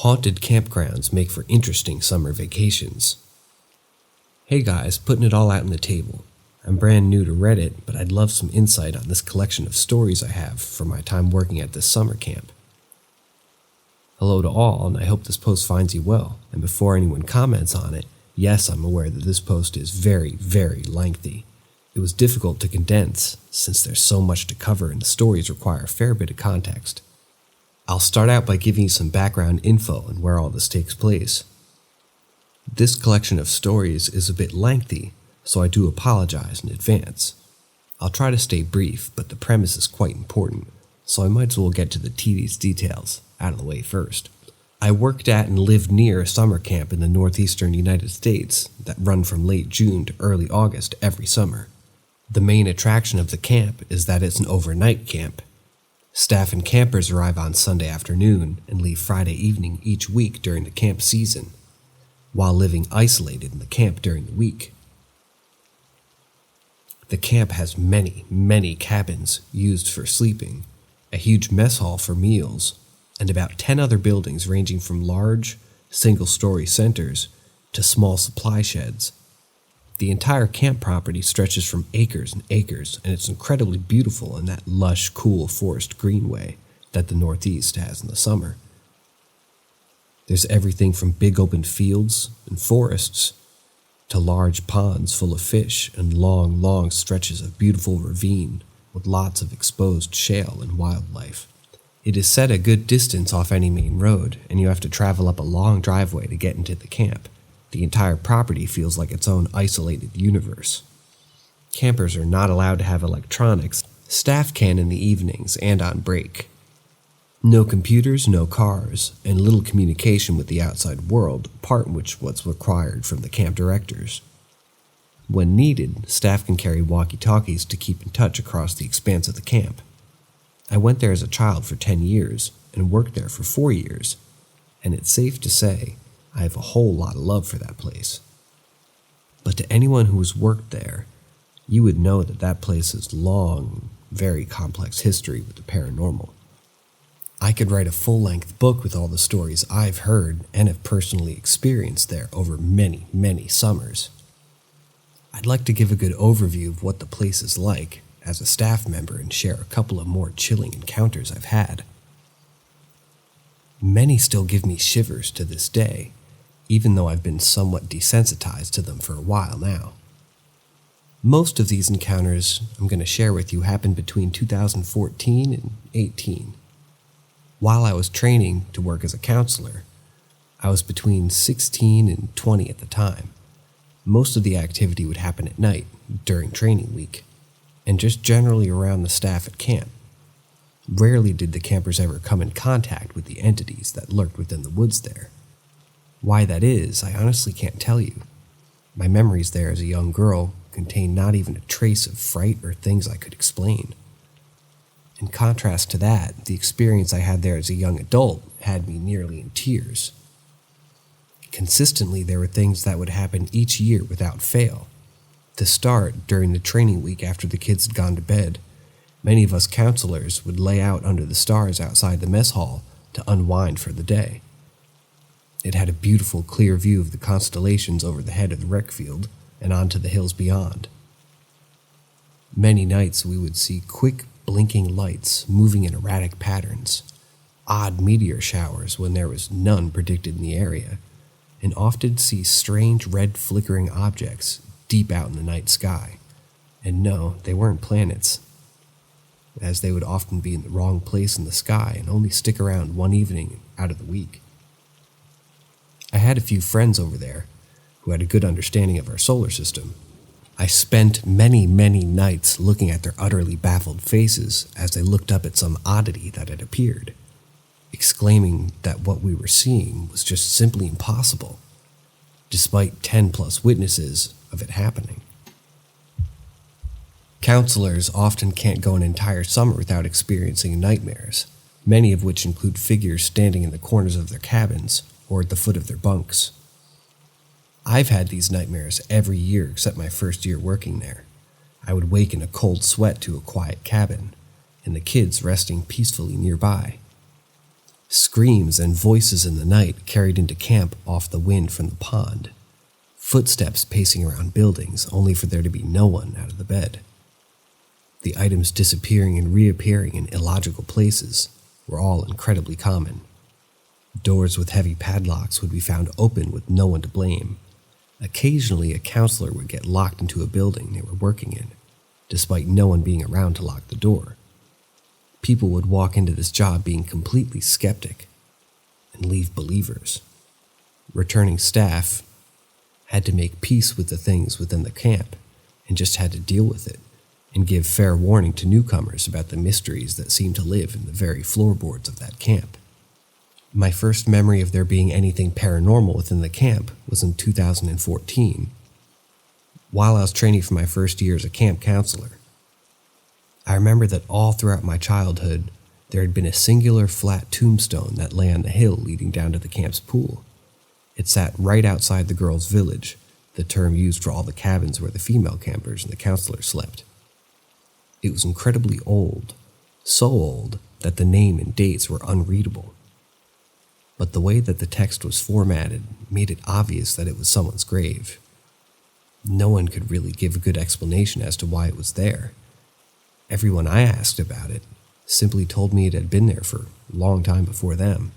Haunted campgrounds make for interesting summer vacations. Hey guys, putting it all out on the table. I'm brand new to Reddit, but I'd love some insight on this collection of stories I have from my time working at this summer camp. Hello to all, and I hope this post finds you well. And before anyone comments on it, yes, I'm aware that this post is very, very lengthy. It was difficult to condense, since there's so much to cover and the stories require a fair bit of context. I'll start out by giving you some background info on where all this takes place. This collection of stories is a bit lengthy, so I do apologize in advance. I'll try to stay brief, but the premise is quite important, so I might as well get to the tedious details out of the way first. I worked at and lived near a summer camp in the northeastern United States that run from late June to early August every summer. The main attraction of the camp is that it's an overnight camp. Staff and campers arrive on Sunday afternoon and leave Friday evening each week during the camp season, while living isolated in the camp during the week. The camp has many, many cabins used for sleeping, a huge mess hall for meals, and about 10 other buildings ranging from large, single-story centers to small supply sheds. The entire camp property stretches from acres and acres, and it's incredibly beautiful in that lush, cool forest greenway that the Northeast has in the summer. There's everything from big open fields and forests to large ponds full of fish and long, long stretches of beautiful ravine with lots of exposed shale and wildlife. It is set a good distance off any main road, and you have to travel up a long driveway to get into the camp. The entire property feels like its own isolated universe. Campers are not allowed to have electronics. Staff can in the evenings and on break. No computers, no cars, and little communication with the outside world, part which was required from the camp directors. When needed, staff can carry walkie-talkies to keep in touch across the expanse of the camp. I went there as a child for 10 years and worked there for 4 years, and it's safe to say I have a whole lot of love for that place. But to anyone who has worked there, you would know that that place has long, very complex history with the paranormal. I could write a full-length book with all the stories I've heard and have personally experienced there over many, many summers. I'd like to give a good overview of what the place is like as a staff member and share a couple of more chilling encounters I've had. Many still give me shivers to this day, even though I've been somewhat desensitized to them for a while now. Most of these encounters I'm going to share with you happened between 2014 and 18. While I was training to work as a counselor, I was between 16 and 20 at the time. Most of the activity would happen at night, during training week, and just generally around the staff at camp. Rarely did the campers ever come in contact with the entities that lurked within the woods there. Why that is, I honestly can't tell you. My memories there as a young girl contain not even a trace of fright or things I could explain. In contrast to that, the experience I had there as a young adult had me nearly in tears. Consistently, there were things that would happen each year without fail. To start, during the training week after the kids had gone to bed, many of us counselors would lay out under the stars outside the mess hall to unwind for the day. It had a beautiful, clear view of the constellations over the head of the rec field and onto the hills beyond. Many nights we would see quick, blinking lights moving in erratic patterns, odd meteor showers when there was none predicted in the area, and often see strange red flickering objects deep out in the night sky. And no, they weren't planets, as they would often be in the wrong place in the sky and only stick around one evening out of the week. I had a few friends over there who had a good understanding of our solar system. I spent many, many nights looking at their utterly baffled faces as they looked up at some oddity that had appeared, exclaiming that what we were seeing was just simply impossible, despite 10+ witnesses of it happening. Counselors often can't go an entire summer without experiencing nightmares, many of which include figures standing in the corners of their cabins or at the foot of their bunks. I've had these nightmares every year except my first year working there. I would wake in a cold sweat to a quiet cabin, and the kids resting peacefully nearby. Screams and voices in the night carried into camp off the wind from the pond. Footsteps pacing around buildings only for there to be no one out of the bed. The items disappearing and reappearing in illogical places were all incredibly common. Doors with heavy padlocks would be found open with no one to blame. Occasionally, a counselor would get locked into a building they were working in, despite no one being around to lock the door. People would walk into this job being completely skeptic and leave believers. Returning staff had to make peace with the things within the camp and just had to deal with it and give fair warning to newcomers about the mysteries that seemed to live in the very floorboards of that camp. My first memory of there being anything paranormal within the camp was in 2014, while I was training for my first year as a camp counselor. I remember that all throughout my childhood, there had been a singular flat tombstone that lay on the hill leading down to the camp's pool. It sat right outside the girls' village, the term used for all the cabins where the female campers and the counselors slept. It was incredibly old, so old that the name and dates were unreadable. But the way that the text was formatted made it obvious that it was someone's grave. No one could really give a good explanation as to why it was there. Everyone I asked about it simply told me it had been there for a long time before them.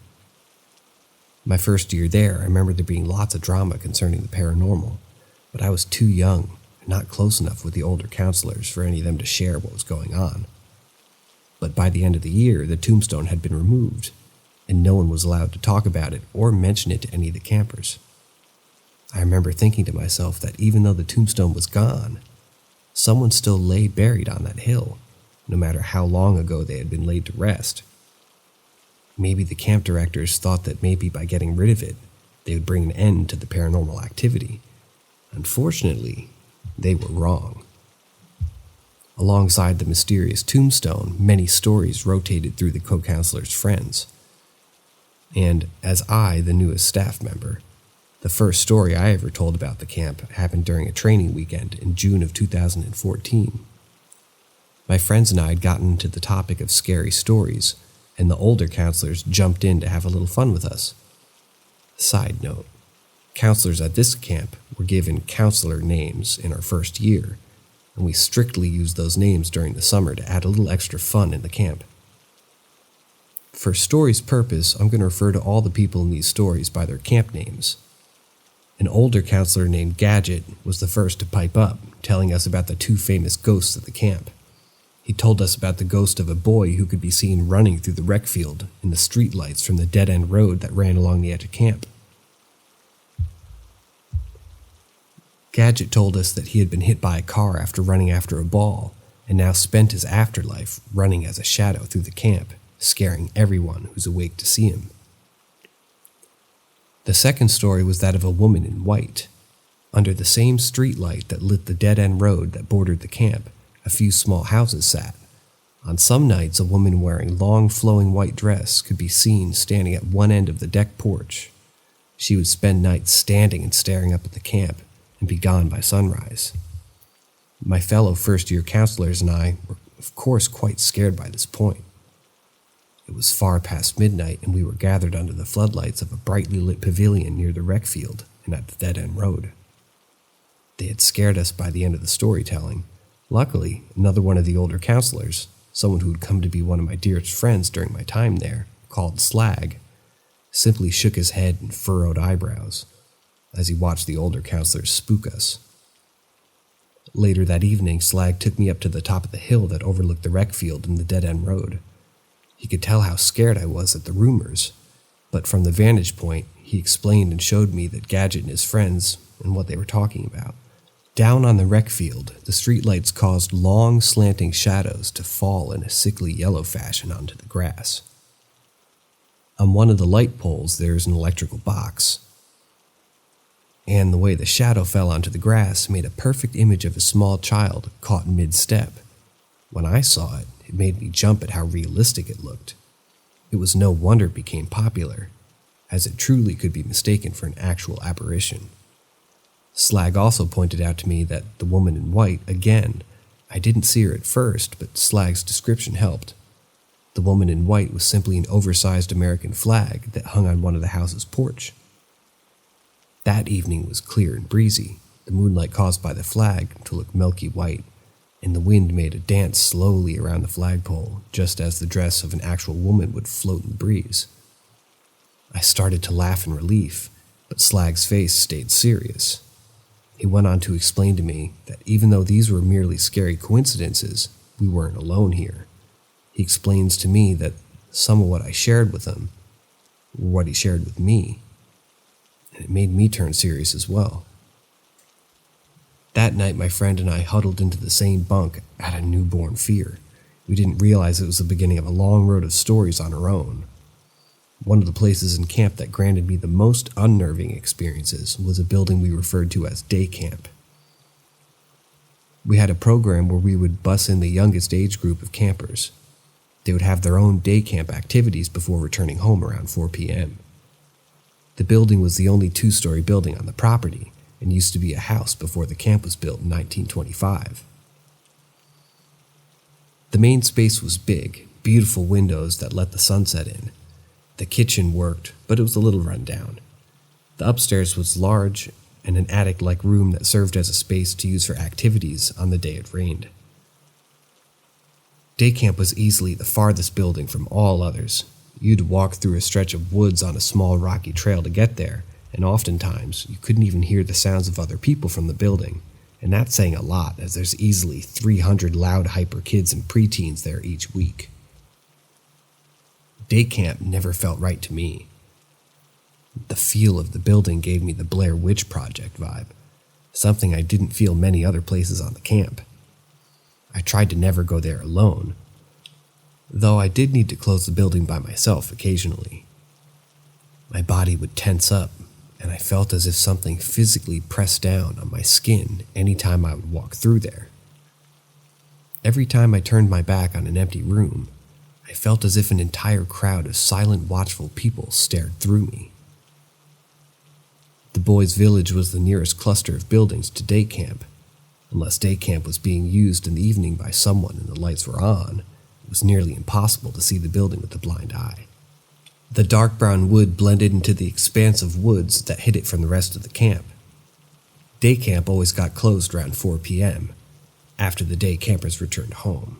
My first year there, I remember there being lots of drama concerning the paranormal, but I was too young and not close enough with the older counselors for any of them to share what was going on. But by the end of the year, the tombstone had been removed, and no one was allowed to talk about it or mention it to any of the campers. I remember thinking to myself that even though the tombstone was gone, someone still lay buried on that hill, no matter how long ago they had been laid to rest. Maybe the camp directors thought that maybe by getting rid of it, they would bring an end to the paranormal activity. Unfortunately, they were wrong. Alongside the mysterious tombstone, many stories rotated through the co-counselor's friends. And as I, the newest staff member, the first story I ever told about the camp happened during a training weekend in June of 2014. My friends and I had gotten into the topic of scary stories, and the older counselors jumped in to have a little fun with us. Side note, counselors at this camp were given counselor names in our first year, and we strictly used those names during the summer to add a little extra fun in the camp. For story's purpose, I'm going to refer to all the people in these stories by their camp names. An older counselor named Gadget was the first to pipe up, telling us about the two famous ghosts at the camp. He told us about the ghost of a boy who could be seen running through the rec field in the streetlights from the dead-end road that ran along the edge of camp. Gadget told us that he had been hit by a car after running after a ball, and now spent his afterlife running as a shadow through the camp, scaring everyone who's awake to see him. The second story was that of a woman in white. Under the same streetlight that lit the dead-end road that bordered the camp, a few small houses sat. On some nights, a woman wearing long flowing white dress could be seen standing at one end of the deck porch. She would spend nights standing and staring up at the camp and be gone by sunrise. My fellow first-year counselors and I were, of course, quite scared by this point. It was far past midnight, and we were gathered under the floodlights of a brightly lit pavilion near the rec field and at the dead-end road. They had scared us by the end of the storytelling. Luckily, another one of the older counselors, someone who had come to be one of my dearest friends during my time there, called Slag, simply shook his head and furrowed eyebrows as he watched the older counselors spook us. Later that evening, Slag took me up to the top of the hill that overlooked the rec field and the dead-end road. He could tell how scared I was at the rumors, but from the vantage point, he explained and showed me that Gadget and his friends and what they were talking about. Down on the rec field, the streetlights caused long, slanting shadows to fall in a sickly yellow fashion onto the grass. On one of the light poles, there is an electrical box, and the way the shadow fell onto the grass made a perfect image of a small child caught mid-step. When I saw it, it made me jump at how realistic it looked. It was no wonder it became popular, as it truly could be mistaken for an actual apparition. Slag also pointed out to me that the woman in white, again, I didn't see her at first, but Slag's description helped. The woman in white was simply an oversized American flag that hung on one of the house's porch. That evening was clear and breezy, the moonlight caused by the flag to look milky white, and the wind made a dance slowly around the flagpole, just as the dress of an actual woman would float in the breeze. I started to laugh in relief, but Slag's face stayed serious. He went on to explain to me that even though these were merely scary coincidences, we weren't alone here. He explains to me that some of what I shared with him were what he shared with me, and it made me turn serious as well. That night, my friend and I huddled into the same bunk out of newborn fear. We didn't realize it was the beginning of a long road of stories on our own. One of the places in camp that granted me the most unnerving experiences was a building we referred to as day camp. We had a program where we would bus in the youngest age group of campers. They would have their own day camp activities before returning home around 4 p.m. The building was the only two-story building on the property and used to be a house before the camp was built in 1925. The main space was big, beautiful windows that let the sunset in. The kitchen worked, but it was a little run down. The upstairs was large and an attic-like room that served as a space to use for activities on the day it rained. Day camp was easily the farthest building from all others. You'd walk through a stretch of woods on a small rocky trail to get there, and oftentimes you couldn't even hear the sounds of other people from the building, and that's saying a lot as there's easily 300 loud hyper kids and preteens there each week. Day camp never felt right to me. The feel of the building gave me the Blair Witch Project vibe, something I didn't feel many other places on the camp. I tried to never go there alone, though I did need to close the building by myself occasionally. My body would tense up, and I felt as if something physically pressed down on my skin any time I would walk through there. Every time I turned my back on an empty room, I felt as if an entire crowd of silent, watchful people stared through me. The boys' village was the nearest cluster of buildings to day camp. Unless day camp was being used in the evening by someone and the lights were on, it was nearly impossible to see the building with the blind eye. The dark brown wood blended into the expanse of woods that hid it from the rest of the camp. Day camp always got closed around 4 p.m., after the day campers returned home.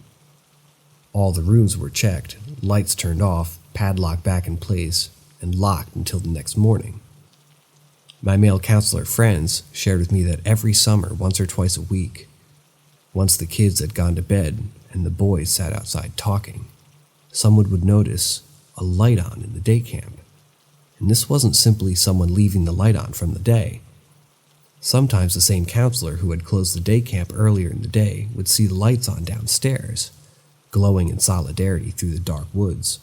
All the rooms were checked, lights turned off, padlocked back in place, and locked until the next morning. My male counselor friends shared with me that every summer, once or twice a week, once the kids had gone to bed and the boys sat outside talking, someone would notice a light on in the day camp. And this wasn't simply someone leaving the light on from the day. Sometimes the same counselor who had closed the day camp earlier in the day would see the lights on downstairs, glowing in solidarity through the dark woods.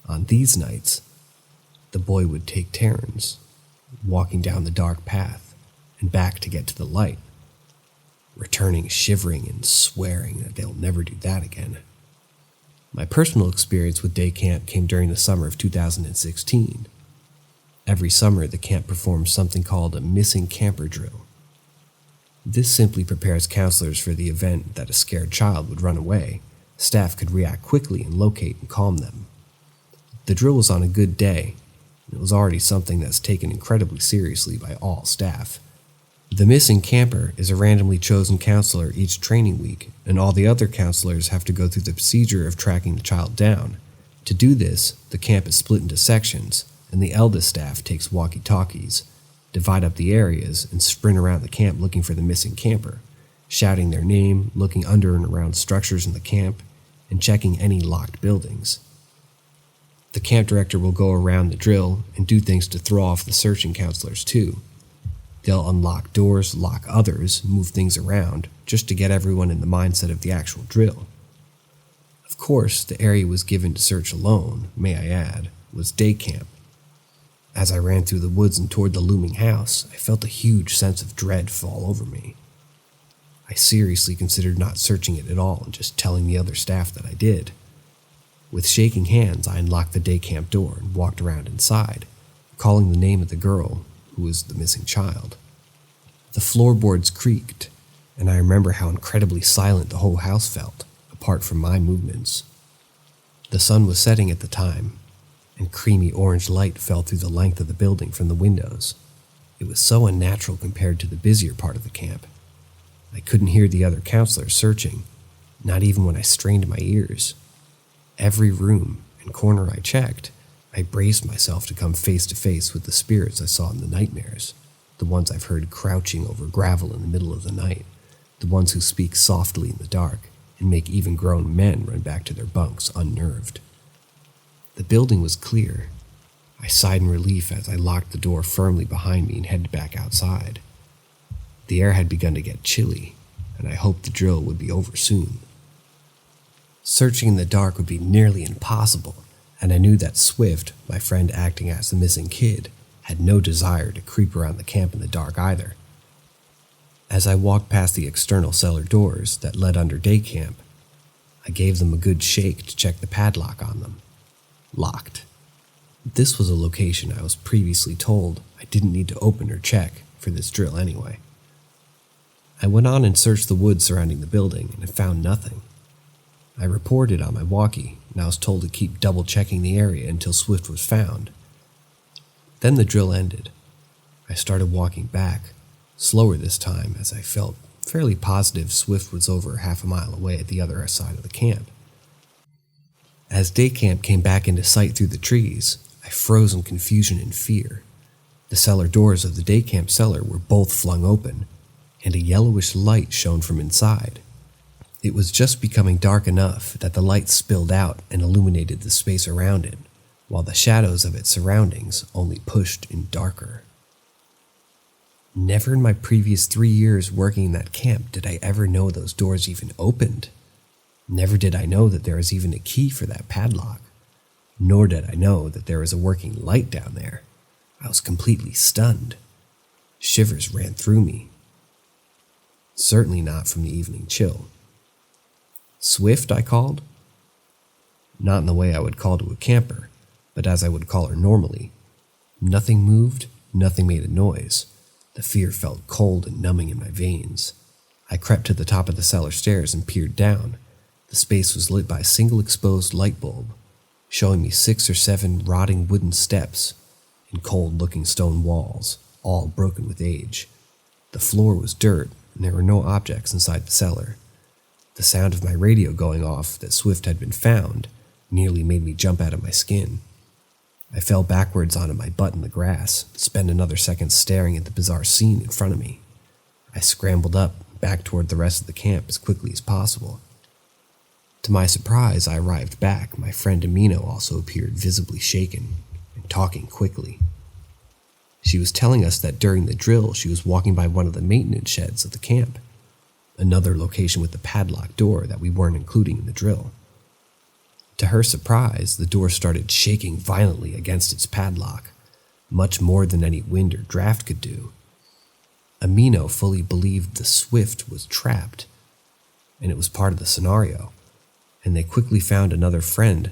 On these nights, the boy would take turns, walking down the dark path and back to get to the light, returning shivering and swearing that they'll never do that again. My personal experience with day camp came during the summer of 2016. Every summer, the camp performs something called a missing camper drill. This simply prepares counselors for the event that a scared child would run away. Staff could react quickly and locate and calm them. The drill was on a good day, and it was already something that's taken incredibly seriously by all staff. The missing camper is a randomly chosen counselor each training week, and all the other counselors have to go through the procedure of tracking the child down. To do this, the camp is split into sections, and the eldest staff takes walkie-talkies, divide up the areas, and sprint around the camp looking for the missing camper, shouting their name, looking under and around structures in the camp, and checking any locked buildings. The camp director will go around the drill and do things to throw off the searching counselors too. They'll unlock doors, lock others, move things around, just to get everyone in the mindset of the actual drill. Of course, the area was given to search alone, may I add, was day camp. As I ran through the woods and toward the looming house, I felt a huge sense of dread fall over me. I seriously considered not searching it at all and just telling the other staff that I did. With shaking hands, I unlocked the day camp door and walked around inside, calling the name of the girl who was the missing child. The floorboards creaked, and I remember how incredibly silent the whole house felt, apart from my movements. The sun was setting at the time, and creamy orange light fell through the length of the building from the windows. It was so unnatural compared to the busier part of the camp. I couldn't hear the other counselors searching, not even when I strained my ears. Every room and corner I checked, I braced myself to come face to face with the spirits I saw in the nightmares, the ones I've heard crouching over gravel in the middle of the night, the ones who speak softly in the dark and make even grown men run back to their bunks unnerved. The building was clear. I sighed in relief as I locked the door firmly behind me and headed back outside. The air had begun to get chilly, and I hoped the drill would be over soon. Searching in the dark would be nearly impossible, and I knew that Swift, my friend acting as the missing kid, had no desire to creep around the camp in the dark either. As I walked past the external cellar doors that led under day camp, I gave them a good shake to check the padlock on them. Locked. This was a location I was previously told I didn't need to open or check for this drill anyway. I went on and searched the woods surrounding the building and found nothing. I reported on my walkie, and I was told to keep double-checking the area until Swift was found. Then the drill ended. I started walking back, slower this time as I felt fairly positive Swift was over half a mile away at the other side of the camp. As day camp came back into sight through the trees, I froze in confusion and fear. The cellar doors of the day camp cellar were both flung open, and a yellowish light shone from inside. It was just becoming dark enough that the light spilled out and illuminated the space around it, while the shadows of its surroundings only pushed in darker. Never in my previous 3 years working in that camp did I ever know those doors even opened. Never did I know that there was even a key for that padlock, nor did I know that there was a working light down there. I was completely stunned. Shivers ran through me. Certainly not from the evening chill. Swift, I called. Not in the way I would call to a camper, but as I would call her normally. Nothing moved, nothing made a noise. The fear felt cold and numbing in my veins. I crept to the top of the cellar stairs and peered down. The space was lit by a single exposed light bulb, showing me 6 or 7 rotting wooden steps and cold-looking stone walls, all broken with age. The floor was dirt, and there were no objects inside the cellar. The sound of my radio going off that Swift had been found nearly made me jump out of my skin. I fell backwards onto my butt in the grass, spent another second staring at the bizarre scene in front of me. I scrambled up, back toward the rest of the camp as quickly as possible. To my surprise, I arrived back. My friend Amino also appeared visibly shaken and talking quickly. She was telling us that during the drill she was walking by one of the maintenance sheds of the camp, another location with a padlocked door that we weren't including in the drill. To her surprise, the door started shaking violently against its padlock, much more than any wind or draft could do. Amino fully believed the Swift was trapped, and it was part of the scenario, and they quickly found another friend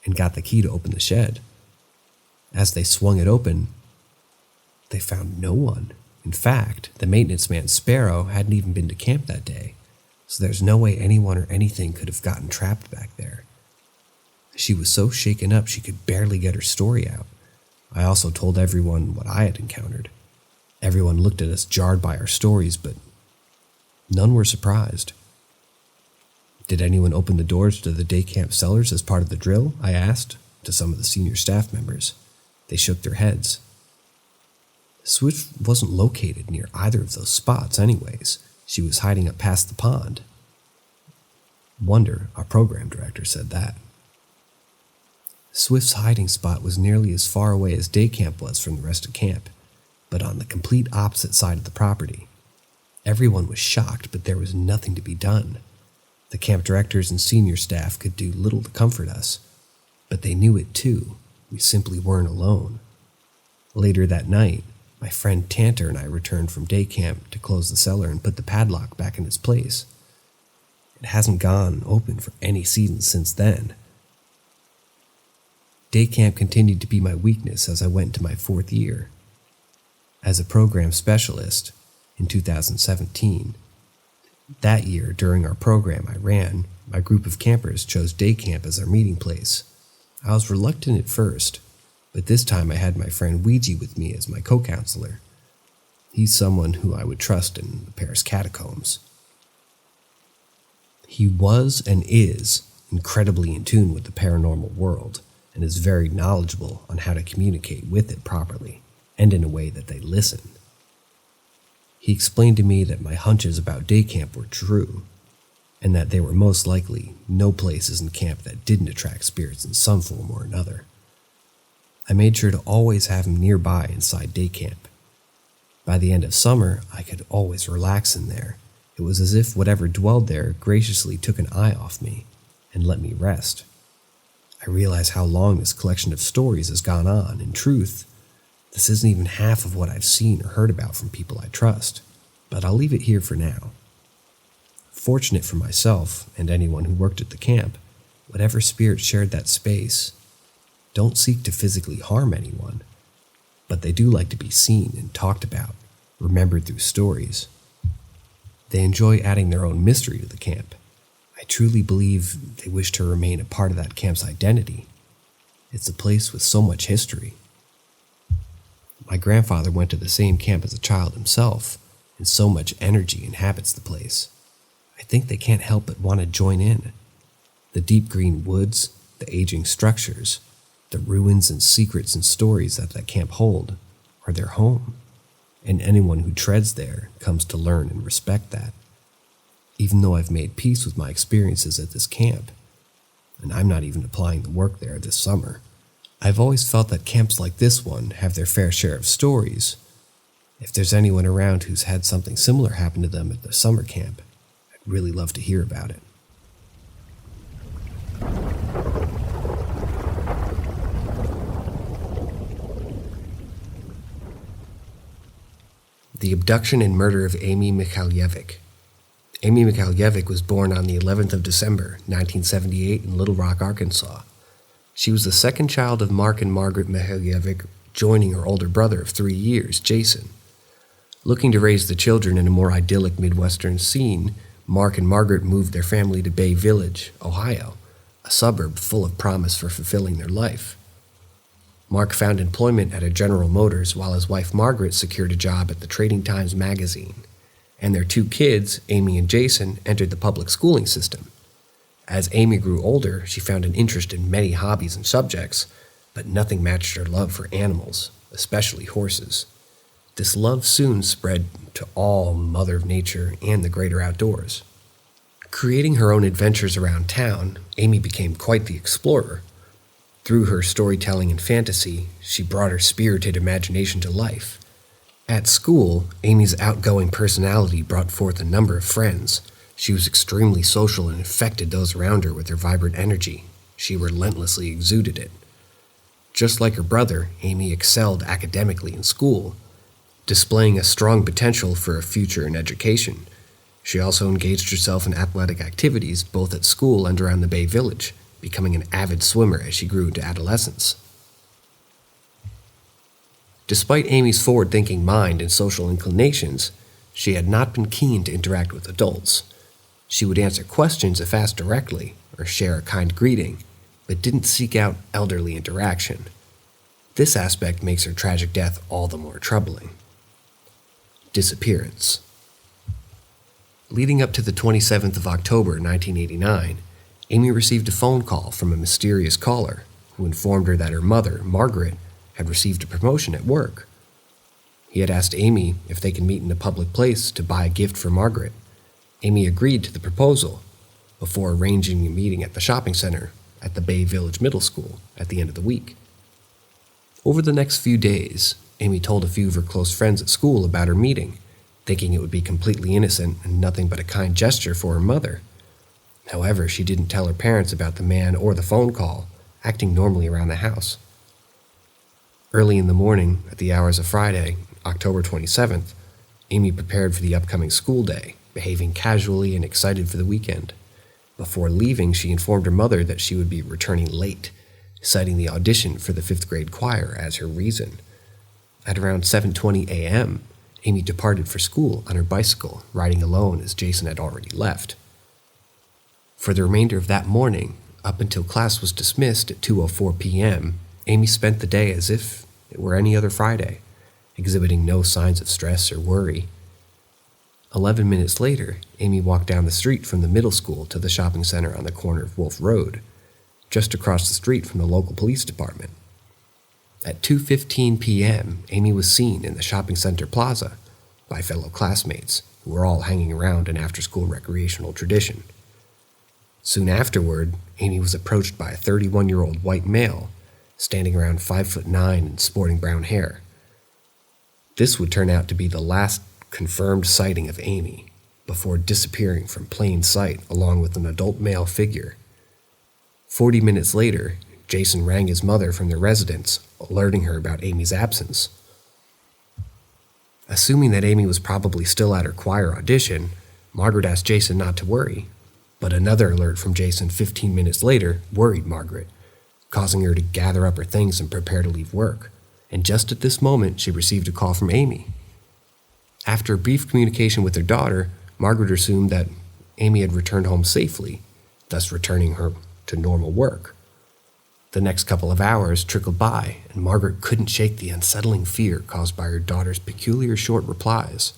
and got the key to open the shed. As they swung it open, they found no one. In fact, the maintenance man Sparrow hadn't even been to camp that day, so there's no way anyone or anything could have gotten trapped back there. She was so shaken up she could barely get her story out. I also told everyone what I had encountered. Everyone looked at us jarred by our stories, but none were surprised. Did anyone open the doors to the day camp cellars as part of the drill? I asked to some of the senior staff members. They shook their heads. Swift wasn't located near either of those spots anyways. She was hiding up past the pond. Wonder our program director said that. Swift's hiding spot was nearly as far away as day camp was from the rest of camp, but on the complete opposite side of the property. Everyone was shocked, but there was nothing to be done. The camp directors and senior staff could do little to comfort us, but they knew it too. We simply weren't alone. Later that night, my friend Tanter and I returned from day camp to close the cellar and put the padlock back in its place. It hasn't gone open for any season since then. Day camp continued to be my weakness as I went into my 4th year. As a program specialist in 2017, that year during our program I ran, my group of campers chose day camp as our meeting place. I was reluctant at first, but this time I had my friend Ouija with me as my co-counselor. He's someone who I would trust in the Paris catacombs. He was and is incredibly in tune with the paranormal world and is very knowledgeable on how to communicate with it properly and in a way that they listen. He explained to me that my hunches about day camp were true, and that there were most likely no places in camp that didn't attract spirits in some form or another. I made sure to always have him nearby inside day camp. By the end of summer, I could always relax in there. It was as if whatever dwelled there graciously took an eye off me and let me rest. I realize how long this collection of stories has gone on. In truth, this isn't even half of what I've seen or heard about from people I trust, but I'll leave it here for now. Fortunate for myself and anyone who worked at the camp, whatever spirit shared that space don't seek to physically harm anyone, but they do like to be seen and talked about, remembered through stories. They enjoy adding their own mystery to the camp. I truly believe they wish to remain a part of that camp's identity. It's a place with so much history. My grandfather went to the same camp as a child himself, and so much energy inhabits the place. I think they can't help but want to join in. The deep green woods, the aging structures, the ruins and secrets and stories that camp hold are their home, and anyone who treads there comes to learn and respect that. Even though I've made peace with my experiences at this camp, and I'm not even applying the work there this summer, I've always felt that camps like this one have their fair share of stories. If there's anyone around who's had something similar happen to them at the summer camp, I'd really love to hear about it. The abduction and murder of Amy Mikhailovic. Amy Mikhailovic was born on the 11th of December, 1978 in Little Rock, Arkansas. She was the second child of Mark and Margaret Mikhailovic, joining her older brother of 3 years, Jason. Looking to raise the children in a more idyllic Midwestern scene, Mark and Margaret moved their family to Bay Village, Ohio, a suburb full of promise for fulfilling their life. Mark found employment at a General Motors while his wife Margaret secured a job at the Trading Times magazine, and their 2 kids, Amy and Jason, entered the public schooling system. As Amy grew older, she found an interest in many hobbies and subjects, but nothing matched her love for animals, especially horses. This love soon spread to all Mother Nature and the greater outdoors. Creating her own adventures around town, Amy became quite the explorer. Through her storytelling and fantasy, she brought her spirited imagination to life. At school, Amy's outgoing personality brought forth a number of friends. She was extremely social and affected those around her with her vibrant energy. She relentlessly exuded it. Just like her brother, Amy excelled academically in school, displaying a strong potential for a future in education. She also engaged herself in athletic activities both at school and around the Bay Village, becoming an avid swimmer as she grew into adolescence. Despite Amy's forward-thinking mind and social inclinations, she had not been keen to interact with adults. She would answer questions if asked directly, or share a kind greeting, but didn't seek out elderly interaction. This aspect makes her tragic death all the more troubling. Disappearance. Leading up to the 27th of October, 1989, Amy received a phone call from a mysterious caller who informed her that her mother, Margaret, had received a promotion at work. He had asked Amy if they could meet in a public place to buy a gift for Margaret. Amy agreed to the proposal before arranging a meeting at the shopping center at the Bay Village Middle School at the end of the week. Over the next few days, Amy told a few of her close friends at school about her meeting, thinking it would be completely innocent and nothing but a kind gesture for her mother. However, she didn't tell her parents about the man or the phone call, acting normally around the house. Early in the morning, at the hours of Friday, October 27th, Amy prepared for the upcoming school day, behaving casually and excited for the weekend. Before leaving, she informed her mother that she would be returning late, citing the audition for the 5th grade choir as her reason. At around 7:20 a.m., Amy departed for school on her bicycle, riding alone as Jason had already left. For the remainder of that morning, up until class was dismissed at 2:04 p.m., Amy spent the day as if it were any other Friday, exhibiting no signs of stress or worry. 11 minutes later, Amy walked down the street from the middle school to the shopping center on the corner of Wolf Road, just across the street from the local police department. At 2:15 p.m., Amy was seen in the shopping center plaza by fellow classmates who were all hanging around an after-school recreational tradition. Soon afterward, Amy was approached by a 31-year-old white male, standing around 5'9" and sporting brown hair. This would turn out to be the last confirmed sighting of Amy, before disappearing from plain sight along with an adult male figure. 40 minutes later, Jason rang his mother from their residence, alerting her about Amy's absence. Assuming that Amy was probably still at her choir audition, Margaret asked Jason not to worry, but another alert from Jason 15 minutes later worried Margaret, causing her to gather up her things and prepare to leave work. And just at this moment, she received a call from Amy. After a brief communication with her daughter, Margaret assumed that Amy had returned home safely, thus returning her to normal work. The next couple of hours trickled by, and Margaret couldn't shake the unsettling fear caused by her daughter's peculiar short replies.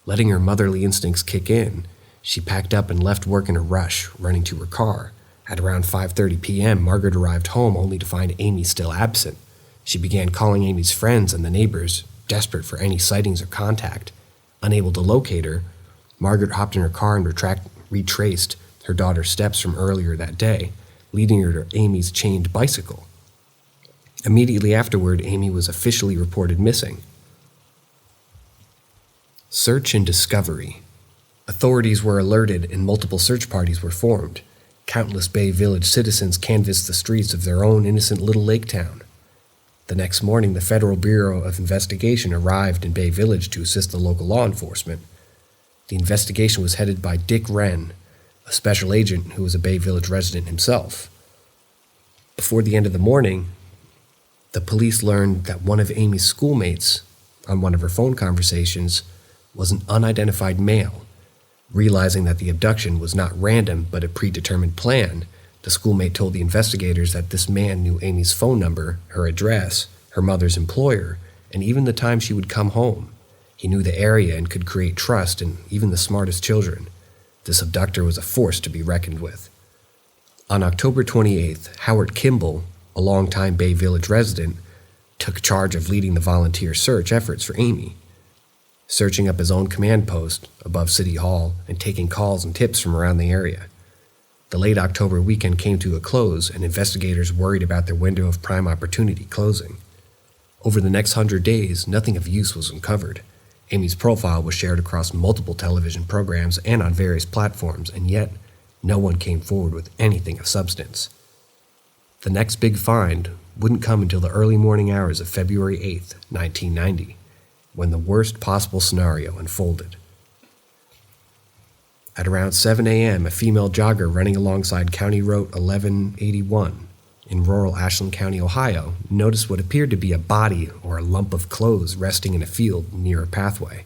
Letting her motherly instincts kick in, she packed up and left work in a rush, running to her car. At around 5:30 p.m., Margaret arrived home only to find Amy still absent. She began calling Amy's friends and the neighbors, desperate for any sightings or contact. Unable to locate her, Margaret hopped in her car and retraced her daughter's steps from earlier that day, leading her to Amy's chained bicycle. Immediately afterward, Amy was officially reported missing. Search and discovery. Authorities were alerted and multiple search parties were formed. Countless Bay Village citizens canvassed the streets of their own innocent little lake town. The next morning, the Federal Bureau of Investigation arrived in Bay Village to assist the local law enforcement. The investigation was headed by Dick Wren, a special agent who was a Bay Village resident himself. Before the end of the morning, the police learned that one of Amy's schoolmates, on one of her phone conversations, was an unidentified male. Realizing that the abduction was not random but a predetermined plan, the schoolmate told the investigators that this man knew Amy's phone number, her address, her mother's employer, and even the time she would come home. He knew the area and could create trust in even the smartest children. This abductor was a force to be reckoned with. On October 28th, Howard Kimball, a longtime Bay Village resident, took charge of leading the volunteer search efforts for Amy. Searching up his own command post above City Hall and taking calls and tips from around the area. The late October weekend came to a close, and investigators worried about their window of prime opportunity closing. Over the next 100 days, nothing of use was uncovered. Amy's profile was shared across multiple television programs and on various platforms, and yet no one came forward with anything of substance. The next big find wouldn't come until the early morning hours of February 8th, 1990, when the worst possible scenario unfolded. At around 7 a.m., a female jogger running alongside County Road 1181 in rural Ashland County, Ohio, noticed what appeared to be a body or a lump of clothes resting in a field near a pathway.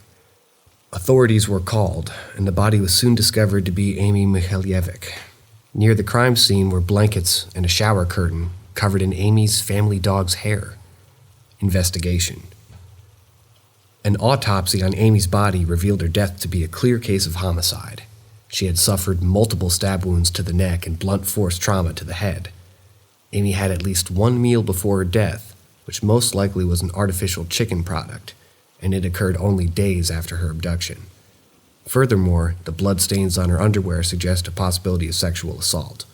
Authorities were called, and the body was soon discovered to be Amy Mihaljevic. Near the crime scene were blankets and a shower curtain covered in Amy's family dog's hair. Investigation. An autopsy on Amy's body revealed her death to be a clear case of homicide. She had suffered multiple stab wounds to the neck and blunt force trauma to the head. Amy had at least one meal before her death, which most likely was an artificial chicken product, and it occurred only days after her abduction. Furthermore, the bloodstains on her underwear suggest a possibility of sexual assault.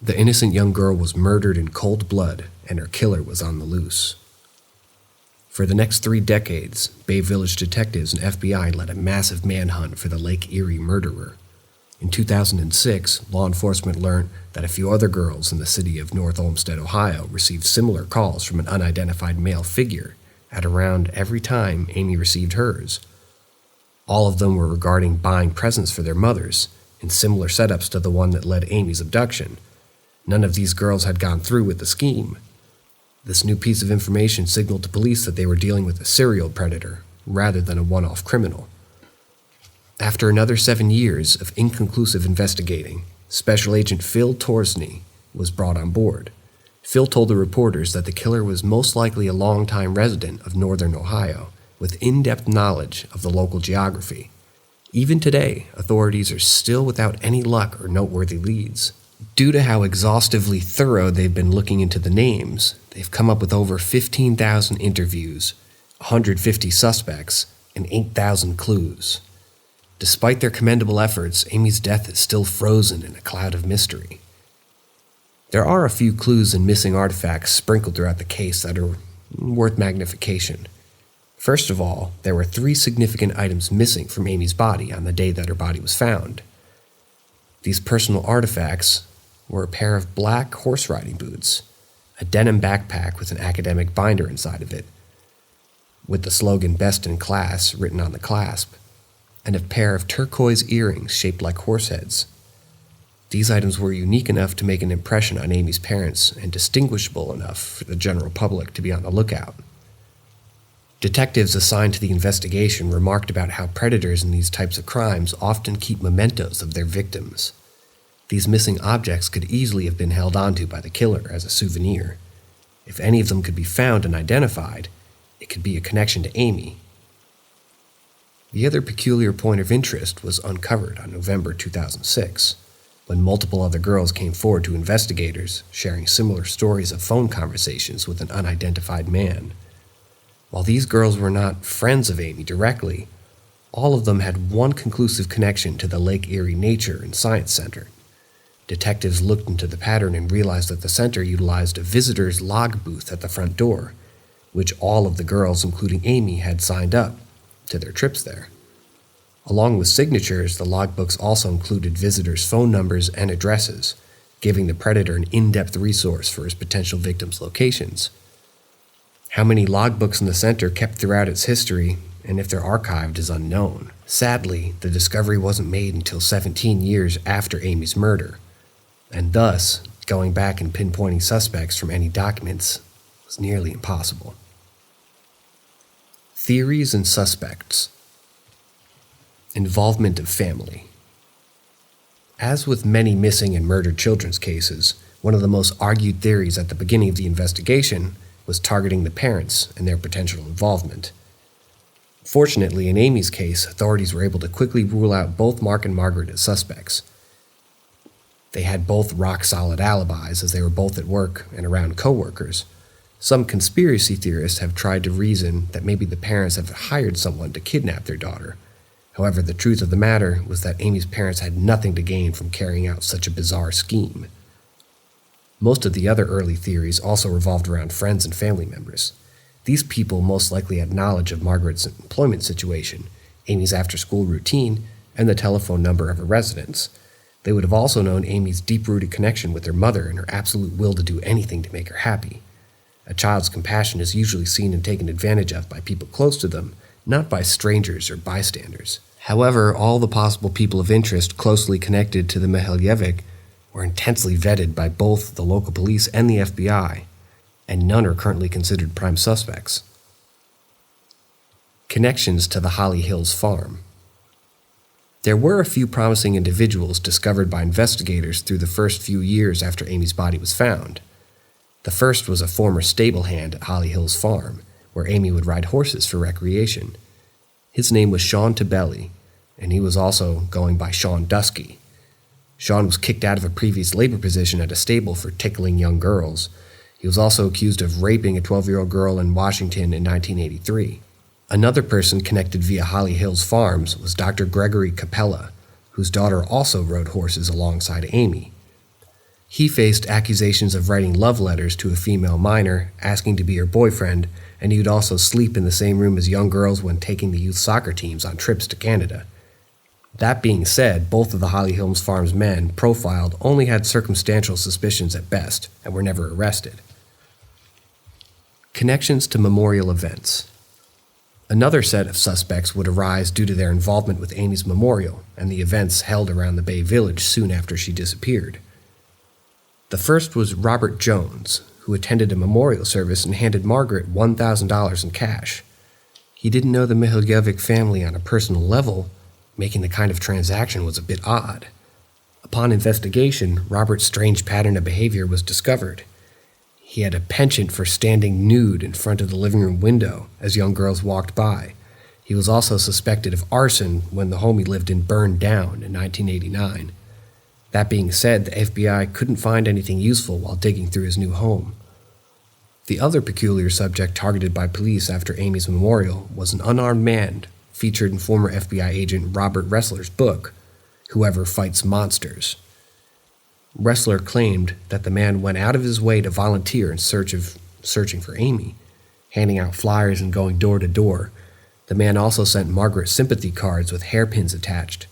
The innocent young girl was murdered in cold blood, and her killer was on the loose. For the next 3 decades, Bay Village detectives and FBI led a massive manhunt for the Lake Erie murderer. In 2006, law enforcement learned that a few other girls in the city of North Olmsted, Ohio, received similar calls from an unidentified male figure at around every time Amy received hers. All of them were regarding buying presents for their mothers, in similar setups to the one that led Amy's abduction. None of these girls had gone through with the scheme. This new piece of information signaled to police that they were dealing with a serial predator, rather than a one-off criminal. After another 7 years of inconclusive investigating, Special Agent Phil Torsney was brought on board. Phil told the reporters that the killer was most likely a longtime resident of northern Ohio, with in-depth knowledge of the local geography. Even today, authorities are still without any luck or noteworthy leads. Due to how exhaustively thorough they've been looking into the names, they've come up with over 15,000 interviews, 150 suspects, and 8,000 clues. Despite their commendable efforts, Amy's death is still frozen in a cloud of mystery. There are a few clues and missing artifacts sprinkled throughout the case that are worth magnification. First of all, there were 3 significant items missing from Amy's body on the day that her body was found. These personal artifacts were a pair of black horse riding boots, a denim backpack with an academic binder inside of it, with the slogan "Best in Class" written on the clasp, and a pair of turquoise earrings shaped like horse heads. These items were unique enough to make an impression on Amy's parents and distinguishable enough for the general public to be on the lookout. Detectives assigned to the investigation remarked about how predators in these types of crimes often keep mementos of their victims. These missing objects could easily have been held onto by the killer as a souvenir. If any of them could be found and identified, it could be a connection to Amy. The other peculiar point of interest was uncovered on November 2006, when multiple other girls came forward to investigators, sharing similar stories of phone conversations with an unidentified man. While these girls were not friends of Amy directly, all of them had one conclusive connection to the Lake Erie Nature and Science Center. Detectives looked into the pattern and realized that the center utilized a visitor's log booth at the front door, which all of the girls, including Amy, had signed up to their trips there. Along with signatures, the logbooks also included visitors' phone numbers and addresses, giving the predator an in-depth resource for his potential victims' locations. How many logbooks in the center kept throughout its history, and if they're archived, is unknown. Sadly, the discovery wasn't made until 17 years after Amy's murder, and thus, going back and pinpointing suspects from any documents was nearly impossible. Theories and suspects. Involvement of family. As with many missing and murdered children's cases, one of the most argued theories at the beginning of the investigation was targeting the parents and their potential involvement. Fortunately, in Amy's case, authorities were able to quickly rule out both Mark and Margaret as suspects. They had both rock-solid alibis as they were both at work and around co-workers. Some conspiracy theorists have tried to reason that maybe the parents have hired someone to kidnap their daughter. However, the truth of the matter was that Amy's parents had nothing to gain from carrying out such a bizarre scheme. Most of the other early theories also revolved around friends and family members. These people most likely had knowledge of Margaret's employment situation, Amy's after-school routine, and the telephone number of her residence. They would have also known Amy's deep-rooted connection with her mother and her absolute will to do anything to make her happy. A child's compassion is usually seen and taken advantage of by people close to them, not by strangers or bystanders. However, all the possible people of interest closely connected to the Mihaljevic were intensely vetted by both the local police and the FBI, and none are currently considered prime suspects. Connections to the Holly Hills farm. There were a few promising individuals discovered by investigators through the first few years after Amy's body was found. The first was a former stable hand at Holly Hills farm, where Amy would ride horses for recreation. His name was Sean Tabelli, and he was also going by Sean Dusky. Sean was kicked out of a previous labor position at a stable for tickling young girls. He was also accused of raping a 12-year-old girl in Washington in 1983. Another person connected via Holly Hills Farms was Dr. Gregory Capella, whose daughter also rode horses alongside Amy. He faced accusations of writing love letters to a female minor, asking to be her boyfriend, and he would also sleep in the same room as young girls when taking the youth soccer teams on trips to Canada. That being said, both of the Holly Hills Farms men profiled only had circumstantial suspicions at best and were never arrested. Connections to memorial events. Another set of suspects would arise due to their involvement with Amy's memorial and the events held around the Bay Village soon after she disappeared. The first was Robert Jones, who attended a memorial service and handed Margaret $1,000 in cash. He didn't know the Mihaljevic family on a personal level, making the kind of transaction was a bit odd. Upon investigation, Robert's strange pattern of behavior was discovered. He had a penchant for standing nude in front of the living room window as young girls walked by. He was also suspected of arson when the home he lived in burned down in 1989. That being said, the FBI couldn't find anything useful while digging through his new home. The other peculiar subject targeted by police after Amy's memorial was an unarmed man featured in former FBI agent Robert Ressler's book, Whoever Fights Monsters. Ressler claimed that the man went out of his way to volunteer in searching for Amy, handing out flyers and going door to door. The man also sent Margaret sympathy cards with hairpins attached,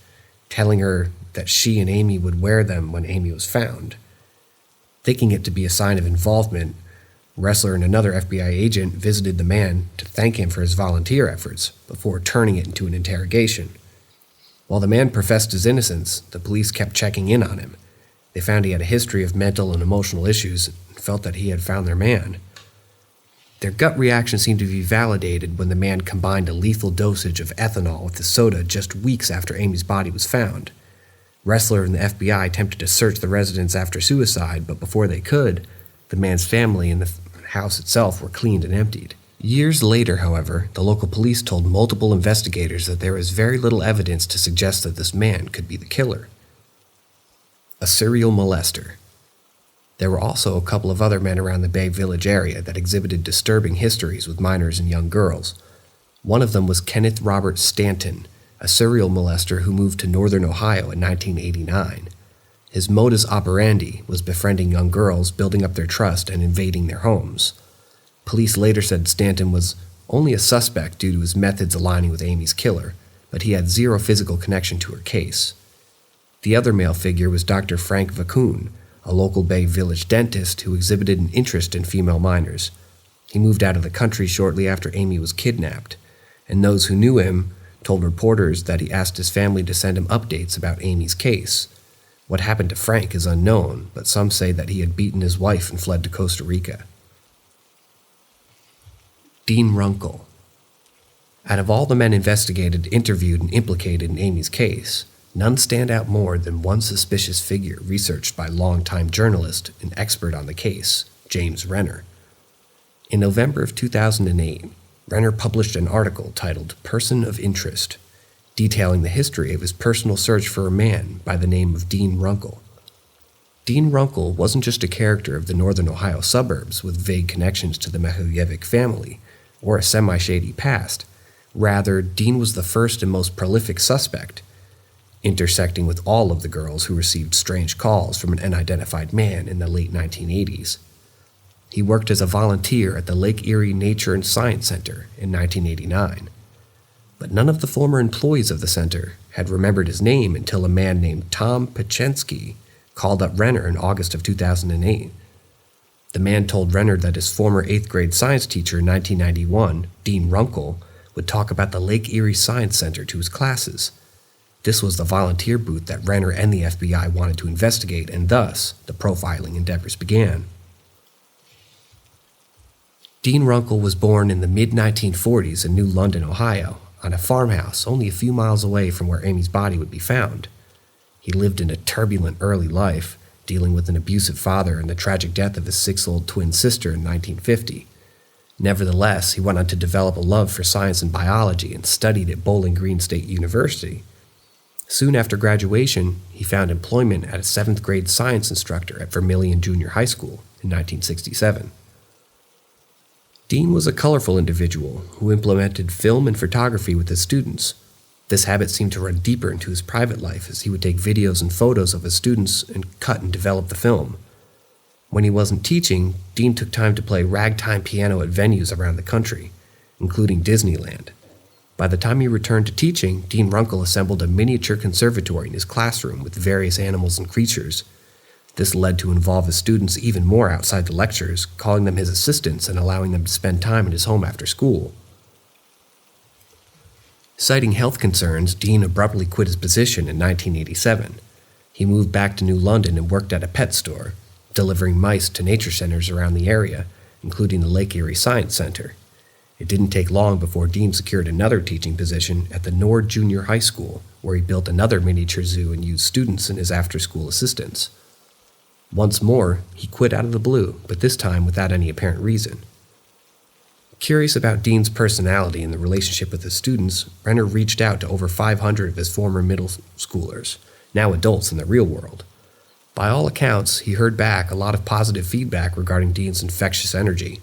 telling her that she and Amy would wear them when Amy was found. Thinking it to be a sign of involvement, Ressler and another FBI agent visited the man to thank him for his volunteer efforts before turning it into an interrogation. While the man professed his innocence, the police kept checking in on him. They found he had a history of mental and emotional issues and felt that he had found their man. Their gut reaction seemed to be validated when the man combined a lethal dosage of ethanol with the soda just weeks after Amy's body was found. Ressler and the FBI attempted to search the residence after suicide, but before they could, the man's family and the house itself were cleaned and emptied. Years later, however, the local police told multiple investigators that there was very little evidence to suggest that this man could be the killer. A serial molester. There were also a couple of other men around the Bay Village area that exhibited disturbing histories with minors and young girls. One of them was Kenneth Robert Stanton, a serial molester who moved to northern Ohio in 1989. His modus operandi was befriending young girls, building up their trust, and invading their homes. Police later said Stanton was only a suspect due to his methods aligning with Amy's killer, but he had zero physical connection to her case. The other male figure was Dr. Frank Vacoon, a local Bay Village dentist who exhibited an interest in female minors. He moved out of the country shortly after Amy was kidnapped, and those who knew him told reporters that he asked his family to send him updates about Amy's case. What happened to Frank is unknown, but some say that he had beaten his wife and fled to Costa Rica. Dean Runkle. Out of all the men investigated, interviewed, and implicated in Amy's case, none stand out more than one suspicious figure researched by longtime journalist and expert on the case, James Renner. In November of 2008, Renner published an article titled Person of Interest, detailing the history of his personal search for a man by the name of Dean Runkle. Dean Runkle wasn't just a character of the northern Ohio suburbs with vague connections to the Mehuyevic family or a semi-shady past. Rather, Dean was the first and most prolific suspect, intersecting with all of the girls who received strange calls from an unidentified man in the late 1980s. He worked as a volunteer at the Lake Erie Nature and Science Center in 1989. But none of the former employees of the center had remembered his name until a man named Tom Pachensky called up Renner in August of 2008. The man told Renner that his former 8th grade science teacher in 1991, Dean Runkle, would talk about the Lake Erie Science Center to his classes. This was the volunteer booth that Renner and the FBI wanted to investigate, and thus the profiling endeavors began. Dean Runkle was born in the mid-1940s in New London, Ohio, on a farmhouse only a few miles away from where Amy's body would be found. He lived in a turbulent early life, dealing with an abusive father and the tragic death of his 6-year-old twin sister in 1950. Nevertheless, he went on to develop a love for science and biology and studied at Bowling Green State University. Soon after graduation, he found employment as a 7th grade science instructor at Vermilion Junior High School in 1967. Dean was a colorful individual who implemented film and photography with his students. This habit seemed to run deeper into his private life as he would take videos and photos of his students and cut and develop the film. When he wasn't teaching, Dean took time to play ragtime piano at venues around the country, including Disneyland. By the time he returned to teaching, Dean Runkle assembled a miniature conservatory in his classroom with various animals and creatures. This led to involve his students even more outside the lectures, calling them his assistants and allowing them to spend time in his home after school. Citing health concerns, Dean abruptly quit his position in 1987. He moved back to New London and worked at a pet store, delivering mice to nature centers around the area, including the Lake Erie Science Center. It didn't take long before Dean secured another teaching position at the Nord Junior High School, where he built another miniature zoo and used students in his after-school assistance. Once more, he quit out of the blue, but this time without any apparent reason. Curious about Dean's personality and the relationship with his students, Renner reached out to over 500 of his former middle schoolers, now adults in the real world. By all accounts, he heard back a lot of positive feedback regarding Dean's infectious energy.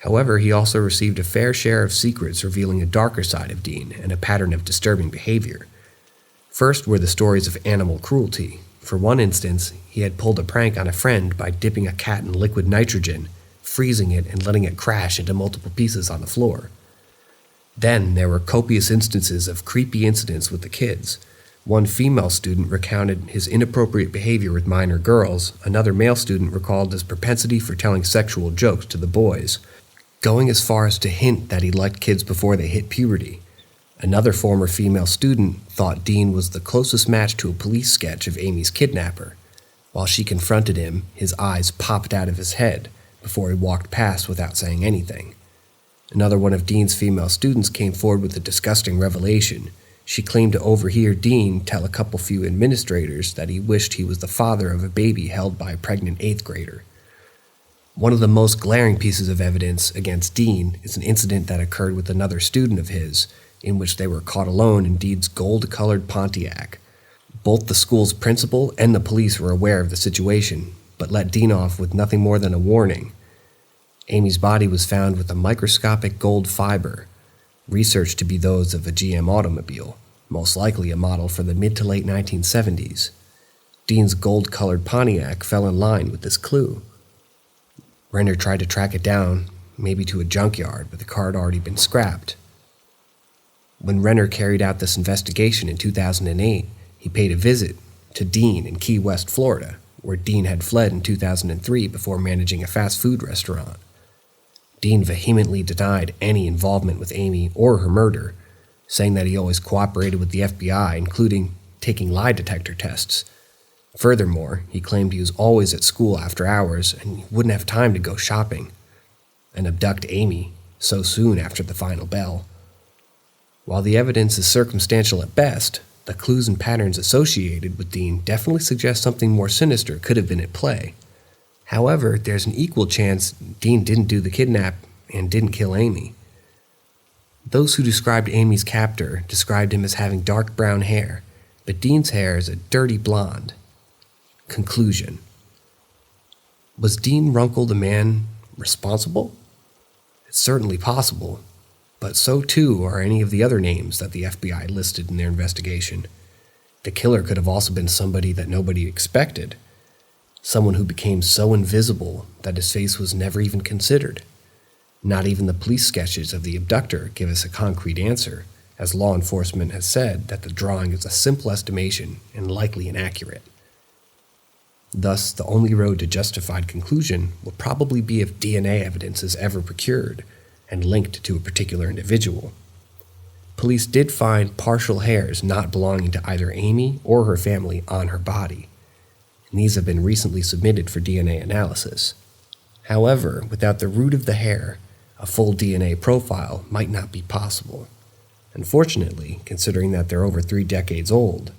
However, he also received a fair share of secrets revealing a darker side of Dean and a pattern of disturbing behavior. First were the stories of animal cruelty. For one instance, he had pulled a prank on a friend by dipping a cat in liquid nitrogen, freezing it and letting it crash into multiple pieces on the floor. Then there were copious instances of creepy incidents with the kids. One female student recounted his inappropriate behavior with minor girls. Another male student recalled his propensity for telling sexual jokes to the boys, going as far as to hint that he liked kids before they hit puberty. Another former female student thought Dean was the closest match to a police sketch of Amy's kidnapper. While she confronted him, his eyes popped out of his head before he walked past without saying anything. Another one of Dean's female students came forward with a disgusting revelation. She claimed to overhear Dean tell a couple few administrators that he wished he was the father of a baby held by a pregnant 8th grader. One of the most glaring pieces of evidence against Dean is an incident that occurred with another student of his, in which they were caught alone in Dean's gold-colored Pontiac. Both the school's principal and the police were aware of the situation, but let Dean off with nothing more than a warning. Amy's body was found with a microscopic gold fiber, researched to be those of a GM automobile, most likely a model for the mid to late 1970s. Dean's gold-colored Pontiac fell in line with this clue. Renner tried to track it down, maybe to a junkyard, but the car had already been scrapped. When Renner carried out this investigation in 2008, he paid a visit to Dean in Key West, Florida, where Dean had fled in 2003 before managing a fast food restaurant. Dean vehemently denied any involvement with Amy or her murder, saying that he always cooperated with the FBI, including taking lie detector tests. Furthermore, he claimed he was always at school after hours and he wouldn't have time to go shopping and abduct Amy so soon after the final bell. While the evidence is circumstantial at best, the clues and patterns associated with Dean definitely suggest something more sinister could have been at play. However, there's an equal chance Dean didn't do the kidnap and didn't kill Amy. Those who described Amy's captor described him as having dark brown hair, but Dean's hair is a dirty blonde. Conclusion. Was Dean Runkle the man responsible? It's certainly possible, but so too are any of the other names that the FBI listed in their investigation. The killer could have also been somebody that nobody expected. Someone who became so invisible that his face was never even considered. Not even the police sketches of the abductor give us a concrete answer, as law enforcement has said that the drawing is a simple estimation and likely inaccurate. Thus, the only road to justified conclusion will probably be if DNA evidence is ever procured and linked to a particular individual. Police did find partial hairs not belonging to either Amy or her family on her body, and these have been recently submitted for DNA analysis. However, without the root of the hair, a full DNA profile might not be possible. Unfortunately, considering that they're over 3 decades old,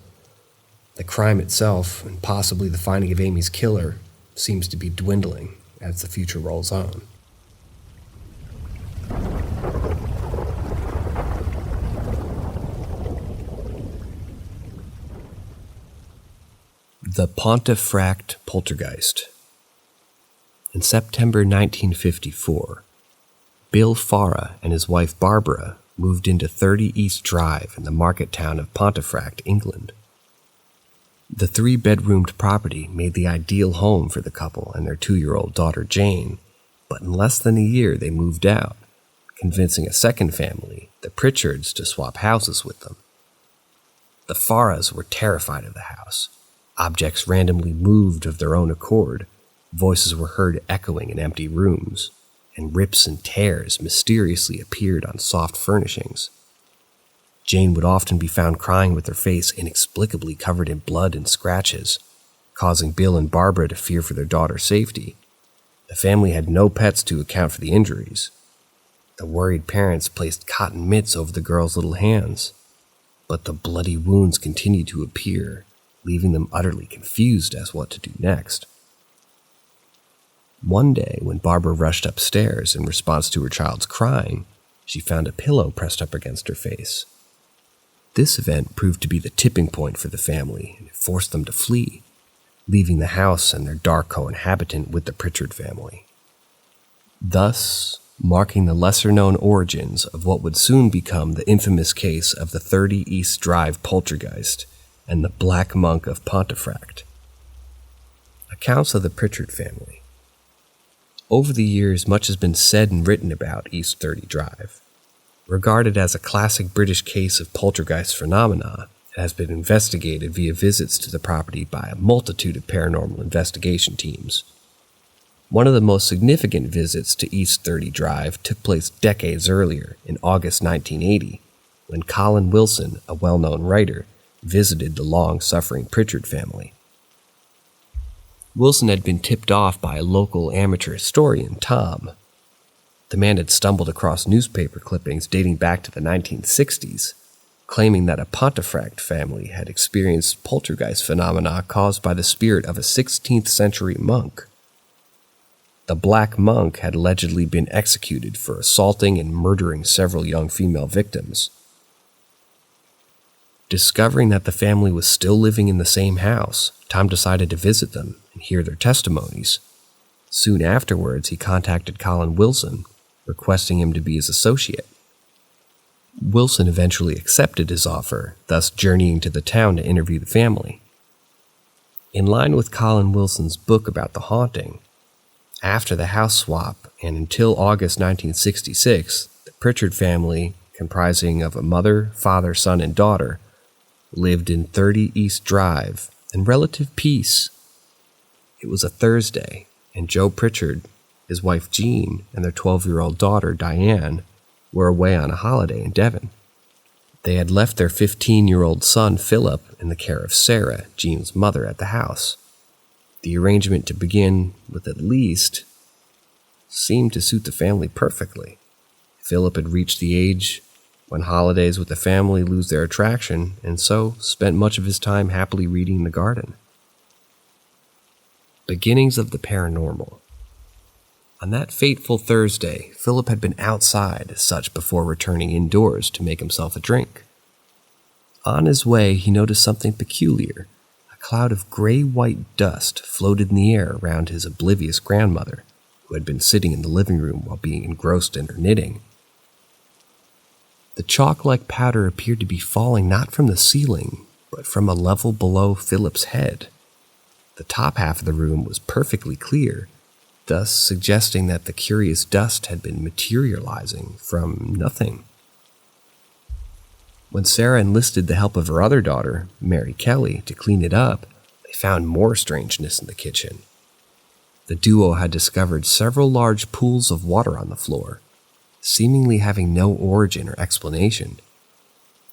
the crime itself, and possibly the finding of Amy's killer, seems to be dwindling as the future rolls on. The Pontefract Poltergeist. In September 1954, Bill Farah and his wife Barbara moved into 30 East Drive in the market town of Pontefract, England. The 3-bedroomed property made the ideal home for the couple and their 2-year-old daughter Jane, but in less than a year they moved out, convincing a second family, the Pritchards, to swap houses with them. The Farahs were terrified of the house. Objects randomly moved of their own accord, voices were heard echoing in empty rooms, and rips and tears mysteriously appeared on soft furnishings. Jane would often be found crying with her face inexplicably covered in blood and scratches, causing Bill and Barbara to fear for their daughter's safety. The family had no pets to account for the injuries. The worried parents placed cotton mitts over the girls' little hands. but the bloody wounds continued to appear, leaving them utterly confused as what to do next. One day, when Barbara rushed upstairs in response to her child's crying, she found a pillow pressed up against her face. This event proved to be the tipping point for the family, and it forced them to flee, leaving the house and their dark co-inhabitant with the Pritchard family. Thus, marking the lesser-known origins of what would soon become the infamous case of the 30 East Drive poltergeist and the Black Monk of Pontefract. Accounts of the Pritchard family. Over the years, much has been said and written about East 30 Drive. Regarded as a classic British case of poltergeist phenomena, it has been investigated via visits to the property by a multitude of paranormal investigation teams. One of the most significant visits to East 30 Drive took place decades earlier, in August 1980, when Colin Wilson, a well-known writer, visited the long-suffering Pritchard family. Wilson had been tipped off by a local amateur historian, Tom. The man had stumbled across newspaper clippings dating back to the 1960s, claiming that a Pontefract family had experienced poltergeist phenomena caused by the spirit of a 16th century monk. The Black Monk had allegedly been executed for assaulting and murdering several young female victims. Discovering that the family was still living in the same house, Tom decided to visit them and hear their testimonies. Soon afterwards, he contacted Colin Wilson, requesting him to be his associate. Wilson eventually accepted his offer, thus journeying to the town to interview the family. In line with Colin Wilson's book about the haunting, after the house swap and until August 1966, the Pritchard family, comprising of a mother, father, son, and daughter, lived in 30 East Drive in relative peace. It was a Thursday, and Joe Pritchard, his wife Jean, and their 12-year-old daughter Diane were away on a holiday in Devon. They had left their 15-year-old son Philip in the care of Sarah, Jean's mother, at the house. The arrangement to begin with at least seemed to suit the family perfectly. Philip had reached the age when holidays with the family lose their attraction, and so spent much of his time happily reading in the garden. Beginnings of the paranormal. On that fateful Thursday, Philip had been outside as such before returning indoors to make himself a drink. On his way, he noticed something peculiar. A cloud of gray-white dust floated in the air around his oblivious grandmother, who had been sitting in the living room while being engrossed in her knitting. The chalk-like powder appeared to be falling not from the ceiling, but from a level below Philip's head. The top half of the room was perfectly clear, thus suggesting that the curious dust had been materializing from nothing. When Sarah enlisted the help of her other daughter, Mary Kelly, to clean it up, they found more strangeness in the kitchen. The duo had discovered several large pools of water on the floor, seemingly having no origin or explanation.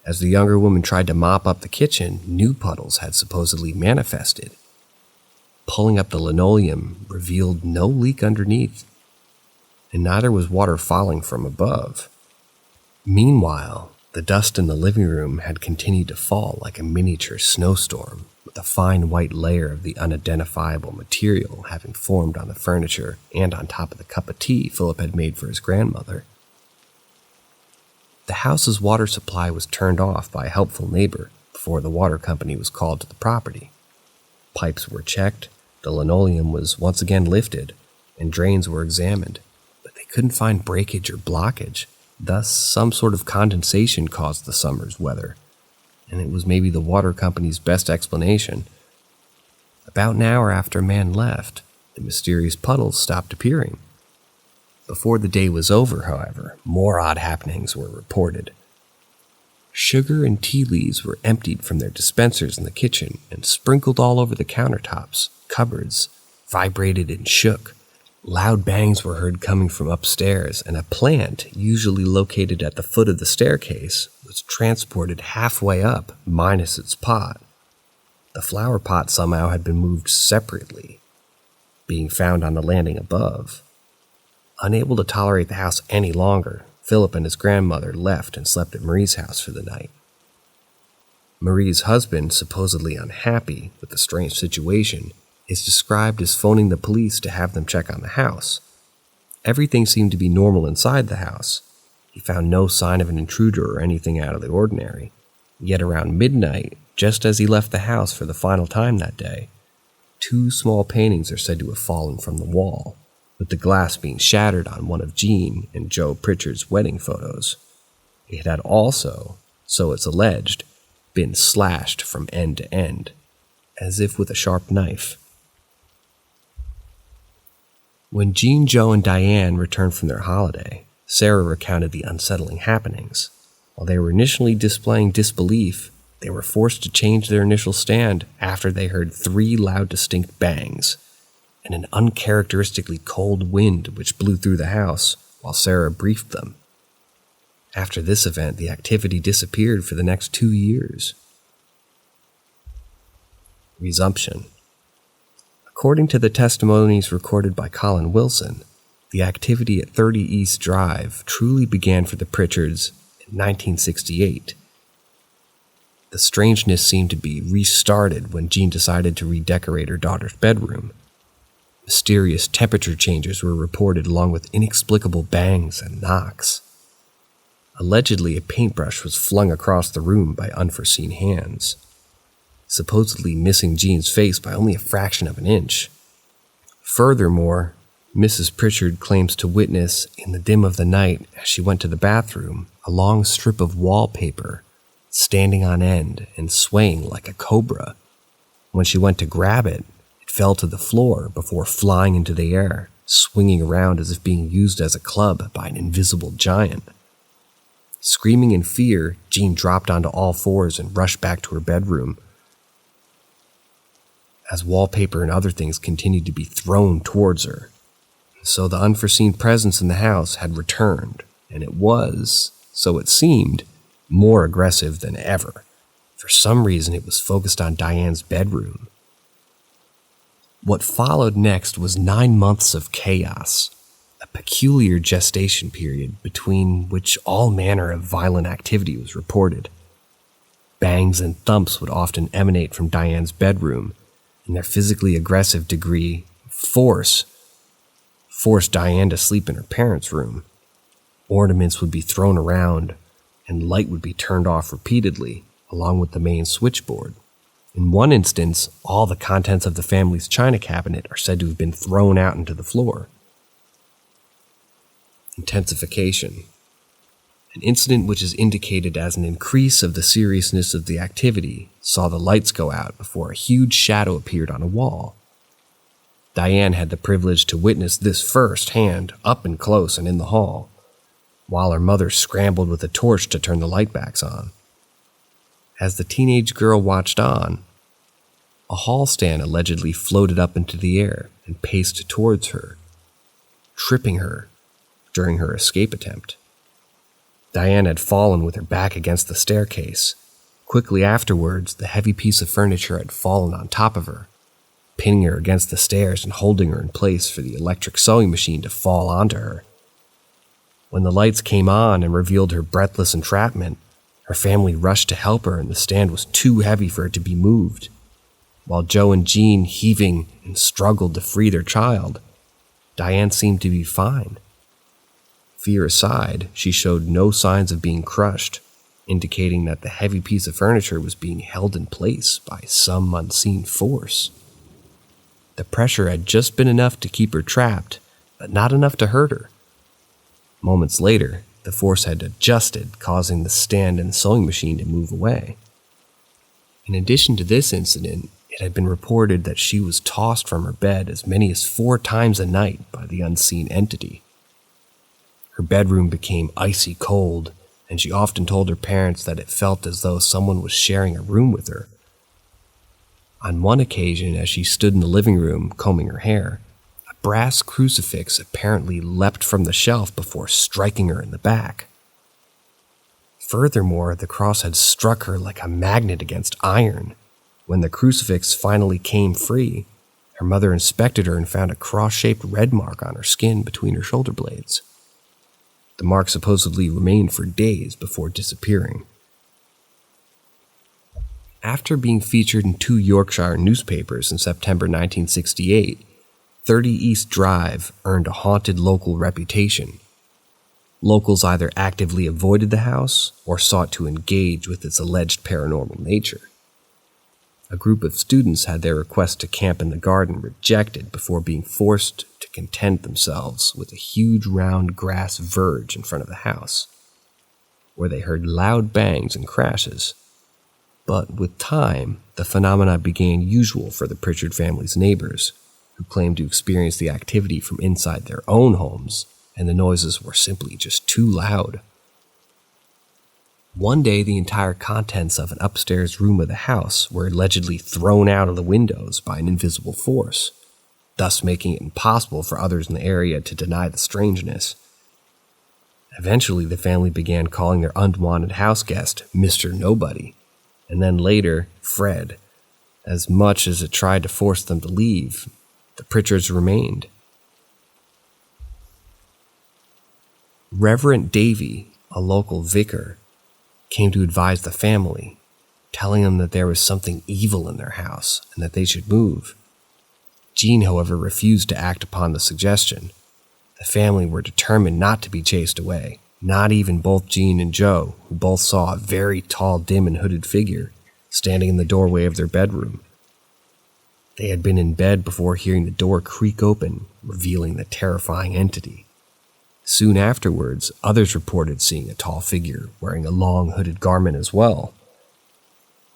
As the younger woman tried to mop up the kitchen, new puddles had supposedly manifested. Pulling up the linoleum revealed no leak underneath, and neither was water falling from above. Meanwhile, the dust in the living room had continued to fall like a miniature snowstorm, with a fine white layer of the unidentifiable material having formed on the furniture and on top of the cup of tea Philip had made for his grandmother. The house's water supply was turned off by a helpful neighbor before the water company was called to the property. Pipes were checked, the linoleum was once again lifted, and drains were examined, but they couldn't find breakage or blockage. Thus, some sort of condensation caused the summer's weather, and it was maybe the water company's best explanation. About an hour after a man left, the mysterious puddles stopped appearing. Before the day was over, however, more odd happenings were reported. Sugar and tea leaves were emptied from their dispensers in the kitchen and sprinkled all over the countertops. Cupboards vibrated and shook. Loud bangs were heard coming from upstairs, and a plant, usually located at the foot of the staircase, was transported halfway up, minus its pot. The flower pot somehow had been moved separately, being found on the landing above. Unable to tolerate the house any longer, Philip and his grandmother left and slept at Marie's house for the night. Marie's husband, supposedly unhappy with the strange situation, is described as phoning the police to have them check on the house. Everything seemed to be normal inside the house. He found no sign of an intruder or anything out of the ordinary. Yet around midnight, just as he left the house for the final time that day, 2 small paintings are said to have fallen from the wall, with the glass being shattered on one of Jean and Joe Pritchard's wedding photos. It had also, so it's alleged, been slashed from end to end, as if with a sharp knife. When Jean, Joe, and Diane returned from their holiday, Sarah recounted the unsettling happenings. While they were initially displaying disbelief, they were forced to change their initial stand after they heard 3 loud, distinct bangs and an uncharacteristically cold wind which blew through the house while Sarah briefed them. After this event, the activity disappeared for the next 2 years. Resumption. According to the testimonies recorded by Colin Wilson, the activity at 30 East Drive truly began for the Pritchards in 1968. The strangeness seemed to be restarted when Jean decided to redecorate her daughter's bedroom. Mysterious temperature changes were reported along with inexplicable bangs and knocks. Allegedly, a paintbrush was flung across the room by unforeseen hands, supposedly missing Jean's face by only a fraction of an inch. Furthermore, Mrs. Pritchard claims to witness, in the dim of the night as she went to the bathroom, a long strip of wallpaper standing on end and swaying like a cobra. When she went to grab it, it fell to the floor before flying into the air, swinging around as if being used as a club by an invisible giant. Screaming in fear, Jean dropped onto all fours and rushed back to her bedroom, as wallpaper and other things continued to be thrown towards her. So the unforeseen presence in the house had returned, and it was, so it seemed, more aggressive than ever. For some reason, it was focused on Diane's bedroom. What followed next was 9 months of chaos, a peculiar gestation period between which all manner of violent activity was reported. Bangs and thumps would often emanate from Diane's bedroom, and their physically aggressive degree of forced Diane to sleep in her parents' room. Ornaments would be thrown around, and light would be turned off repeatedly, along with the main switchboard. In one instance, all the contents of the family's china cabinet are said to have been thrown out into the floor. Intensification. An incident which is indicated as an increase of the seriousness of the activity saw the lights go out before a huge shadow appeared on a wall. Diane had the privilege to witness this firsthand, up and close and in the hall, while her mother scrambled with a torch to turn the light backs on. As the teenage girl watched on, a hall stand allegedly floated up into the air and paced towards her, tripping her during her escape attempt. Diane had fallen with her back against the staircase. Quickly afterwards, the heavy piece of furniture had fallen on top of her, pinning her against the stairs and holding her in place for the electric sewing machine to fall onto her. When the lights came on and revealed her breathless entrapment, her family rushed to help her and the stand was too heavy for it to be moved. While Joe and Jean heaving and struggled to free their child, Diane seemed to be fine. Fear aside, she showed no signs of being crushed, indicating that the heavy piece of furniture was being held in place by some unseen force. The pressure had just been enough to keep her trapped, but not enough to hurt her. Moments later, the force had adjusted, causing the stand and sewing machine to move away. In addition to this incident, it had been reported that she was tossed from her bed as many as 4 times a night by the unseen entity. Her bedroom became icy cold, and she often told her parents that it felt as though someone was sharing a room with her. On one occasion, as she stood in the living room combing her hair, a brass crucifix apparently leapt from the shelf before striking her in the back. Furthermore, the cross had struck her like a magnet against iron. When the crucifix finally came free, her mother inspected her and found a cross-shaped red mark on her skin between her shoulder blades. The mark supposedly remained for days before disappearing. After being featured in 2 Yorkshire newspapers in September 1968, 30 East Drive earned a haunted local reputation. Locals either actively avoided the house or sought to engage with its alleged paranormal nature. A group of students had their request to camp in the garden rejected before being forced to content themselves with a huge round grass verge in front of the house, where they heard loud bangs and crashes. But with time, the phenomena became usual for the Pritchard family's neighbors, who claimed to experience the activity from inside their own homes, and the noises were simply just too loud. One day, the entire contents of an upstairs room of the house were allegedly thrown out of the windows by an invisible force, thus making it impossible for others in the area to deny the strangeness. Eventually, the family began calling their unwanted house guest Mr. Nobody, and then later, Fred. As much as it tried to force them to leave, the Pritchards remained. Reverend Davy, a local vicar, came to advise the family, telling them that there was something evil in their house and that they should move. Jean, however, refused to act upon the suggestion. The family were determined not to be chased away, not even both Jean and Joe, who both saw a very tall, dim, and hooded figure standing in the doorway of their bedroom. They had been in bed before hearing the door creak open, revealing the terrifying entity. Soon afterwards, others reported seeing a tall figure wearing a long hooded garment as well.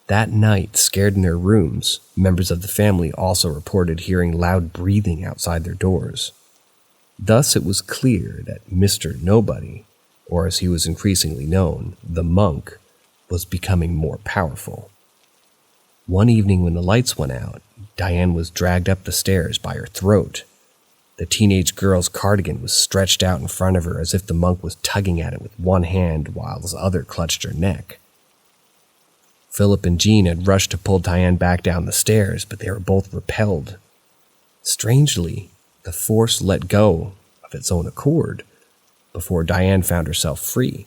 That night, scared in their rooms, members of the family also reported hearing loud breathing outside their doors. Thus, it was clear that Mr. Nobody, or as he was increasingly known, the monk, was becoming more powerful. One evening when the lights went out, Diane was dragged up the stairs by her throat. The teenage girl's cardigan was stretched out in front of her as if the monk was tugging at it with one hand while his other clutched her neck. Philip and Jean had rushed to pull Diane back down the stairs, but they were both repelled. Strangely, the force let go of its own accord before Diane found herself free.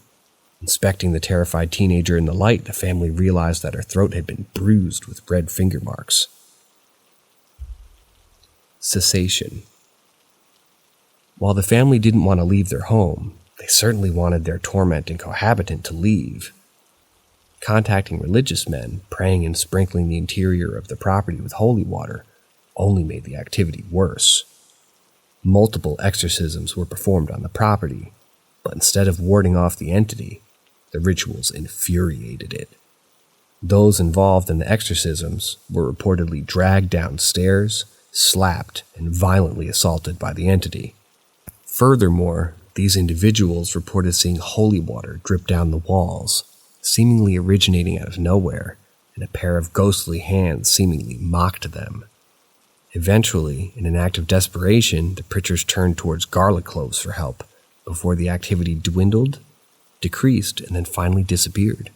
Inspecting the terrified teenager in the light, the family realized that her throat had been bruised with red finger marks. Cessation. While the family didn't want to leave their home, they certainly wanted their tormenting cohabitant to leave. Contacting religious men, praying and sprinkling the interior of the property with holy water only made the activity worse. Multiple exorcisms were performed on the property, but instead of warding off the entity, the rituals infuriated it. Those involved in the exorcisms were reportedly dragged downstairs, slapped, and violently assaulted by the entity. Furthermore, these individuals reported seeing holy water drip down the walls, seemingly originating out of nowhere, and a pair of ghostly hands seemingly mocked them. Eventually, in an act of desperation, the Pritchards turned towards garlic cloves for help, before the activity dwindled, decreased, and then finally disappeared.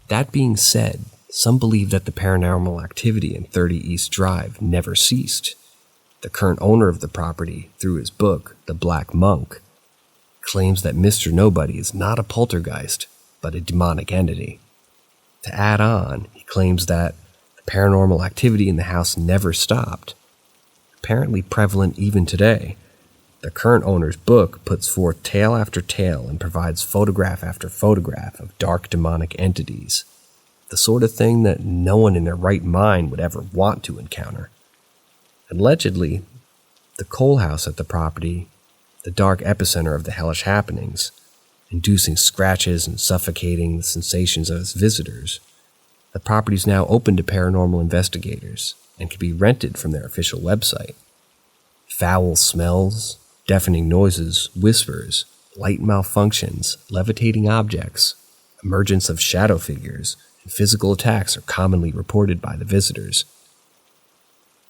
That being said, some believe that the paranormal activity in 30 East Drive never ceased. The current owner of the property, through his book, The Black Monk, claims that Mr. Nobody is not a poltergeist, but a demonic entity. To add on, he claims that the paranormal activity in the house never stopped, apparently prevalent even today. The current owner's book puts forth tale after tale and provides photograph after photograph of dark demonic entities, the sort of thing that no one in their right mind would ever want to encounter. Allegedly, the coal house at the property, the dark epicenter of the hellish happenings, inducing scratches and suffocating the sensations of its visitors, the property is now open to paranormal investigators and can be rented from their official website. Foul smells, deafening noises, whispers, light malfunctions, levitating objects, emergence of shadow figures, and physical attacks are commonly reported by the visitors.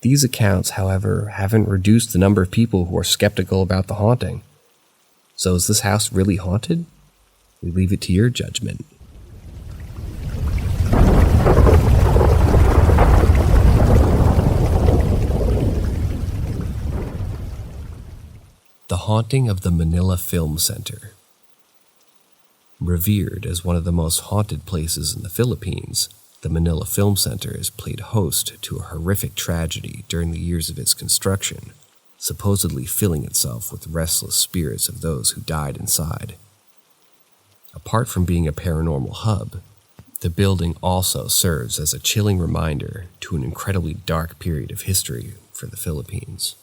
These accounts, however, haven't reduced the number of people who are skeptical about the haunting. So is this house really haunted? We leave it to your judgment. The Haunting of the Manila Film Center. Revered as one of the most haunted places in the Philippines, the Manila Film Center has played host to a horrific tragedy during the years of its construction, supposedly filling itself with restless spirits of those who died inside. Apart from being a paranormal hub, the building also serves as a chilling reminder to an incredibly dark period of history for the Philippines.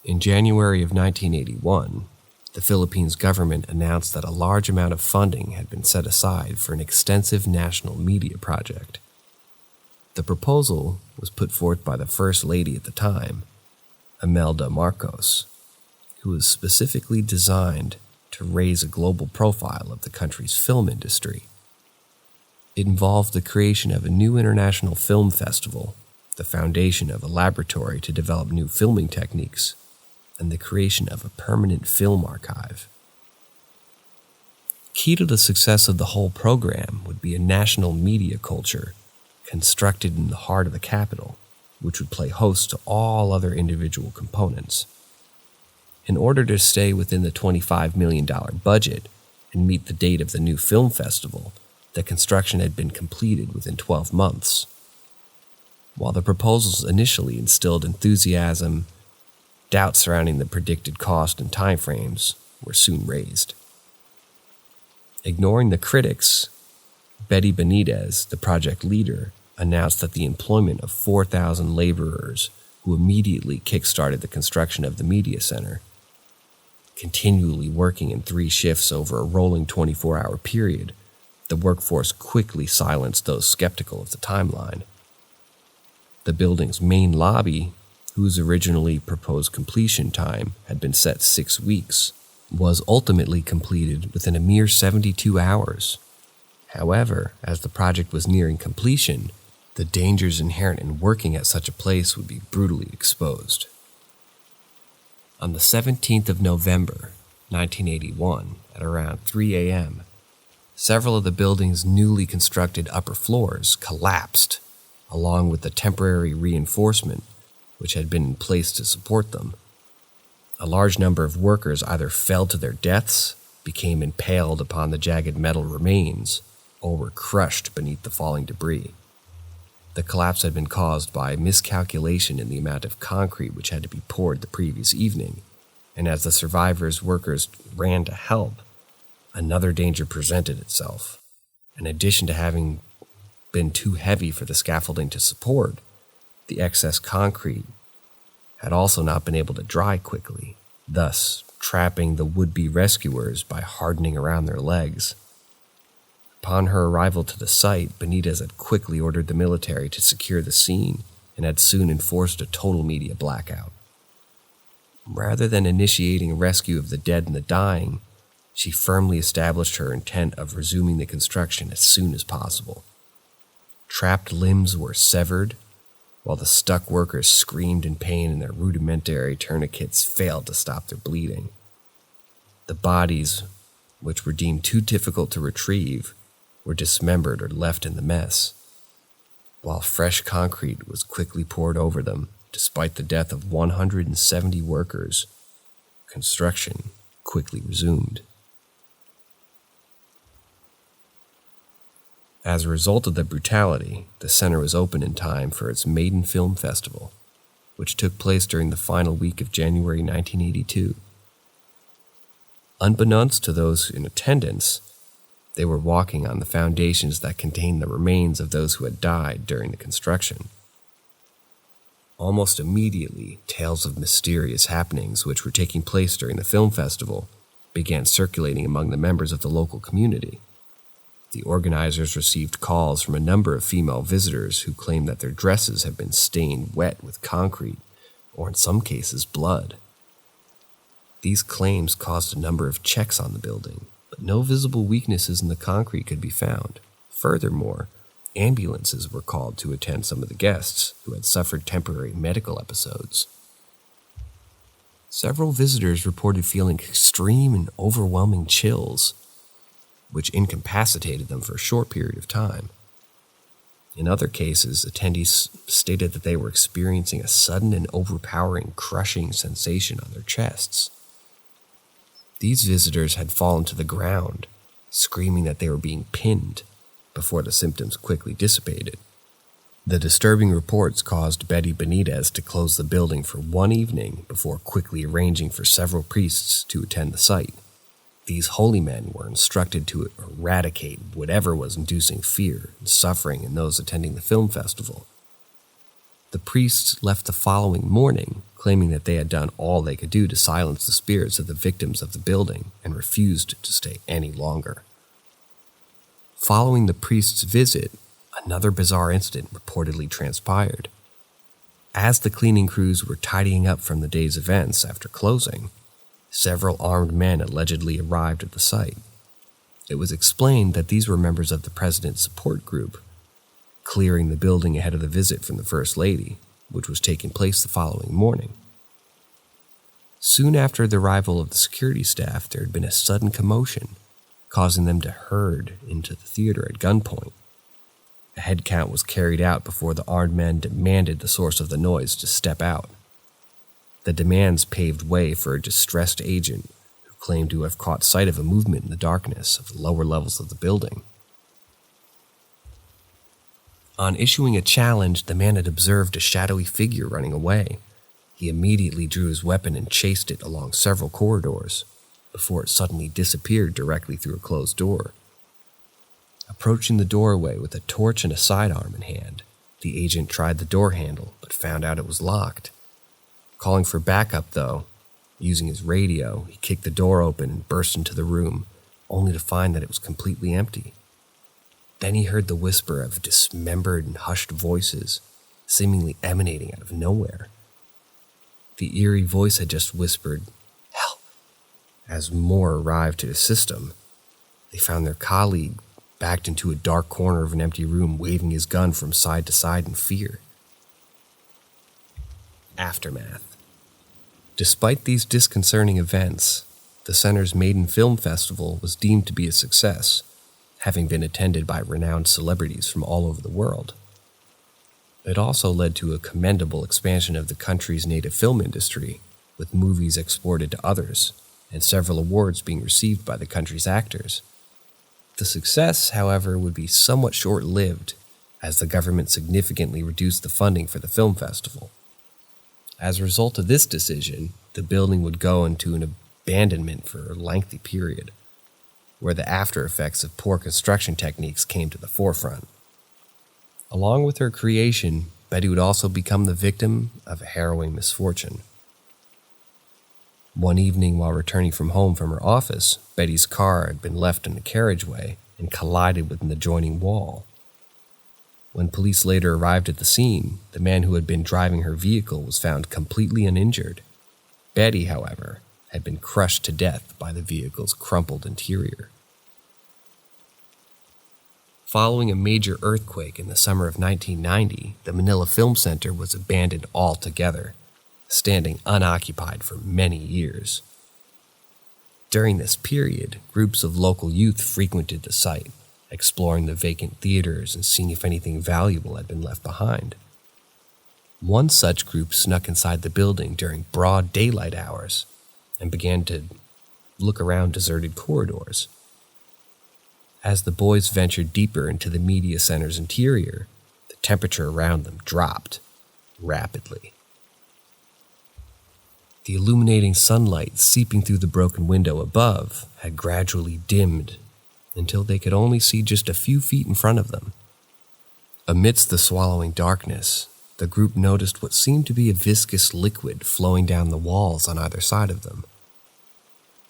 In January of 1981, the Philippines government announced that a large amount of funding had been set aside for an extensive national media project. The proposal was put forth by the First Lady at the time, Imelda Marcos, who was specifically designed to raise a global profile of the country's film industry. It involved the creation of a new international film festival, the foundation of a laboratory to develop new filming techniques, and the creation of a permanent film archive. Key to the success of the whole program would be a national media culture constructed in the heart of the capital, which would play host to all other individual components. In order to stay within the $25 million budget and meet the date of the new film festival, the construction had been completed within 12 months. While the proposals initially instilled enthusiasm, doubts surrounding the predicted cost and timeframes were soon raised. Ignoring the critics, Betty Benitez, the project leader, announced that the employment of 4,000 laborers who immediately kick-started the construction of the media center. Continually working in 3 shifts over a rolling 24-hour period, the workforce quickly silenced those skeptical of the timeline. The building's main lobby, whose originally proposed completion time had been set 6 weeks, was ultimately completed within a mere 72 hours. However, as the project was nearing completion, the dangers inherent in working at such a place would be brutally exposed. On the 17th of November, 1981, at around 3 a.m., several of the building's newly constructed upper floors collapsed, along with the temporary reinforcement which had been in place to support them. A large number of workers either fell to their deaths, became impaled upon the jagged metal remains, or were crushed beneath the falling debris. The collapse had been caused by miscalculation in the amount of concrete which had to be poured the previous evening, and as the survivors' workers ran to help, another danger presented itself. In addition to having been too heavy for the scaffolding to support, the excess concrete had also not been able to dry quickly, thus trapping the would-be rescuers by hardening around their legs. Upon her arrival to the site, Benitez had quickly ordered the military to secure the scene and had soon enforced a total media blackout. Rather than initiating a rescue of the dead and the dying, she firmly established her intent of resuming the construction as soon as possible. Trapped limbs were severed, while the stuck workers screamed in pain and their rudimentary tourniquets failed to stop their bleeding. The bodies, which were deemed too difficult to retrieve, were dismembered or left in the mess, while fresh concrete was quickly poured over them. Despite the death of 170 workers, construction quickly resumed. As a result of the brutality, the center was open in time for its maiden film festival, which took place during the final week of January 1982. Unbeknownst to those in attendance, they were walking on the foundations that contained the remains of those who had died during the construction. Almost immediately, tales of mysterious happenings which were taking place during the film festival began circulating among the members of the local community. The organizers received calls from a number of female visitors who claimed that their dresses had been stained wet with concrete, or in some cases blood. These claims caused a number of checks on the building, but no visible weaknesses in the concrete could be found. Furthermore, ambulances were called to attend some of the guests who had suffered temporary medical episodes. Several visitors reported feeling extreme and overwhelming chills, which incapacitated them for a short period of time. In other cases, attendees stated that they were experiencing a sudden and overpowering crushing sensation on their chests. These visitors had fallen to the ground, screaming that they were being pinned, before the symptoms quickly dissipated. The disturbing reports caused Betty Benitez to close the building for one evening before quickly arranging for several priests to attend the site. These holy men were instructed to eradicate whatever was inducing fear and suffering in those attending the film festival. The priests left the following morning, claiming that they had done all they could do to silence the spirits of the victims of the building and refused to stay any longer. Following the priest's visit, another bizarre incident reportedly transpired. As the cleaning crews were tidying up from the day's events after closing, several armed men allegedly arrived at the site. It was explained that these were members of the president's support group, clearing the building ahead of the visit from the First Lady, which was taking place the following morning. Soon after the arrival of the security staff, there had been a sudden commotion, causing them to herd into the theater at gunpoint. A head count was carried out before the armed men demanded the source of the noise to step out. The demands paved way for a distressed agent who claimed to have caught sight of a movement in the darkness of the lower levels of the building. On issuing a challenge, the man had observed a shadowy figure running away. He immediately drew his weapon and chased it along several corridors, before it suddenly disappeared directly through a closed door. Approaching the doorway with a torch and a sidearm in hand, the agent tried the door handle but found out it was locked. Calling for backup, though, using his radio, he kicked the door open and burst into the room, only to find that it was completely empty. Then he heard the whisper of dismembered and hushed voices, seemingly emanating out of nowhere. The eerie voice had just whispered, "Help!" As more arrived to assist him, they found their colleague backed into a dark corner of an empty room, waving his gun from side to side in fear. Aftermath. Despite these disconcerting events, the center's maiden film festival was deemed to be a success, having been attended by renowned celebrities from all over the world. It also led to a commendable expansion of the country's native film industry, with movies exported to others, and several awards being received by the country's actors. The success, however, would be somewhat short-lived, as the government significantly reduced the funding for the film festival. As a result of this decision, the building would go into an abandonment for a lengthy period, where the after effects of poor construction techniques came to the forefront. Along with her creation, Betty would also become the victim of a harrowing misfortune. One evening while returning from home from her office, Betty's car had been left in a carriageway and collided with an adjoining wall. When police later arrived at the scene, the man who had been driving her vehicle was found completely uninjured. Betty, however, had been crushed to death by the vehicle's crumpled interior. Following a major earthquake in the summer of 1990, the Manila Film Center was abandoned altogether, standing unoccupied for many years. During this period, groups of local youth frequented the site, exploring the vacant theaters and seeing if anything valuable had been left behind. One such group snuck inside the building during broad daylight hours and began to look around deserted corridors. As the boys ventured deeper into the media center's interior, the temperature around them dropped rapidly. The illuminating sunlight seeping through the broken window above had gradually dimmed until they could only see just a few feet in front of them. Amidst the swallowing darkness, the group noticed what seemed to be a viscous liquid flowing down the walls on either side of them.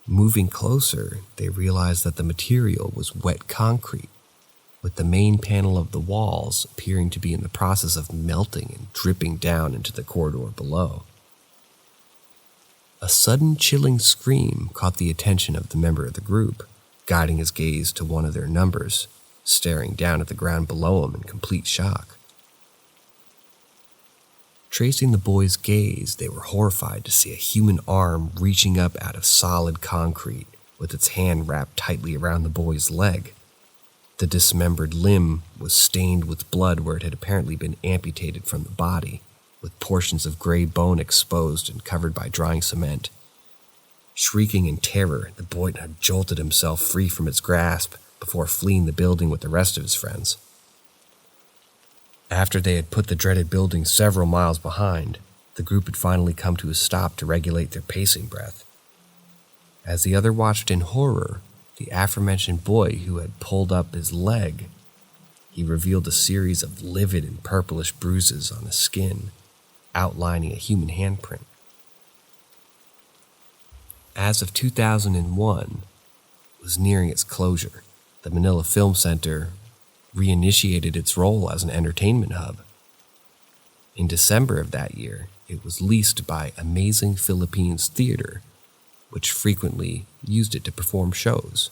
Moving closer, they realized that the material was wet concrete, with the main panel of the walls appearing to be in the process of melting and dripping down into the corridor below. A sudden chilling scream caught the attention of the member of the group, guiding his gaze to one of their numbers, staring down at the ground below him in complete shock. Tracing the boy's gaze, they were horrified to see a human arm reaching up out of solid concrete, with its hand wrapped tightly around the boy's leg. The dismembered limb was stained with blood where it had apparently been amputated from the body, with portions of gray bone exposed and covered by drying cement. Shrieking in terror, the boy had jolted himself free from its grasp before fleeing the building with the rest of his friends. After they had put the dreaded building several miles behind, the group had finally come to a stop to regulate their pacing breath. As the other watched in horror, the aforementioned boy who had pulled up his leg, he revealed a series of livid and purplish bruises on his skin, outlining a human handprint. As of 2001, it was nearing its closure. The Manila Film Center reinitiated its role as an entertainment hub. In December of that year, it was leased by Amazing Philippines Theater, which frequently used it to perform shows.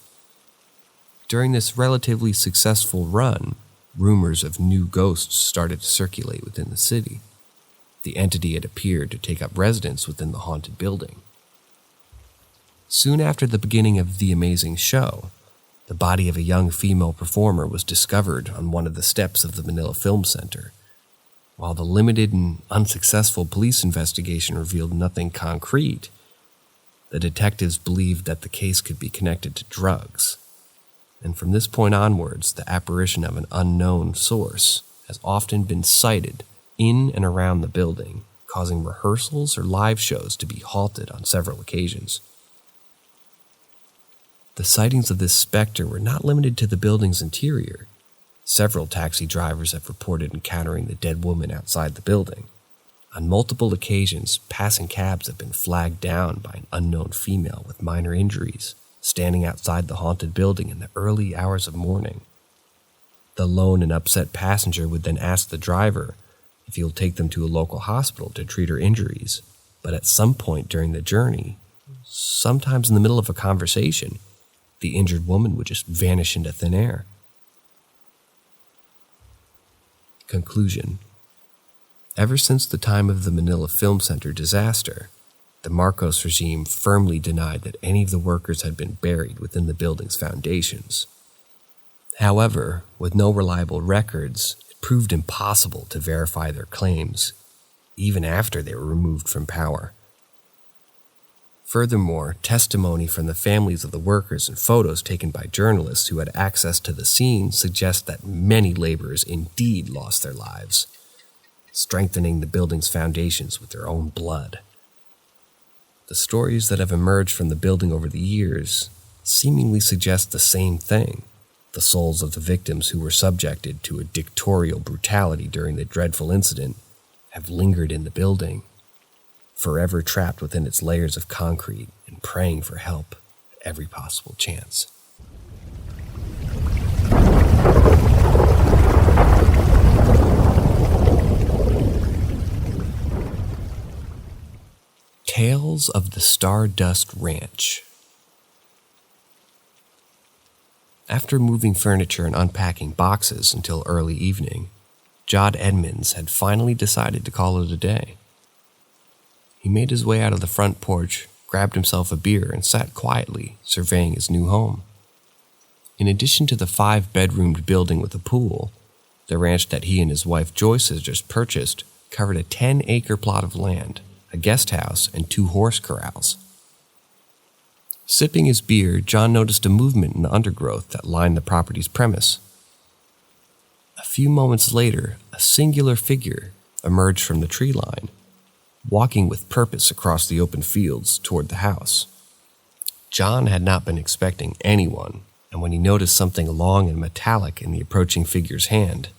During this relatively successful run, rumors of new ghosts started to circulate within the city. The entity had appeared to take up residence within the haunted building. Soon after the beginning of the amazing show, the body of a young female performer was discovered on one of the steps of the Manila Film Center. While the limited and unsuccessful police investigation revealed nothing concrete, the detectives believed that the case could be connected to drugs. And from this point onwards, the apparition of an unknown source has often been sighted in and around the building, causing rehearsals or live shows to be halted on several occasions. The sightings of this specter were not limited to the building's interior. Several taxi drivers have reported encountering the dead woman outside the building. On multiple occasions, passing cabs have been flagged down by an unknown female with minor injuries, standing outside the haunted building in the early hours of morning. The lone and upset passenger would then ask the driver if he'll take them to a local hospital to treat her injuries, but at some point during the journey, sometimes in the middle of a conversation, the injured woman would just vanish into thin air. Conclusion. Ever since the time of the Manila Film Center disaster, the Marcos regime firmly denied that any of the workers had been buried within the building's foundations. However, with no reliable records, it proved impossible to verify their claims, even after they were removed from power. Furthermore, testimony from the families of the workers and photos taken by journalists who had access to the scene suggest that many laborers indeed lost their lives, strengthening the building's foundations with their own blood. The stories that have emerged from the building over the years seemingly suggest the same thing. The souls of the victims who were subjected to a dictatorial brutality during the dreadful incident have lingered in the building, forever trapped within its layers of concrete and praying for help at every possible chance. Tales of the Stardust Ranch. After moving furniture and unpacking boxes until early evening, Jod Edmonds had finally decided to call it a day. He made his way out of the front porch, grabbed himself a beer, and sat quietly, surveying his new home. In addition to the 5-bedroomed building with a pool, the ranch that he and his wife Joyce had just purchased covered a 10-acre plot of land, a guest house, and 2 horse corrals. Sipping his beer, John noticed a movement in the undergrowth that lined the property's premise. A few moments later, a singular figure emerged from the tree line, walking with purpose across the open fields toward the house. John had not been expecting anyone, and when he noticed something long and metallic in the approaching figure's hand,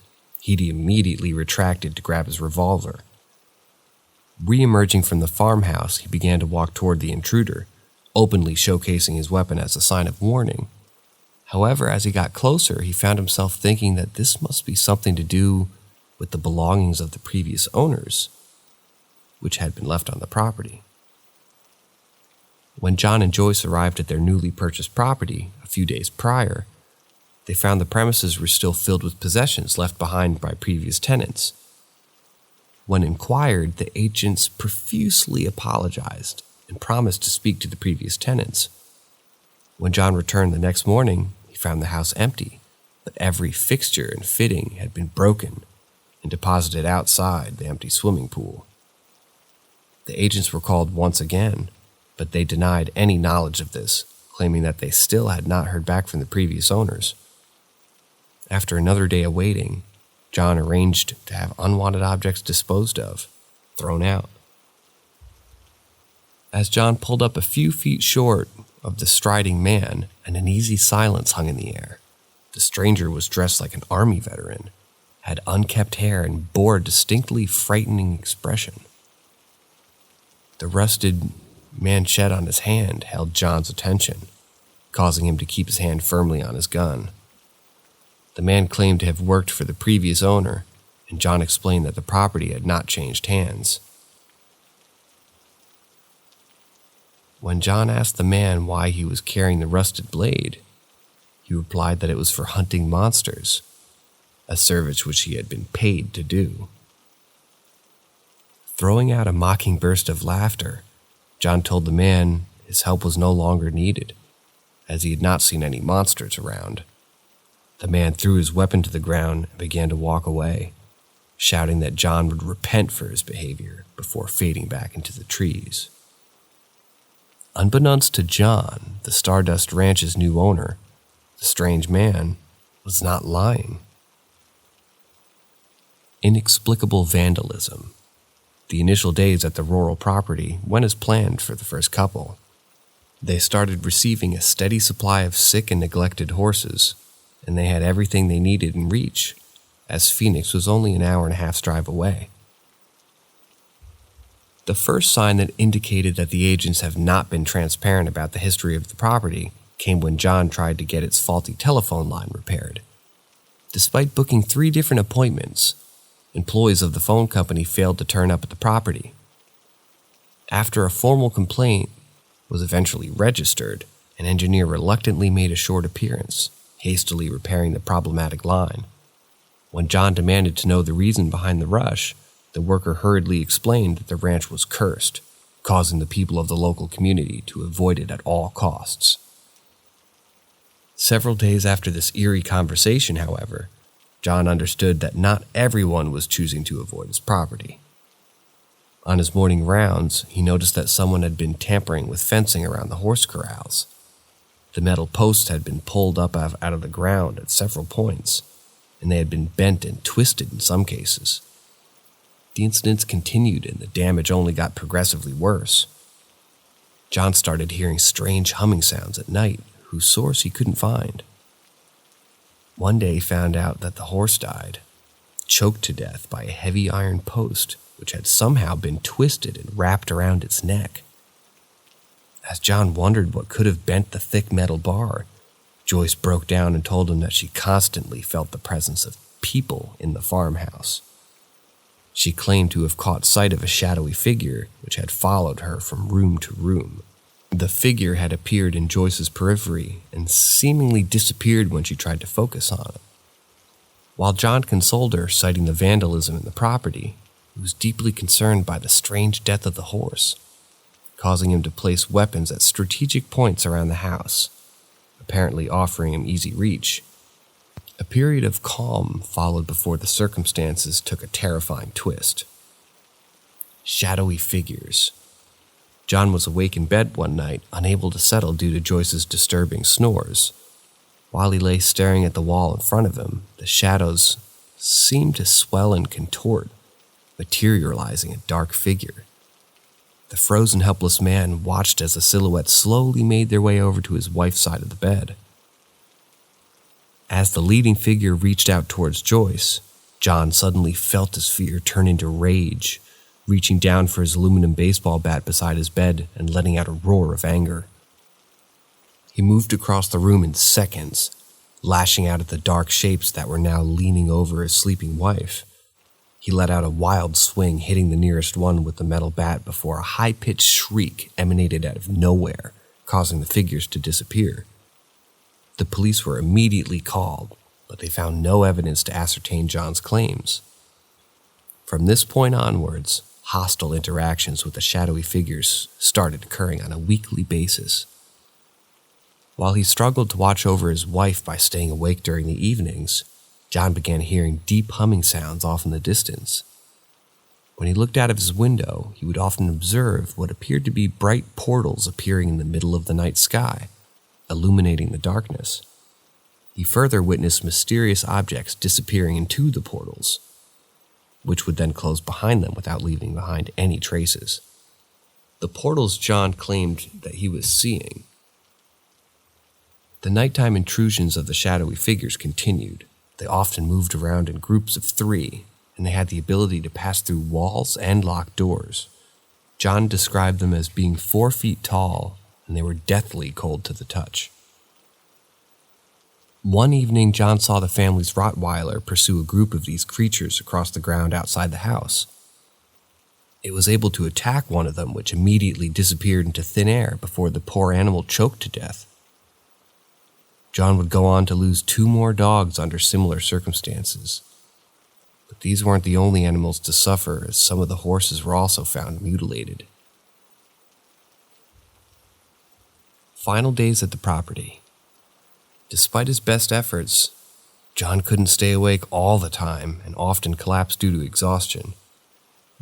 he'd immediately retracted to grab his revolver. Re-emerging from the farmhouse, he began to walk toward the intruder, openly showcasing his weapon as a sign of warning. However, as he got closer, he found himself thinking that this must be something to do with the belongings of the previous owners, which had been left on the property. When John and Joyce arrived at their newly purchased property a few days prior, they found the premises were still filled with possessions left behind by previous tenants. When inquired, the agents profusely apologized and promised to speak to the previous tenants. When John returned the next morning, he found the house empty, but every fixture and fitting had been broken and deposited outside the empty swimming pool. The agents were called once again, but they denied any knowledge of this, claiming that they still had not heard back from the previous owners. After another day of waiting, John arranged to have unwanted objects disposed of, thrown out. As John pulled up a few feet short of the striding man, an uneasy silence hung in the air. The stranger was dressed like an army veteran, had unkempt hair, and bore a distinctly frightening expression. The rusted manchette on his hand held John's attention, causing him to keep his hand firmly on his gun. The man claimed to have worked for the previous owner, and John explained that the property had not changed hands. When John asked the man why he was carrying the rusted blade, he replied that it was for hunting monsters, a service which he had been paid to do. Throwing out a mocking burst of laughter, John told the man his help was no longer needed, as he had not seen any monsters around. The man threw his weapon to the ground and began to walk away, shouting that John would repent for his behavior before fading back into the trees. Unbeknownst to John, the Stardust Ranch's new owner, the strange man was not lying. Inexplicable vandalism. The initial days at the rural property went as planned for the first couple. They started receiving a steady supply of sick and neglected horses, and they had everything they needed in reach, as Phoenix was only an hour and a half's drive away. The first sign that indicated that the agents have not been transparent about the history of the property came when John tried to get its faulty telephone line repaired. Despite booking 3 different appointments, employees of the phone company failed to turn up at the property. After a formal complaint was eventually registered, an engineer reluctantly made a short appearance, hastily repairing the problematic line. When John demanded to know the reason behind the rush, the worker hurriedly explained that the ranch was cursed, causing the people of the local community to avoid it at all costs. Several days after this eerie conversation, however, John understood that not everyone was choosing to avoid his property. On his morning rounds, he noticed that someone had been tampering with fencing around the horse corrals. The metal posts had been pulled up out of the ground at several points, and they had been bent and twisted in some cases. The incidents continued, and the damage only got progressively worse. John started hearing strange humming sounds at night, whose source he couldn't find. One day he found out that the horse died, choked to death by a heavy iron post which had somehow been twisted and wrapped around its neck. As John wondered what could have bent the thick metal bar, Joyce broke down and told him that she constantly felt the presence of people in the farmhouse. She claimed to have caught sight of a shadowy figure which had followed her from room to room. The figure had appeared in Joyce's periphery and seemingly disappeared when she tried to focus on it. While John consoled her, citing the vandalism in the property, he was deeply concerned by the strange death of the horse, causing him to place weapons at strategic points around the house, apparently offering him easy reach. A period of calm followed before the circumstances took a terrifying twist. Shadowy figures. John was awake in bed one night, unable to settle due to Joyce's disturbing snores. While he lay staring at the wall in front of him, the shadows seemed to swell and contort, materializing a dark figure. The frozen, helpless man watched as the silhouette slowly made their way over to his wife's side of the bed. As the leading figure reached out towards Joyce, John suddenly felt his fear turn into rage, reaching down for his aluminum baseball bat beside his bed and letting out a roar of anger. He moved across the room in seconds, lashing out at the dark shapes that were now leaning over his sleeping wife. He let out a wild swing, hitting the nearest one with the metal bat before a high-pitched shriek emanated out of nowhere, causing the figures to disappear. The police were immediately called, but they found no evidence to ascertain John's claims. From this point onwards, hostile interactions with the shadowy figures started occurring on a weekly basis. While he struggled to watch over his wife by staying awake during the evenings, John began hearing deep humming sounds off in the distance. When he looked out of his window, he would often observe what appeared to be bright portals appearing in the middle of the night sky, illuminating the darkness. He further witnessed mysterious objects disappearing into the portals, which would then close behind them without leaving behind any traces. The portals John claimed that he was seeing. The nighttime intrusions of the shadowy figures continued. They often moved around in groups of 3, and they had the ability to pass through walls and locked doors. John described them as being 4 feet tall, and they were deathly cold to the touch. One evening, John saw the family's Rottweiler pursue a group of these creatures across the ground outside the house. It was able to attack one of them, which immediately disappeared into thin air before the poor animal choked to death. John would go on to lose 2 more dogs under similar circumstances. But these weren't the only animals to suffer, as some of the horses were also found mutilated. Final days at the property. Despite his best efforts, John couldn't stay awake all the time and often collapsed due to exhaustion.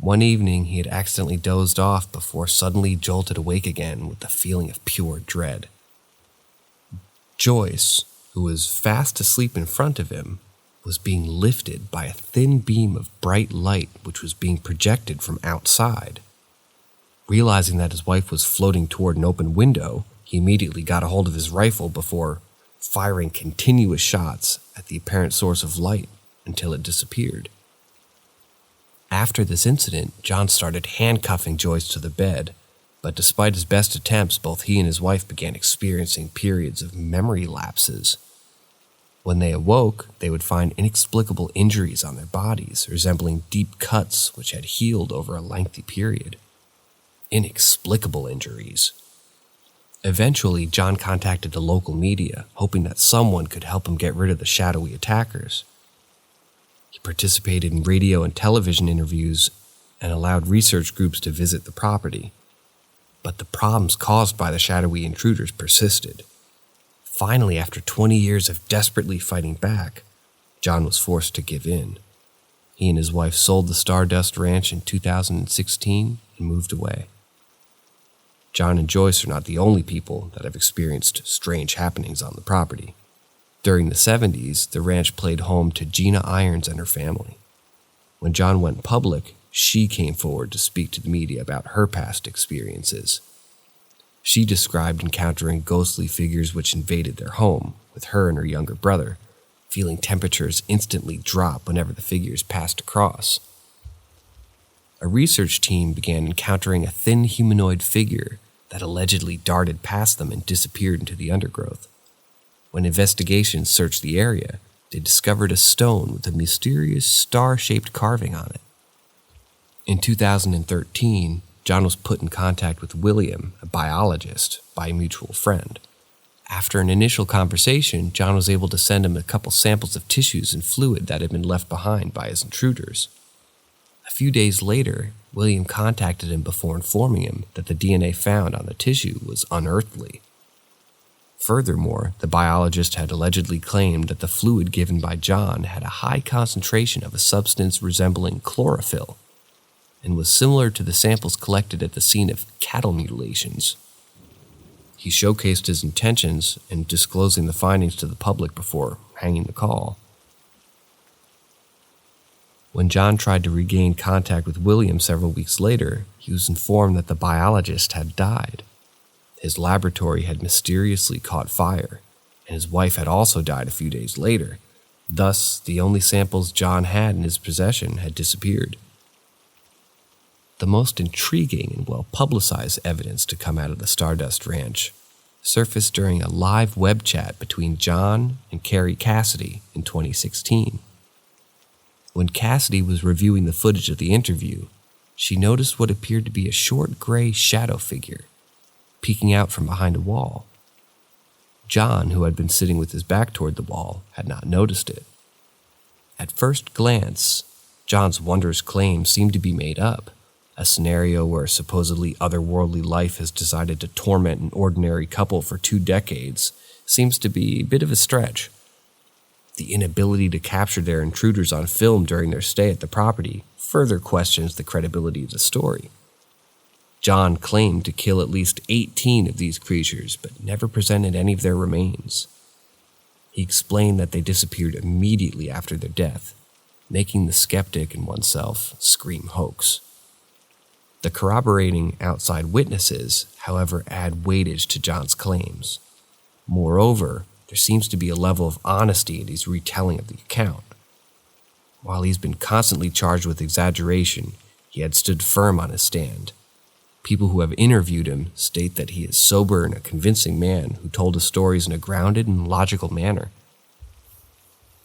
One evening, he had accidentally dozed off before suddenly jolted awake again with a feeling of pure dread. Joyce, who was fast asleep in front of him, was being lifted by a thin beam of bright light which was being projected from outside. Realizing that his wife was floating toward an open window, he immediately got a hold of his rifle before firing continuous shots at the apparent source of light until it disappeared. After this incident, John started handcuffing Joyce to the bed, but despite his best attempts, both he and his wife began experiencing periods of memory lapses. When they awoke, they would find inexplicable injuries on their bodies, resembling deep cuts which had healed over a lengthy period. Inexplicable injuries. Eventually, John contacted the local media, hoping that someone could help him get rid of the shadowy attackers. He participated in radio and television interviews and allowed research groups to visit the property. But the problems caused by the shadowy intruders persisted. Finally, after 20 years of desperately fighting back, John was forced to give in. He and his wife sold the Stardust Ranch in 2016 and moved away. John and Joyce are not the only people that have experienced strange happenings on the property. During the 70s, the ranch played home to Gina Irons and her family. When John went public, she came forward to speak to the media about her past experiences. She described encountering ghostly figures which invaded their home, with her and her younger brother, feeling temperatures instantly drop whenever the figures passed across. A research team began encountering a thin humanoid figure that allegedly darted past them and disappeared into the undergrowth. When investigations searched the area, they discovered a stone with a mysterious star-shaped carving on it. In 2013, John was put in contact with William, a biologist, by a mutual friend. After an initial conversation, John was able to send him a couple samples of tissues and fluid that had been left behind by his intruders. A few days later, William contacted him before informing him that the DNA found on the tissue was unearthly. Furthermore, the biologist had allegedly claimed that the fluid given by John had a high concentration of a substance resembling chlorophyll, and was similar to the samples collected at the scene of cattle mutilations. He showcased his intentions in disclosing the findings to the public before hanging the call. When John tried to regain contact with William several weeks later, he was informed that the biologist had died. His laboratory had mysteriously caught fire, and his wife had also died a few days later. Thus, the only samples John had in his possession had disappeared. The most intriguing and well-publicized evidence to come out of the Stardust Ranch surfaced during a live web chat between John and Carrie Cassidy in 2016. When Cassidy was reviewing the footage of the interview, she noticed what appeared to be a short gray shadow figure peeking out from behind a wall. John, who had been sitting with his back toward the wall, had not noticed it. At first glance, John's wondrous claim seemed to be made up. A scenario where supposedly otherworldly life has decided to torment an ordinary couple for 2 decades seems to be a bit of a stretch. The inability to capture their intruders on film during their stay at the property further questions the credibility of the story. John claimed to kill at least 18 of these creatures, but never presented any of their remains. He explained that they disappeared immediately after their death, making the skeptic in oneself scream hoax. The corroborating outside witnesses, however, add weightage to John's claims. Moreover, there seems to be a level of honesty in his retelling of the account. While he's been constantly charged with exaggeration, he had stood firm on his stand. People who have interviewed him state that he is sober and a convincing man who told his stories in a grounded and logical manner.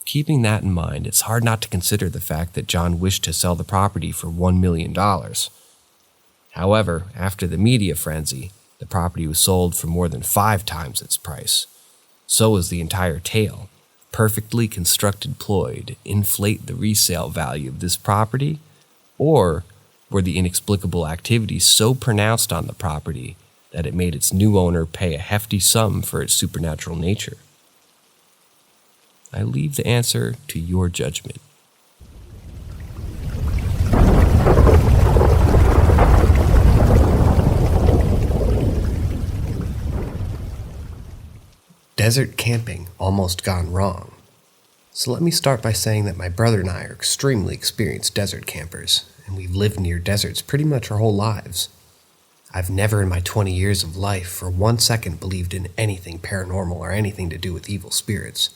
Keeping that in mind, it's hard not to consider the fact that John wished to sell the property for $1 million. However, after the media frenzy, the property was sold for more than 5 times its price. So was the entire tale, perfectly constructed ploy to inflate the resale value of this property, or were the inexplicable activities so pronounced on the property that it made its new owner pay a hefty sum for its supernatural nature? I leave the answer to your judgment. Desert camping almost gone wrong. So let me start by saying that my brother and I are extremely experienced desert campers, and we've lived near deserts pretty much our whole lives. I've never in my 20 years of life for 1 second believed in anything paranormal or anything to do with evil spirits,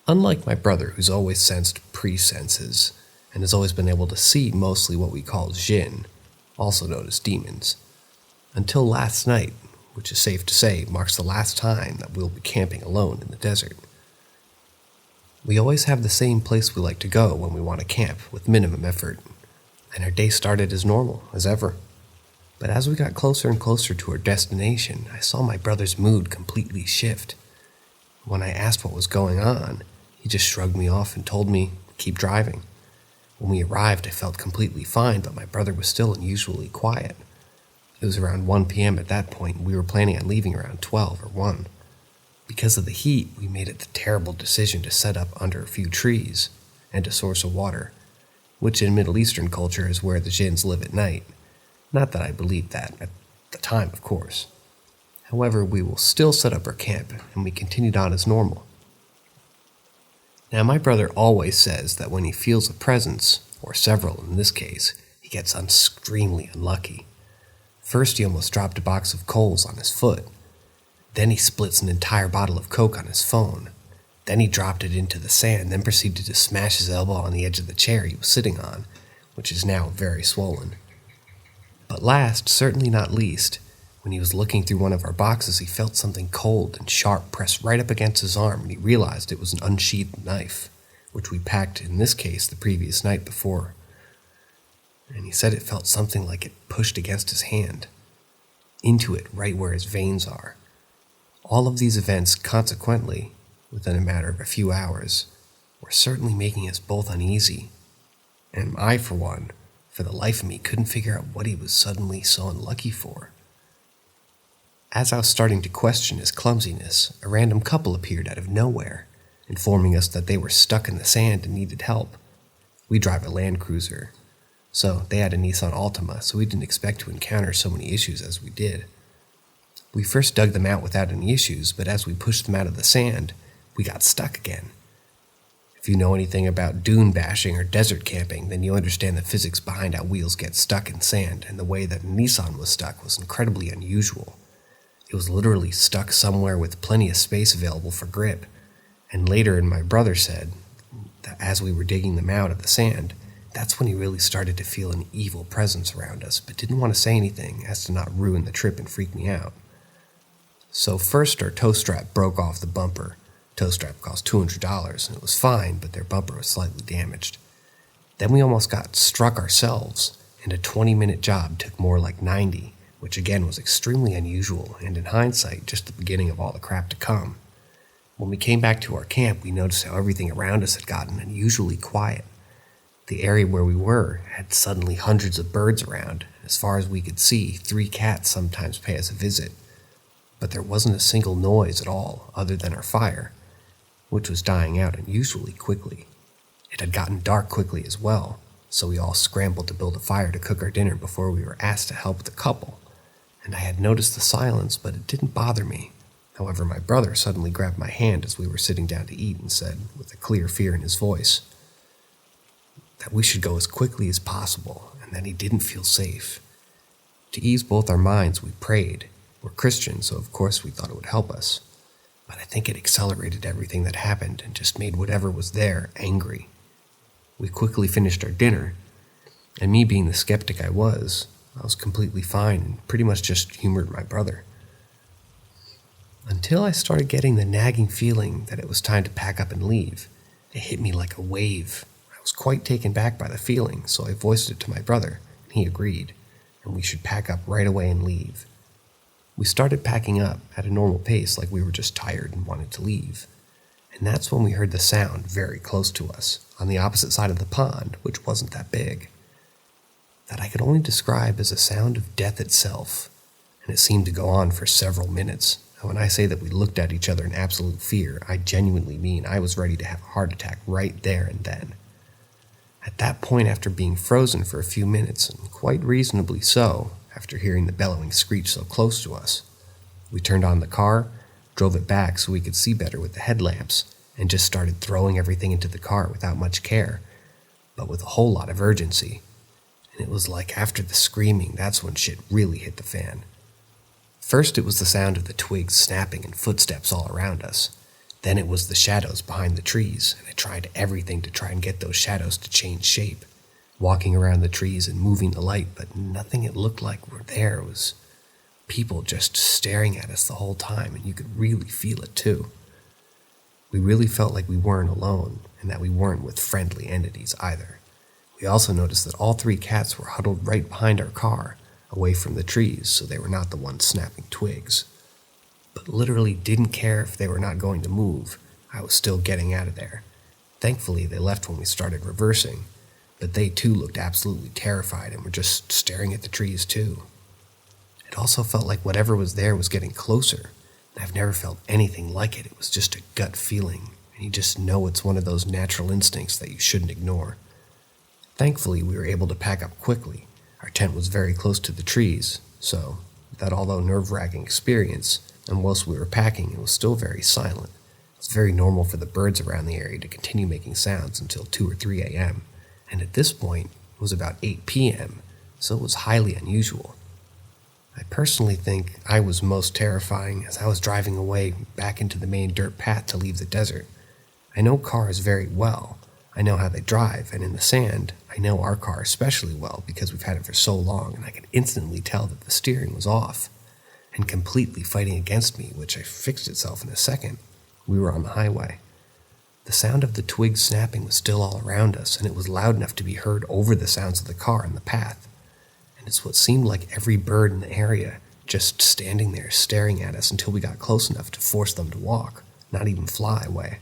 unlike my brother who's always sensed pre-senses and has always been able to see mostly what we call jinn, also known as demons. Until last night, which is safe to say marks the last time that we'll be camping alone in the desert. We always have the same place we like to go when we want to camp with minimum effort, and our day started as normal as ever. But as we got closer and closer to our destination, I saw my brother's mood completely shift. When I asked what was going on, he just shrugged me off and told me to keep driving. When we arrived, I felt completely fine, but my brother was still unusually quiet. It was around 1 p.m. at that point, and we were planning on leaving around 12 or 1. Because of the heat, we made it the terrible decision to set up under a few trees and a source of water, which in Middle Eastern culture is where the jinns live at night. Not that I believed that at the time, of course. However, we will still set up our camp, and we continued on as normal. Now, my brother always says that when he feels a presence, or several in this case, he gets extremely unlucky. First, he almost dropped a box of coals on his foot. Then he splits an entire bottle of Coke on his phone. Then he dropped it into the sand, then proceeded to smash his elbow on the edge of the chair he was sitting on, which is now very swollen. But last, certainly not least, when he was looking through one of our boxes, he felt something cold and sharp pressed right up against his arm, and he realized it was an unsheathed knife, which we packed, in this case, the previous night before. And he said it felt something like it pushed against his hand, into it right where his veins are. All of these events, consequently, within a matter of a few hours, were certainly making us both uneasy. And I, for one, for the life of me, couldn't figure out what he was suddenly so unlucky for. As I was starting to question his clumsiness, a random couple appeared out of nowhere, informing us that they were stuck in the sand and needed help. We drive a Land Cruiser, so they had a Nissan Altima, so we didn't expect to encounter so many issues as we did. We first dug them out without any issues, but as we pushed them out of the sand, we got stuck again. If you know anything about dune bashing or desert camping, then you'll understand the physics behind how wheels get stuck in sand, and the way that Nissan was stuck was incredibly unusual. It was literally stuck somewhere with plenty of space available for grip, and later, and my brother said, that as we were digging them out of the sand, that's when he really started to feel an evil presence around us, but didn't want to say anything as to not ruin the trip and freak me out. So first our toe strap broke off the bumper. Toe strap cost $200, and it was fine, but their bumper was slightly damaged. Then we almost got struck ourselves, and a 20-minute job took more like 90, which again was extremely unusual, and in hindsight, just the beginning of all the crap to come. When we came back to our camp, we noticed how everything around us had gotten unusually quiet. The area where we were had suddenly hundreds of birds around, and as far as we could see, 3 cats sometimes pay us a visit. But there wasn't a single noise at all, other than our fire. which was dying out unusually quickly. It had gotten dark quickly as well, so we all scrambled to build a fire to cook our dinner before we were asked to help the couple, and I had noticed the silence, but it didn't bother me. However, my brother suddenly grabbed my hand as we were sitting down to eat and said, with a clear fear in his voice, that we should go as quickly as possible and that he didn't feel safe. To ease both our minds, we prayed. We're Christians, so of course we thought it would help us. But I think it accelerated everything that happened and just made whatever was there angry. We quickly finished our dinner, and me being the skeptic I was completely fine and pretty much just humored my brother. Until I started getting the nagging feeling that it was time to pack up and leave. It hit me like a wave. I was quite taken back by the feeling, so I voiced it to my brother, and he agreed, and we should pack up right away and leave. We started packing up at a normal pace like we were just tired and wanted to leave. And that's when we heard the sound very close to us, on the opposite side of the pond, which wasn't that big. That I could only describe as a sound of death itself, and it seemed to go on for several minutes. And when I say that we looked at each other in absolute fear, I genuinely mean I was ready to have a heart attack right there and then. At that point, after being frozen for a few minutes, and quite reasonably so, after hearing the bellowing screech so close to us, we turned on the car, drove it back so we could see better with the headlamps, and just started throwing everything into the car without much care, but with a whole lot of urgency. And it was like after the screaming, that's when shit really hit the fan. First it was the sound of the twigs snapping and footsteps all around us. Then it was the shadows behind the trees, and I tried everything to try and get those shadows to change shape. Walking around the trees and moving the light, but nothing it looked like were there. It was people just staring at us the whole time, and you could really feel it too. We really felt like we weren't alone, and that we weren't with friendly entities either. We also noticed that all three cats were huddled right behind our car, away from the trees, so they were not the ones snapping twigs. But literally didn't care if they were not going to move. I was still getting out of there. Thankfully, they left when we started reversing, but they too looked absolutely terrified and were just staring at the trees too. It also felt like whatever was there was getting closer. I've never felt anything like it. It was just a gut feeling, and you just know it's one of those natural instincts that you shouldn't ignore. Thankfully, we were able to pack up quickly. Our tent was very close to the trees, so that although nerve-wracking experience, and whilst we were packing, it was still very silent. It's very normal for the birds around the area to continue making sounds until 2 or 3 a.m., and at this point, it was about 8 p.m., so it was highly unusual. I personally think I was most terrifying as I was driving away back into the main dirt path to leave the desert. I know cars very well. I know how they drive, and in the sand, I know our car especially well because we've had it for so long, and I could instantly tell that the steering was off and completely fighting against me, which I fixed itself in a second. We were on the highway. The sound of the twigs snapping was still all around us, and it was loud enough to be heard over the sounds of the car and the path. And it's what seemed like every bird in the area just standing there staring at us until we got close enough to force them to walk, not even fly away.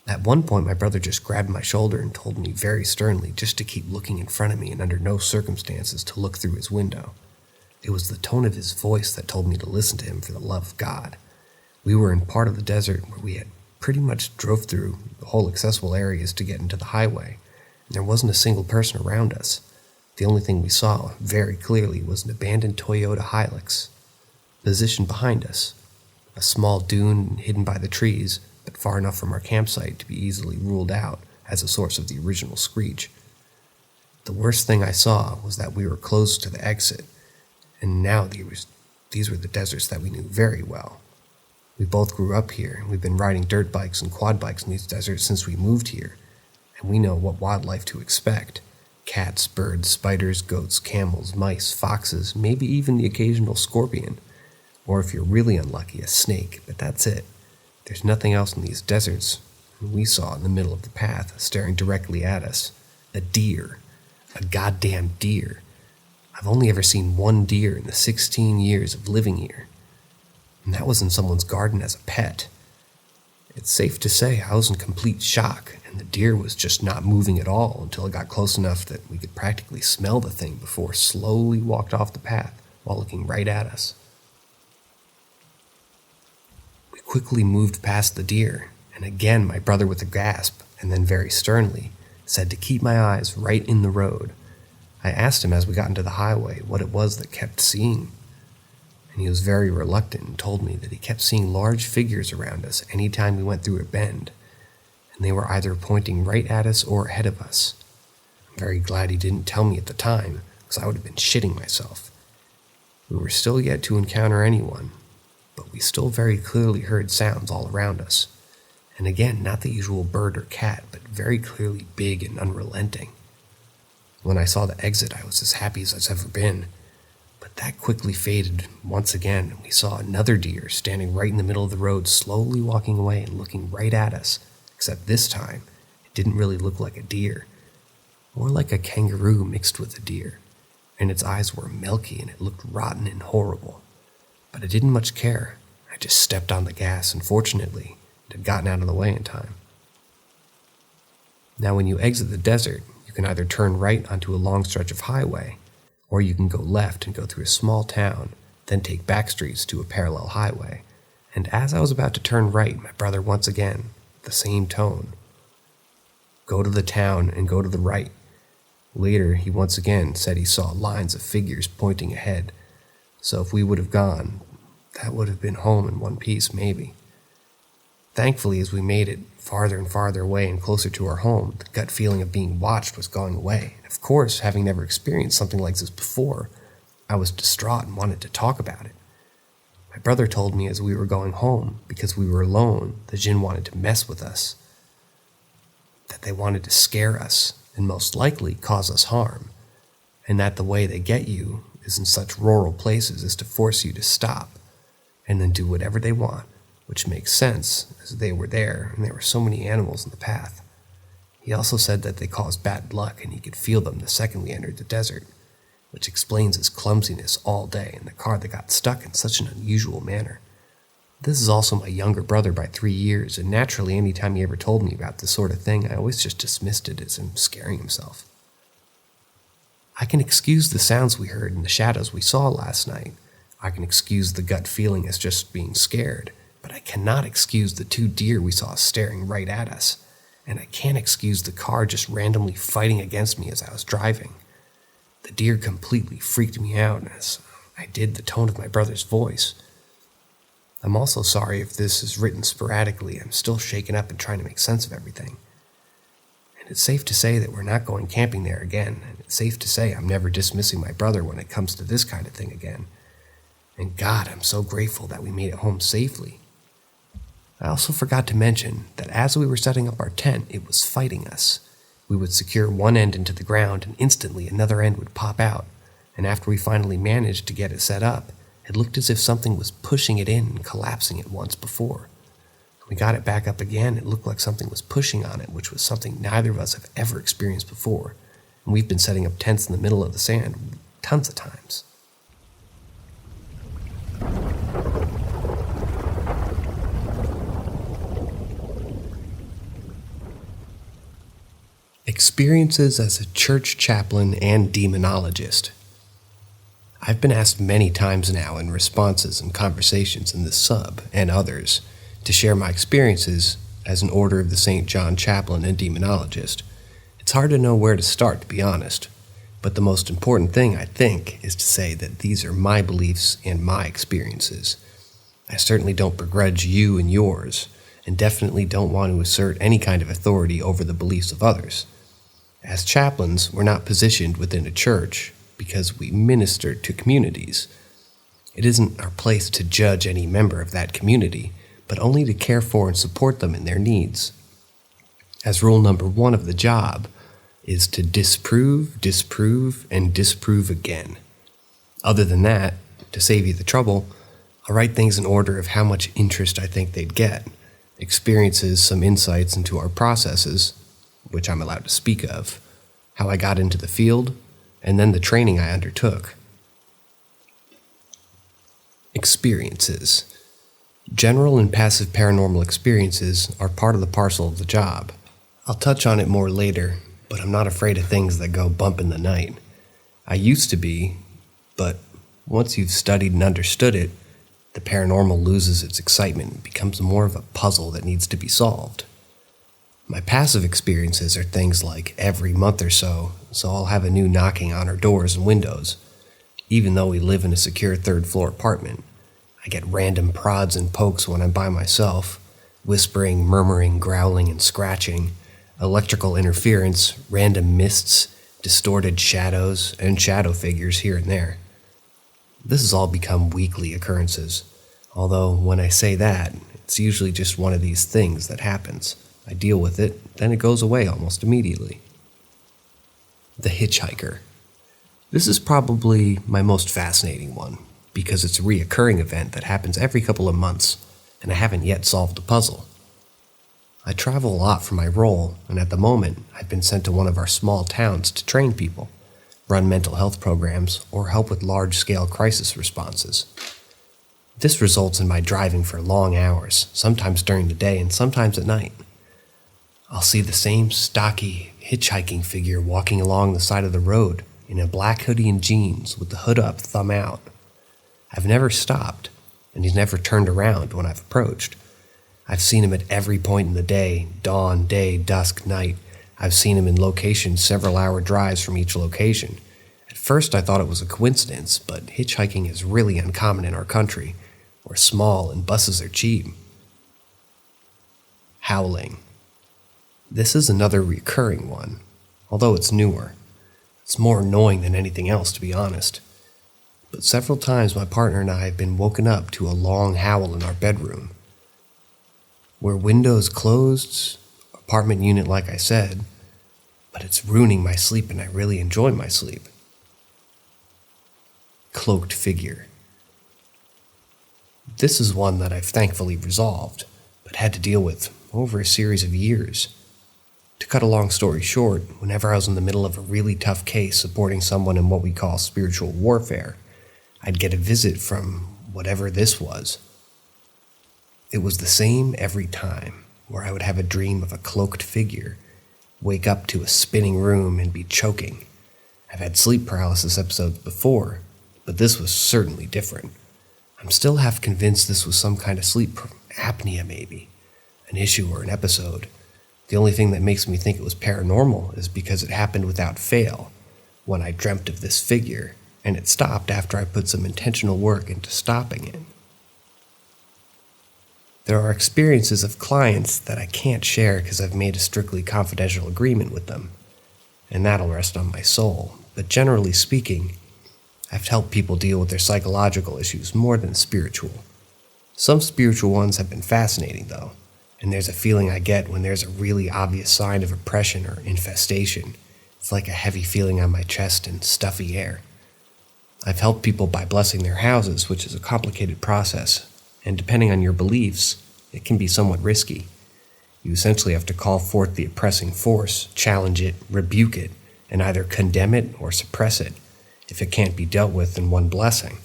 At one point, my brother just grabbed my shoulder and told me very sternly just to keep looking in front of me and under no circumstances to look through his window. It was the tone of his voice that told me to listen to him for the love of God. We were in part of the desert where we had pretty much drove through the whole accessible areas to get into the highway, and there wasn't a single person around us. The only thing we saw very clearly was an abandoned Toyota Hilux positioned behind us, a small dune hidden by the trees, but far enough from our campsite to be easily ruled out as a source of the original screech. The worst thing I saw was that we were close to the exit, and now these were the deserts that we knew very well. We both grew up here, and we've been riding dirt bikes and quad bikes in these deserts since we moved here, and we know what wildlife to expect. Cats, birds, spiders, goats, camels, mice, foxes, maybe even the occasional scorpion. Or if you're really unlucky, a snake, but that's it. There's nothing else in these deserts. We saw in the middle of the path, staring directly at us, a deer. A goddamn deer. I've only ever seen one deer in the 16 years of living here. And that was in someone's garden as a pet. It's safe to say I was in complete shock, and the deer was just not moving at all until it got close enough that we could practically smell the thing before it slowly walked off the path while looking right at us. We quickly moved past the deer, And again my brother with a gasp, and then very sternly, said to keep my eyes right in the road. I asked him as we got into the highway what it was that kept seeing, and he was very reluctant and told me that he kept seeing large figures around us any time we went through a bend, and they were either pointing right at us or ahead of us. I'm very glad he didn't tell me at the time, because I would have been shitting myself. We were still yet to encounter anyone, but we still very clearly heard sounds all around us, and again, not the usual bird or cat, but very clearly big and unrelenting. When I saw the exit, I was as happy as I've ever been, but that quickly faded once again, and we saw another deer standing right in the middle of the road, slowly walking away and looking right at us, except this time, it didn't really look like a deer, more like a kangaroo mixed with a deer, and its eyes were milky and it looked rotten and horrible. But I didn't much care. I just stepped on the gas, and fortunately, it had gotten out of the way in time. Now when you exit the desert, you can either turn right onto a long stretch of highway, or you can go left and go through a small town, then take back streets to a parallel highway. And as I was about to turn right, my brother once again, the same tone. Go to the town and go to the right. Later, he once again said he saw lines of figures pointing ahead, so if we would have gone, that would have been home in one piece, maybe. Thankfully, as we made it farther and farther away and closer to our home, the gut feeling of being watched was going away. And of course, having never experienced something like this before, I was distraught and wanted to talk about it. My brother told me as we were going home, because we were alone, the jinn wanted to mess with us, that they wanted to scare us and most likely cause us harm, and that the way they get you is in such rural places is to force you to stop and then do whatever they want, which makes sense as they were there and there were so many animals in the path. He also said that they caused bad luck and he could feel them the second we entered the desert, which explains his clumsiness all day and the car that got stuck in such an unusual manner. This is also my younger brother by 3 years, and naturally any time he ever told me about this sort of thing, I always just dismissed it as him scaring himself. I can excuse the sounds we heard and the shadows we saw last night. I can excuse the gut feeling as just being scared, but I cannot excuse the 2 deer we saw staring right at us, and I can't excuse the car just randomly fighting against me as I was driving. The deer completely freaked me out, as I did the tone of my brother's voice. I'm also sorry if this is written sporadically. I'm still shaken up and trying to make sense of everything. And it's safe to say that we're not going camping there again, and it's safe to say I'm never dismissing my brother when it comes to this kind of thing again. And God, I'm so grateful that we made it home safely. I also forgot to mention that as we were setting up our tent, it was fighting us. We would secure one end into the ground and instantly another end would pop out, and after we finally managed to get it set up, it looked as if something was pushing it in and collapsing it once before. When we got it back up again, it looked like something was pushing on it, which was something neither of us have ever experienced before, and we've been setting up tents in the middle of the sand tons of times. Experiences as a church chaplain and demonologist. I've been asked many times now in responses and conversations in this sub, and others, to share my experiences as an Order of the St. John chaplain and demonologist. It's hard to know where to start, to be honest, but the most important thing, I think, is to say that these are my beliefs and my experiences. I certainly don't begrudge you and yours, and definitely don't want to assert any kind of authority over the beliefs of others. As chaplains, we're not positioned within a church because we minister to communities. It isn't our place to judge any member of that community, but only to care for and support them in their needs. As rule number 1 of the job is to disprove, and disprove again. Other than that, to save you the trouble, I'll write things in order of how much interest I think they'd get, experiences, some insights into our processes, which I'm allowed to speak of, how I got into the field, and then the training I undertook. Experiences. General and passive paranormal experiences are part of the parcel of the job. I'll touch on it more later, but I'm not afraid of things that go bump in the night. I used to be, but once you've studied and understood it, the paranormal loses its excitement and becomes more of a puzzle that needs to be solved. My passive experiences are things like every month or so I'll have a new knocking on our doors and windows. Even though we live in a secure third-floor apartment, I get random prods and pokes when I'm by myself, whispering, murmuring, growling, and scratching, electrical interference, random mists, distorted shadows, and shadow figures here and there. This has all become weekly occurrences, although when I say that, it's usually just one of these things that happens. I deal with it, then it goes away almost immediately. The hitchhiker. This is probably my most fascinating one, because it's a reoccurring event that happens every couple of months, and I haven't yet solved the puzzle. I travel a lot for my role, and at the moment, I've been sent to one of our small towns to train people, run mental health programs, or help with large-scale crisis responses. This results in my driving for long hours, sometimes during the day and sometimes at night. I'll see the same stocky, hitchhiking figure walking along the side of the road in a black hoodie and jeans with the hood up, thumb out. I've never stopped, and he's never turned around when I've approached. I've seen him at every point in the day, dawn, day, dusk, night. I've seen him in locations several-hour drives from each location. At first I thought it was a coincidence, but hitchhiking is really uncommon in our country. We're small and buses are cheap. Howling. This is another recurring one, although it's newer. It's more annoying than anything else, to be honest. But several times my partner and I have been woken up to a long howl in our bedroom. We're windows closed, apartment unit like I said, but it's ruining my sleep and I really enjoy my sleep. Cloaked figure. This is one that I've thankfully resolved, but had to deal with over a series of years. To cut a long story short, whenever I was in the middle of a really tough case supporting someone in what we call spiritual warfare, I'd get a visit from whatever this was. It was the same every time, where I would have a dream of a cloaked figure, wake up to a spinning room and be choking. I've had sleep paralysis episodes before, but this was certainly different. I'm still half convinced this was some kind of sleep apnea maybe, an issue or an episode. The only thing that makes me think it was paranormal is because it happened without fail when I dreamt of this figure, and it stopped after I put some intentional work into stopping it. There are experiences of clients that I can't share because I've made a strictly confidential agreement with them, and that'll rest on my soul. But generally speaking, I've helped people deal with their psychological issues more than spiritual. Some spiritual ones have been fascinating, though, and there's a feeling I get when there's a really obvious sign of oppression or infestation. It's like a heavy feeling on my chest and stuffy air. I've helped people by blessing their houses, which is a complicated process, and depending on your beliefs, it can be somewhat risky. You essentially have to call forth the oppressing force, challenge it, rebuke it, and either condemn it or suppress it if it can't be dealt with in one blessing.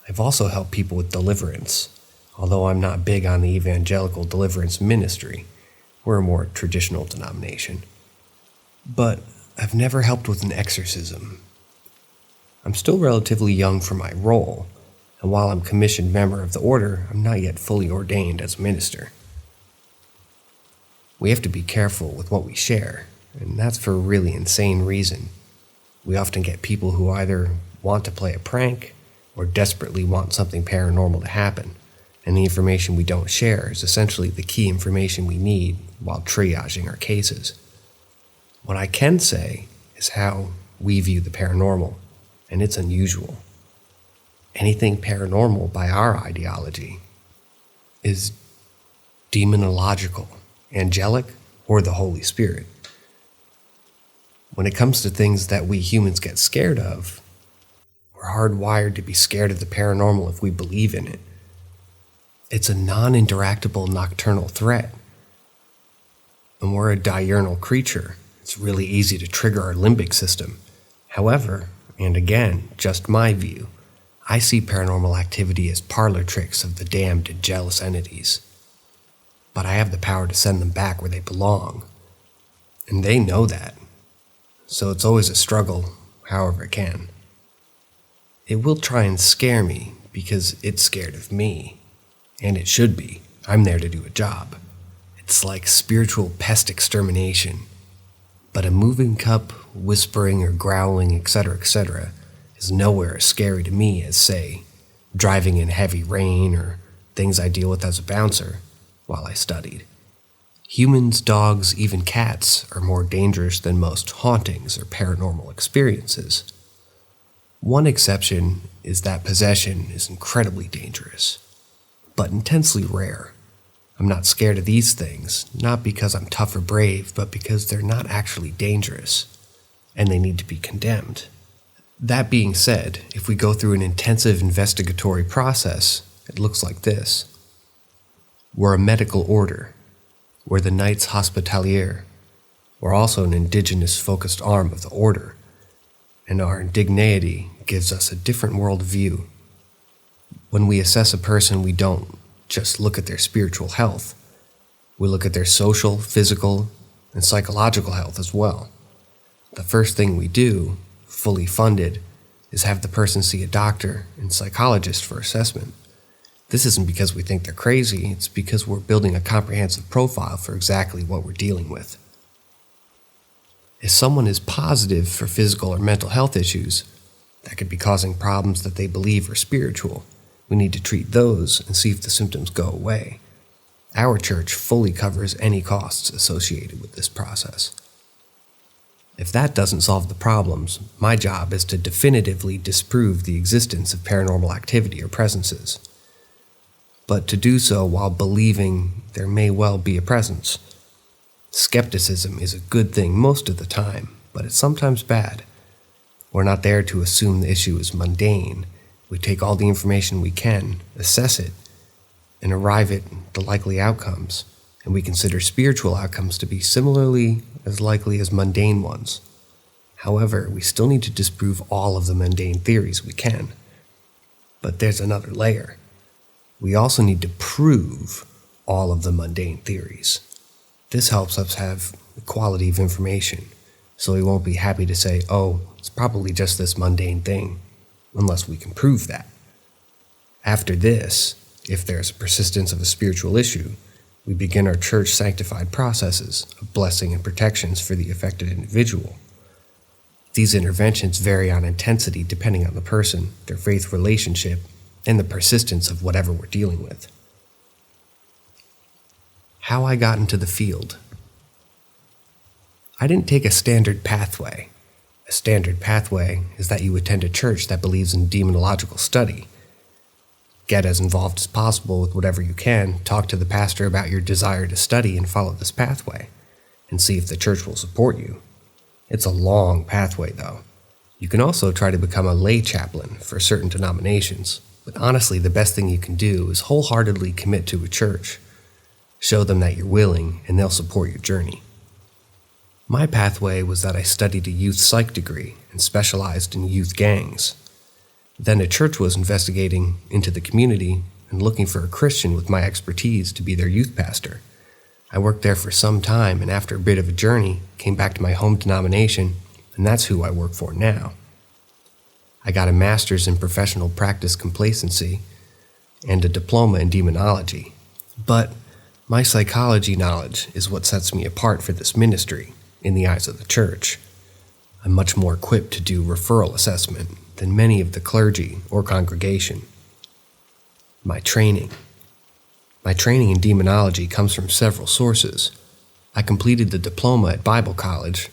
I've also helped people with deliverance, although I'm not big on the evangelical deliverance ministry. We're a more traditional denomination. But I've never helped with an exorcism. I'm still relatively young for my role, and while I'm commissioned member of the order, I'm not yet fully ordained as a minister. We have to be careful with what we share, and that's for a really insane reason. We often get people who either want to play a prank or desperately want something paranormal to happen, and the information we don't share is essentially the key information we need while triaging our cases. What I can say is how we view the paranormal, and it's unusual. Anything paranormal by our ideology is demonological, angelic, or the Holy Spirit. When it comes to things that we humans get scared of, we're hardwired to be scared of the paranormal if we believe in it. It's a non-interactable nocturnal threat. And we're a diurnal creature. It's really easy to trigger our limbic system. However, and again, just my view, I see paranormal activity as parlor tricks of the damned and jealous entities. But I have the power to send them back where they belong. And they know that. So it's always a struggle, however it can. It will try and scare me, because it's scared of me. And it should be. I'm there to do a job. It's like spiritual pest extermination. But a moving cup, whispering or growling, etc., is nowhere as scary to me as, say, driving in heavy rain or things I deal with as a bouncer while I studied. Humans, dogs, even cats are more dangerous than most hauntings or paranormal experiences. One exception is that possession is incredibly dangerous, but intensely rare. I'm not scared of these things, not because I'm tough or brave, but because they're not actually dangerous, and they need to be condemned. That being said, if we go through an intensive investigatory process, it looks like this. We're a medical order. We're the Knights Hospitalier. We're also an indigenous-focused arm of the order, and our indigeneity gives us a different world view. When we assess a person, we don't just look at their spiritual health. We look at their social, physical, and psychological health as well. The first thing we do, fully funded, is have the person see a doctor and psychologist for assessment. This isn't because we think they're crazy, it's because we're building a comprehensive profile for exactly what we're dealing with. If someone is positive for physical or mental health issues that could be causing problems that they believe are spiritual, we need to treat those and see if the symptoms go away. Our church fully covers any costs associated with this process. If that doesn't solve the problems, my job is to definitively disprove the existence of paranormal activity or presences. But to do so while believing there may well be a presence. Skepticism is a good thing most of the time, but it's sometimes bad. We're not there to assume the issue is mundane. We take all the information we can, assess it, and arrive at the likely outcomes, and we consider spiritual outcomes to be similarly as likely as mundane ones. However, we still need to disprove all of the mundane theories we can. But there's another layer. We also need to prove all of the mundane theories. This helps us have the quality of information, so we won't be happy to say, oh, it's probably just this mundane thing, unless we can prove that. After this, if there's a persistence of a spiritual issue, we begin our church-sanctified processes of blessing and protections for the affected individual. These interventions vary on intensity depending on the person, their faith relationship, and the persistence of whatever we're dealing with. How I got into the field. I didn't take a standard pathway. A standard pathway is that you attend a church that believes in demonological study. Get as involved as possible with whatever you can, talk to the pastor about your desire to study and follow this pathway, and see if the church will support you. It's a long pathway, though. You can also try to become a lay chaplain for certain denominations, but honestly, the best thing you can do is wholeheartedly commit to a church. Show them that you're willing, and they'll support your journey. My pathway was that I studied a youth psych degree and specialized in youth gangs. Then a church was investigating into the community and looking for a Christian with my expertise to be their youth pastor. I worked there for some time, and after a bit of a journey, came back to my home denomination, and that's who I work for now. I got a master's in professional practice complacency and a diploma in demonology. But my psychology knowledge is what sets me apart for this ministry in the eyes of the church. I'm much more equipped to do referral assessment than many of the clergy or congregation. My training in demonology comes from several sources. I completed the diploma at Bible college,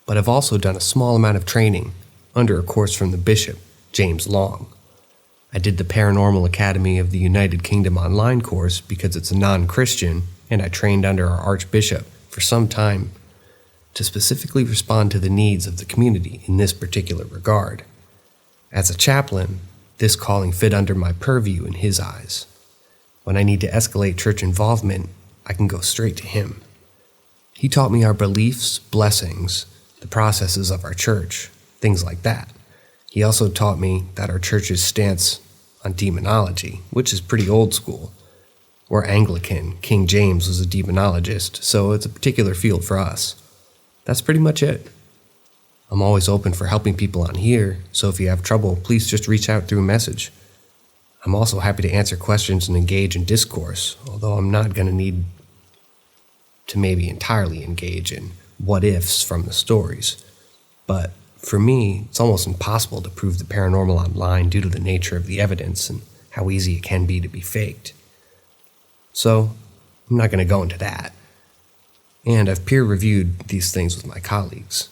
but I've also done a small amount of training under a course from the bishop, James Long. I did the Paranormal Academy of the United Kingdom online course because it's a non-Christian, and I trained under our Archbishop for some time to specifically respond to the needs of the community in this particular regard. As a chaplain, this calling fit under my purview in his eyes. When I need to escalate church involvement, I can go straight to him. He taught me our beliefs, blessings, the processes of our church, things like that. He also taught me that our church's stance on demonology, which is pretty old school. We're Anglican, King James was a demonologist, so it's a particular field for us. That's pretty much it. I'm always open for helping people on here, so if you have trouble, please just reach out through a message. I'm also happy to answer questions and engage in discourse, although I'm not going to need to maybe entirely engage in what-ifs from the stories. But for me, it's almost impossible to prove the paranormal online due to the nature of the evidence and how easy it can be to be faked. So, I'm not going to go into that. And I've peer-reviewed these things with my colleagues.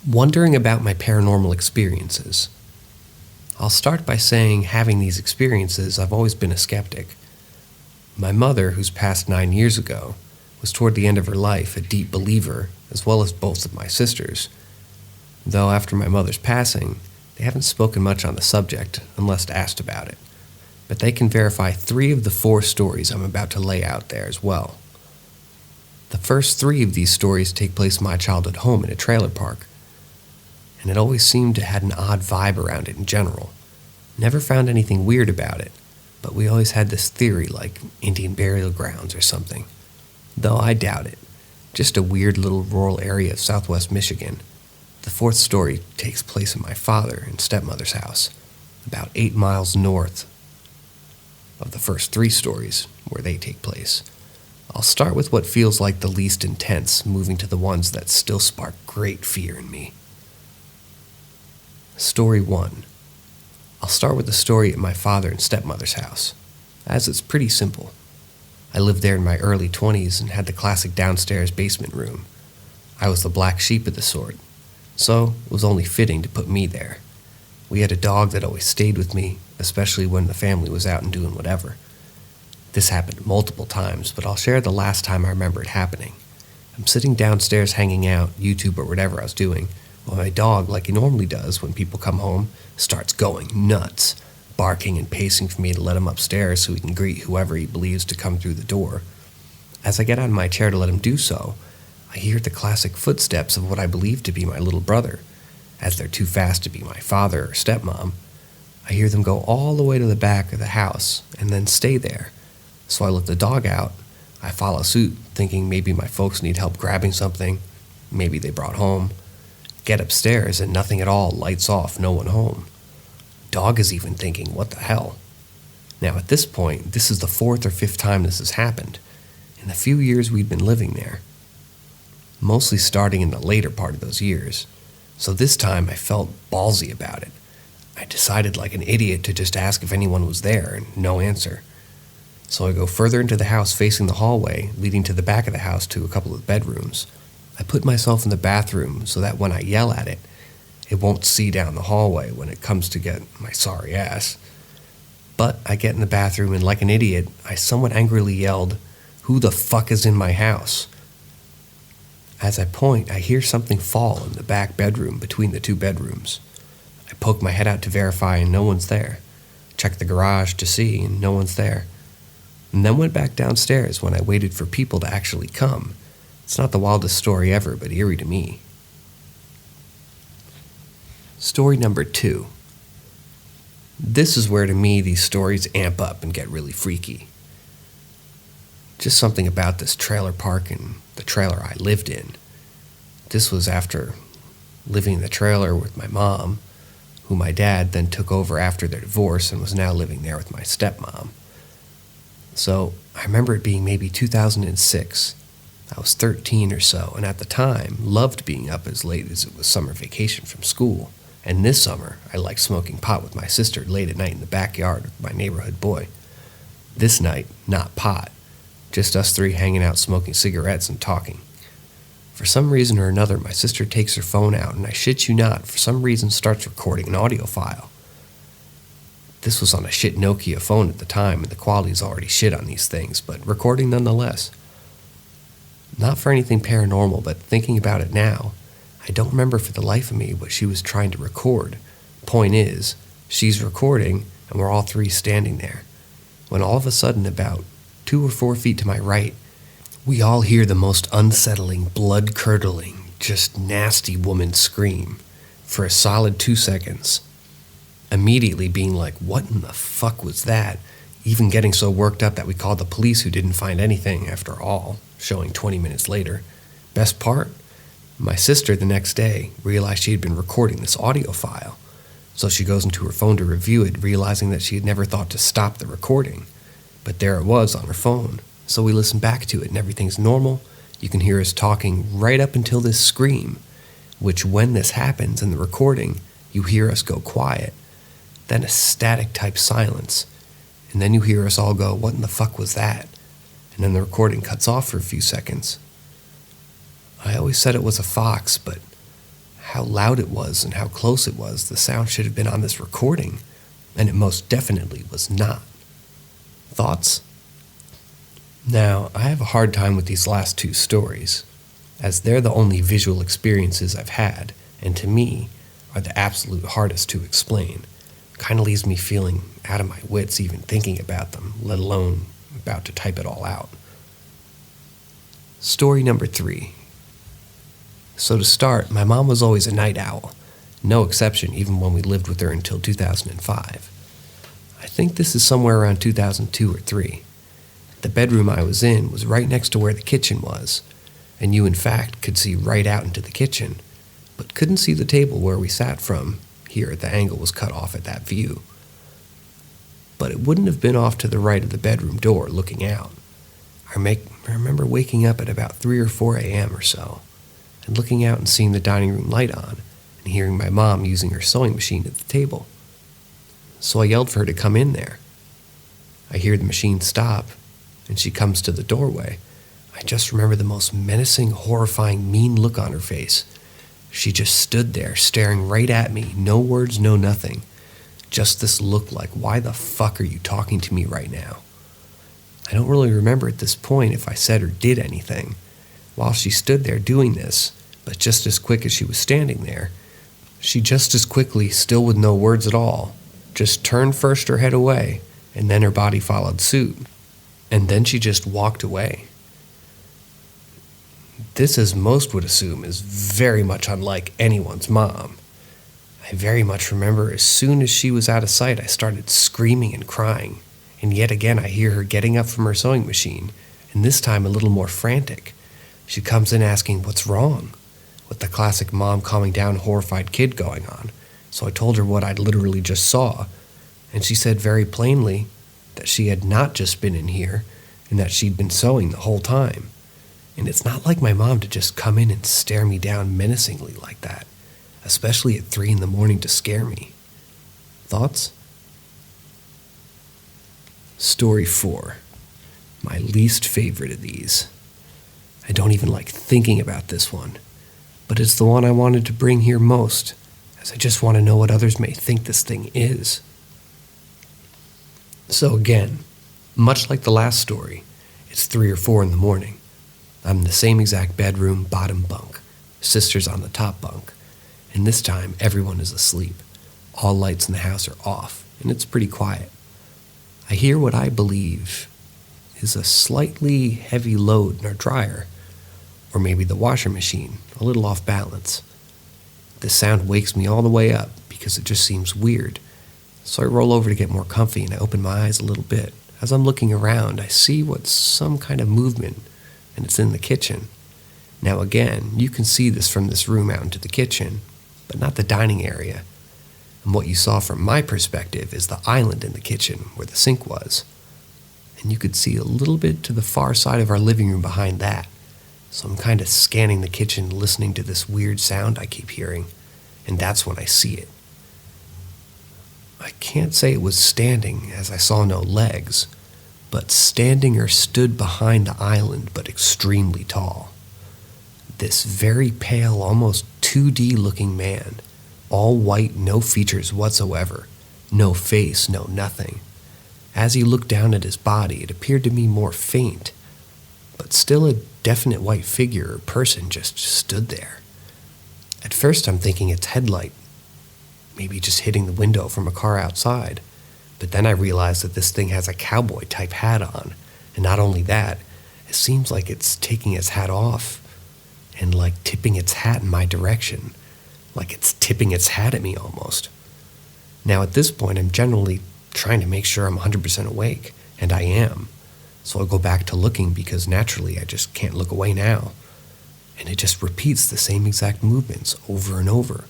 Wondering about my paranormal experiences. I'll start by saying, having these experiences, I've always been a skeptic. My mother, who's passed 9 years ago, was toward the end of her life a deep believer, as well as both of my sisters. Though after my mother's passing, they haven't spoken much on the subject unless asked about it. But they can verify 3 of the 4 stories I'm about to lay out there as well. The first 3 of these stories take place in my childhood home in a trailer park, and it always seemed to have an odd vibe around it in general. Never found anything weird about it, but we always had this theory like Indian burial grounds or something. Though I doubt it. Just a weird little rural area of southwest Michigan. The 4th story takes place in my father and stepmother's house, about 8 miles north of the first 3 stories where they take place. I'll start with what feels like the least intense, moving to the ones that still spark great fear in me. Story 1. I'll start with the story at my father and stepmother's house, as it's pretty simple. I lived there in my early 20s and had the classic downstairs basement room. I was the black sheep of the sort, so it was only fitting to put me there. We had a dog that always stayed with me, especially when the family was out and doing whatever. This happened multiple times, but I'll share the last time I remember it happening. I'm sitting downstairs hanging out, YouTube or whatever I was doing, while my dog, like he normally does when people come home, starts going nuts, barking and pacing for me to let him upstairs so he can greet whoever he believes to come through the door. As I get out of my chair to let him do so, I hear the classic footsteps of what I believe to be my little brother. As they're too fast to be my father or stepmom, I hear them go all the way to the back of the house and then stay there. So I let the dog out. I follow suit, thinking maybe my folks need help grabbing something, maybe they brought home. Get upstairs and nothing at all, lights off, no one home. Dog is even thinking, what the hell? Now at this point, this is the 4th or 5th time this has happened, in the few years we'd been living there. Mostly starting in the later part of those years. So this time I felt ballsy about it. I decided like an idiot to just ask if anyone was there, and no answer. So I go further into the house facing the hallway, leading to the back of the house to a couple of bedrooms. I put myself in the bathroom so that when I yell at it, it won't see down the hallway when it comes to get my sorry ass. But I get in the bathroom and like an idiot, I somewhat angrily yelled, "Who the fuck is in my house?" As I point, I hear something fall in the back bedroom between the 2 bedrooms. I poke my head out to verify and no one's there. Check the garage to see and no one's there. And then went back downstairs when I waited for people to actually come. It's not the wildest story ever, but eerie to me. Story number 2. This is where to me these stories amp up and get really freaky. Just something about this trailer park and the trailer I lived in. This was after living in the trailer with my mom, who my dad then took over after their divorce and was now living there with my stepmom. So I remember it being maybe 2006. I was 13 or so, and at the time, loved being up as late as it was summer vacation from school. And this summer, I liked smoking pot with my sister late at night in the backyard with my neighborhood boy. This night, not pot. Just us 3 hanging out smoking cigarettes and talking. For some reason or another, my sister takes her phone out, and I shit you not, for some reason starts recording an audio file. This was on a shit Nokia phone at the time, and the quality's already shit on these things, but recording nonetheless. Not for anything paranormal, but thinking about it now, I don't remember for the life of me what she was trying to record. Point is, she's recording, and we're all 3 standing there, when all of a sudden, about 2 or 4 feet to my right, we all hear the most unsettling, blood-curdling, just nasty woman scream for a solid 2 seconds. Immediately being like, what in the fuck was that? Even getting so worked up that we called the police who didn't find anything after all. showing 20 minutes later. Best part? My sister the next day realized she had been recording this audio file, so she goes into her phone to review it, realizing that she had never thought to stop the recording. But there it was on her phone, so we listen back to it and everything's normal. You can hear us talking right up until this scream, which when this happens in the recording, you hear us go quiet, then a static type silence, and then you hear us all go, "What in the fuck was that?" And then the recording cuts off for a few seconds. I always said it was a fox, but how loud it was and how close it was, the sound should have been on this recording, and it most definitely was not. Thoughts? Now, I have a hard time with these last two stories, as they're the only visual experiences I've had, and to me, are the absolute hardest to explain. Kind of leaves me feeling out of my wits even thinking about them, let alone about to type it all out. Story number 3. So to start, my mom was always a night owl, no exception even when we lived with her until 2005. I think this is somewhere around 2002 or 3. The bedroom I was in was right next to where the kitchen was, and you in fact could see right out into the kitchen, but couldn't see the table where we sat from. Here, the angle was cut off at that view. But it wouldn't have been off to the right of the bedroom door looking out. I remember waking up at about 3 or 4 a.m. or so, and looking out and seeing the dining room light on, and hearing my mom using her sewing machine at the table. So I yelled for her to come in there. I hear the machine stop, and she comes to the doorway. I just remember the most menacing, horrifying, mean look on her face. She just stood there, staring right at me, no words, no nothing. Just this look like, why the fuck are you talking to me right now? I don't really remember at this point if I said or did anything. While she stood there doing this, but just as quick as she was standing there, she just as quickly, still with no words at all, just turned first her head away, and then her body followed suit. And then she just walked away. This, as most would assume, is very much unlike anyone's mom. I very much remember as soon as she was out of sight, I started screaming and crying. And yet again, I hear her getting up from her sewing machine, and this time a little more frantic. She comes in asking, "What's wrong?" with the classic mom calming down horrified kid going on. So I told her what I'd literally just saw, and she said very plainly that she had not just been in here, and that she'd been sewing the whole time. And it's not like my mom to just come in and stare me down menacingly like that, especially at 3 a.m. to scare me. Thoughts? Story 4. My least favorite of these. I don't even like thinking about this one, but it's the one I wanted to bring here most, as I just want to know what others may think this thing is. So again, much like the last story, it's 3 or 4 in the morning. I'm in the same exact bedroom, bottom bunk. Sister's on the top bunk. And this time, everyone is asleep. All lights in the house are off, and it's pretty quiet. I hear what I believe is a slightly heavy load in our dryer, or maybe the washer machine, a little off balance. The sound wakes me all the way up because it just seems weird. So I roll over to get more comfy and I open my eyes a little bit. As I'm looking around, I see what's some kind of movement, and it's in the kitchen. Now again, you can see this from this room out into the kitchen, but not the dining area. And what you saw from my perspective is the island in the kitchen where the sink was. And you could see a little bit to the far side of our living room behind that. So I'm kind of scanning the kitchen, listening to this weird sound I keep hearing, and that's when I see it. I can't say it was standing, as I saw no legs, but standing or stood behind the island, but extremely tall. This very pale, almost 2D looking man, all white, no features whatsoever, no face, no nothing. As he looked down at his body, it appeared to me more faint, but still a definite white figure or person just stood there. At first I'm thinking it's headlight, maybe just hitting the window from a car outside, but then I realized that this thing has a cowboy type hat on, and not only that, it seems like it's taking its hat off and like tipping its hat in my direction, like it's tipping its hat at me almost. Now at this point I'm generally trying to make sure I'm 100% awake, and I am, So I go back to looking because naturally I just can't look away now. And it just repeats the same exact movements over and over.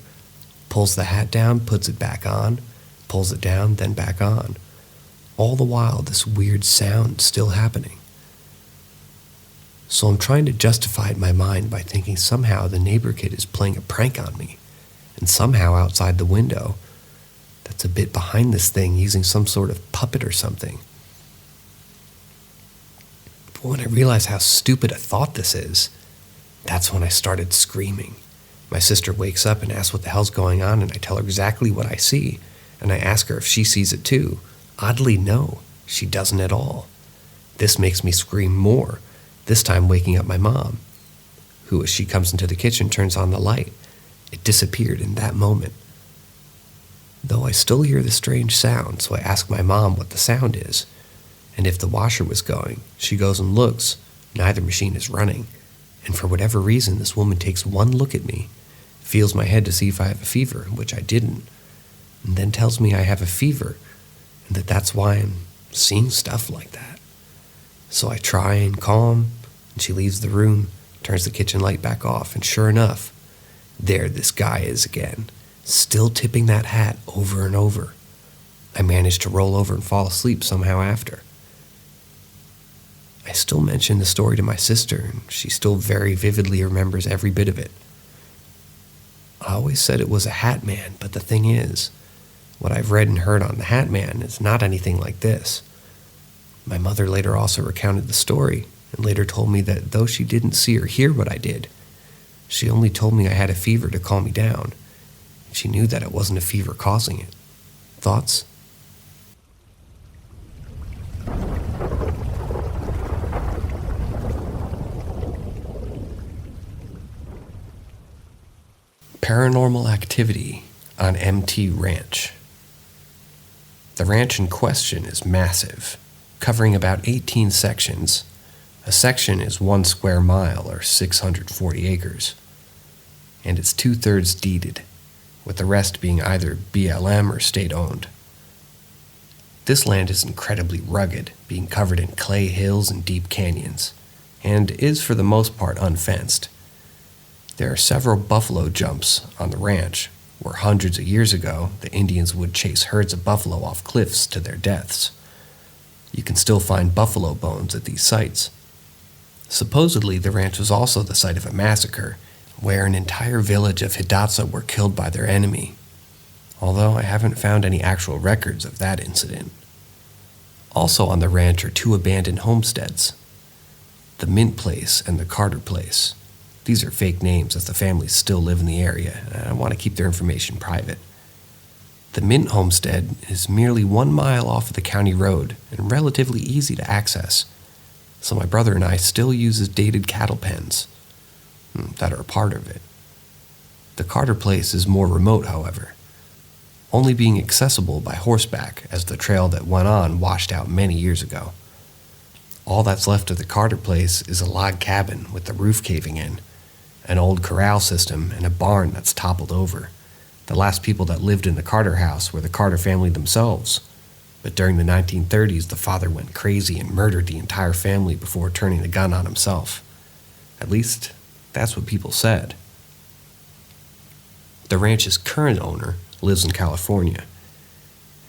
Pulls the hat down, puts it back on, pulls it down, then back on. All the while, this weird sound still happening. So I'm trying to justify it in my mind by thinking somehow the neighbor kid is playing a prank on me. And somehow outside the window, that's a bit behind this thing using some sort of puppet or something. But when I realize how stupid a thought this is, that's when I started screaming. My sister wakes up and asks what the hell's going on, and I tell her exactly what I see, and I ask her if she sees it too. Oddly, no, she doesn't at all. This makes me scream more, this time waking up my mom, who, as she comes into the kitchen, turns on the light. It disappeared in that moment. Though I still hear the strange sound, so I ask my mom what the sound is, and if the washer was going. She goes and looks. Neither machine is running. And for whatever reason, this woman takes one look at me, feels my head to see if I have a fever, which I didn't, and then tells me I have a fever, and that's why I'm seeing stuff like that. So I try and calm, and she leaves the room, turns the kitchen light back off, and sure enough, there this guy is again, still tipping that hat over and over. I managed to roll over and fall asleep somehow after. I still mention the story to my sister, and she still very vividly remembers every bit of it. I always said it was a hat man, but the thing is, what I've read and heard on the hat man is not anything like this. My mother later also recounted the story, and later told me that though she didn't see or hear what I did, she only told me I had a fever to calm me down. She knew that it wasn't a fever causing it. Thoughts? Paranormal activity on MT Ranch. The ranch in question is massive, covering about 18 sections. A section is 1 square mile or 640 acres, and it's 2/3 deeded, with the rest being either BLM or state-owned. This land is incredibly rugged, being covered in clay hills and deep canyons, and is for the most part unfenced. There are several buffalo jumps on the ranch, where hundreds of years ago the Indians would chase herds of buffalo off cliffs to their deaths. You can still find buffalo bones at these sites. Supposedly, the ranch was also the site of a massacre, where an entire village of Hidatsa were killed by their enemy, although I haven't found any actual records of that incident. Also on the ranch are 2 abandoned homesteads, the Mint Place and the Carter Place. These are fake names as the families still live in the area, and I want to keep their information private. The Mint Homestead is merely 1 mile off of the county road and relatively easy to access, so my brother and I still use dated cattle pens that are a part of it. The Carter Place is more remote, however, only being accessible by horseback as the trail that went on washed out many years ago. All that's left of the Carter Place is a log cabin with the roof caving in, an old corral system, and a barn that's toppled over. The last people that lived in the Carter house were the Carter family themselves, but during the 1930s the father went crazy and murdered the entire family before turning the gun on himself. At least, that's what people said. The ranch's current owner lives in California,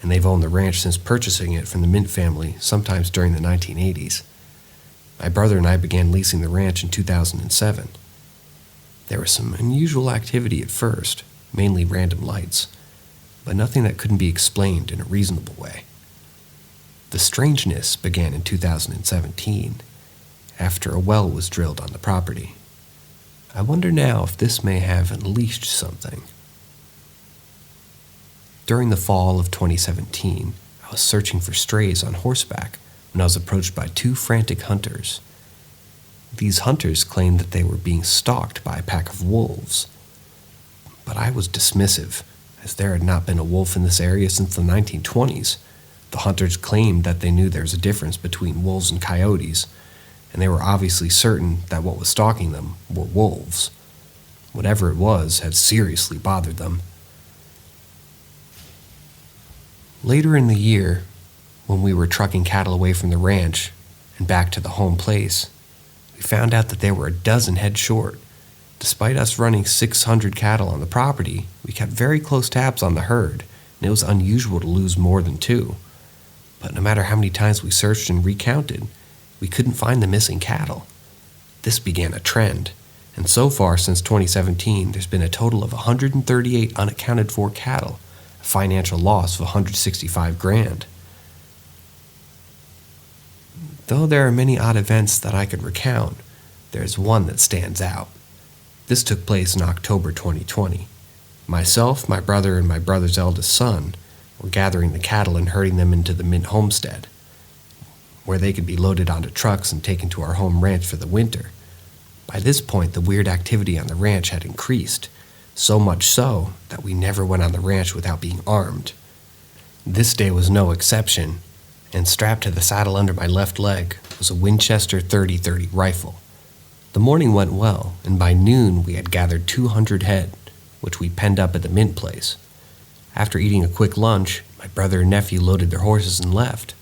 and they've owned the ranch since purchasing it from the Mint family sometimes during the 1980s. My brother and I began leasing the ranch in 2007. There was some unusual activity at first, mainly random lights, but nothing that couldn't be explained in a reasonable way. The strangeness began in 2017, after a well was drilled on the property. I wonder now if this may have unleashed something. During the fall of 2017, I was searching for strays on horseback when I was approached by 2 frantic hunters. These hunters claimed that they were being stalked by a pack of wolves, but I was dismissive, as there had not been a wolf in this area since the 1920s. The hunters claimed that they knew there was a difference between wolves and coyotes, and they were obviously certain that what was stalking them were wolves. Whatever it was had seriously bothered them. Later in the year, when we were trucking cattle away from the ranch, and back to the home place, we found out that there were a dozen head short. Despite us running 600 cattle on the property, we kept very close tabs on the herd, and it was unusual to lose more than 2. But no matter how many times we searched and recounted, we couldn't find the missing cattle. This began a trend, and so far since 2017, there's been a total of 138 unaccounted for cattle, a financial loss of $165,000. Though there are many odd events that I could recount, there's one that stands out. This took place in October 2020. Myself, my brother, and my brother's eldest son were gathering the cattle and herding them into the Mint homestead, where they could be loaded onto trucks and taken to our home ranch for the winter. By this point, the weird activity on the ranch had increased, so much so that we never went on the ranch without being armed. This day was no exception, and strapped to the saddle under my left leg was a Winchester 30-30 rifle. The morning went well, and by noon we had gathered 200 head, which we penned up at the Mint place. After eating a quick lunch, my brother and nephew loaded their horses and left.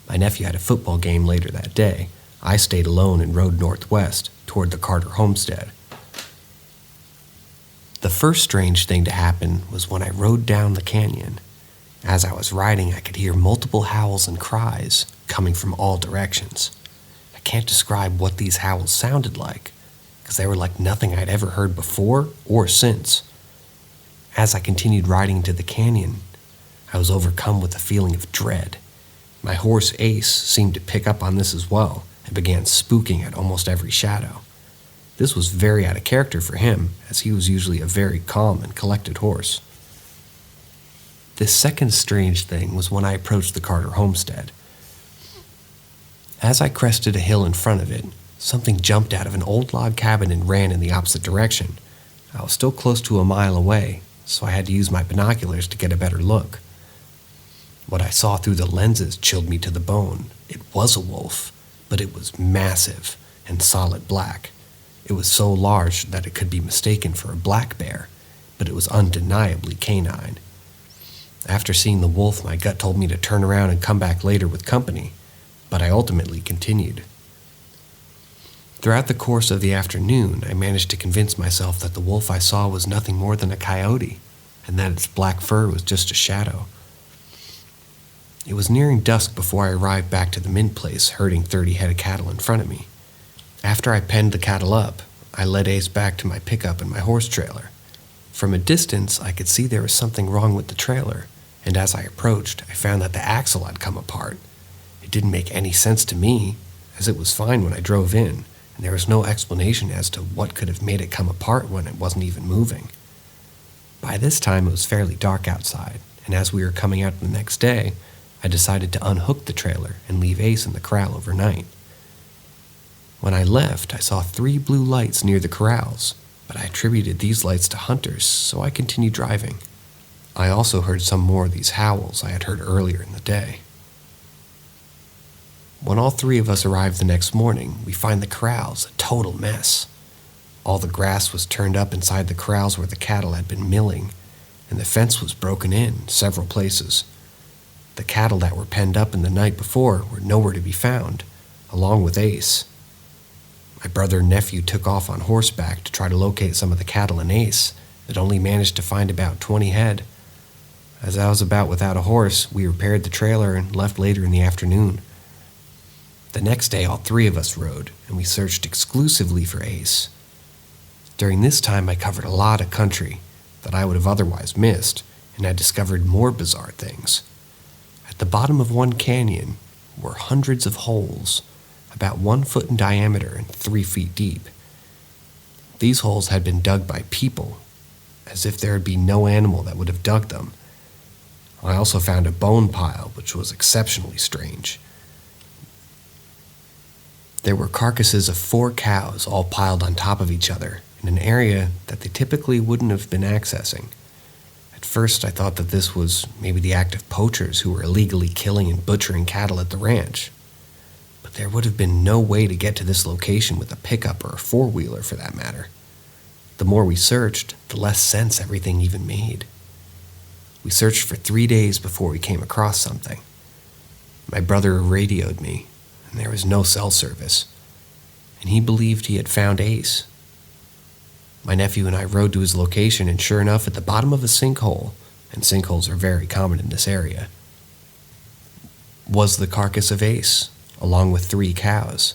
My nephew had a football game later that day. I stayed alone and rode northwest toward the Carter homestead. The first strange thing to happen was when I rode down the canyon. As I was riding, I could hear multiple howls and cries coming from all directions. I can't describe what these howls sounded like, because they were like nothing I'd ever heard before or since. As I continued riding into the canyon, I was overcome with a feeling of dread. My horse Ace seemed to pick up on this as well and began spooking at almost every shadow. This was very out of character for him, as he was usually a very calm and collected horse. This second strange thing was when I approached the Carter homestead. As I crested a hill in front of it, something jumped out of an old log cabin and ran in the opposite direction. I was still close to a mile away, so I had to use my binoculars to get a better look. What I saw through the lenses chilled me to the bone. It was a wolf, but it was massive and solid black. It was so large that it could be mistaken for a black bear, but it was undeniably canine. After seeing the wolf, my gut told me to turn around and come back later with company, but I ultimately continued. Throughout the course of the afternoon, I managed to convince myself that the wolf I saw was nothing more than a coyote, and that its black fur was just a shadow. It was nearing dusk before I arrived back to the Mint place, herding 30 head of cattle in front of me. After I penned the cattle up, I led Ace back to my pickup and my horse trailer. From a distance, I could see there was something wrong with the trailer, and as I approached, I found that the axle had come apart. It didn't make any sense to me, as it was fine when I drove in, and there was no explanation as to what could have made it come apart when it wasn't even moving. By this time, it was fairly dark outside, and as we were coming out the next day, I decided to unhook the trailer and leave Ace in the corral overnight. When I left, I saw 3 blue lights near the corrals, but I attributed these lights to hunters, so I continued driving. I also heard some more of these howls I had heard earlier in the day. When all 3 of us arrived the next morning, we find the corrals a total mess. All the grass was turned up inside the corrals where the cattle had been milling, and the fence was broken in several places. The cattle that were penned up in the night before were nowhere to be found, along with Ace. My brother and nephew took off on horseback to try to locate some of the cattle in Ace, but only managed to find about 20 head. As I was about without a horse, we repaired the trailer and left later in the afternoon. The next day, all 3 of us rode, and we searched exclusively for Ace. During this time, I covered a lot of country that I would have otherwise missed, and I discovered more bizarre things. At the bottom of one canyon were hundreds of holes, about 1 foot in diameter and 3 feet deep. These holes had been dug by people, as if there would be no animal that would have dug them. I also found a bone pile, which was exceptionally strange. There were carcasses of 4 cows all piled on top of each other in an area that they typically wouldn't have been accessing. At first, I thought that this was maybe the act of poachers who were illegally killing and butchering cattle at the ranch. But there would have been no way to get to this location with a pickup or a 4-wheeler for that matter. The more we searched, the less sense everything even made. We searched for 3 days before we came across something. My brother radioed me, and there was no cell service, and he believed he had found Ace. My nephew and I rode to his location, and sure enough, at the bottom of a sinkhole, and sinkholes are very common in this area, was the carcass of Ace, along with 3 cows.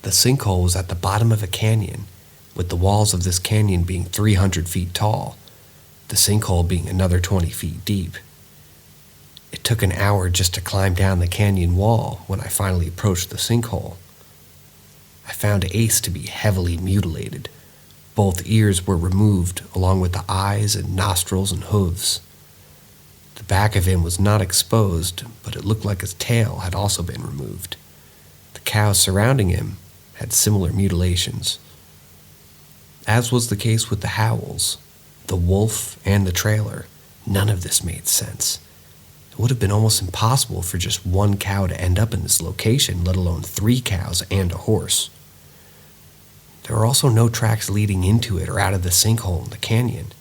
The sinkhole was at the bottom of a canyon, with the walls of this canyon being 300 feet tall, the sinkhole being another 20 feet deep. It took an hour just to climb down the canyon wall when I finally approached the sinkhole. I found Ace to be heavily mutilated. Both ears were removed, along with the eyes and nostrils and hooves. The back of him was not exposed, but it looked like his tail had also been removed. The cows surrounding him had similar mutilations. As was the case with the howls, the wolf, and the trailer, none of this made sense. It would have been almost impossible for just 1 cow to end up in this location, let alone 3 cows and a horse. There were also no tracks leading into it or out of the sinkhole in the canyon.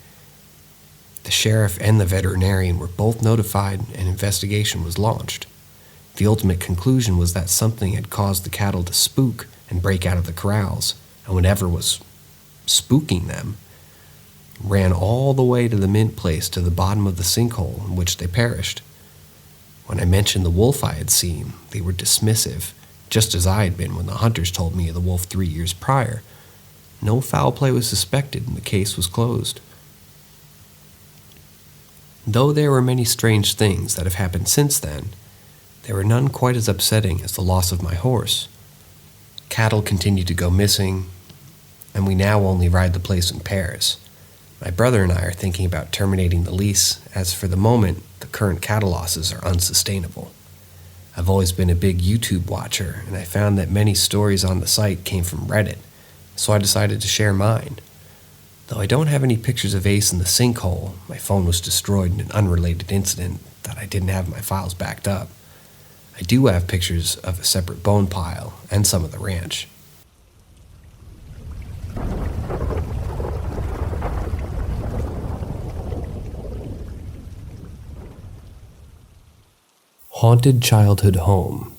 The sheriff and the veterinarian were both notified, and an investigation was launched. The ultimate conclusion was that something had caused the cattle to spook and break out of the corrals, and whatever was spooking them ran all the way to the mint place to the bottom of the sinkhole in which they perished. When I mentioned the wolf I had seen, they were dismissive, just as I had been when the hunters told me of the wolf 3 years prior. No foul play was suspected, and the case was closed. Though there were many strange things that have happened since then, there were none quite as upsetting as the loss of my horse. Cattle continued to go missing, and we now only ride the place in pairs. My brother and I are thinking about terminating the lease, as for the moment, the current cattle losses are unsustainable. I've always been a big YouTube watcher, and I found that many stories on the site came from Reddit, so I decided to share mine. Though I don't have any pictures of Ace in the sinkhole, my phone was destroyed in an unrelated incident that I didn't have my files backed up. I do have pictures of a separate bone pile and some of the ranch. Haunted Childhood Home.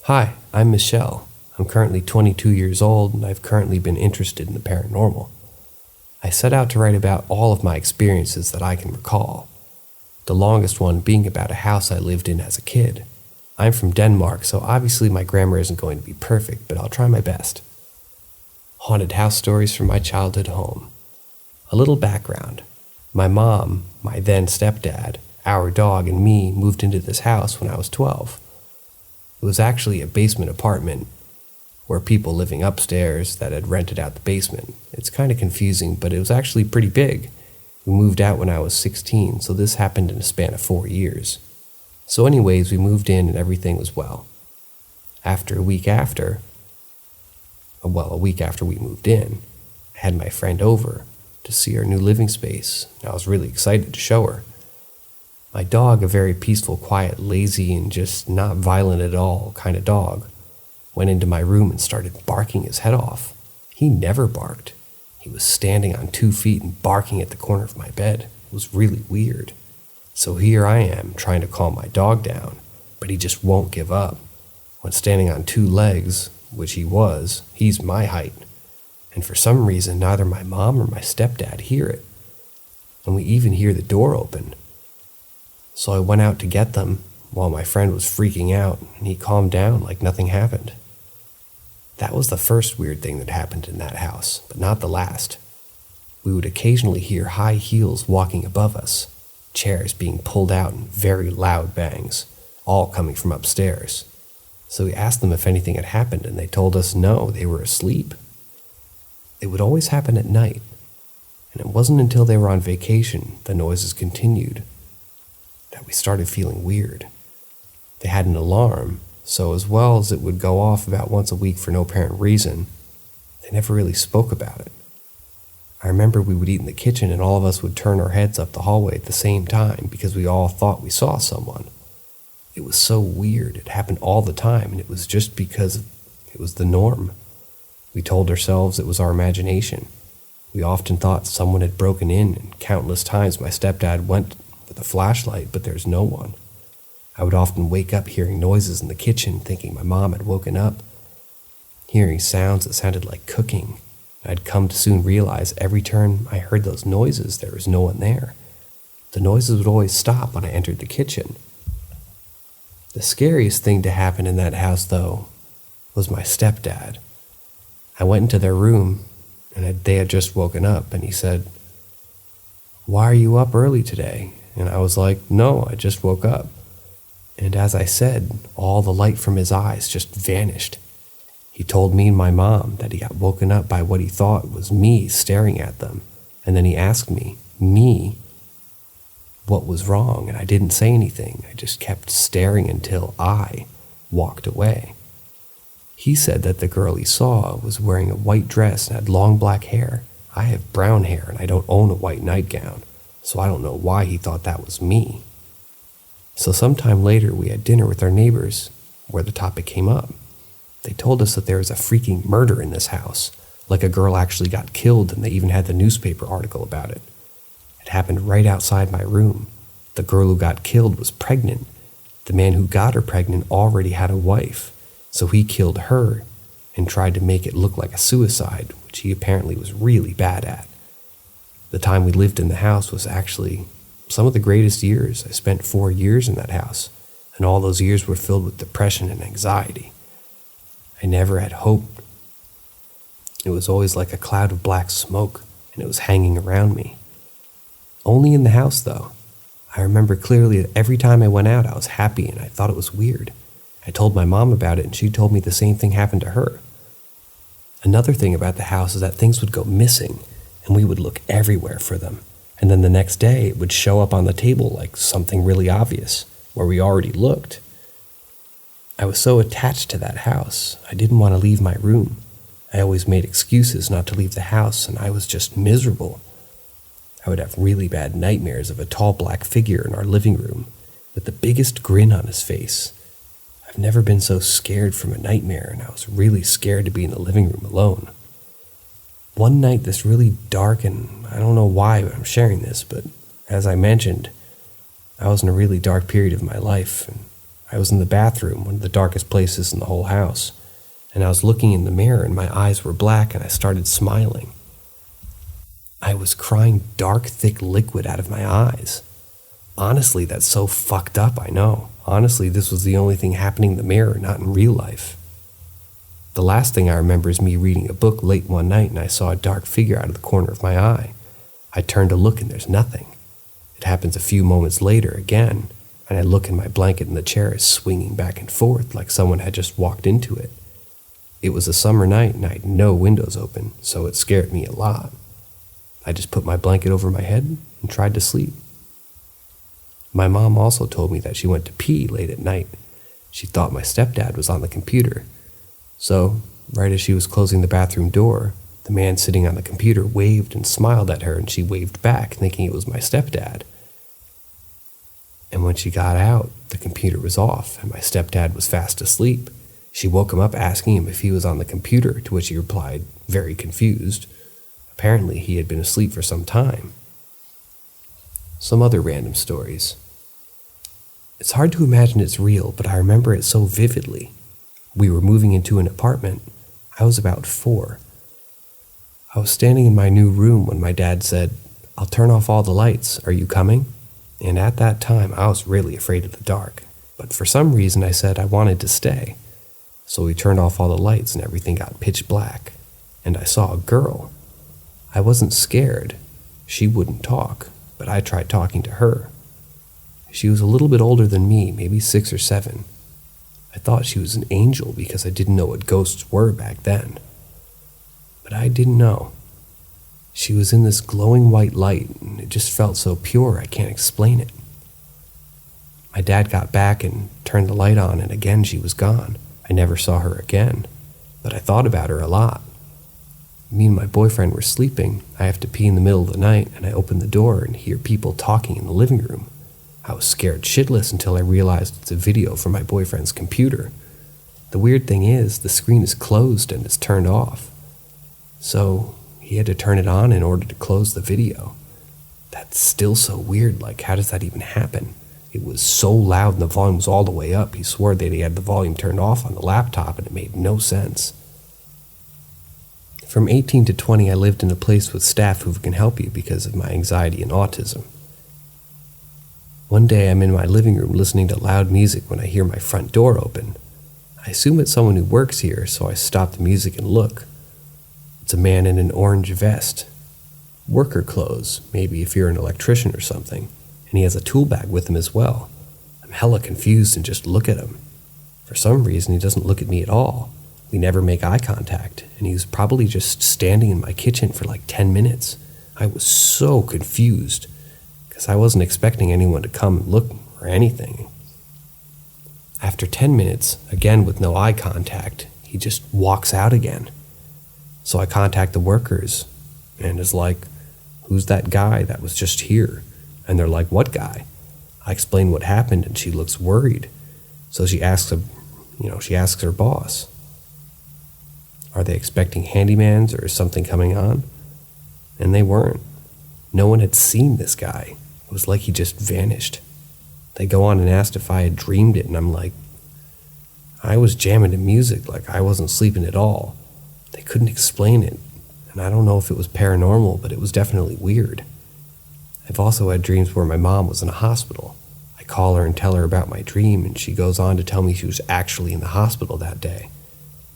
Hi, I'm Michelle. I'm currently 22 years old, and I've currently been interested in the paranormal. I set out to write about all of my experiences that I can recall, the longest one being about a house I lived in as a kid. I'm from Denmark, so obviously my grammar isn't going to be perfect, but I'll try my best. Haunted house stories from my childhood home. A little background. My mom, my then stepdad, our dog, and me moved into this house when I was 12. It was actually a basement apartment where people living upstairs that had rented out the basement. It's kind of confusing, but it was actually pretty big. We moved out when I was 16, so this happened in a span of 4 years. So anyways, we moved in and everything was well. A week after we moved in, I had my friend over to see our new living space, and I was really excited to show her. My dog, a very peaceful, quiet, lazy, and just not violent at all kind of dog, went into my room and started barking his head off. He never barked. He was standing on 2 feet and barking at the corner of my bed. It was really weird. So here I am trying to calm my dog down, but he just won't give up. When standing on 2 legs, which he was, he's my height. And for some reason, neither my mom or my stepdad hear it. And we even hear the door open. So I went out to get them while my friend was freaking out, and he calmed down like nothing happened. That was the first weird thing that happened in that house, but not the last. We would occasionally hear high heels walking above us, chairs being pulled out and very loud bangs, all coming from upstairs. So we asked them if anything had happened, and they told us no, they were asleep. It would always happen at night, and it wasn't until they were on vacation the noises continued that we started feeling weird. They had an alarm, so as well as it would go off about once a week for no apparent reason, they never really spoke about it. I remember we would eat in the kitchen and all of us would turn our heads up the hallway at the same time because we all thought we saw someone. It was so weird. It happened all the time, and it was just because it was the norm. We told ourselves it was our imagination. We often thought someone had broken in, and countless times my stepdad went with a flashlight, but there's no one. I would often wake up hearing noises in the kitchen, thinking my mom had woken up, hearing sounds that sounded like cooking. I'd come to soon realize every time I heard those noises, there was no one there. The noises would always stop when I entered the kitchen. The scariest thing to happen in that house, though, was my stepdad. I went into their room, and they had just woken up, and he said, "Why are you up early today?" And I was like, "No, I just woke up." And as I said, all the light from his eyes just vanished. He told me and my mom that he got woken up by what he thought was me staring at them, and then he asked me, what was wrong, and I didn't say anything. I just kept staring until I walked away. He said that the girl he saw was wearing a white dress and had long black hair. I have brown hair and I don't own a white nightgown, so I don't know why he thought that was me. So sometime later we had dinner with our neighbors where the topic came up. They told us that there was a freaking murder in this house, like a girl actually got killed, and they even had the newspaper article about it. It happened right outside my room. The girl who got killed was pregnant. The man who got her pregnant already had a wife, so he killed her and tried to make it look like a suicide, which he apparently was really bad at. The time we lived in the house was actually some of the greatest years. I spent 4 years in that house, and all those years were filled with depression and anxiety. I never had hope. It was always like a cloud of black smoke, and it was hanging around me. Only in the house, though. I remember clearly that every time I went out, I was happy, and I thought it was weird. I told my mom about it, and she told me the same thing happened to her. Another thing about the house is that things would go missing, and we would look everywhere for them. And then the next day, it would show up on the table like something really obvious, where we already looked. I was so attached to that house, I didn't want to leave my room. I always made excuses not to leave the house, and I was just miserable. I would have really bad nightmares of a tall black figure in our living room, with the biggest grin on his face. I've never been so scared from a nightmare, and I was really scared to be in the living room alone. One night, this really dark, and I don't know why I'm sharing this, but as I mentioned, I was in a really dark period of my life, and I was in the bathroom, one of the darkest places in the whole house, and I was looking in the mirror, and my eyes were black, and I started smiling. I was crying dark, thick liquid out of my eyes. Honestly, that's so fucked up, I know. Honestly, this was the only thing happening in the mirror, not in real life. The last thing I remember is me reading a book late one night and I saw a dark figure out of the corner of my eye. I turned to look and there's nothing. It happens a few moments later again, and I look and my blanket in the chair is swinging back and forth like someone had just walked into it. It was a summer night and I had no windows open, so it scared me a lot. I just put my blanket over my head and tried to sleep. My mom also told me that she went to pee late at night. She thought my stepdad was on the computer. So, right as she was closing the bathroom door, the man sitting on the computer waved and smiled at her, and she waved back, thinking it was my stepdad. And when she got out, the computer was off, and my stepdad was fast asleep. She woke him up asking him if he was on the computer, to which he replied, very confused. Apparently, he had been asleep for some time. Some other random stories. It's hard to imagine it's real, but I remember it so vividly. We were moving into an apartment. I was about 4. I was standing in my new room when my dad said, "I'll turn off all the lights. Are you coming?" And at that time, I was really afraid of the dark. But for some reason, I said I wanted to stay. So we turned off all the lights and everything got pitch black. And I saw a girl. I wasn't scared. She wouldn't talk, but I tried talking to her. She was a little bit older than me, maybe 6 or 7. I thought she was an angel because I didn't know what ghosts were back then. But I didn't know. She was in this glowing white light, and it just felt so pure I can't explain it. My dad got back and turned the light on, and again she was gone. I never saw her again, but I thought about her a lot. Me and my boyfriend were sleeping. I have to pee in the middle of the night, and I open the door and hear people talking in the living room. I was scared shitless until I realized it's a video from my boyfriend's computer. The weird thing is, the screen is closed and it's turned off. So he had to turn it on in order to close the video. That's still so weird, like how does that even happen? It was so loud and the volume was all the way up, he swore that he had the volume turned off on the laptop and it made no sense. From 18 to 20, I lived in a place with staff who can help you because of my anxiety and autism. One day I'm in my living room listening to loud music when I hear my front door open. I assume it's someone who works here, so I stop the music and look. It's a man in an orange vest. Worker clothes, maybe if you're an electrician or something, and he has a tool bag with him as well. I'm hella confused and just look at him. For some reason, he doesn't look at me at all. We never make eye contact, and he was probably just standing in my kitchen for like 10 minutes. I was so confused, because I wasn't expecting anyone to come and look or anything. After 10 minutes, again with no eye contact, he just walks out again. So I contact the workers, and is like, "Who's that guy that was just here?" And they're like, "What guy?" I explain what happened, and she looks worried. So she asks her boss, "Are they expecting handymans or is something coming on?" And they weren't. No one had seen this guy. It was like he just vanished. They go on and asked if I had dreamed it, and I'm like, I was jamming to music like I wasn't sleeping at all. They couldn't explain it, and I don't know if it was paranormal, but it was definitely weird. I've also had dreams where my mom was in a hospital. I call her and tell her about my dream, and she goes on to tell me she was actually in the hospital that day.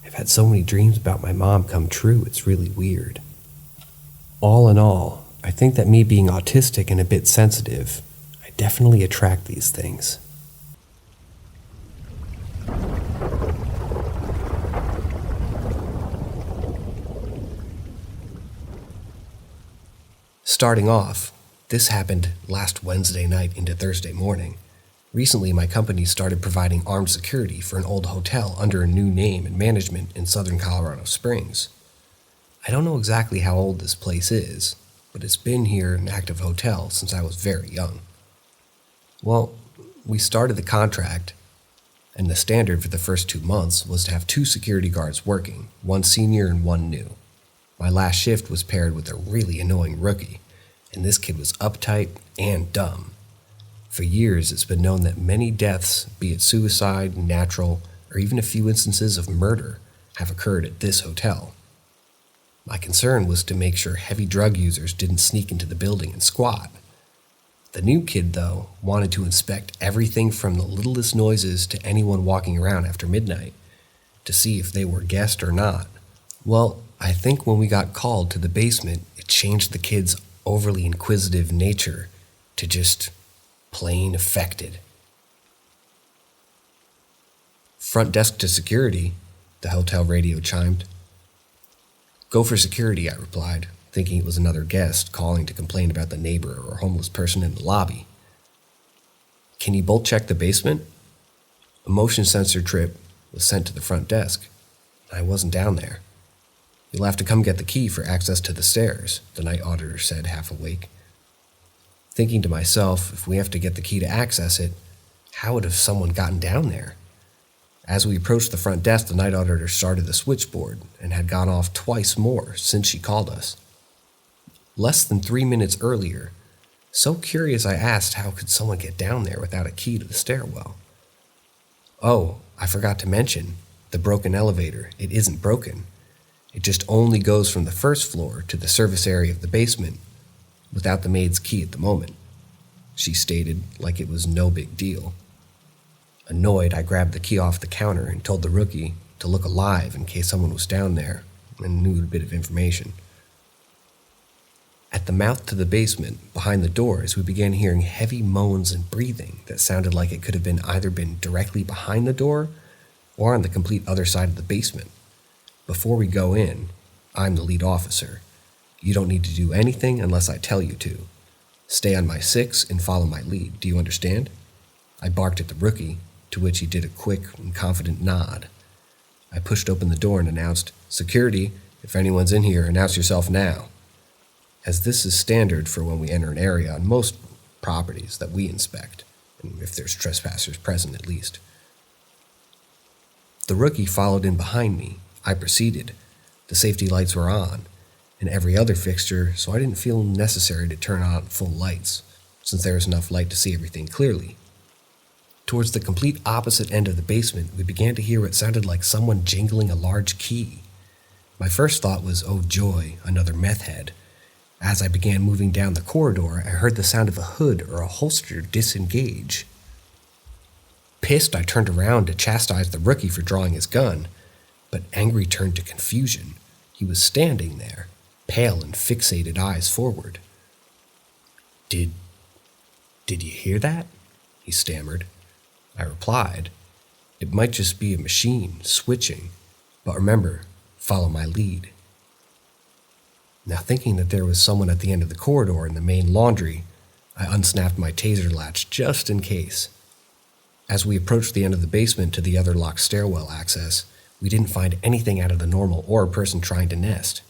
I've had so many dreams about my mom come true, it's really weird. All in all, I think that me being autistic and a bit sensitive, I definitely attract these things. Starting off, this happened last Wednesday night into Thursday morning. Recently, my company started providing armed security for an old hotel under a new name and management in southern Colorado Springs. I don't know exactly how old this place is, but it's been here an active hotel since I was very young. Well, we started the contract, and the standard for the first 2 months was to have 2 security guards working, 1 senior and 1 new. My last shift was paired with a really annoying rookie, and this kid was uptight and dumb. For years, it's been known that many deaths, be it suicide, natural, or even a few instances of murder, have occurred at this hotel. My concern was to make sure heavy drug users didn't sneak into the building and squat. The new kid, though, wanted to inspect everything from the littlest noises to anyone walking around after midnight, to see if they were guests or not. Well, I think when we got called to the basement, it changed the kid's overly inquisitive nature to just plain affected. "Front desk to security," the hotel radio chimed. "Go for security," I replied, thinking it was another guest calling to complain about the neighbor or homeless person in the lobby. "Can you bolt check the basement?" A motion sensor trip was sent to the front desk. I wasn't down there. "You'll have to come get the key for access to the stairs," the night auditor said, half awake. Thinking to myself, if we have to get the key to access it, how would have someone gotten down there? As we approached the front desk, the night auditor started the switchboard and had gone off twice more since she called us. Less than 3 minutes earlier, so curious I asked how could someone get down there without a key to the stairwell. "Oh, I forgot to mention, the broken elevator, it isn't broken. It just only goes from the first floor to the service area of the basement, without the maid's key at the moment," she stated like it was no big deal. Annoyed, I grabbed the key off the counter and told the rookie to look alive in case someone was down there and knew a bit of information. At the mouth to the basement, behind the doors, we began hearing heavy moans and breathing that sounded like it could have either been directly behind the door or on the complete other side of the basement. Before we go in, I'm the lead officer. You don't need to do anything unless I tell you to. Stay on my 6 and follow my lead. Do you understand? I barked at the rookie, to which he did a quick and confident nod. I pushed open the door and announced, "Security, if anyone's in here, announce yourself now," as this is standard for when we enter an area on most properties that we inspect, and if there's trespassers present at least. The rookie followed in behind me. I proceeded. The safety lights were on, and every other fixture, so I didn't feel necessary to turn on full lights, since there was enough light to see everything clearly. Towards the complete opposite end of the basement, we began to hear what sounded like someone jingling a large key. My first thought was, oh joy, another meth head. As I began moving down the corridor, I heard the sound of a hood or a holster disengage. Pissed, I turned around to chastise the rookie for drawing his gun, but angry turned to confusion. He was standing there, pale and fixated eyes forward. Did you hear that? He stammered. I replied, it might just be a machine switching, but remember, follow my lead. Now thinking that there was someone at the end of the corridor in the main laundry, I unsnapped my taser latch just in case. As we approached the end of the basement to the other locked stairwell access, we didn't find anything out of the normal or a person trying to nest.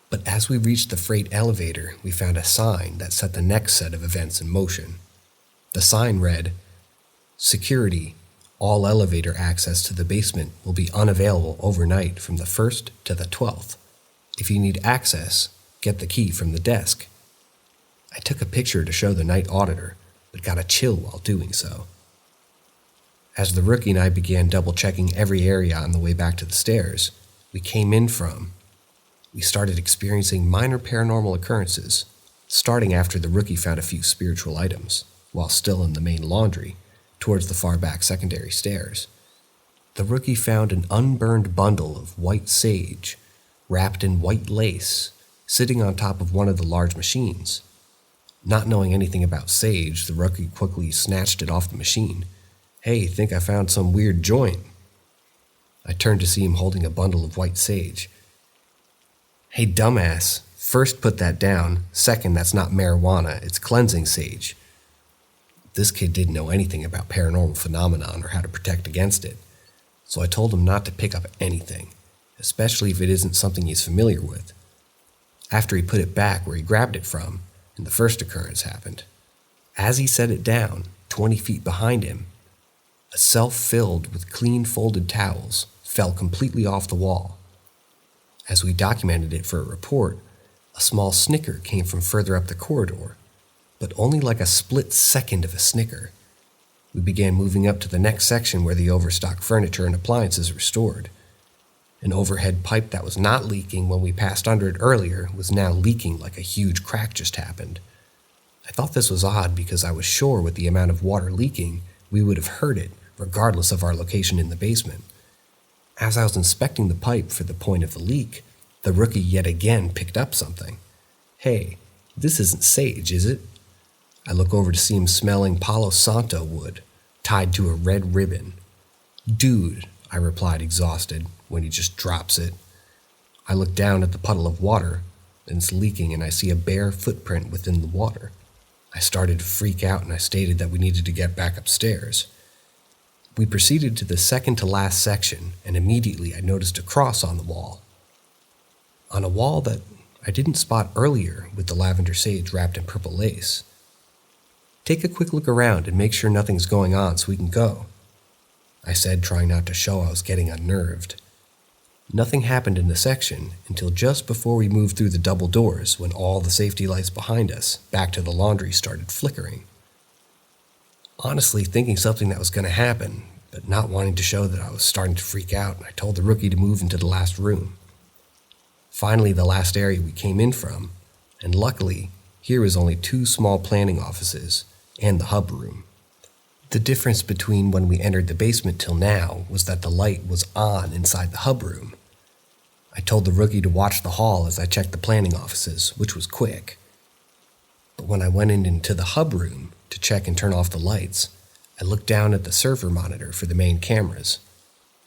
But as we reached the freight elevator, we found a sign that set the next set of events in motion. The sign read, "Security, all elevator access to the basement will be unavailable overnight from the 1st to the 12th. If you need access, get the key from the desk." I took a picture to show the night auditor, but got a chill while doing so. As the rookie and I began double-checking every area on the way back to the stairs we started experiencing minor paranormal occurrences, starting after the rookie found a few spiritual items, while still in the main laundry, towards the far back secondary stairs. The rookie found an unburned bundle of white sage, wrapped in white lace, sitting on top of one of the large machines. Not knowing anything about sage, the rookie quickly snatched it off the machine. "Hey, think I found some weird joint." I turned to see him holding a bundle of white sage. "Hey, dumbass, first put that down. Second, that's not marijuana, it's cleansing sage." This kid didn't know anything about paranormal phenomenon or how to protect against it, so I told him not to pick up anything, especially if it isn't something he's familiar with. After he put it back where he grabbed it from, and the first occurrence happened. As he set it down, 20 feet behind him, a shelf filled with clean folded towels fell completely off the wall. As we documented it for a report, a small snicker came from further up the corridor, but only like a split second of a snicker. We began moving up to the next section where the overstocked furniture and appliances were stored. An overhead pipe that was not leaking when we passed under it earlier was now leaking like a huge crack just happened. I thought this was odd because I was sure with the amount of water leaking, we would have heard it regardless of our location in the basement. As I was inspecting the pipe for the point of the leak, the rookie yet again picked up something. "Hey, this isn't sage, is it?" I look over to see him smelling Palo Santo wood, tied to a red ribbon. "Dude," I replied exhausted, when he just drops it. I look down at the puddle of water, and it's leaking and I see a bare footprint within the water. I started to freak out and I stated that we needed to get back upstairs. We proceeded to the second to last section, and immediately I noticed a cross on the wall. On a wall that I didn't spot earlier with the lavender sage wrapped in purple lace. "Take a quick look around and make sure nothing's going on so we can go," I said, trying not to show I was getting unnerved. Nothing happened in the section until just before we moved through the double doors when all the safety lights behind us, back to the laundry, started flickering. Honestly thinking something that was going to happen, but not wanting to show that I was starting to freak out, I told the rookie to move into the last room. Finally, the last area we came in from, and luckily, here was only 2 small planning offices and the hub room. The difference between when we entered the basement till now was that the light was on inside the hub room. I told the rookie to watch the hall as I checked the planning offices, which was quick. But when I went into the hub room to check and turn off the lights, I looked down at the server monitor for the main cameras.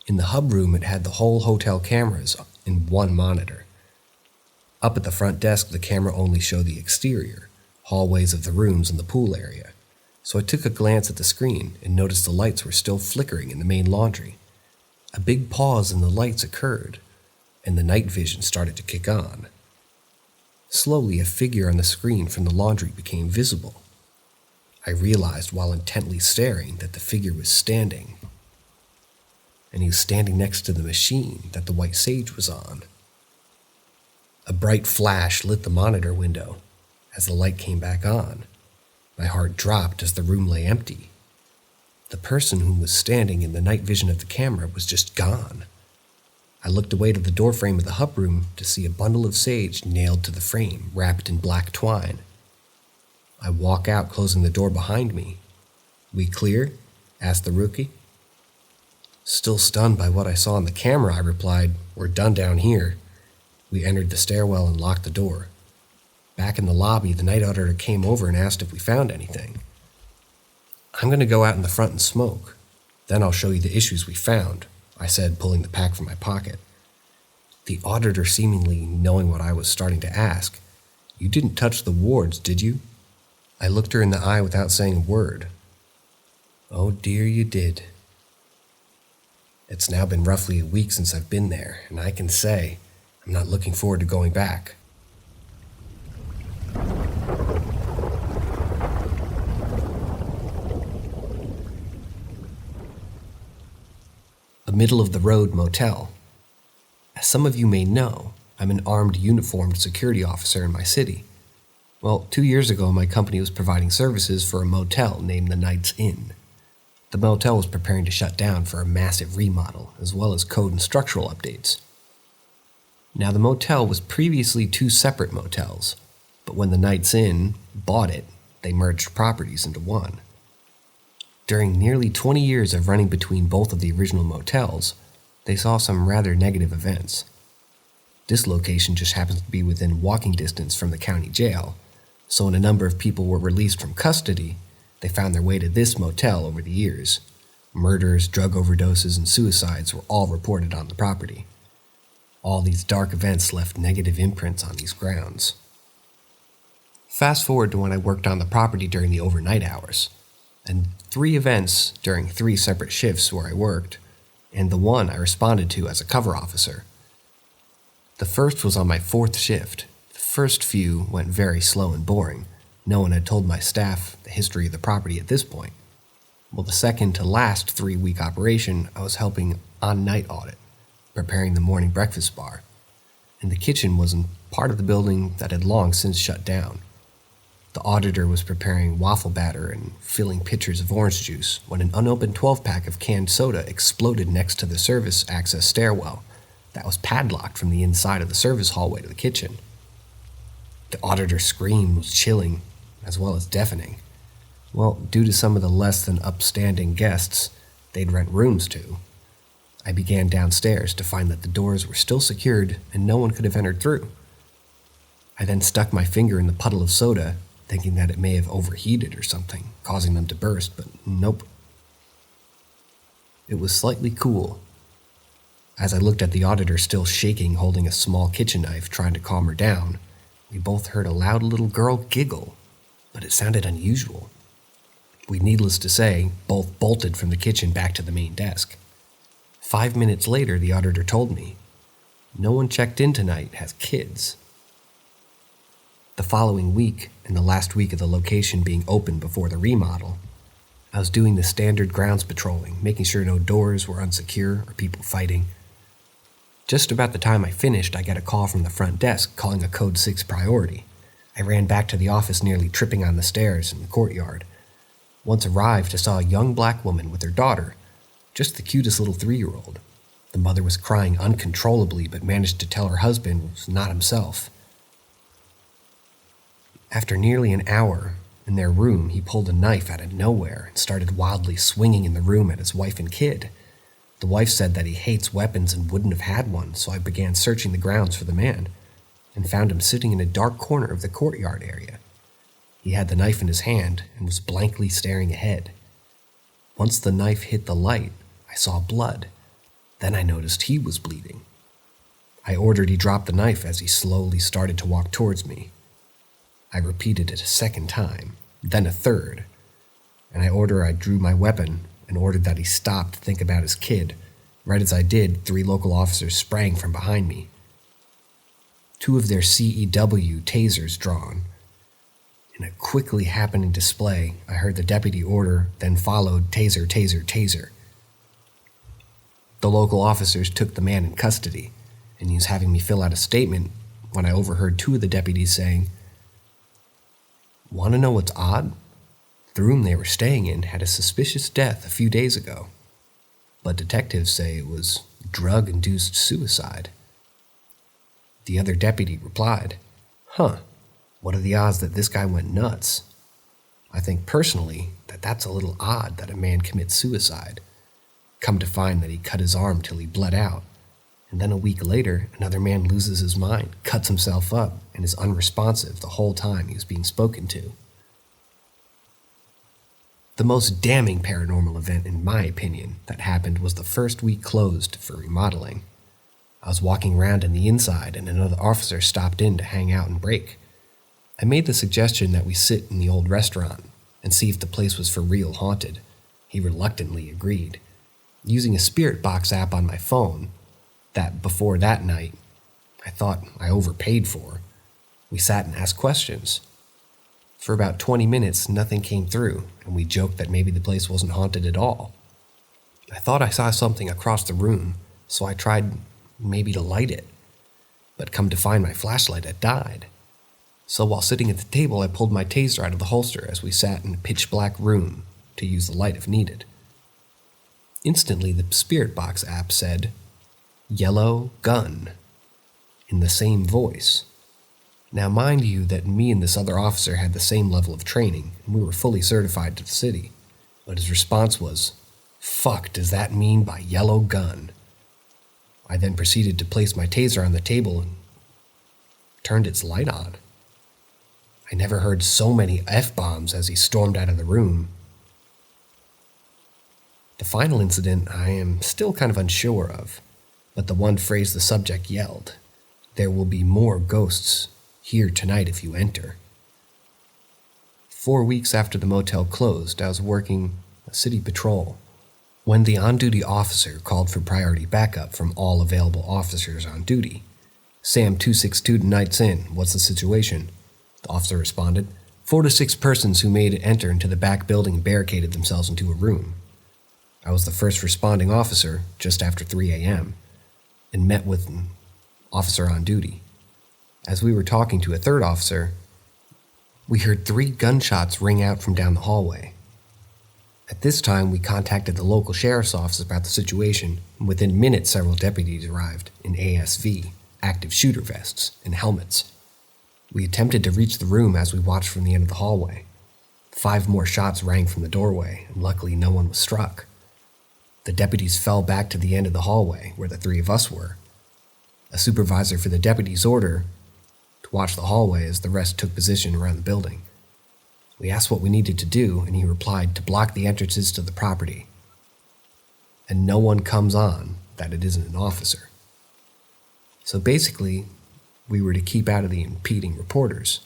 In the hub room, it had the whole hotel cameras in one monitor. Up at the front desk, the camera only showed the exterior, hallways of the rooms and the pool area. So I took a glance at the screen and noticed the lights were still flickering in the main laundry. A big pause in the lights occurred, and the night vision started to kick on. Slowly, a figure on the screen from the laundry became visible. I realized while intently staring that the figure was standing, and he was standing next to the machine that the white sage was on. A bright flash lit the monitor window as the light came back on. My heart dropped as the room lay empty. The person who was standing in the night vision of the camera was just gone. I looked away to the doorframe of the hub room to see a bundle of sage nailed to the frame, wrapped in black twine. I walk out, closing the door behind me. "We clear?" asked the rookie. Still stunned by what I saw on the camera, I replied, "We're done down here." We entered the stairwell and locked the door. Back in the lobby, the night auditor came over and asked if we found anything. "I'm going to go out in the front and smoke. Then I'll show you the issues we found," I said, pulling the pack from my pocket. The auditor, seemingly knowing what I was starting to ask, "You didn't touch the wards, did you?" I looked her in the eye without saying a word. "Oh dear, you did." It's now been roughly a week since I've been there, and I can say I'm not looking forward to going back. A middle-of-the-road motel. As some of you may know, I'm an armed, uniformed security officer in my city. Well, 2 years ago, my company was providing services for a motel named the Knight's Inn. The motel was preparing to shut down for a massive remodel, as well as code and structural updates. Now, the motel was previously 2 separate motels, but when the Knight's Inn bought it, they merged properties into one. During nearly 20 years of running between both of the original motels, they saw some rather negative events. This location just happens to be within walking distance from the county jail, so when a number of people were released from custody, they found their way to this motel over the years. Murders, drug overdoses, and suicides were all reported on the property. All these dark events left negative imprints on these grounds. Fast forward to when I worked on the property during the overnight hours, and 3 events during 3 separate shifts where I worked, and the one I responded to as a cover officer. The first was on my 4th shift. The first few went very slow and boring. No one had told my staff the history of the property at this point. Well, the second to last 3-week operation, I was helping on night audit, preparing the morning breakfast bar, and the kitchen was in part of the building that had long since shut down. The auditor was preparing waffle batter and filling pitchers of orange juice when an unopened 12-pack of canned soda exploded next to the service access stairwell that was padlocked from the inside of the service hallway to the kitchen. The auditor's scream was chilling, as well as deafening. Well, due to some of the less than upstanding guests they'd rent rooms to, I began downstairs to find that the doors were still secured and no one could have entered through. I then stuck my finger in the puddle of soda, thinking that it may have overheated or something, causing them to burst, but nope. It was slightly cool. As I looked at the auditor still shaking, holding a small kitchen knife, trying to calm her down, we both heard a loud little girl giggle, but it sounded unusual. We, needless to say, both bolted from the kitchen back to the main desk. 5 minutes later, the auditor told me, "No one checked in tonight has kids." The following week, and the last week of the location being open before the remodel, I was doing the standard grounds patrolling, making sure no doors were unsecure or people fighting. Just about the time I finished, I got a call from the front desk calling a Code 6 priority. I ran back to the office, nearly tripping on the stairs in the courtyard. Once arrived, I saw a young black woman with her daughter, just the cutest little 3-year-old. The mother was crying uncontrollably, but managed to tell her husband was not himself. After nearly an hour in their room, he pulled a knife out of nowhere and started wildly swinging in the room at his wife and kid. The wife said that he hates weapons and wouldn't have had one, so I began searching the grounds for the man, and found him sitting in a dark corner of the courtyard area. He had the knife in his hand and was blankly staring ahead. Once the knife hit the light, I saw blood. Then I noticed he was bleeding. I ordered he drop the knife as he slowly started to walk towards me. I repeated it a second time, then a third, and I drew my weapon and ordered that he stop to think about his kid. Right as I did, 3 local officers sprang from behind me. 2 of their CEW tasers drawn. In a quickly happening display, I heard the deputy order, then followed taser, taser, taser. The local officers took the man in custody, and he was having me fill out a statement when I overheard 2 of the deputies saying, "Want to know what's odd? The room they were staying in had a suspicious death a few days ago, but detectives say it was drug-induced suicide. The other deputy replied, what are the odds that this guy went nuts? I think personally that that's a little odd that a man commits suicide. Come to find that he cut his arm till he bled out, and then a week later another man loses his mind, cuts himself up, and is unresponsive the whole time he was being spoken to. The most damning paranormal event, in my opinion, that happened was the first week closed for remodeling. I was walking around in the inside and another officer stopped in to hang out and break. I made the suggestion that we sit in the old restaurant and see if the place was for real haunted. He reluctantly agreed. Using a spirit box app on my phone, that before that night I thought I overpaid for, we sat and asked questions. For about 20 minutes, nothing came through, and we joked that maybe the place wasn't haunted at all. I thought I saw something across the room, so I tried maybe to light it, but come to find my flashlight had died. So while sitting at the table, I pulled my taser out of the holster as we sat in a pitch-black room to use the light if needed. Instantly, the Spirit Box app said, "Yellow gun," in the same voice. Now mind you that me and this other officer had the same level of training, and we were fully certified to the city, but his response was, "Fuck does that mean by yellow gun?" I then proceeded to place my taser on the table and turned its light on. I never heard so many F-bombs as he stormed out of the room. The final incident I am still kind of unsure of, but the one phrase the subject yelled, "There will be more ghosts here tonight if you enter." 4 weeks after the motel closed, I was working a city patrol when the on-duty officer called for priority backup from all available officers on duty. "Sam 262 to Night's Inn, what's the situation?" The officer responded, 4 to 6 persons who made it enter into the back building and barricaded themselves into a room." I was the first responding officer just after 3 a.m. and met with an officer on duty. As we were talking to a third officer, we heard 3 gunshots ring out from down the hallway. At this time, we contacted the local sheriff's office about the situation, and within minutes several deputies arrived in ASV, active shooter vests, and helmets. We attempted to reach the room as we watched from the end of the hallway. 5 more shots rang from the doorway, and luckily no one was struck. The deputies fell back to the end of the hallway where the 3 of us were. A supervisor for the deputies ordered to watch the hallway as the rest took position around the building. We asked what we needed to do, and he replied to block the entrances to the property. And no one comes on that it isn't an officer. So basically, we were to keep out of the impeding reporters.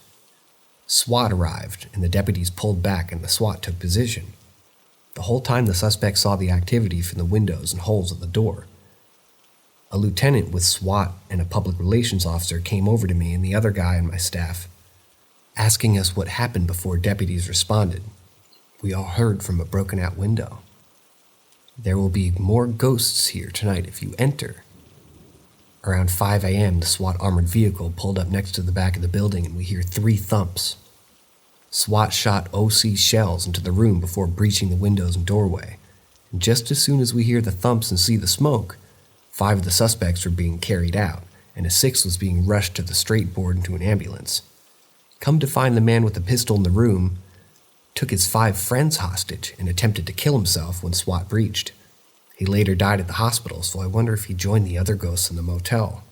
SWAT arrived, and the deputies pulled back and the SWAT took position. The whole time the suspect saw the activity from the windows and holes of the door. A lieutenant with SWAT and a public relations officer came over to me and the other guy on my staff, asking us what happened before deputies responded. We all heard from a broken-out window. "There will be more ghosts here tonight if you enter." Around 5 a.m., the SWAT armored vehicle pulled up next to the back of the building and we hear 3 thumps. SWAT shot OC shells into the room before breaching the windows and doorway, and just as soon as we hear the thumps and see the smoke, 5 of the suspects were being carried out, and a 6th was being rushed to the straight board into an ambulance. Come to find the man with the pistol in the room took his 5 friends hostage and attempted to kill himself when SWAT breached. He later died at the hospital, so I wonder if he joined the other ghosts in the motel.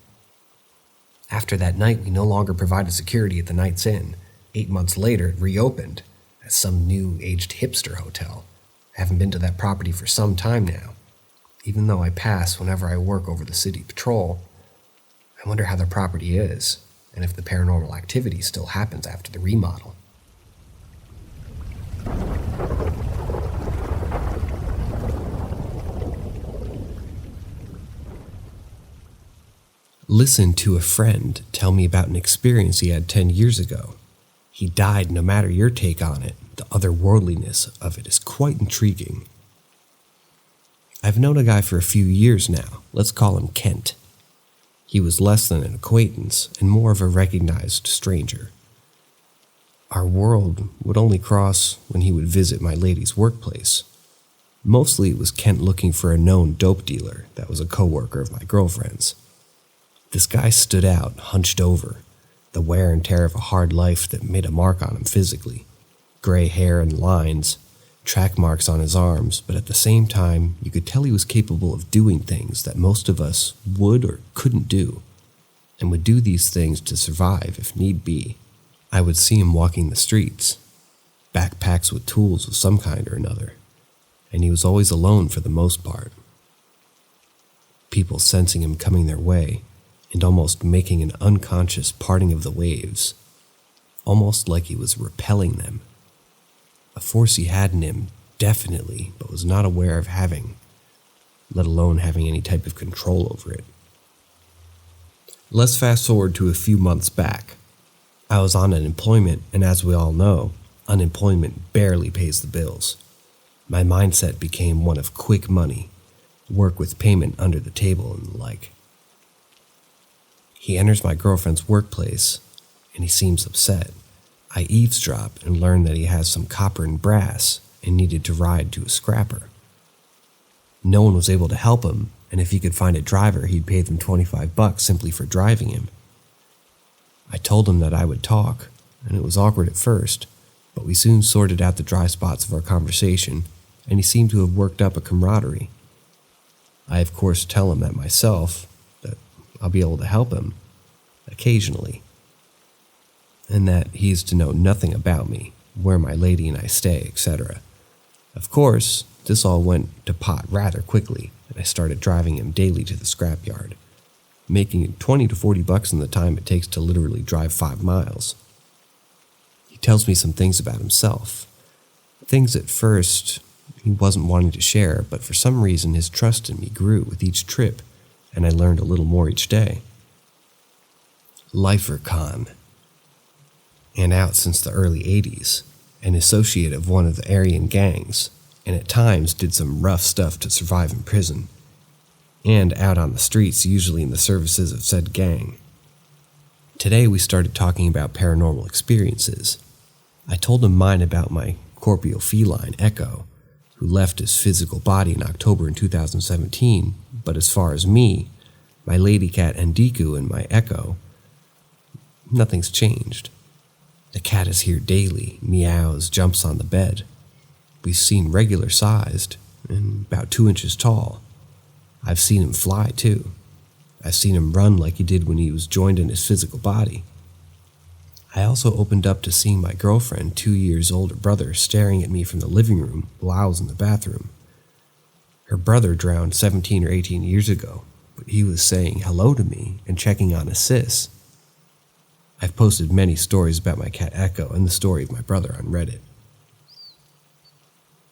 After that night, we no longer provided security at the Night's Inn. 8 months later, it reopened as some new-aged hipster hotel. I haven't been to that property for some time now. Even though I pass whenever I work over the city patrol, I wonder how the property is, and if the paranormal activity still happens after the remodel. Listen to a friend tell me about an experience he had 10 years ago. He died no matter your take on it. The otherworldliness of it is quite intriguing. I've known a guy for a few years now. Let's call him Kent. He was less than an acquaintance and more of a recognized stranger. Our world would only cross when he would visit my lady's workplace. Mostly it was Kent looking for a known dope dealer that was a coworker of my girlfriend's. This guy stood out, hunched over, the wear and tear of a hard life that made a mark on him physically. Gray hair and lines, track marks on his arms, but at the same time, you could tell he was capable of doing things that most of us would or couldn't do, and would do these things to survive if need be. I would see him walking the streets, backpacks with tools of some kind or another, and he was always alone for the most part. People sensing him coming their way, and almost making an unconscious parting of the waves, almost like he was repelling them. A force he had in him, definitely, but was not aware of having, let alone having any type of control over it. Let's fast forward to a few months back. I was on unemployment, and as we all know, unemployment barely pays the bills. My mindset became one of quick money, work with payment under the table and the like. He enters my girlfriend's workplace, and he seems upset. I eavesdrop and learn that he has some copper and brass and needed to ride to a scrapper. No one was able to help him, and if he could find a driver, he'd pay them $25 simply for driving him. I told him that I would talk, and it was awkward at first, but we soon sorted out the dry spots of our conversation, and he seemed to have worked up a camaraderie. I of course tell him that myself, that I'll be able to help him, occasionally, and that he is to know nothing about me, where my lady and I stay, etc. Of course, this all went to pot rather quickly, and I started driving him daily to the scrapyard, making $20 to $40 in the time it takes to literally drive 5 miles. He tells me some things about himself, things at first he wasn't wanting to share, but for some reason his trust in me grew with each trip, and I learned a little more each day. Lifer Khan, and out since the early 80s, an associate of one of the Aryan gangs, and at times did some rough stuff to survive in prison, and out on the streets, usually in the services of said gang. Today we started talking about paranormal experiences. I told him mine about my corporeal feline, Echo, who left his physical body in October in 2017, but as far as me, my lady cat Ndiku and my Echo, nothing's changed. The cat is here daily, meows, jumps on the bed. We've seen regular sized, and about 2 inches tall. I've seen him fly too. I've seen him run like he did when he was joined in his physical body. I also opened up to seeing my girlfriend, 2 years older brother, staring at me from the living room while I was in the bathroom. Her brother drowned 17 or 18 years ago, but he was saying hello to me and checking on his sis. I've posted many stories about my cat Echo and the story of my brother on Reddit.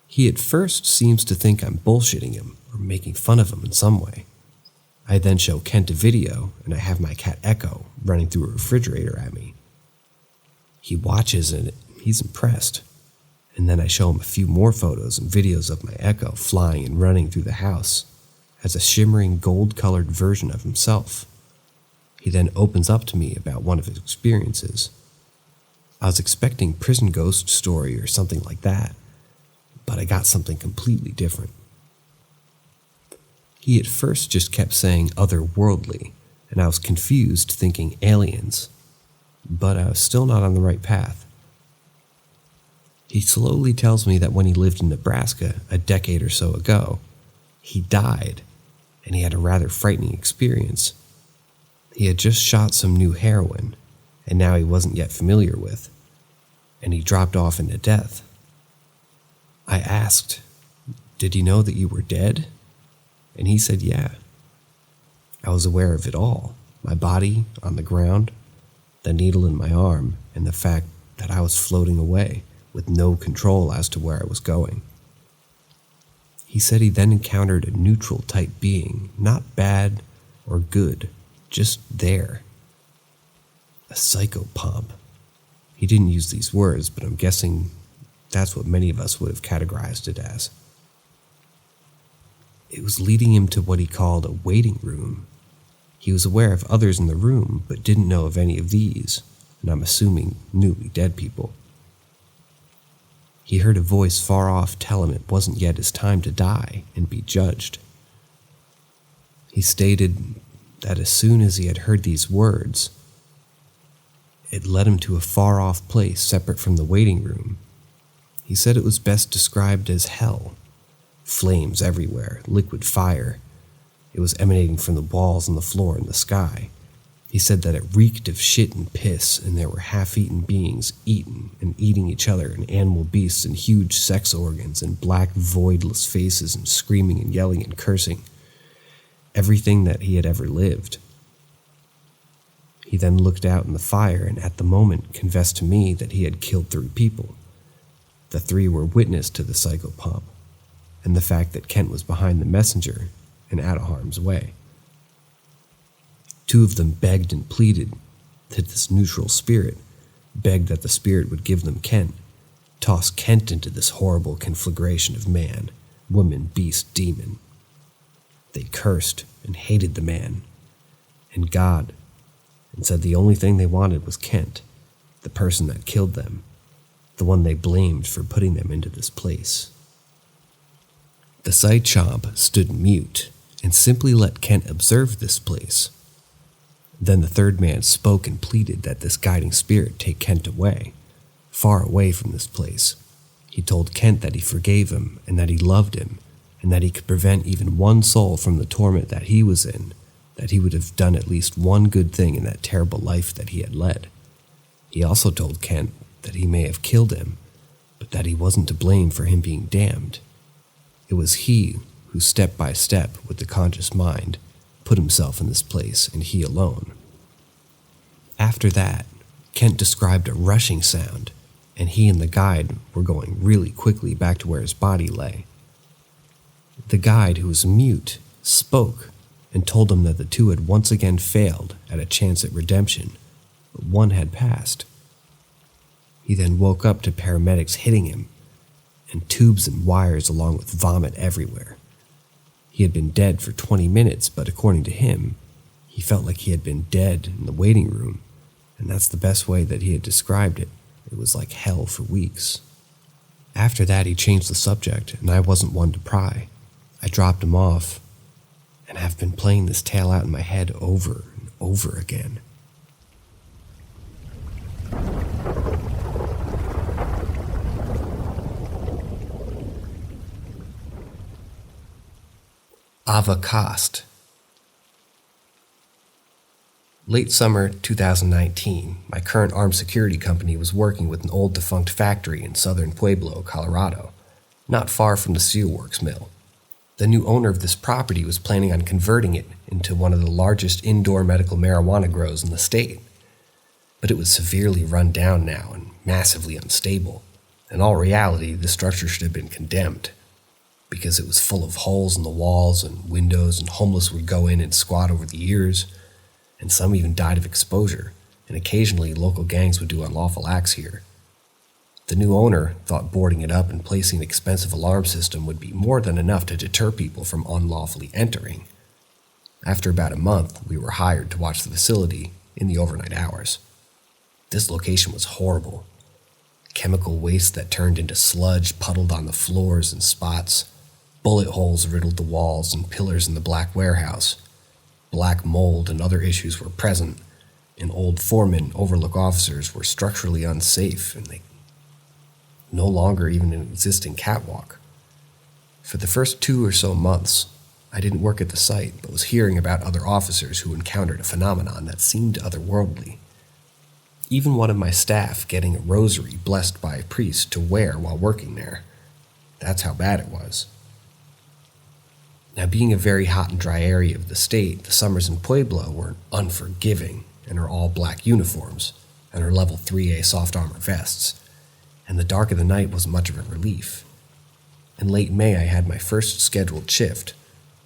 He at first seems to think I'm bullshitting him or making fun of him in some way. I then show Kent a video, and I have my cat Echo running through a refrigerator at me. He watches and he's impressed, and then I show him a few more photos and videos of my Echo flying and running through the house as a shimmering gold-colored version of himself. He then opens up to me about one of his experiences. I was expecting prison ghost story or something like that, but I got something completely different. He at first just kept saying otherworldly, and I was confused thinking aliens, but I was still not on the right path. He slowly tells me that when he lived in Nebraska a decade or so ago, he died, and he had a rather frightening experience. He had just shot some new heroin, and now he wasn't yet familiar with, and he dropped off into death. I asked, "Did you know that you were dead?" And he said, "Yeah." I was aware of it all, my body on the ground, the needle in my arm, and the fact that I was floating away with no control as to where I was going. He said he then encountered a neutral type being, not bad or good, just there. A psychopomp. He didn't use these words, but I'm guessing that's what many of us would have categorized it as. It was leading him to what he called a waiting room. He was aware of others in the room, but didn't know of any of these, and I'm assuming newly dead people. He heard a voice far off tell him it wasn't yet his time to die and be judged. He stated that as soon as he had heard these words, it led him to a far-off place separate from the waiting room. He said it was best described as hell. Flames everywhere, liquid fire. It was emanating from the walls and the floor and the sky. He said that it reeked of shit and piss, and there were half-eaten beings eating and eating each other, and animal beasts and huge sex organs, and black voidless faces, and screaming and yelling and cursing. Everything that he had ever lived. He then looked out in the fire and at the moment confessed to me that he had killed 3 people. The 3 were witness to the psychopomp, and the fact that Kent was behind the messenger and out of harm's way. 2 of them begged and pleaded to this neutral spirit, begged that the spirit would give them Kent, toss Kent into this horrible conflagration of man, woman, beast, demon. They cursed and hated the man and God, and said the only thing they wanted was Kent, the person that killed them, the one they blamed for putting them into this place. The Psychomp stood mute and simply let Kent observe this place. Then the 3rd man spoke and pleaded that this guiding spirit take Kent away, far away from this place. He told Kent that he forgave him and that he loved him, and that he could prevent even one soul from the torment that he was in, that he would have done at least one good thing in that terrible life that he had led. He also told Kent that he may have killed him, but that he wasn't to blame for him being damned. It was he who, step by step, with the conscious mind, put himself in this place, and he alone. After that, Kent described a rushing sound, and he and the guide were going really quickly back to where his body lay. The guide, who was mute, spoke and told him that the 2 had once again failed at a chance at redemption, but one had passed. He then woke up to paramedics hitting him, and tubes and wires along with vomit everywhere. He had been dead for 20 minutes, but according to him, he felt like he had been dead in the waiting room, and that's the best way that he had described it. It was like hell for weeks. After that, he changed the subject, and I wasn't one to pry. I dropped him off, and have been playing this tale out in my head over and over again. Avocast. Late summer 2019, my current armed security company was working with an old defunct factory in southern Pueblo, Colorado, not far from the steelworks mill. The new owner of this property was planning on converting it into one of the largest indoor medical marijuana grows in the state. But it was severely run down now and massively unstable. In all reality, the structure should have been condemned, because it was full of holes in the walls and windows, and homeless would go in and squat over the years, and some even died of exposure, and occasionally local gangs would do unlawful acts here. The new owner thought boarding it up and placing an expensive alarm system would be more than enough to deter people from unlawfully entering. After about a month, we were hired to watch the facility in the overnight hours. This location was horrible. Chemical waste that turned into sludge puddled on the floors and spots. Bullet holes riddled the walls and pillars in the black warehouse. Black mold and other issues were present, and old foremen, overlook officers were structurally unsafe, and they no longer even an existing catwalk. For the first 2 or so months, I didn't work at the site, but was hearing about other officers who encountered a phenomenon that seemed otherworldly. Even one of my staff getting a rosary blessed by a priest to wear while working there. That's how bad it was. Now, being a very hot and dry area of the state, the summers in Pueblo were unforgiving in her all-black uniforms and her level 3A soft armor vests, and the dark of the night wasn't much of a relief. In late May, I had my first scheduled shift.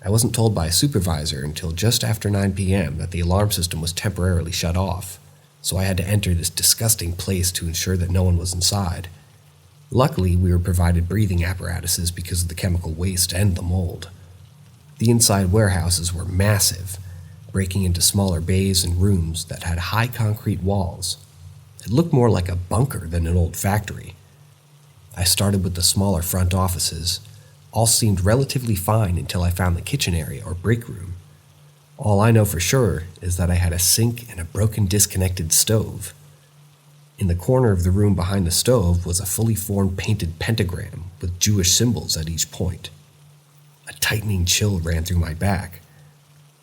I wasn't told by a supervisor until just after 9 p.m. that the alarm system was temporarily shut off, so I had to enter this disgusting place to ensure that no one was inside. Luckily, we were provided breathing apparatuses because of the chemical waste and the mold. The inside warehouses were massive, breaking into smaller bays and rooms that had high concrete walls. It looked more like a bunker than an old factory. I started with the smaller front offices. All seemed relatively fine until I found the kitchen area or break room. All I know for sure is that I had a sink and a broken disconnected stove. In the corner of the room behind the stove was a fully formed painted pentagram with Jewish symbols at each point. A tightening chill ran through my back,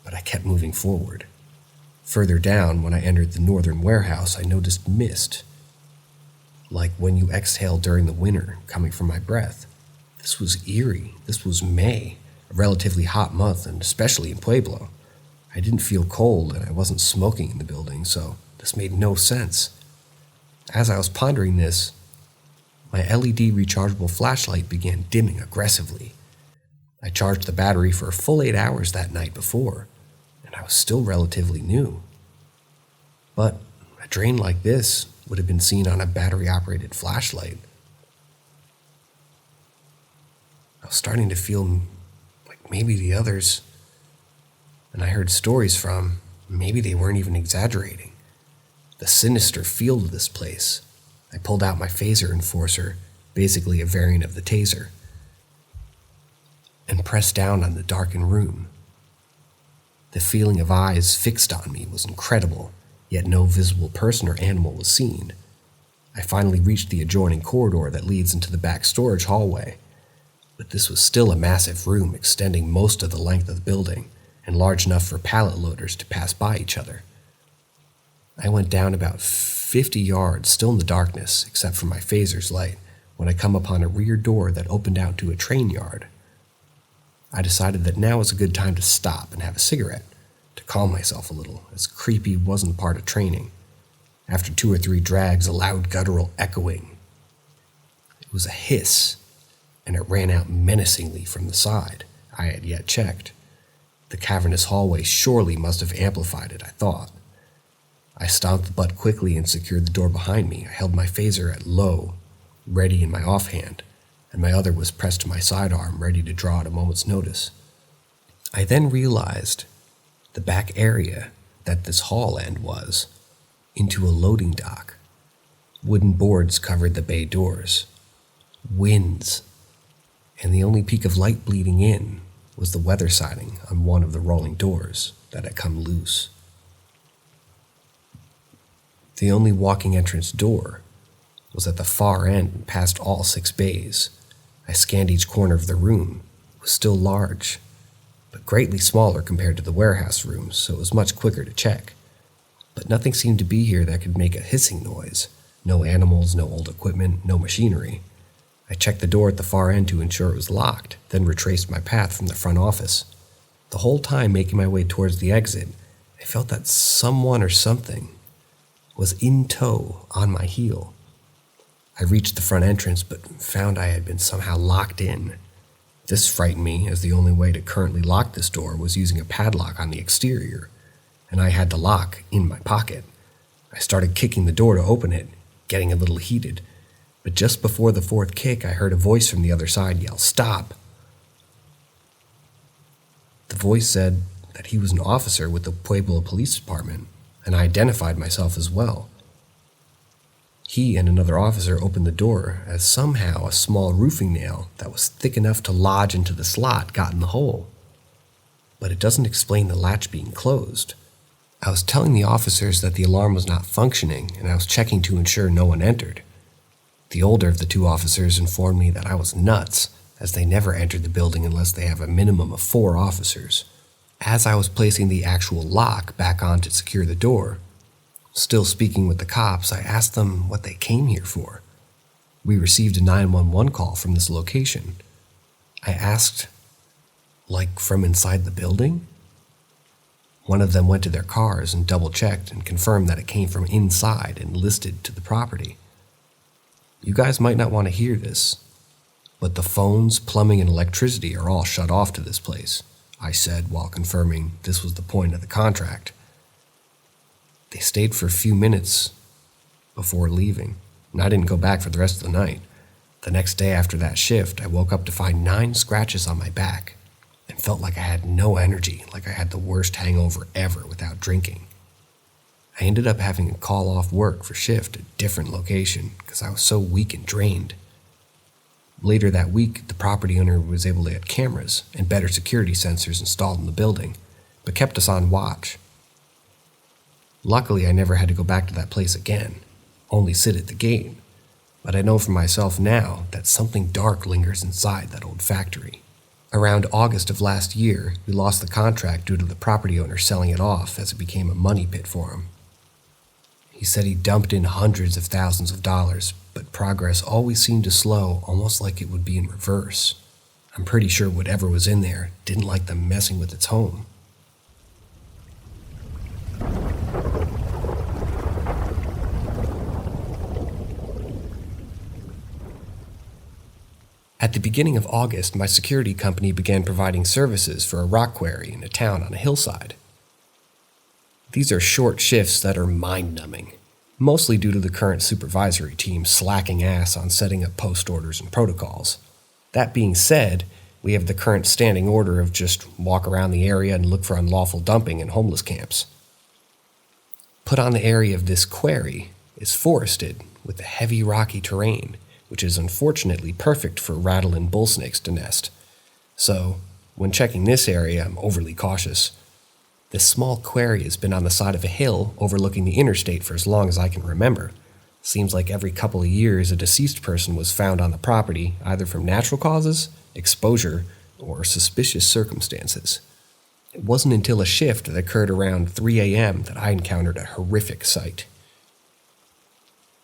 but I kept moving forward. Further down, when I entered the northern warehouse, I noticed mist, like when you exhale during the winter, coming from my breath. This was eerie. This was May, a relatively hot month, and especially in Pueblo. I didn't feel cold, and I wasn't smoking in the building, so this made no sense. As I was pondering this, my LED rechargeable flashlight began dimming aggressively. I charged the battery for a full 8 hours that night before, and I was still relatively new. But a drain like this would have been seen on a battery-operated flashlight. I was starting to feel like maybe the others, and I heard stories from, maybe they weren't even exaggerating. The sinister feel of this place. I pulled out my phaser enforcer, basically a variant of the taser, and pressed down on the darkened room. The feeling of eyes fixed on me was incredible, yet no visible person or animal was seen. I finally reached the adjoining corridor that leads into the back storage hallway, but this was still a massive room extending most of the length of the building and large enough for pallet loaders to pass by each other. I went down about 50 yards, still in the darkness, except for my phaser's light, when I come upon a rear door that opened out to a train yard. I decided that now was a good time to stop and have a cigarette, to calm myself a little, as creepy wasn't part of training. After 2 or 3 drags, a loud guttural echoing. It was a hiss, and it ran out menacingly from the side I had yet checked. The cavernous hallway surely must have amplified it, I thought. I stomped the butt quickly and secured the door behind me. I held my phaser at low, ready in my offhand, and my other was pressed to my sidearm, ready to draw at a moment's notice. I then realized the back area that this hall end was, into a loading dock. Wooden boards covered the bay doors. Winds, and the only peak of light bleeding in was the weather siding on one of the rolling doors that had come loose. The only walking entrance door was at the far end and past all 6 bays. I scanned each corner of the room. It was still large, but greatly smaller compared to the warehouse rooms, so it was much quicker to check. But nothing seemed to be here that could make a hissing noise. No animals, no old equipment, no machinery. I checked the door at the far end to ensure it was locked, then retraced my path from the front office. The whole time making my way towards the exit, I felt that someone or something was in tow on my heel. I reached the front entrance, but found I had been somehow locked in. This frightened me, as the only way to currently lock this door was using a padlock on the exterior, and I had the lock in my pocket. I started kicking the door to open it, getting a little heated, but just before the 4th kick, I heard a voice from the other side yell, "Stop!" The voice said that he was an officer with the Pueblo Police Department, and I identified myself as well. He and another officer opened the door as somehow a small roofing nail that was thick enough to lodge into the slot got in the hole. But it doesn't explain the latch being closed. I was telling the officers that the alarm was not functioning, and I was checking to ensure no one entered. The older of the 2 officers informed me that I was nuts, as they never entered the building unless they have a minimum of 4 officers. As I was placing the actual lock back on to secure the door, still speaking with the cops, I asked them what they came here for. We received a 911 call from this location. I asked, like from inside the building? One of them went to their cars and double-checked and confirmed that it came from inside and listed to the property. You guys might not want to hear this, but the phones, plumbing, and electricity are all shut off to this place, I said while confirming this was the point of the contract. They stayed for a few minutes before leaving, and I didn't go back for the rest of the night. The next day after that shift, I woke up to find 9 scratches on my back and felt like I had no energy, like I had the worst hangover ever without drinking. I ended up having to call off work for shift at a different location because I was so weak and drained. Later that week, the property owner was able to get cameras and better security sensors installed in the building, but kept us on watch. Luckily, I never had to go back to that place again, only sit at the gate, but I know for myself now that something dark lingers inside that old factory. Around August of last year, we lost the contract due to the property owner selling it off as it became a money pit for him. He said he dumped in hundreds of thousands of dollars, but progress always seemed to slow, almost like it would be in reverse. I'm pretty sure whatever was in there didn't like them messing with its home. At the beginning of August, my security company began providing services for a rock quarry in a town on a hillside. These are short shifts that are mind-numbing, mostly due to the current supervisory team slacking ass on setting up post orders and protocols. That being said, we have the current standing order of just walk around the area and look for unlawful dumping and homeless camps. Put on the area of this quarry is forested with a heavy rocky terrain, which is unfortunately perfect for rattle and bull snakes to nest. So, when checking this area, I'm overly cautious. This small quarry has been on the side of a hill overlooking the interstate for as long as I can remember. Seems like every couple of years a deceased person was found on the property, either from natural causes, exposure, or suspicious circumstances. It wasn't until a shift that occurred around 3 a.m. that I encountered a horrific sight.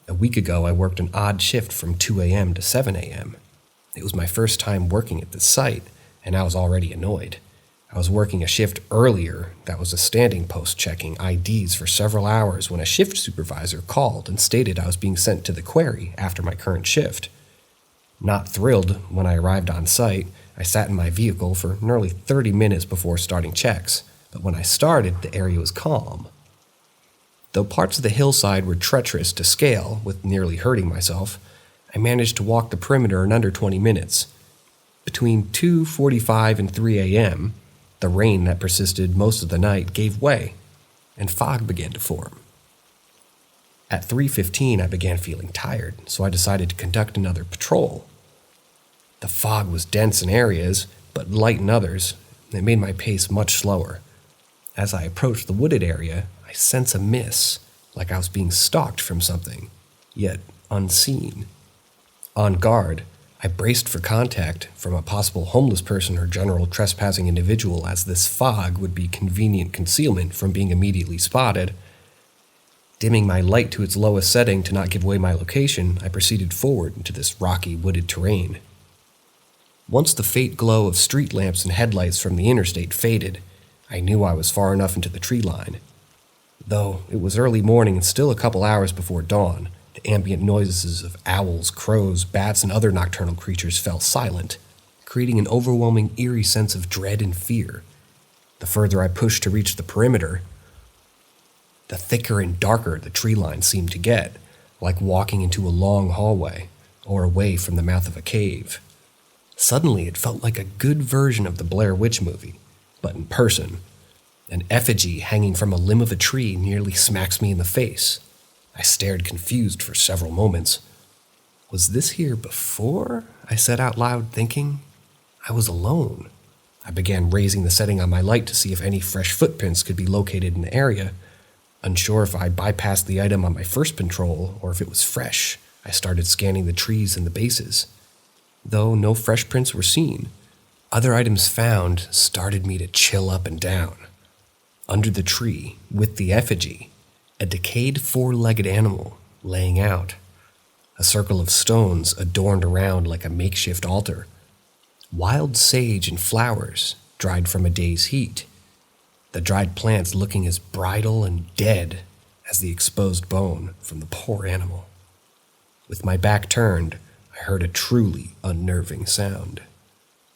A week ago, I worked an odd shift from 2 a.m. to 7 a.m. It was my first time working at this site, and I was already annoyed. I was working a shift earlier that was a standing post checking IDs for several hours when a shift supervisor called and stated I was being sent to the quarry after my current shift. Not thrilled, when I arrived on site, I sat in my vehicle for nearly 30 minutes before starting checks, but when I started, the area was calm. Though parts of the hillside were treacherous to scale, with nearly hurting myself, I managed to walk the perimeter in under 20 minutes. Between 2:45 and 3 a.m., the rain that persisted most of the night gave way, and fog began to form. At 3:15, I began feeling tired, so I decided to conduct another patrol. The fog was dense in areas, but light in others, and it made my pace much slower. As I approached the wooded area, I sense a miss, like I was being stalked from something, yet unseen. On guard, I braced for contact from a possible homeless person or general trespassing individual, as this fog would be convenient concealment from being immediately spotted. Dimming my light to its lowest setting to not give away my location, I proceeded forward into this rocky, wooded terrain. Once the faint glow of street lamps and headlights from the interstate faded, I knew I was far enough into the tree line. Though it was early morning and still a couple hours before dawn, the ambient noises of owls, crows, bats, and other nocturnal creatures fell silent, creating an overwhelming, eerie sense of dread and fear. The further I pushed to reach the perimeter, the thicker and darker the tree line seemed to get, like walking into a long hallway or away from the mouth of a cave. Suddenly, it felt like a good version of the Blair Witch movie, but in person. An effigy hanging from a limb of a tree nearly smacks me in the face. I stared confused for several moments. Was this here before? I said out loud, thinking. I was alone. I began raising the setting on my light to see if any fresh footprints could be located in the area. Unsure if I bypassed the item on my first patrol or if it was fresh, I started scanning the trees and the bases. Though no fresh prints were seen, other items found started me to chill up and down. Under the tree, with the effigy, a decayed four-legged animal laying out. A circle of stones adorned around like a makeshift altar. Wild sage and flowers dried from a day's heat. The dried plants looking as brittle and dead as the exposed bone from the poor animal. With my back turned, I heard a truly unnerving sound.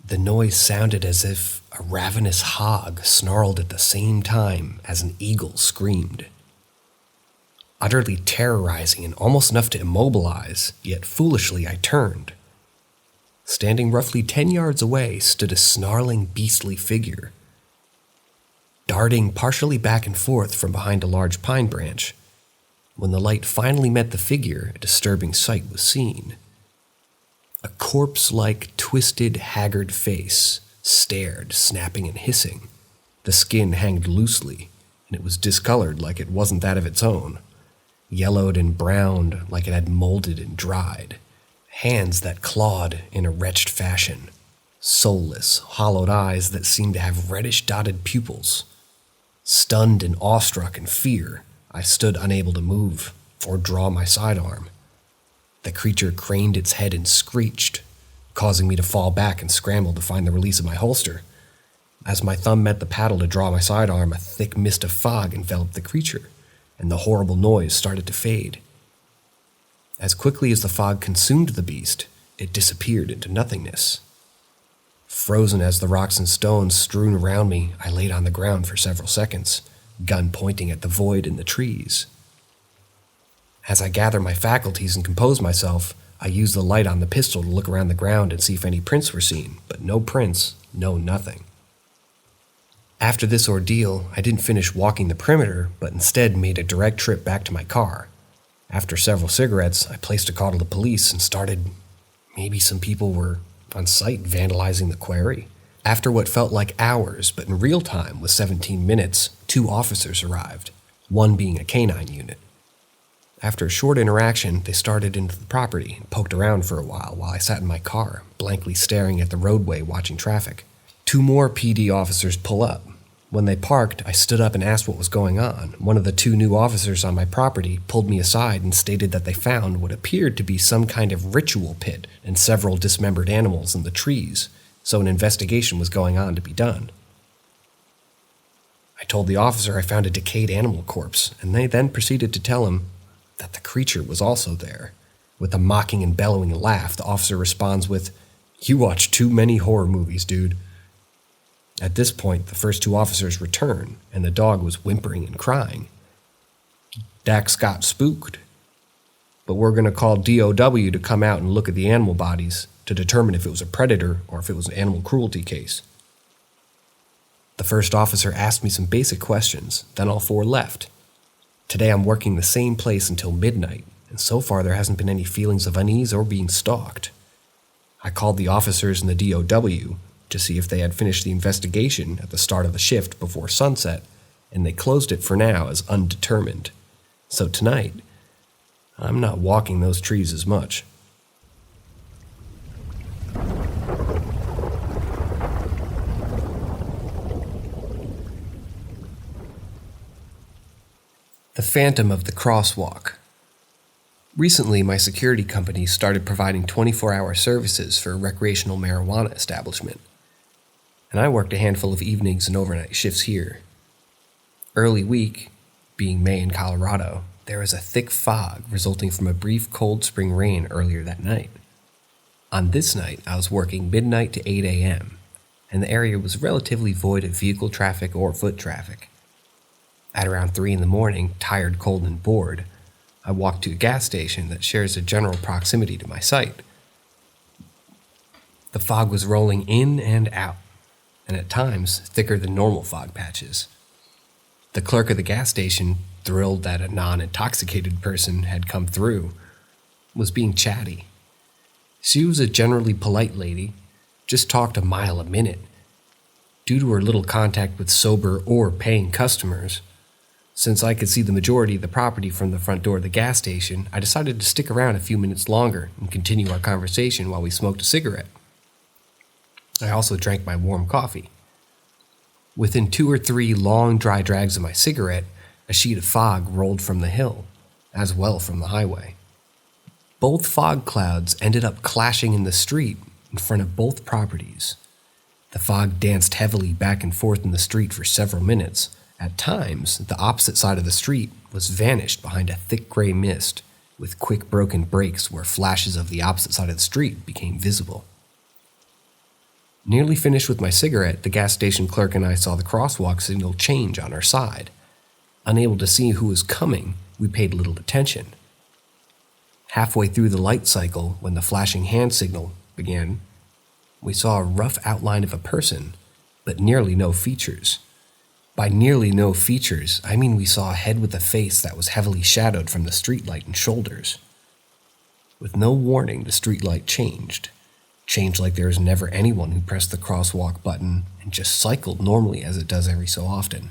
The noise sounded as if a ravenous hog snarled at the same time as an eagle screamed. Utterly terrorizing and almost enough to immobilize, yet foolishly I turned. Standing roughly 10 yards away stood a snarling, beastly figure. Darting partially back and forth from behind a large pine branch. When the light finally met the figure, a disturbing sight was seen. A corpse-like, twisted, haggard face stared, snapping and hissing. The skin hanged loosely, and it was discolored like it wasn't that of its own. Yellowed and browned like it had molded and dried. Hands that clawed in a wretched fashion. Soulless, hollowed eyes that seemed to have reddish dotted pupils. Stunned and awestruck in fear, I stood unable to move or draw my sidearm. The creature craned its head and screeched, causing me to fall back and scramble to find the release of my holster. As my thumb met the paddle to draw my sidearm, a thick mist of fog enveloped the creature, and the horrible noise started to fade. As quickly as the fog consumed the beast, it disappeared into nothingness. Frozen as the rocks and stones strewn around me, I laid on the ground for several seconds, gun pointing at the void in the trees. As I gathered my faculties and composed myself, I used the light on the pistol to look around the ground and see if any prints were seen, but no prints, no nothing. After this ordeal, I didn't finish walking the perimeter, but instead made a direct trip back to my car. After several cigarettes, I placed a call to the police and started. Maybe some people were on site vandalizing the quarry. After what felt like hours, but in real time was 17 minutes, 2 officers arrived, one being a canine unit. After a short interaction, they started into the property and poked around for a while I sat in my car, blankly staring at the roadway watching traffic. 2 more PD officers pull up. When they parked, I stood up and asked what was going on. One of the 2 new officers on my property pulled me aside and stated that they found what appeared to be some kind of ritual pit and several dismembered animals in the trees, so an investigation was going on to be done. I told the officer I found a decayed animal corpse, and they then proceeded to tell him that the creature was also there. With a mocking and bellowing laugh, the officer responds with, "You watch too many horror movies, dude." At this point, the first 2 officers return, and the dog was whimpering and crying. Dax got spooked. But we're going to call DOW to come out and look at the animal bodies to determine if it was a predator or if it was an animal cruelty case. The first officer asked me some basic questions, then all 4 left. Today I'm working the same place until midnight, and so far there hasn't been any feelings of unease or being stalked. I called the officers in the DOW to see if they had finished the investigation at the start of the shift before sunset, and they closed it for now as undetermined. So tonight, I'm not walking those trees as much. The Phantom of the Crosswalk. Recently, my security company started providing 24-hour services for a recreational marijuana establishment, and I worked a handful of evenings and overnight shifts here. Early week, being May in Colorado, there was a thick fog resulting from a brief cold spring rain earlier that night. On this night, I was working midnight to 8 a.m., and the area was relatively void of vehicle traffic or foot traffic. At around 3 in the morning, tired, cold, and bored, I walked to a gas station that shares a general proximity to my site. The fog was rolling in and out, and at times thicker than normal fog patches. The clerk of the gas station, thrilled that a non-intoxicated person had come through, was being chatty. She was a generally polite lady, just talked a mile a minute. Due to her little contact with sober or paying customers, since I could see the majority of the property from the front door of the gas station, I decided to stick around a few minutes longer and continue our conversation while we smoked a cigarette. I also drank my warm coffee. Within 2 or 3 long, dry drags of my cigarette, a sheet of fog rolled from the hill, as well from the highway. Both fog clouds ended up clashing in the street in front of both properties. The fog danced heavily back and forth in the street for several minutes. At times, the opposite side of the street was vanished behind a thick gray mist, with quick broken breaks where flashes of the opposite side of the street became visible. Nearly finished with my cigarette, the gas station clerk and I saw the crosswalk signal change on our side. Unable to see who was coming, we paid little attention. Halfway through the light cycle, when the flashing hand signal began, we saw a rough outline of a person, but nearly no features. By nearly no features, I mean we saw a head with a face that was heavily shadowed from the streetlight and shoulders. With no warning, the streetlight changed. Changed like there was never anyone who pressed the crosswalk button and just cycled normally as it does every so often.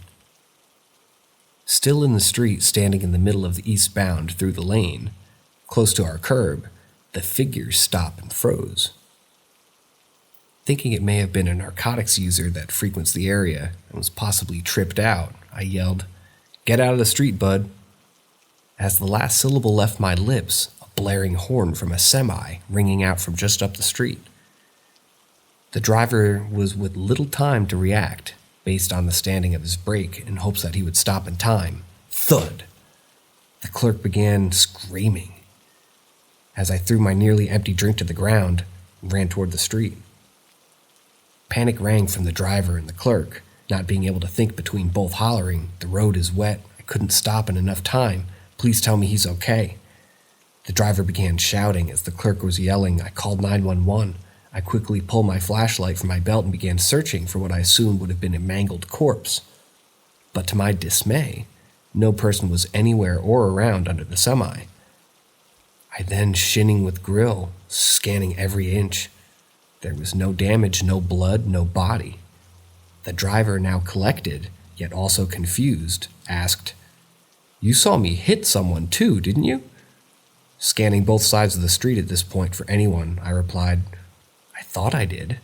Still in the street, standing in the middle of the eastbound through the lane, close to our curb, the figure stopped and froze. Thinking it may have been a narcotics user that frequents the area and was possibly tripped out, I yelled, "Get out of the street, bud." As the last syllable left my lips, a blaring horn from a semi ringing out from just up the street. The driver was with little time to react, based on the standing of his brake in hopes that he would stop in time. Thud! The clerk began screaming as I threw my nearly empty drink to the ground and ran toward the street. Panic rang from the driver and the clerk, not being able to think between both hollering, "The road is wet, I couldn't stop in enough time, please tell me he's okay." The driver began shouting as the clerk was yelling, "I called 911. I quickly pulled my flashlight from my belt and began searching for what I assumed would have been a mangled corpse. But to my dismay, no person was anywhere or around under the semi. I then shinning with grill, scanning every inch. There was no damage, no blood, no body. The driver, now collected, yet also confused, asked, "You saw me hit someone too, didn't you?" Scanning both sides of the street at this point for anyone, I replied, "I thought I did."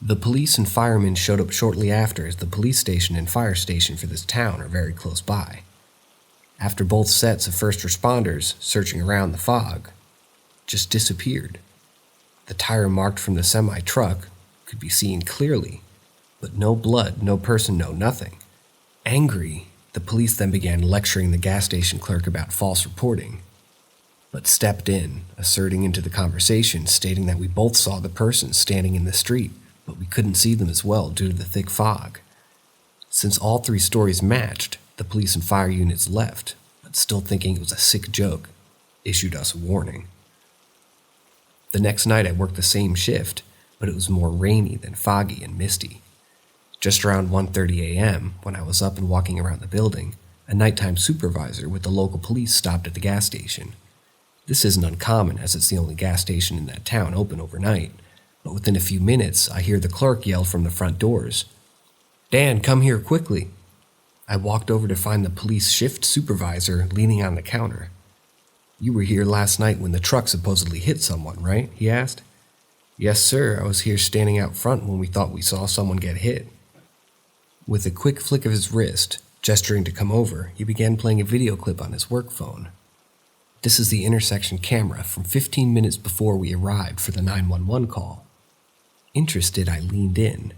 The police and firemen showed up shortly after, as the police station and fire station for this town are very close by. After both sets of first responders searching around the fog, just disappeared. The tire marked from the semi-truck could be seen clearly, but no blood, no person, no nothing. Angry, the police then began lecturing the gas station clerk about false reporting, but stepped in, asserting into the conversation, stating that we both saw the person standing in the street, but we couldn't see them as well due to the thick fog. Since all three stories matched, the police and fire units left, but still thinking it was a sick joke, issued us a warning. The next night I worked the same shift, but it was more rainy than foggy and misty. Just around 1:30 a.m., when I was up and walking around the building, a nighttime supervisor with the local police stopped at the gas station. This isn't uncommon, as it's the only gas station in that town open overnight, but within a few minutes I hear the clerk yell from the front doors, "Dan, come here quickly." I walked over to find the police shift supervisor leaning on the counter. "You were here last night when the truck supposedly hit someone, right?" he asked. "Yes, sir. I was here standing out front when we thought we saw someone get hit." With a quick flick of his wrist, gesturing to come over, he began playing a video clip on his work phone. This is the intersection camera from 15 minutes before we arrived for the 911 call. Interested, I leaned in.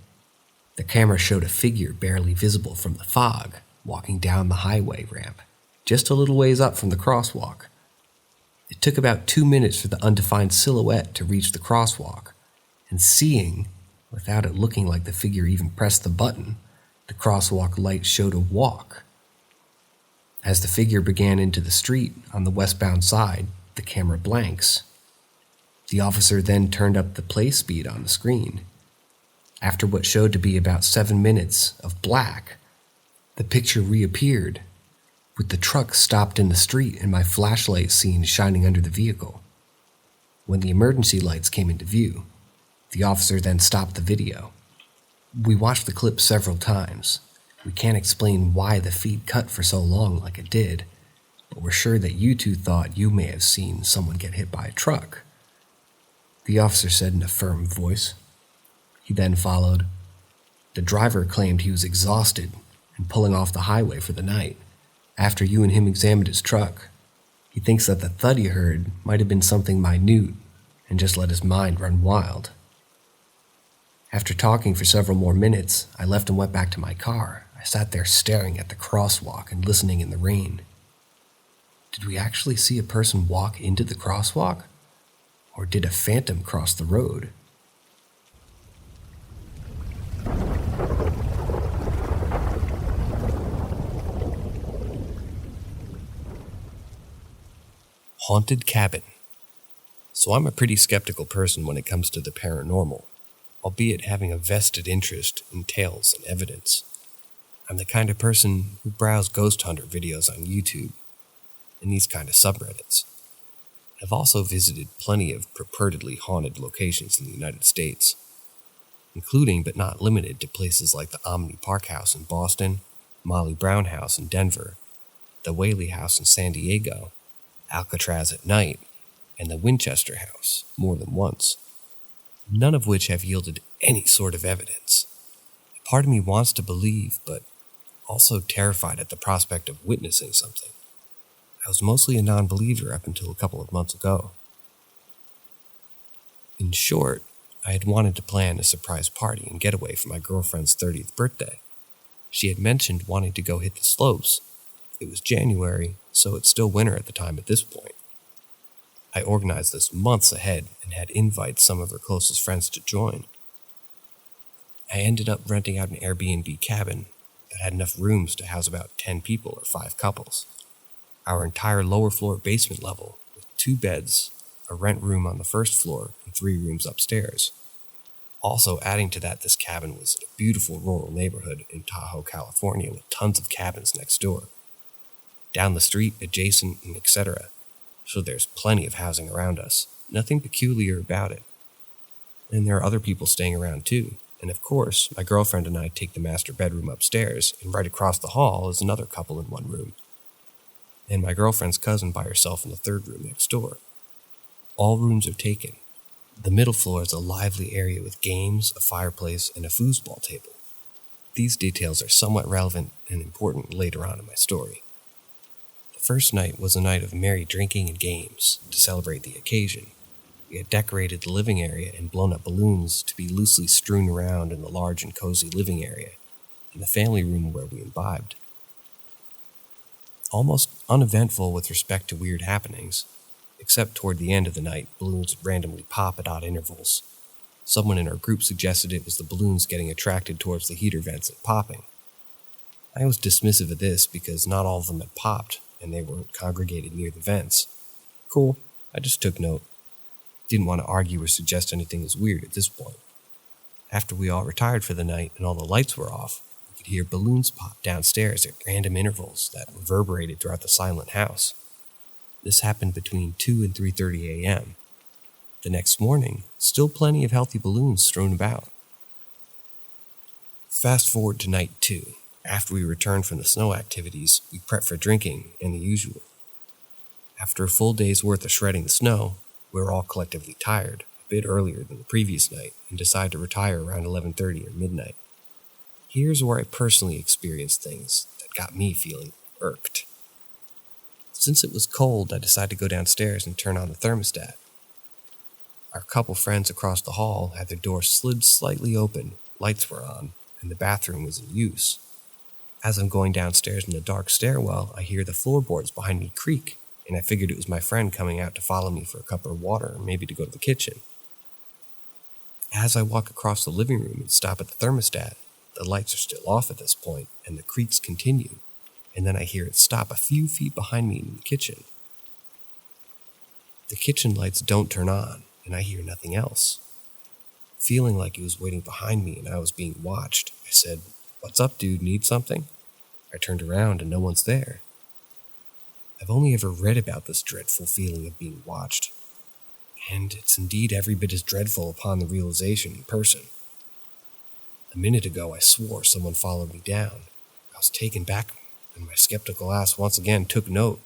The camera showed a figure barely visible from the fog, walking down the highway ramp, just a little ways up from the crosswalk. It took about 2 minutes for the undefined silhouette to reach the crosswalk, and seeing, without it looking like the figure even pressed the button, the crosswalk light showed a walk. As the figure began into the street on the westbound side, the camera blanks. The officer then turned up the play speed on the screen. After what showed to be about 7 minutes of black, the picture reappeared, with the truck stopped in the street and my flashlight seen shining under the vehicle. When the emergency lights came into view, the officer then stopped the video. We watched the clip several times. We can't explain why the feed cut for so long like it did, but we're sure that you two thought you may have seen someone get hit by a truck. The officer said in a firm voice. He then followed. The driver claimed he was exhausted and pulling off the highway for the night. After you and him examined his truck, he thinks that the thud he heard might have been something minute and just let his mind run wild. After talking for several more minutes, I left and went back to my car. I sat there staring at the crosswalk and listening in the rain. Did we actually see a person walk into the crosswalk? Or did a phantom cross the road? Haunted cabin. So I'm a pretty skeptical person when it comes to the paranormal, albeit having a vested interest in tales and evidence. I'm the kind of person who browse ghost hunter videos on YouTube and these kind of subreddits. I've also visited plenty of purportedly haunted locations in the United States, including but not limited to places like the Omni Park House in Boston, Molly Brown House in Denver, the Whaley House in San Diego, Alcatraz at night, and the Winchester House more than once, none of which have yielded any sort of evidence. Part of me wants to believe, but also terrified at the prospect of witnessing something. I was mostly a non-believer up until a couple of months ago. In short, I had wanted to plan a surprise party and getaway for my girlfriend's 30th birthday. She had mentioned wanting to go hit the slopes. It was January, so it's still winter at the time at this point. I organized this months ahead and had invited some of her closest friends to join. I ended up renting out an Airbnb cabin that had enough rooms to house about 10 people or 5 couples. Our entire lower floor basement level with 2 beds, a rent room on the first floor, and 3 rooms upstairs. Also adding to that, this cabin was in a beautiful rural neighborhood in Tahoe, California with tons of cabins next door. Down the street, adjacent, and etc. So there's plenty of housing around us. Nothing peculiar about it. And there are other people staying around too. And of course, my girlfriend and I take the master bedroom upstairs, and right across the hall is another couple in one room. And my girlfriend's cousin by herself in the 3rd room next door. All rooms are taken. The middle floor is a lively area with games, a fireplace, and a foosball table. These details are somewhat relevant and important later on in my story. The first night was a night of merry drinking and games to celebrate the occasion. We had decorated the living area and blown up balloons to be loosely strewn around in the large and cozy living area, and the family room where we imbibed. Almost uneventful with respect to weird happenings, except toward the end of the night, balloons would randomly pop at odd intervals. Someone in our group suggested it was the balloons getting attracted towards the heater vents and popping. I was dismissive of this because not all of them had popped, and they weren't congregated near the vents. Cool, I just took note. Didn't want to argue or suggest anything was weird at this point. After we all retired for the night and all the lights were off, we could hear balloons pop downstairs at random intervals that reverberated throughout the silent house. This happened between 2 and 3:30 a.m. The next morning, still plenty of healthy balloons strewn about. Fast forward to night 2. After we returned from the snow activities, we prepped for drinking and the usual. After a full day's worth of shredding the snow, we were all collectively tired, a bit earlier than the previous night, and decided to retire around 11:30 or midnight. Here's where I personally experienced things that got me feeling irked. Since it was cold, I decided to go downstairs and turn on the thermostat. Our couple friends across the hall had their door slid slightly open, lights were on, and the bathroom was in use. As I'm going downstairs in the dark stairwell, I hear the floorboards behind me creak, and I figured it was my friend coming out to follow me for a cup of water or maybe to go to the kitchen. As I walk across the living room and stop at the thermostat, the lights are still off at this point, and the creaks continue, and then I hear it stop a few feet behind me in the kitchen. The kitchen lights don't turn on, and I hear nothing else. Feeling like it was waiting behind me and I was being watched, I said, "What's up, dude? Need something?" I turned around and no one's there. I've only ever read about this dreadful feeling of being watched, and it's indeed every bit as dreadful upon the realization in person. A minute ago I swore someone followed me down. I was taken back, and my skeptical ass once again took note.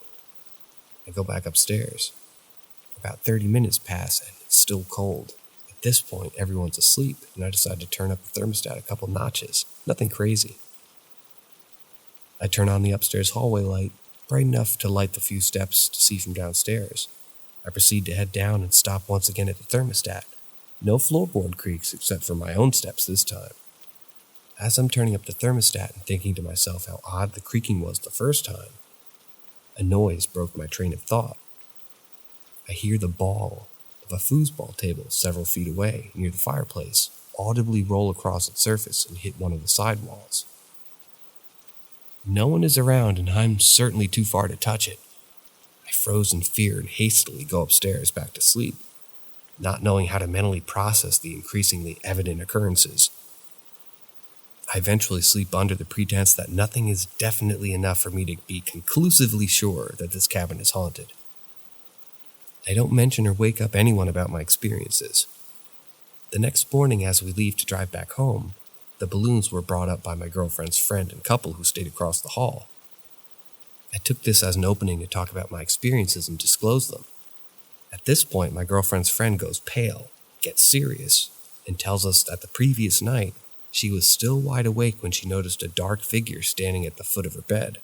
I go back upstairs. About 30 minutes pass, and it's still cold. At this point, everyone's asleep, and I decide to turn up the thermostat a couple notches. Nothing crazy. I turn on the upstairs hallway light, bright enough to light the few steps to see from downstairs. I proceed to head down and stop once again at the thermostat. No floorboard creaks except for my own steps this time. As I'm turning up the thermostat and thinking to myself how odd the creaking was the first time, a noise broke my train of thought. I hear the ball of a foosball table several feet away near the fireplace audibly roll across its surface and hit one of the side walls. No one is around, and I'm certainly too far to touch it. I froze in fear and hastily go upstairs back to sleep, not knowing how to mentally process the increasingly evident occurrences. I eventually sleep under the pretense that nothing is definitely enough for me to be conclusively sure that this cabin is haunted. I don't mention or wake up anyone about my experiences. The next morning as we leave to drive back home, the balloons were brought up by my girlfriend's friend and couple who stayed across the hall. I took this as an opening to talk about my experiences and disclose them. At this point, my girlfriend's friend goes pale, gets serious, and tells us that the previous night, she was still wide awake when she noticed a dark figure standing at the foot of her bed.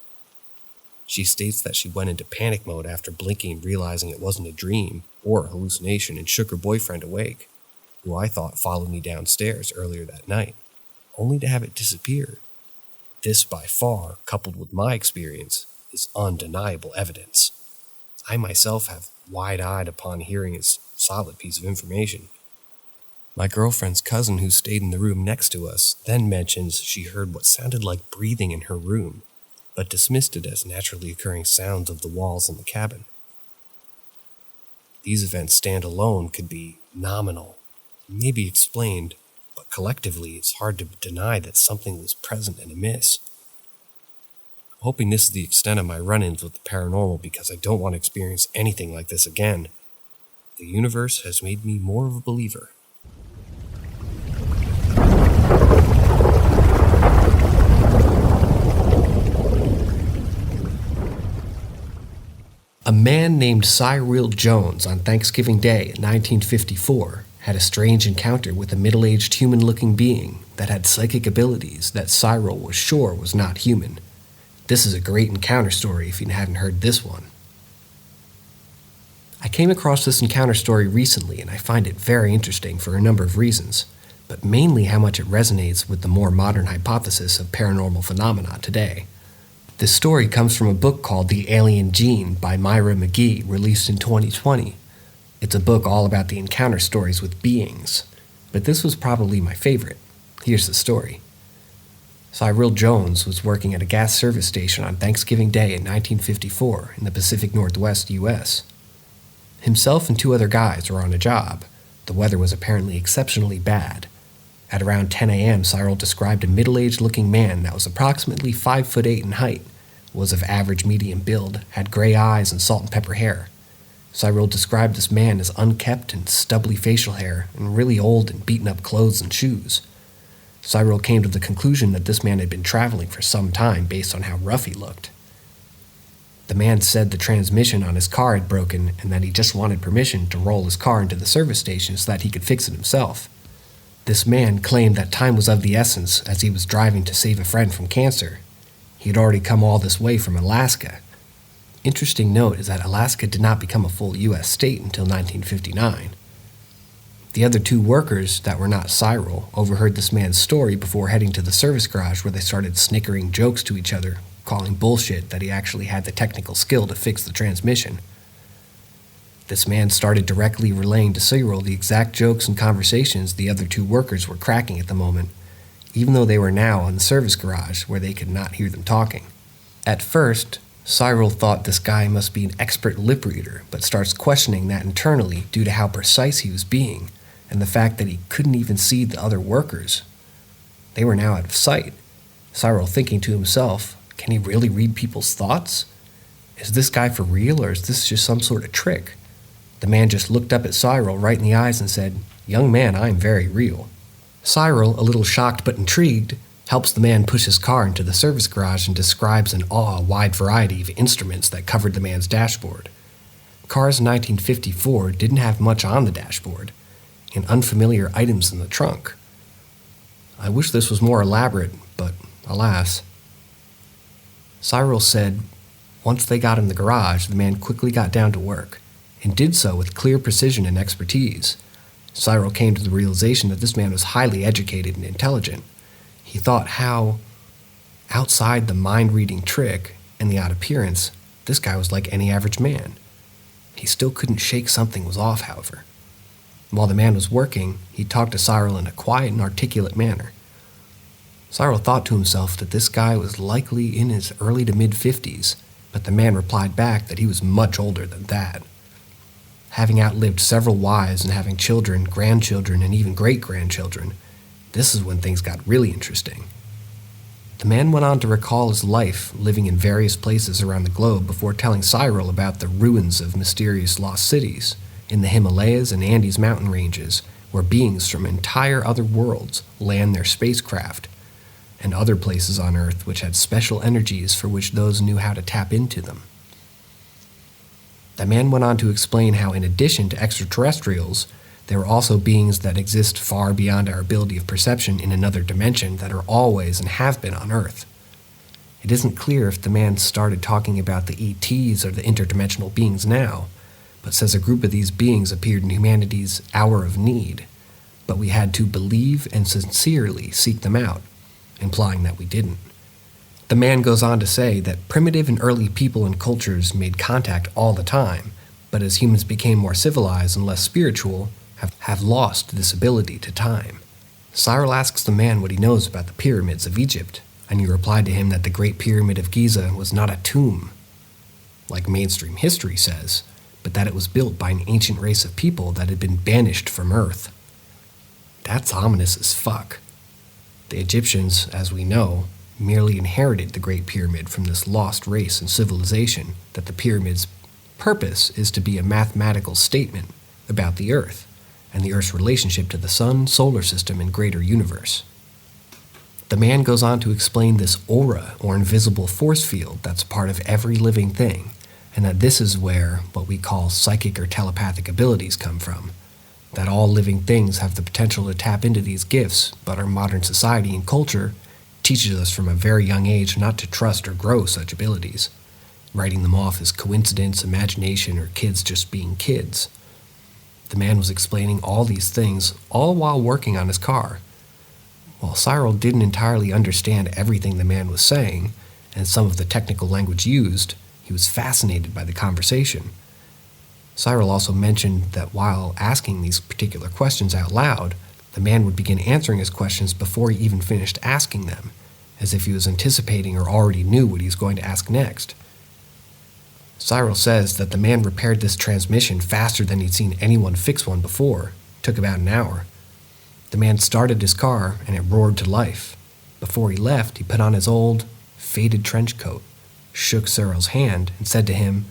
She states that she went into panic mode after blinking and realizing it wasn't a dream or a hallucination and shook her boyfriend awake, who I thought followed me downstairs earlier that night, only to have it disappear. This, by far, coupled with my experience, is undeniable evidence. I myself have wide-eyed upon hearing this solid piece of information. My girlfriend's cousin, who stayed in the room next to us, then mentions she heard what sounded like breathing in her room, but dismissed it as naturally occurring sounds of the walls in the cabin. These events stand alone could be nominal, maybe explained, but collectively it's hard to deny that something was present and amiss. I'm hoping this is the extent of my run-ins with the paranormal because I don't want to experience anything like this again. The universe has made me more of a believer. A man named Cyril Jones on Thanksgiving Day in 1954 had a strange encounter with a middle-aged human-looking being that had psychic abilities that Cyril was sure was not human. This is a great encounter story if you hadn't heard this one. I came across this encounter story recently and I find it very interesting for a number of reasons, but mainly how much it resonates with the more modern hypothesis of paranormal phenomena today. This story comes from a book called The Alien Gene by Myra McGee, released in 2020. It's a book all about the encounter stories with beings, but this was probably my favorite. Here's the story. Cyril Jones was working at a gas service station on Thanksgiving Day in 1954 in the Pacific Northwest, U.S. Himself and two other guys were on a job. The weather was apparently exceptionally bad. At around 10 a.m., Cyril described a middle-aged looking man that was approximately 5'8" in height, was of average medium build, had gray eyes and salt and pepper hair. Cyril described this man as unkempt and stubbly facial hair and really old and beaten-up clothes and shoes. Cyril came to the conclusion that this man had been traveling for some time based on how rough he looked. The man said the transmission on his car had broken and that he just wanted permission to roll his car into the service station so that he could fix it himself. This man claimed that time was of the essence as he was driving to save a friend from cancer. He had already come all this way from Alaska. Interesting note is that Alaska did not become a full U.S. state until 1959. The other two workers that were not Cyril overheard this man's story before heading to the service garage where they started snickering jokes to each other, calling bullshit that he actually had the technical skill to fix the transmission. This man started directly relaying to Cyril the exact jokes and conversations the other two workers were cracking at the moment, even though they were now in the service garage where they could not hear them talking. At first, Cyril thought this guy must be an expert lip reader, but starts questioning that internally due to how precise he was being, and the fact that he couldn't even see the other workers. They were now out of sight. Cyril thinking to himself, can he really read people's thoughts? Is this guy for real, or is this just some sort of trick? The man just looked up at Cyril right in the eyes and said, "Young man, I am very real." Cyril, a little shocked but intrigued, helps the man push his car into the service garage and describes in awe a wide variety of instruments that covered the man's dashboard. Cars in 1954 didn't have much on the dashboard, and unfamiliar items in the trunk. I wish this was more elaborate, but alas. Cyril said, once they got in the garage, the man quickly got down to work, and did so with clear precision and expertise. Cyril came to the realization that this man was highly educated and intelligent. He thought how, outside the mind-reading trick and the odd appearance, this guy was like any average man. He still couldn't shake something was off, however. While the man was working, he talked to Cyril in a quiet and articulate manner. Cyril thought to himself that this guy was likely in his early to mid-50s, but the man replied back that he was much older than that. Having outlived several wives and having children, grandchildren, and even great-grandchildren, this is when things got really interesting. The man went on to recall his life living in various places around the globe before telling Cyril about the ruins of mysterious lost cities in the Himalayas and Andes mountain ranges, where beings from entire other worlds land their spacecraft, and other places on Earth which had special energies for which those knew how to tap into them. The man went on to explain how, in addition to extraterrestrials, there are also beings that exist far beyond our ability of perception in another dimension that are always and have been on Earth. It isn't clear if the man started talking about the ETs or the interdimensional beings now, but says a group of these beings appeared in humanity's hour of need, but we had to believe and sincerely seek them out, implying that we didn't. The man goes on to say that primitive and early people and cultures made contact all the time, but as humans became more civilized and less spiritual, have lost this ability to time. Cyril asks the man what he knows about the pyramids of Egypt, and he replied to him that the Great Pyramid of Giza was not a tomb, like mainstream history says, but that it was built by an ancient race of people that had been banished from Earth. That's ominous as fuck. The Egyptians, as we know, merely inherited the Great Pyramid from this lost race and civilization, that the pyramid's purpose is to be a mathematical statement about the Earth and the Earth's relationship to the Sun, solar system, and greater universe. The man goes on to explain this aura or invisible force field that's part of every living thing, and that this is where what we call psychic or telepathic abilities come from, that all living things have the potential to tap into these gifts, but our modern society and culture teaches us from a very young age not to trust or grow such abilities, writing them off as coincidence, imagination, or kids just being kids. The man was explaining all these things, all while working on his car. While Cyril didn't entirely understand everything the man was saying, and some of the technical language used, he was fascinated by the conversation. Cyril also mentioned that while asking these particular questions out loud, the man would begin answering his questions before he even finished asking them, as if he was anticipating or already knew what he was going to ask next. Cyril says that the man repaired this transmission faster than he'd seen anyone fix one before. It took about an hour. The man started his car, and it roared to life. Before he left, he put on his old, faded trench coat, shook Cyril's hand, and said to him,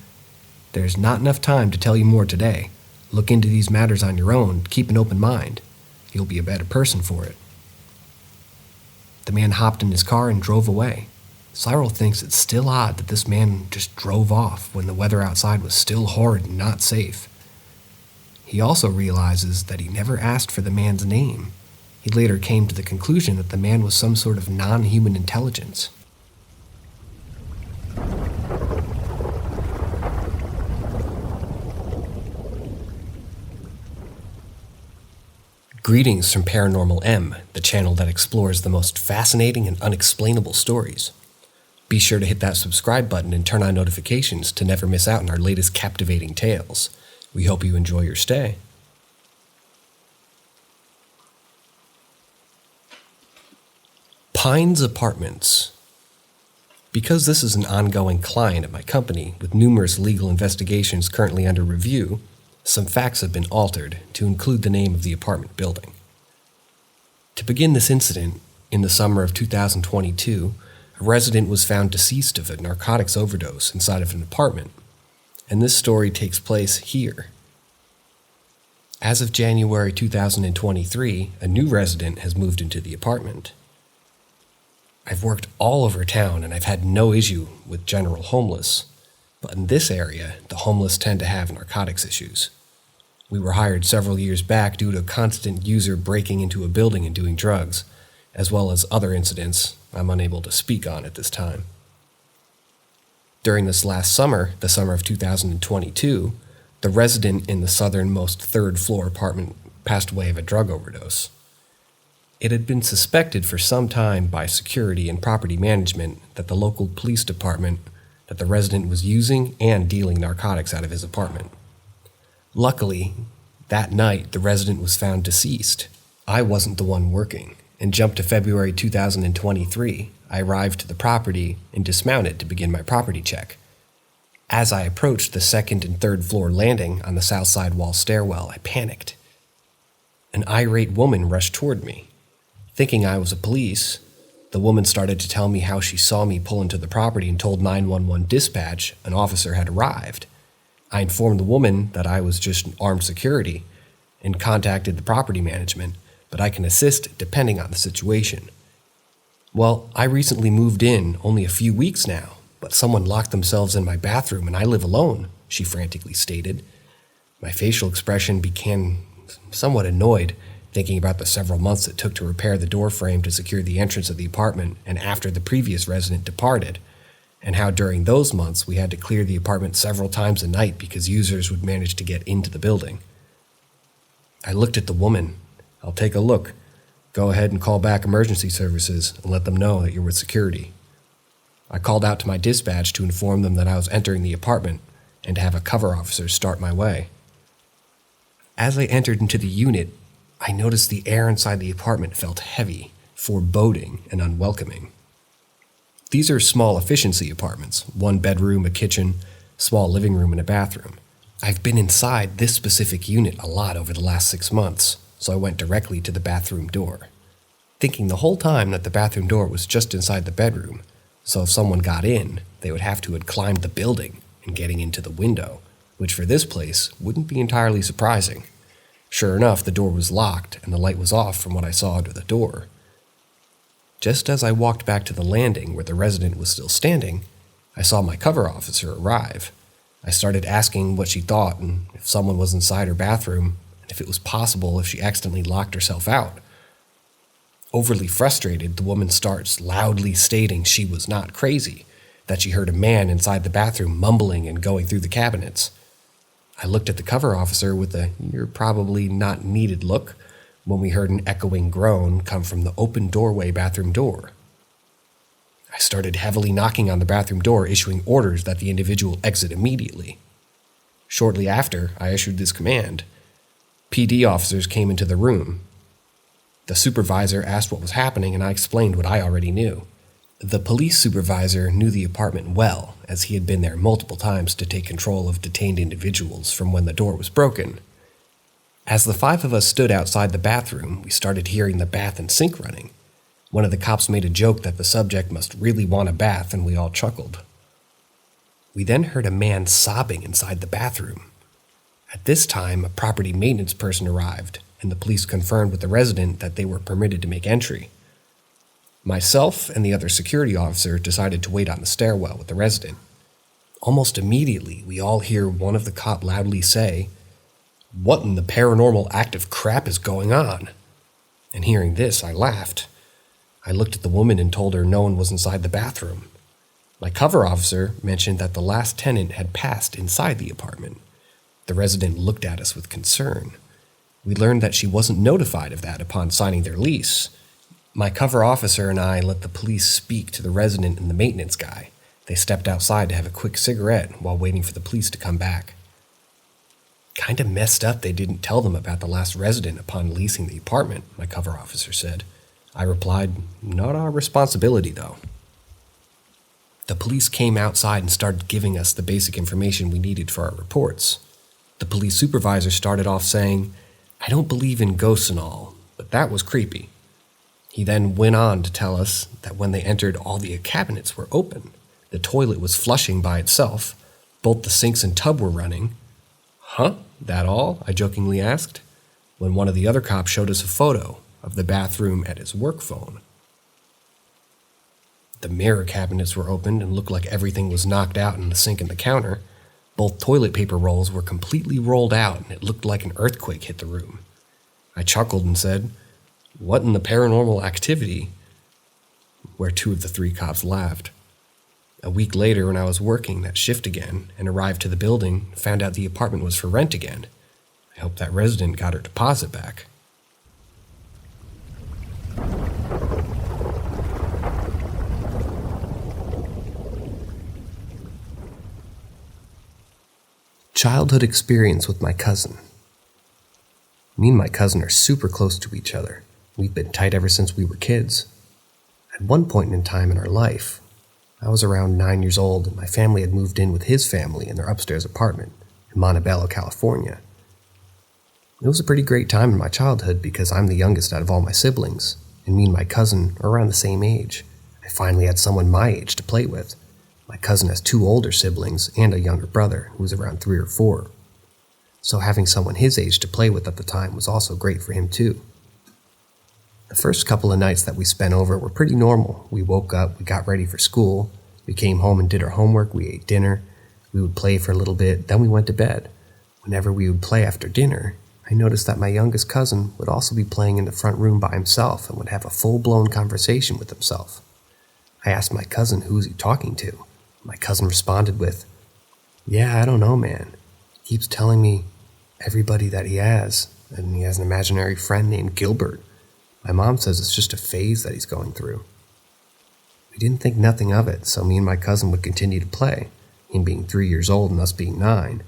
"There's not enough time to tell you more today. Look into these matters on your own, keep an open mind. You'll be a better person for it." The man hopped in his car and drove away. Cyril thinks it's still odd that this man just drove off when the weather outside was still horrid and not safe. He also realizes that he never asked for the man's name. He later came to the conclusion that the man was some sort of non-human intelligence. Greetings from Paranormal M, the channel that explores the most fascinating and unexplainable stories. Be sure to hit that subscribe button and turn on notifications to never miss out on our latest captivating tales. We hope you enjoy your stay. Pines Apartments. Because this is an ongoing client at my company with numerous legal investigations currently under review, some facts have been altered to include the name of the apartment building. To begin this incident, in the summer of 2022, a resident was found deceased of a narcotics overdose inside of an apartment, and this story takes place here. As of January 2023, a new resident has moved into the apartment. I've worked all over town and I've had no issue with general homeless, but in this area, the homeless tend to have narcotics issues. We were hired several years back due to a constant user breaking into a building and doing drugs, as well as other incidents I'm unable to speak on at this time. During this last summer, the summer of 2022, the resident in the southernmost third-floor apartment passed away of a drug overdose. It had been suspected for some time by security and property management that the local police department that the resident was using and dealing narcotics out of his apartment. Luckily, that night the resident was found deceased. I wasn't the one working, and jumped to February 2023. I arrived to the property and dismounted to begin my property check. As I approached the second and third floor landing on the south side wall stairwell, I panicked. An irate woman rushed toward me. Thinking I was a police, The woman started to tell me how she saw me pull into the property and told 911 dispatch an officer had arrived. I informed the woman that I was just armed security and contacted the property management, but I can assist depending on the situation. Well, I recently moved in only a few weeks now, but someone locked themselves in my bathroom and I live alone, she frantically stated. My facial expression became somewhat annoyed, thinking about the several months it took to repair the door frame to secure the entrance of the apartment and after the previous resident departed, and how during those months we had to clear the apartment several times a night because users would manage to get into the building. I looked at the woman. I'll take a look. Go ahead and call back emergency services and let them know that you're with security. I called out to my dispatch to inform them that I was entering the apartment and to have a cover officer start my way. As I entered into the unit, I noticed the air inside the apartment felt heavy, foreboding, and unwelcoming. These are small efficiency apartments, 1 bedroom, a kitchen, small living room, and a bathroom. I've been inside this specific unit a lot over the last 6 months, so I went directly to the bathroom door, thinking the whole time that the bathroom door was just inside the bedroom, so if someone got in, they would have to have climbed the building and getting into the window, which for this place wouldn't be entirely surprising. Sure enough, the door was locked and the light was off from what I saw under the door. Just as I walked back to the landing where the resident was still standing, I saw my cover officer arrive. I started asking what she thought and if someone was inside her bathroom and if it was possible if she accidentally locked herself out. Overly frustrated, the woman starts loudly stating she was not crazy, that she heard a man inside the bathroom mumbling and going through the cabinets. I looked at the cover officer with a "you're probably not needed" look when we heard an echoing groan come from the open doorway bathroom door. I started heavily knocking on the bathroom door, issuing orders that the individual exit immediately. Shortly after, I issued this command. PD officers came into the room. The supervisor asked what was happening, and I explained what I already knew. The police supervisor knew the apartment well, as he had been there multiple times to take control of detained individuals from when the door was broken. As the 5 of us stood outside the bathroom, we started hearing the bath and sink running. One of the cops made a joke that the subject must really want a bath, and we all chuckled. We then heard a man sobbing inside the bathroom. At this time, a property maintenance person arrived, and the police confirmed with the resident that they were permitted to make entry. Myself and the other security officer decided to wait on the stairwell with the resident. Almost immediately, we all hear one of the cops loudly say, "What in the paranormal active crap is going on?" And hearing this, I laughed. I looked at the woman and told her no one was inside the bathroom. My cover officer mentioned that the last tenant had passed inside the apartment. The resident looked at us with concern. We learned that she wasn't notified of that upon signing their lease. My cover officer and I let the police speak to the resident and the maintenance guy. They stepped outside to have a quick cigarette while waiting for the police to come back. "Kinda messed up they didn't tell them about the last resident upon leasing the apartment," my cover officer said. I replied, "Not our responsibility, though." The police came outside and started giving us the basic information we needed for our reports. The police supervisor started off saying, "I don't believe in ghosts and all, but that was creepy." He then went on to tell us that when they entered, all the cabinets were open. The toilet was flushing by itself. Both the sinks and tub were running. "Huh? That all?" I jokingly asked, when one of the other cops showed us a photo of the bathroom at his work phone. The mirror cabinets were opened and looked like everything was knocked out in the sink and the counter. Both toilet paper rolls were completely rolled out, and it looked like an earthquake hit the room. I chuckled and said, "What in the paranormal activity?" Where 2 of the 3 cops laughed. A week later, when I was working that shift again and arrived to the building, found out the apartment was for rent again. I hope that resident got her deposit back. Childhood experience with my cousin. Me and my cousin are super close to each other. We've been tight ever since we were kids. At one point in time in our life, I was around 9 years old and my family had moved in with his family in their upstairs apartment in Montebello, California. It was a pretty great time in my childhood because I'm the youngest out of all my siblings, and me and my cousin are around the same age. I finally had someone my age to play with. My cousin has 2 older siblings and a younger brother who was around 3 or 4. So having someone his age to play with at the time was also great for him too. The first couple of nights that we spent over were pretty normal. We woke up, we got ready for school, we came home and did our homework, we ate dinner, we would play for a little bit, then we went to bed. Whenever we would play after dinner, I noticed that my youngest cousin would also be playing in the front room by himself and would have a full-blown conversation with himself. I asked my cousin who was he talking to. My cousin responded with, "Yeah, I don't know, man. He keeps telling me everybody that he has, and he has an imaginary friend named Gilbert. My mom says it's just a phase that he's going through." We didn't think nothing of it, so me and my cousin would continue to play, him being 3 years old and us being 9.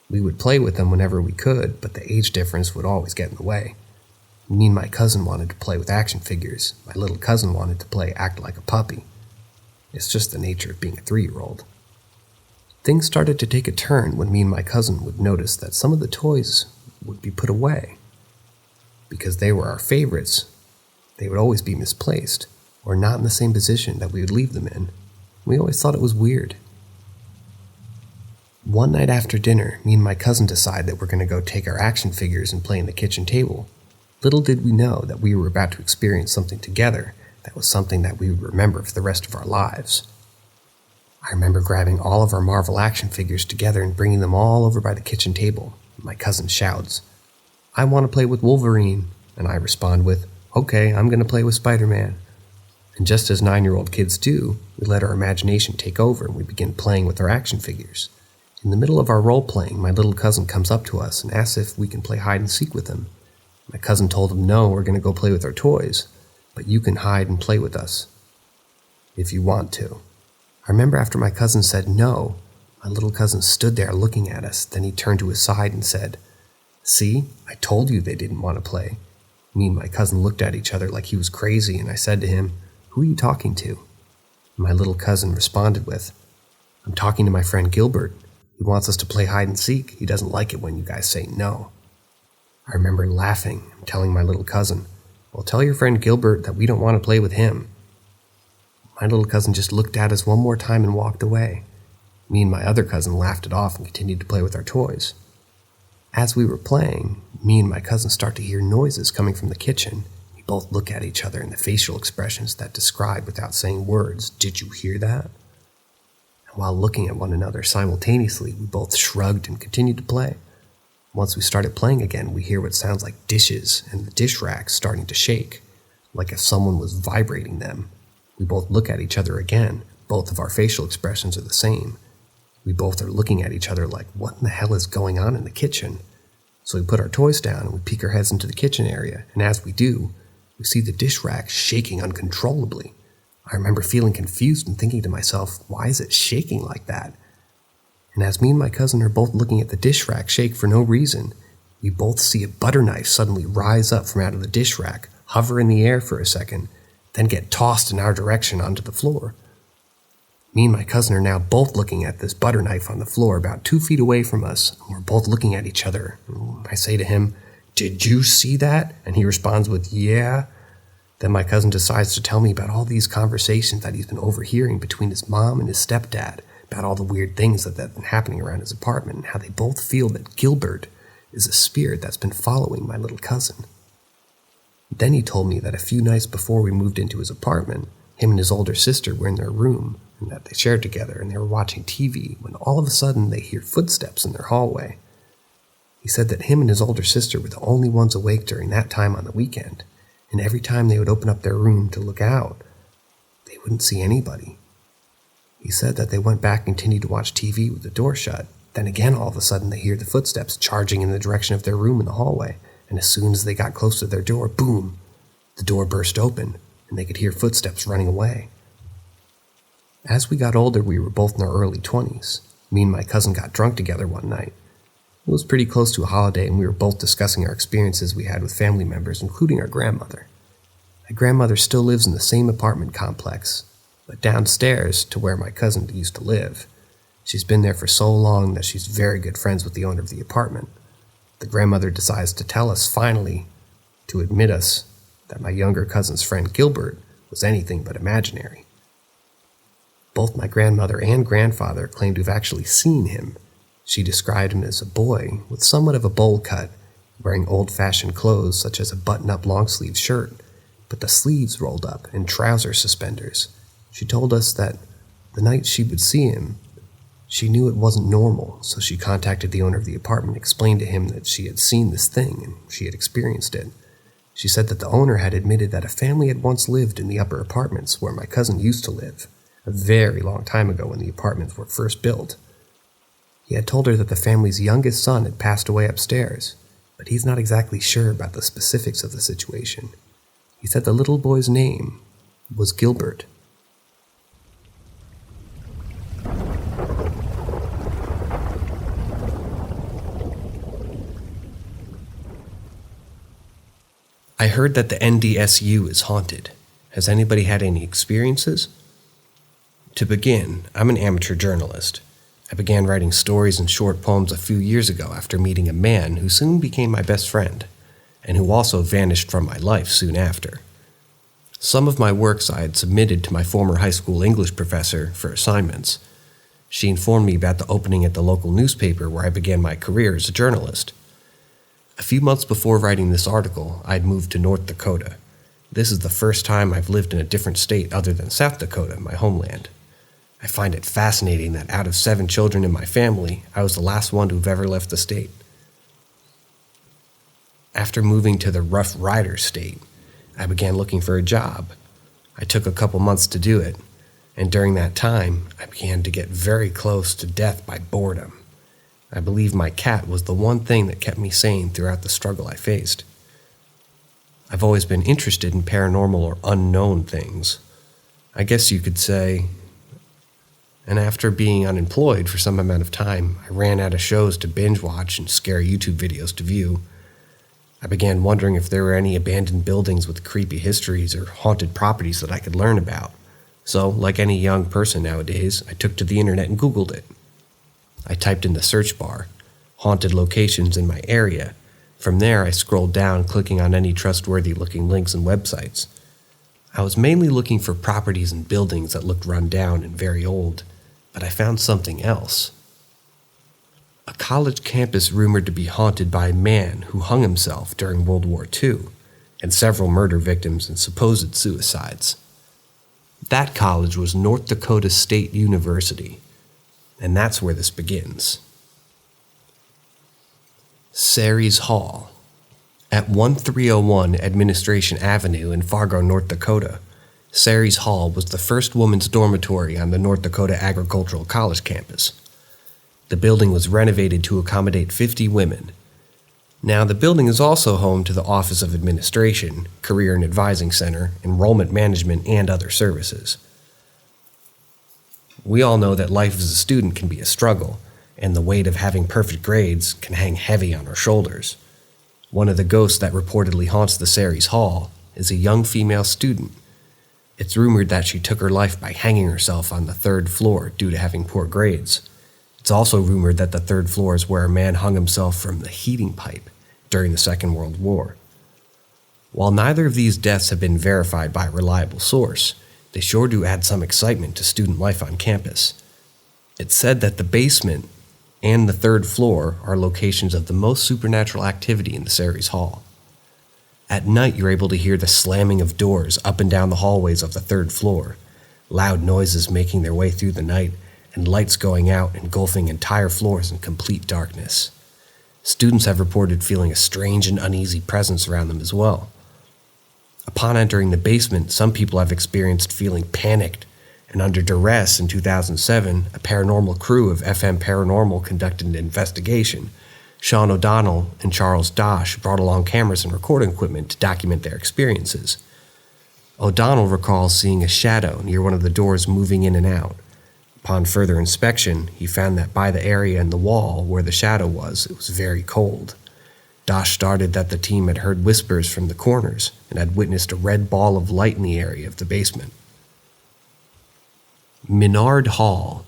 We would play with him whenever we could, but the age difference would always get in the way. Me and my cousin wanted to play with action figures. My little cousin wanted to play act like a puppy. It's just the nature of being a 3-year-old. Things started to take a turn when me and my cousin would notice that some of the toys would be put away. Because they were our favorites, they would always be misplaced, or not in the same position that we would leave them in. We always thought it was weird. One night after dinner, me and my cousin decided that we're going to go take our action figures and play in the kitchen table. Little did we know that we were about to experience something together that was something that we would remember for the rest of our lives. I remember grabbing all of our Marvel action figures together and bringing them all over by the kitchen table. My cousin shouts, "I want to play with Wolverine," and I respond with, "Okay, I'm going to play with Spider-Man." And just as 9-year-old kids do, we let our imagination take over and we begin playing with our action figures. In the middle of our role-playing, my little cousin comes up to us and asks if we can play hide-and-seek with him. My cousin told him, "No, we're going to go play with our toys, but you can hide and play with us if you want to." I remember after my cousin said no, my little cousin stood there looking at us. Then he turned to his side and said, "See, I told you they didn't want to play." Me and my cousin looked at each other like he was crazy, and I said to him, "Who are you talking to?" My little cousin responded with, "I'm talking to my friend Gilbert. He wants us to play hide and seek. He doesn't like it when you guys say no." I remember laughing and telling my little cousin, "Well, tell your friend Gilbert that we don't want to play with him." My little cousin just looked at us one more time and walked away. Me and my other cousin laughed it off and continued to play with our toys. As we were playing, me and my cousin start to hear noises coming from the kitchen. We both look at each other and the facial expressions that describe without saying words, "Did you hear that?" And while looking at one another simultaneously, we both shrugged and continued to play. Once we started playing again, we hear what sounds like dishes and the dish racks starting to shake, like if someone was vibrating them. We both look at each other again. Both of our facial expressions are the same. We both are looking at each other like, what in the hell is going on in the kitchen? So we put our toys down and we peek our heads into the kitchen area, and as we do, we see the dish rack shaking uncontrollably. I remember feeling confused and thinking to myself, why is it shaking like that? And as me and my cousin are both looking at the dish rack shake for no reason, we both see a butter knife suddenly rise up from out of the dish rack, hover in the air for a second, then get tossed in our direction onto the floor. Me and my cousin are now both looking at this butter knife on the floor about 2 feet away from us, and we're both looking at each other. I say to him, "Did you see that?" And he responds with, "Yeah." Then my cousin decides to tell me about all these conversations that he's been overhearing between his mom and his stepdad, about all the weird things that have been happening around his apartment, and how they both feel that Gilbert is a spirit that's been following my little cousin. Then he told me that a few nights before we moved into his apartment, him and his older sister were in their room, and that they shared together, and they were watching TV, when all of a sudden they hear footsteps in their hallway. He said that him and his older sister were the only ones awake during that time on the weekend, and every time they would open up their room to look out, they wouldn't see anybody. He said that they went back and continued to watch TV with the door shut. Then again, all of a sudden, they hear the footsteps charging in the direction of their room in the hallway, and as soon as they got close to their door, boom, the door burst open, and they could hear footsteps running away. As we got older, we were both in our early 20s. Me and my cousin got drunk together one night. It was pretty close to a holiday, and we were both discussing our experiences we had with family members, including our grandmother. My grandmother still lives in the same apartment complex, but downstairs to where my cousin used to live. She's been there for so long that she's very good friends with the owner of the apartment. The grandmother decides to tell us, finally, to admit us that my younger cousin's friend Gilbert was anything but imaginary. Both my grandmother and grandfather claimed to have actually seen him. She described him as a boy with somewhat of a bowl cut, wearing old-fashioned clothes such as a button-up long-sleeve shirt, but the sleeves rolled up and trouser suspenders. She told us that the night she would see him, she knew it wasn't normal, so she contacted the owner of the apartment and explained to him that she had seen this thing and she had experienced it. She said that the owner had admitted that a family had once lived in the upper apartments where my cousin used to live, a very long time ago when the apartments were first built. He had told her that the family's youngest son had passed away upstairs, but he's not exactly sure about the specifics of the situation. He said the little boy's name was Gilbert. I heard that the NDSU is haunted. Has anybody had any experiences? To begin, I'm an amateur journalist. I began writing stories and short poems a few years ago after meeting a man who soon became my best friend, and who also vanished from my life soon after. Some of my works I had submitted to my former high school English professor for assignments. She informed me about the opening at the local newspaper where I began my career as a journalist. A few months before writing this article, I had moved to North Dakota. This is the first time I've lived in a different state other than South Dakota, my homeland. I find it fascinating that out of 7 children in my family, I was the last one to have ever left the state. After moving to the Rough Rider state, I began looking for a job. I took a couple months to do it, and during that time, I began to get very close to death by boredom. I believe my cat was the one thing that kept me sane throughout the struggle I faced. I've always been interested in paranormal or unknown things, I guess you could say, and after being unemployed for some amount of time, I ran out of shows to binge watch and scary YouTube videos to view. I began wondering if there were any abandoned buildings with creepy histories or haunted properties that I could learn about. So, like any young person nowadays, I took to the internet and Googled it. I typed in the search bar, haunted locations in my area. From there, I scrolled down, clicking on any trustworthy-looking links and websites. I was mainly looking for properties and buildings that looked run down and very old, but I found something else. A college campus rumored to be haunted by a man who hung himself during World War II, and several murder victims and supposed suicides. That college was North Dakota State University, and that's where this begins. ZzReverze Hall. At 1301 Administration Avenue in Fargo, North Dakota, ZzReverze Hall was the first women's dormitory on the North Dakota Agricultural College campus. The building was renovated to accommodate 50 women. Now, the building is also home to the Office of Administration, Career and Advising Center, Enrollment Management, and other services. We all know that life as a student can be a struggle, and the weight of having perfect grades can hang heavy on our shoulders. One of the ghosts that reportedly haunts the ZzReverze Hall is a young female student. It's rumored that she took her life by hanging herself on the 3rd floor due to having poor grades. It's also rumored that the 3rd floor is where a man hung himself from the heating pipe during the Second World War. While neither of these deaths have been verified by a reliable source, they sure do add some excitement to student life on campus. It's said that the basement and the 3rd floor are locations of the most supernatural activity in the ZzReverze Hall. At night, you're able to hear the slamming of doors up and down the hallways of the 3rd floor, loud noises making their way through the night, and lights going out, engulfing entire floors in complete darkness. Students have reported feeling a strange and uneasy presence around them as well. Upon entering the basement, some people have experienced feeling panicked, and under duress in 2007, a paranormal crew of FM Paranormal conducted an investigation. Sean O'Donnell and Charles Dosh brought along cameras and recording equipment to document their experiences. O'Donnell recalls seeing a shadow near one of the doors moving in and out. Upon further inspection, he found that by the area in the wall where the shadow was, it was very cold. Dosh started that the team had heard whispers from the corners and had witnessed a red ball of light in the area of the basement. Menard Hall.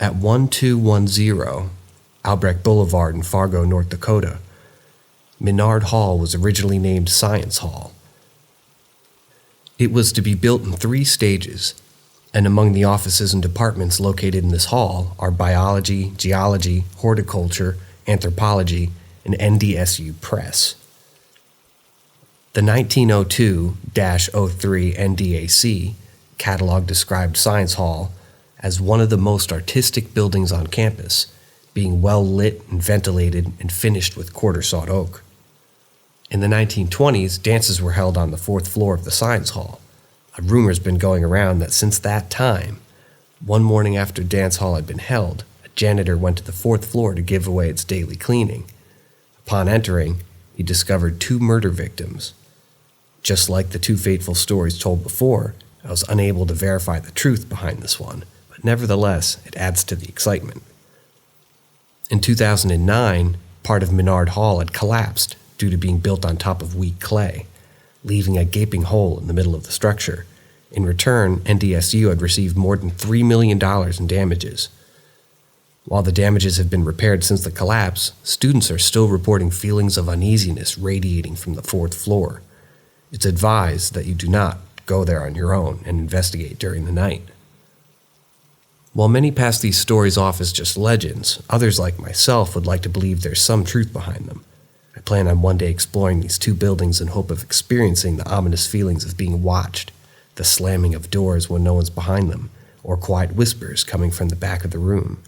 At 1210 Albrecht Boulevard in Fargo, North Dakota, Menard Hall was originally named Science Hall. It was to be built in 3 stages, and among the offices and departments located in this hall are biology, geology, horticulture, anthropology, and NDSU Press. The 1902-03 NDAC catalog described Science Hall as one of the most artistic buildings on campus, being well lit and ventilated and finished with quarter-sawed oak. In the 1920s, dances were held on the 4th floor of the Science Hall. A rumor's been going around that since that time, one morning after dance hall had been held, a janitor went to the 4th floor to give away its daily cleaning. Upon entering, he discovered 2 murder victims. Just like the 2 fateful stories told before, I was unable to verify the truth behind this one, but nevertheless, it adds to the excitement. In 2009, part of Menard Hall had collapsed due to being built on top of weak clay, leaving a gaping hole in the middle of the structure. In return, NDSU had received more than $3 million in damages. While the damages have been repaired since the collapse, students are still reporting feelings of uneasiness radiating from the 4th floor. It's advised that you do not go there on your own and investigate during the night. While many pass these stories off as just legends, others like myself would like to believe there's some truth behind them. I plan on one day exploring these 2 buildings in hope of experiencing the ominous feelings of being watched, the slamming of doors when no one's behind them, or quiet whispers coming from the back of the room.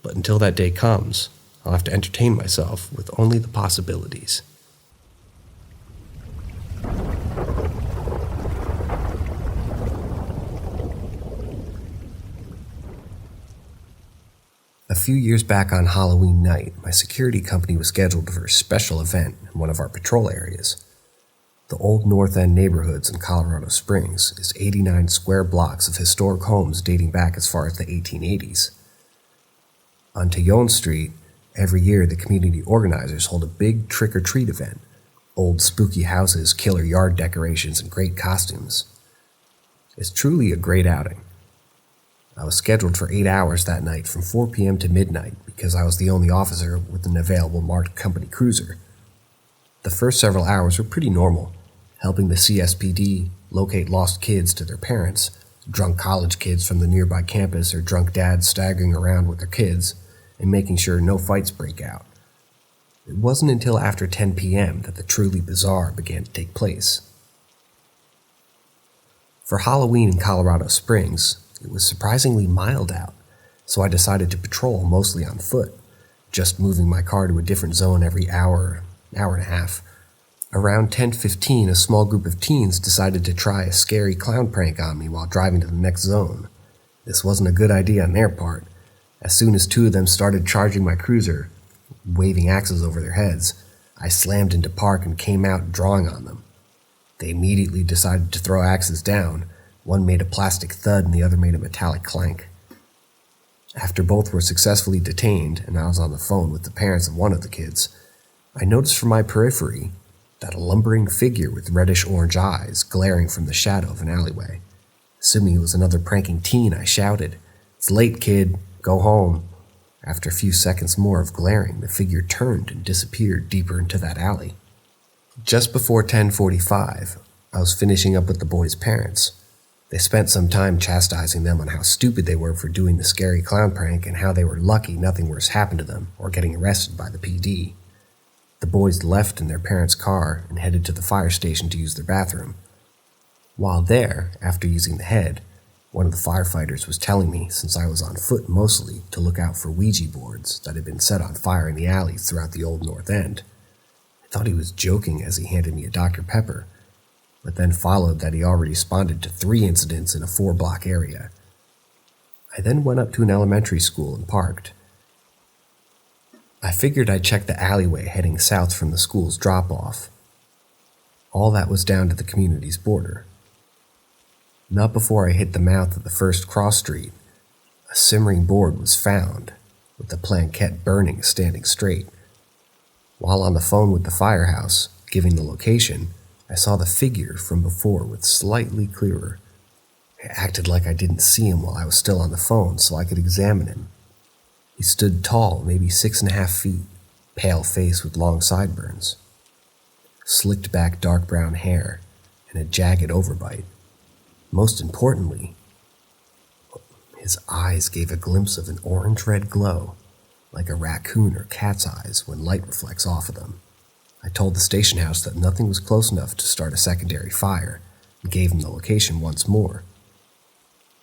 But until that day comes, I'll have to entertain myself with only the possibilities. A few years back on Halloween night, my security company was scheduled for a special event in one of our patrol areas. The Old North End neighborhoods in Colorado Springs is 89 square blocks of historic homes dating back as far as the 1880s. On Taboyi Street, every year the community organizers hold a big trick-or-treat event. Old spooky houses, killer yard decorations, and great costumes. It's truly a great outing. I was scheduled for 8 hours that night from 4 p.m. to midnight because I was the only officer with an available marked company cruiser. The first several hours were pretty normal, helping the CSPD locate lost kids to their parents, drunk college kids from the nearby campus or drunk dads staggering around with their kids, and making sure no fights break out. It wasn't until after 10 p.m. that the truly bizarre began to take place. For Halloween in Colorado Springs, it was surprisingly mild out, so I decided to patrol mostly on foot, just moving my car to a different zone every hour and a half. Around 10:15, a small group of teens decided to try a scary clown prank on me while driving to the next zone. This wasn't a good idea on their part. As soon as 2 of them started charging my cruiser, waving axes over their heads, I slammed into park and came out drawing on them. They immediately decided to throw axes down. One made a plastic thud and the other made a metallic clank. After both were successfully detained, and I was on the phone with the parents of one of the kids, I noticed from my periphery that a lumbering figure with reddish-orange eyes glaring from the shadow of an alleyway. Assuming it was another pranking teen, I shouted, "It's late, kid. Go home." After a few seconds more of glaring, the figure turned and disappeared deeper into that alley. Just before 10:45, I was finishing up with the boys' parents. They spent some time chastising them on how stupid they were for doing the scary clown prank and how they were lucky nothing worse happened to them or getting arrested by the PD. The boys left in their parents' car and headed to the fire station to use their bathroom. While there, after using the head, one of the firefighters was telling me, since I was on foot mostly, to look out for Ouija boards that had been set on fire in the alleys throughout the Old North End. I thought he was joking as he handed me a Dr. Pepper, but then followed that he already responded to 3 incidents in a 4-block area. I then went up to an elementary school and parked. I figured I'd check the alleyway heading south from the school's drop-off. All that was down to the community's border. Not before I hit the mouth of the first cross street, a simmering board was found, with the planquette burning standing straight. While on the phone with the firehouse, giving the location, I saw the figure from before with slightly clearer. I acted like I didn't see him while I was still on the phone so I could examine him. He stood tall, maybe 6.5 feet, pale face with long sideburns. slicked back dark brown hair, and a jagged overbite. Most importantly, his eyes gave a glimpse of an orange-red glow, like a raccoon or cat's eyes when light reflects off of them. I told the station house that nothing was close enough to start a secondary fire, and gave him the location once more.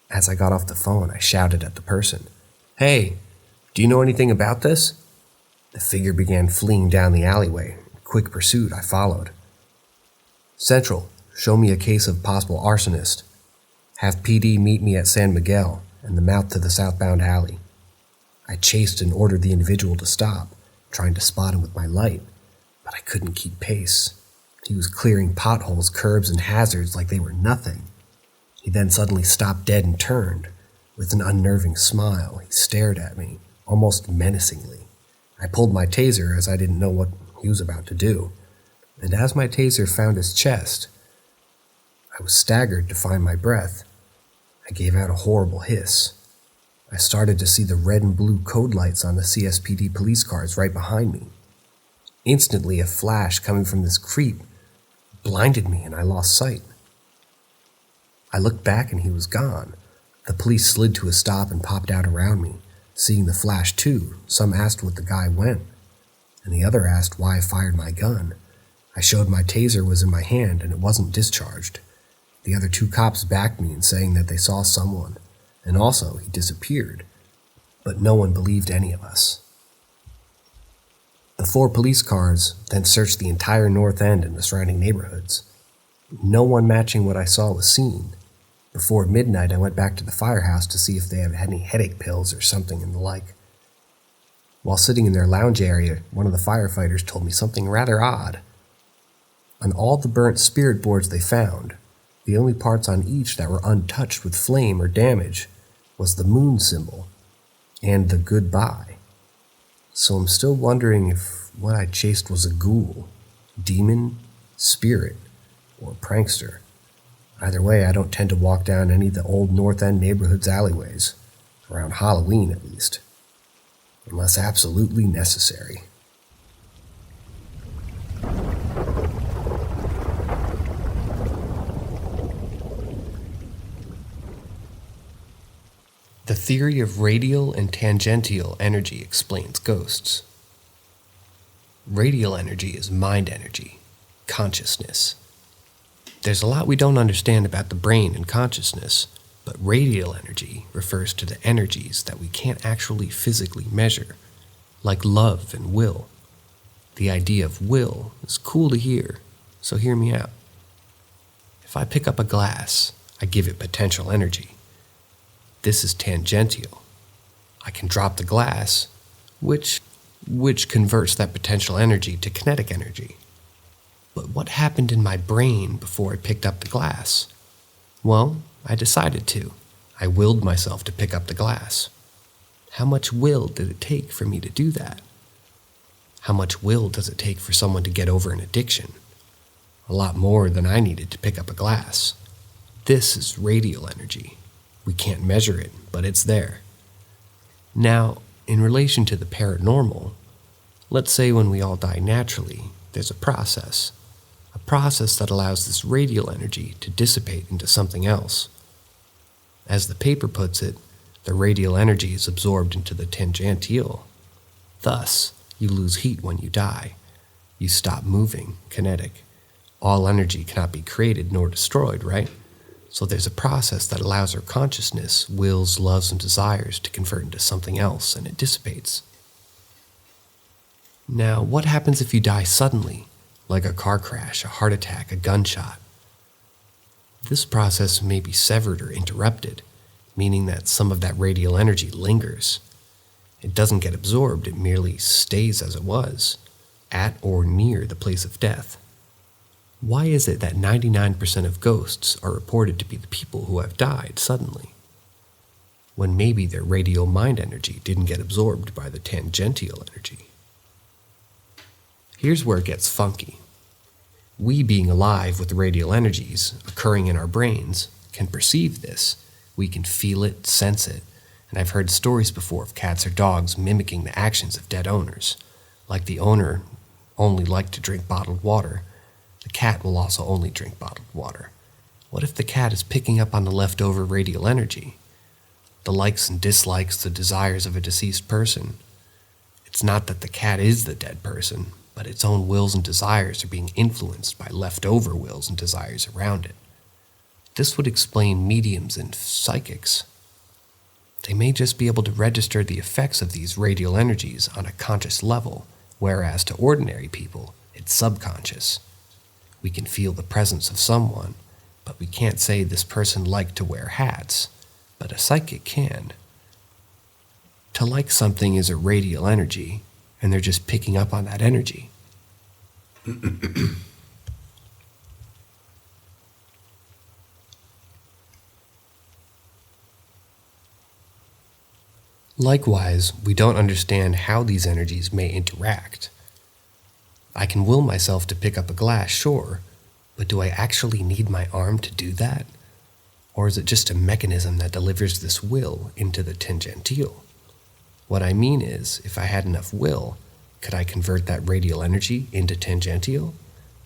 As I got off the phone, I shouted at the person, "Hey, do you know anything about this?" The figure began fleeing down the alleyway. In quick pursuit, I followed. "Central, show me a case of possible arsonist. Have PD meet me at San Miguel and the mouth to the southbound alley." I chased and ordered the individual to stop, trying to spot him with my light, but I couldn't keep pace. He was clearing potholes, curbs, and hazards like they were nothing. He then suddenly stopped dead and turned. With an unnerving smile, he stared at me, almost menacingly. I pulled my taser as I didn't know what he was about to do, and as my taser found his chest, I was staggered to find my breath. I gave out a horrible hiss. I started to see the red and blue code lights on the CSPD police cars right behind me. Instantly, a flash coming from this creep blinded me and I lost sight. I looked back and he was gone. The police slid to a stop and popped out around me. Seeing the flash too, some asked what the guy went, and the other asked why I fired my gun. I showed my taser was in my hand and it wasn't discharged. The other two cops backed me in saying that they saw someone, and also he disappeared, but no one believed any of us. The 4 police cars then searched the entire north end and the surrounding neighborhoods. No one matching what I saw was seen. Before midnight, I went back to the firehouse to see if they had any headache pills or something and the like. While sitting in their lounge area, one of the firefighters told me something rather odd. On all the burnt spirit boards they found, the only parts on each that were untouched with flame or damage was the moon symbol and the goodbye. So I'm still wondering if what I chased was a ghoul, demon, spirit, or prankster. Either way, I don't tend to walk down any of the old North End neighborhood's alleyways, around Halloween at least, unless absolutely necessary. The theory of radial and tangential energy explains ghosts. Radial energy is mind energy, consciousness. There's a lot we don't understand about the brain and consciousness, but radial energy refers to the energies that we can't actually physically measure, like love and will. The idea of will is cool to hear, so hear me out. If I pick up a glass, I give it potential energy. This is tangential. I can drop the glass, which converts that potential energy to kinetic energy. But what happened in my brain before I picked up the glass? Well, I decided to. I willed myself to pick up the glass. How much will did it take for me to do that? How much will does it take for someone to get over an addiction? A lot more than I needed to pick up a glass. This is radial energy. We can't measure it, but it's there. Now, in relation to the paranormal, let's say when we all die naturally, there's a process that allows this radial energy to dissipate into something else. As the paper puts it, the radial energy is absorbed into the tangential. Thus, you lose heat when you die. You stop moving, kinetic. All energy cannot be created nor destroyed, right? So there's a process that allows our consciousness, wills, loves, and desires to convert into something else, and it dissipates. Now, what happens if you die suddenly, like a car crash, a heart attack, a gunshot? This process may be severed or interrupted, meaning that some of that radial energy lingers. It doesn't get absorbed, it merely stays as it was, at or near the place of death. Why is it that 99% of ghosts are reported to be the people who have died suddenly, when maybe their radial mind energy didn't get absorbed by the tangential energy? Here's where it gets funky. We, being alive with radial energies occurring in our brains, can perceive this. We can feel it, sense it, and I've heard stories before of cats or dogs mimicking the actions of dead owners, like the owner only liked to drink bottled water, cat will also only drink bottled water. What if the cat is picking up on the leftover radial energy? The likes and dislikes, the desires of a deceased person. It's not that the cat is the dead person, but its own wills and desires are being influenced by leftover wills and desires around it. This would explain mediums and psychics. They may just be able to register the effects of these radial energies on a conscious level, whereas to ordinary people, it's subconscious. We can feel the presence of someone, but we can't say this person liked to wear hats, but a psychic can. To like something is a radial energy, and they're just picking up on that energy. Likewise, we don't understand how these energies may interact. I can will myself to pick up a glass, sure, but do I actually need my arm to do that? Or is it just a mechanism that delivers this will into the tangential? What I mean is, if I had enough will, could I convert that radial energy into tangential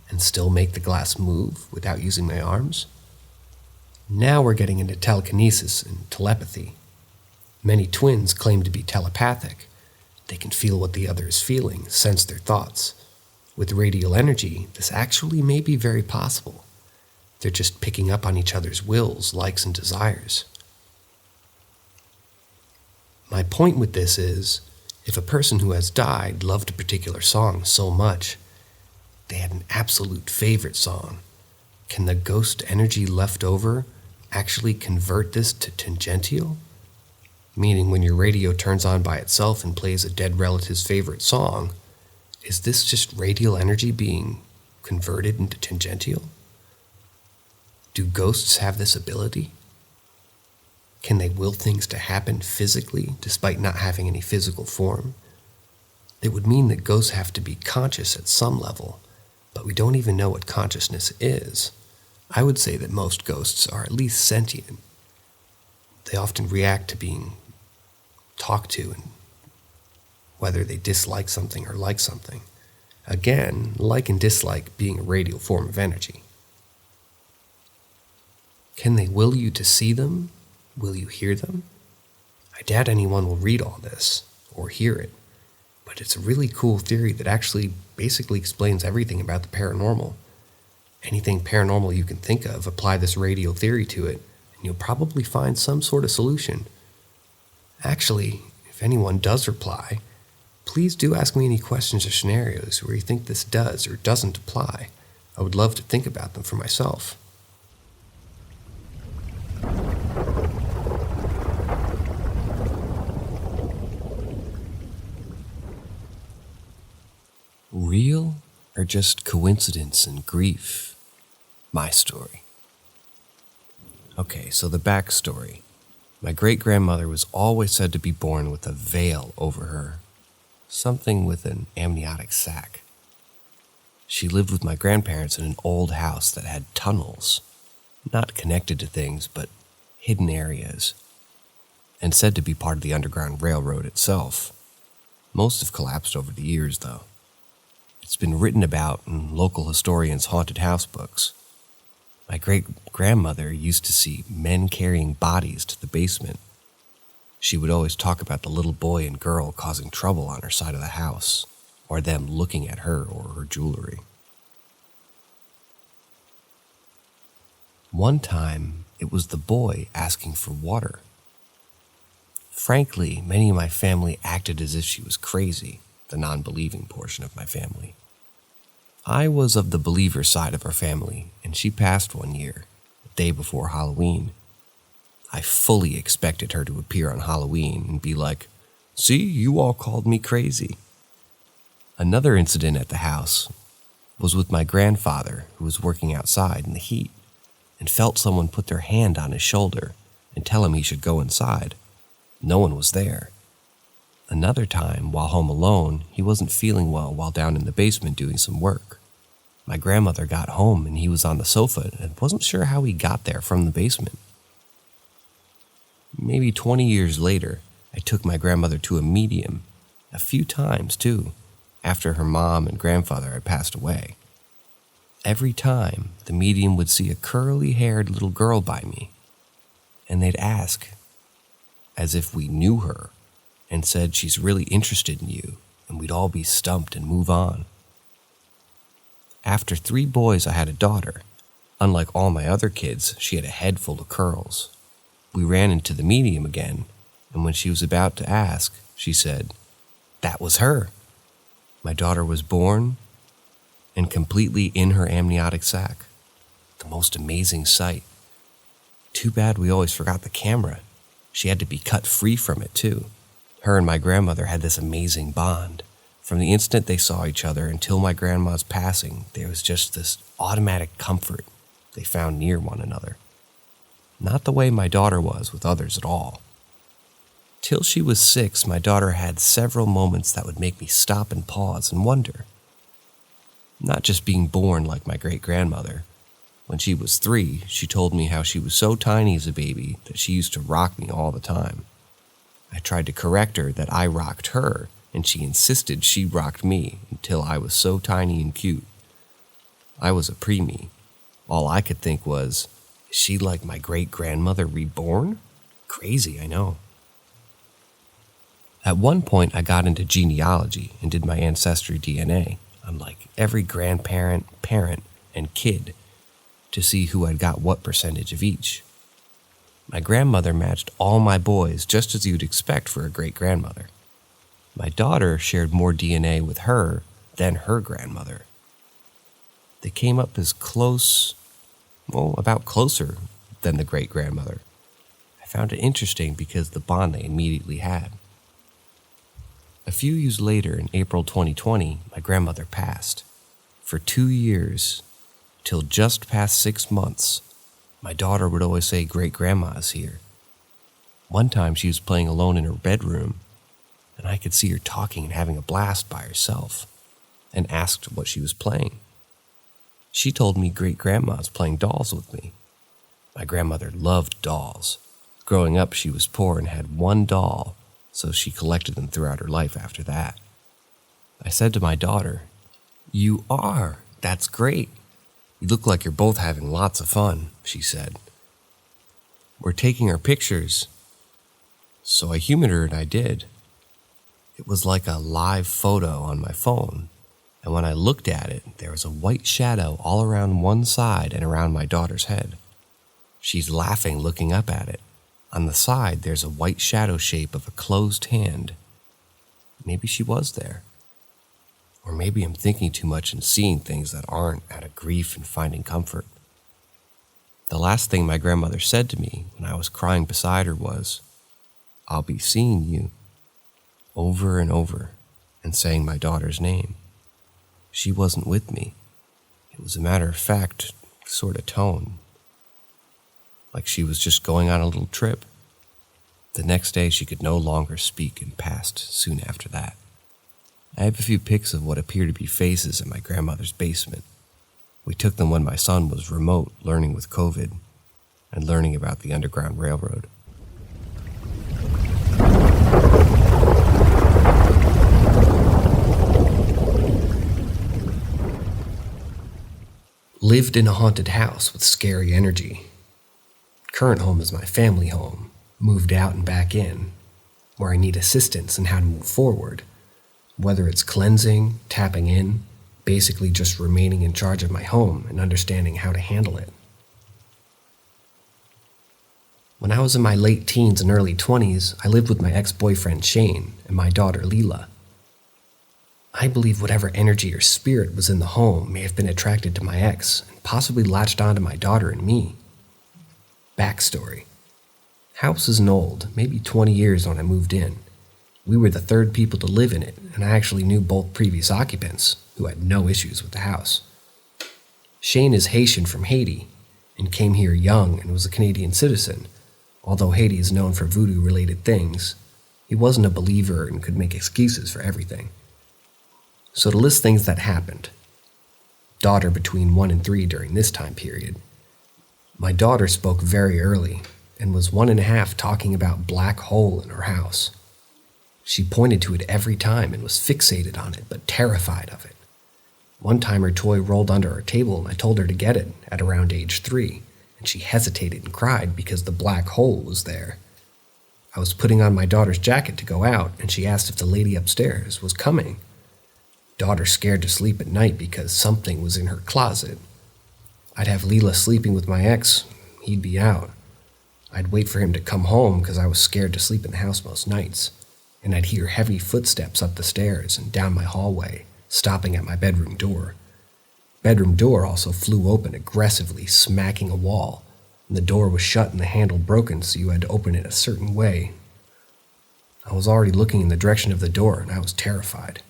and still make the glass move without using my arms? Now we're getting into telekinesis and telepathy. Many twins claim to be telepathic. They can feel what the other is feeling, sense their thoughts. With radial energy, this actually may be very possible. They're just picking up on each other's wills, likes, and desires. My point with this is, if a person who has died loved a particular song so much, they had an absolute favorite song, can the ghost energy left over actually convert this to tangential? Meaning when your radio turns on by itself and plays a dead relative's favorite song, is this just radial energy being converted into tangential? Do ghosts have this ability? Can they will things to happen physically despite not having any physical form? It would mean that ghosts have to be conscious at some level, but we don't even know what consciousness is. I would say that most ghosts are at least sentient. They often react to being talked to, and whether they dislike something or like something. Again, like and dislike being a radial form of energy. Can they will you to see them? Will you hear them? I doubt anyone will read all this or hear it, but it's a really cool theory that actually basically explains everything about the paranormal. Anything paranormal you can think of, apply this radial theory to it, and you'll probably find some sort of solution. Actually, if anyone does reply, please do ask me any questions or scenarios where you think this does or doesn't apply. I would love to think about them for myself. Real or just coincidence and grief? My story. Okay, so the backstory. My great-grandmother was always said to be born with a veil over her, something with an amniotic sac. She lived with my grandparents in an old house that had tunnels, not connected to things, but hidden areas, and said to be part of the Underground Railroad itself. Most have collapsed over the years, though. It's been written about in local historians' haunted house books. My great-grandmother used to see men carrying bodies to the basement. She would always talk about the little boy and girl causing trouble on her side of the house, or them looking at her or her jewelry. One time, it was the boy asking for water. Frankly, many of my family acted as if she was crazy, the non-believing portion of my family. I was of the believer side of our family, and she passed one year, the day before Halloween. I fully expected her to appear on Halloween and be like, "See, you all called me crazy." Another incident at the house was with my grandfather, who was working outside in the heat and felt someone put their hand on his shoulder and tell him he should go inside. No one was there. Another time, while home alone, he wasn't feeling well while down in the basement doing some work. My grandmother got home and he was on the sofa and wasn't sure how he got there from the basement. Maybe 20 years later, I took my grandmother to a medium, a few times too, after her mom and grandfather had passed away. Every time, the medium would see a curly-haired little girl by me, and they'd ask, as if we knew her, and said she's really interested in you, and we'd all be stumped and move on. After 3 boys, I had a daughter. Unlike all my other kids, she had a head full of curls. We ran into the medium again, and when she was about to ask, she said, "That was her." My daughter was born and completely in her amniotic sac. The most amazing sight. Too bad we always forgot the camera. She had to be cut free from it, too. Her and my grandmother had this amazing bond. From the instant they saw each other until my grandma's passing, there was just this automatic comfort they found near one another. Not the way my daughter was with others at all. Till she was 6, my daughter had several moments that would make me stop and pause and wonder. Not just being born like my great-grandmother. When she was 3, she told me how she was so tiny as a baby that she used to rock me all the time. I tried to correct her that I rocked her, and she insisted she rocked me until I was so tiny and cute. I was a preemie. All I could think was, is she like my great-grandmother reborn? Crazy, I know. At one point, I got into genealogy and did my ancestry DNA. Unlike every grandparent, parent, and kid, to see who had got what percentage of each. My grandmother matched all my boys just as you'd expect for a great-grandmother. My daughter shared more DNA with her than her grandmother. They came up as close, about closer than the great-grandmother. I found it interesting because the bond they immediately had. A few years later, in April 2020, my grandmother passed. For 2 years, till just past 6 months, my daughter would always say, "Great-grandma is here." One time she was playing alone in her bedroom, and I could see her talking and having a blast by herself, and asked what she was playing. She told me great-grandma's playing dolls with me. My grandmother loved dolls. Growing up, she was poor and had 1 doll, so she collected them throughout her life after that. I said to my daughter, "You are. That's great. You look like you're both having lots of fun," she said. "We're taking our pictures." So I humored her and I did. It was like a live photo on my phone, and when I looked at it, there was a white shadow all around one side and around my daughter's head. She's laughing, looking up at it. On the side, there's a white shadow shape of a closed hand. Maybe she was there. Or maybe I'm thinking too much and seeing things that aren't out of grief and finding comfort. The last thing my grandmother said to me when I was crying beside her was, "I'll be seeing you," over and over, and saying my daughter's name. She wasn't with me. It was a matter-of-fact sort of tone. Like she was just going on a little trip. The next day, she could no longer speak and passed soon after that. I have a few pics of what appear to be faces in my grandmother's basement. We took them when my son was remote, learning with COVID, and learning about the Underground Railroad. Lived in a haunted house with scary energy. Current home is my family home, moved out and back in, where I need assistance in how to move forward, whether it's cleansing, tapping in, basically just remaining in charge of my home and understanding how to handle it. When I was in my late teens and early 20s, I lived with my ex-boyfriend Shane and my daughter Leela. I believe whatever energy or spirit was in the home may have been attracted to my ex and possibly latched onto my daughter and me. Backstory. House isn't old, maybe 20 years when I moved in. We were the 3rd people to live in it, and I actually knew both previous occupants, who had no issues with the house. Shane is Haitian from Haiti, and came here young and was a Canadian citizen. Although Haiti is known for voodoo-related things, he wasn't a believer and could make excuses for everything. So to list things that happened. Daughter between 1 and 3 during this time period. My daughter spoke very early and was 1.5 talking about black hole in her house. She pointed to it every time and was fixated on it but terrified of it. One time her toy rolled under our table and I told her to get it at around age 3, and she hesitated and cried because the black hole was there. I was putting on my daughter's jacket to go out, and she asked if the lady upstairs was coming. Daughter scared to sleep at night because something was in her closet. I'd have Leela sleeping with my ex, he'd be out. I'd wait for him to come home because I was scared to sleep in the house most nights, and I'd hear heavy footsteps up the stairs and down my hallway, stopping at my bedroom door. Bedroom door also flew open aggressively, smacking a wall, and the door was shut and the handle broken, so you had to open it a certain way. I was already looking in the direction of the door, and I was terrified.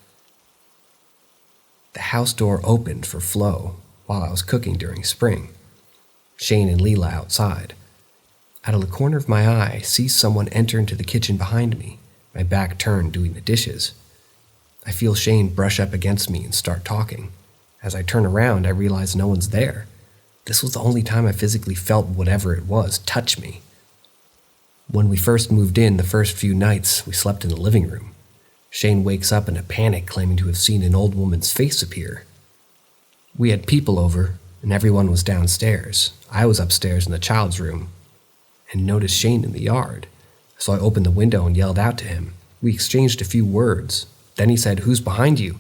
The house door opened for Flo while I was cooking during spring. Shane and Leela outside. Out of the corner of my eye, I see someone enter into the kitchen behind me, my back turned doing the dishes. I feel Shane brush up against me and start talking. As I turn around, I realize no one's there. This was the only time I physically felt whatever it was touch me. When we first moved in, the first few nights, we slept in the living room. Shane wakes up in a panic, claiming to have seen an old woman's face appear. We had people over, and everyone was downstairs. I was upstairs in the child's room, and noticed Shane in the yard. So I opened the window and yelled out to him. We exchanged a few words. Then he said, "Who's behind you?"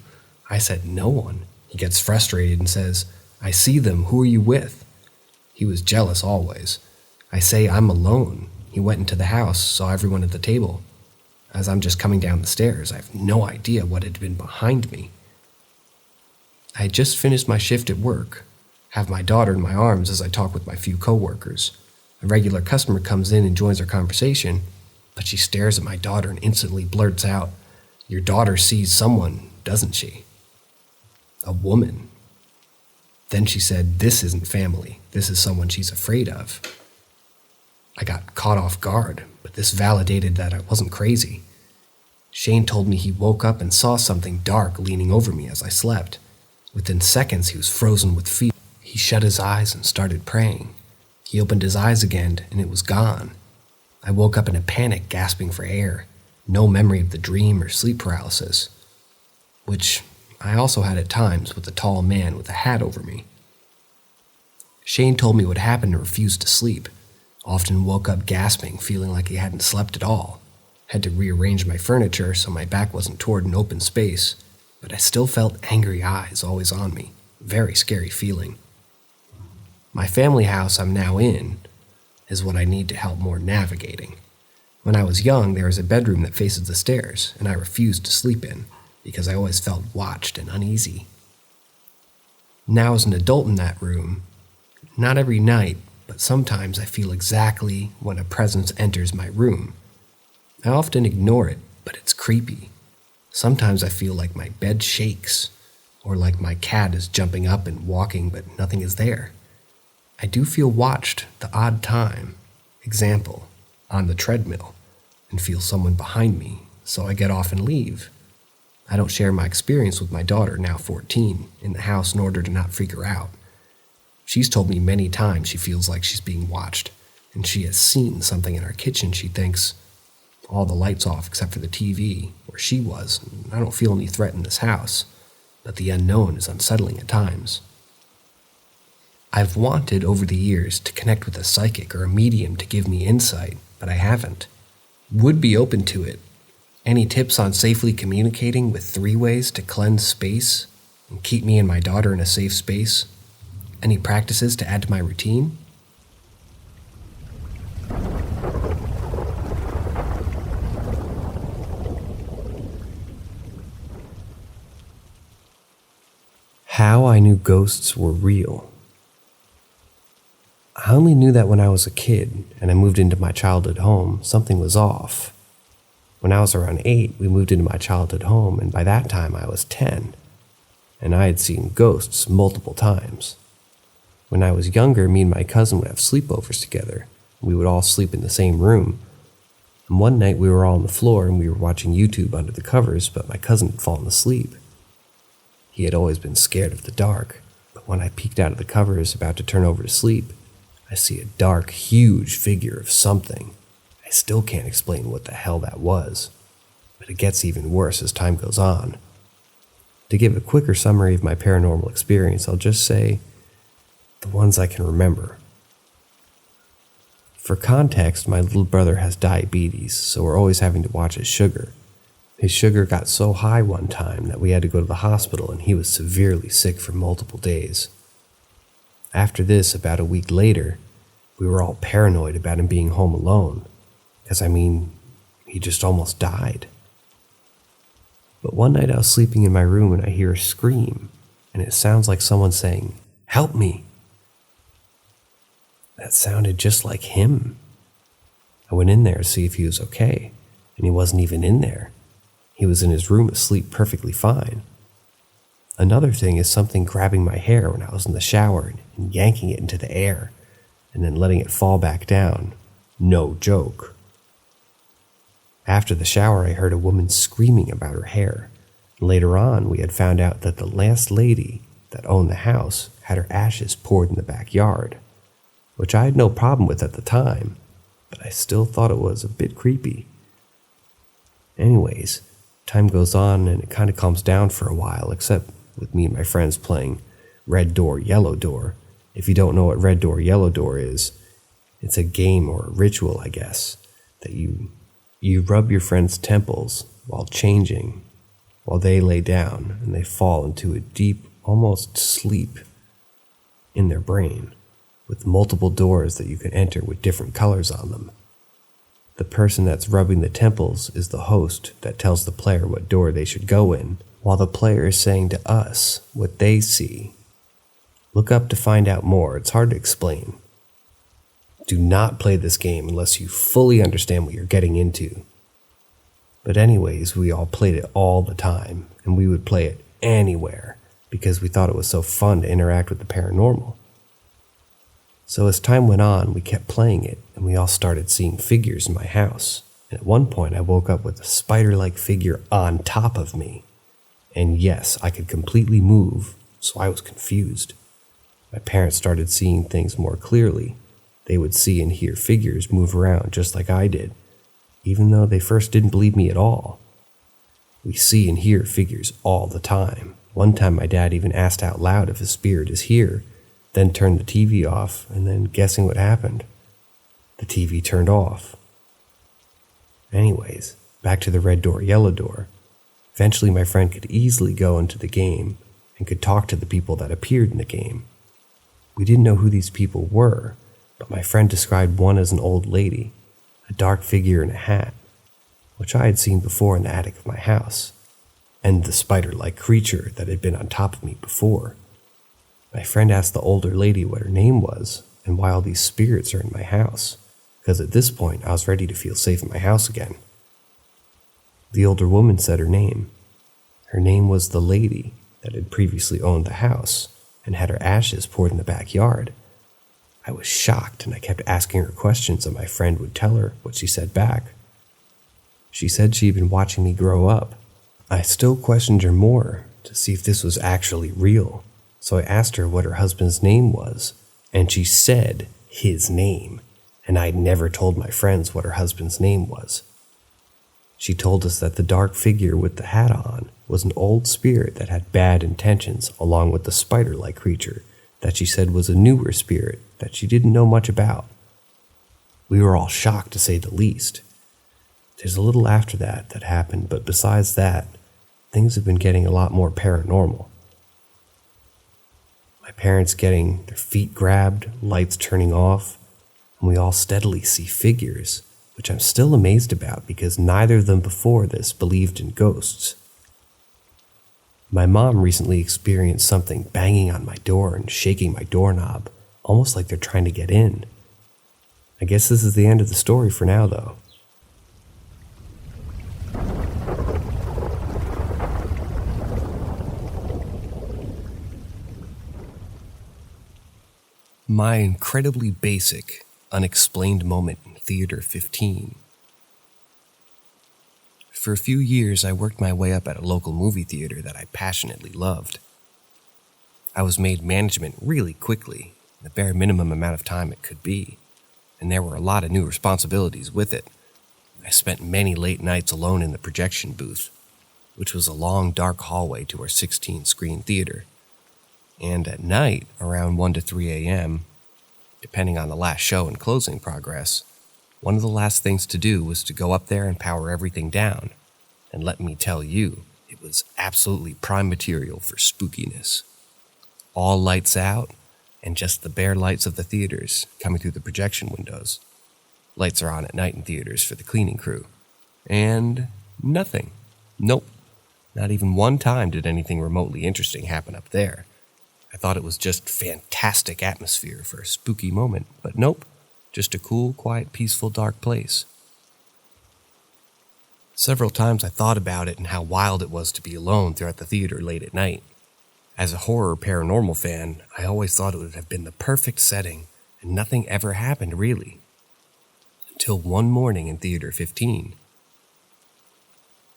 I said, "No one." He gets frustrated and says, "I see them. Who are you with?" He was jealous always. I say, "I'm alone." He went into the house, saw everyone at the table. As I'm just coming down the stairs, I have no idea what had been behind me. I had just finished my shift at work, have my daughter in my arms as I talk with my few coworkers. A regular customer comes in and joins our conversation, but she stares at my daughter and instantly blurts out, "Your daughter sees someone, doesn't she?" A woman. Then she said, "This isn't family. This is someone she's afraid of." I got caught off guard, but this validated that I wasn't crazy. Shane told me he woke up and saw something dark leaning over me as I slept. Within seconds, he was frozen with fear. He shut his eyes and started praying. He opened his eyes again, and it was gone. I woke up in a panic, gasping for air. No memory of the dream or sleep paralysis, which I also had at times with a tall man with a hat over me. Shane told me what happened and refused to sleep. Often woke up gasping, feeling like he hadn't slept at all. Had to rearrange my furniture so my back wasn't toward an open space, but I still felt angry eyes always on me. Very scary feeling. My family house I'm now in is what I need to help more navigating. When I was young, there was a bedroom that faces the stairs, and I refused to sleep in because I always felt watched and uneasy. Now as an adult in that room, not every night, but sometimes I feel exactly when a presence enters my room. I often ignore it, but it's creepy. Sometimes I feel like my bed shakes, or like my cat is jumping up and walking, but nothing is there. I do feel watched the odd time, example, on the treadmill, and feel someone behind me, so I get off and leave. I don't share my experience with my daughter, now 14, in the house in order to not freak her out. She's told me many times she feels like she's being watched, and she has seen something in our kitchen she thinks, all the lights off except for the TV, where she was, and I don't feel any threat in this house, but the unknown is unsettling at times. I've wanted over the years to connect with a psychic or a medium to give me insight, but I haven't. Would be open to it. Any tips on safely communicating with 3 ways to cleanse space and keep me and my daughter in a safe space? Any practices to add to my routine? How I knew ghosts were real. I only knew that when I was a kid and I moved into my childhood home, something was off. When I was around 8, we moved into my childhood home, and by that time I was 10, and I had seen ghosts multiple times. When I was younger, me and my cousin would have sleepovers together. We would all sleep in the same room. And one night we were all on the floor and we were watching YouTube under the covers, but my cousin had fallen asleep. He had always been scared of the dark, but when I peeked out of the covers about to turn over to sleep, I see a dark, huge figure of something. I still can't explain what the hell that was, but it gets even worse as time goes on. To give a quicker summary of my paranormal experience, I'll just say the ones I can remember. For context, my little brother has diabetes, so we're always having to watch his sugar. His sugar got so high one time that we had to go to the hospital, and he was severely sick for multiple days. After this, about a week later, we were all paranoid about him being home alone, because he just almost died. But one night I was sleeping in my room and I hear a scream, and it sounds like someone saying, "Help me." That sounded just like him. I went in there to see if he was okay, and he wasn't even in there. He was in his room asleep perfectly fine. Another thing is something grabbing my hair when I was in the shower and yanking it into the air, and then letting it fall back down. No joke. After the shower, I heard a woman screaming about her hair. Later on, we had found out that the last lady that owned the house had her ashes poured in the backyard, which I had no problem with at the time, but I still thought it was a bit creepy. Anyways, time goes on and it kind of calms down for a while, except with me and my friends playing Red Door, Yellow Door. If you don't know what Red Door, Yellow Door is, it's a game or a ritual, I guess, that you rub your friends' temples while changing, while they lay down and they fall into a deep, almost sleep in their brain, with multiple doors that you can enter with different colors on them. The person that's rubbing the temples is the host that tells the player what door they should go in, while the player is saying to us what they see. Look up to find out more. It's hard to explain. Do not play this game unless you fully understand what you're getting into. But anyways, we all played it all the time, and we would play it anywhere because we thought it was so fun to interact with the paranormal. So as time went on, we kept playing it, and we all started seeing figures in my house. And at one point, I woke up with a spider-like figure on top of me. And yes, I could completely move, so I was confused. My parents started seeing things more clearly. They would see and hear figures move around just like I did, even though they first didn't believe me at all. We see and hear figures all the time. One time my dad even asked out loud if a spirit is here, then turned the TV off, and then guessing what happened? The TV turned off. Anyways, back to the Red Door, Yellow Door. Eventually my friend could easily go into the game and could talk to the people that appeared in the game. We didn't know who these people were, but my friend described one as an old lady, a dark figure in a hat, which I had seen before in the attic of my house, and the spider-like creature that had been on top of me before. My friend asked the older lady what her name was and why all these spirits are in my house, because at this point I was ready to feel safe in my house again. The older woman said her name. Her name was the lady that had previously owned the house and had her ashes poured in the backyard. I was shocked and I kept asking her questions and my friend would tell her what she said back. She said she'd been watching me grow up. I still questioned her more to see if this was actually real. So I asked her what her husband's name was, and she said his name, and I'd never told my friends what her husband's name was. She told us that the dark figure with the hat on was an old spirit that had bad intentions, along with the spider-like creature that she said was a newer spirit that she didn't know much about. We were all shocked, to say the least. There's a little after that happened, but besides that, things have been getting a lot more paranormal. My parents getting their feet grabbed, lights turning off, and we all steadily see figures, which I'm still amazed about because neither of them before this believed in ghosts. My mom recently experienced something banging on my door and shaking my doorknob, almost like they're trying to get in. I guess this is the end of the story for now, though. My incredibly basic, unexplained moment in Theater 15. For a few years, I worked my way up at a local movie theater that I passionately loved. I was made management really quickly, the bare minimum amount of time it could be, and there were a lot of new responsibilities with it. I spent many late nights alone in the projection booth, which was a long dark hallway to our 16-screen theater. And at night, around 1 to 3 a.m., depending on the last show and closing progress, one of the last things to do was to go up there and power everything down. And let me tell you, it was absolutely prime material for spookiness. All lights out, and just the bare lights of the theaters coming through the projection windows. Lights are on at night in theaters for the cleaning crew. And nothing. Nope. Not even one time did anything remotely interesting happen up there. I thought it was just fantastic atmosphere for a spooky moment, but nope. Just a cool, quiet, peaceful, dark place. Several times I thought about it and how wild it was to be alone throughout the theater late at night. As a horror paranormal fan, I always thought it would have been the perfect setting, and nothing ever happened really. Until one morning in Theater 15.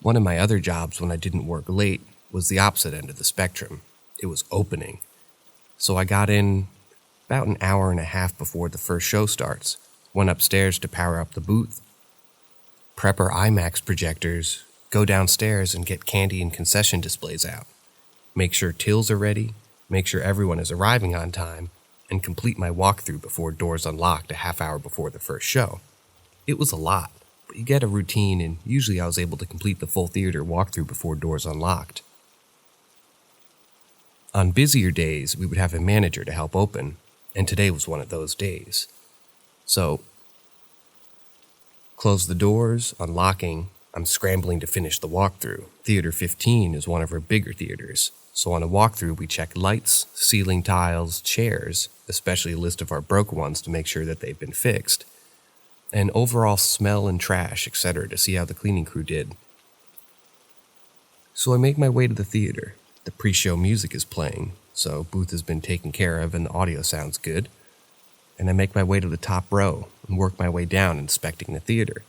One of my other jobs when I didn't work late was the opposite end of the spectrum. It was opening. So I got in about an hour and a half before the first show starts, went upstairs to power up the booth, prep our IMAX projectors, go downstairs and get candy and concession displays out, make sure tills are ready, make sure everyone is arriving on time, and complete my walkthrough before doors unlocked a half hour before the first show. It was a lot, but you get a routine, and usually I was able to complete the full theater walkthrough before doors unlocked. On busier days, we would have a manager to help open, and today was one of those days. So, close the doors, unlocking, I'm scrambling to finish the walkthrough. Theater 15 is one of our bigger theaters, so on a walkthrough we check lights, ceiling tiles, chairs, especially a list of our broken ones to make sure that they've been fixed, and overall smell and trash, etc. to see how the cleaning crew did. So I make my way to the theater. The pre-show music is playing, so booth has been taken care of and the audio sounds good. And I make my way to the top row and work my way down inspecting the theater.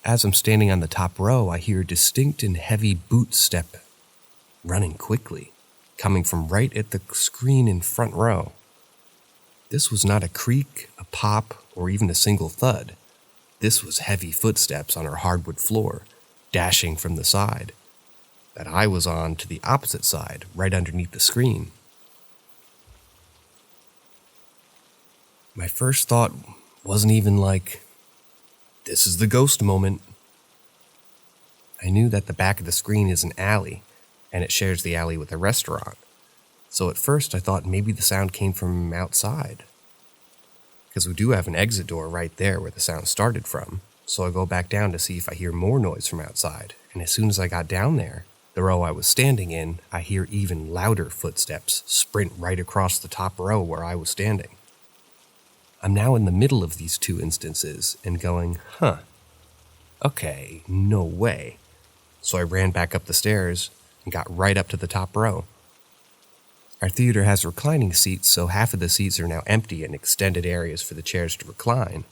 As I'm standing on the top row, I hear a distinct and heavy boot step running quickly, coming from right at the screen in front row. This was not a creak, a pop, or even a single thud. This was heavy footsteps on our hardwood floor, dashing from the side that I was on to the opposite side, right underneath the screen. My first thought wasn't even like, this is the ghost moment. I knew that the back of the screen is an alley, and it shares the alley with a restaurant. So at first I thought maybe the sound came from outside, because we do have an exit door right there where the sound started from. So I go back down to see if I hear more noise from outside, and as soon as I got down there, the row I was standing in, I hear even louder footsteps sprint right across the top row where I was standing. I'm now in the middle of these two instances and going, okay, no way. So I ran back up the stairs and got right up to the top row. Our theater has reclining seats, so half of the seats are now empty and extended areas for the chairs to recline.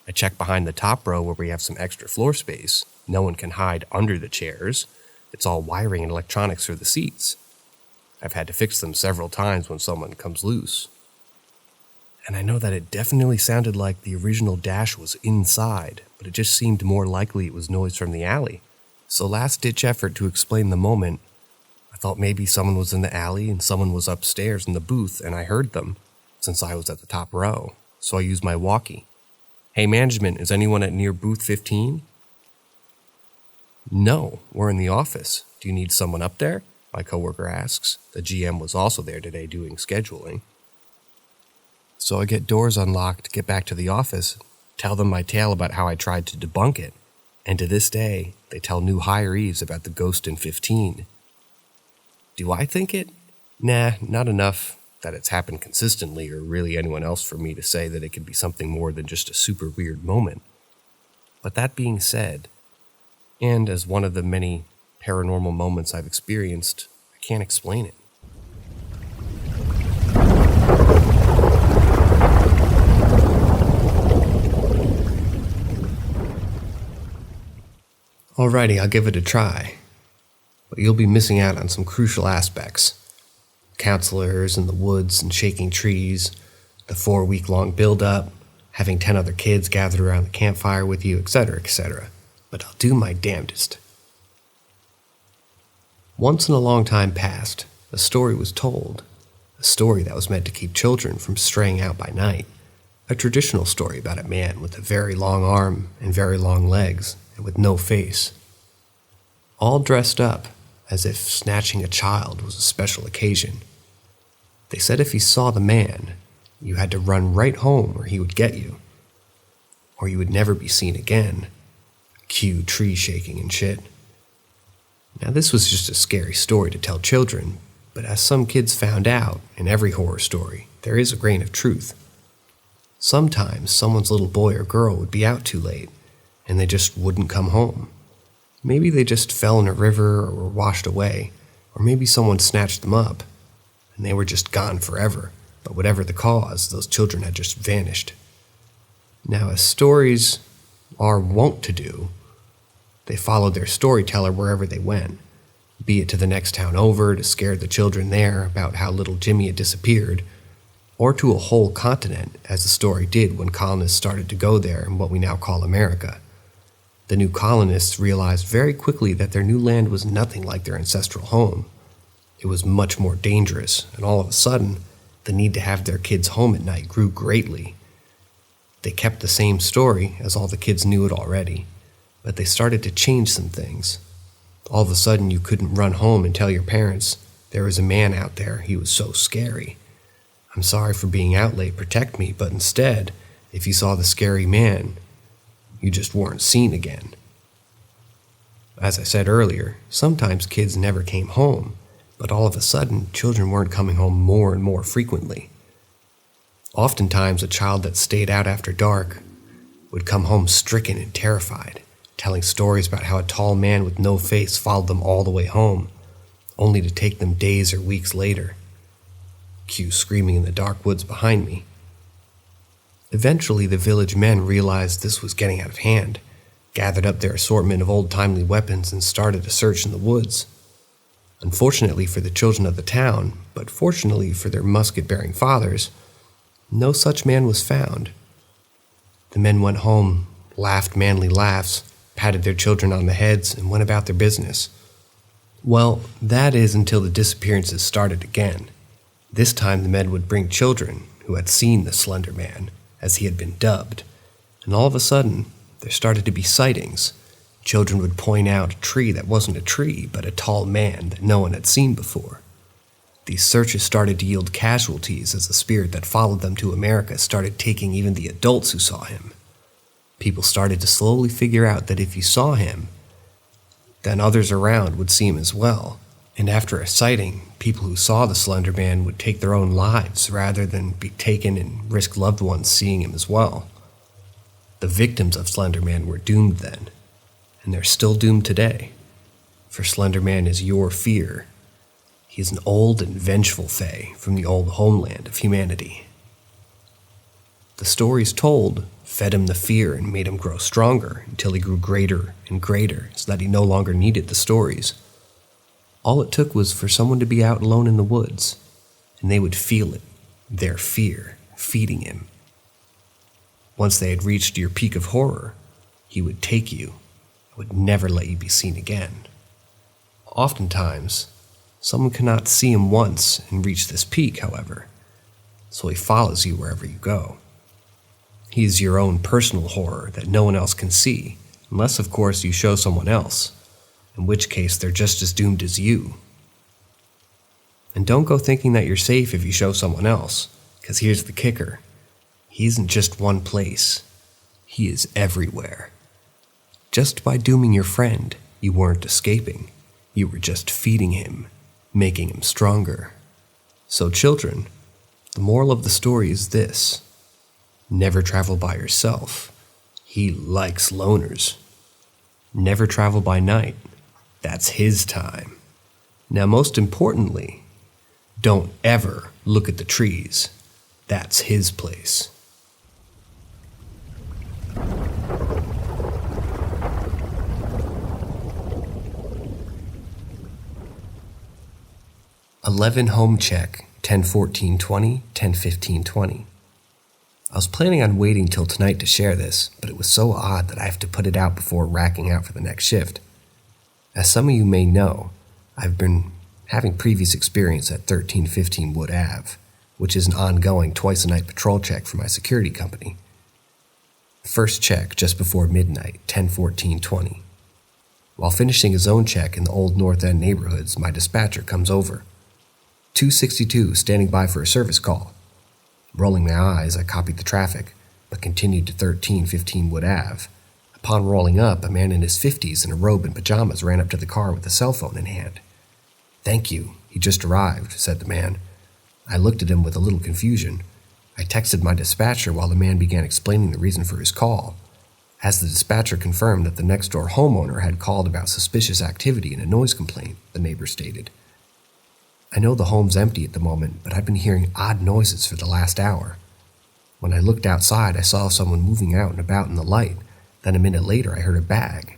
I check behind the top row where we have some extra floor space. No one can hide under the chairs. It's all wiring and electronics for the seats. I've had to fix them several times when someone comes loose. And I know that it definitely sounded like the original dash was inside, but it just seemed more likely it was noise from the alley. So last-ditch effort to explain the moment, I thought maybe someone was in the alley and someone was upstairs in the booth and I heard them, since I was at the top row. So I used my walkie. Hey management, is anyone at near booth 15? No, we're in the office. Do you need someone up there? My coworker asks. The GM was also there today doing scheduling. So I get doors unlocked, get back to the office, tell them my tale about how I tried to debunk it, and to this day, they tell new hirees about the ghost in 15. Do I think it? Nah, not enough that it's happened consistently or really anyone else for me to say that it could be something more than just a super weird moment. But that being said, and as one of the many paranormal moments I've experienced, I can't explain it. Alrighty, I'll give it a try. But you'll be missing out on some crucial aspects. Counselors in the woods and shaking trees, the 4-week-long build-up, having 10 other kids gathered around the campfire with you, etc., etc. But I'll do my damnedest. Once in a long time past, a story was told, a story that was meant to keep children from straying out by night, a traditional story about a man with a very long arm and very long legs and with no face, all dressed up as if snatching a child was a special occasion. They said if you saw the man, you had to run right home or he would get you, or you would never be seen again. Cue tree shaking and shit. Now this was just a scary story to tell children, but as some kids found out, in every horror story, there is a grain of truth. Sometimes someone's little boy or girl would be out too late, and they just wouldn't come home. Maybe they just fell in a river or were washed away, or maybe someone snatched them up, and they were just gone forever, but whatever the cause, those children had just vanished. Now, as stories are wont to do, they followed their storyteller wherever they went, be it to the next town over to scare the children there about how little Jimmy had disappeared, or to a whole continent, as the story did when colonists started to go there in what we now call America. The new colonists realized very quickly that their new land was nothing like their ancestral home. It was much more dangerous, and all of a sudden, the need to have their kids home at night grew greatly. They kept the same story, as all the kids knew it already, but they started to change some things. All of a sudden, you couldn't run home and tell your parents, there was a man out there, he was so scary. I'm sorry for being out late, protect me, but instead, if you saw the scary man, you just weren't seen again. As I said earlier, sometimes kids never came home, but all of a sudden, children weren't coming home more and more frequently. Oftentimes, a child that stayed out after dark would come home stricken and terrified, telling stories about how a tall man with no face followed them all the way home, only to take them days or weeks later. Cue screaming in the dark woods behind me. Eventually, the village men realized this was getting out of hand, gathered up their assortment of old-timely weapons and started a search in the woods. Unfortunately for the children of the town, but fortunately for their musket-bearing fathers, no such man was found. The men went home, laughed manly laughs, patted their children on the heads, and went about their business. Well, that is until the disappearances started again. This time the men would bring children who had seen the Slender Man, as he had been dubbed, and all of a sudden, there started to be sightings. Children would point out a tree that wasn't a tree, but a tall man that no one had seen before. These searches started to yield casualties as the spirit that followed them to America started taking even the adults who saw him. People started to slowly figure out that if you saw him, then others around would see him as well. And after a sighting, people who saw the Slender Man would take their own lives rather than be taken and risk loved ones seeing him as well. The victims of Slender Man were doomed then, and they're still doomed today. For Slender Man is your fear. He is an old and vengeful fae from the old homeland of humanity. The stories told fed him the fear and made him grow stronger until he grew greater and greater so that he no longer needed the stories. All it took was for someone to be out alone in the woods, and they would feel it, their fear, feeding him. Once they had reached your peak of horror, he would take you and would never let you be seen again. Oftentimes, someone cannot see him once and reach this peak, however, so he follows you wherever you go. He is your own personal horror that no one else can see, unless, of course, you show someone else, in which case they're just as doomed as you. And don't go thinking that you're safe if you show someone else, because here's the kicker. He isn't just one place. He is everywhere. Just by dooming your friend, you weren't escaping. You were just feeding him, making him stronger. So children, the moral of the story is this. Never travel by yourself. He likes loners. Never travel by night. That's his time. Now, most importantly, don't ever look at the trees. That's his place. "11 home check, 10/14/20, 10/15/20. I was planning on waiting till tonight to share this, but it was so odd that I have to put it out before racking out for the next shift. As some of you may know, I've been having previous experience at 1315 Wood Ave, which is an ongoing twice-a-night patrol check for my security company. First check just before midnight, 10:14:20. While finishing his own check in the old North End neighborhoods, my dispatcher comes over. 262 standing by for a service call. Rolling my eyes, I copied the traffic, but continued to 1315 Wood Ave. Upon rolling up, a man in his 50s in a robe and pajamas ran up to the car with a cell phone in hand. "Thank you, he just arrived," said the man. I looked at him with a little confusion. I texted my dispatcher while the man began explaining the reason for his call. As the dispatcher confirmed that the next-door homeowner had called about suspicious activity and a noise complaint, the neighbor stated. "I know the home's empty at the moment, but I've been hearing odd noises for the last hour. When I looked outside, I saw someone moving out and about in the light. Then a minute later, I heard a bag."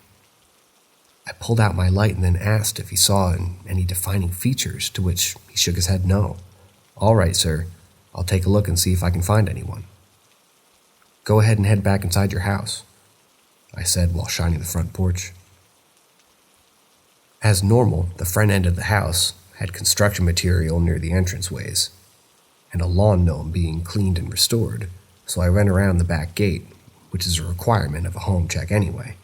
I pulled out my light and then asked if he saw any defining features, to which he shook his head no. "All right, sir. I'll take a look and see if I can find anyone." "Go ahead and head back inside your house," I said while shining the front porch. As normal, the front end of the house had construction material near the entranceways, and a lawn gnome being cleaned and restored, so I ran around the back gate, which is a requirement of a home check anyway.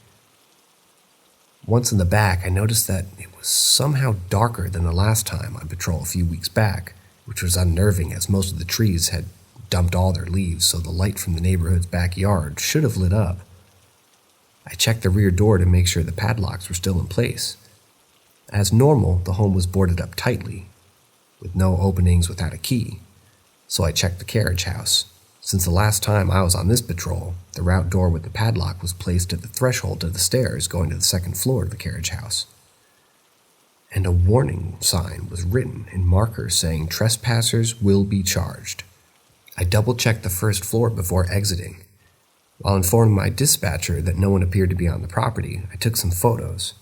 Once in the back, I noticed that it was somehow darker than the last time on patrol a few weeks back, which was unnerving as most of the trees had dumped all their leaves, so the light from the neighborhood's backyard should have lit up. I checked the rear door to make sure the padlocks were still in place. As normal, the home was boarded up tightly, with no openings without a key, so I checked the carriage house. Since the last time I was on this patrol, the route door with the padlock was placed at the threshold of the stairs going to the second floor of the carriage house. And a warning sign was written in markers saying trespassers will be charged. I double-checked the first floor before exiting. While informing my dispatcher that no one appeared to be on the property, I took some photos.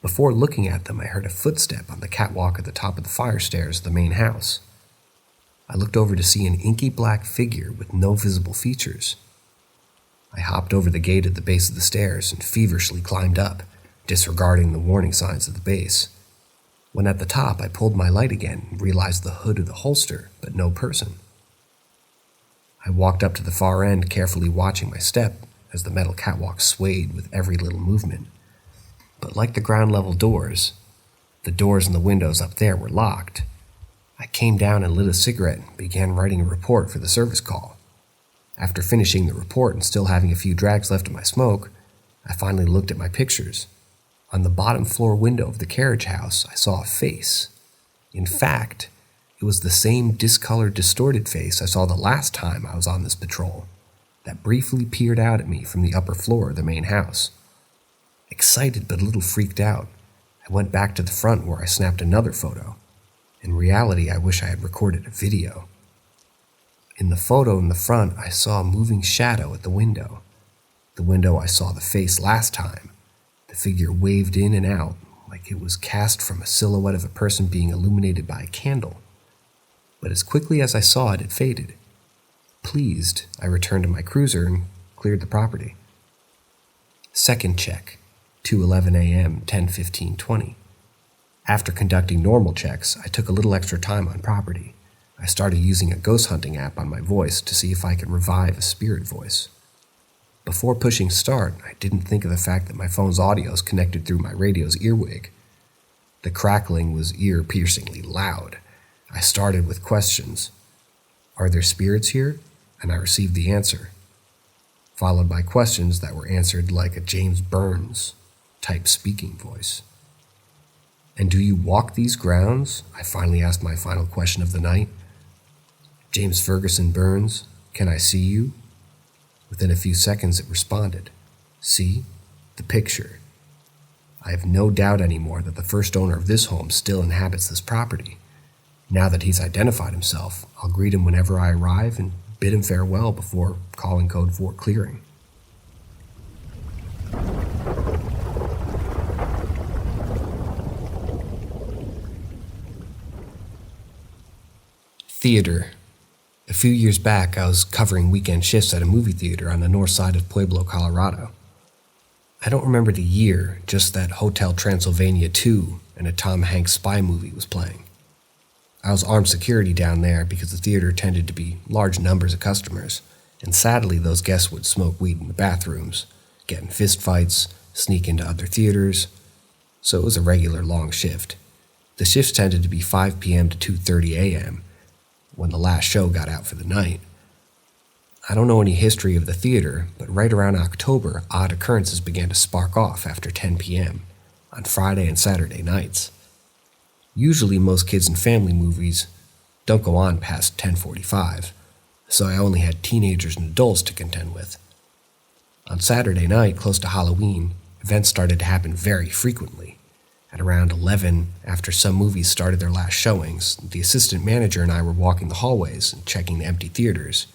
Before looking at them, I heard a footstep on the catwalk at the top of the fire stairs of the main house. I looked over to see an inky black figure with no visible features. I hopped over the gate at the base of the stairs and feverishly climbed up, disregarding the warning signs at the base. When at the top, I pulled my light again and realized the hood of the holster, but no person. I walked up to the far end, carefully watching my step as the metal catwalk swayed with every little movement. But like the ground-level doors, the doors and the windows up there were locked. I came down and lit a cigarette and began writing a report for the service call. After finishing the report and still having a few drags left of my smoke, I finally looked at my pictures. On the bottom floor window of the carriage house, I saw a face. In fact, it was the same discolored, distorted face I saw the last time I was on this patrol, that briefly peered out at me from the upper floor of the main house. Excited but a little freaked out, I went back to the front where I snapped another photo. In reality, I wish I had recorded a video. In the photo in the front, I saw a moving shadow at the window. The window I saw the face last time. The figure waved in and out like it was cast from a silhouette of a person being illuminated by a candle. But as quickly as I saw it, it faded. Pleased, I returned to my cruiser and cleared the property. Second check, 2:11 a.m., 10:15:20. After conducting normal checks, I took a little extra time on property. I started using a ghost hunting app on my voice to see if I could revive a spirit voice. Before pushing start, I didn't think of the fact that my phone's audio is connected through my radio's earwig. The crackling was ear-piercingly loud. I started with questions. "Are there spirits here?" And I received the answer, followed by questions that were answered like a James Burns type speaking voice. "And do you walk these grounds?" I finally asked my final question of the night. "James Ferguson Burns, can I see you?" Within a few seconds it responded, "See? The picture." I have no doubt anymore that the first owner of this home still inhabits this property. Now that he's identified himself, I'll greet him whenever I arrive and bid him farewell before calling code for clearing. Theater. A few years back, I was covering weekend shifts at a movie theater on the north side of Pueblo, Colorado. I don't remember the year, just that Hotel Transylvania 2 and a Tom Hanks spy movie was playing. I was armed security down there because the theater tended to be large numbers of customers, and sadly those guests would smoke weed in the bathrooms, get in fistfights, sneak into other theaters, so it was a regular long shift. The shifts tended to be 5 p.m. to 2:30 a.m., when the last show got out for the night. I don't know any history of the theater, but right around October, odd occurrences began to spark off after 10 p.m. on Friday and Saturday nights. Usually most kids and family movies don't go on past 10:45, so I only had teenagers and adults to contend with. On Saturday night, close to Halloween, events started to happen very frequently. At around 11, after some movies started their last showings, the assistant manager and I were walking the hallways and checking the empty theaters.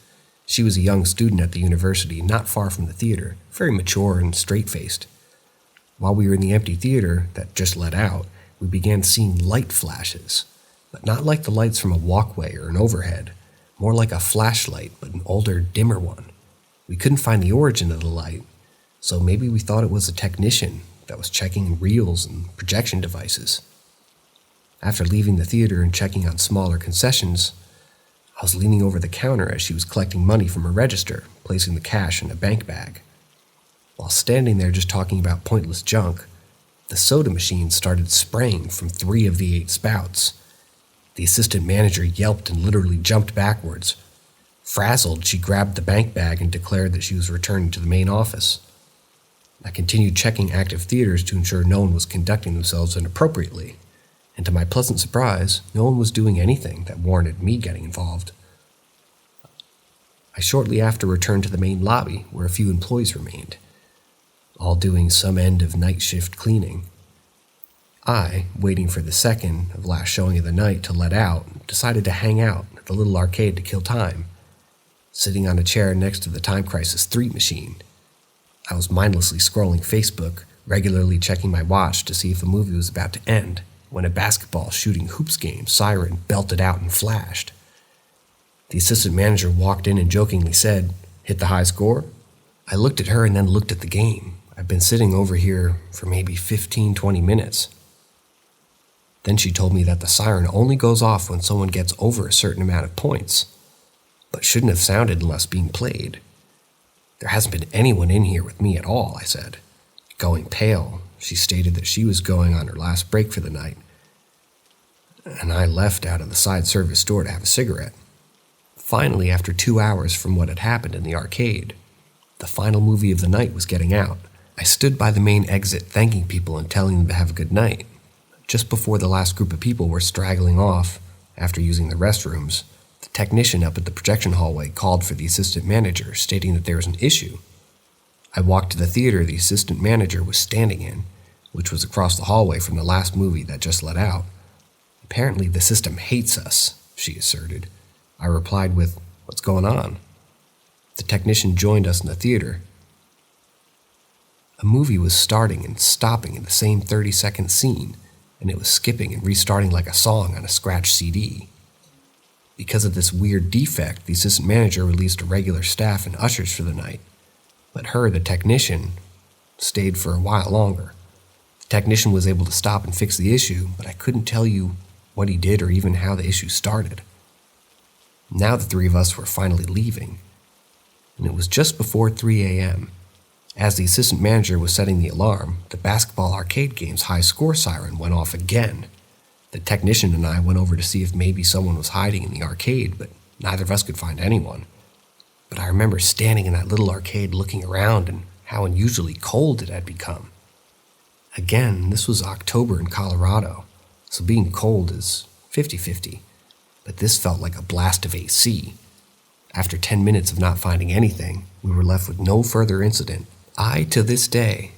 She was a young student at the university not far from the theater, very mature and straight-faced. While we were in the empty theater that just let out, we began seeing light flashes, but not like the lights from a walkway or an overhead, more like a flashlight, but an older, dimmer one. We couldn't find the origin of the light, so maybe we thought it was a technician that was checking reels and projection devices. After leaving the theater and checking on smaller concessions, I was leaning over the counter as she was collecting money from a register, placing the cash in a bank bag. While standing there just talking about pointless junk, the soda machine started spraying from 3 of the 8 spouts. The assistant manager yelped and literally jumped backwards. Frazzled, she grabbed the bank bag and declared that she was returning to the main office. I continued checking active theaters to ensure no one was conducting themselves inappropriately, and to my pleasant surprise, no one was doing anything that warranted me getting involved. I shortly after returned to the main lobby where a few employees remained, all doing some end of night shift cleaning. I, waiting for the second of last showing of the night to let out, decided to hang out at the little arcade to kill time, sitting on a chair next to the Time Crisis 3 machine. I was mindlessly scrolling Facebook, regularly checking my watch to see if a movie was about to end, when a basketball shooting hoops game siren belted out and flashed. The assistant manager walked in and jokingly said, "Hit the high score?" I looked at her and then looked at the game. I've been sitting over here for maybe 15-20 minutes. Then she told me that the siren only goes off when someone gets over a certain amount of points, but shouldn't have sounded unless being played. "There hasn't been anyone in here with me at all," I said. Going pale, she stated that she was going on her last break for the night, and I left out of the side service door to have a cigarette. Finally, after 2 hours from what had happened in the arcade, the final movie of the night was getting out. I stood by the main exit thanking people and telling them to have a good night. Just before the last group of people were straggling off, after using the restrooms, the technician up at the projection hallway called for the assistant manager, stating that there was an issue. I walked to the theater the assistant manager was standing in, which was across the hallway from the last movie that just let out. "Apparently the system hates us," she asserted. I replied with, "What's going on?" The technician joined us in the theater. A movie was starting and stopping in the same 30-second scene, and it was skipping and restarting like a song on a scratched CD. Because of this weird defect, the assistant manager released a regular staff and ushers for the night, but her, the technician, stayed for a while longer. The technician was able to stop and fix the issue, but I couldn't tell you what he did or even how the issue started. Now the 3 of us were finally leaving, and it was just before 3 a.m. As the assistant manager was setting the alarm, the basketball arcade game's high score siren went off again. The technician and I went over to see if maybe someone was hiding in the arcade, but neither of us could find anyone. But I remember standing in that little arcade looking around and how unusually cold it had become. Again, this was October in Colorado, so being cold is 50-50, but this felt like a blast of AC. After 10 minutes of not finding anything, we were left with no further incident. I, to this day,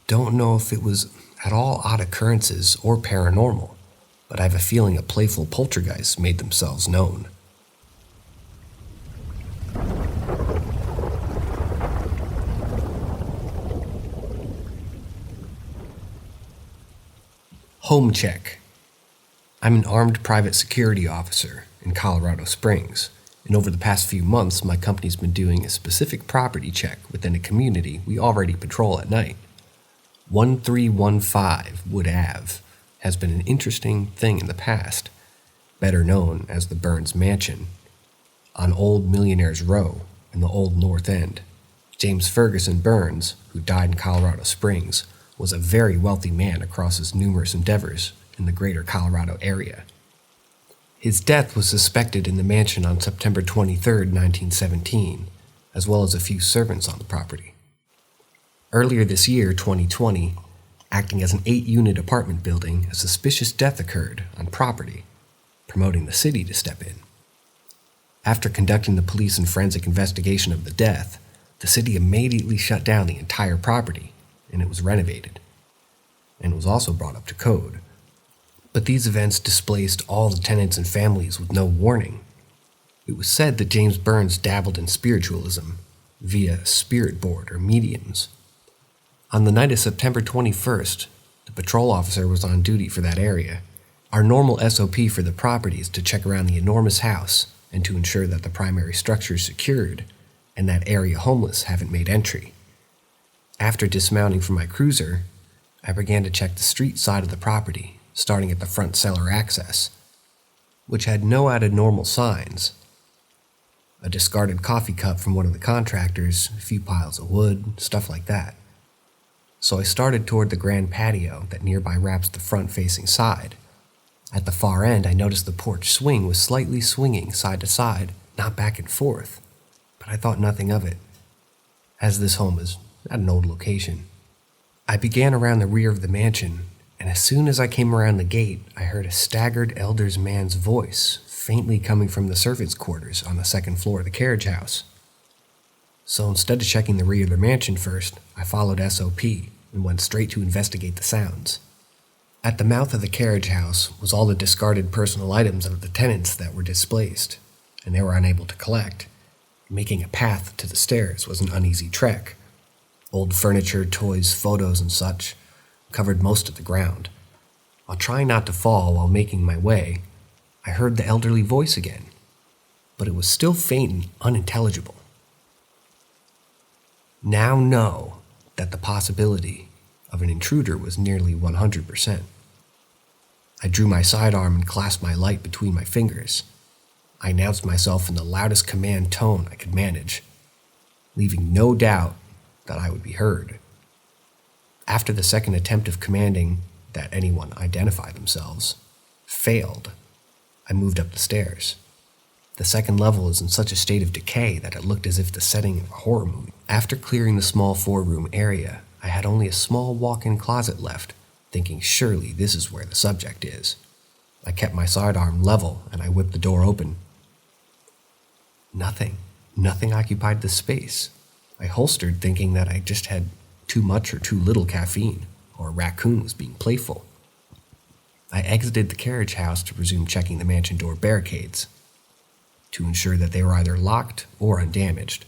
don't know if it was at all odd occurrences or paranormal, but I have a feeling a playful poltergeist made themselves known. Home check. I'm an armed private security officer in Colorado Springs, and over the past few months, my company's been doing a specific property check within a community we already patrol at night. 1315 Wood Ave has been an interesting thing in the past, better known as the Burns Mansion. On Old Millionaires Row in the Old North End, James Ferguson Burns, who died in Colorado Springs, was a very wealthy man across his numerous endeavors in the greater Colorado area. His death was suspected in the mansion on September 23, 1917, as well as a few servants on the property. Earlier this year, 2020, acting as an 8-unit apartment building, a suspicious death occurred on property, promoting the city to step in. After conducting the police and forensic investigation of the death, the city immediately shut down the entire property, and it was renovated, and was also brought up to code. But these events displaced all the tenants and families with no warning. It was said that James Burns dabbled in spiritualism via spirit board or mediums. On the night of September 21st, the patrol officer was on duty for that area. Our normal SOP for the property is to check around the enormous house and to ensure that the primary structure is secured and that area homeless haven't made entry. After dismounting from my cruiser, I began to check the street side of the property, starting at the front cellar access, which had no added normal signs. A discarded coffee cup from one of the contractors, a few piles of wood, stuff like that. So I started toward the grand patio that nearby wraps the front-facing side. At the far end, I noticed the porch swing was slightly swinging side to side, not back and forth, but I thought nothing of it, as this home is at an old location. I began around the rear of the mansion, and as soon as I came around the gate, I heard a staggered elder's man's voice faintly coming from the servants' quarters on the second floor of the carriage house. So instead of checking the rear of the mansion first, I followed SOP and went straight to investigate the sounds. At the mouth of the carriage house was all the discarded personal items of the tenants that were displaced, and they were unable to collect. Making a path to the stairs was an uneasy trek. Old furniture, toys, photos, and such covered most of the ground. While trying not to fall while making my way, I heard the elderly voice again, but it was still faint and unintelligible. Now know that the possibility of an intruder was nearly 100%. I drew my sidearm and clasped my light between my fingers. I announced myself in the loudest command tone I could manage, leaving no doubt that I would be heard. After the second attempt of commanding that anyone identify themselves failed, I moved up the stairs. The second level is in such a state of decay that it looked as if the setting of a horror movie. After clearing the small 4-room area, I had only a small walk-in closet left, thinking surely this is where the subject is. I kept my sidearm level and I whipped the door open. Nothing occupied the space. I holstered thinking that I just had too much or too little caffeine, or a raccoon was being playful. I exited the carriage house to resume checking the mansion door barricades, to ensure that they were either locked or undamaged.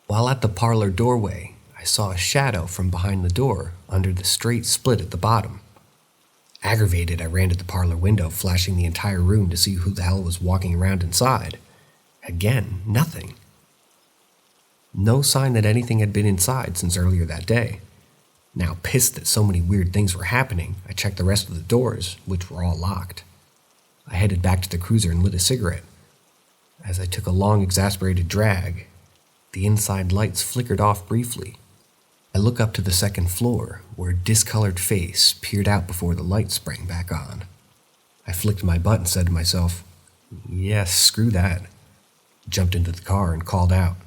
While at the parlor doorway, I saw a shadow from behind the door under the straight split at the bottom. Aggravated, I ran to the parlor window, flashing the entire room to see who the hell was walking around inside. Again, nothing. No sign that anything had been inside since earlier that day. Now pissed that so many weird things were happening, I checked the rest of the doors, which were all locked. I headed back to the cruiser and lit a cigarette. As I took a long, exasperated drag, the inside lights flickered off briefly. I looked up to the second floor, where a discolored face peered out before the light sprang back on. I flicked my butt and said to myself, yes, screw that. Jumped into the car and called out.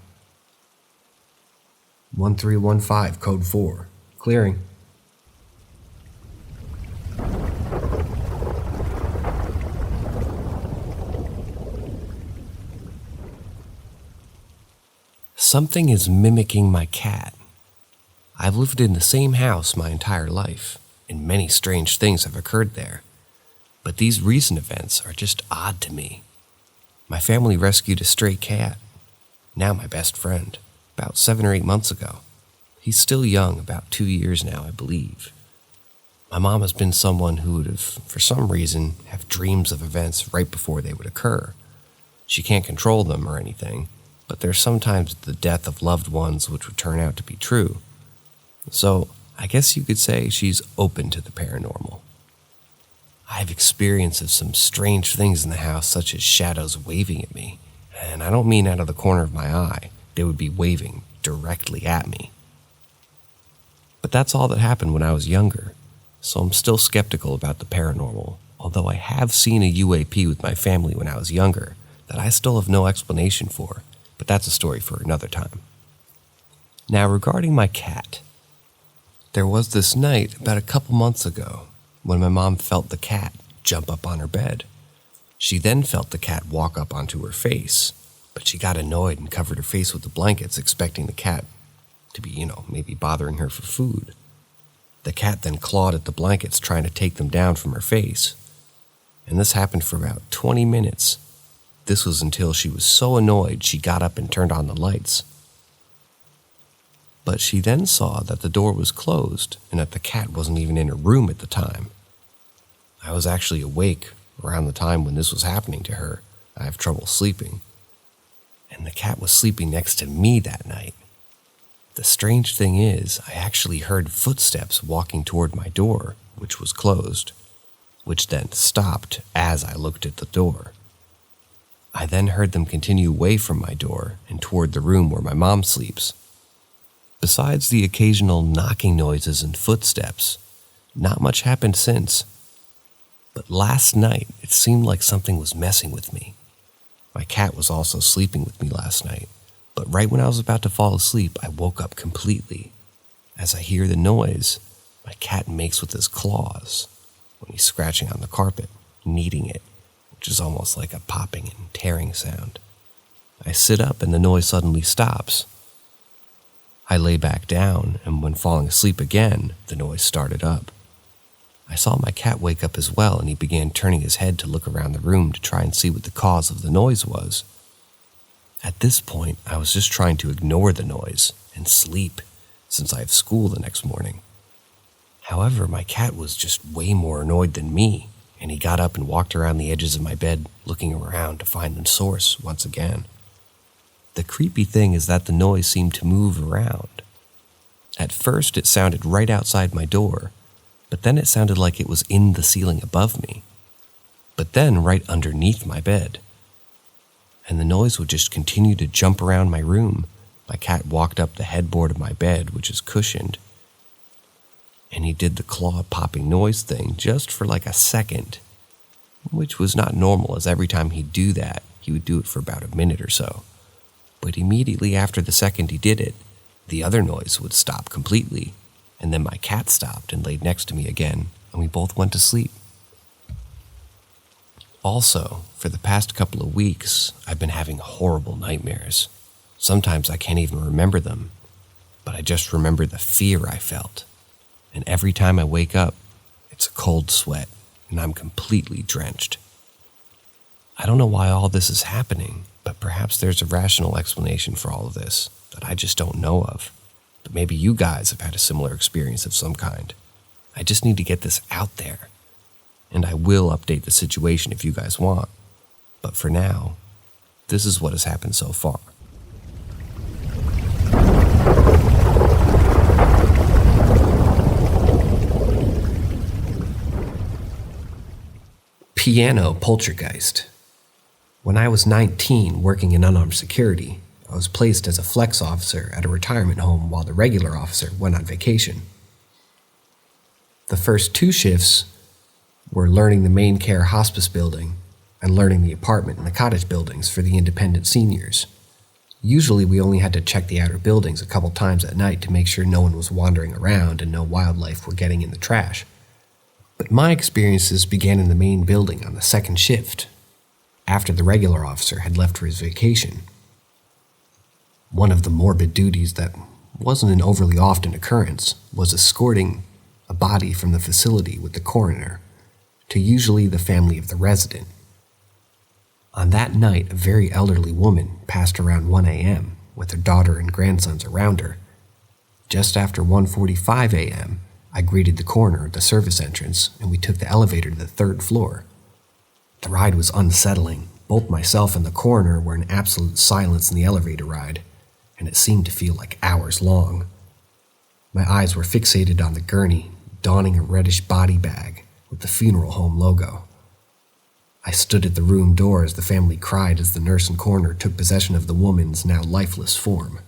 1315, code 4. Clearing. Something is mimicking my cat. I've lived in the same house my entire life, and many strange things have occurred there. But these recent events are just odd to me. My family rescued a stray cat, now my best friend, about 7 or 8 months ago. He's still young, about 2 years now, I believe. My mom has been someone who would have, for some reason, have dreams of events right before they would occur. She can't control them or anything, but there's sometimes the death of loved ones which would turn out to be true. So, I guess you could say she's open to the paranormal. I have experience of some strange things in the house, such as shadows waving at me. And I don't mean out of the corner of my eye. They would be waving directly at me. But that's all that happened when I was younger, so I'm still skeptical about the paranormal, although I have seen a UAP with my family when I was younger that I still have no explanation for, but that's a story for another time. Now, regarding my cat, there was this night about a couple months ago when my mom felt the cat jump up on her bed. She then felt the cat walk up onto her face, but she got annoyed and covered her face with the blankets, expecting the cat to be, maybe bothering her for food. The cat then clawed at the blankets, trying to take them down from her face. And this happened for about 20 minutes. This was until she was so annoyed she got up and turned on the lights. But she then saw that the door was closed and that the cat wasn't even in her room at the time. I was actually awake around the time when this was happening to her. I have trouble sleeping. And the cat was sleeping next to me that night. The strange thing is, I actually heard footsteps walking toward my door, which was closed, which then stopped as I looked at the door. I then heard them continue away from my door and toward the room where my mom sleeps. Besides the occasional knocking noises and footsteps, not much happened since. But last night, it seemed like something was messing with me. My cat was also sleeping with me last night, but right when I was about to fall asleep, I woke up completely. As I hear the noise, my cat makes with his claws when he's scratching on the carpet, kneading it, which is almost like a popping and tearing sound. I sit up and the noise suddenly stops. I lay back down, and when falling asleep again, the noise started up. I saw my cat wake up as well, and he began turning his head to look around the room to try and see what the cause of the noise was. At this point, I was just trying to ignore the noise and sleep, since I have school the next morning. However, my cat was just way more annoyed than me, and he got up and walked around the edges of my bed, looking around to find the source once again. The creepy thing is that the noise seemed to move around. At first, it sounded right outside my door, but then it sounded like it was in the ceiling above me, but then right underneath my bed. And the noise would just continue to jump around my room. My cat walked up the headboard of my bed, which is cushioned, and he did the claw-popping noise thing just for like a second, which was not normal, as every time he'd do that, he would do it for about a minute or so. But immediately after the second he did it, the other noise would stop completely, and then my cat stopped and laid next to me again, and we both went to sleep. Also, for the past couple of weeks, I've been having horrible nightmares. Sometimes I can't even remember them, but I just remember the fear I felt. And every time I wake up, it's a cold sweat, and I'm completely drenched. I don't know why all this is happening, but perhaps there's a rational explanation for all of this that I just don't know of. But maybe you guys have had a similar experience of some kind. I just need to get this out there. And I will update the situation if you guys want. But for now, this is what has happened so far. Piano poltergeist. When I was 19, working in unarmed security, I was placed as a flex officer at a retirement home while the regular officer went on vacation. The first 2 shifts were learning the main care hospice building and learning the apartment and the cottage buildings for the independent seniors. Usually we only had to check the outer buildings a couple times at night to make sure no one was wandering around and no wildlife were getting in the trash. But my experiences began in the main building on the second shift, after the regular officer had left for his vacation. One of the morbid duties that wasn't an overly often occurrence was escorting a body from the facility with the coroner to usually the family of the resident. On that night, a very elderly woman passed around 1 a.m. with her daughter and grandsons around her. Just after 1:45 a.m., I greeted the coroner at the service entrance, and we took the elevator to the 3rd floor. The ride was unsettling. Both myself and the coroner were in absolute silence in the elevator ride, and it seemed to feel like hours long. My eyes were fixated on the gurney, donning a reddish body bag with the funeral home logo. I stood at the room door as the family cried as the nurse and coroner took possession of the woman's now lifeless form.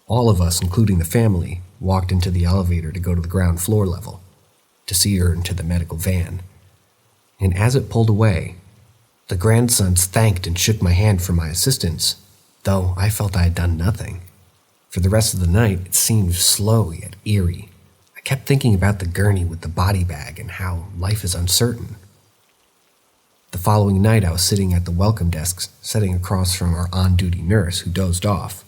All of us, including the family, walked into the elevator to go to the ground floor level, to see her into the medical van. And as it pulled away, the grandsons thanked and shook my hand for my assistance, though I felt I had done nothing. For the rest of the night, it seemed slow yet eerie. I kept thinking about the gurney with the body bag and how life is uncertain. The following night, I was sitting at the welcome desk, sitting across from our on-duty nurse who dozed off.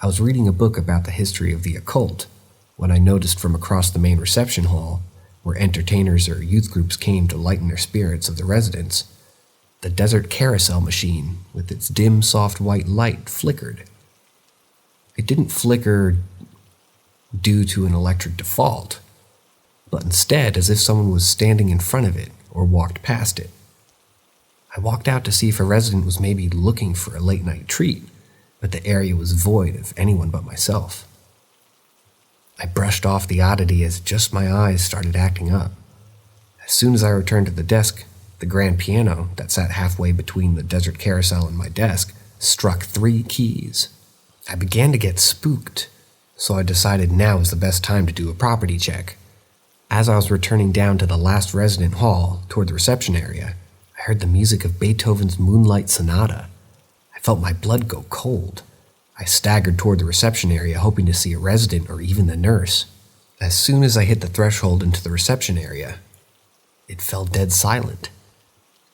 I was reading a book about the history of the occult when I noticed from across the main reception hall, where entertainers or youth groups came to lighten their spirits of the residents, the desert carousel machine with its dim, soft white light flickered. It didn't flicker due to an electric default, but instead as if someone was standing in front of it or walked past it. I walked out to see if a resident was maybe looking for a late-night treat, but the area was void of anyone but myself. I brushed off the oddity as just my eyes started acting up. As soon as I returned to the desk, the grand piano that sat halfway between the desert carousel and my desk struck 3 keys. I began to get spooked, so I decided now was the best time to do a property check. As I was returning down to the last resident hall toward the reception area, I heard the music of Beethoven's Moonlight Sonata. I felt my blood go cold. I staggered toward the reception area, hoping to see a resident or even the nurse. As soon as I hit the threshold into the reception area, it fell dead silent.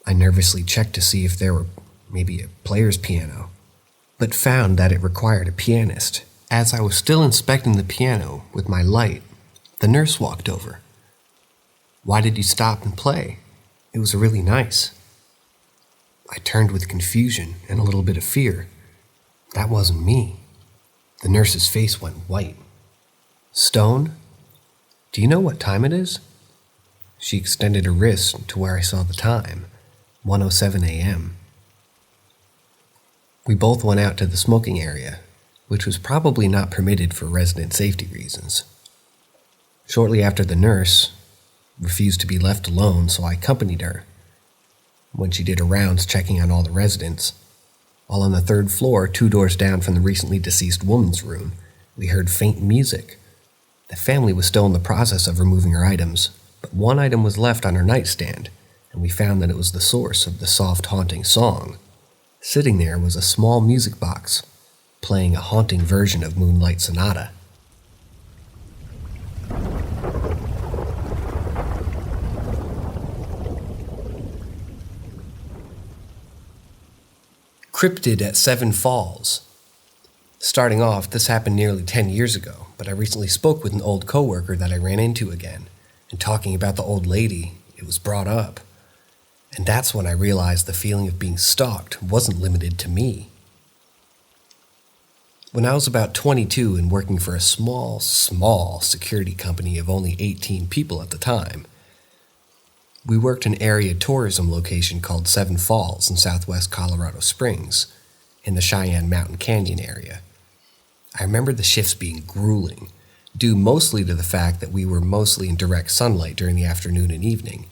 I nervously checked to see if there were maybe a player's piano, but found that it required a pianist. As I was still inspecting the piano with my light, the nurse walked over. "Why did you stop and play? It was really nice." I turned with confusion and a little bit of fear. That wasn't me. The nurse's face went white. "Stone, do you know what time it is?" She extended her wrist to where I saw the time, 1:07 a.m. We both went out to the smoking area, which was probably not permitted for resident safety reasons. Shortly after, the nurse refused to be left alone, so I accompanied her. When she did her rounds checking on all the residents, while on the 3rd floor, 2 doors down from the recently deceased woman's room, we heard faint music. The family was still in the process of removing her items, but one item was left on her nightstand, and we found that it was the source of the soft, haunting song. Sitting there was a small music box, playing a haunting version of Moonlight Sonata. Cryptid at 7 Falls. Starting off, this happened nearly 10 years ago, but I recently spoke with an old coworker that I ran into again, and talking about the old lady, it was brought up. And that's when I realized the feeling of being stalked wasn't limited to me. When I was about 22 and working for a small security company of only 18 people at the time, we worked an area tourism location called 7 Falls in southwest Colorado Springs, in the Cheyenne Mountain Canyon area. I remember the shifts being grueling, due mostly to the fact that we were mostly in direct sunlight during the afternoon and evening.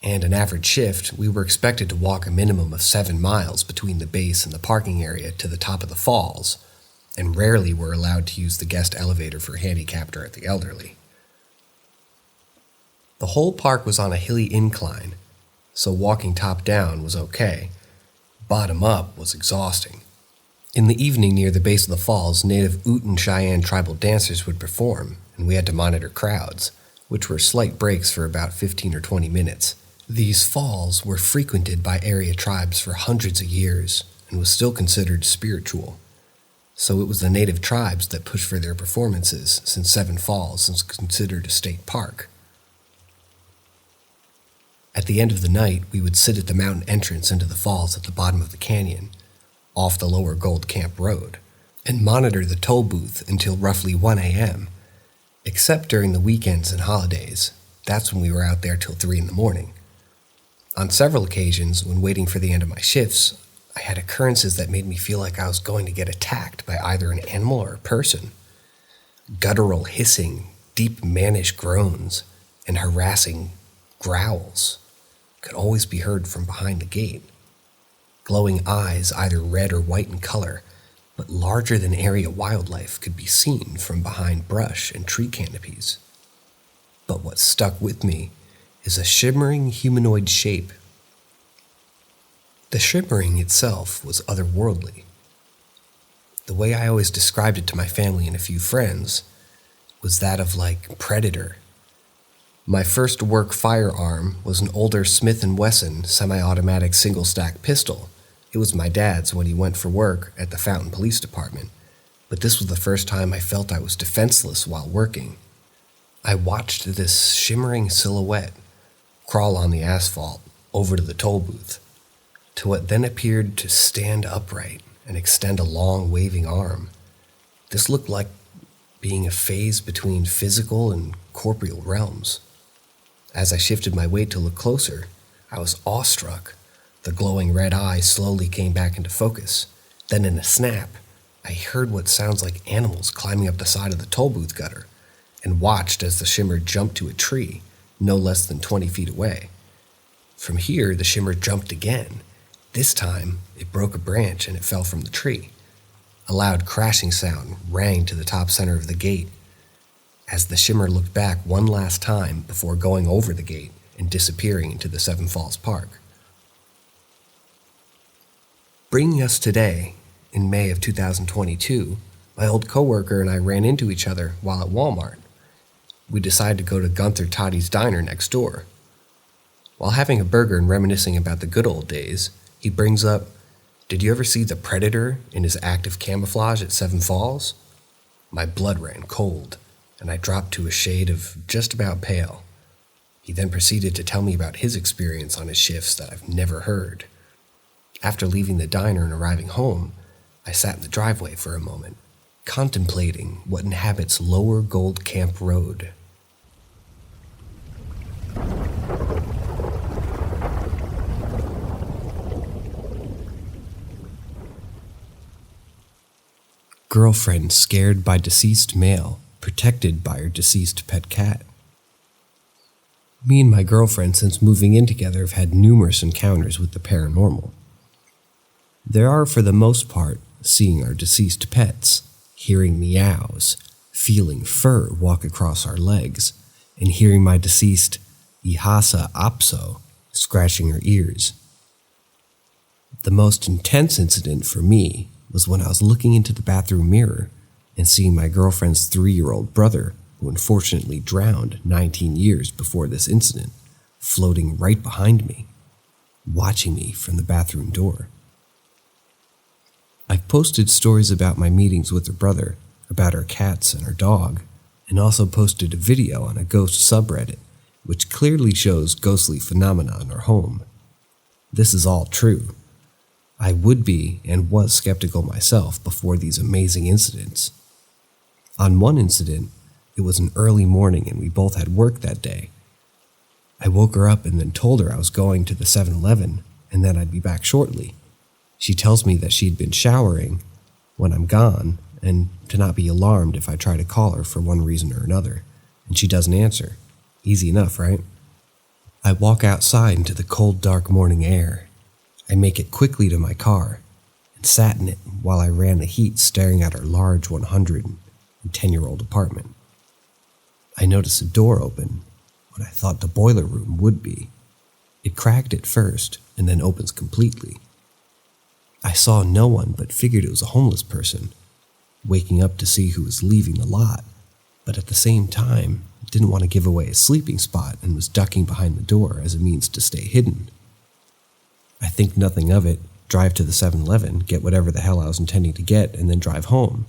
And an average shift, we were expected to walk a minimum of 7 miles between the base and the parking area to the top of the falls, and rarely were allowed to use the guest elevator for handicapped or the elderly. The whole park was on a hilly incline, so walking top down was okay. Bottom up was exhausting. In the evening near the base of the falls, native Ute and Cheyenne tribal dancers would perform, and we had to monitor crowds, which were slight breaks for about 15 or 20 minutes. These falls were frequented by area tribes for hundreds of years and was still considered spiritual. So it was the native tribes that pushed for their performances, since 7 Falls is considered a state park. At the end of the night, we would sit at the mountain entrance into the falls at the bottom of the canyon, off the lower Gold Camp Road, and monitor the toll booth until roughly 1 a.m., except during the weekends and holidays. That's when we were out there till 3 in the morning. On several occasions, when waiting for the end of my shifts, I had occurrences that made me feel like I was going to get attacked by either an animal or a person. Guttural hissing, deep mannish groans, and harassing growls could always be heard from behind the gate. Glowing eyes, either red or white in color, but larger than area wildlife, could be seen from behind brush and tree canopies. But what stuck with me is a shimmering humanoid shape. The shimmering itself was otherworldly. The way I always described it to my family and a few friends was that of like Predator. My first work firearm was an older Smith & Wesson semi-automatic single-stack pistol. It was my dad's when he went for work at the Fountain Police Department, but this was the first time I felt I was defenseless while working. I watched this shimmering silhouette crawl on the asphalt over to the toll booth, to what then appeared to stand upright and extend a long waving arm. This looked like being a phase between physical and corporeal realms. As I shifted my weight to look closer, I was awestruck. The glowing red eye slowly came back into focus. Then in a snap, I heard what sounds like animals climbing up the side of the toll booth gutter, and watched as the shimmer jumped to a tree, no less than 20 feet away. From here, the shimmer jumped again. This time, it broke a branch and it fell from the tree. A loud crashing sound rang to the top center of the gate, as the shimmer looked back one last time before going over the gate and disappearing into the Seven Falls Park. Bringing us today, in May of 2022, my old coworker and I ran into each other while at Walmart. We decided to go to Gunther Toddy's diner next door. While having a burger and reminiscing about the good old days, he brings up, "Did you ever see the Predator in his active camouflage at Seven Falls?" My blood ran cold, and I dropped to a shade of just about pale. He then proceeded to tell me about his experience on his shifts that I've never heard. After leaving the diner and arriving home, I sat in the driveway for a moment, contemplating what inhabits Lower Gold Camp Road. Girlfriend scared by deceased male, protected by her deceased pet cat. Me and my girlfriend, since moving in together, have had numerous encounters with the paranormal. There are, for the most part, seeing our deceased pets, hearing meows, feeling fur walk across our legs, and hearing my deceased Ihasa Apso scratching her ears. The most intense incident for me was when I was looking into the bathroom mirror and seeing my girlfriend's 3-year-old brother, who unfortunately drowned 19 years before this incident, floating right behind me, watching me from the bathroom door. I've posted stories about my meetings with her brother, about our cats and our dog, and also posted a video on a ghost subreddit, which clearly shows ghostly phenomena in our home. This is all true. I would be and was skeptical myself before these amazing incidents. On one incident, it was an early morning and we both had work that day. I woke her up and then told her I was going to the 7-Eleven and that I'd be back shortly. She tells me that she'd been showering when I'm gone and to not be alarmed if I try to call her for one reason or another, and she doesn't answer. Easy enough, right? I walk outside into the cold, dark morning air. I make it quickly to my car and sat in it while I ran the heat staring at our large 110-year-old apartment. I noticed a door open when I thought the boiler room would be. It cracked at first and then opens completely. I saw no one but figured it was a homeless person, waking up to see who was leaving the lot, but at the same time didn't want to give away a sleeping spot and was ducking behind the door as a means to stay hidden. I think nothing of it, drive to the 7-Eleven, get whatever the hell I was intending to get, and then drive home.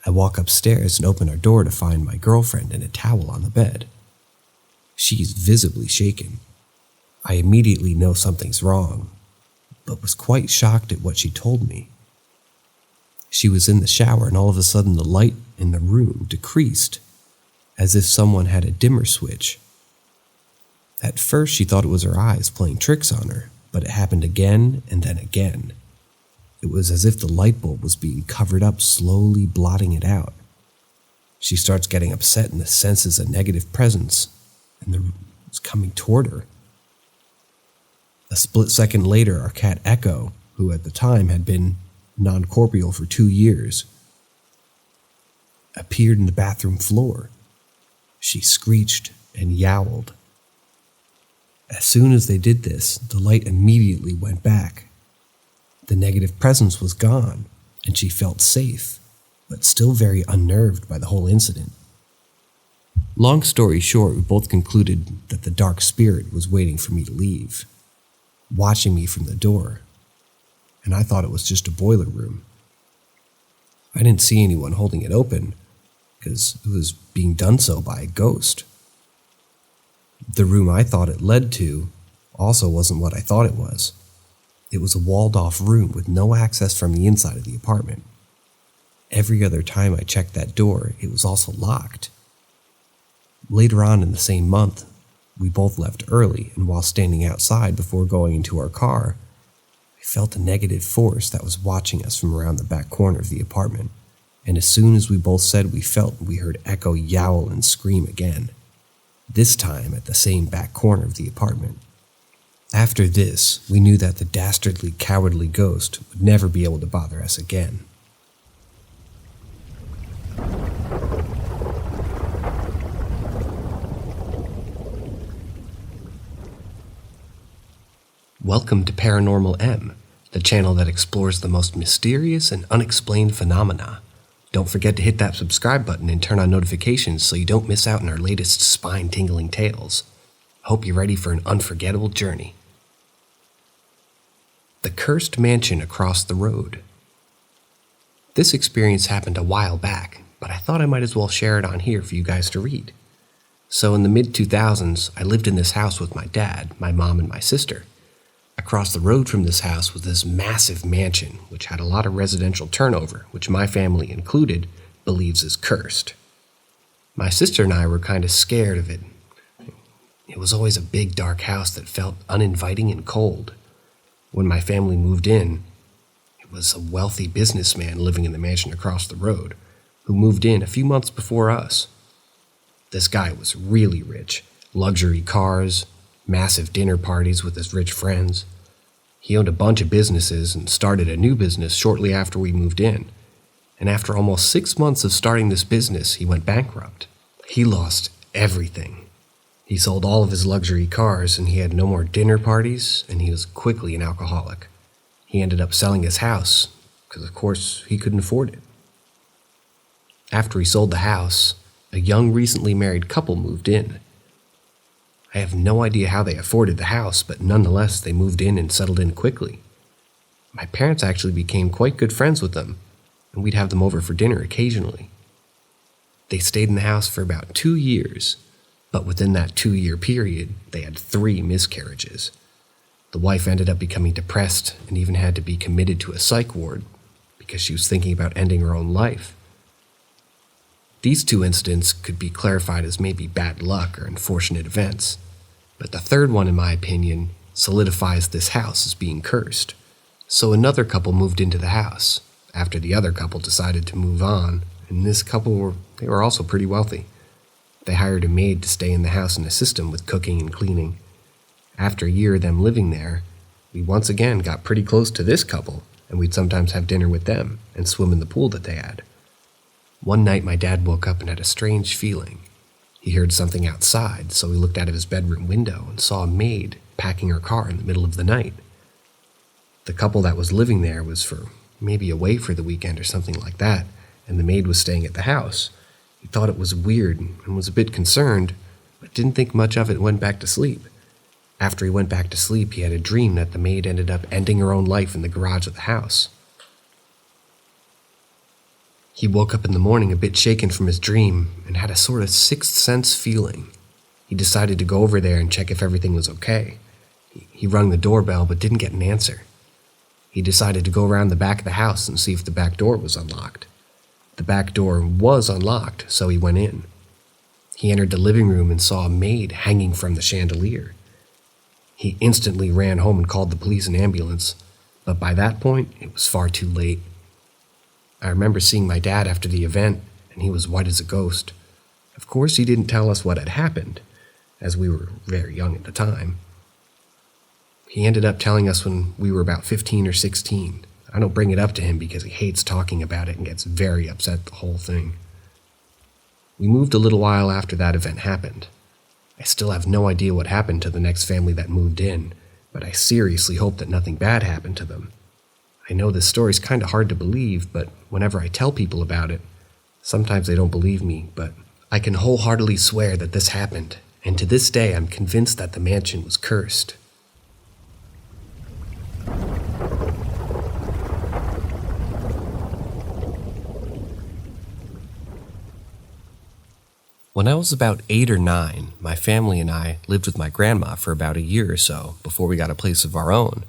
I walk upstairs and open our door to find my girlfriend in a towel on the bed. She's visibly shaken. I immediately know something's wrong, but was quite shocked at what she told me. She was in the shower and all of a sudden the light in the room decreased, as if someone had a dimmer switch. At first she thought it was her eyes playing tricks on her, but it happened again and then again. It was as if the light bulb was being covered up, slowly blotting it out. She starts getting upset and senses a negative presence, and it's coming toward her. A split second later, our cat Echo, who at the time had been non-corporeal for 2 years, appeared in the bathroom floor. She screeched and yowled. As soon as they did this, the light immediately went back. The negative presence was gone, and she felt safe, but still very unnerved by the whole incident. Long story short, we both concluded that the dark spirit was waiting for me to leave, watching me from the door, and I thought it was just a boiler room. I didn't see anyone holding it open, because it was being done so by a ghost. The room I thought it led to also wasn't what I thought it was. It was a walled-off room with no access from the inside of the apartment. Every other time I checked that door, it was also locked. Later on in the same month, we both left early, and while standing outside before going into our car, I felt a negative force that was watching us from around the back corner of the apartment, and as soon as we both said we heard Echo yowl and scream again, this time at the same back corner of the apartment. After this, we knew that the dastardly, cowardly ghost would never be able to bother us again. Welcome to Paranormal M, the channel that explores the most mysterious and unexplained phenomena. Don't forget to hit that subscribe button and turn on notifications so you don't miss out on our latest spine-tingling tales. Hope you're ready for an unforgettable journey. The Cursed Mansion Across the Road. This experience happened a while back, but I thought I might as well share it on here for you guys to read. So in the mid-2000s, I lived in this house with my dad, my mom, and my sister. Across the road from this house was this massive mansion, which had a lot of residential turnover, which my family included believes is cursed. My sister and I were kind of scared of it. It was always a big, dark house that felt uninviting and cold. When my family moved in, it was a wealthy businessman living in the mansion across the road, who moved in a few months before us. This guy was really rich, luxury cars, massive dinner parties with his rich friends. He owned a bunch of businesses and started a new business shortly after we moved in. And after almost 6 months of starting this business, he went bankrupt. He lost everything. He sold all of his luxury cars, and he had no more dinner parties, and he was quickly an alcoholic. He ended up selling his house, because of course he couldn't afford it. After he sold the house, a young recently married couple moved in. I have no idea how they afforded the house, but nonetheless they moved in and settled in quickly. My parents actually became quite good friends with them, and we'd have them over for dinner occasionally. They stayed in the house for about 2 years, but within that 2-year period, they had 3 miscarriages. The wife ended up becoming depressed and even had to be committed to a psych ward because she was thinking about ending her own life. These 2 incidents could be clarified as maybe bad luck or unfortunate events, but the third one, in my opinion, solidifies this house as being cursed. So another couple moved into the house after the other couple decided to move on, and this couple were also pretty wealthy. They hired a maid to stay in the house and assist them with cooking and cleaning. After a year of them living there, we once again got pretty close to this couple, and we'd sometimes have dinner with them and swim in the pool that they had. One night my dad woke up and had a strange feeling. He heard something outside, so he looked out of his bedroom window and saw a maid packing her car in the middle of the night. The couple that was living there was maybe away for the weekend or something like that, and the maid was staying at the house. He thought it was weird and was a bit concerned, but didn't think much of it and went back to sleep. After he went back to sleep, he had a dream that the maid ended up ending her own life in the garage of the house. He woke up in the morning a bit shaken from his dream and had a sort of sixth sense feeling. He decided to go over there and check if everything was okay. He rung the doorbell but didn't get an answer. He decided to go around the back of the house and see if the back door was unlocked. The back door was unlocked, so he went in. He entered the living room and saw a maid hanging from the chandelier. He instantly ran home and called the police and ambulance, but by that point, it was far too late. I remember seeing my dad after the event, and he was white as a ghost. Of course, he didn't tell us what had happened, as we were very young at the time. He ended up telling us when we were about 15 or 16. I don't bring it up to him because he hates talking about it and gets very upset at the whole thing. We moved a little while after that event happened. I still have no idea what happened to the next family that moved in, but I seriously hope that nothing bad happened to them. I know this story's kind of hard to believe, but whenever I tell people about it, sometimes they don't believe me, but I can wholeheartedly swear that this happened, and to this day I'm convinced that the mansion was cursed. When I was about 8 or 9, my family and I lived with my grandma for about a year or so before we got a place of our own.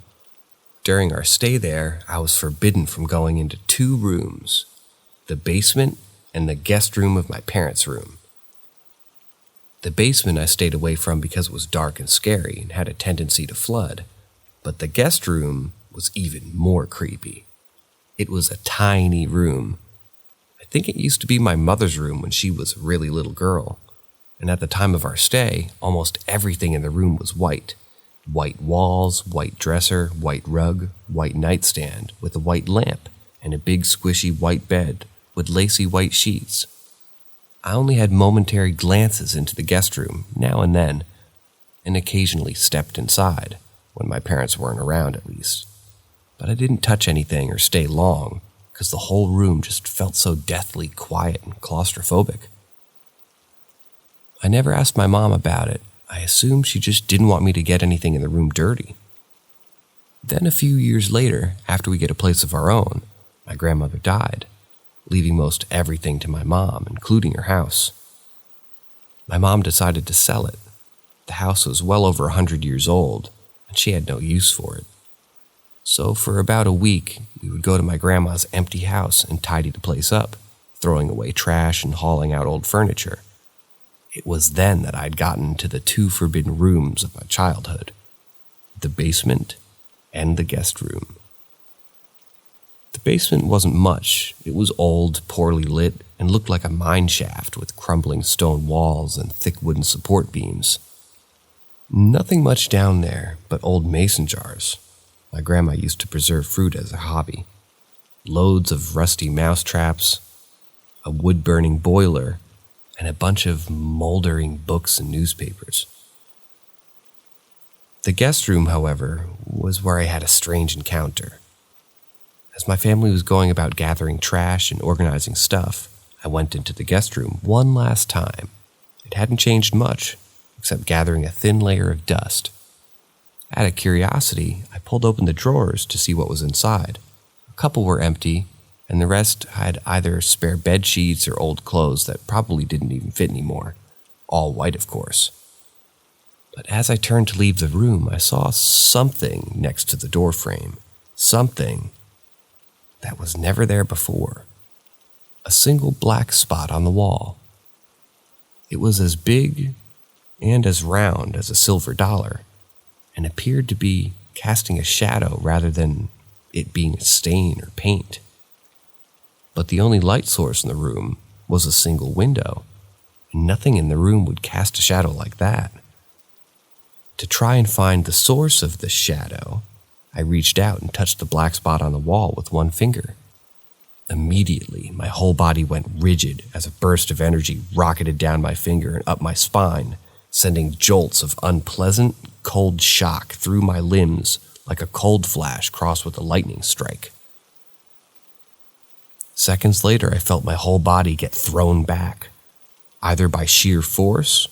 During our stay there, I was forbidden from going into 2 rooms, the basement and the guest room of my parents' room. The basement I stayed away from because it was dark and scary and had a tendency to flood, but the guest room was even more creepy. It was a tiny room. I think it used to be my mother's room when she was a really little girl, and at the time of our stay, almost everything in the room was white. White walls, white dresser, white rug, white nightstand with a white lamp, and a big squishy white bed with lacy white sheets. I only had momentary glances into the guest room now and then, and occasionally stepped inside, when my parents weren't around at least. But I didn't touch anything or stay long, because the whole room just felt so deathly quiet and claustrophobic. I never asked my mom about it. I assumed she just didn't want me to get anything in the room dirty. Then a few years later, after we get a place of our own, my grandmother died, leaving most everything to my mom, including her house. My mom decided to sell it. The house was well over 100 years old, and she had no use for it. So for about a week, we would go to my grandma's empty house and tidy the place up, throwing away trash and hauling out old furniture. It was then that I'd gotten into the 2 forbidden rooms of my childhood, the basement and the guest room. The basement wasn't much. It was old, poorly lit, and looked like a mine shaft with crumbling stone walls and thick wooden support beams. Nothing much down there but old mason jars. My grandma used to preserve fruit as a hobby. Loads of rusty mouse traps, a wood-burning boiler, and a bunch of moldering books and newspapers. The guest room, however, was where I had a strange encounter. As my family was going about gathering trash and organizing stuff, I went into the guest room one last time. It hadn't changed much, except gathering a thin layer of dust. Out of curiosity, I pulled open the drawers to see what was inside. A couple were empty, and the rest had either spare bed sheets or old clothes that probably didn't even fit anymore. All white, of course. But as I turned to leave the room, I saw something next to the doorframe. Something that was never there before. A single black spot on the wall. It was as big and as round as a silver dollar, and appeared to be casting a shadow rather than it being a stain or paint. But the only light source in the room was a single window, and nothing in the room would cast a shadow like that. To try and find the source of the shadow, I reached out and touched the black spot on the wall with one finger. Immediately, my whole body went rigid as a burst of energy rocketed down my finger and up my spine, sending jolts of unpleasant, cold shock through my limbs like a cold flash crossed with a lightning strike. Seconds later, I felt my whole body get thrown back, either by sheer force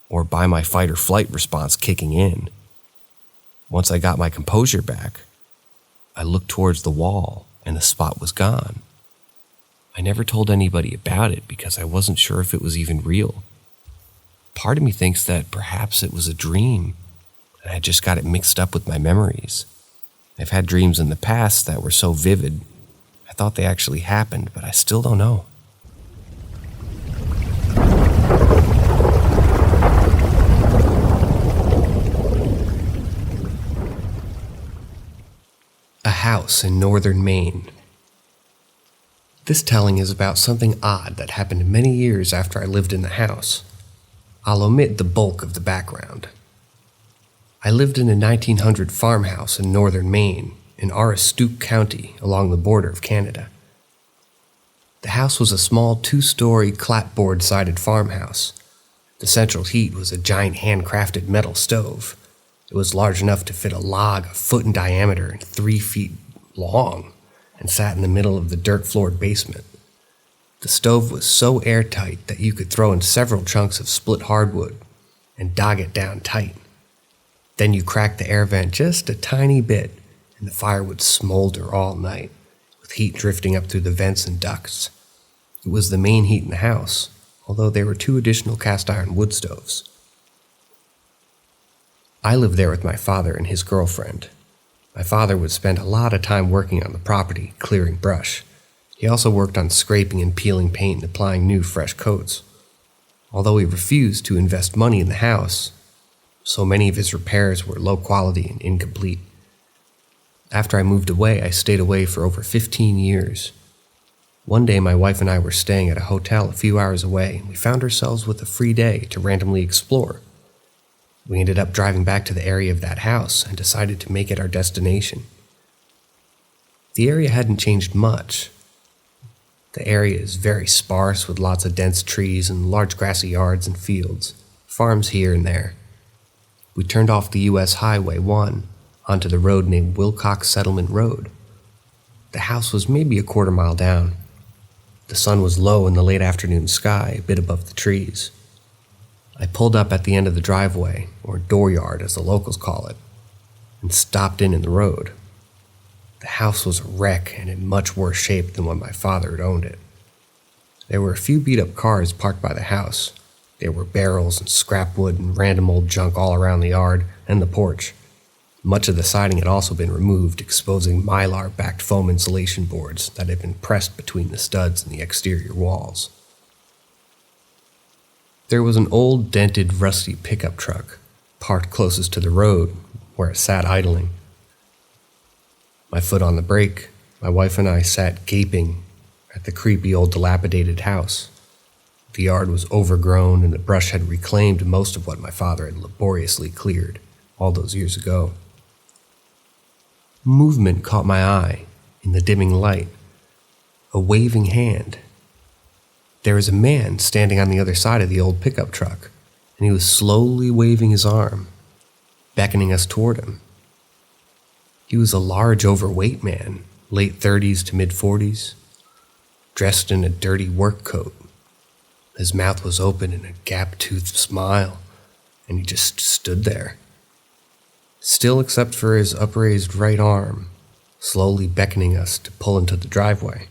or by my fight or flight response kicking in. Once I got my composure back, I looked towards the wall and the spot was gone. I never told anybody about it because I wasn't sure if it was even real. Part of me thinks that perhaps it was a dream and I just got it mixed up with my memories. I've had dreams in the past that were so vivid, I thought they actually happened, but I still don't know. A house in northern Maine. This telling is about something odd that happened many years after I lived in the house. I'll omit the bulk of the background. I lived in a 1900 farmhouse in northern Maine, in Aroostook County, along the border of Canada. The house was a small 2-story clapboard-sided farmhouse. The central heat was a giant handcrafted metal stove. It was large enough to fit a log a foot in diameter and 3 feet long, and sat in the middle of the dirt-floored basement. The stove was so airtight that you could throw in several chunks of split hardwood and dog it down tight. Then you crack the air vent just a tiny bit, and the fire would smolder all night, with heat drifting up through the vents and ducts. It was the main heat in the house, although there were 2 additional cast-iron wood stoves. I lived there with my father and his girlfriend. My father would spend a lot of time working on the property, clearing brush. He also worked on scraping and peeling paint and applying new, fresh coats. Although he refused to invest money in the house, so many of his repairs were low quality and incomplete. After I moved away, I stayed away for over 15 years. One day, my wife and I were staying at a hotel a few hours away, and we found ourselves with a free day to randomly explore. We ended up driving back to the area of that house and decided to make it our destination. The area hadn't changed much. The area is very sparse with lots of dense trees and large grassy yards and fields, farms here and there. We turned off the U.S. Highway 1 onto the road named Wilcox Settlement Road. The house was maybe a quarter mile down. The sun was low in the late afternoon sky, a bit above the trees. I pulled up at the end of the driveway, or dooryard as the locals call it, and stopped in the road. The house was a wreck and in much worse shape than when my father had owned it. There were a few beat-up cars parked by the house. There were barrels and scrap wood and random old junk all around the yard and the porch. Much of the siding had also been removed, exposing mylar-backed foam insulation boards that had been pressed between the studs and the exterior walls. There was an old, dented, rusty pickup truck, parked closest to the road, where it sat idling. My foot on the brake, my wife and I sat gaping at the creepy old dilapidated house. The yard was overgrown, and the brush had reclaimed most of what my father had laboriously cleared all those years ago. Movement caught my eye in the dimming light. A waving hand. There was a man standing on the other side of the old pickup truck, and he was slowly waving his arm, beckoning us toward him. He was a large, overweight man, late 30s to mid-40s, dressed in a dirty work coat. His mouth was open in a gap-toothed smile, and he just stood there, still except for his upraised right arm, slowly beckoning us to pull into the driveway.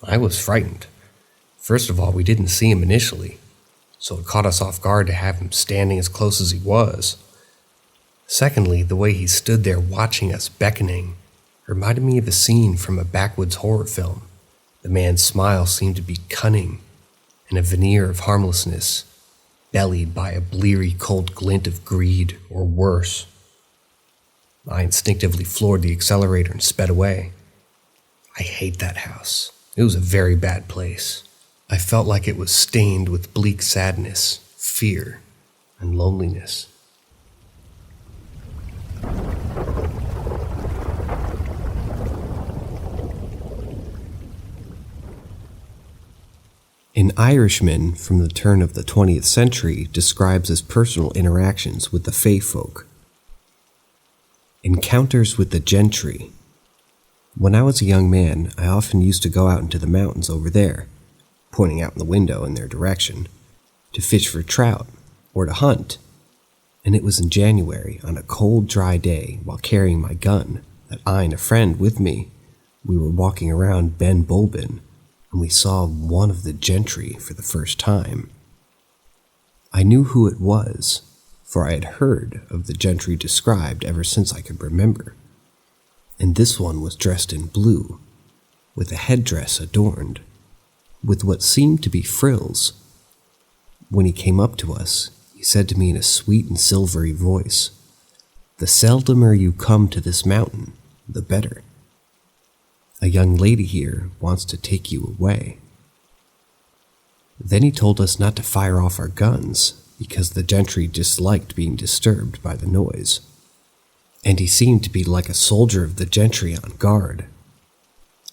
I was frightened. First of all, we didn't see him initially, so it caught us off guard to have him standing as close as he was. Secondly, the way he stood there watching us beckoning reminded me of a scene from a backwoods horror film. The man's smile seemed to be cunning and a veneer of harmlessness, bellied by a bleary cold glint of greed or worse. I instinctively floored the accelerator and sped away. I hate that house. It was a very bad place. I felt like it was stained with bleak sadness, fear, and loneliness. An Irishman from the turn of the 20th century describes his personal interactions with the Fae folk. Encounters with the gentry. When I was a young man, I often used to go out into the mountains over there, pointing out in the window in their direction, to fish for trout or to hunt. And it was in January, on a cold, dry day, while carrying my gun, that I and a friend with me, we were walking around Ben Bulbin, and we saw one of the gentry for the first time. I knew who it was, for I had heard of the gentry described ever since I could remember. And this one was dressed in blue, with a headdress adorned with what seemed to be frills. When he came up to us, he said to me in a sweet and silvery voice, "The seldomer you come to this mountain, the better." A young lady here wants to take you away." Then he told us not to fire off our guns because the gentry disliked being disturbed by the noise. And he seemed to be like a soldier of the gentry on guard.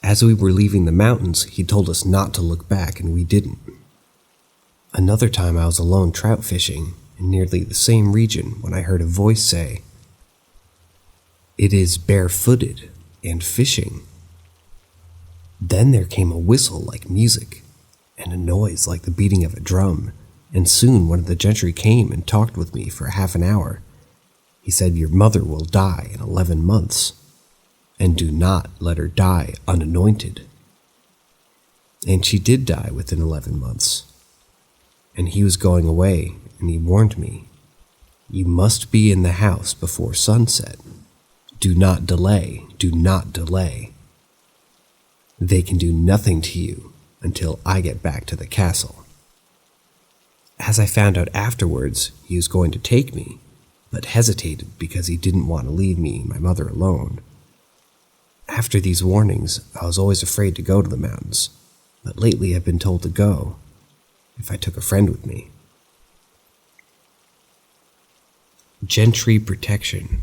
As we were leaving the mountains, he told us not to look back, and we didn't. Another time I was alone trout fishing in nearly the same region when I heard a voice say, "It is barefooted and fishing." Then there came a whistle like music and a noise like the beating of a drum, and soon one of the gentry came and talked with me for half an hour. He said, "Your mother will die in 11 months, and do not let her die unanointed." And she did die within 11 months. And he was going away, and he warned me, "You must be in the house before sunset. Do not delay, do not delay. They can do nothing to you until I get back to the castle." As I found out afterwards, he was going to take me, but hesitated because he didn't want to leave me and my mother alone. After these warnings, I was always afraid to go to the mountains, but lately I've been told to go, if I took a friend with me. Gentry protection.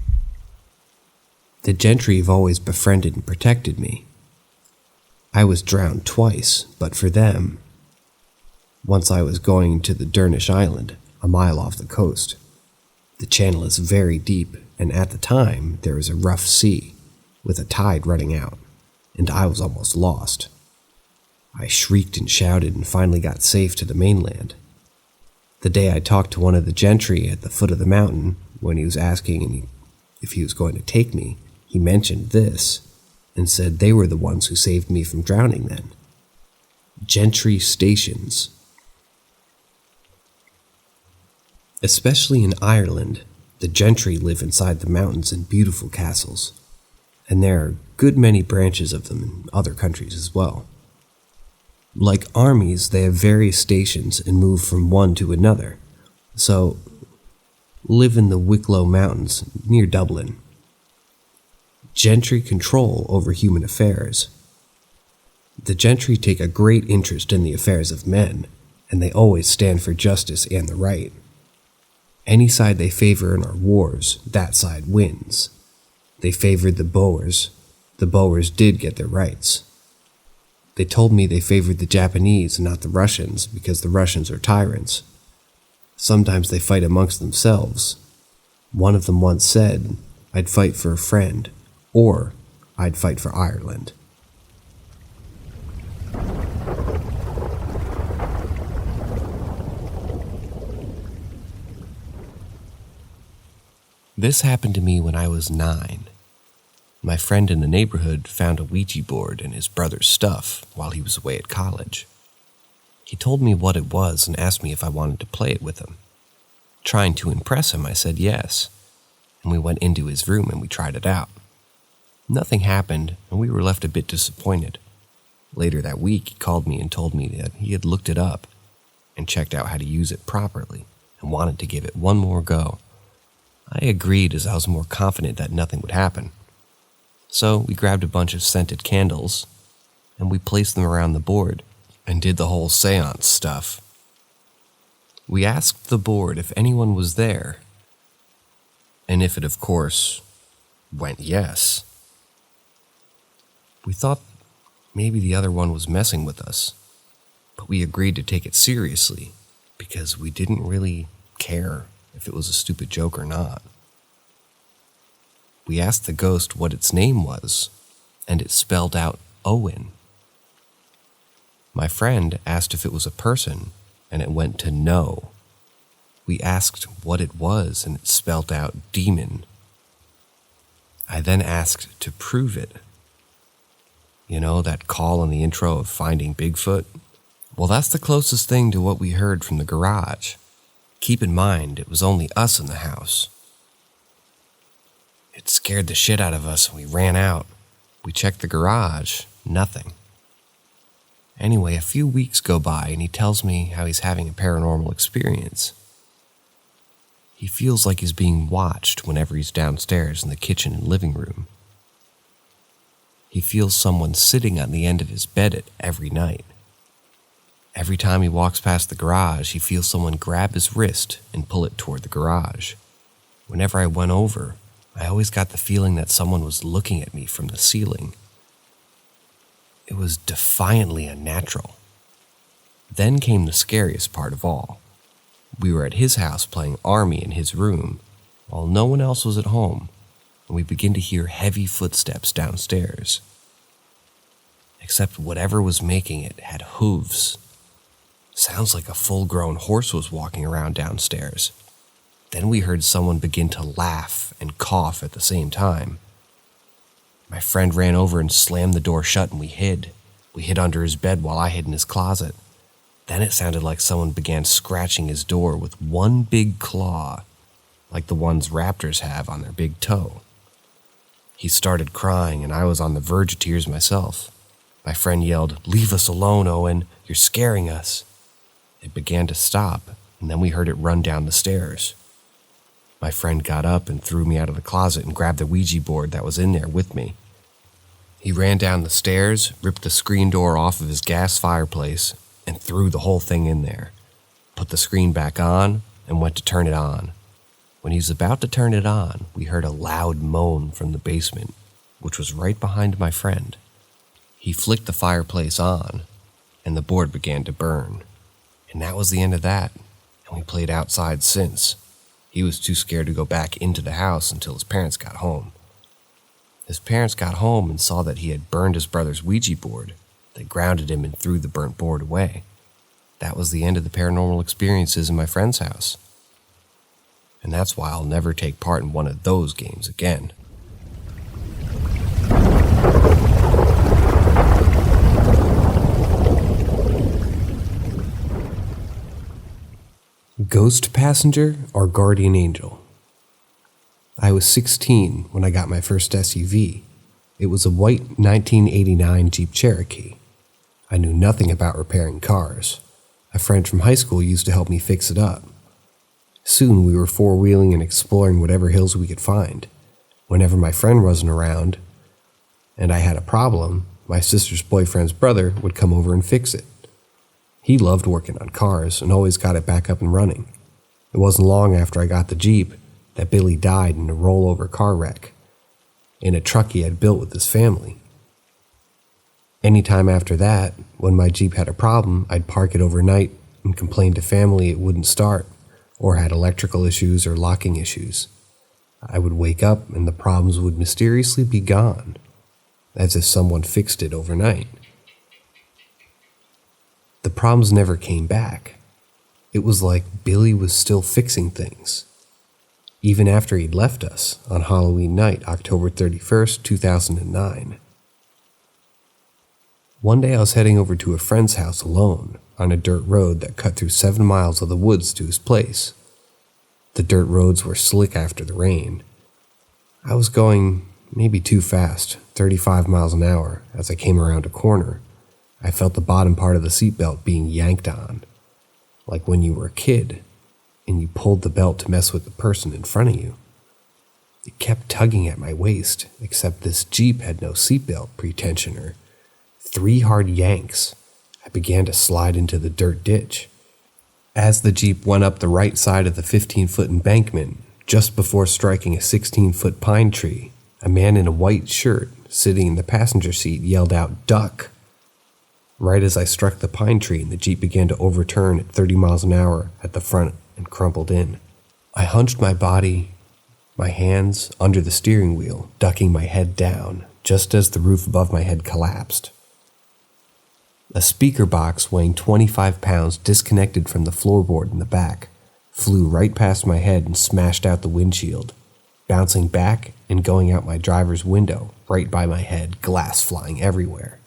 The gentry have always befriended and protected me. I was drowned twice, but for them. Once I was going to the Dernish Island, a mile off the coast. The channel is very deep, and at the time there was a rough sea, with a tide running out, and I was almost lost. I shrieked and shouted and finally got safe to the mainland. The day I talked to one of the gentry at the foot of the mountain, when he was asking if he was going to take me, he mentioned this, and said they were the ones who saved me from drowning then. Gentry stations. Especially in Ireland, the gentry live inside the mountains in beautiful castles, and there are a good many branches of them in other countries as well. Like armies, they have various stations and move from one to another, so live in the Wicklow Mountains near Dublin. Gentry control over human affairs. The gentry take a great interest in the affairs of men, and they always stand for justice and the right. Any side they favor in our wars, that side wins. They favored the Boers. The Boers did get their rights. They told me they favored the Japanese and not the Russians because the Russians are tyrants. Sometimes they fight amongst themselves. One of them once said, "I'd fight for a friend," or "I'd fight for Ireland." This happened to me when I was 9. My friend in the neighborhood found a Ouija board in his brother's stuff while he was away at college. He told me what it was and asked me if I wanted to play it with him. Trying to impress him, I said yes, and we went into his room and we tried it out. Nothing happened, and we were left a bit disappointed. Later that week, he called me and told me that he had looked it up and checked out how to use it properly and wanted to give it one more go. I agreed as I was more confident that nothing would happen. So we grabbed a bunch of scented candles and we placed them around the board and did the whole seance stuff. We asked the board if anyone was there, and if it, of course, went yes. We thought maybe the other one was messing with us, but we agreed to take it seriously because we didn't really care if it was a stupid joke or not. We asked the ghost what its name was, and it spelled out Owen. My friend asked if it was a person, and it went to no. We asked what it was, and it spelled out demon. I then asked to prove it. You know, that call in the intro of Finding Bigfoot? Well, that's the closest thing to what we heard from the garage. Keep in mind, it was only us in the house. It scared the shit out of us and we ran out. We checked the garage, nothing. Anyway, a few weeks go by and he tells me how he's having a paranormal experience. He feels like he's being watched whenever he's downstairs in the kitchen and living room. he feels someone sitting on the end of his bed every night. Every time he walks past the garage, he feels someone grab his wrist and pull it toward the garage. Whenever I went over, I always got the feeling that someone was looking at me from the ceiling. It was defiantly unnatural. Then came the scariest part of all. We were at his house playing Army in his room, while no one else was at home, and we began to hear heavy footsteps downstairs. Except whatever was making it had hooves. Sounds like a full-grown horse was walking around downstairs. Then we heard someone begin to laugh and cough at the same time. My friend ran over and slammed the door shut and we hid. We hid under his bed while I hid in his closet. Then it sounded like someone began scratching his door with one big claw, like the ones raptors have on their big toe. He started crying and I was on the verge of tears myself. My friend yelled, "Leave us alone, Owen, you're scaring us." It began to stop, and then we heard it run down the stairs. My friend got up and threw me out of the closet and grabbed the Ouija board that was in there with me. He ran down the stairs, ripped the screen door off of his gas fireplace, and threw the whole thing in there, put the screen back on, and went to turn it on. When he was about to turn it on, we heard a loud moan from the basement, which was right behind my friend. He flicked the fireplace on, and the board began to burn. And that was the end of that, and we played outside since. He was too scared to go back into the house until his parents got home. His parents got home and saw that he had burned his brother's Ouija board. They grounded him and threw the burnt board away. That was the end of the paranormal experiences in my friend's house. And that's why I'll never take part in one of those games again. Ghost passenger or guardian angel? I was 16 when I got my first SUV. It was a white 1989 Jeep Cherokee. I knew nothing about repairing cars. A friend from high school used to help me fix it up. Soon we were four-wheeling and exploring whatever hills we could find. Whenever my friend wasn't around and I had a problem, my sister's boyfriend's brother would come over and fix it. He loved working on cars and always got it back up and running. It wasn't long after I got the Jeep that Billy died in a rollover car wreck in a truck he had built with his family. Anytime after that, when my Jeep had a problem, I'd park it overnight and complain to family it wouldn't start or had electrical issues or locking issues. I would wake up and the problems would mysteriously be gone, as if someone fixed it overnight. The problems never came back. It was like Billy was still fixing things, even after he'd left us on Halloween night, October 31st, 2009. One day I was heading over to a friend's house alone on a dirt road that cut through 7 miles of the woods to his place. The dirt roads were slick after the rain. I was going maybe too fast, 35 miles an hour, as I came around a corner. I felt the bottom part of the seatbelt being yanked on, like when you were a kid and you pulled the belt to mess with the person in front of you. It kept tugging at my waist, except this Jeep had no seatbelt pre-tensioner. 3 hard yanks. I began to slide into the dirt ditch. As the Jeep went up the right side of the 15-foot embankment, just before striking a 16-foot pine tree, a man in a white shirt sitting in the passenger seat yelled out, "Duck!" Right as I struck the pine tree and the Jeep began to overturn at 30 miles an hour at the front and crumpled in. I hunched my body, my hands under the steering wheel, ducking my head down, just as the roof above my head collapsed. A speaker box weighing 25 pounds disconnected from the floorboard in the back, flew right past my head and smashed out the windshield, bouncing back and going out my driver's window right by my head, glass flying everywhere.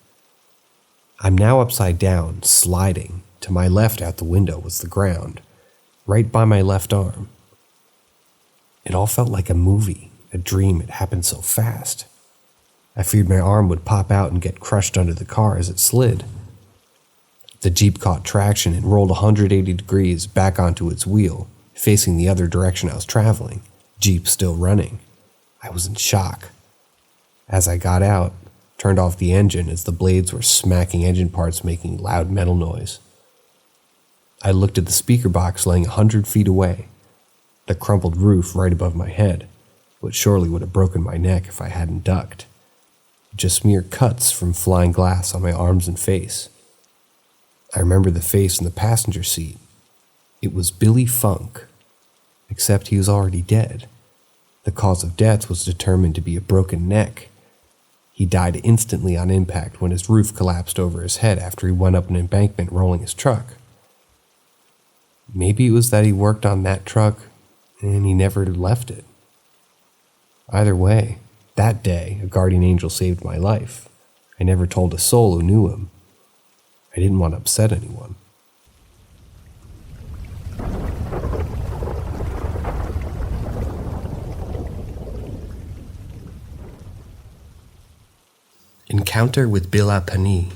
I'm now upside down, sliding. To my left out the window was the ground, right by my left arm. It all felt like a movie, a dream. It happened so fast. I feared my arm would pop out and get crushed under the car as it slid. The Jeep caught traction and rolled 180 degrees back onto its wheel, facing the other direction I was traveling, Jeep still running. I was in shock. As I got out, turned off the engine as the blades were smacking engine parts making loud metal noise. I looked at the speaker box laying 100 feet away, the crumpled roof right above my head, which surely would have broken my neck if I hadn't ducked. Just smeared cuts from flying glass on my arms and face. I remember the face in the passenger seat. It was Billy Funk, except he was already dead. The cause of death was determined to be a broken neck. He died instantly on impact when his roof collapsed over his head after he went up an embankment rolling his truck. Maybe it was that he worked on that truck and he never left it. Either way, that day a guardian angel saved my life. I never told a soul who knew him. I didn't want to upset anyone. Encounter with Bila Pani.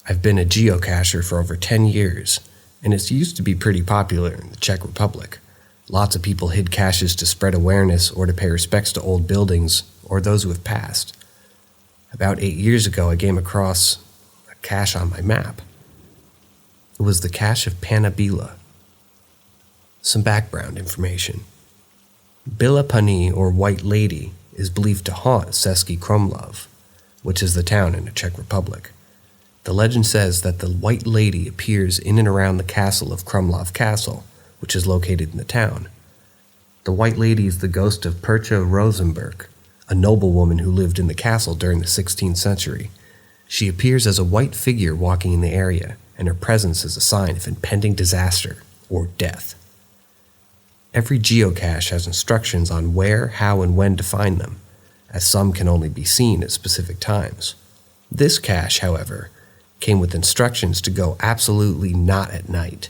I've been a geocacher for over 10 years, and it's used to be pretty popular in the Czech Republic. Lots of people hid caches to spread awareness or to pay respects to old buildings or those who have passed. About 8 years ago, I came across a cache on my map. It was the cache of Panna Bila. Some background information. Bila Pani, or White Lady, is believed to haunt Český Krumlov, which is the town in the Czech Republic. The legend says that the White Lady appears in and around the castle of Krumlov Castle, which is located in the town. The White Lady is the ghost of Percha Rosenberg, a noblewoman who lived in the castle during the 16th century. She appears as a white figure walking in the area, and her presence is a sign of impending disaster or death. Every geocache has instructions on where, how, and when to find them, as some can only be seen at specific times. This cache, however, came with instructions to go absolutely not at night.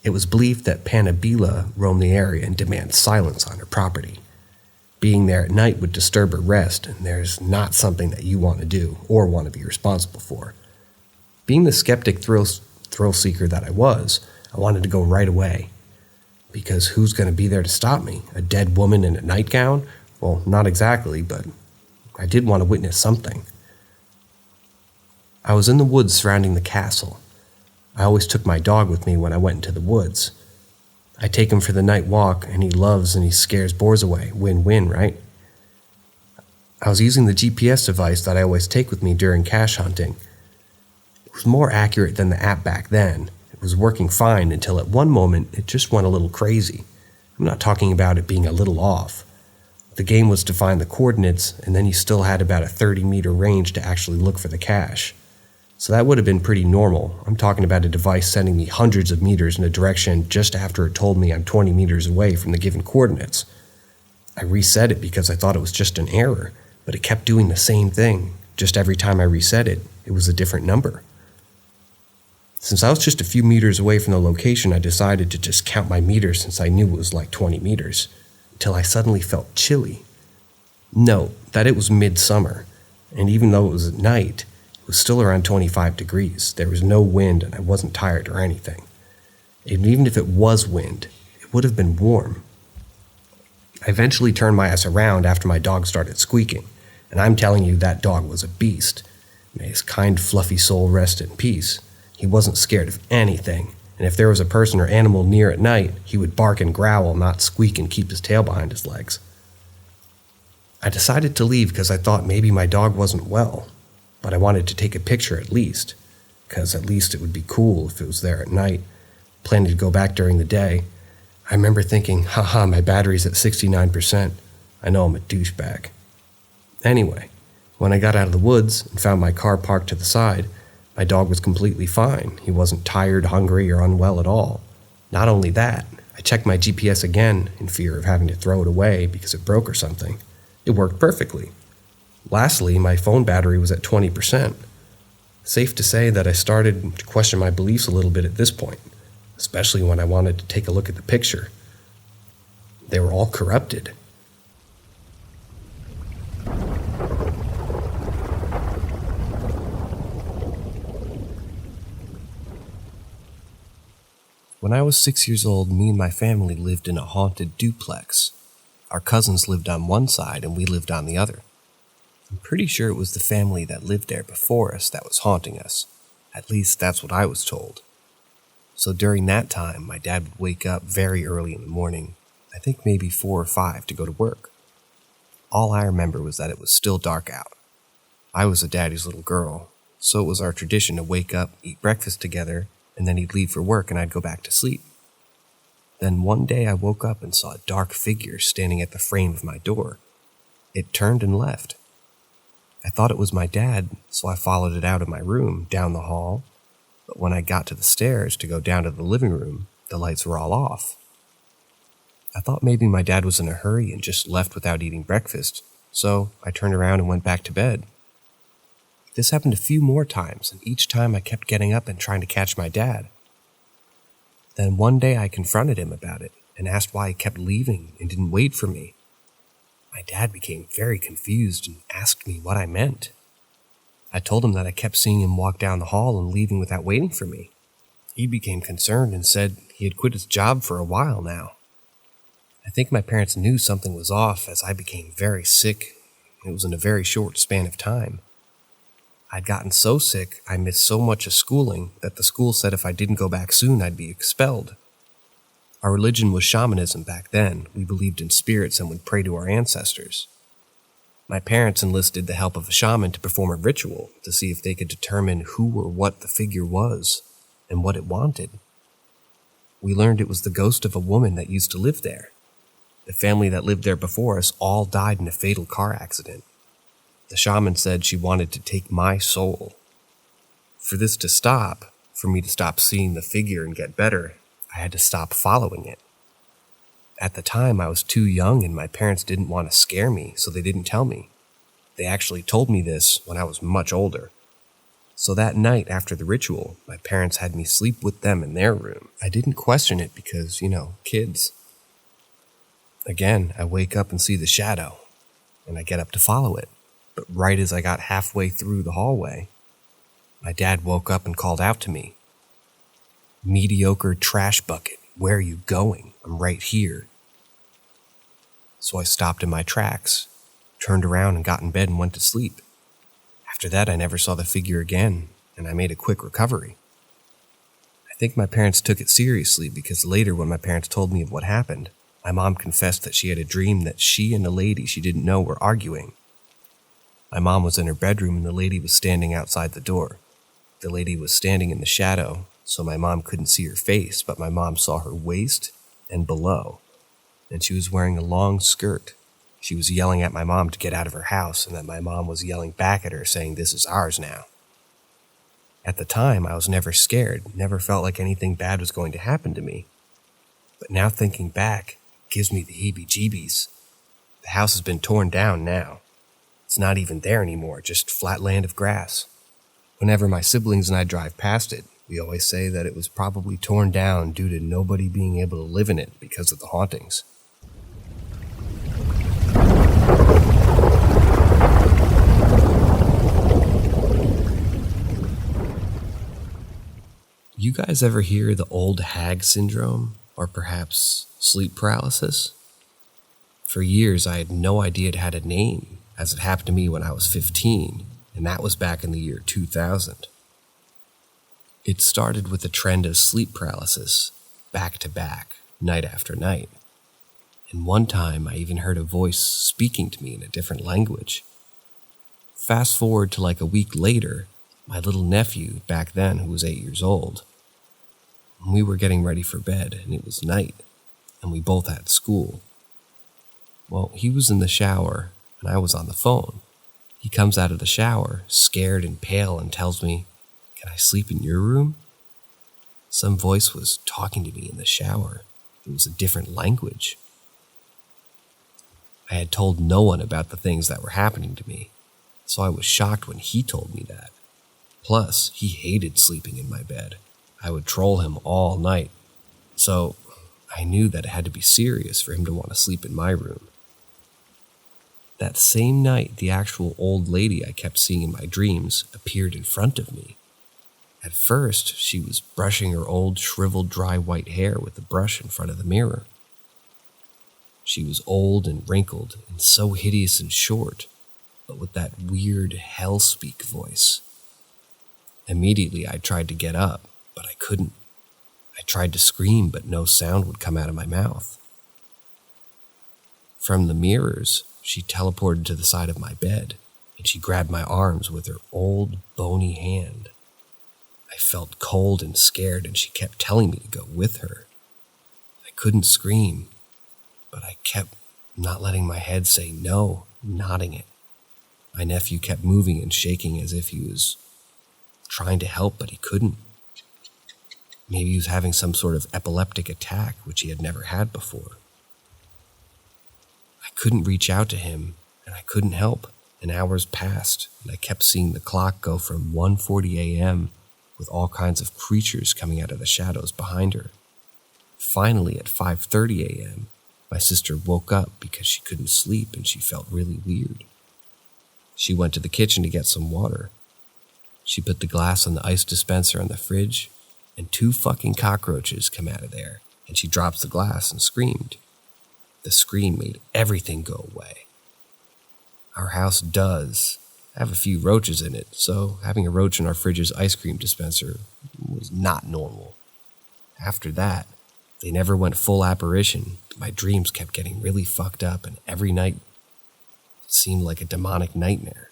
It was believed that Panna Bila roamed the area and demanded silence on her property. Being there at night would disturb her rest, and there's not something that you want to do or want to be responsible for. Being the skeptic thrill seeker that I was, I wanted to go right away. Because who's going to be there to stop me? A dead woman in a nightgown? Well, not exactly, but I did want to witness something. I was in the woods surrounding the castle. I always took my dog with me when I went into the woods. I take him for the night walk, and he loves and he scares boars away. Win-win, right? I was using the GPS device that I always take with me during cache hunting. It was more accurate than the app back then. It was working fine until at one moment it just went a little crazy. I'm not talking about it being a little off. The game was to find the coordinates, and then you still had about a 30-meter range to actually look for the cache. So that would have been pretty normal. I'm talking about a device sending me hundreds of meters in a direction just after it told me I'm 20 meters away from the given coordinates. I reset it because I thought it was just an error, but it kept doing the same thing. Just every time I reset it, it was a different number. Since I was just a few meters away from the location, I decided to just count my meters since I knew it was like 20 meters, until I suddenly felt chilly. Note that it was midsummer, and even though it was at night, it was still around 25 degrees. There was no wind, and I wasn't tired or anything. And even if it was wind, it would have been warm. I eventually turned my ass around after my dog started squeaking, and I'm telling you that dog was a beast. May his kind, fluffy soul rest in peace. He wasn't scared of anything, and if there was a person or animal near at night, he would bark and growl, not squeak and keep his tail behind his legs. I decided to leave because I thought maybe my dog wasn't well, but I wanted to take a picture at least, because at least it would be cool if it was there at night. Planning to go back during the day. I remember thinking, haha, my battery's at 69%. I know I'm a douchebag. Anyway, when I got out of the woods and found my car parked to the side, my dog was completely fine. He wasn't tired, hungry, or unwell at all. Not only that, I checked my GPS again in fear of having to throw it away because it broke or something. It worked perfectly. Lastly, my phone battery was at 20%. Safe to say that I started to question my beliefs a little bit at this point, especially when I wanted to take a look at the picture. They were all corrupted. When I was 6 years old, me and my family lived in a haunted duplex. Our cousins lived on one side and we lived on the other. I'm pretty sure it was the family that lived there before us that was haunting us. At least that's what I was told. So during that time, my dad would wake up very early in the morning, I think maybe 4 or 5, to go to work. All I remember was that it was still dark out. I was a daddy's little girl, so it was our tradition to wake up, eat breakfast together, and then he'd leave for work and I'd go back to sleep. Then one day I woke up and saw a dark figure standing at the frame of my door. It turned and left. I thought it was my dad, so I followed it out of my room, down the hall, but when I got to the stairs to go down to the living room, the lights were all off. I thought maybe my dad was in a hurry and just left without eating breakfast, so I turned around and went back to bed. This happened a few more times, and each time I kept getting up and trying to catch my dad. Then one day I confronted him about it and asked why he kept leaving and didn't wait for me. My dad became very confused and asked me what I meant. I told him that I kept seeing him walk down the hall and leaving without waiting for me. He became concerned and said he had quit his job for a while now. I think my parents knew something was off as I became very sick. It was in a very short span of time. I'd gotten so sick I missed so much of schooling that the school said if I didn't go back soon I'd be expelled. Our religion was shamanism back then. We believed in spirits and would pray to our ancestors. My parents enlisted the help of a shaman to perform a ritual to see if they could determine who or what the figure was and what it wanted. We learned it was the ghost of a woman that used to live there. The family that lived there before us all died in a fatal car accident. The shaman said she wanted to take my soul. For this to stop, for me to stop seeing the figure and get better, I had to stop following it. At the time, I was too young and my parents didn't want to scare me, so they didn't tell me. They actually told me this when I was much older. So that night after the ritual, my parents had me sleep with them in their room. I didn't question it because, kids. Again, I wake up and see the shadow, and I get up to follow it. But right as I got halfway through the hallway, my dad woke up and called out to me. "Mediocre trash bucket, where are you going? I'm right here." So I stopped in my tracks, turned around and got in bed and went to sleep. After that, I never saw the figure again, and I made a quick recovery. I think my parents took it seriously because later when my parents told me of what happened, my mom confessed that she had a dream that she and a lady she didn't know were arguing. My mom was in her bedroom and the lady was standing outside the door. The lady was standing in the shadow, so my mom couldn't see her face, but my mom saw her waist and below, and she was wearing a long skirt. She was yelling at my mom to get out of her house, and that my mom was yelling back at her saying, "This is ours now." At the time, I was never scared, never felt like anything bad was going to happen to me. But now thinking back, it gives me the heebie-jeebies. The house has been torn down now. It's not even there anymore, just flat land of grass. Whenever my siblings and I drive past it, we always say that it was probably torn down due to nobody being able to live in it because of the hauntings. You guys ever hear the old hag syndrome, or perhaps sleep paralysis? For years, I had no idea it had a name, as it happened to me when I was 15, and that was back in the year 2000. It started with a trend of sleep paralysis, back to back, night after night. And one time I even heard a voice speaking to me in a different language. Fast forward to like a week later, my little nephew, back then who was 8 years old, we were getting ready for bed and it was night, and we both had school. Well, he was in the shower and I was on the phone. He comes out of the shower, scared and pale, and tells me, "Can I sleep in your room?" Some voice was talking to me in the shower. It was a different language. I had told no one about the things that were happening to me, so I was shocked when he told me that. Plus, he hated sleeping in my bed. I would troll him all night, so I knew that it had to be serious for him to want to sleep in my room. That same night, the actual old lady I kept seeing in my dreams appeared in front of me. At first, she was brushing her old, shriveled, dry white hair with a brush in front of the mirror. She was old and wrinkled and so hideous and short. but with that weird hellspeak voice. Immediately, I tried to get up, but I couldn't. I tried to scream, but no sound would come out of my mouth. From the mirrors, she teleported to the side of my bed, and she grabbed my arms with her old, bony hand. I felt cold and scared, and she kept telling me to go with her. I couldn't scream, but I kept not letting my head say no, nodding it. My nephew kept moving and shaking as if he was trying to help, but he couldn't. Maybe he was having some sort of epileptic attack, which he had never had before. I couldn't reach out to him, and I couldn't help, and hours passed, and I kept seeing the clock go from 1:40 a.m., with all kinds of creatures coming out of the shadows behind her. Finally, at 5:30 a.m., my sister woke up because she couldn't sleep and she felt really weird. She went to the kitchen to get some water. She put the glass on the ice dispenser on the fridge, and 2 fucking cockroaches come out of there, and she drops the glass and screamed. The scream made everything go away. Our house does have a few roaches in it, so having a roach in our fridge's ice cream dispenser was not normal. After that, they never went full apparition. My dreams kept getting really fucked up, and every night seemed like a demonic nightmare.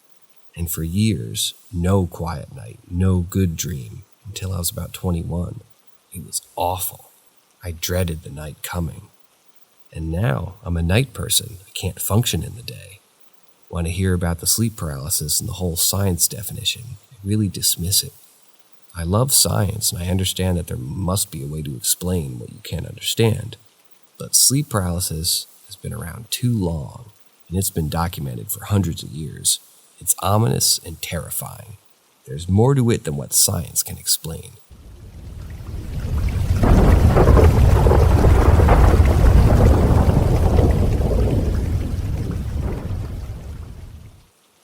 And for years, no quiet night, no good dream, until I was about 21. It was awful. I dreaded the night coming. And now I'm a night person. I can't function in the day. When I hear about the sleep paralysis and the whole science definition, I really dismiss it. I love science, and I understand that there must be a way to explain what you can't understand. But sleep paralysis has been around too long, and it's been documented for hundreds of years. It's ominous and terrifying. There's more to it than what science can explain.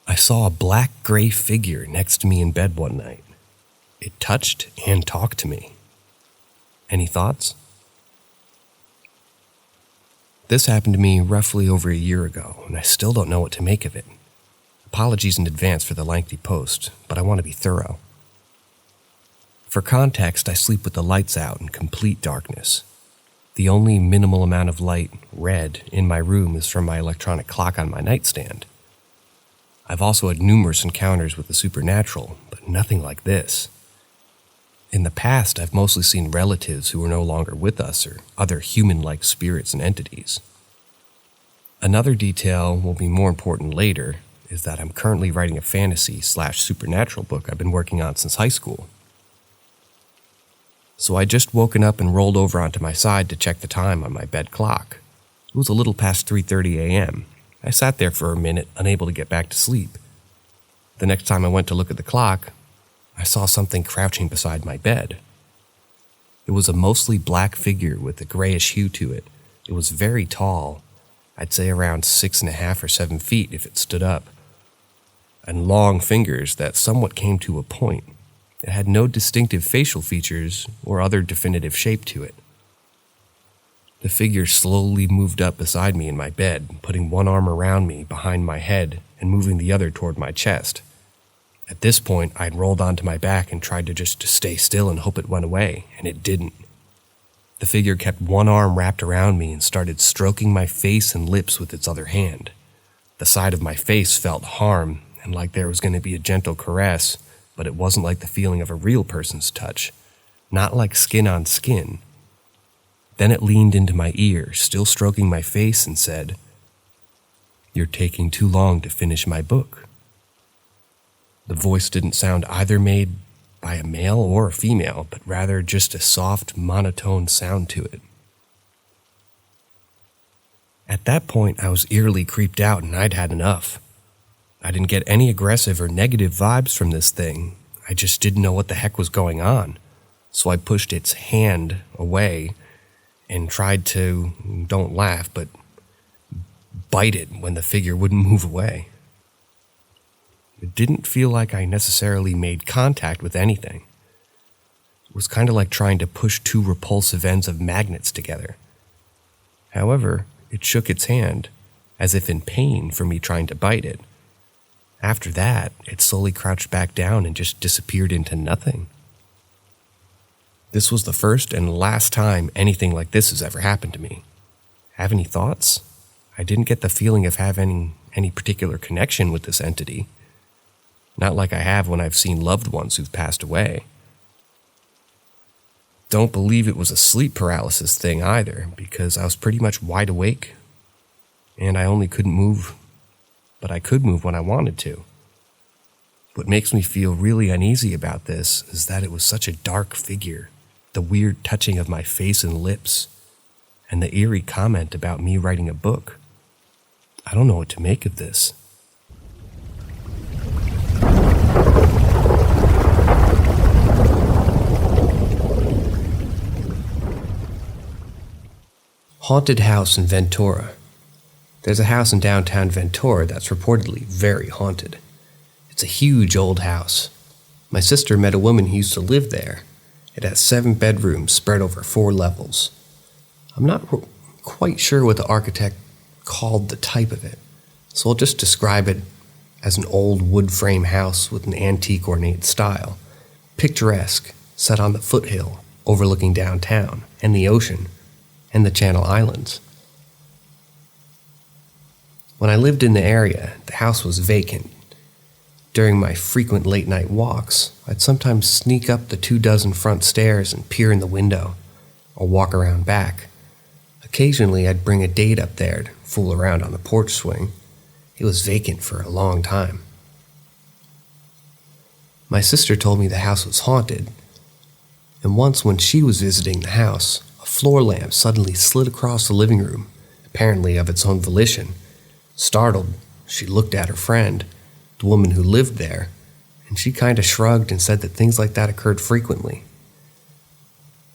I saw a black-gray figure next to me in bed one night. It touched and talked to me. Any thoughts? This happened to me roughly over a year ago, and I still don't know what to make of it. Apologies in advance for the lengthy post, but I want to be thorough. For context, I sleep with the lights out in complete darkness. The only minimal amount of light, red, in my room is from my electronic clock on my nightstand. I've also had numerous encounters with the supernatural, but nothing like this. In the past, I've mostly seen relatives who are no longer with us or other human-like spirits and entities. Another detail will be more important later is that I'm currently writing a fantasy/supernatural book I've been working on since high school. So I just woken up and rolled over onto my side to check the time on my bed clock. It was a little past 3:30 a.m. I sat there for a minute, unable to get back to sleep. The next time I went to look at the clock, I saw something crouching beside my bed. It was a mostly black figure with a grayish hue to it. It was very tall, I'd say around 6.5 or 7 feet if it stood up, and long fingers that somewhat came to a point. It had no distinctive facial features or other definitive shape to it. The figure slowly moved up beside me in my bed, putting one arm around me behind my head and moving the other toward my chest. At this point, I'd rolled onto my back and tried to just stay still and hope it went away, and it didn't. The figure kept one arm wrapped around me and started stroking my face and lips with its other hand. The side of my face felt harm and like there was going to be a gentle caress, but it wasn't like the feeling of a real person's touch, not like skin on skin. Then it leaned into my ear, still stroking my face, and said, "You're taking too long to finish my book." The voice didn't sound either made by a male or a female, but rather just a soft, monotone sound to it. At that point, I was eerily creeped out and I'd had enough. I didn't get any aggressive or negative vibes from this thing. I just didn't know what the heck was going on. So I pushed its hand away and tried to, don't laugh, but bite it when the figure wouldn't move away. It didn't feel like I necessarily made contact with anything. It was kind of like trying to push 2 repulsive ends of magnets together. However, it shook its hand, as if in pain for me trying to bite it. After that, it slowly crouched back down and just disappeared into nothing. This was the first and last time anything like this has ever happened to me. Have any thoughts? I didn't get the feeling of having any particular connection with this entity. Not like I have when I've seen loved ones who've passed away. Don't believe it was a sleep paralysis thing either, because I was pretty much wide awake. And I only couldn't move, but I could move when I wanted to. What makes me feel really uneasy about this is that it was such a dark figure, the weird touching of my face and lips, and the eerie comment about me writing a book. I don't know what to make of this. Haunted house in Ventura. There's a house in downtown Ventura that's reportedly very haunted. It's a huge old house. My sister met a woman who used to live there. It has 7 bedrooms spread over 4 levels. I'm not quite sure what the architect called the type of it, so I'll just describe it as an old wood frame house with an antique ornate style, picturesque, set on the foothill overlooking downtown and the ocean and the Channel Islands. When I lived in the area, the house was vacant. During my frequent late-night walks, I'd sometimes sneak up the 24 front stairs and peer in the window, or walk around back. Occasionally, I'd bring a date up there to fool around on the porch swing. It was vacant for a long time. My sister told me the house was haunted, and once when she was visiting the house, a floor lamp suddenly slid across the living room, apparently of its own volition. Startled, she looked at her friend, the woman who lived there, and she kind of shrugged and said that things like that occurred frequently.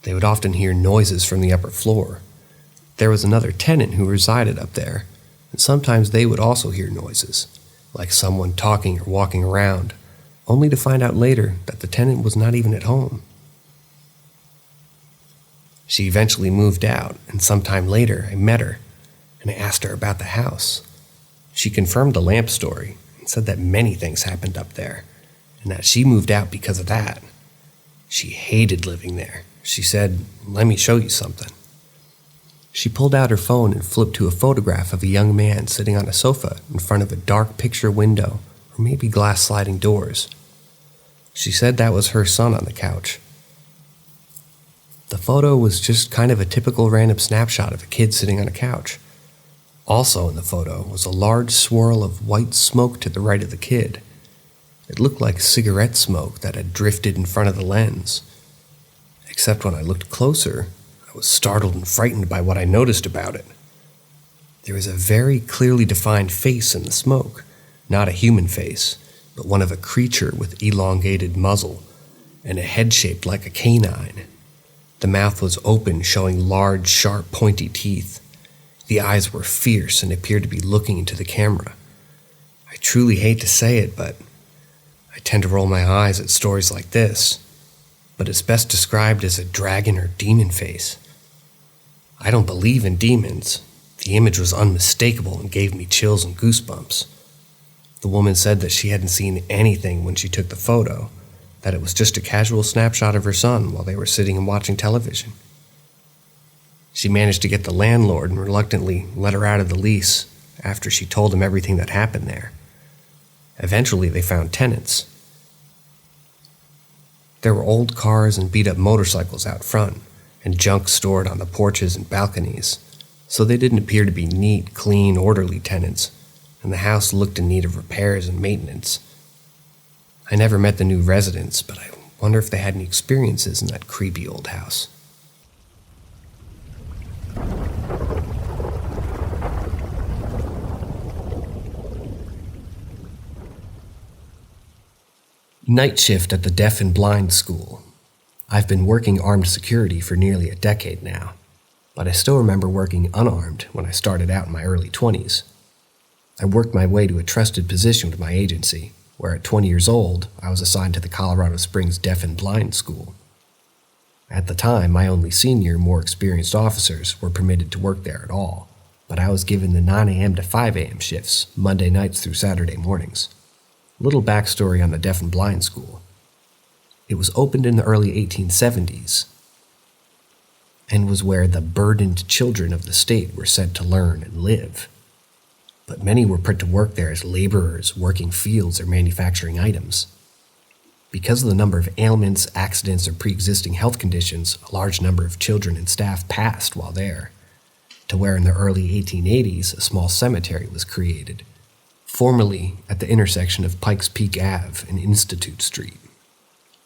They would often hear noises from the upper floor. There was another tenant who resided up there, and sometimes they would also hear noises, like someone talking or walking around, only to find out later that the tenant was not even at home. She eventually moved out, and sometime later I met her, and I asked her about the house. She confirmed the lamp story and said that many things happened up there, and that she moved out because of that. She hated living there. She said, "Let me show you something." She pulled out her phone and flipped to a photograph of a young man sitting on a sofa in front of a dark picture window, or maybe glass sliding doors. She said that was her son on the couch. The photo was just kind of a typical random snapshot of a kid sitting on a couch. Also in the photo was a large swirl of white smoke to the right of the kid. It looked like cigarette smoke that had drifted in front of the lens. Except when I looked closer, I was startled and frightened by what I noticed about it. There was a very clearly defined face in the smoke, not a human face, but one of a creature with elongated muzzle and a head shaped like a canine. The mouth was open, showing large, sharp, pointy teeth. The eyes were fierce and appeared to be looking into the camera. I truly hate to say it, but I tend to roll my eyes at stories like this, but it's best described as a dragon or demon face. I don't believe in demons. The image was unmistakable and gave me chills and goosebumps. The woman said that she hadn't seen anything when she took the photo, that it was just a casual snapshot of her son while they were sitting and watching television. She managed to get the landlord and reluctantly let her out of the lease after she told him everything that happened there. Eventually, they found tenants. There were old cars and beat-up motorcycles out front, and junk stored on the porches and balconies, so they didn't appear to be neat, clean, orderly tenants, and the house looked in need of repairs and maintenance. I never met the new residents, but I wonder if they had any experiences in that creepy old house. Night shift at the deaf and blind school. I've been working armed security for nearly a decade now, but I still remember working unarmed when I started out in my early 20s. I worked my way to a trusted position with my agency, where at 20 years old, I was assigned to the Colorado Springs Deaf and Blind School. At the time, my only senior, more experienced officers were permitted to work there at all, but I was given the 9 a.m. to 5 a.m. shifts, Monday nights through Saturday mornings. Little backstory on the deaf and blind school. It was opened in the early 1870s and was where the burdened children of the state were sent to learn and live. But many were put to work there as laborers working fields or manufacturing items. Because of the number of ailments, accidents, or pre-existing health conditions, a large number of children and staff passed while there, to where in the early 1880s a small cemetery was created, formerly at the intersection of Pikes Peak Ave and Institute Street.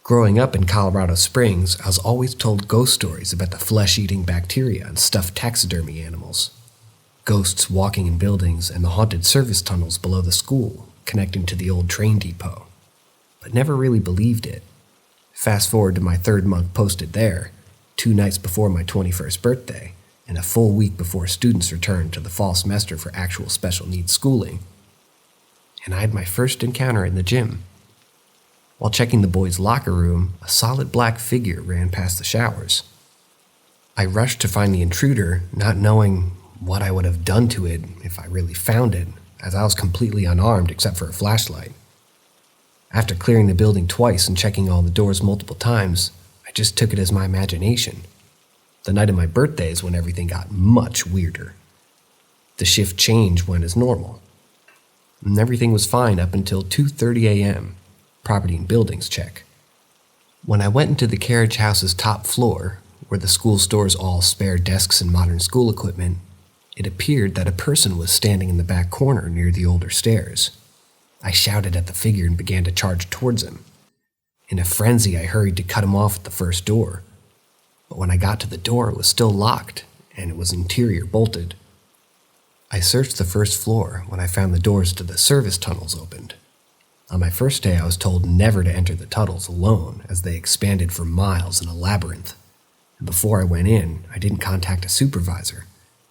Growing up in Colorado Springs, I was always told ghost stories about the flesh-eating bacteria and stuffed taxidermy animals, ghosts walking in buildings, and the haunted service tunnels below the school connecting to the old train depot, but never really believed it. Fast forward to my third month posted there, 2 nights before my 21st birthday, and a full week before students returned to the fall semester for actual special needs schooling, and I had my first encounter in the gym. While checking the boys' locker room, a solid black figure ran past the showers. I rushed to find the intruder, not knowing what I would have done to it if I really found it, as I was completely unarmed except for a flashlight. After clearing the building twice and checking all the doors multiple times, I just took it as my imagination. The night of my birthday is when everything got much weirder. The shift change went as normal, and everything was fine up until 2:30 a.m., property and buildings check. When I went into the carriage house's top floor, where the school stores all spare desks and modern school equipment, it appeared that a person was standing in the back corner near the older stairs. I shouted at the figure and began to charge towards him. In a frenzy, I hurried to cut him off at the first door, but when I got to the door, it was still locked, and it was interior bolted. I searched the first floor when I found the doors to the service tunnels opened. On my first day, I was told never to enter the tunnels alone, as they expanded for miles in a labyrinth. And before I went in, I didn't contact a supervisor.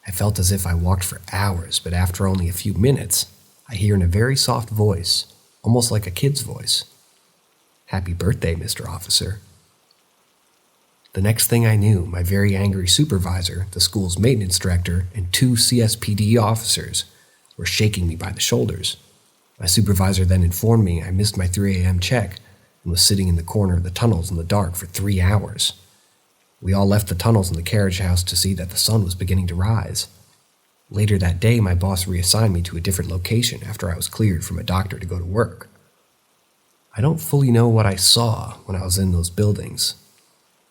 I felt as if I walked for hours, but after only a few minutes, I hear in a very soft voice, almost like a kid's voice, "Happy birthday, Mr. Officer." The next thing I knew, my very angry supervisor, the school's maintenance director, and 2 CSPD officers were shaking me by the shoulders. My supervisor then informed me I missed my 3 a.m. check and was sitting in the corner of the tunnels in the dark for 3 hours. We all left the tunnels in the carriage house to see that the sun was beginning to rise. Later that day, my boss reassigned me to a different location after I was cleared from a doctor to go to work. I don't fully know what I saw when I was in those buildings,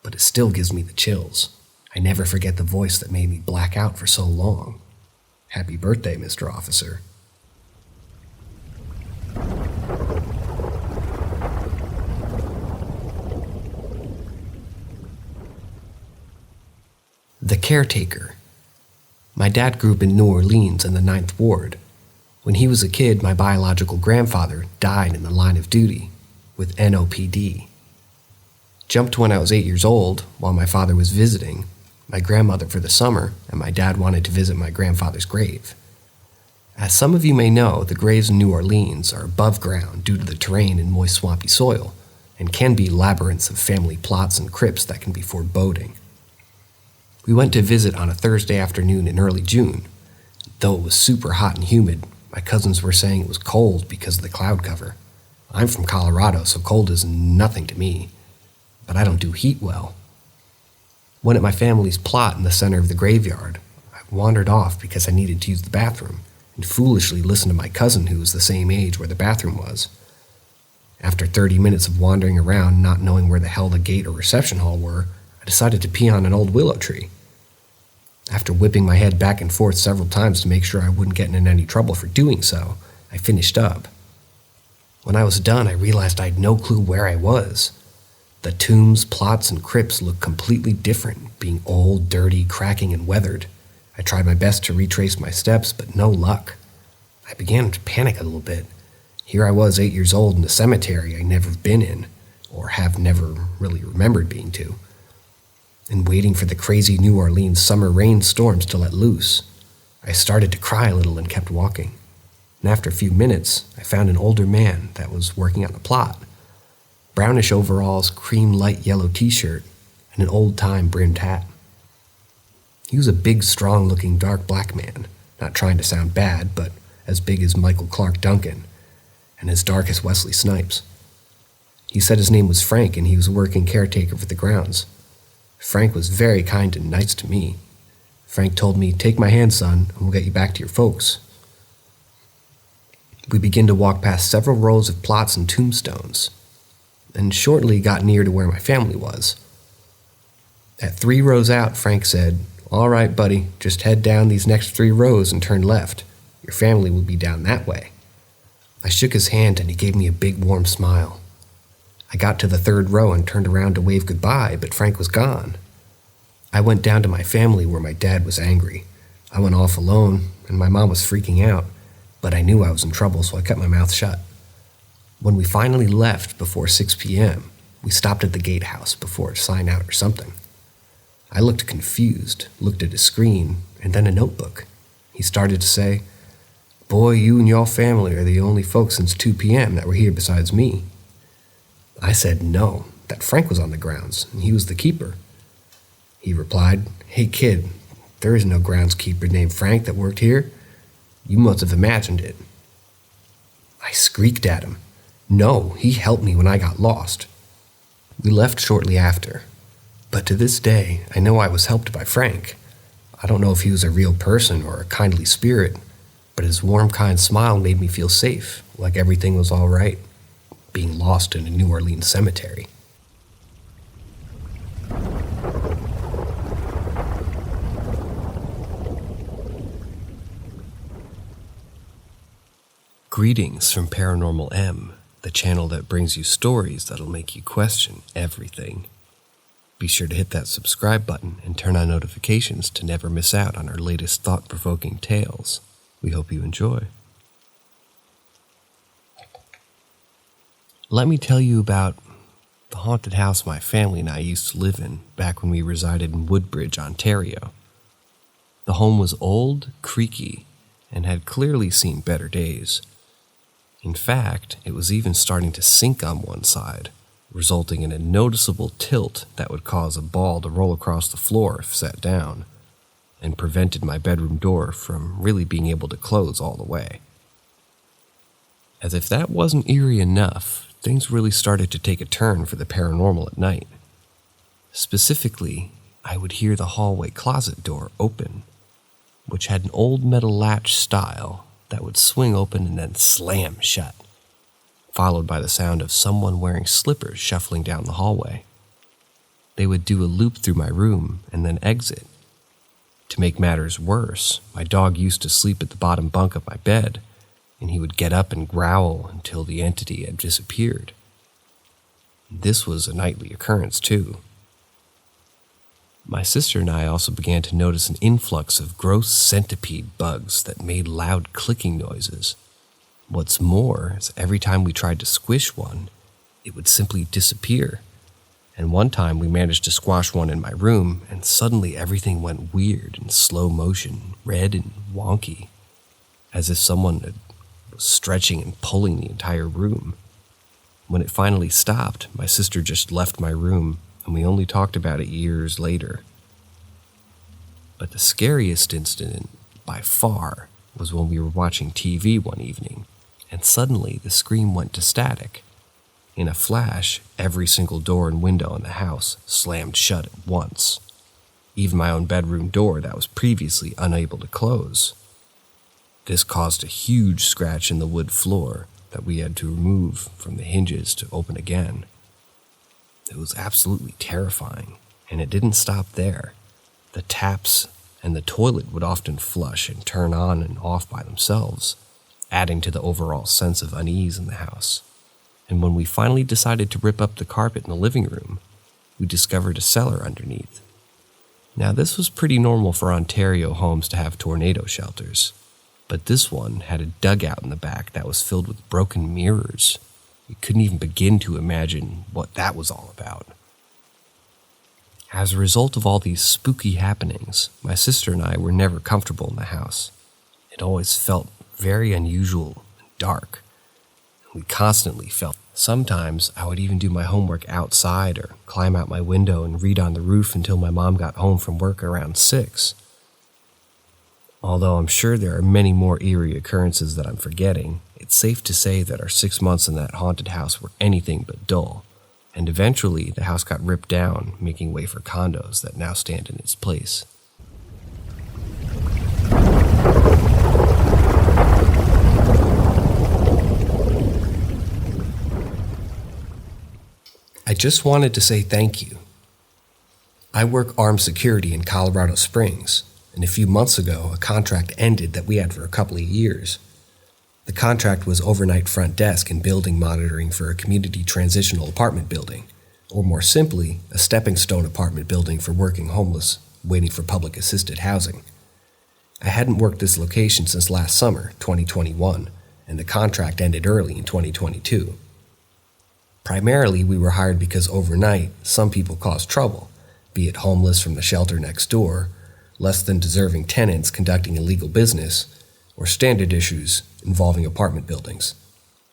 but it still gives me the chills. I never forget the voice that made me black out for so long. Happy birthday, Mr. Officer. The caretaker. My dad grew up in New Orleans in the 9th Ward. When he was a kid, my biological grandfather died in the line of duty with NOPD. Jumped to when I was 8 years old, while my father was visiting my grandmother for the summer, and my dad wanted to visit my grandfather's grave. As some of you may know, the graves in New Orleans are above ground due to the terrain and moist, swampy soil, and can be labyrinths of family plots and crypts that can be foreboding. We went to visit on a Thursday afternoon in early June. Though it was super hot and humid, my cousins were saying it was cold because of the cloud cover. I'm from Colorado, so cold is nothing to me, but I don't do heat well. When at my family's plot in the center of the graveyard, I wandered off because I needed to use the bathroom, and foolishly listened to my cousin who was the same age where the bathroom was. After 30 minutes of wandering around, not knowing where the hell the gate or reception hall were, I decided to pee on an old willow tree. After whipping my head back and forth several times to make sure I wouldn't get in any trouble for doing so, I finished up. When I was done, I realized I had no clue where I was. The tombs, plots, and crypts looked completely different, being old, dirty, cracking, and weathered. I tried my best to retrace my steps, but no luck. I began to panic a little bit. Here I was 8 years old in a cemetery I'd never been in, or have never really remembered being to, and waiting for the crazy New Orleans summer rainstorms to let loose. I started to cry a little and kept walking. And after a few minutes, I found an older man that was working on the plot. Brownish overalls, cream light yellow t-shirt, and an old-time brimmed hat. He was a big, strong-looking dark black man, not trying to sound bad, but as big as Michael Clark Duncan, and as dark as Wesley Snipes. He said his name was Frank and he was working caretaker for the grounds. Frank was very kind and nice to me. Frank told me, "Take my hand, son, and we'll get you back to your folks." We began to walk past several rows of plots and tombstones, and shortly got near to where my family was. At 3 rows out, Frank said, "All right, buddy, just head down these next 3 rows and turn left. Your family will be down that way." I shook his hand and he gave me a big warm smile. I got to the 3rd row and turned around to wave goodbye, but Frank was gone. I went down to my family where my dad was angry. I went off alone and my mom was freaking out, but I knew I was in trouble, so I kept my mouth shut. When we finally left before 6 p.m., we stopped at the gatehouse before a sign out or something. I looked confused, looked at his screen, and then a notebook. He started to say, "Boy, you and your family are the only folks since 2 p.m. that were here besides me." I said no, that Frank was on the grounds, and he was the keeper. He replied, "Hey kid, there is no groundskeeper named Frank that worked here. You must have imagined it." I skreeked at him. No, he helped me when I got lost. We left shortly after, but to this day, I know I was helped by Frank. I don't know if he was a real person or a kindly spirit, but his warm, kind smile made me feel safe, like everything was all right, being lost in a New Orleans cemetery. Greetings from Paranormal M, the channel that brings you stories that'll make you question everything. Be sure to hit that subscribe button and turn on notifications to never miss out on our latest thought-provoking tales. We hope you enjoy. Let me tell you about the haunted house my family and I used to live in back when we resided in Woodbridge, Ontario. The home was old, creaky, and had clearly seen better days. In fact, it was even starting to sink on one side, resulting in a noticeable tilt that would cause a ball to roll across the floor if set down, and prevented my bedroom door from really being able to close all the way. As if that wasn't eerie enough, things really started to take a turn for the paranormal at night. Specifically, I would hear the hallway closet door open, which had an old metal latch style that would swing open and then slam shut, followed by the sound of someone wearing slippers shuffling down the hallway. They would do a loop through my room and then exit. To make matters worse, my dog used to sleep at the bottom bunk of my bed, and he would get up and growl until the entity had disappeared. This was a nightly occurrence, too. My sister and I also began to notice an influx of gross centipede bugs that made loud clicking noises. What's more is every time we tried to squish one, it would simply disappear. And one time we managed to squash one in my room, and suddenly everything went weird in slow motion, red and wonky, as if someone was stretching and pulling the entire room. When it finally stopped, my sister just left my room, and we only talked about it years later. But the scariest incident, by far, was when we were watching TV one evening, and suddenly the screen went to static. In a flash, every single door and window in the house slammed shut at once, even my own bedroom door that was previously unable to close. This caused a huge scratch in the wood floor that we had to remove from the hinges to open again. It was absolutely terrifying, and it didn't stop there. The taps and the toilet would often flush and turn on and off by themselves, adding to the overall sense of unease in the house. And when we finally decided to rip up the carpet in the living room, we discovered a cellar underneath. Now, this was pretty normal for Ontario homes to have tornado shelters, but this one had a dugout in the back that was filled with broken mirrors. We couldn't even begin to imagine what that was all about. As a result of all these spooky happenings, my sister and I were never comfortable in the house. It always felt very unusual and dark. We constantly felt. Sometimes I would even do my homework outside or climb out my window and read on the roof until my mom got home from work around 6. Although I'm sure there are many more eerie occurrences that I'm forgetting, It's safe to say that our 6 months in that haunted house were anything but dull, and eventually the house got ripped down, making way for condos that now stand in its place. I just wanted to say thank you. I work armed security in Colorado Springs, and a few months ago a contract ended that we had for a couple of years. The contract was overnight front desk and building monitoring for a community transitional apartment building, or more simply, a stepping stone apartment building for working homeless waiting for public assisted housing. I hadn't worked this location since last summer, 2021, and the contract ended early in 2022. Primarily, we were hired because overnight, some people caused trouble, be it homeless from the shelter next door, less than deserving tenants conducting illegal business, or standard issues involving apartment buildings.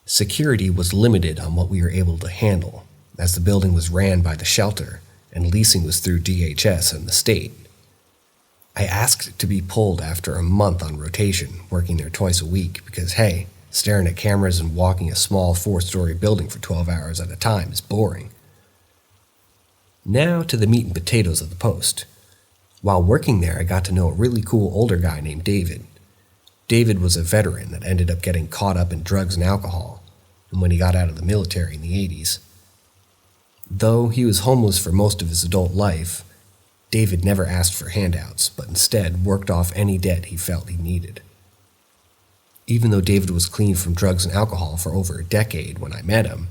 Security was limited on what we were able to handle, as the building was ran by the shelter and leasing was through DHS and the state. I asked to be pulled after a month on rotation, working there twice a week because, hey, staring at cameras and walking a small 4-story building for 12 hours at a time is boring. Now to the meat and potatoes of the post. While working there, I got to know a really cool older guy named David. David was a veteran that ended up getting caught up in drugs and alcohol, and when he got out of the military in the 80s. Though he was homeless for most of his adult life, David never asked for handouts, but instead worked off any debt he felt he needed. Even though David was clean from drugs and alcohol for over a decade when I met him,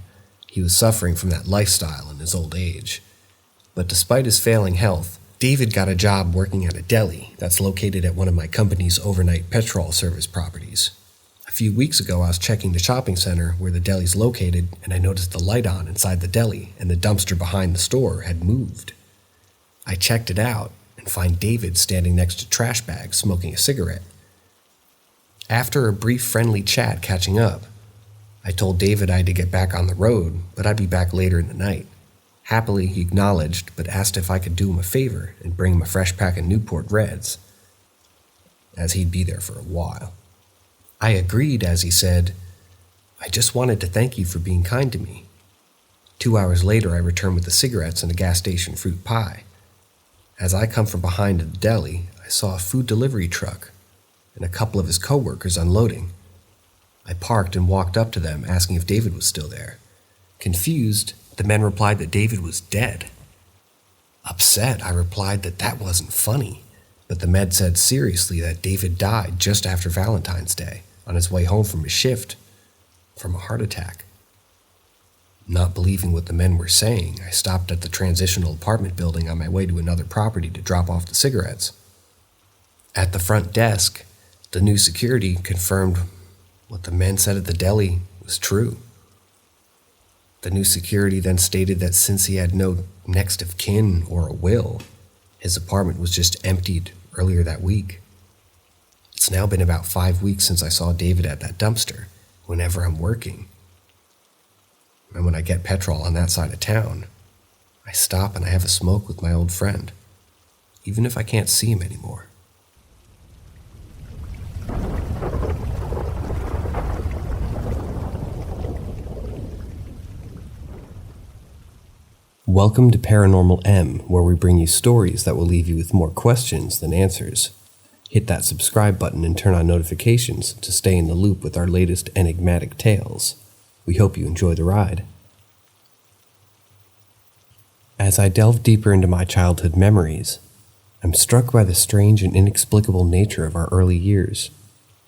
he was suffering from that lifestyle in his old age. But despite his failing health, David got a job working at a deli that's located at one of my company's overnight petrol service properties. A few weeks ago, I was checking the shopping center where the deli's located, and I noticed the light on inside the deli and the dumpster behind the store had moved. I checked it out and find David standing next to trash bags smoking a cigarette. After a brief friendly chat catching up, I told David I had to get back on the road, but I'd be back later in the night. Happily, he acknowledged, but asked if I could do him a favor and bring him a fresh pack of Newport Reds, as he'd be there for a while. I agreed as he said, "I just wanted to thank you for being kind to me." 2 hours later, I returned with the cigarettes and a gas station fruit pie. As I come from behind the deli, I saw a food delivery truck and a couple of his co-workers unloading. I parked and walked up to them, asking if David was still there. Confused, the men replied that David was dead. Upset, I replied that wasn't funny, but the med said seriously that David died just after Valentine's Day, on his way home from his shift, from a heart attack. Not believing what the men were saying, I stopped at the transitional apartment building on my way to another property to drop off the cigarettes. At the front desk, the new security confirmed what the men said at the deli was true. The new security then stated that since he had no next of kin or a will, his apartment was just emptied earlier that week. It's now been about 5 weeks since I saw David at that dumpster, whenever I'm working. And when I get petrol on that side of town, I stop and I have a smoke with my old friend, even if I can't see him anymore. Welcome to Paranormal M, where we bring you stories that will leave you with more questions than answers. Hit that subscribe button and turn on notifications to stay in the loop with our latest enigmatic tales. We hope you enjoy the ride. As I delve deeper into my childhood memories, I'm struck by the strange and inexplicable nature of our early years.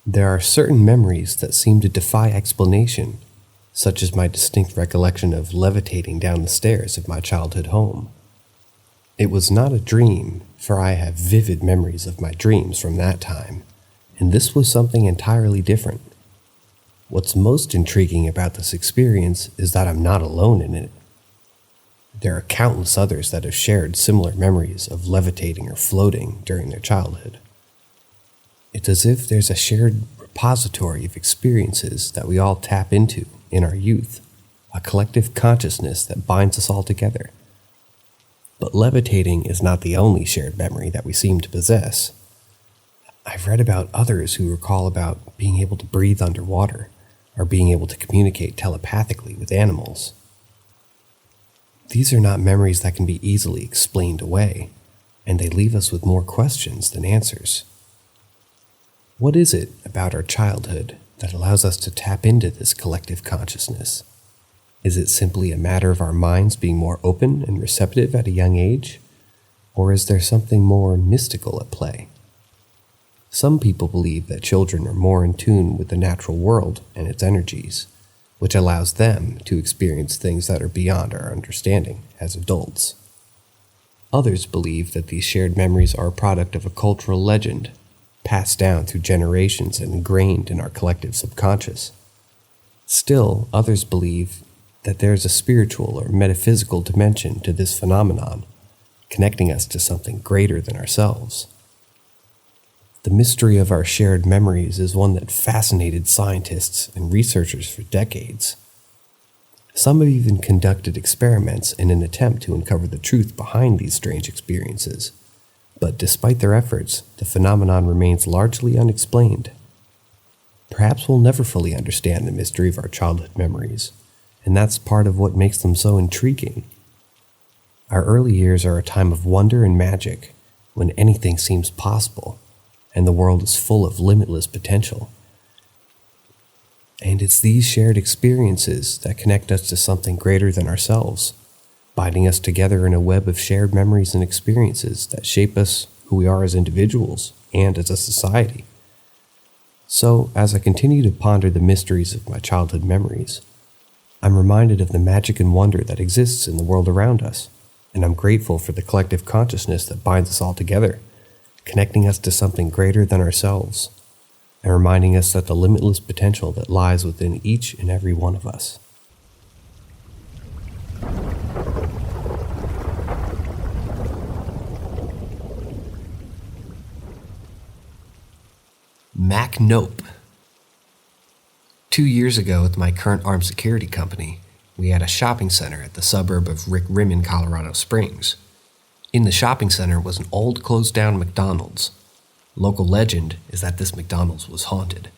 There are certain memories that seem to defy explanation, such as my distinct recollection of levitating down the stairs of my childhood home. It was not a dream, for I have vivid memories of my dreams from that time, and this was something entirely different. What's most intriguing about this experience is that I'm not alone in it. There are countless others that have shared similar memories of levitating or floating during their childhood. It's as if there's a shared repository of experiences that we all tap into in our youth, a collective consciousness that binds us all together. But levitating is not the only shared memory that we seem to possess. I've read about others who recall about being able to breathe underwater, or being able to communicate telepathically with animals. These are not memories that can be easily explained away, and they leave us with more questions than answers. What is it about our childhood that allows us to tap into this collective consciousness? Is it simply a matter of our minds being more open and receptive at a young age? Or is there something more mystical at play? Some people believe that children are more in tune with the natural world and its energies, which allows them to experience things that are beyond our understanding as adults. Others believe that these shared memories are a product of a cultural legend, passed down through generations and ingrained in our collective subconscious. Still, others believe that there is a spiritual or metaphysical dimension to this phenomenon, connecting us to something greater than ourselves. The mystery of our shared memories is one that fascinated scientists and researchers for decades. Some have even conducted experiments in an attempt to uncover the truth behind these strange experiences, but despite their efforts, the phenomenon remains largely unexplained. Perhaps we'll never fully understand the mystery of our childhood memories, and that's part of what makes them so intriguing. Our early years are a time of wonder and magic, when anything seems possible, and the world is full of limitless potential. And it's these shared experiences that connect us to something greater than ourselves, binding us together in a web of shared memories and experiences that shape us who we are as individuals and as a society. So, as I continue to ponder the mysteries of my childhood memories, I'm reminded of the magic and wonder that exists in the world around us, and I'm grateful for the collective consciousness that binds us all together, connecting us to something greater than ourselves, and reminding us that the limitless potential that lies within each and every one of us. Mac Nope. 2 years ago with my current armed security company, we had a shopping center at the suburb of Rick Rimmon, Colorado Springs. In the shopping center was an old closed-down McDonald's. Local legend is that this McDonald's was haunted.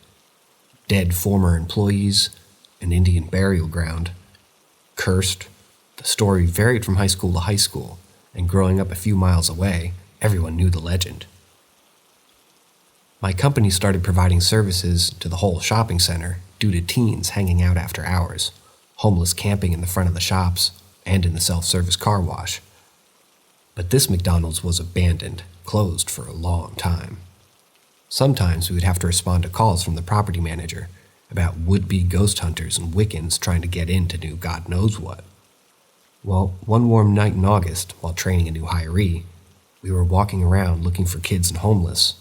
Dead former employees, an Indian burial ground, cursed. The story varied from high school to high school, and growing up a few miles away, everyone knew the legend. My company started providing services to the whole shopping center due to teens hanging out after hours, homeless camping in the front of the shops, and in the self-service car wash. But this McDonald's was abandoned, closed for a long time. Sometimes we would have to respond to calls from the property manager about would-be ghost hunters and Wiccans trying to get in to do God knows what. Well, one warm night in August, while training a new hiree, we were walking around looking for kids and homeless,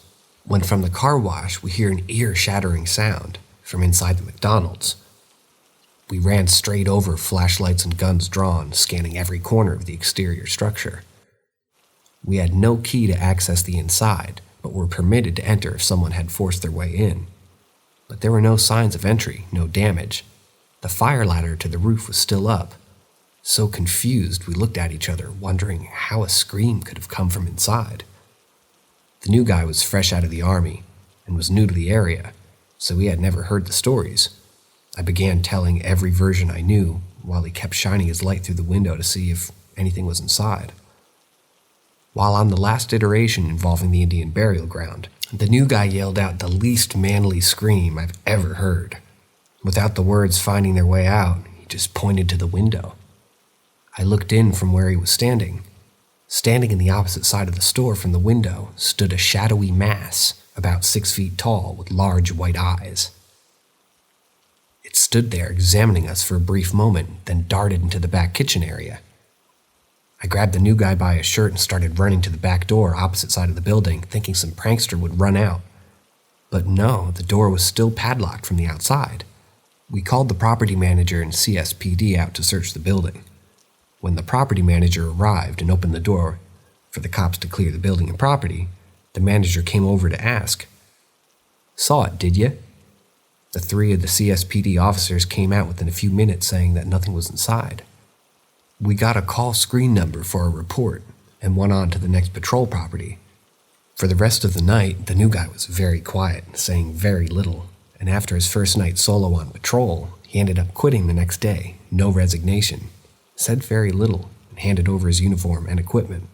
when from the car wash we hear an ear-shattering sound from inside the McDonald's. We ran straight over, flashlights and guns drawn, scanning every corner of the exterior structure. We had no key to access the inside, but were permitted to enter if someone had forced their way in. But there were no signs of entry, no damage. The fire ladder to the roof was still up. So confused, we looked at each other, wondering how a scream could have come from inside. The new guy was fresh out of the army and was new to the area, so he had never heard the stories. I began telling every version I knew while he kept shining his light through the window to see if anything was inside. While on the last iteration involving the Indian burial ground, the new guy yelled out the least manly scream I've ever heard. Without the words finding their way out, he just pointed to the window. I looked in from where he was standing. Standing in the opposite side of the store from the window stood a shadowy mass about 6 feet tall with large white eyes. It stood there examining us for a brief moment, then darted into the back kitchen area. I grabbed the new guy by his shirt and started running to the back door opposite side of the building, thinking some prankster would run out. But no, the door was still padlocked from the outside. We called the property manager and CSPD out to search the building. When the property manager arrived and opened the door for the cops to clear the building and property, the manager came over to ask, "Saw it, did you?" The 3 of the CSPD officers came out within a few minutes saying that nothing was inside. We got a call screen number for a report and went on to the next patrol property. For the rest of the night, the new guy was very quiet, saying very little, and after his first night solo on patrol, he ended up quitting the next day, no resignation, said very little, and handed over his uniform and equipment.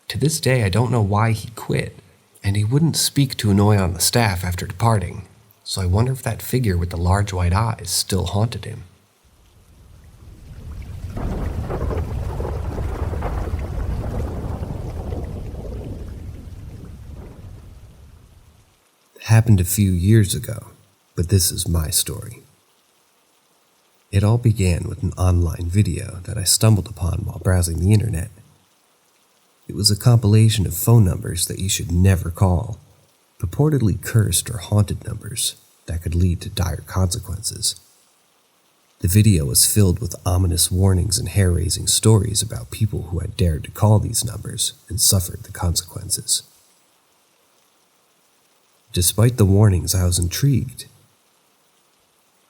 To this day, I don't know why he quit, and he wouldn't speak to annoy on the staff after departing, so I wonder if that figure with the large white eyes still haunted him. It happened a few years ago, but this is my story. It all began with an online video that I stumbled upon while browsing the internet. It was a compilation of phone numbers that you should never call, purportedly cursed or haunted numbers that could lead to dire consequences. The video was filled with ominous warnings and hair-raising stories about people who had dared to call these numbers and suffered the consequences. Despite the warnings, I was intrigued.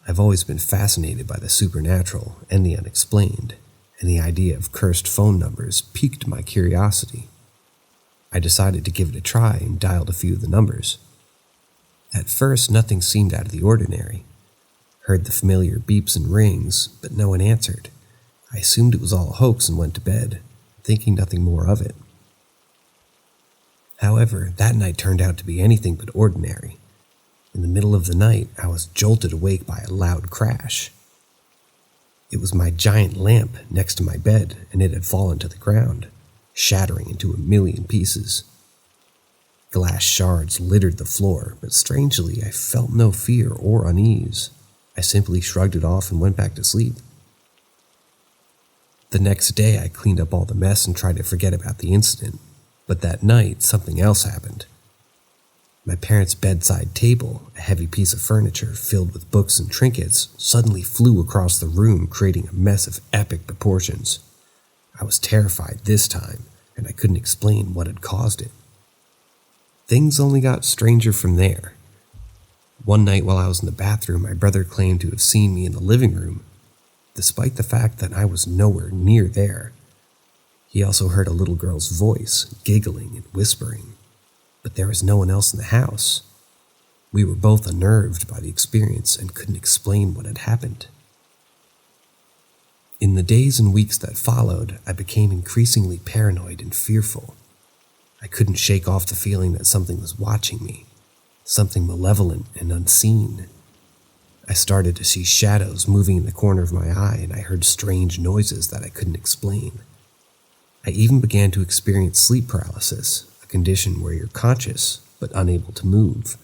I've always been fascinated by the supernatural and the unexplained, and the idea of cursed phone numbers piqued my curiosity. I decided to give it a try and dialed a few of the numbers. At first, nothing seemed out of the ordinary. Heard the familiar beeps and rings, but no one answered. I assumed it was all a hoax and went to bed, thinking nothing more of it. However, that night turned out to be anything but ordinary. In the middle of the night, I was jolted awake by a loud crash. It was my giant lamp next to my bed, and it had fallen to the ground, shattering into a million pieces. Glass shards littered the floor, but strangely, I felt no fear or unease. I simply shrugged it off and went back to sleep. The next day, I cleaned up all the mess and tried to forget about the incident, but that night, something else happened. My parents' bedside table, a heavy piece of furniture filled with books and trinkets, suddenly flew across the room, creating a mess of epic proportions. I was terrified this time, and I couldn't explain what had caused it. Things only got stranger from there. One night while I was in the bathroom, my brother claimed to have seen me in the living room, despite the fact that I was nowhere near there. He also heard a little girl's voice, giggling and whispering, but there was no one else in the house. We were both unnerved by the experience and couldn't explain what had happened. In the days and weeks that followed, I became increasingly paranoid and fearful. I couldn't shake off the feeling that something was watching me, something malevolent and unseen. I started to see shadows moving in the corner of my eye, and I heard strange noises that I couldn't explain. I even began to experience sleep paralysis, a condition where you're conscious but unable to move,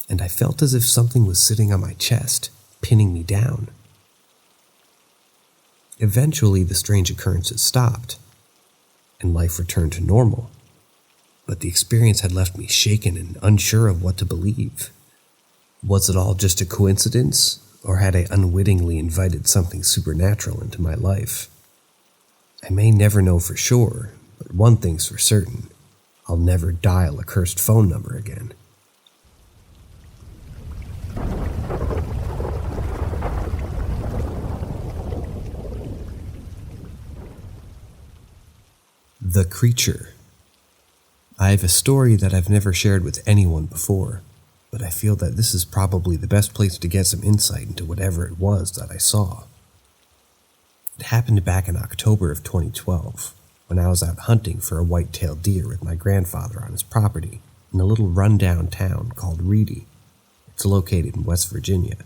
and I felt as if something was sitting on my chest, pinning me down. Eventually, the strange occurrences stopped, and life returned to normal, but the experience had left me shaken and unsure of what to believe. Was it all just a coincidence, or had I unwittingly invited something supernatural into my life? I may never know for sure, but one thing's for certain: I'll never dial a cursed phone number again. The Creature. I have a story that I've never shared with anyone before, but I feel that this is probably the best place to get some insight into whatever it was that I saw. It happened back in October of 2012, when I was out hunting for a white-tailed deer with my grandfather on his property in a little run-down town called Reedy. It's located in West Virginia.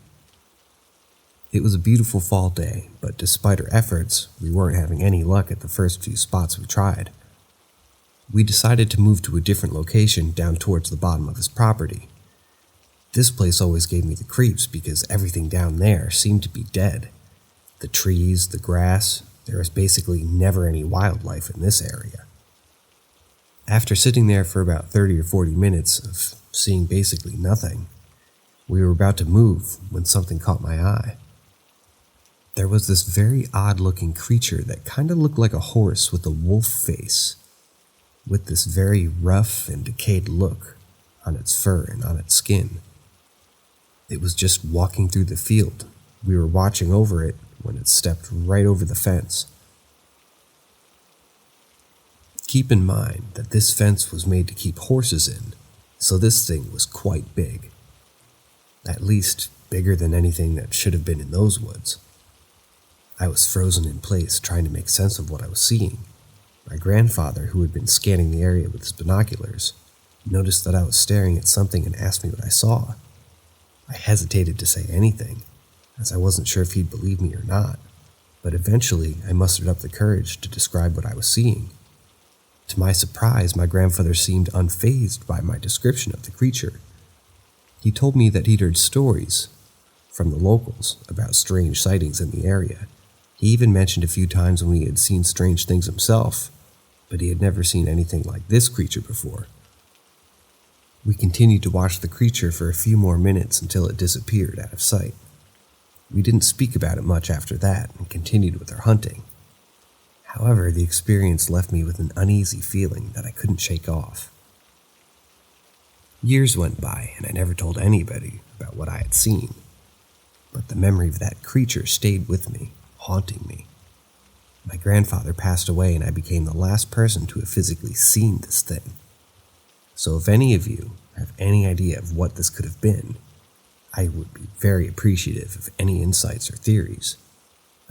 It was a beautiful fall day, but despite our efforts, we weren't having any luck at the first few spots we tried. We decided to move to a different location down towards the bottom of his property. This place always gave me the creeps because everything down there seemed to be dead. The trees, the grass, there is basically never any wildlife in this area. After sitting there for about 30 or 40 minutes of seeing basically nothing, we were about to move when something caught my eye. There was this very odd-looking creature that kind of looked like a horse with a wolf face, with this very rough and decayed look on its fur and on its skin. It was just walking through the field. We were watching over it when it stepped right over the fence. Keep in mind that this fence was made to keep horses in, so this thing was quite big. At least bigger than anything that should have been in those woods. I was frozen in place, trying to make sense of what I was seeing. My grandfather, who had been scanning the area with his binoculars, noticed that I was staring at something and asked me what I saw. I hesitated to say anything, as I wasn't sure if he'd believe me or not, but eventually I mustered up the courage to describe what I was seeing. To my surprise, my grandfather seemed unfazed by my description of the creature. He told me that he'd heard stories from the locals about strange sightings in the area. He even mentioned a few times when he had seen strange things himself, but he had never seen anything like this creature before. We continued to watch the creature for a few more minutes until it disappeared out of sight. We didn't speak about it much after that and continued with our hunting. However, the experience left me with an uneasy feeling that I couldn't shake off. Years went by and I never told anybody about what I had seen, but the memory of that creature stayed with me, haunting me. My grandfather passed away and I became the last person to have physically seen this thing. So if any of you have any idea of what this could have been, I would be very appreciative of any insights or theories.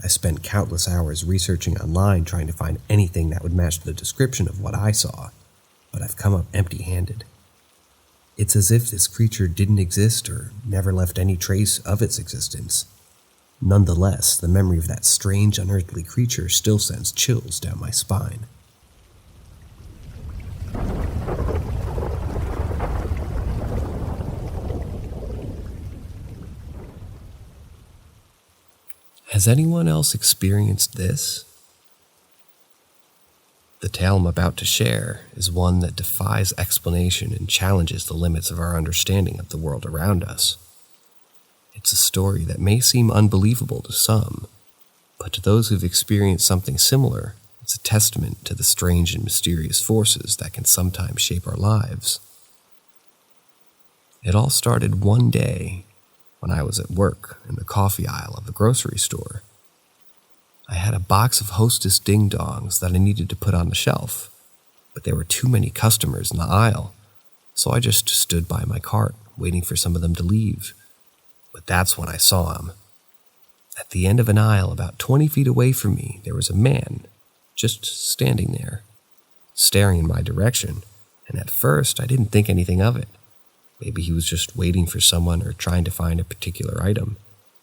I spent countless hours researching online trying to find anything that would match the description of what I saw, but I've come up empty-handed. It's as if this creature didn't exist or never left any trace of its existence. Nonetheless, the memory of that strange, unearthly creature still sends chills down my spine. Has anyone else experienced this? The tale I'm about to share is one that defies explanation and challenges the limits of our understanding of the world around us. It's a story that may seem unbelievable to some, but to those who've experienced something similar, it's a testament to the strange and mysterious forces that can sometimes shape our lives. It all started one day when I was at work in the coffee aisle of the grocery store. I had a box of Hostess ding-dongs that I needed to put on the shelf, but there were too many customers in the aisle, so I just stood by my cart, waiting for some of them to leave. But that's when I saw him. At the end of an aisle about 20 feet away from me, there was a man just standing there, staring in my direction, and at first I didn't think anything of it. Maybe he was just waiting for someone or trying to find a particular item,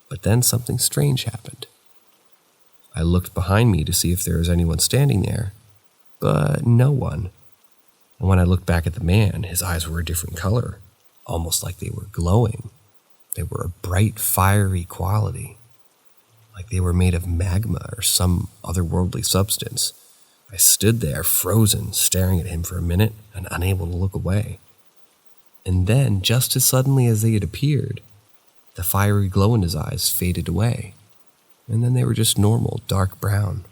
but then something strange happened. I looked behind me to see if there was anyone standing there, but no one. And when I looked back at the man, his eyes were a different color, almost like they were glowing. They were a bright, fiery quality, like they were made of magma or some otherworldly substance. I stood there, frozen, staring at him for a minute and unable to look away. And then, just as suddenly as they had appeared, the fiery glow in his eyes faded away, and then they were just normal, dark brown.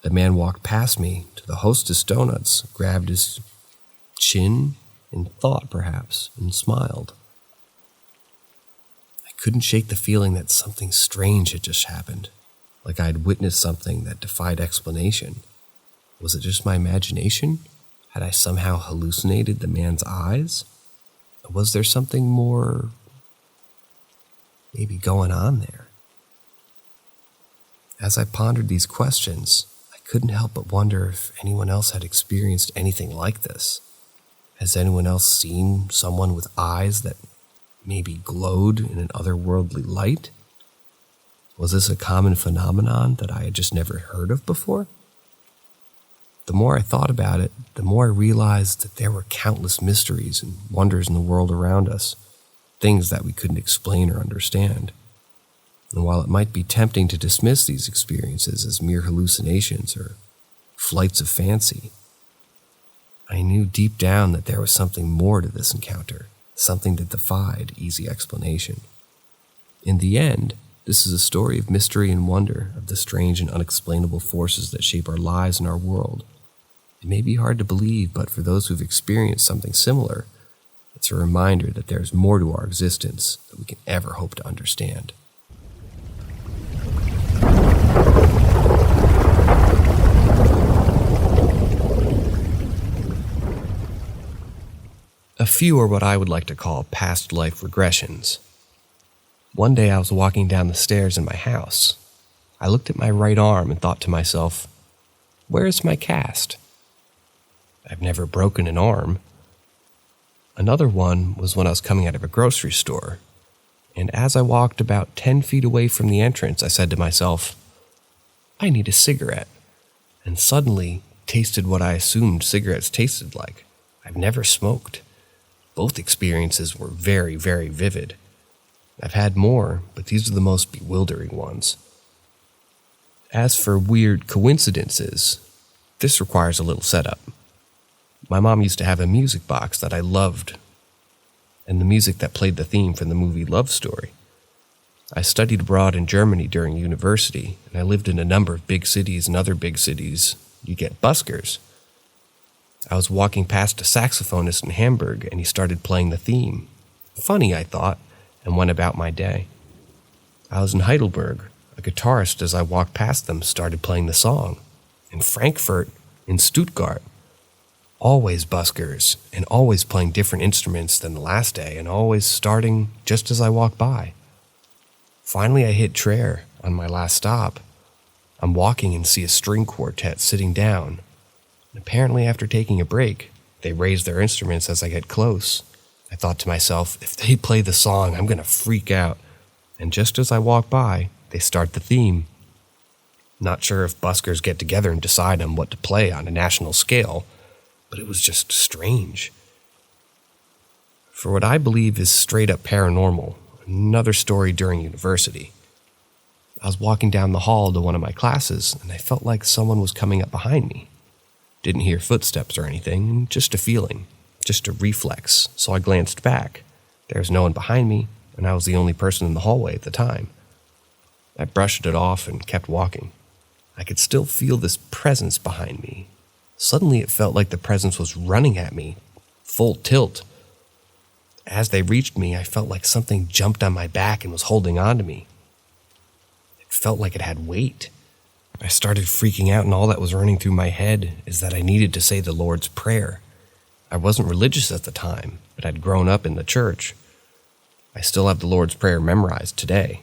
The man walked past me to the Hostess donuts, grabbed his chin in thought perhaps, and smiled. I couldn't shake the feeling that something strange had just happened, like I had witnessed something that defied explanation. Was it just my imagination? Had I somehow hallucinated the man's eyes? Or was there something more maybe going on there? As I pondered these questions, I couldn't help but wonder if anyone else had experienced anything like this. Has anyone else seen someone with eyes that maybe glowed in an otherworldly light? Was this a common phenomenon that I had just never heard of before? The more I thought about it, the more I realized that there were countless mysteries and wonders in the world around us, things that we couldn't explain or understand. And while it might be tempting to dismiss these experiences as mere hallucinations or flights of fancy, I knew deep down that there was something more to this encounter, something that defied easy explanation. In the end, this is a story of mystery and wonder, of the strange and unexplainable forces that shape our lives and our world. It may be hard to believe, but for those who've experienced something similar, it's a reminder that there's more to our existence than we can ever hope to understand. A few are what I would like to call past life regressions. One day I was walking down the stairs in my house. I looked at my right arm and thought to myself, where is my cast? I've never broken an arm. Another one was when I was coming out of a grocery store, and as I walked about 10 feet away from the entrance, I said to myself, I need a cigarette, and suddenly tasted what I assumed cigarettes tasted like. I've never smoked. Both experiences were very, very vivid. I've had more, but these are the most bewildering ones. As for weird coincidences, this requires a little setup. My mom used to have a music box that I loved, and the music that played the theme from the movie Love Story. I studied abroad in Germany during university, and I lived in a number of big cities, and other big cities, you get buskers. I was walking past a saxophonist in Hamburg, and he started playing the theme. Funny, I thought, and went about my day. I was in Heidelberg. A guitarist, as I walked past them, started playing the song. In Frankfurt, in Stuttgart, always buskers, and always playing different instruments than the last day, and always starting just as I walked by. Finally, I hit Trier on my last stop. I'm walking and see a string quartet sitting down. And apparently, after taking a break, they raise their instruments as I get close. I thought to myself, if they play the song, I'm going to freak out. And just as I walk by, they start the theme. Not sure if buskers get together and decide on what to play on a national scale, but it was just strange. For what I believe is straight up paranormal, another story during university. I was walking down the hall to one of my classes, and I felt like someone was coming up behind me. Didn't hear footsteps or anything, just a feeling, just a reflex, so I glanced back. There was no one behind me, and I was the only person in the hallway at the time. I brushed it off and kept walking. I could still feel this presence behind me. Suddenly it felt like the presence was running at me, full tilt. As they reached me, I felt like something jumped on my back and was holding on to me. It felt like it had weight. I started freaking out, and all that was running through my head is that I needed to say the Lord's Prayer. I wasn't religious at the time, but I'd grown up in the church. I still have the Lord's Prayer memorized today,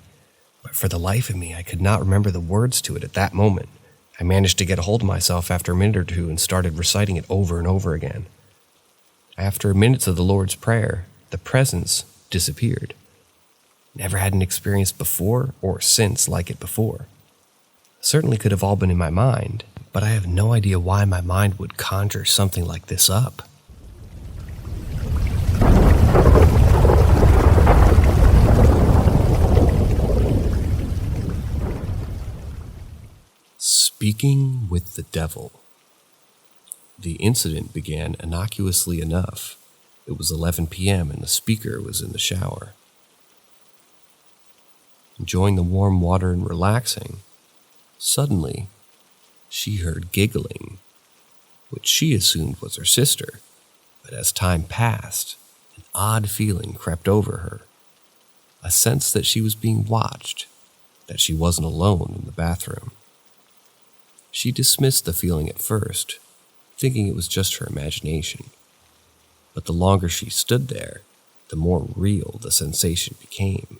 but for the life of me, I could not remember the words to it at that moment. I managed to get a hold of myself after a minute or two and started reciting it over and over again. After minutes of the Lord's Prayer, the presence disappeared. Never had an experience before or since like it before. Certainly could have all been in my mind, but I have no idea why my mind would conjure something like this up. Speaking with the devil. The incident began innocuously enough. It was 11 p.m. and the speaker was in the shower. Enjoying the warm water and relaxing, suddenly she heard giggling, which she assumed was her sister, but as time passed, an odd feeling crept over her, a sense that she was being watched, that she wasn't alone in the bathroom. She dismissed the feeling at first, thinking it was just her imagination. But the longer she stood there, the more real the sensation became.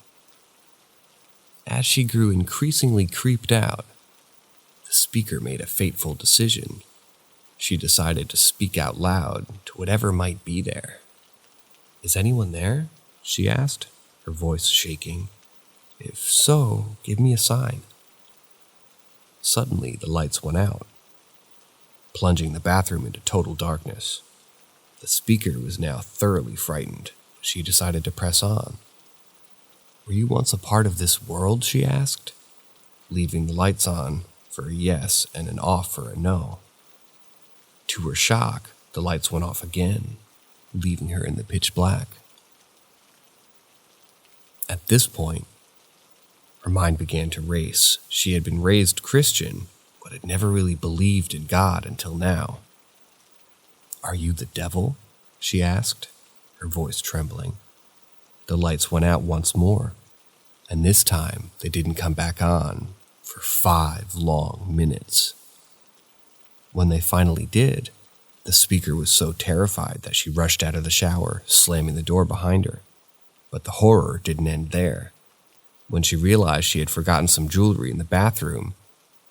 As she grew increasingly creeped out, the speaker made a fateful decision. She decided to speak out loud to whatever might be there. "Is anyone there?" she asked, her voice shaking. "If so, give me a sign." Suddenly, the lights went out, plunging the bathroom into total darkness. The speaker was now thoroughly frightened. She decided to press on. "Were you once a part of this world?" she asked, leaving the lights on for a yes and an off for a no. To her shock, the lights went off again, leaving her in the pitch black. At this point, her mind began to race. She had been raised Christian, but had never really believed in God until now. "Are you the devil?" she asked, her voice trembling. The lights went out once more, and this time they didn't come back on for 5 long minutes. When they finally did, The speaker was so terrified that she rushed out of the shower, slamming the door behind her. But the horror didn't end there. When she realized she had forgotten some jewelry in the bathroom,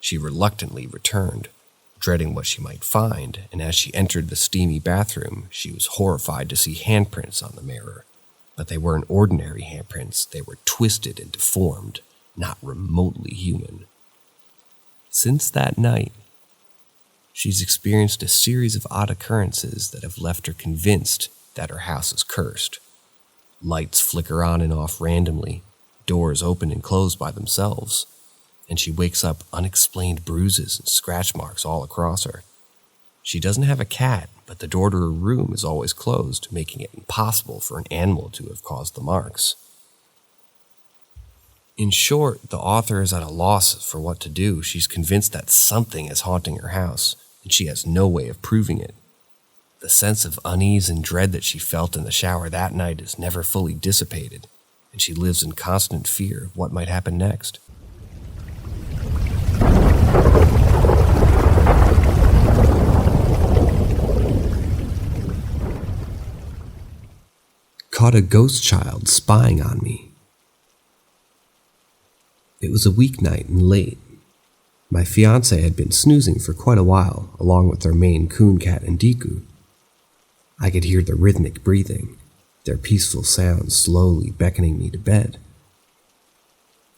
she reluctantly returned, dreading what she might find, and as she entered the steamy bathroom, she was horrified to see handprints on the mirror. But they weren't ordinary handprints, they were twisted and deformed, not remotely human. Since that night, she's experienced a series of odd occurrences that have left her convinced that her house is cursed. Lights flicker on and off randomly, doors open and close by themselves, and she wakes up unexplained bruises and scratch marks all across her. She doesn't have a cat, but the door to her room is always closed, making it impossible for an animal to have caused the marks. In short, the author is at a loss for what to do. She's convinced that something is haunting her house, and she has no way of proving it. The sense of unease and dread that she felt in the shower that night is never fully dissipated, and she lives in constant fear of what might happen next. Caught a ghost child spying on me. It was a weeknight and late. My fiancé had been snoozing for quite a while, along with their Maine Coon cat and Deku. I could hear their rhythmic breathing, their peaceful sounds slowly beckoning me to bed.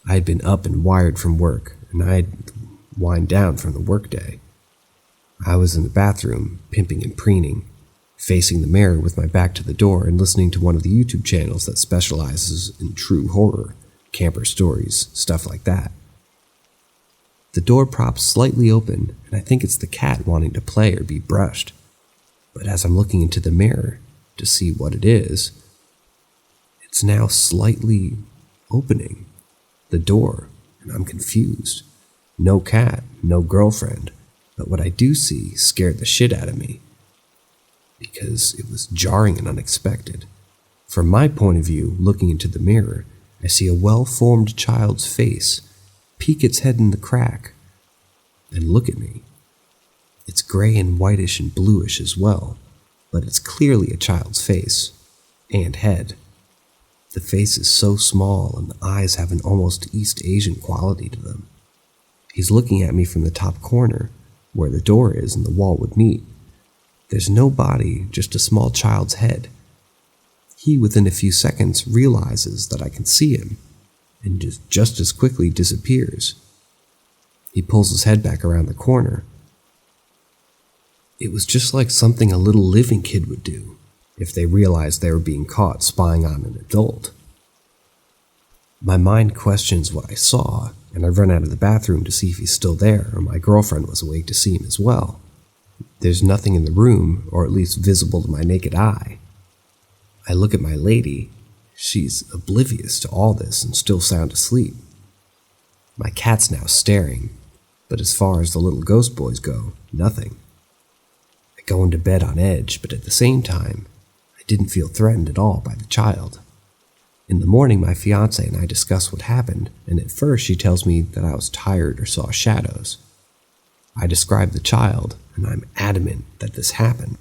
I had been up and wired from work, and I had wind down from the workday. I was in the bathroom, pimping and preening, facing the mirror with my back to the door and listening to one of the YouTube channels that specializes in true horror, camper stories, stuff like that. The door props slightly open, and I think it's the cat wanting to play or be brushed. But as I'm looking into the mirror to see what it is, it's now slightly opening the door, and I'm confused. No cat, no girlfriend, but what I do see scared the shit out of me, because it was jarring and unexpected. From my point of view, looking into the mirror, I see a well-formed child's face peek its head in the crack and look at me. It's gray and whitish and bluish as well, but it's clearly a child's face and head. The face is so small and the eyes have an almost East Asian quality to them. He's looking at me from the top corner, where the door is and the wall would meet. There's no body, just a small child's head. He, within a few seconds, realizes that I can see him, and just as quickly disappears. He pulls his head back around the corner. It was just like something a little living kid would do, if they realized they were being caught spying on an adult. My mind questions what I saw, and I run out of the bathroom to see if he's still there, or my girlfriend was awake to see him as well. There's nothing in the room, or at least visible to my naked eye. I look at my lady. She's oblivious to all this and still sound asleep. My cat's now staring, but as far as the little ghost boys go, nothing. I go into bed on edge, but at the same time, I didn't feel threatened at all by the child. In the morning, my fiancé and I discuss what happened, and at first she tells me that I was tired or saw shadows. I describe the child, and I'm adamant that this happened.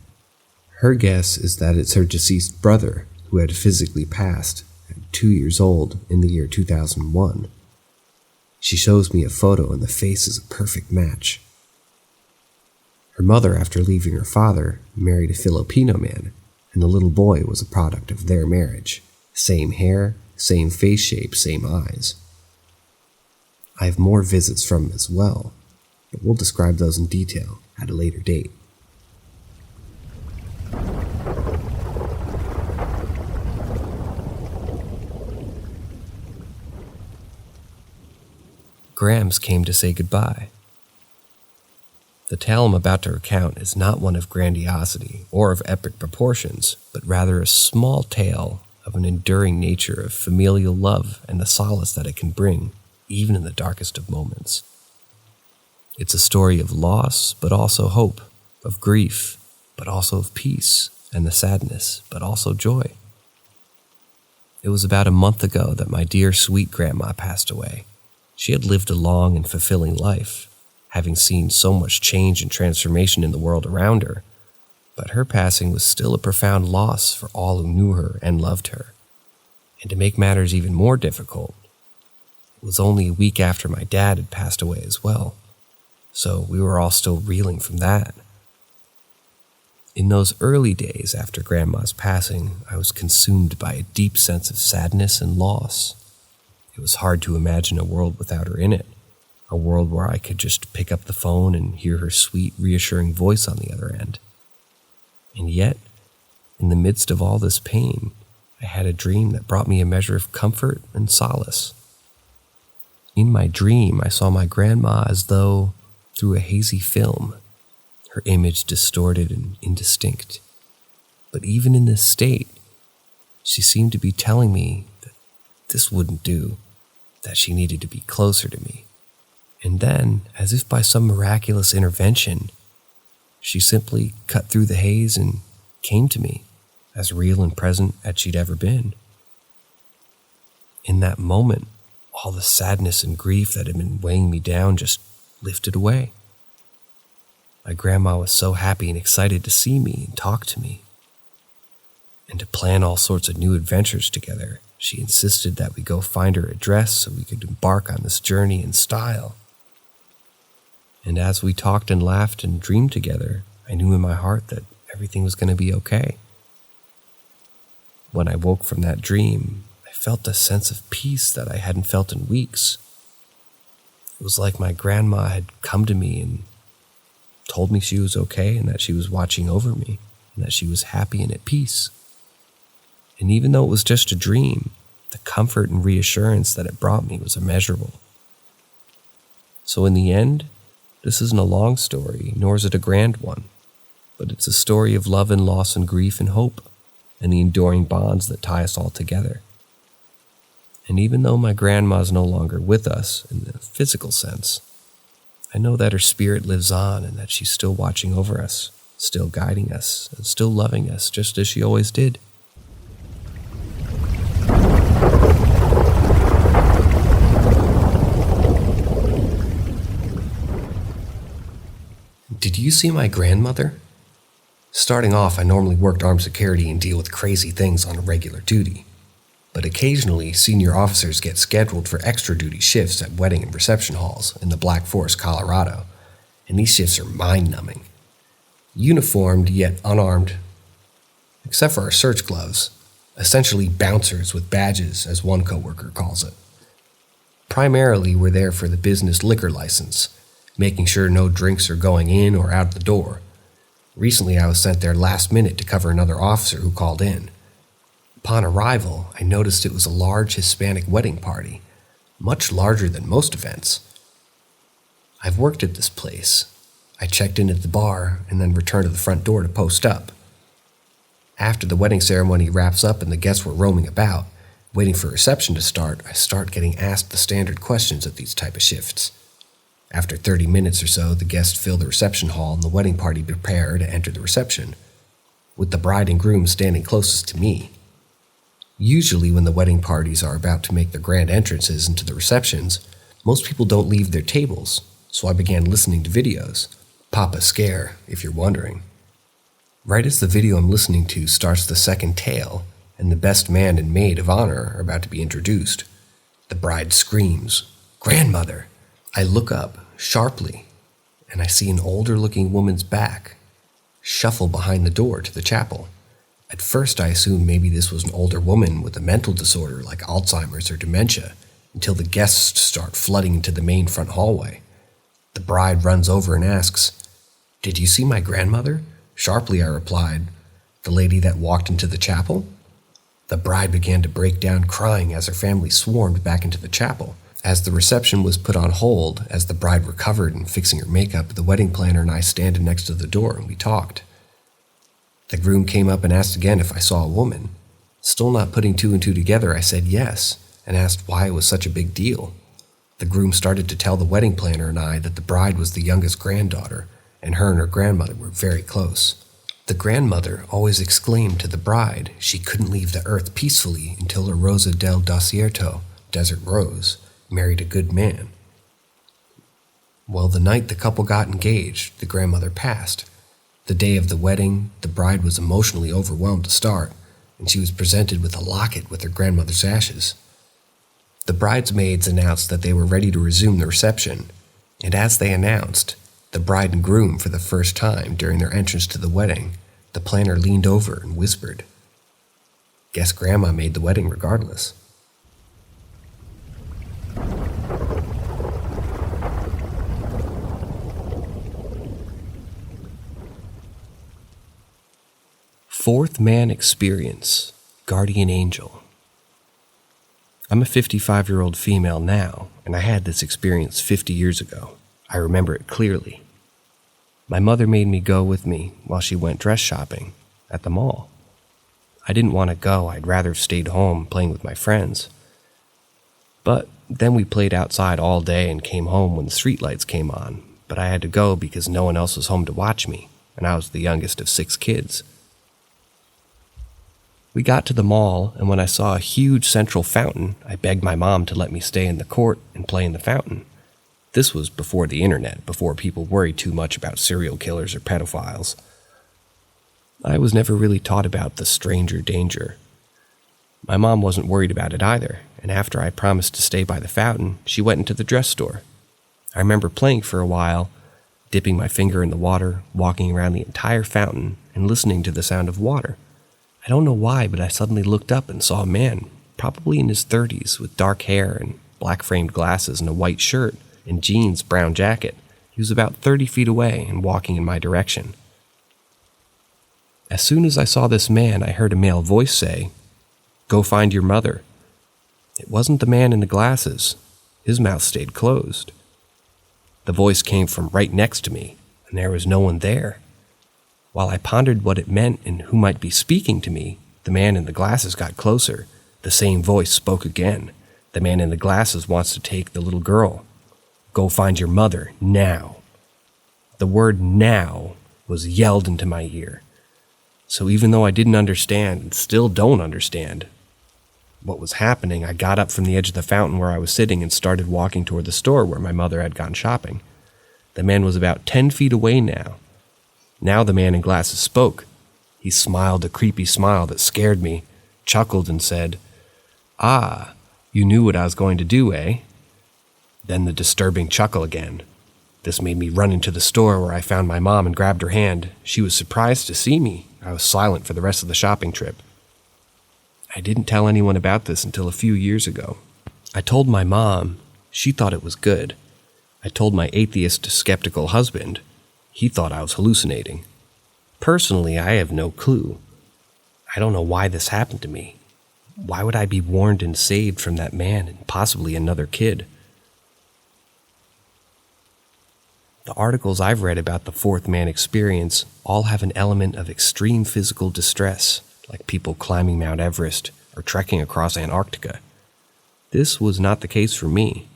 Her guess is that it's her deceased brother, who had physically passed at 2 years old in the year 2001. She shows me a photo, and the face is a perfect match. Her mother, after leaving her father, married a Filipino man, and the little boy was a product of their marriage. Same hair, same face shape, same eyes. I have more visits from him as well, but we'll describe those in detail at a later date. Grams came to say goodbye. The tale I'm about to recount is not one of grandiosity or of epic proportions, but rather a small tale of an enduring nature of familial love and the solace that it can bring, even in the darkest of moments. It's a story of loss, but also hope, of grief, but also of peace, and the sadness, but also joy. It was about a month ago that my dear sweet grandma passed away. She had lived a long and fulfilling life, having seen so much change and transformation in the world around her. But her passing was still a profound loss for all who knew her and loved her. And to make matters even more difficult, it was only a week after my dad had passed away as well, so we were all still reeling from that. In those early days after Grandma's passing, I was consumed by a deep sense of sadness and loss. It was hard to imagine a world without her in it, a world where I could just pick up the phone and hear her sweet, reassuring voice on the other end. And yet, in the midst of all this pain, I had a dream that brought me a measure of comfort and solace. In my dream, I saw my grandma as though through a hazy film, her image distorted and indistinct. But even in this state, she seemed to be telling me that this wouldn't do, that she needed to be closer to me. And then, as if by some miraculous intervention, she simply cut through the haze and came to me, as real and present as she'd ever been. In that moment, all the sadness and grief that had been weighing me down just lifted away. My grandma was so happy and excited to see me and talk to me, and to plan all sorts of new adventures together. She insisted that we go find her address so we could embark on this journey in style. And as we talked and laughed and dreamed together, I knew in my heart that everything was going to be okay. When I woke from that dream, I felt a sense of peace that I hadn't felt in weeks. It was like my grandma had come to me and told me she was okay and that she was watching over me and that she was happy and at peace. And even though it was just a dream, the comfort and reassurance that it brought me was immeasurable. So in the end, this isn't a long story, nor is it a grand one, but it's a story of love and loss and grief and hope, and the enduring bonds that tie us all together. And even though my grandma's no longer with us in the physical sense, I know that her spirit lives on and that she's still watching over us, still guiding us, and still loving us just as she always did. Did you see my grandmother? Starting off, I normally worked armed security and deal with crazy things on a regular duty. But occasionally, senior officers get scheduled for extra duty shifts at wedding and reception halls in the Black Forest, Colorado, and these shifts are mind-numbing. Uniformed yet unarmed, except for our search gloves, essentially bouncers with badges, as one coworker calls it. Primarily, we're there for the business liquor license, making sure no drinks are going in or out the door. Recently, I was sent there last minute to cover another officer who called in. Upon arrival, I noticed it was a large Hispanic wedding party, much larger than most events. I've worked at this place. I checked in at the bar and then returned to the front door to post up. After the wedding ceremony wraps up and the guests were roaming about, waiting for reception to start, I start getting asked the standard questions at these type of shifts. After 30 minutes or so, the guests fill the reception hall and the wedding party prepare to enter the reception, with the bride and groom standing closest to me. Usually when the wedding parties are about to make their grand entrances into the receptions, most people don't leave their tables, so I began listening to videos. Papa Scare, if you're wondering. Right as the video I'm listening to starts the second tale, and the best man and maid of honor are about to be introduced, the bride screams, "Grandmother!" I look up sharply, and I see an older-looking woman's back shuffle behind the door to the chapel. At first, I assumed maybe this was an older woman with a mental disorder like Alzheimer's or dementia, until the guests start flooding into the main front hallway. The bride runs over and asks, "Did you see my grandmother?" Sharply, I replied, "The lady that walked into the chapel?" The bride began to break down crying as her family swarmed back into the chapel. As the reception was put on hold, as the bride recovered and fixing her makeup, the wedding planner and I standing next to the door and we talked. The groom came up and asked again if I saw a woman. Still not putting two and two together, I said yes, and asked why it was such a big deal. The groom started to tell the wedding planner and I that the bride was the youngest granddaughter, and her grandmother were very close. The grandmother always exclaimed to the bride she couldn't leave the earth peacefully until a Rosa del Desierto, Desert Rose, married a good man. Well, the night the couple got engaged, the grandmother passed. The day of the wedding, the bride was emotionally overwhelmed to start, and she was presented with a locket with her grandmother's ashes. The bridesmaids announced that they were ready to resume the reception, and as they announced, the bride and groom for the first time during their entrance to the wedding, the planner leaned over and whispered, "Guess Grandma made the wedding regardless." Fourth Man Experience, Guardian Angel. I'm a 55-year-old female now, and I had this experience 50 years ago. I remember it clearly. My mother made me go with me while she went dress shopping at the mall. I didn't want to go. I'd rather have stayed home playing with my friends. But then we played outside all day and came home when the streetlights came on, but I had to go because no one else was home to watch me, and I was the youngest of 6 kids. We got to the mall, and when I saw a huge central fountain, I begged my mom to let me stay in the court and play in the fountain. This was before the internet, before people worried too much about serial killers or pedophiles. I was never really taught about the stranger danger. My mom wasn't worried about it either, and after I promised to stay by the fountain, she went into the dress store. I remember playing for a while, dipping my finger in the water, walking around the entire fountain, and listening to the sound of water. I don't know why, but I suddenly looked up and saw a man, probably in his 30s, with dark hair and black-framed glasses and a white shirt and jeans, brown jacket. He was about 30 feet away and walking in my direction. As soon as I saw this man, I heard a male voice say, "Go find your mother." It wasn't the man in the glasses. His mouth stayed closed. The voice came from right next to me, and there was no one there. While I pondered what it meant and who might be speaking to me, the man in the glasses got closer. The same voice spoke again. "The man in the glasses wants to take the little girl. Go find your mother, now." The word "now" was yelled into my ear. So even though I didn't understand and still don't understand what was happening, I got up from the edge of the fountain where I was sitting and started walking toward the store where my mother had gone shopping. The man was about 10 feet away now. Now the man in glasses spoke. He smiled a creepy smile that scared me, chuckled and said, "Ah, you knew what I was going to do, eh?" Then the disturbing chuckle again. This made me run into the store where I found my mom and grabbed her hand. She was surprised to see me. I was silent for the rest of the shopping trip. I didn't tell anyone about this until a few years ago. I told my mom. She thought it was good. I told my atheist, skeptical husband. He thought I was hallucinating. Personally, I have no clue. I don't know why this happened to me. Why would I be warned and saved from that man and possibly another kid? The articles I've read about the fourth man experience all have an element of extreme physical distress, like people climbing Mount Everest or trekking across Antarctica. This was not the case for me.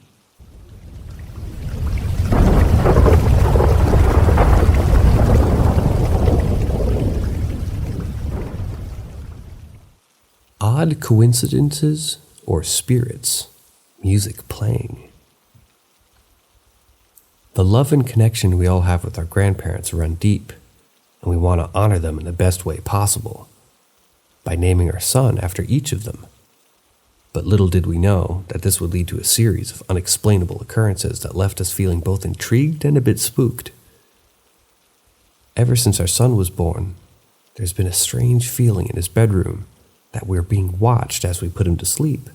Odd coincidences or spirits, music playing. The love and connection we all have with our grandparents run deep, and we want to honor them in the best way possible by naming our son after each of them. But little did we know that this would lead to a series of unexplainable occurrences that left us feeling both intrigued and a bit spooked. Ever since our son was born, there's been a strange feeling in his bedroom that we're being watched as we put him to sleep.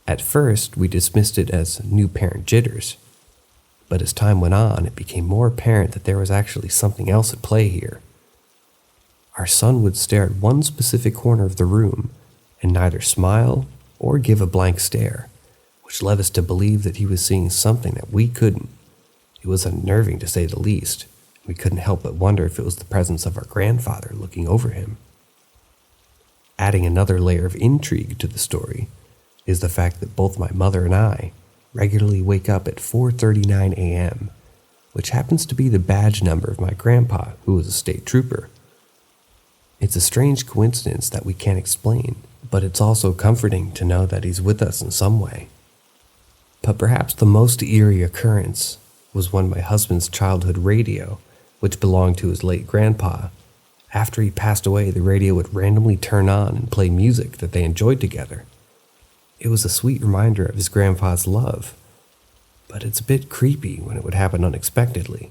At first, we dismissed it as new parent jitters, but as time went on, it became more apparent that there was actually something else at play here. Our son would stare at one specific corner of the room and neither smile or give a blank stare, which led us to believe that he was seeing something that we couldn't. It was unnerving to say the least. We couldn't help but wonder if it was the presence of our grandfather looking over him. Adding another layer of intrigue to the story is the fact that both my mother and I regularly wake up at 4:39 a.m., which happens to be the badge number of my grandpa, who was a state trooper. It's a strange coincidence that we can't explain, but it's also comforting to know that he's with us in some way. But perhaps the most eerie occurrence was when my husband's childhood radio which belonged to his late grandpa. After he passed away, the radio would randomly turn on and play music that they enjoyed together. It was a sweet reminder of his grandpa's love, but it's a bit creepy when it would happen unexpectedly.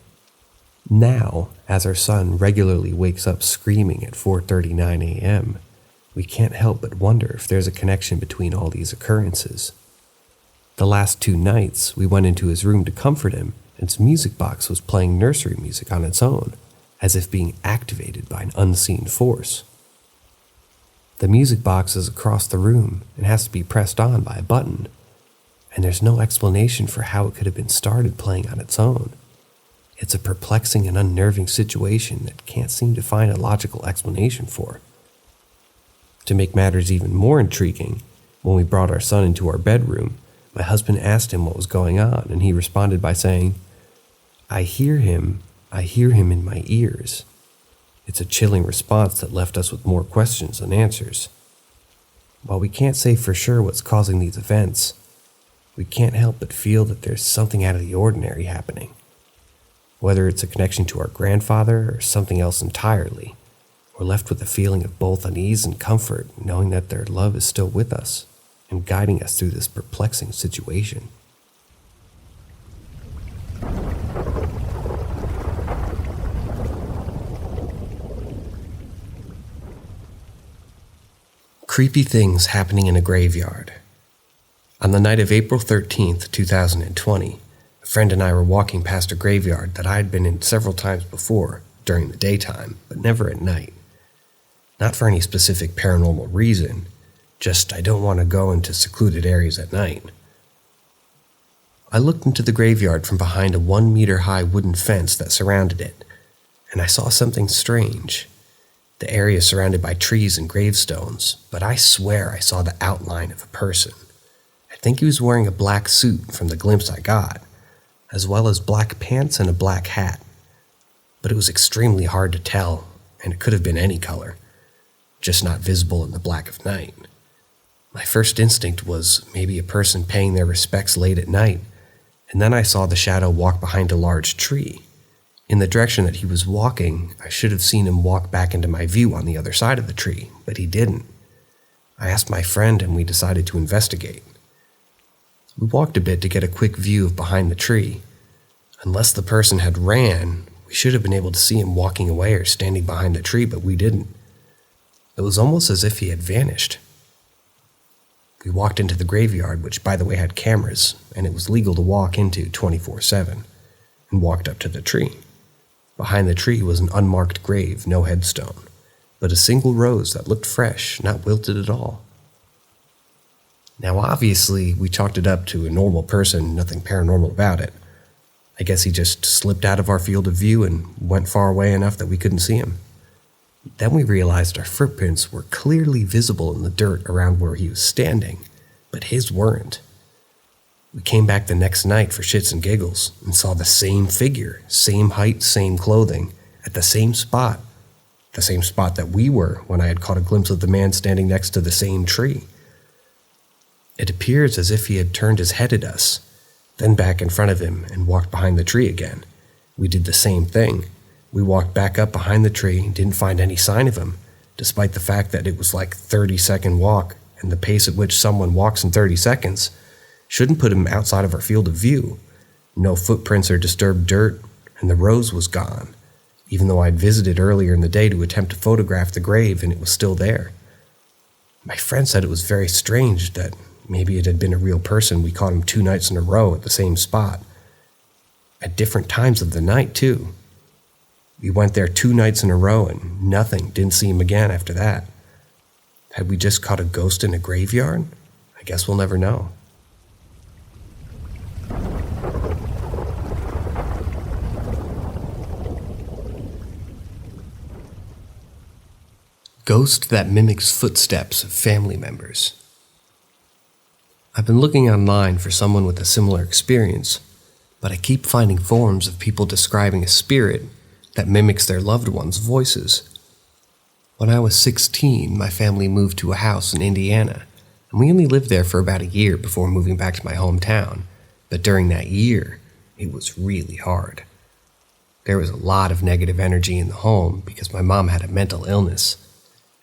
Now, as our son regularly wakes up screaming at 4:39 a.m., we can't help but wonder if there's a connection between all these occurrences. The last 2 nights, we went into his room to comfort him, and his music box was playing nursery music on its own, as if being activated by an unseen force. The music box is across the room and has to be pressed on by a button, and there's no explanation for how it could have been started playing on its own. It's a perplexing and unnerving situation that can't seem to find a logical explanation for. To make matters even more intriguing, when we brought our son into our bedroom, my husband asked him what was going on, and he responded by saying, I hear him in my ears." It's a chilling response that left us with more questions than answers. While we can't say for sure what's causing these events, we can't help but feel that there's something out of the ordinary happening. Whether it's a connection to our grandfather or something else entirely, we're left with a feeling of both unease and comfort, knowing that their love is still with us and guiding us through this perplexing situation. Creepy things happening in a graveyard. On the night of April 13th, 2020, a friend and I were walking past a graveyard that I had been in several times before, during the daytime, but never at night. Not for any specific paranormal reason, just I don't want to go into secluded areas at night. I looked into the graveyard from behind a 1-meter-high wooden fence that surrounded it, and I saw something strange. The area is surrounded by trees and gravestones, but I swear I saw the outline of a person. I think he was wearing a black suit from the glimpse I got, as well as black pants and a black hat. But it was extremely hard to tell, and it could have been any color, just not visible in the black of night. My first instinct was maybe a person paying their respects late at night, and then I saw the shadow walk behind a large tree. In the direction that he was walking, I should have seen him walk back into my view on the other side of the tree, but he didn't. I asked my friend and we decided to investigate. We walked a bit to get a quick view of behind the tree. Unless the person had ran, we should have been able to see him walking away or standing behind the tree, but we didn't. It was almost as if he had vanished. We walked into the graveyard, which by the way had cameras, and it was legal to walk into 24/7, and walked up to the tree. Behind the tree was an unmarked grave, no headstone, but a single rose that looked fresh, not wilted at all. Now obviously, we chalked it up to a normal person, nothing paranormal about it. I guess he just slipped out of our field of view and went far away enough that we couldn't see him. Then we realized our footprints were clearly visible in the dirt around where he was standing, but his weren't. We came back the next night for shits and giggles and saw the same figure, same height, same clothing, at the same spot that we were when I had caught a glimpse of the man standing next to the same tree. It appears as if he had turned his head at us, then back in front of him and walked behind the tree again. We did the same thing. We walked back up behind the tree and didn't find any sign of him, despite the fact that it was like a 30-second walk, and the pace at which someone walks in 30 seconds shouldn't put him outside of our field of view. No footprints or disturbed dirt, and the rose was gone, even though I'd visited earlier in the day to attempt to photograph the grave and it was still there. My friend said it was very strange that maybe it had been a real person. We caught him 2 nights in a row at the same spot. At different times of the night, too. We went there 2 nights in a row and nothing, didn't see him again after that. Had we just caught a ghost in a graveyard? I guess we'll never know. Ghost that mimics footsteps of family members. I've been looking online for someone with a similar experience, but I keep finding forums of people describing a spirit that mimics their loved ones' voices. When I was 16, my family moved to a house in Indiana, and we only lived there for about a year before moving back to my hometown, but during that year, it was really hard. There was a lot of negative energy in the home because my mom had a mental illness,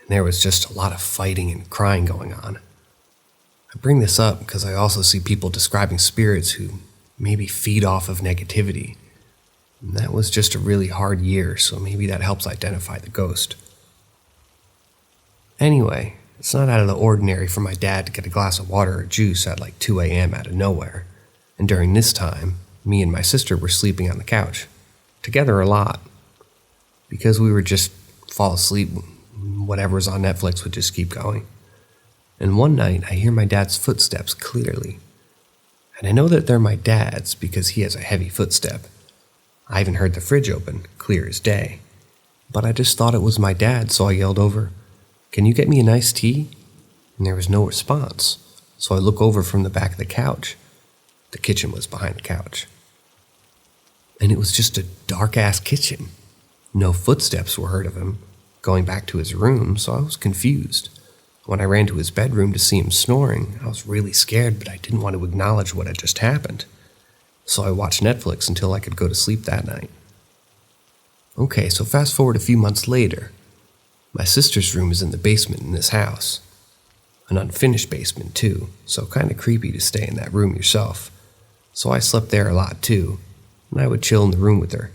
and there was just a lot of fighting and crying going on. I bring this up because I also see people describing spirits who maybe feed off of negativity. And that was just a really hard year, so maybe that helps identify the ghost. Anyway, it's not out of the ordinary for my dad to get a glass of water or juice at like 2 a.m. out of nowhere. And during this time, me and my sister were sleeping on the couch. Together a lot. Because we would just fall asleep, whatever's on Netflix would just keep going. And one night, I hear my dad's footsteps clearly. And I know that they're my dad's because he has a heavy footstep. I even heard the fridge open, clear as day. But I just thought it was my dad, so I yelled over, "Can you get me an iced tea?" And there was no response, so I look over from the back of the couch. The kitchen was behind the couch. And it was just a dark-ass kitchen. No footsteps were heard of him going back to his room, so I was confused. When I ran to his bedroom to see him snoring, I was really scared, but I didn't want to acknowledge what had just happened. So I watched Netflix until I could go to sleep that night. Okay, so fast forward a few months later. My sister's room is in the basement in this house. An unfinished basement too, so kinda creepy to stay in that room yourself. So I slept there a lot too, and I would chill in the room with her.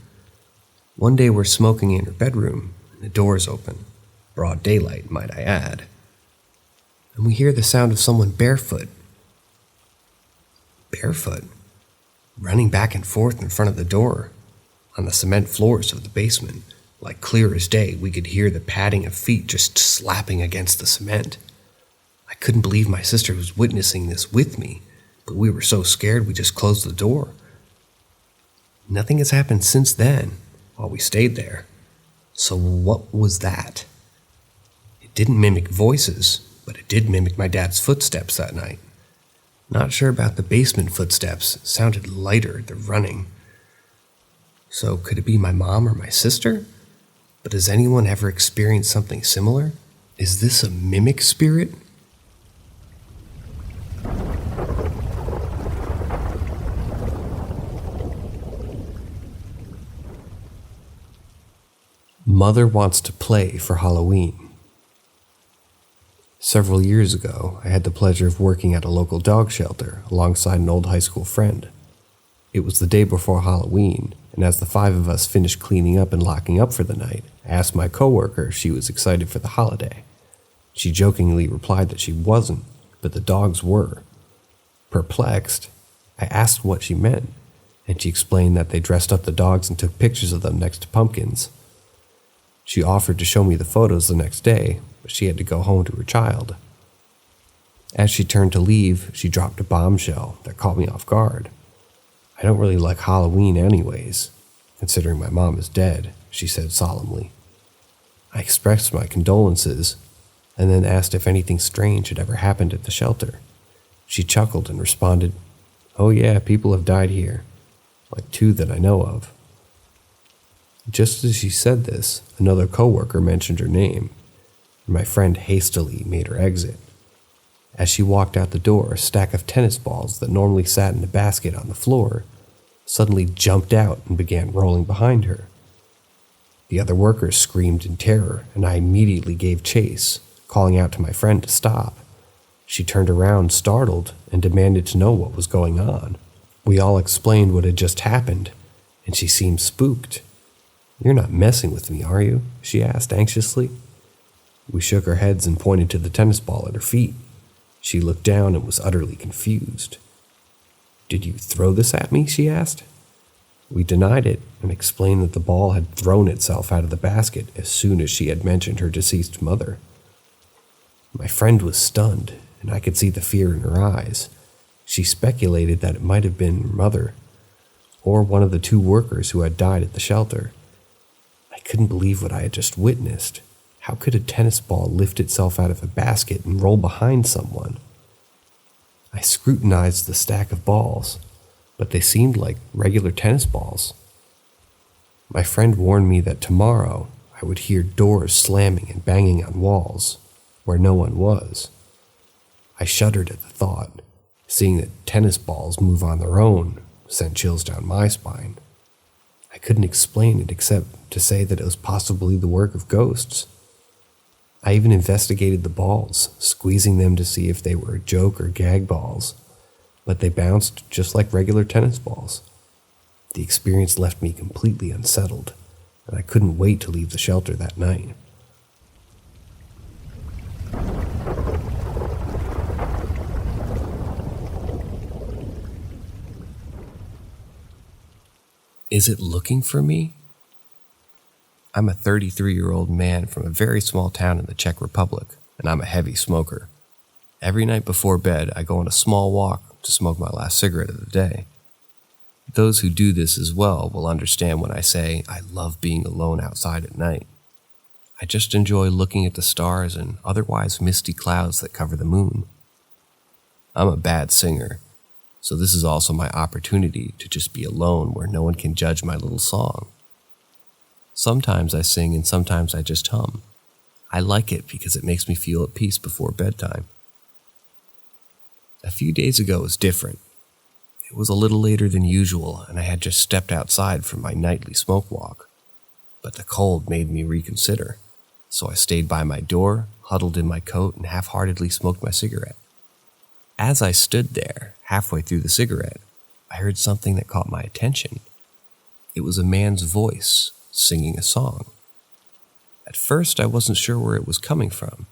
One day we're smoking in her bedroom, and the door's open. Broad daylight, might I add. And we hear the sound of someone barefoot. Barefoot? Running back and forth in front of the door, on the cement floors of the basement. Like clear as day, we could hear the padding of feet just slapping against the cement. I couldn't believe my sister was witnessing this with me, but we were so scared we just closed the door. Nothing has happened since then, while we stayed there. So what was that? It didn't mimic voices, but it did mimic my dad's footsteps that night. Not sure about the basement footsteps. It sounded lighter, the running. So could it be my mom or my sister? But has anyone ever experienced something similar? Is this a mimic spirit? Mother wants to play for Halloween. Several years ago, I had the pleasure of working at a local dog shelter alongside an old high school friend. It was the day before Halloween, and as the 5 of us finished cleaning up and locking up for the night, I asked my coworker if she was excited for the holiday. She jokingly replied that she wasn't, but the dogs were. Perplexed, I asked what she meant, and she explained that they dressed up the dogs and took pictures of them next to pumpkins. She offered to show me the photos the next day, but she had to go home to her child. As she turned to leave, she dropped a bombshell that caught me off guard. "I don't really like Halloween anyways, considering my mom is dead," she said solemnly. I expressed my condolences, and then asked if anything strange had ever happened at the shelter. She chuckled and responded, "Oh yeah, people have died here, like 2 that I know of." Just as she said this, another coworker mentioned her name, and my friend hastily made her exit. As she walked out the door, a stack of tennis balls that normally sat in a basket on the floor suddenly jumped out and began rolling behind her. The other workers screamed in terror, and I immediately gave chase, calling out to my friend to stop. She turned around, startled, and demanded to know what was going on. We all explained what had just happened, and she seemed spooked. "You're not messing with me, are you?" she asked anxiously. We shook our heads and pointed to the tennis ball at her feet. She looked down and was utterly confused. "Did you throw this at me?" she asked. We denied it and explained that the ball had thrown itself out of the basket as soon as she had mentioned her deceased mother. My friend was stunned, and I could see the fear in her eyes. She speculated that it might have been her mother, or one of the 2 workers who had died at the shelter. I couldn't believe what I had just witnessed. How could a tennis ball lift itself out of a basket and roll behind someone? I scrutinized the stack of balls, but they seemed like regular tennis balls. My friend warned me that tomorrow I would hear doors slamming and banging on walls where no one was. I shuddered at the thought. Seeing that tennis balls move on their own sent chills down my spine. I couldn't explain it except to say that it was possibly the work of ghosts. I even investigated the balls, squeezing them to see if they were joke or gag balls, but they bounced just like regular tennis balls. The experience left me completely unsettled, and I couldn't wait to leave the shelter that night. Is it looking for me? I'm a 33-year-old man from a very small town in the Czech Republic, and I'm a heavy smoker. Every night before bed, I go on a small walk to smoke my last cigarette of the day. Those who do this as well will understand when I say I love being alone outside at night. I just enjoy looking at the stars and otherwise misty clouds that cover the moon. I'm a bad singer, so this is also my opportunity to just be alone where no one can judge my little song. Sometimes I sing and sometimes I just hum. I like it because it makes me feel at peace before bedtime. A few days ago was different. It was a little later than usual, and I had just stepped outside from my nightly smoke walk. But the cold made me reconsider, so I stayed by my door, huddled in my coat, and half-heartedly smoked my cigarette. As I stood there, halfway through the cigarette, I heard something that caught my attention. It was a man's voice singing a song. At first, I wasn't sure where it was coming from,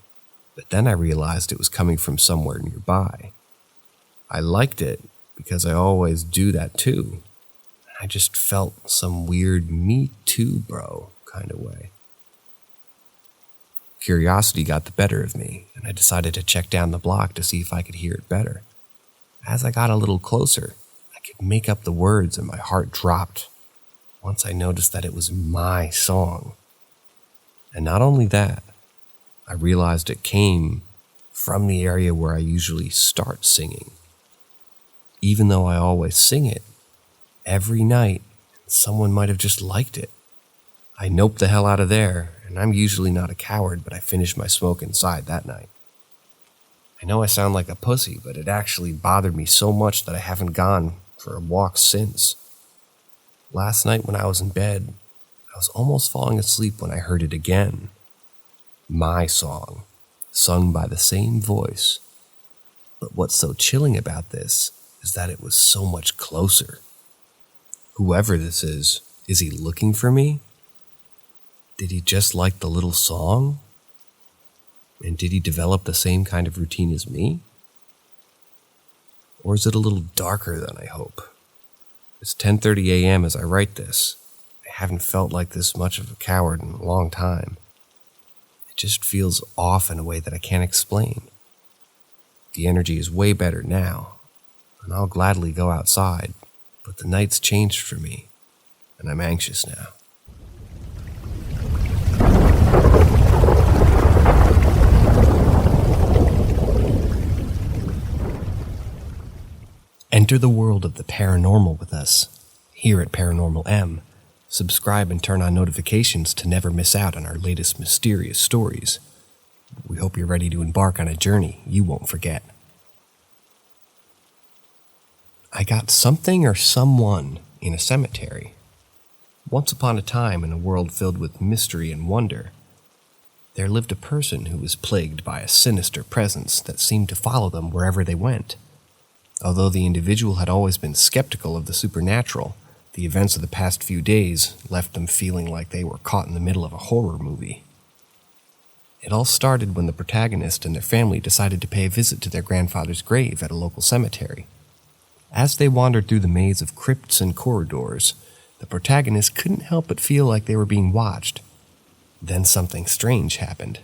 but then I realized it was coming from somewhere nearby. I liked it because I always do that too. I just felt some weird me too, bro kind of way. Curiosity got the better of me, and I decided to check down the block to see if I could hear it better. As I got a little closer, I could make up the words and my heart dropped once I noticed that it was my song. And not only that, I realized it came from the area where I usually start singing. Even though I always sing it, every night, someone might have just liked it. I noped the hell out of there, and I'm usually not a coward, but I finished my smoke inside that night. I know I sound like a pussy, but it actually bothered me so much that I haven't gone for a walk since. Last night when I was in bed, I was almost falling asleep when I heard it again. My song, sung by the same voice. But what's so chilling about this is that it was so much closer. Whoever this is he looking for me? Did he just like the little song? And did he develop the same kind of routine as me? Or is it a little darker than I hope? It's 10:30 a.m. as I write this. I haven't felt like this much of a coward in a long time. It just feels off in a way that I can't explain. The energy is way better now, and I'll gladly go outside, but the night's changed for me, and I'm anxious now. Enter the world of the paranormal with us, here at Paranormal M. Subscribe and turn on notifications to never miss out on our latest mysterious stories. We hope you're ready to embark on a journey you won't forget. I got something or someone in a cemetery. Once upon a time, in a world filled with mystery and wonder, there lived a person who was plagued by a sinister presence that seemed to follow them wherever they went. Although the individual had always been skeptical of the supernatural, the events of the past few days left them feeling like they were caught in the middle of a horror movie. It all started when the protagonist and their family decided to pay a visit to their grandfather's grave at a local cemetery. As they wandered through the maze of crypts and corridors, the protagonist couldn't help but feel like they were being watched. Then something strange happened.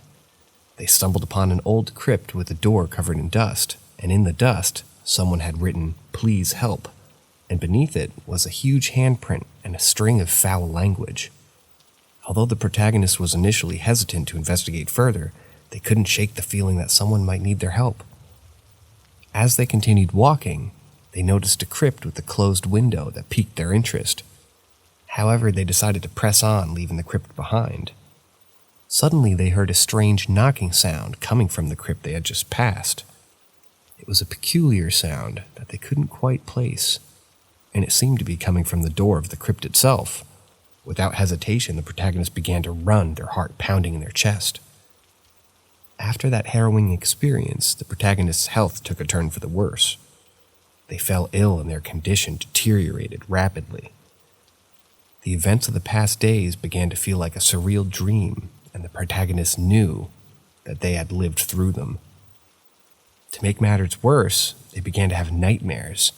They stumbled upon an old crypt with a door covered in dust, and in the dust, someone had written, "Please help," and beneath it was a huge handprint and a string of foul language. Although the protagonist was initially hesitant to investigate further, they couldn't shake the feeling that someone might need their help. As they continued walking, they noticed a crypt with a closed window that piqued their interest. However, they decided to press on, leaving the crypt behind. Suddenly, they heard a strange knocking sound coming from the crypt they had just passed. It was a peculiar sound that they couldn't quite place, and it seemed to be coming from the door of the crypt itself. Without hesitation, the protagonist began to run, their heart pounding in their chest. After that harrowing experience, the protagonist's health took a turn for the worse. They fell ill and their condition deteriorated rapidly. The events of the past days began to feel like a surreal dream, and the protagonist knew that they had lived through them. To make matters worse, they began to have nightmares.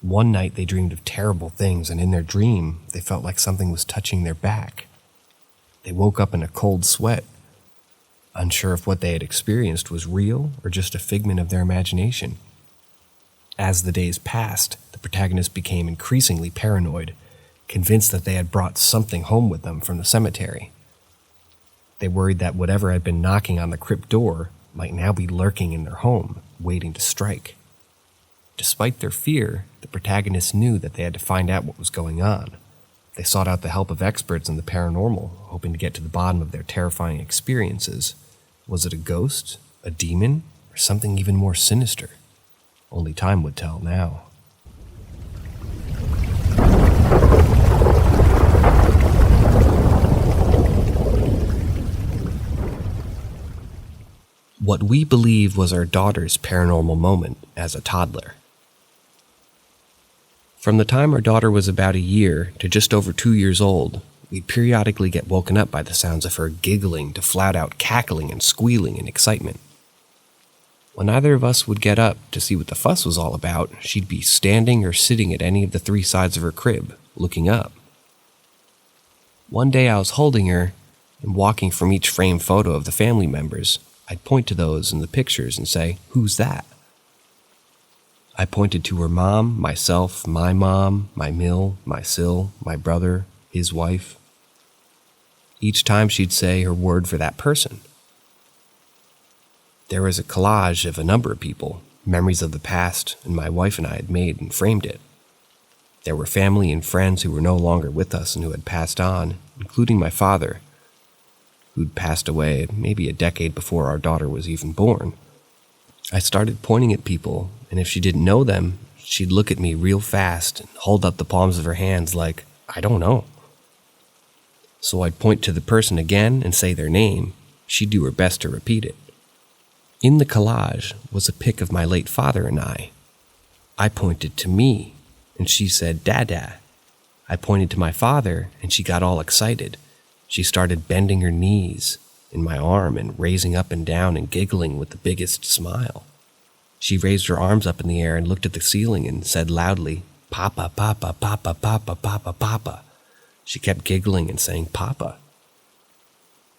One night they dreamed of terrible things, and in their dream, they felt like something was touching their back. They woke up in a cold sweat, unsure if what they had experienced was real or just a figment of their imagination. As the days passed, the protagonist became increasingly paranoid, convinced that they had brought something home with them from the cemetery. They worried that whatever had been knocking on the crypt door might now be lurking in their home, waiting to strike. Despite their fear, the protagonists knew that they had to find out what was going on. They sought out the help of experts in the paranormal, hoping to get to the bottom of their terrifying experiences. Was it a ghost, a demon, or something even more sinister? Only time would tell now. What we believe was our daughter's paranormal moment as a toddler. From the time our daughter was about a year to just over 2 years old, we'd periodically get woken up by the sounds of her giggling to flat-out cackling and squealing in excitement. When either of us would get up to see what the fuss was all about, she'd be standing or sitting at any of the 3 sides of her crib, looking up. One day I was holding her and walking from each framed photo of the family members. I'd point to those in the pictures and say, "Who's that?" I pointed to her mom, myself, my mom, my Mill, my Sil, my brother, his wife. Each time she'd say her word for that person. There was a collage of a number of people, memories of the past, and my wife and I had made and framed it. There were family and friends who were no longer with us and who had passed on, including my father, who'd passed away maybe a decade before our daughter was even born. I started pointing at people, and if she didn't know them, she'd look at me real fast and hold up the palms of her hands like, "I don't know." So I'd point to the person again and say their name. She'd do her best to repeat it. In the collage was a pic of my late father and I. I pointed to me, and she said, "Dada." I pointed to my father, and she got all excited. She started bending her knees in my arm and raising up and down and giggling with the biggest smile. She raised her arms up in the air and looked at the ceiling and said loudly, "Papa, Papa, Papa, Papa, Papa, Papa." She kept giggling and saying, "Papa."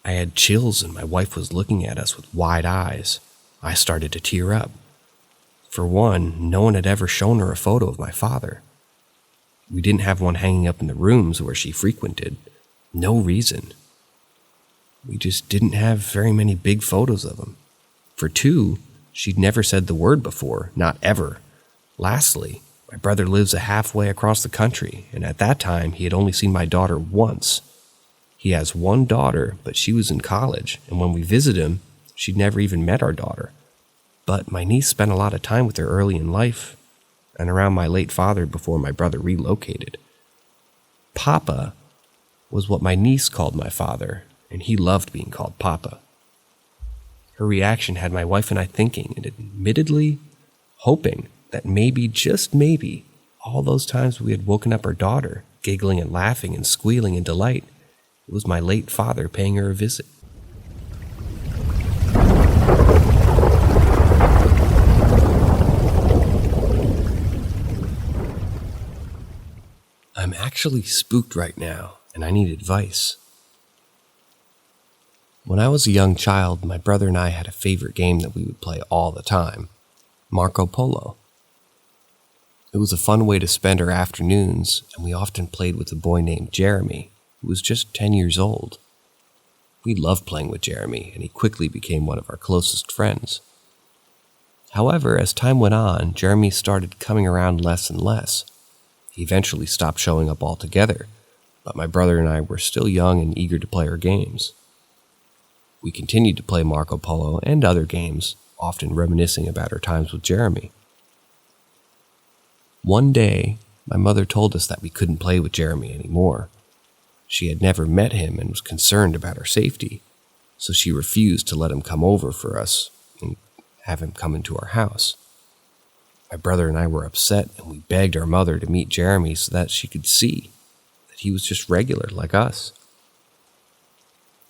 I had chills and my wife was looking at us with wide eyes. I started to tear up. For one, no one had ever shown her a photo of my father. We didn't have one hanging up in the rooms where she frequented. No reason. We just didn't have very many big photos of him. For two, she'd never said the word before, not ever. Lastly, my brother lives halfway across the country, and at that time he had only seen my daughter once. He has one daughter, but she was in college, and when we visited him, she'd never even met our daughter. But my niece spent a lot of time with her early in life, and around my late father before my brother relocated. Papa was what my niece called my father, and he loved being called Papa. Her reaction had my wife and I thinking, and admittedly hoping that maybe, just maybe, all those times we had woken up our daughter, giggling and laughing and squealing in delight, it was my late father paying her a visit. I'm actually spooked right now, and I need advice. When I was a young child, my brother and I had a favorite game that we would play all the time, Marco Polo. It was a fun way to spend our afternoons, and we often played with a boy named Jeremy, who was just 10 years old. We loved playing with Jeremy, and he quickly became one of our closest friends. However, as time went on, Jeremy started coming around less and less. He eventually stopped showing up altogether, but my brother and I were still young and eager to play our games. We continued to play Marco Polo and other games, often reminiscing about our times with Jeremy. One day, my mother told us that we couldn't play with Jeremy anymore. She had never met him and was concerned about our safety, so she refused to let him come over for us and have him come into our house. My brother and I were upset, and we begged our mother to meet Jeremy so that she could see that he was just regular like us.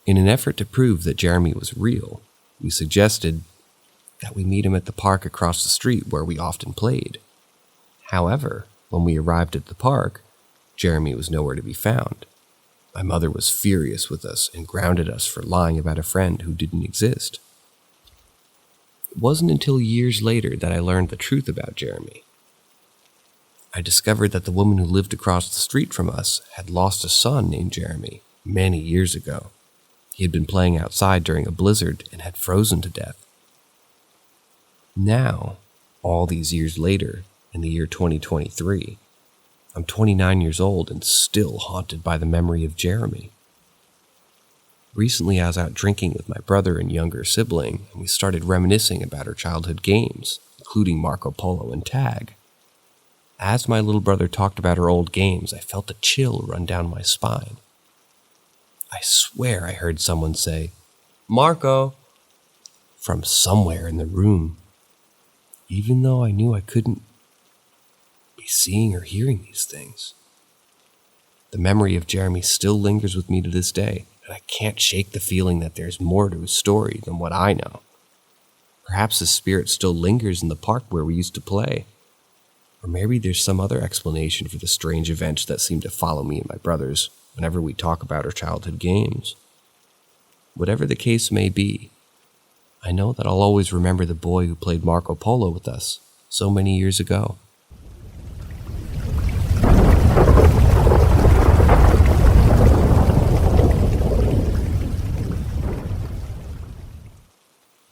In an effort to prove that Jeremy was real, we suggested that we meet him at the park across the street where we often played. However, when we arrived at the park, Jeremy was nowhere to be found. My mother was furious with us and grounded us for lying about a friend who didn't exist. It wasn't until years later that I learned the truth about Jeremy. I discovered that the woman who lived across the street from us had lost a son named Jeremy many years ago. He had been playing outside during a blizzard and had frozen to death. Now, all these years later, in the year 2023, I'm 29 years old and still haunted by the memory of Jeremy. Recently, I was out drinking with my brother and younger sibling, and we started reminiscing about our childhood games, including Marco Polo and tag. As my little brother talked about our old games, I felt a chill run down my spine. I swear I heard someone say, "Marco," from somewhere in the room, even though I knew I couldn't be seeing or hearing these things. The memory of Jeremy still lingers with me to this day, and I can't shake the feeling that there's more to his story than what I know. Perhaps his spirit still lingers in the park where we used to play, or maybe there's some other explanation for the strange events that seem to follow me and my brothers whenever we talk about our childhood games. Whatever the case may be, I know that I'll always remember the boy who played Marco Polo with us so many years ago.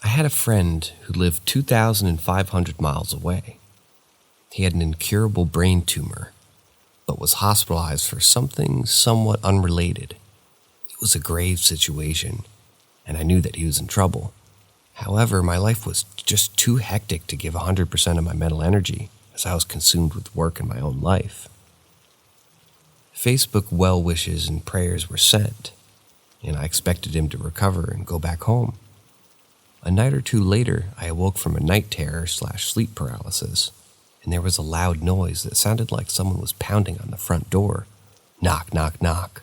I had a friend who lived 2,500 miles away. He had an incurable brain tumor, but was hospitalized for something somewhat unrelated. It was a grave situation, and I knew that he was in trouble. However, my life was just too hectic to give 100% of my mental energy, as I was consumed with work and my own life. Facebook well wishes and prayers were sent, and I expected him to recover and go back home. A night or two later, I awoke from a night terror/sleep paralysis, and there was a loud noise that sounded like someone was pounding on the front door. Knock, knock, knock.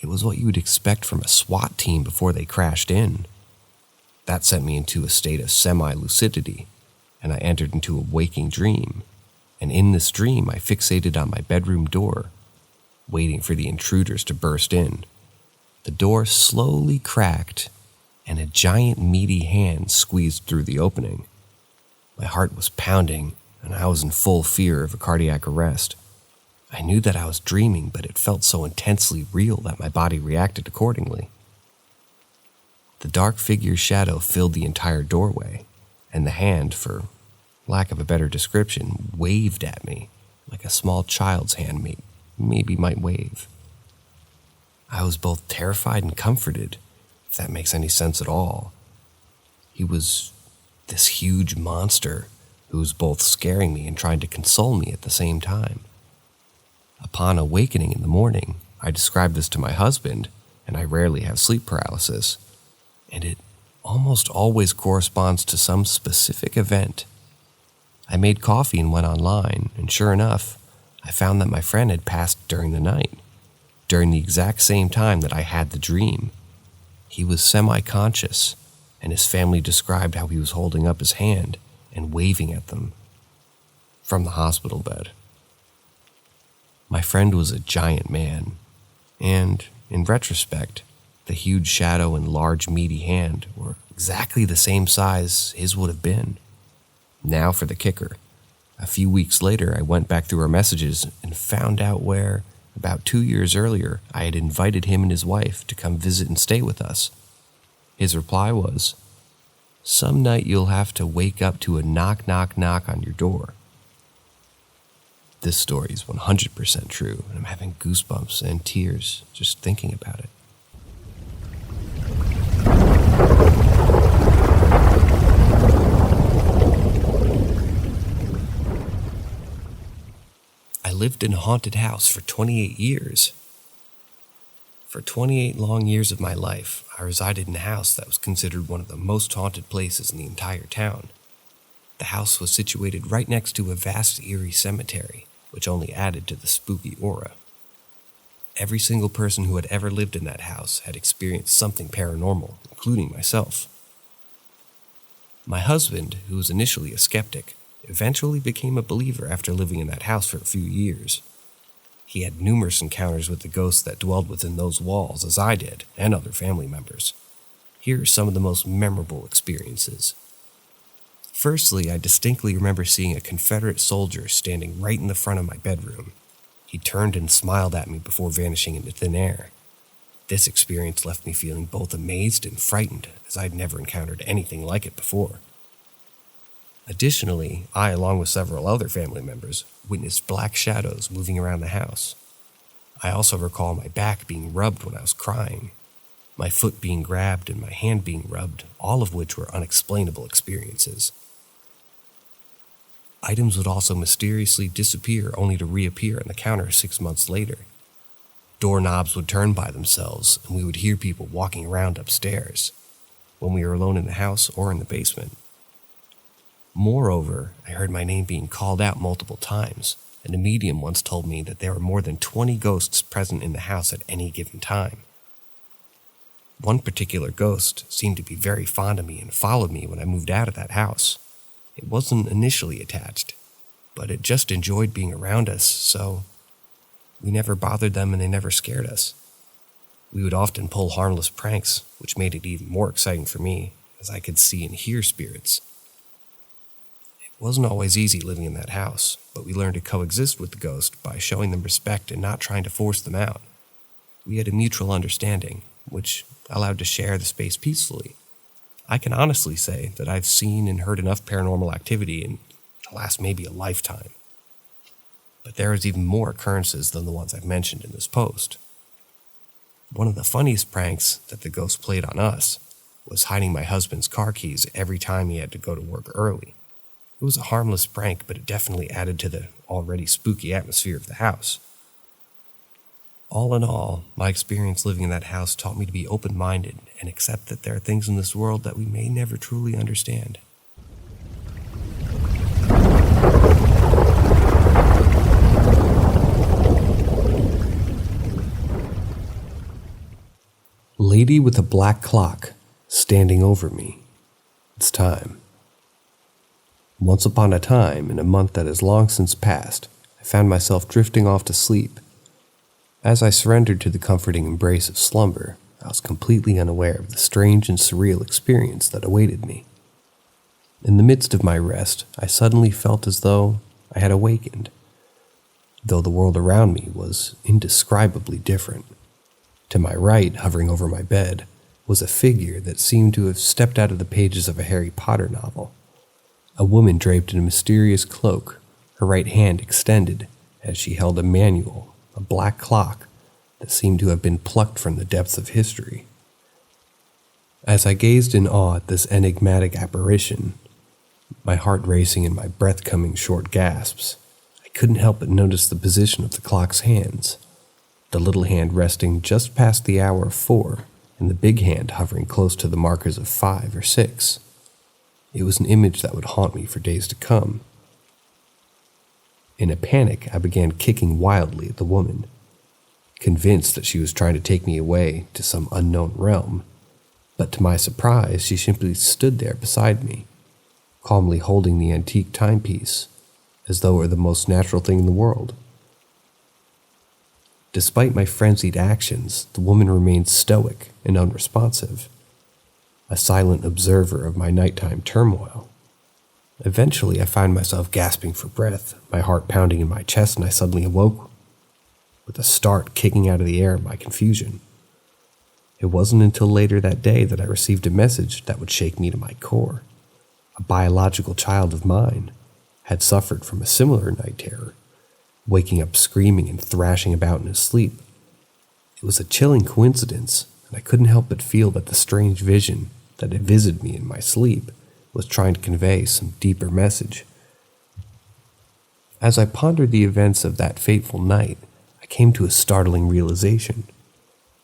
It was what you would expect from a SWAT team before they crashed in. That sent me into a state of semi-lucidity, and I entered into a waking dream. And in this dream, I fixated on my bedroom door, waiting for the intruders to burst in. The door slowly cracked, and a giant meaty hand squeezed through the opening. My heart was pounding, and I was in full fear of a cardiac arrest. I knew that I was dreaming, but it felt so intensely real that my body reacted accordingly. The dark figure's shadow filled the entire doorway, and the hand, for lack of a better description, waved at me like a small child's hand maybe might wave. I was both terrified and comforted, if that makes any sense at all. He was this huge monster who was both scaring me and trying to console me at the same time. Upon awakening in the morning, I described this to my husband, and I rarely have sleep paralysis, and it almost always corresponds to some specific event. I made coffee and went online, and sure enough, I found that my friend had passed during the night, during the exact same time that I had the dream. He was semi-conscious, and his family described how he was holding up his hand and waving at them from the hospital bed. My friend was a giant man, and, in retrospect, the huge shadow and large meaty hand were exactly the same size his would have been. Now for the kicker. A few weeks later, I went back through our messages and found out where, about 2 years earlier, I had invited him and his wife to come visit and stay with us. His reply was, "Some night you'll have to wake up to a knock, knock, knock on your door." This story is 100% true, and I'm having goosebumps and tears just thinking about it. I lived in a haunted house for 28 years. For 28 long years of my life, I resided in a house that was considered one of the most haunted places in the entire town. The house was situated right next to a vast eerie cemetery, which only added to the spooky aura. Every single person who had ever lived in that house had experienced something paranormal, including myself. My husband, who was initially a skeptic, eventually became a believer after living in that house for a few years. He had numerous encounters with the ghosts that dwelled within those walls, as I did, and other family members. Here are some of the most memorable experiences. Firstly, I distinctly remember seeing a Confederate soldier standing right in the front of my bedroom. He turned and smiled at me before vanishing into thin air. This experience left me feeling both amazed and frightened, as I'd never encountered anything like it before. Additionally, I, along with several other family members, witnessed black shadows moving around the house. I also recall my back being rubbed when I was crying, my foot being grabbed and my hand being rubbed, all of which were unexplainable experiences. Items would also mysteriously disappear only to reappear on the counter 6 months later. Doorknobs would turn by themselves, and we would hear people walking around upstairs, when we were alone in the house or in the basement. Moreover, I heard my name being called out multiple times, and a medium once told me that there were more than 20 ghosts present in the house at any given time. One particular ghost seemed to be very fond of me and followed me when I moved out of that house. It wasn't initially attached, but it just enjoyed being around us, so we never bothered them and they never scared us. We would often pull harmless pranks, which made it even more exciting for me, as I could see and hear spirits. It wasn't always easy living in that house, but we learned to coexist with the ghost by showing them respect and not trying to force them out. We had a mutual understanding, which allowed to share the space peacefully. I can honestly say that I've seen and heard enough paranormal activity to last maybe a lifetime. But there is even more occurrences than the ones I've mentioned in this post. One of the funniest pranks that the ghost played on us was hiding my husband's car keys every time he had to go to work early. It was a harmless prank, but it definitely added to the already spooky atmosphere of the house. All in all, my experience living in that house taught me to be open-minded and accept that there are things in this world that we may never truly understand. Lady with a black clock standing over me. It's time. Once upon a time, in a month that has long since passed, I found myself drifting off to sleep. As I surrendered to the comforting embrace of slumber, I was completely unaware of the strange and surreal experience that awaited me. In the midst of my rest, I suddenly felt as though I had awakened, though the world around me was indescribably different. To my right, hovering over my bed, was a figure that seemed to have stepped out of the pages of a Harry Potter novel. A woman draped in a mysterious cloak, her right hand extended as she held a manual, a black clock that seemed to have been plucked from the depths of history. As I gazed in awe at this enigmatic apparition, my heart racing and my breath coming short gasps, I couldn't help but notice the position of the clock's hands, the little hand resting just past the hour of 4, and the big hand hovering close to the markers of 5 or 6. It was an image that would haunt me for days to come. In a panic, I began kicking wildly at the woman, convinced that she was trying to take me away to some unknown realm. But to my surprise, she simply stood there beside me, calmly holding the antique timepiece, as though it were the most natural thing in the world. Despite my frenzied actions, the woman remained stoic and unresponsive, a silent observer of my nighttime turmoil. Eventually, I found myself gasping for breath, my heart pounding in my chest, and I suddenly awoke with a start, kicking out of the air in my confusion. It wasn't until later that day that I received a message that would shake me to my core. A biological child of mine had suffered from a similar night terror, waking up screaming and thrashing about in his sleep. It was a chilling coincidence, and I couldn't help but feel that the strange vision that had visited me in my sleep was trying to convey some deeper message. As I pondered the events of that fateful night, I came to a startling realization.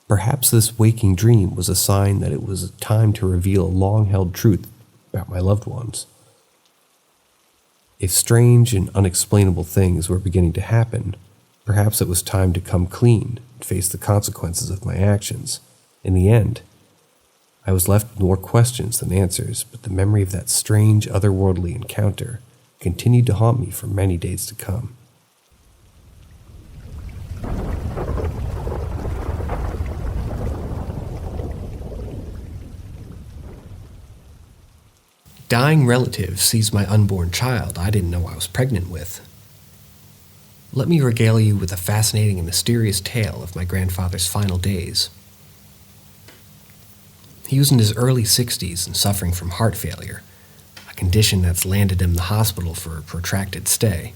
Perhaps this waking dream was a sign that it was time to reveal a long-held truth about my loved ones. If strange and unexplainable things were beginning to happen, perhaps it was time to come clean and face the consequences of my actions. In the end, I was left with more questions than answers, but the memory of that strange, otherworldly encounter continued to haunt me for many days to come. Dying relative sees my unborn child I didn't know I was pregnant with. Let me regale you with a fascinating and mysterious tale of my grandfather's final days. He was in his early 60s and suffering from heart failure, a condition that's landed him in the hospital for a protracted stay.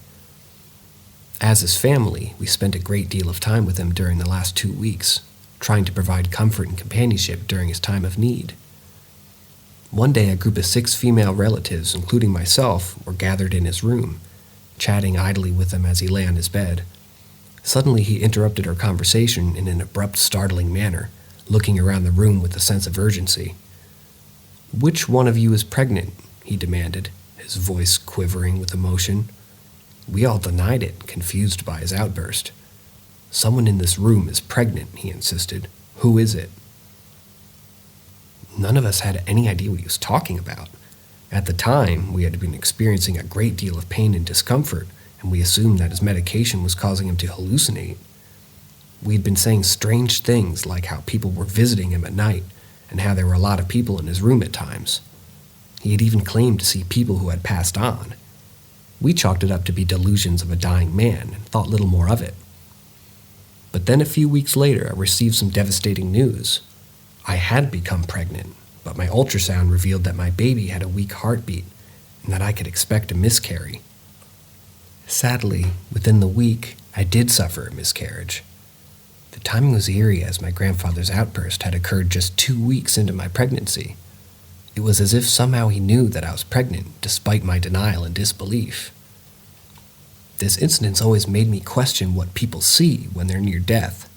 As his family, we spent a great deal of time with him during the last 2 weeks, trying to provide comfort and companionship during his time of need. One day, a group of 6 female relatives, including myself, were gathered in his room, chatting idly with him as he lay on his bed. Suddenly, he interrupted our conversation in an abrupt, startling manner, looking around the room with a sense of urgency. "Which one of you is pregnant?" he demanded, his voice quivering with emotion. We all denied it, confused by his outburst. "Someone in this room is pregnant," he insisted. "Who is it?" None of us had any idea what he was talking about. At the time, we had been experiencing a great deal of pain and discomfort, and we assumed that his medication was causing him to hallucinate. We had been saying strange things like how people were visiting him at night, and how there were a lot of people in his room at times. He had even claimed to see people who had passed on. We chalked it up to be delusions of a dying man and thought little more of it. But then a few weeks later, I received some devastating news. I had become pregnant, but my ultrasound revealed that my baby had a weak heartbeat and that I could expect a miscarry. Sadly, within the week, I did suffer a miscarriage. The timing was eerie as my grandfather's outburst had occurred just 2 weeks into my pregnancy. It was as if somehow he knew that I was pregnant, despite my denial and disbelief. This incident's always made me question what people see when they're near death.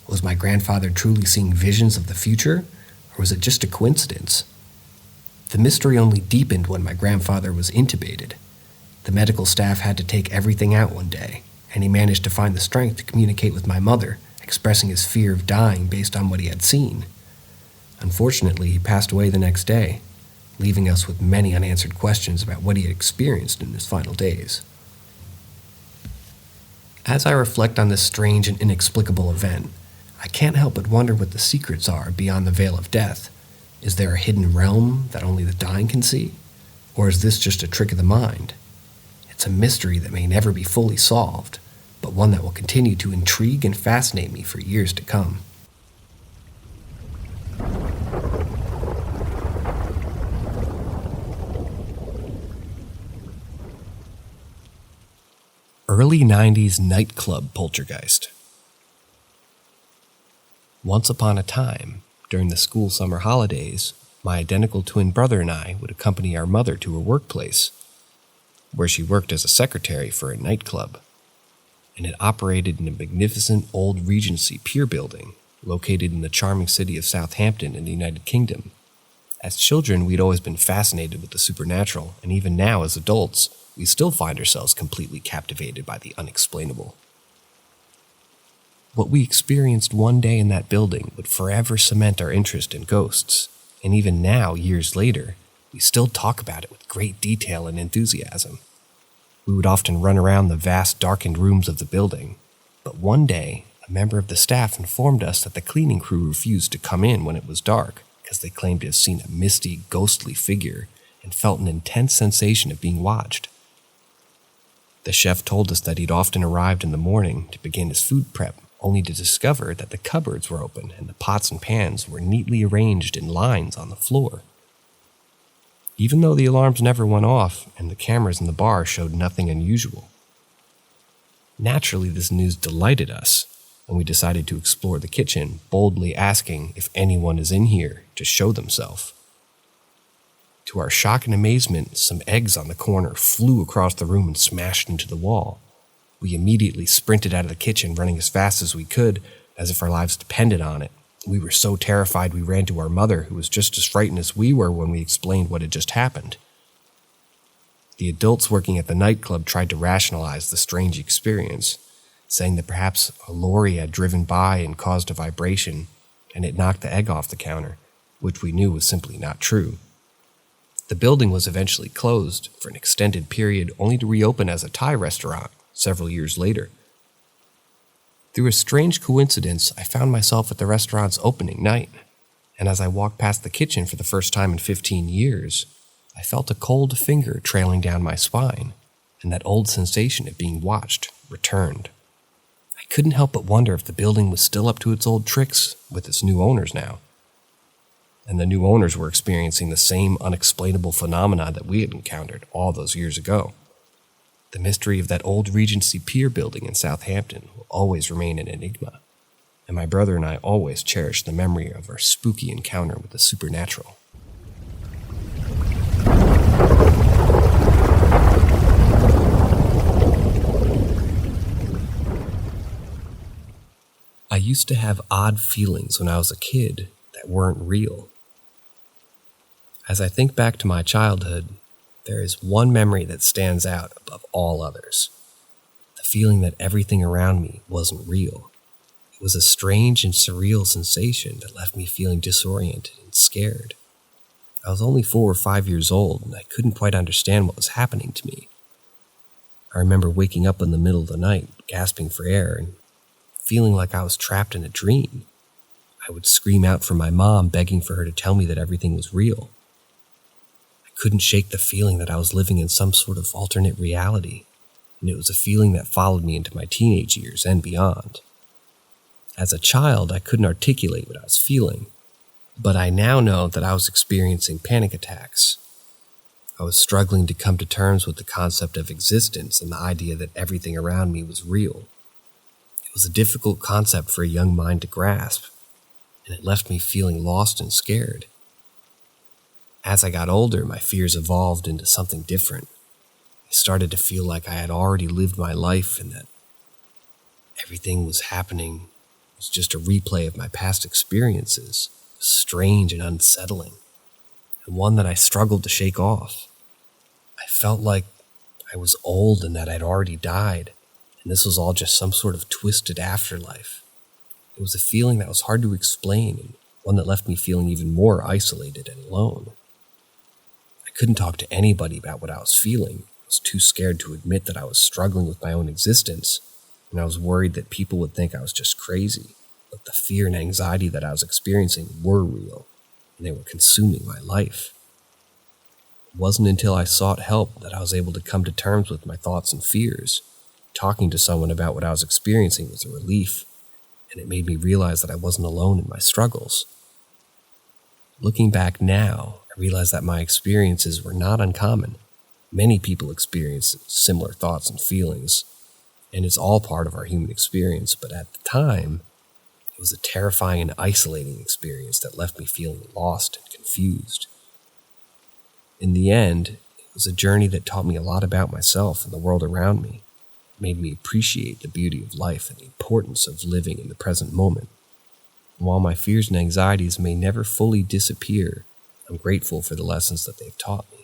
Was my grandfather truly seeing visions of the future, or was it just a coincidence? The mystery only deepened when my grandfather was intubated. The medical staff had to take everything out one day, and he managed to find the strength to communicate with my mother, expressing his fear of dying based on what he had seen. Unfortunately, he passed away the next day, leaving us with many unanswered questions about what he had experienced in his final days. As I reflect on this strange and inexplicable event, I can't help but wonder what the secrets are beyond the veil of death. Is there a hidden realm that only the dying can see? Or is this just a trick of the mind? It's a mystery that may never be fully solved, but one that will continue to intrigue and fascinate me for years to come. Early 90s nightclub poltergeist. Once upon a time, during the school summer holidays, my identical twin brother and I would accompany our mother to her workplace, where she worked as a secretary for a nightclub, and it operated in a magnificent old Regency pier building located in the charming city of Southampton in the United Kingdom. As children, we'd always been fascinated with the supernatural, and even now as adults, we still find ourselves completely captivated by the unexplainable. What we experienced one day in that building would forever cement our interest in ghosts, and even now, years later, we still talk about it with great detail and enthusiasm. We would often run around the vast darkened rooms of the building, but one day, a member of the staff informed us that the cleaning crew refused to come in when it was dark because they claimed to have seen a misty, ghostly figure and felt an intense sensation of being watched. The chef told us that he'd often arrived in the morning to begin his food prep, only to discover that the cupboards were open and the pots and pans were neatly arranged in lines on the floor. Even though the alarms never went off and the cameras in the bar showed nothing unusual. Naturally, this news delighted us, and we decided to explore the kitchen, boldly asking if anyone is in here to show themselves. To our shock and amazement, some eggs on the corner flew across the room and smashed into the wall. We immediately sprinted out of the kitchen, running as fast as we could, as if our lives depended on it, We were so terrified we ran to our mother, who was just as frightened as we were when we explained what had just happened. The adults working at the nightclub tried to rationalize the strange experience, saying that perhaps a lorry had driven by and caused a vibration, and it knocked the egg off the counter, which we knew was simply not true. The building was eventually closed for an extended period, only to reopen as a Thai restaurant several years later. Through a strange coincidence, I found myself at the restaurant's opening night, and as I walked past the kitchen for the first time in 15 years, I felt a cold finger trailing down my spine, and that old sensation of being watched returned. I couldn't help but wonder if the building was still up to its old tricks with its new owners now. And the new owners were experiencing the same unexplainable phenomena that we had encountered all those years ago. The mystery of that old Regency Pier building in Southampton will always remain an enigma, and my brother and I always cherish the memory of our spooky encounter with the supernatural. I used to have odd feelings when I was a kid that weren't real. As I think back to my childhood, there is one memory that stands out above all others. The feeling that everything around me wasn't real. It was a strange and surreal sensation that left me feeling disoriented and scared. I was only 4 or 5 years old, and I couldn't quite understand what was happening to me. I remember waking up in the middle of the night, gasping for air, and feeling like I was trapped in a dream. I would scream out for my mom, begging for her to tell me that everything was real. I couldn't shake the feeling that I was living in some sort of alternate reality, and it was a feeling that followed me into my teenage years and beyond. As a child, I couldn't articulate what I was feeling, but I now know that I was experiencing panic attacks. I was struggling to come to terms with the concept of existence and the idea that everything around me was real. It was a difficult concept for a young mind to grasp, and it left me feeling lost and scared. As I got older, my fears evolved into something different. I started to feel like I had already lived my life and that everything was happening was just a replay of my past experiences. It was strange and unsettling, and one that I struggled to shake off. I felt like I was old and that I'd already died, and this was all just some sort of twisted afterlife. It was a feeling that was hard to explain, and one that left me feeling even more isolated and alone. I couldn't talk to anybody about what I was feeling. I was too scared to admit that I was struggling with my own existence, and I was worried that people would think I was just crazy. But the fear and anxiety that I was experiencing were real, and they were consuming my life. It wasn't until I sought help that I was able to come to terms with my thoughts and fears. Talking to someone about what I was experiencing was a relief, and it made me realize that I wasn't alone in my struggles. Looking back now, I realize that my experiences were not uncommon. Many people experience similar thoughts and feelings, and it's all part of our human experience, but at the time, it was a terrifying and isolating experience that left me feeling lost and confused. In the end, it was a journey that taught me a lot about myself and the world around me. It made me appreciate the beauty of life and the importance of living in the present moment. And while my fears and anxieties may never fully disappear, I'm grateful for the lessons that they've taught me.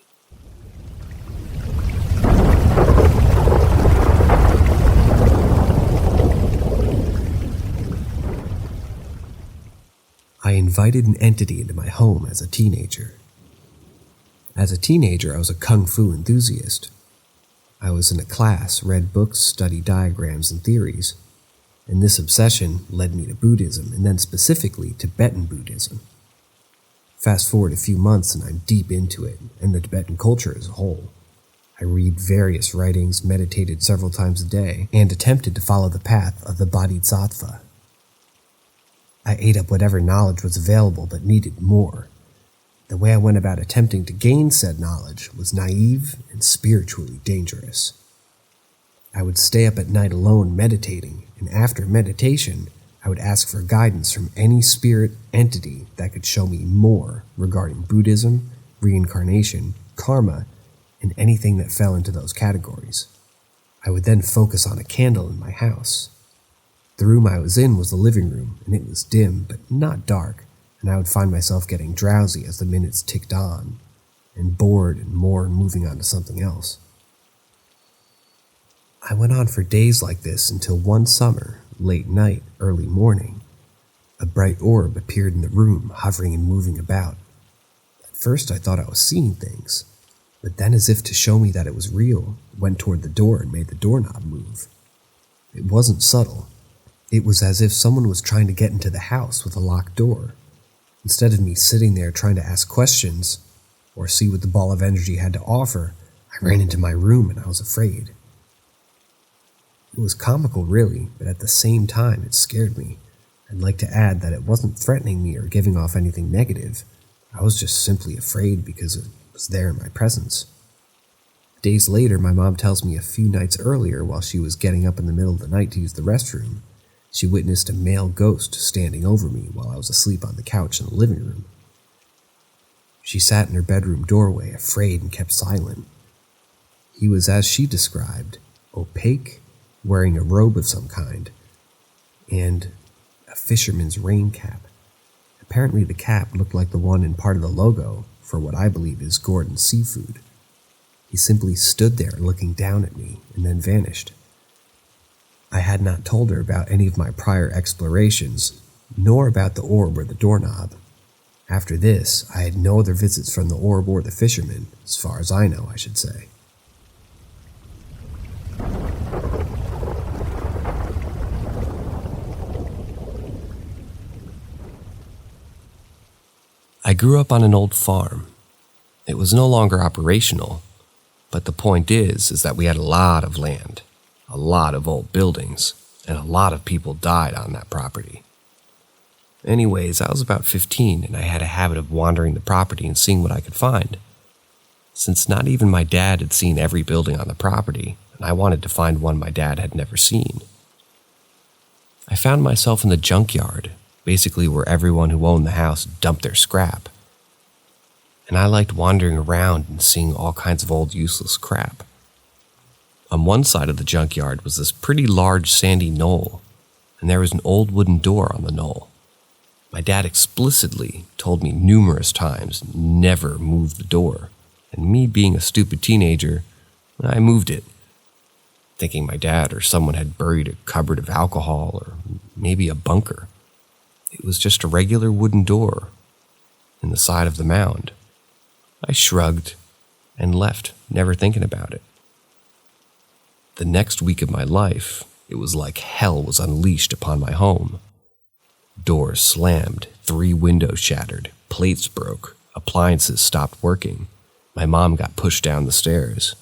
I invited an entity into my home as a teenager. As a teenager, I was a kung fu enthusiast. I was in a class, read books, studied diagrams and theories, and this obsession led me to Buddhism, and then specifically Tibetan Buddhism. Fast forward a few months and I'm deep into it, and the Tibetan culture as a whole. I read various writings, meditated several times a day, and attempted to follow the path of the Bodhisattva. I ate up whatever knowledge was available but needed more. The way I went about attempting to gain said knowledge was naive and spiritually dangerous. I would stay up at night alone meditating, and after meditation, I would ask for guidance from any spirit entity that could show me more regarding Buddhism, reincarnation, karma, and anything that fell into those categories. I would then focus on a candle in my house. The room I was in was the living room, and it was dim but not dark, and I would find myself getting drowsy as the minutes ticked on, and bored and more moving on to something else. I went on for days like this until one summer, late night, early morning, a bright orb appeared in the room, hovering and moving about. At first I thought I was seeing things, but then, as if to show me that it was real, went toward the door and made the doorknob move. It wasn't subtle. It was as if someone was trying to get into the house with a locked door. Instead of me sitting there trying to ask questions or see what the ball of energy had to offer, I ran into my room and I was afraid. It was comical, really, but at the same time it scared me. I'd like to add that it wasn't threatening me or giving off anything negative. I was just simply afraid because it was there in my presence. Days later, my mom tells me a few nights earlier, while she was getting up in the middle of the night to use the restroom, she witnessed a male ghost standing over me while I was asleep on the couch in the living room. She sat in her bedroom doorway, afraid, and kept silent. He was, as she described, opaque, wearing a robe of some kind, and a fisherman's rain cap. Apparently the cap looked like the one in part of the logo for what I believe is Gordon's Seafood. He simply stood there looking down at me and then vanished. I had not told her about any of my prior explorations, nor about the orb or the doorknob. After this, I had no other visits from the orb or the fisherman, as far as I know, I should say. I grew up on an old farm. It was no longer operational, but the point is that we had a lot of land, a lot of old buildings, and a lot of people died on that property. Anyways, I was about 15 and I had a habit of wandering the property and seeing what I could find. Since not even my dad had seen every building on the property, and I wanted to find one my dad had never seen. I found myself in the junkyard, basically where everyone who owned the house dumped their scrap. And I liked wandering around and seeing all kinds of old useless crap. On one side of the junkyard was this pretty large sandy knoll, and there was an old wooden door on the knoll. My dad explicitly told me numerous times never move the door, and me being a stupid teenager, I moved it, thinking my dad or someone had buried a cupboard of alcohol or maybe a bunker. It was just a regular wooden door in the side of the mound. I shrugged and left, never thinking about it. The next week of my life, it was like hell was unleashed upon my home. Doors slammed, 3 windows shattered, plates broke, appliances stopped working. My mom got pushed down the stairs.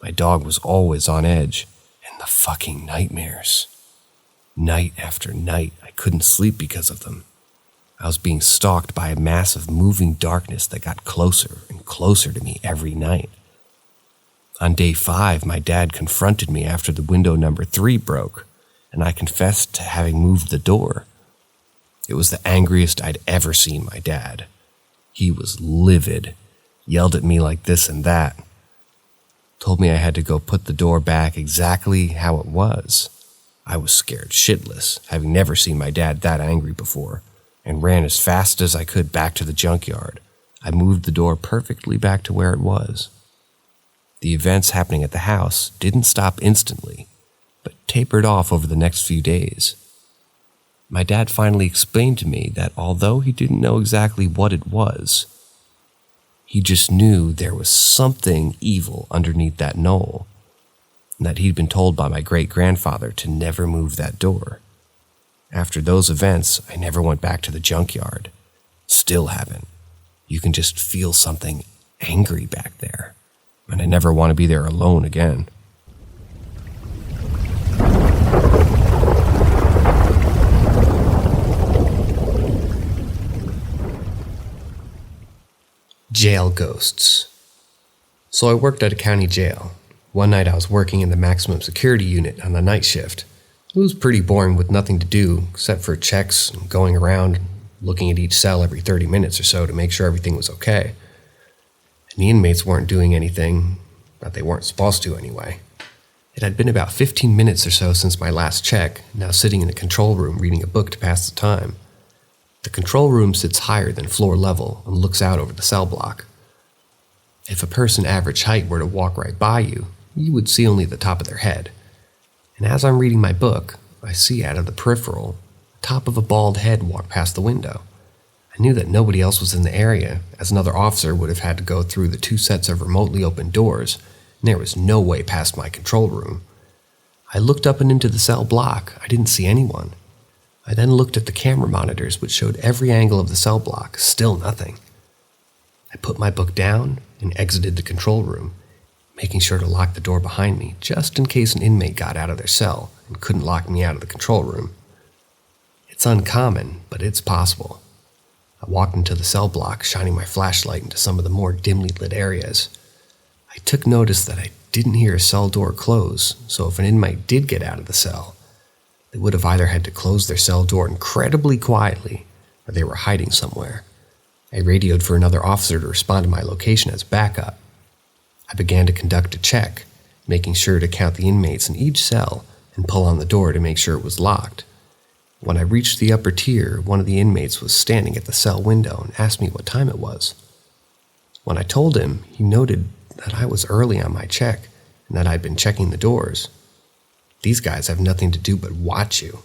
My dog was always on edge, and the fucking nightmares. Night after night, I couldn't sleep because of them. I was being stalked by a massive moving darkness that got closer and closer to me every night. On day 5, my dad confronted me after the window number 3 broke, and I confessed to having moved the door. It was the angriest I'd ever seen my dad. He was livid, yelled at me like this and that, told me I had to go put the door back exactly how it was. I was scared shitless, having never seen my dad that angry before, and ran as fast as I could back to the junkyard. I moved the door perfectly back to where it was. The events happening at the house didn't stop instantly, but tapered off over the next few days. My dad finally explained to me that although he didn't know exactly what it was, he just knew there was something evil underneath that knoll, and that he'd been told by my great-grandfather to never move that door. After those events, I never went back to the junkyard. Still haven't. You can just feel something angry back there, and I never want to be there alone again. Jail ghosts. So I worked at a county jail. One night I was working in the maximum security unit on the night shift. It was pretty boring with nothing to do except for checks and going around, looking at each cell every 30 minutes or so to make sure everything was okay. And the inmates weren't doing anything that they weren't supposed to anyway. It had been about 15 minutes or so since my last check, now sitting in the control room reading a book to pass the time. The control room sits higher than floor level and looks out over the cell block. If a person average height were to walk right by you, you would see only the top of their head. And as I'm reading my book, I see out of the peripheral, the top of a bald head walk past the window. I knew that nobody else was in the area, as another officer would have had to go through the 2 sets of remotely opened doors, and there was no way past my control room. I looked up and into the cell block. I didn't see anyone. I then looked at the camera monitors, which showed every angle of the cell block. Still nothing. I put my book down and exited the control room, making sure to lock the door behind me, just in case an inmate got out of their cell and couldn't lock me out of the control room. It's uncommon, but it's possible. I walked into the cell block, shining my flashlight into some of the more dimly lit areas. I took notice that I didn't hear a cell door close, so if an inmate did get out of the cell, they would have either had to close their cell door incredibly quietly, or they were hiding somewhere. I radioed for another officer to respond to my location as backup. I began to conduct a check, making sure to count the inmates in each cell and pull on the door to make sure it was locked. When I reached the upper tier, one of the inmates was standing at the cell window and asked me what time it was. When I told him, he noted that I was early on my check and that I'd been checking the doors. These guys have nothing to do but watch you.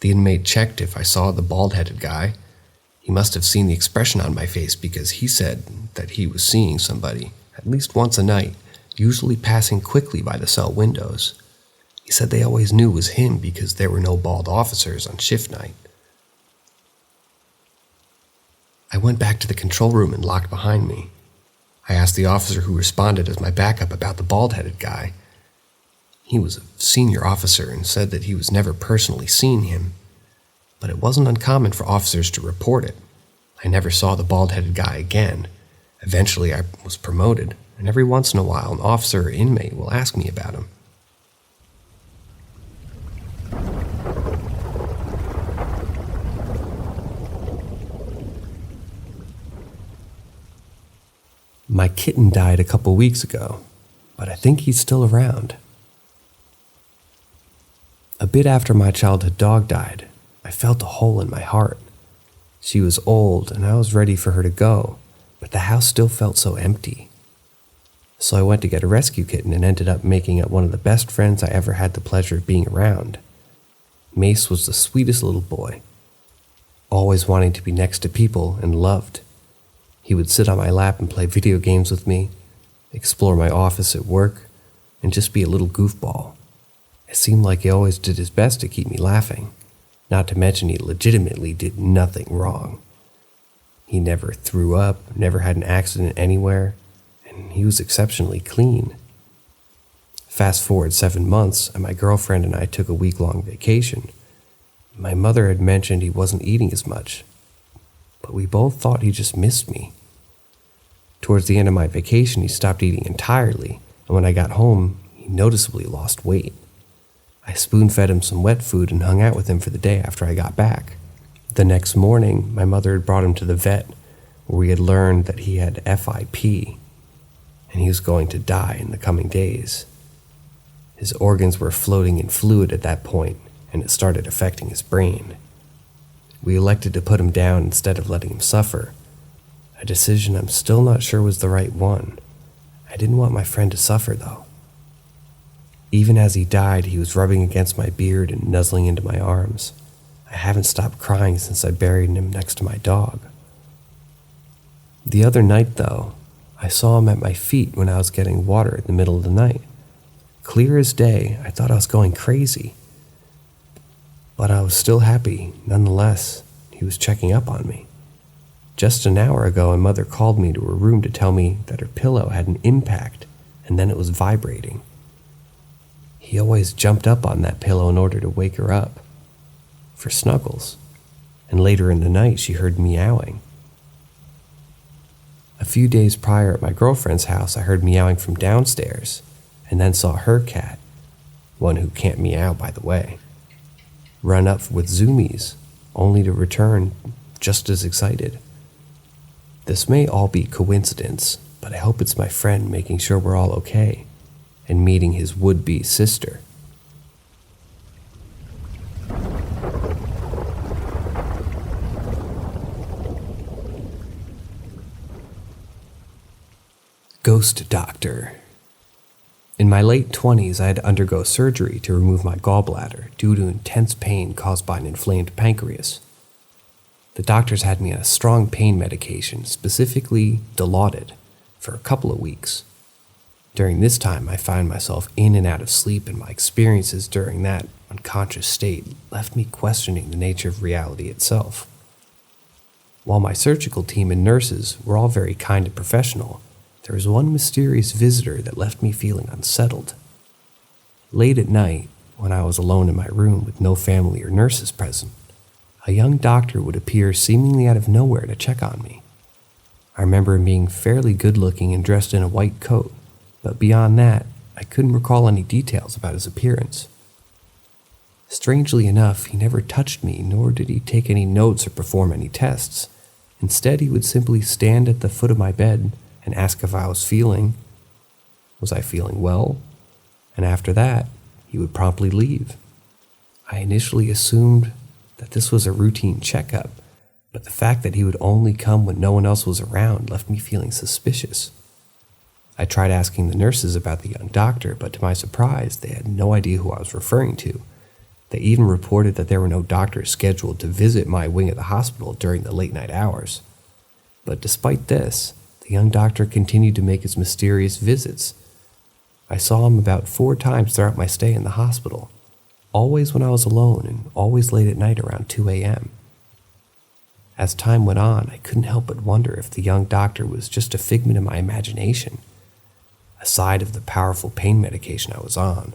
The inmate checked if I saw the bald-headed guy. He must have seen the expression on my face because he said that he was seeing somebody, at least once a night, usually passing quickly by the cell windows. He said they always knew it was him because there were no bald officers on shift night. I went back to the control room and locked behind me. I asked the officer who responded as my backup about the bald-headed guy. He was a senior officer and said that he was never personally seen him, but it wasn't uncommon for officers to report it. I never saw the bald-headed guy again. Eventually I was promoted, and every once in a while an officer or inmate will ask me about him. My kitten died a couple weeks ago, but I think he's still around. A bit after my childhood dog died, I felt a hole in my heart. She was old and I was ready for her to go, but the house still felt so empty. So I went to get a rescue kitten and ended up making it one of the best friends I ever had the pleasure of being around. Mace was the sweetest little boy, always wanting to be next to people and loved. He would sit on my lap and play video games with me, explore my office at work, and just be a little goofball. It seemed like he always did his best to keep me laughing, not to mention he legitimately did nothing wrong. He never threw up, never had an accident anywhere, and he was exceptionally clean. Fast forward 7 months, and my girlfriend and I took a week-long vacation. My mother had mentioned he wasn't eating as much, but we both thought he just missed me. Towards the end of my vacation, he stopped eating entirely, and when I got home, he noticeably lost weight. I spoon-fed him some wet food and hung out with him for the day after I got back. The next morning, my mother had brought him to the vet, where we had learned that he had FIP, and he was going to die in the coming days. His organs were floating in fluid at that point, and it started affecting his brain. We elected to put him down instead of letting him suffer, a decision I'm still not sure was the right one. I didn't want my friend to suffer, though. Even as he died, he was rubbing against my beard and nuzzling into my arms. I haven't stopped crying since I buried him next to my dog. The other night, though, I saw him at my feet when I was getting water in the middle of the night. Clear as day, I thought I was going crazy. But I was still happy, nonetheless. He was checking up on me. Just an hour ago, my mother called me to her room to tell me that her pillow had an impact, and then it was vibrating. He always jumped up on that pillow in order to wake her up, for snuggles, and later in the night she heard meowing. A few days prior at my girlfriend's house, I heard meowing from downstairs, and then saw her cat, one who can't meow by the way, run up with zoomies, only to return just as excited. This may all be coincidence, but I hope it's my friend making sure we're all okay. and meeting his would-be sister. Ghost Doctor. In my late 20s, I had to undergo surgery to remove my gallbladder due to intense pain caused by an inflamed pancreas. The doctors had me on a strong pain medication, specifically Dilaudid, for a couple of weeks. During this time, I found myself in and out of sleep, and my experiences during that unconscious state left me questioning the nature of reality itself. While my surgical team and nurses were all very kind and professional, there was one mysterious visitor that left me feeling unsettled. Late at night, when I was alone in my room with no family or nurses present, a young doctor would appear seemingly out of nowhere to check on me. I remember him being fairly good-looking and dressed in a white coat, but beyond that, I couldn't recall any details about his appearance. Strangely enough, he never touched me, nor did he take any notes or perform any tests. Instead, he would simply stand at the foot of my bed and ask if I was feeling. Was I feeling well? And after that, he would promptly leave. I initially assumed that this was a routine checkup, but the fact that he would only come when no one else was around left me feeling suspicious. I tried asking the nurses about the young doctor, but to my surprise, they had no idea who I was referring to. They even reported that there were no doctors scheduled to visit my wing of the hospital during the late night hours. But despite this, the young doctor continued to make his mysterious visits. I saw him about 4 times throughout my stay in the hospital, always when I was alone and always late at night around 2 a.m. As time went on, I couldn't help but wonder if the young doctor was just a figment of my imagination, aside of the powerful pain medication I was on.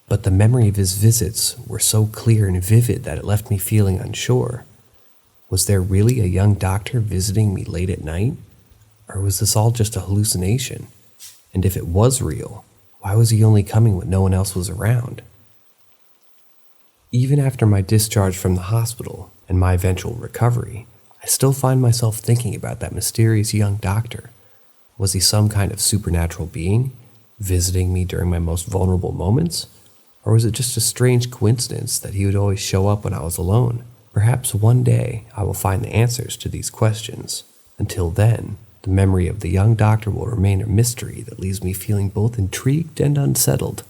But the memory of his visits were so clear and vivid that it left me feeling unsure. Was there really a young doctor visiting me late at night? Or was this all just a hallucination? And if it was real, why was he only coming when no one else was around? Even after my discharge from the hospital and my eventual recovery, I still find myself thinking about that mysterious young doctor. Was he some kind of supernatural being, visiting me during my most vulnerable moments? Or was it just a strange coincidence that he would always show up when I was alone? Perhaps one day I will find the answers to these questions. Until then, the memory of the young doctor will remain a mystery that leaves me feeling both intrigued and unsettled.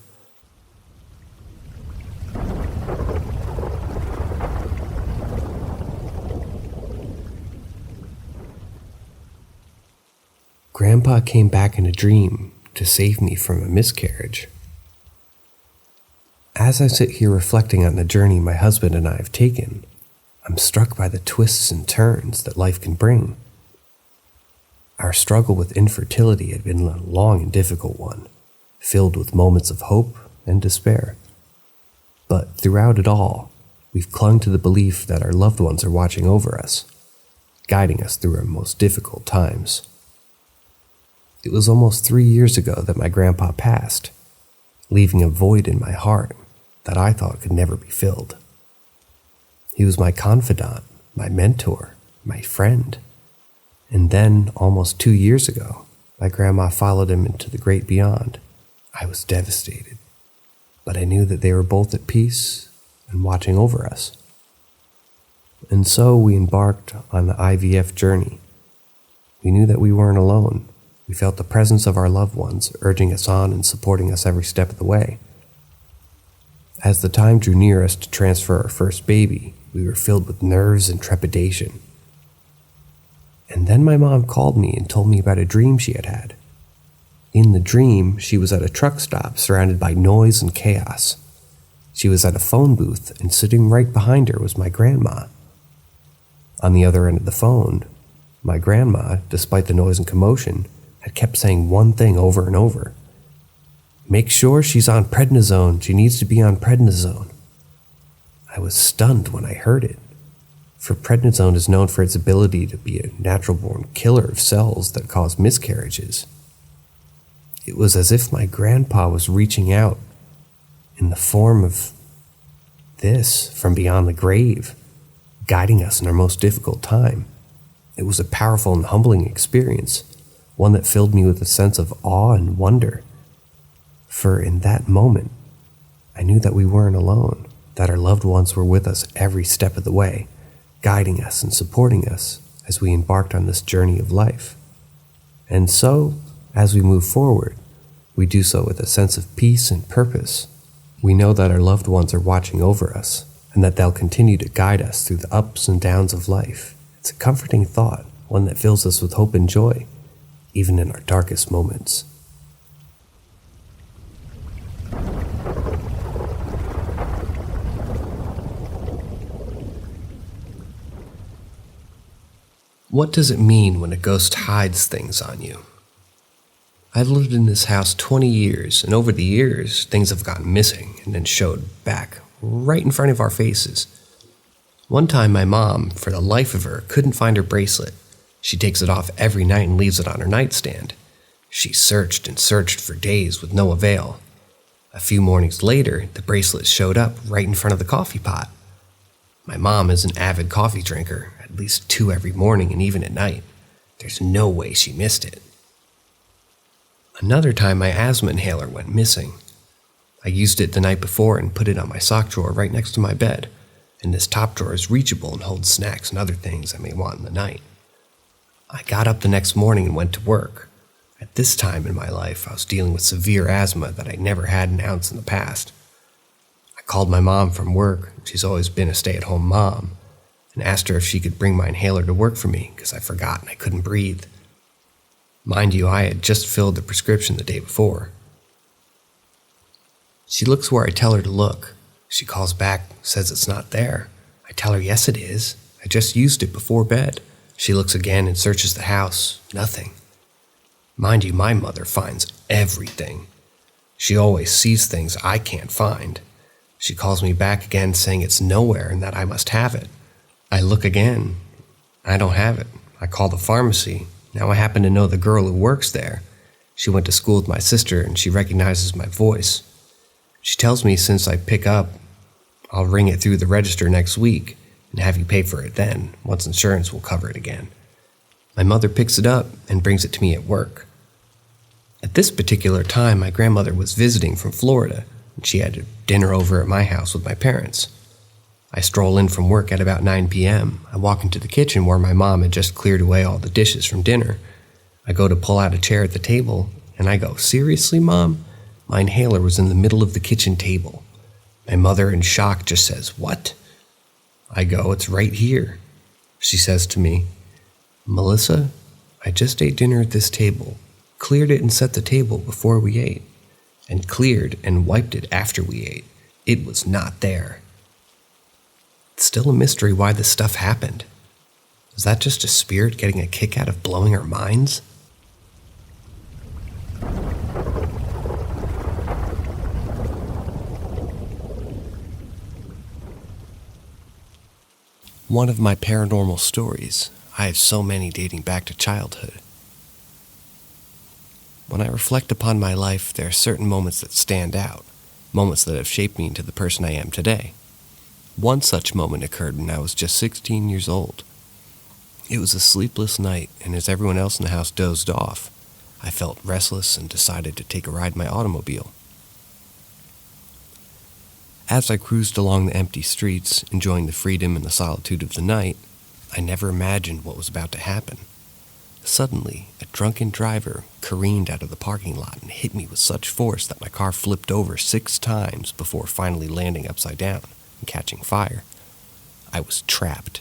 Grandpa came back in a dream to save me from a miscarriage. As I sit here reflecting on the journey my husband and I have taken, I'm struck by the twists and turns that life can bring. Our struggle with infertility had been a long and difficult one, filled with moments of hope and despair. But throughout it all, we've clung to the belief that our loved ones are watching over us, guiding us through our most difficult times. It was almost 3 years ago that my grandpa passed, leaving a void in my heart that I thought could never be filled. He was my confidant, my mentor, my friend. And then, almost 2 years ago, my grandma followed him into the great beyond. I was devastated, but I knew that they were both at peace and watching over us. And so we embarked on the IVF journey. We knew that we weren't alone. We felt the presence of our loved ones urging us on and supporting us every step of the way. As the time drew near us to transfer our first baby, we were filled with nerves and trepidation. And then my mom called me and told me about a dream she had had. In the dream, she was at a truck stop surrounded by noise and chaos. She was at a phone booth, and sitting right behind her was my grandma. On the other end of the phone, my grandma, despite the noise and commotion, had kept saying one thing over and over. Make sure she's on prednisone. She needs to be on prednisone. I was stunned when I heard it, for prednisone is known for its ability to be a natural-born killer of cells that cause miscarriages. It was as if my grandpa was reaching out in the form of this from beyond the grave, guiding us in our most difficult time. It was a powerful and humbling experience, one that filled me with a sense of awe and wonder. For in that moment, I knew that we weren't alone, that our loved ones were with us every step of the way, guiding us and supporting us as we embarked on this journey of life. And so, as we move forward, we do so with a sense of peace and purpose. We know that our loved ones are watching over us, and that they'll continue to guide us through the ups and downs of life. It's a comforting thought, one that fills us with hope and joy, even in our darkest moments. What does it mean when a ghost hides things on you? I've lived in this house 20 years, and over the years, things have gone missing and then showed back right in front of our faces. One time, my mom, for the life of her, couldn't find her bracelet. She takes it off every night and leaves it on her nightstand. She searched and searched for days with no avail. A few mornings later, the bracelet showed up right in front of the coffee pot. My mom is an avid coffee drinker, at least 2 every morning and even at night. There's no way she missed it. Another time, my asthma inhaler went missing. I used it the night before and put it on my sock drawer right next to my bed, and this top drawer is reachable and holds snacks and other things I may want in the night. I got up the next morning and went to work. At this time in my life, I was dealing with severe asthma that I never had an ounce in the past. I called my mom from work, she's always been a stay-at-home mom, and asked her if she could bring my inhaler to work for me because I forgot and I couldn't breathe. Mind you, I had just filled the prescription the day before. She looks where I tell her to look. She calls back, says it's not there. I tell her, yes it is. I just used it before bed. She looks again and searches the house. Nothing. Mind you, my mother finds everything. She always sees things I can't find. She calls me back again saying it's nowhere and that I must have it. I look again. I don't have it. I call the pharmacy. Now I happen to know the girl who works there. She went to school with my sister and she recognizes my voice. She tells me since I pick up, I'll ring it through the register next week and have you pay for it then, once insurance will cover it again. My mother picks it up and brings it to me at work. At this particular time, my grandmother was visiting from Florida, and she had dinner over at my house with my parents. I stroll in from work at about 9 p.m. I walk into the kitchen where my mom had just cleared away all the dishes from dinner. I go to pull out a chair at the table, and I go, "Seriously, Mom?" My inhaler was in the middle of the kitchen table. My mother, in shock, just says, "What?" I go, "It's right here." She says to me, "Melissa, I just ate dinner at this table, cleared it and set the table before we ate, and cleared and wiped it after we ate. It was not there." It's still a mystery why this stuff happened. Was that just a spirit getting a kick out of blowing our minds? One of my paranormal stories. I have so many dating back to childhood. When I reflect upon my life, there are certain moments that stand out, moments that have shaped me into the person I am today. One such moment occurred when I was just 16 years old. It was a sleepless night, and as everyone else in the house dozed off, I felt restless and decided to take a ride in my automobile. As I cruised along the empty streets, enjoying the freedom and the solitude of the night, I never imagined what was about to happen. Suddenly, a drunken driver careened out of the parking lot and hit me with such force that my car flipped over 6 times before finally landing upside down and catching fire. I was trapped.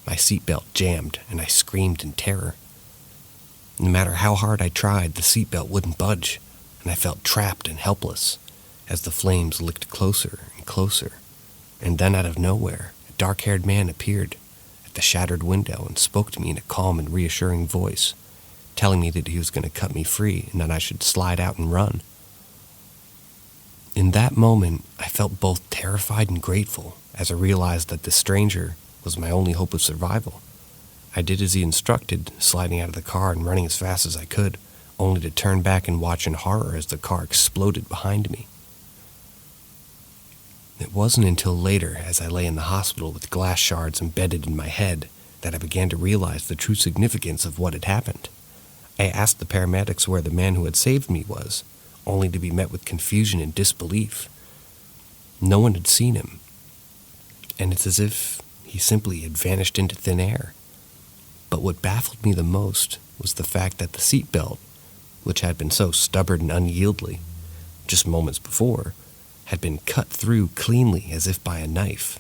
My seatbelt jammed, and I screamed in terror. No matter how hard I tried, the seatbelt wouldn't budge, and I felt trapped and helpless as the flames licked closer and closer. And then out of nowhere, a dark-haired man appeared at the shattered window and spoke to me in a calm and reassuring voice, telling me that he was going to cut me free and that I should slide out and run. In that moment, I felt both terrified and grateful as I realized that this stranger was my only hope of survival. I did as he instructed, sliding out of the car and running as fast as I could, only to turn back and watch in horror as the car exploded behind me. It wasn't until later, as I lay in the hospital with glass shards embedded in my head, that I began to realize the true significance of what had happened. I asked the paramedics where the man who had saved me was, only to be met with confusion and disbelief. No one had seen him, and it's as if he simply had vanished into thin air. But what baffled me the most was the fact that the seatbelt, which had been so stubborn and unyieldly just moments before, had been cut through cleanly as if by a knife.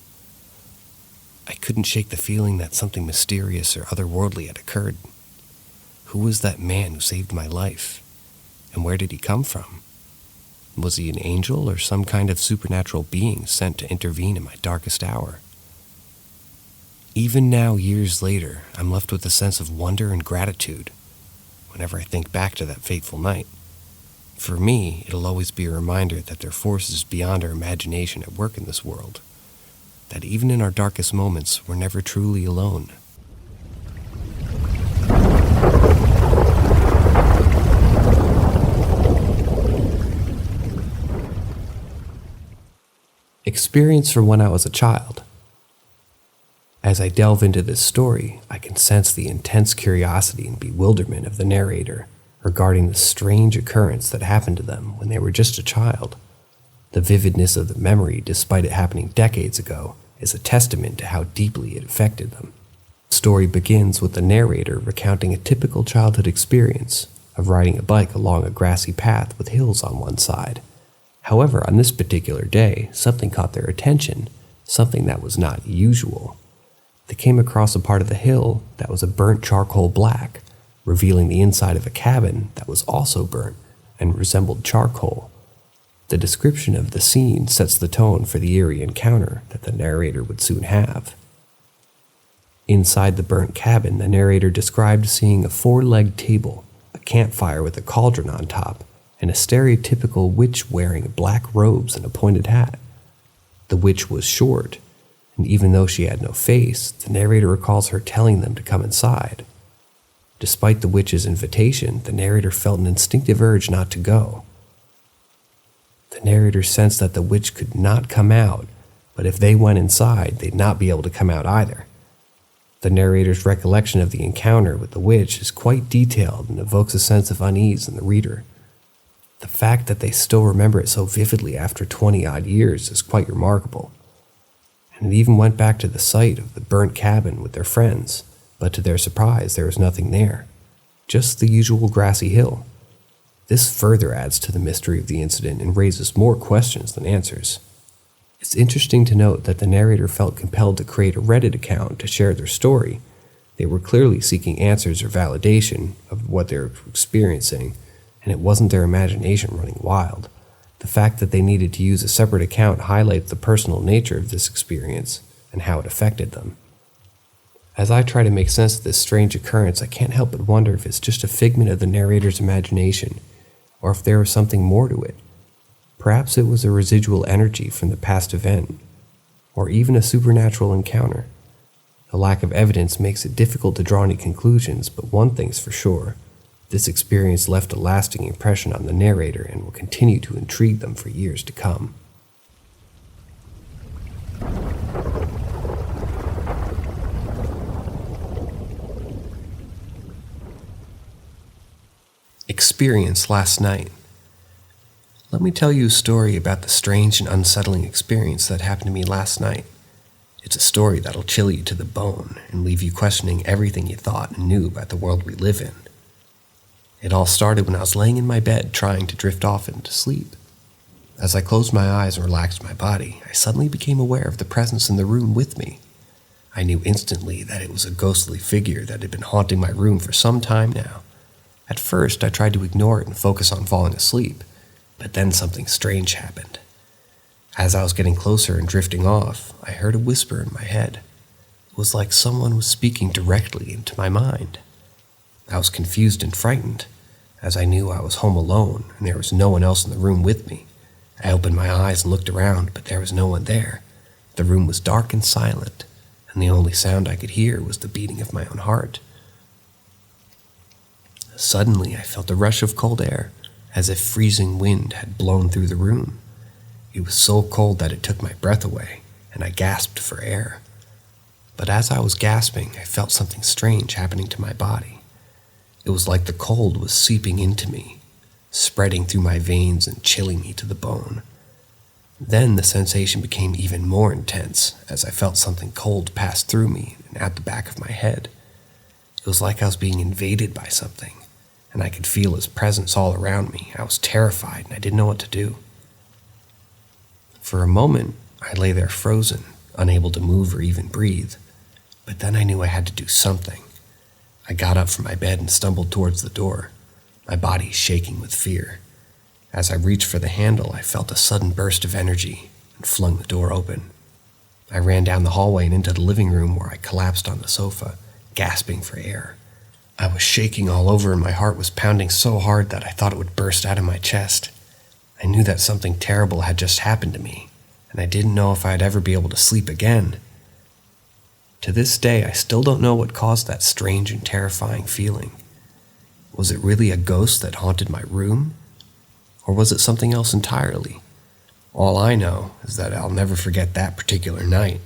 I couldn't shake the feeling that something mysterious or otherworldly had occurred. Who was that man who saved my life? And where did he come from? Was he an angel or some kind of supernatural being sent to intervene in my darkest hour? Even now, years later, I'm left with a sense of wonder and gratitude whenever I think back to that fateful night. For me, it'll always be a reminder that there are forces beyond our imagination at work in this world, that even in our darkest moments, we're never truly alone. Experience from when I was a child. As I delve into this story, I can sense the intense curiosity and bewilderment of the narrator regarding the strange occurrence that happened to them when they were just a child. The vividness of the memory, despite it happening decades ago, is a testament to how deeply it affected them. The story begins with the narrator recounting a typical childhood experience of riding a bike along a grassy path with hills on one side. However, on this particular day, something caught their attention, something that was not usual. They came across a part of the hill that was a burnt charcoal black, revealing the inside of a cabin that was also burnt and resembled charcoal. The description of the scene sets the tone for the eerie encounter that the narrator would soon have. Inside the burnt cabin, the narrator described seeing a 4-legged table, a campfire with a cauldron on top, and a stereotypical witch wearing black robes and a pointed hat. The witch was short, and even though she had no face, the narrator recalls her telling them to come inside. Despite the witch's invitation, the narrator felt an instinctive urge not to go. The narrator sensed that the witch could not come out, but if they went inside, they'd not be able to come out either. The narrator's recollection of the encounter with the witch is quite detailed and evokes a sense of unease in the reader. The fact that they still remember it so vividly after 20-odd years is quite remarkable. And it even went back to the site of the burnt cabin with their friends, but to their surprise, there was nothing there, just the usual grassy hill. This further adds to the mystery of the incident and raises more questions than answers. It's interesting to note that the narrator felt compelled to create a Reddit account to share their story. They were clearly seeking answers or validation of what they were experiencing, and it wasn't their imagination running wild. The fact that they needed to use a separate account highlights the personal nature of this experience and how it affected them. As I try to make sense of this strange occurrence, I can't help but wonder if it's just a figment of the narrator's imagination, or if there was something more to it. Perhaps it was a residual energy from the past event, or even a supernatural encounter. The lack of evidence makes it difficult to draw any conclusions, but one thing's for sure. This experience left a lasting impression on the narrator and will continue to intrigue them for years to come. Experience last night. Let me tell you a story about the strange and unsettling experience that happened to me last night. It's a story that'll chill you to the bone and leave you questioning everything you thought and knew about the world we live in. It all started when I was laying in my bed trying to drift off into sleep. As I closed my eyes and relaxed my body, I suddenly became aware of the presence in the room with me. I knew instantly that it was a ghostly figure that had been haunting my room for some time now. At first, I tried to ignore it and focus on falling asleep, but then something strange happened. As I was getting closer and drifting off, I heard a whisper in my head. It was like someone was speaking directly into my mind. I was confused and frightened, as I knew I was home alone and there was no one else in the room with me. I opened my eyes and looked around, but there was no one there. The room was dark and silent, and the only sound I could hear was the beating of my own heart. Suddenly, I felt a rush of cold air, as if freezing wind had blown through the room. It was so cold that it took my breath away, and I gasped for air. But as I was gasping, I felt something strange happening to my body. It was like the cold was seeping into me. spreading through my veins and chilling me to the bone. Then the sensation became even more intense as I felt something cold pass through me and out the back of my head. It was like I was being invaded by something, and I could feel his presence all around me. I was terrified and I didn't know what to do. For a moment, I lay there frozen, unable to move or even breathe, but then I knew I had to do something. I got up from my bed and stumbled towards the door, my body shaking with fear. As I reached for the handle, I felt a sudden burst of energy and flung the door open. I ran down the hallway and into the living room where I collapsed on the sofa, gasping for air. I was shaking all over and my heart was pounding so hard that I thought it would burst out of my chest. I knew that something terrible had just happened to me, and I didn't know if I'd ever be able to sleep again. To this day, I still don't know what caused that strange and terrifying feeling. Was it really a ghost that haunted my room? Or was it something else entirely? All I know is that I'll never forget that particular night,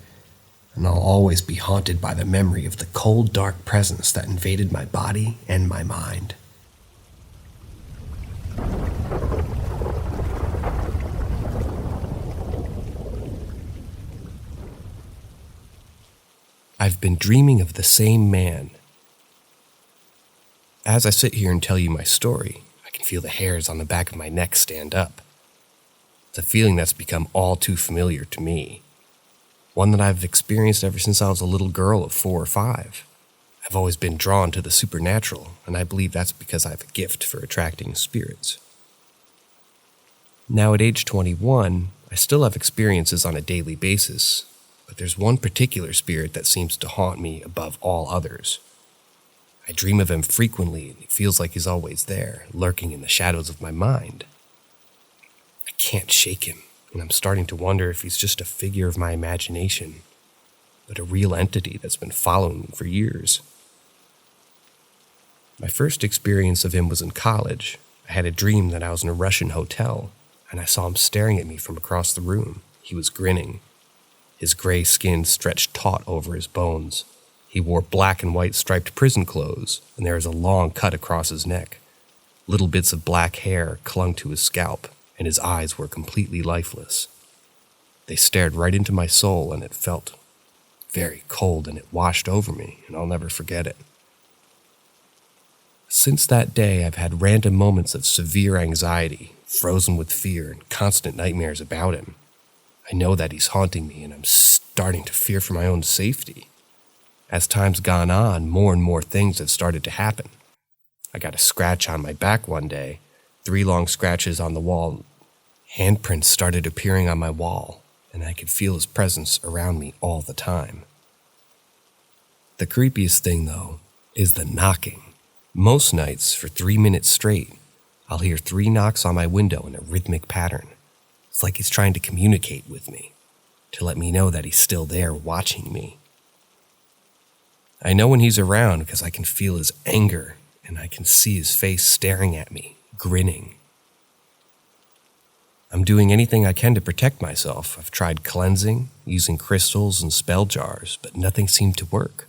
and I'll always be haunted by the memory of the cold, dark presence that invaded my body and my mind. I've been dreaming of the same man. As I sit here and tell you my story, I can feel the hairs on the back of my neck stand up. It's a feeling that's become all too familiar to me. One that I've experienced ever since I was a little girl of 4 or 5. I've always been drawn to the supernatural, and I believe that's because I have a gift for attracting spirits. Now at age 21, I still have experiences on a daily basis, but there's one particular spirit that seems to haunt me above all others. I dream of him frequently, and it feels like he's always there, lurking in the shadows of my mind. I can't shake him, and I'm starting to wonder if he's just a figure of my imagination, but a real entity that's been following me for years. My first experience of him was in college. I had a dream that I was in a Russian hotel, and I saw him staring at me from across the room. He was grinning. His gray skin stretched taut over his bones. He wore black and white striped prison clothes, and there was a long cut across his neck. Little bits of black hair clung to his scalp, and his eyes were completely lifeless. They stared right into my soul, and it felt very cold, and it washed over me, and I'll never forget it. Since that day, I've had random moments of severe anxiety, frozen with fear, and constant nightmares about him. I know that he's haunting me, and I'm starting to fear for my own safety. As time's gone on, more and more things have started to happen. I got a scratch on my back one day, 3 long scratches on the wall. Handprints started appearing on my wall, and I could feel his presence around me all the time. The creepiest thing, though, is the knocking. Most nights, for 3 minutes straight, I'll hear 3 knocks on my window in a rhythmic pattern. It's like he's trying to communicate with me, to let me know that he's still there watching me. I know when he's around because I can feel his anger, and I can see his face staring at me, grinning. I'm doing anything I can to protect myself. I've tried cleansing, using crystals and spell jars, but nothing seemed to work.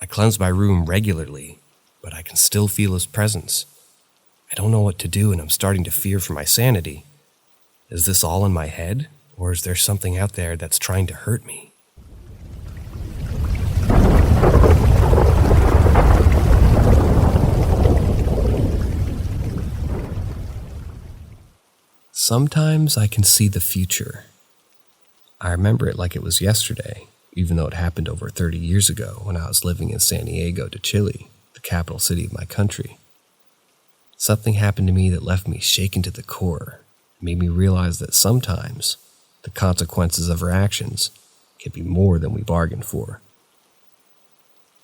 I cleanse my room regularly, but I can still feel his presence. I don't know what to do, and I'm starting to fear for my sanity. Is this all in my head, or is there something out there that's trying to hurt me? Sometimes I can see the future. I remember it like it was yesterday, even though it happened over 30 years ago when I was living in San Diego de Chile, the capital city of my country. Something happened to me that left me shaken to the core. It made me realize that sometimes the consequences of our actions can be more than we bargained for.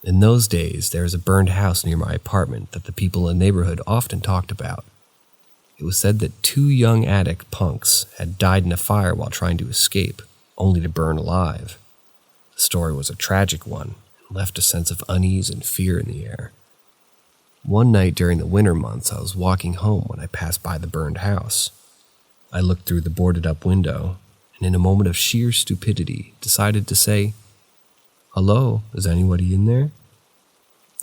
In those days, there was a burned house near my apartment that the people in the neighborhood often talked about. It was said that 2 young addict punks had died in a fire while trying to escape, only to burn alive. The story was a tragic one and left a sense of unease and fear in the air. One night during the winter months, I was walking home when I passed by the burned house. I looked through the boarded-up window, and in a moment of sheer stupidity, decided to say, "Hello, is anybody in there?"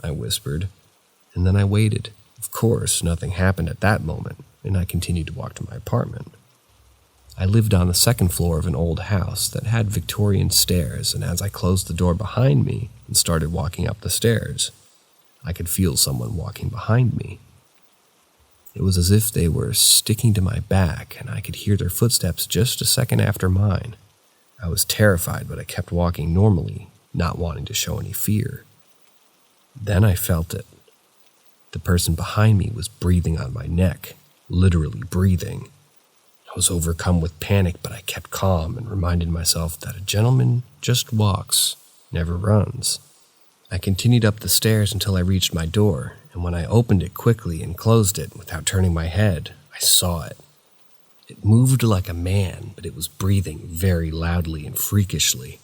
I whispered, and then I waited, Of course, nothing happened at that moment, and I continued to walk to my apartment. I lived on the second floor of an old house that had Victorian stairs, and as I closed the door behind me and started walking up the stairs, I could feel someone walking behind me. It was as if they were sticking to my back, and I could hear their footsteps just a second after mine. I was terrified, but I kept walking normally, not wanting to show any fear. Then I felt it. The person behind me was breathing on my neck, literally breathing. I was overcome with panic, but I kept calm and reminded myself that a gentleman just walks, never runs. I continued up the stairs until I reached my door, and when I opened it quickly and closed it without turning my head, I saw it. It moved like a man, but it was breathing very loudly and freakishly.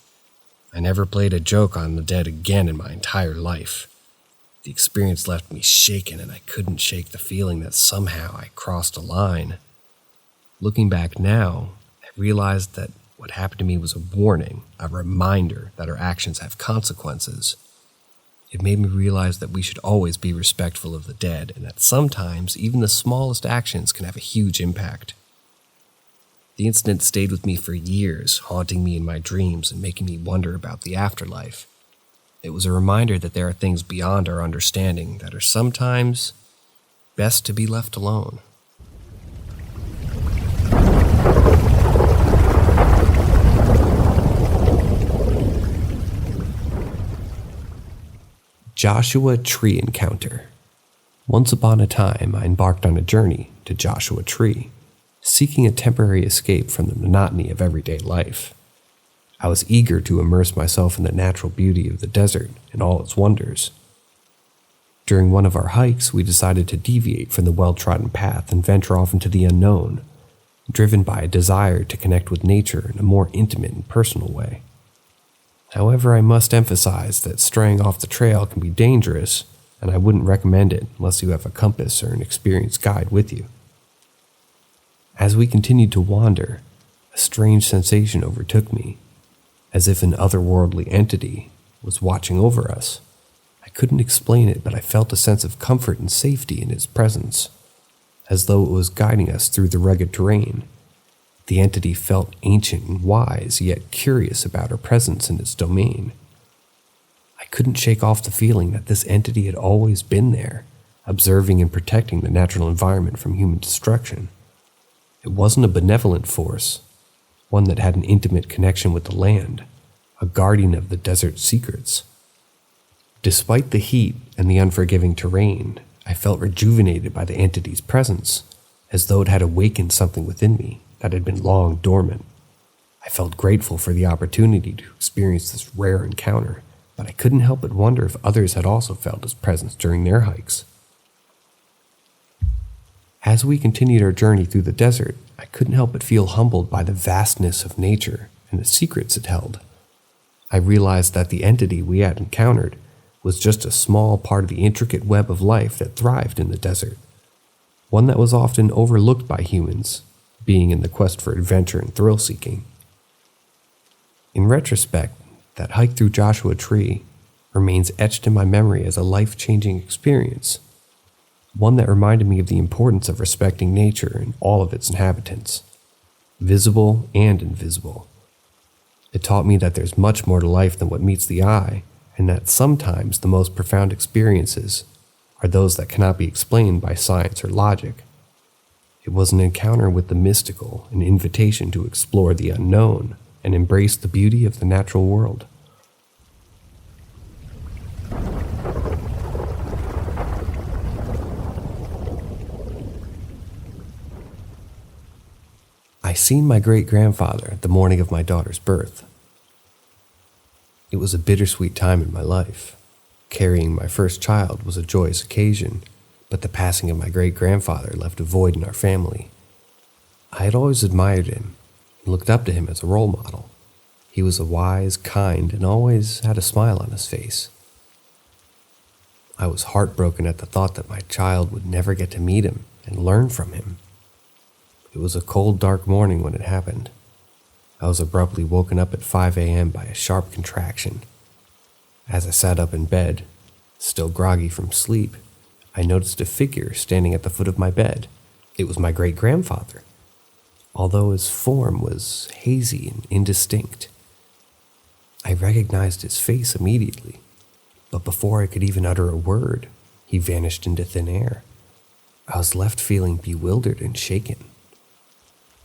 I never played a joke on the dead again in my entire life. The experience left me shaken, and I couldn't shake the feeling that somehow I crossed a line. Looking back now, I realized that what happened to me was a warning, a reminder that our actions have consequences. It made me realize that we should always be respectful of the dead, and that sometimes even the smallest actions can have a huge impact. The incident stayed with me for years, haunting me in my dreams and making me wonder about the afterlife. It was a reminder that there are things beyond our understanding that are sometimes best to be left alone. Joshua Tree Encounter. Once upon a time, I embarked on a journey to Joshua Tree, seeking a temporary escape from the monotony of everyday life. I was eager to immerse myself in the natural beauty of the desert and all its wonders. During one of our hikes, we decided to deviate from the well-trodden path and venture off into the unknown, driven by a desire to connect with nature in a more intimate and personal way. However, I must emphasize that straying off the trail can be dangerous, and I wouldn't recommend it unless you have a compass or an experienced guide with you. As we continued to wander, a strange sensation overtook me, as if an otherworldly entity was watching over us. I couldn't explain it, but I felt a sense of comfort and safety in its presence, as though it was guiding us through the rugged terrain. The entity felt ancient and wise, yet curious about our presence in its domain. I couldn't shake off the feeling that this entity had always been there, observing and protecting the natural environment from human destruction. It wasn't a benevolent force, one that had an intimate connection with the land, a guardian of the desert's secrets. Despite the heat and the unforgiving terrain, I felt rejuvenated by the entity's presence, as though it had awakened something within me that had been long dormant. I felt grateful for the opportunity to experience this rare encounter, but I couldn't help but wonder if others had also felt its presence during their hikes. As we continued our journey through the desert, I couldn't help but feel humbled by the vastness of nature and the secrets it held. I realized that the entity we had encountered was just a small part of the intricate web of life that thrived in the desert, one that was often overlooked by humans, being in the quest for adventure and thrill-seeking. In retrospect, that hike through Joshua Tree remains etched in my memory as a life-changing experience, one that reminded me of the importance of respecting nature and all of its inhabitants, visible and invisible. It taught me that there's much more to life than what meets the eye, and that sometimes the most profound experiences are those that cannot be explained by science or logic. It was an encounter with the mystical, an invitation to explore the unknown and embrace the beauty of the natural world. I seen my great-grandfather the morning of my daughter's birth. It was a bittersweet time in my life. Carrying my first child was a joyous occasion, but the passing of my great-grandfather left a void in our family. I had always admired him and looked up to him as a role model. He was a wise, kind, and always had a smile on his face. I was heartbroken at the thought that my child would never get to meet him and learn from him. It was a cold, dark morning when it happened. I was abruptly woken up at 5 a.m. by a sharp contraction. As I sat up in bed, still groggy from sleep, I noticed a figure standing at the foot of my bed. It was my great-grandfather, although his form was hazy and indistinct. I recognized his face immediately, but before I could even utter a word, he vanished into thin air. I was left feeling bewildered and shaken.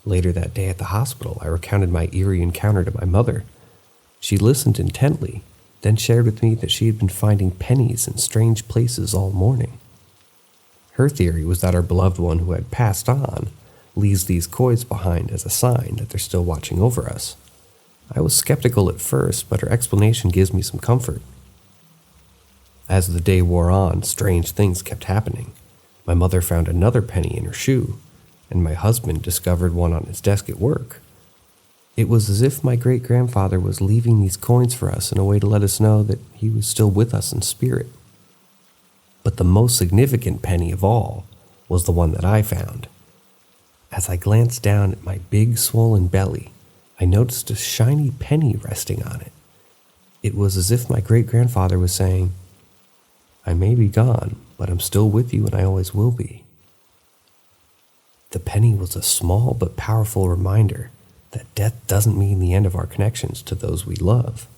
Later that day at the hospital, I recounted my eerie encounter to my mother. She listened intently, then shared with me that she had been finding pennies in strange places all morning. Her theory was that our beloved one who had passed on leaves these coins behind as a sign that they're still watching over us. I was skeptical at first, but her explanation gives me some comfort. As the day wore on, strange things kept happening. My mother found another penny in her shoe, and my husband discovered one on his desk at work. It was as if my great-grandfather was leaving these coins for us in a way to let us know that he was still with us in spirit. But the most significant penny of all was the one that I found. As I glanced down at my big swollen belly, I noticed a shiny penny resting on it. It was as if my great-grandfather was saying, "I may be gone, but I'm still with you and I always will be." The penny was a small but powerful reminder that death doesn't mean the end of our connections to those we love.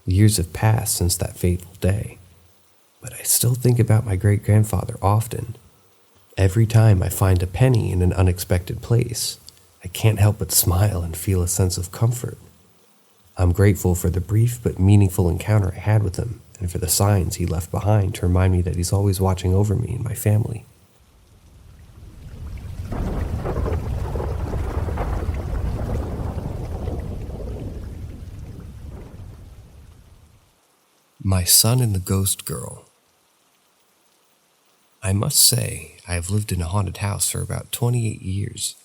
Years have passed since that fateful day, but I still think about my great-grandfather often. Every time I find a penny in an unexpected place, I can't help but smile and feel a sense of comfort. I'm grateful for the brief but meaningful encounter I had with him, and for the signs he left behind to remind me that he's always watching over me and my family. My Son and the Ghost Girl. I must say, I have lived in a haunted house for about 28 years,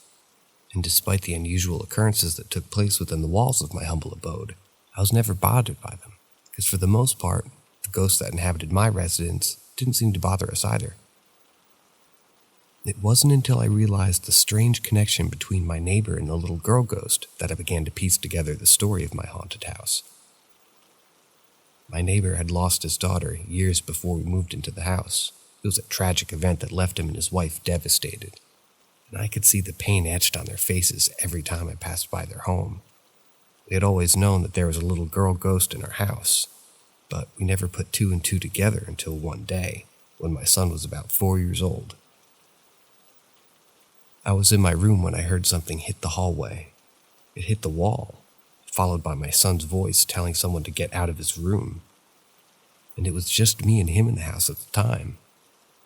and despite the unusual occurrences that took place within the walls of my humble abode, I was never bothered by them, because for the most part, the ghosts that inhabited my residence didn't seem to bother us either. It wasn't until I realized the strange connection between my neighbor and the little girl ghost that I began to piece together the story of my haunted house. My neighbor had lost his daughter years before we moved into the house. It was a tragic event that left him and his wife devastated, and I could see the pain etched on their faces every time I passed by their home. We had always known that there was a little girl ghost in our house, but we never put two and two together until one day, when my son was about 4 years old. I was in my room when I heard something hit the hallway. It hit the wall, followed by my son's voice telling someone to get out of his room. And it was just me and him in the house at the time,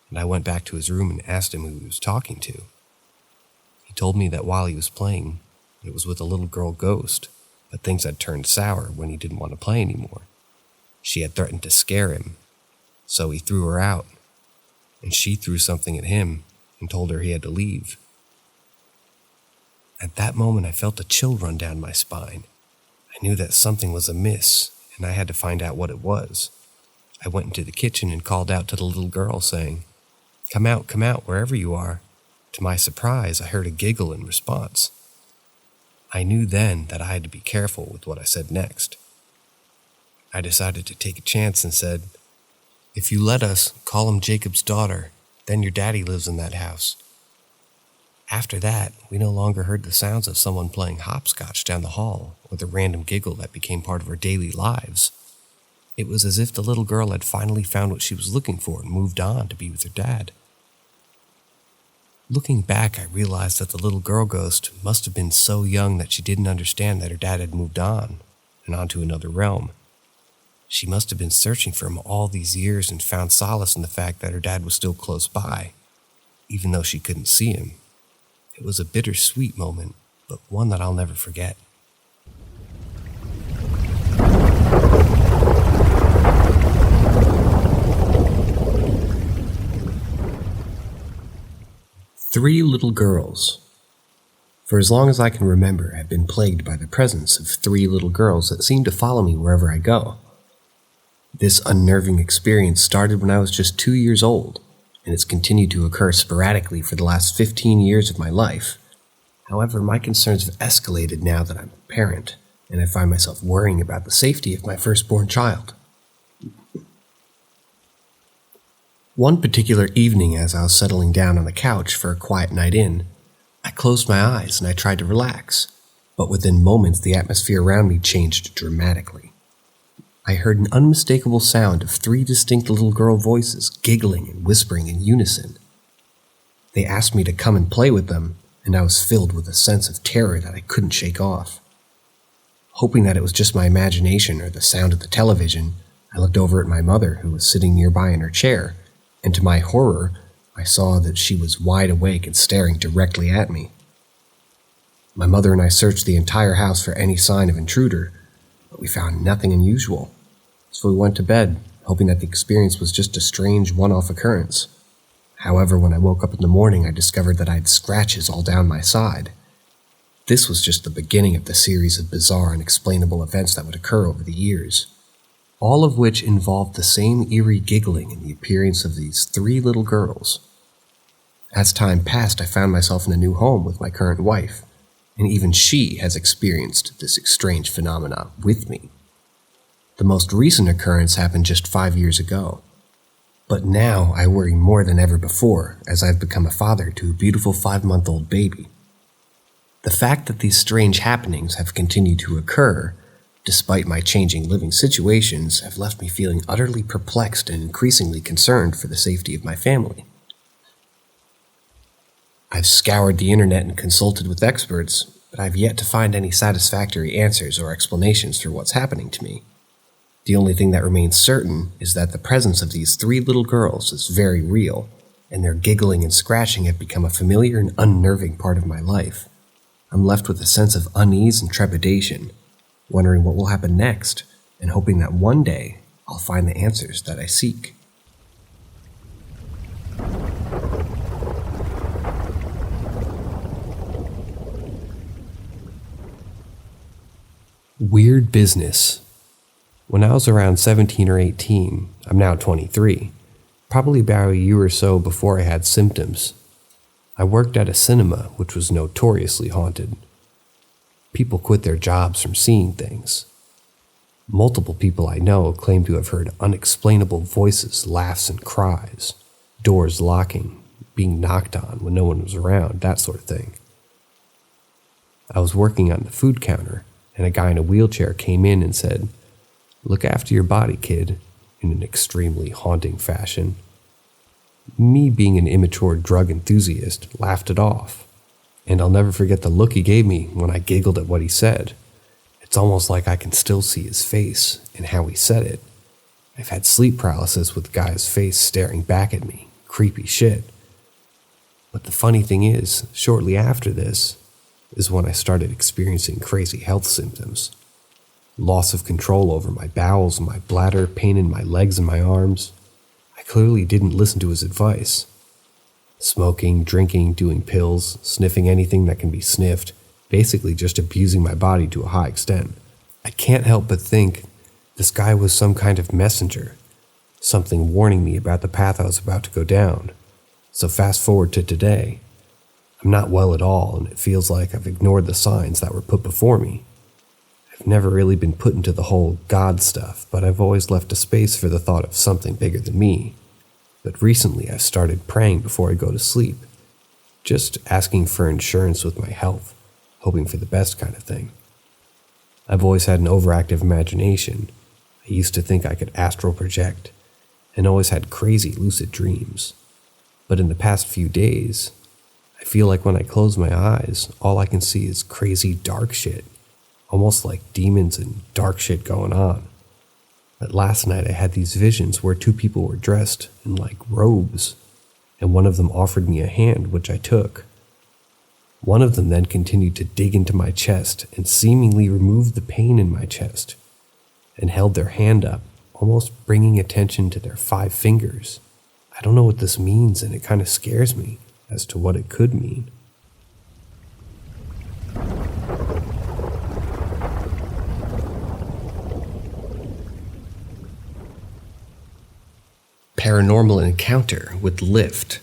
and I went back to his room and asked him who he was talking to. He told me that while he was playing, it was with a little girl ghost, but things had turned sour when he didn't want to play anymore. She had threatened to scare him, so he threw her out, and she threw something at him and told her he had to leave. At that moment, I felt a chill run down my spine. I knew that something was amiss, and I had to find out what it was. I went into the kitchen and called out to the little girl, saying, come out, wherever you are." To my surprise, I heard a giggle in response. I knew then that I had to be careful with what I said next. I decided to take a chance and said, "If you let us, call him Jacob's daughter, then your daddy lives in that house." After that, we no longer heard the sounds of someone playing hopscotch down the hall or the random giggle that became part of our daily lives. It was as if the little girl had finally found what she was looking for and moved on to be with her dad. Looking back, I realized that the little girl ghost must have been so young that she didn't understand that her dad had moved on and onto another realm. She must have been searching for him all these years and found solace in the fact that her dad was still close by, even though she couldn't see him. It was a bittersweet moment, but one that I'll never forget. Three little girls. For as long as I can remember, I've been plagued by the presence of three little girls that seem to follow me wherever I go. This unnerving experience started when I was just 2 years old, and it's continued to occur sporadically for the last 15 years of my life. However, my concerns have escalated now that I'm a parent, and I find myself worrying about the safety of my firstborn child. One particular evening, as I was settling down on the couch for a quiet night in, I closed my eyes and I tried to relax, but within moments the atmosphere around me changed dramatically. I heard an unmistakable sound of 3 distinct little girl voices giggling and whispering in unison. They asked me to come and play with them, and I was filled with a sense of terror that I couldn't shake off. Hoping that it was just my imagination or the sound of the television, I looked over at my mother, who was sitting nearby in her chair, and to my horror, I saw that she was wide awake and staring directly at me. My mother and I searched the entire house for any sign of intruder, but we found nothing unusual, so we went to bed, hoping that the experience was just a strange one-off occurrence. However, when I woke up in the morning, I discovered that I had scratches all down my side. This was just the beginning of the series of bizarre, unexplainable events that would occur over the years, all of which involved the same eerie giggling and the appearance of these 3 little girls. As time passed, I found myself in a new home with my current wife, and even she has experienced this strange phenomena with me. The most recent occurrence happened just 5 years ago, but now I worry more than ever before as I've become a father to a beautiful 5-month-old baby. The fact that these strange happenings have continued to occur, despite my changing living situations, have left me feeling utterly perplexed and increasingly concerned for the safety of my family. I've scoured the internet and consulted with experts, but I've yet to find any satisfactory answers or explanations for what's happening to me. The only thing that remains certain is that the presence of these 3 little girls is very real, and their giggling and scratching have become a familiar and unnerving part of my life. I'm left with a sense of unease and trepidation, wondering what will happen next, and hoping that one day I'll find the answers that I seek. Weird business. When I was around 17 or 18, I'm now 23, probably about a year or so before I had symptoms, I worked at a cinema which was notoriously haunted. People quit their jobs from seeing things. Multiple people I know claim to have heard unexplainable voices, laughs, and cries, doors locking, being knocked on when no one was around, that sort of thing. I was working on the food counter, and a guy in a wheelchair came in and said, "Look after your body, kid," in an extremely haunting fashion. Me, being an immature drug enthusiast, laughed it off, and I'll never forget the look he gave me when I giggled at what he said. It's almost like I can still see his face and how he said it. I've had sleep paralysis with the guy's face staring back at me. Creepy shit. But the funny thing is, shortly after this is when I started experiencing crazy health symptoms. Loss of control over my bowels and my bladder, pain in my legs and my arms. I clearly didn't listen to his advice. Smoking, drinking, doing pills, sniffing anything that can be sniffed, basically just abusing my body to a high extent. I can't help but think this guy was some kind of messenger, something warning me about the path I was about to go down. So fast forward to today. I'm not well at all, and it feels like I've ignored the signs that were put before me. I've never really been put into the whole God stuff, but I've always left a space for the thought of something bigger than me. But recently I've started praying before I go to sleep, just asking for insurance with my health, hoping for the best kind of thing. I've always had an overactive imagination. I used to think I could astral project, and always had crazy lucid dreams. But in the past few days, I feel like when I close my eyes, all I can see is crazy dark shit, almost like demons and dark shit going on. But last night I had these visions where 2 people were dressed in like robes, and one of them offered me a hand, which I took. One of them then continued to dig into my chest and seemingly removed the pain in my chest, and held their hand up, almost bringing attention to their 5 fingers. I don't know what this means, and it kind of scares me as to what it could mean. Paranormal encounter with lift.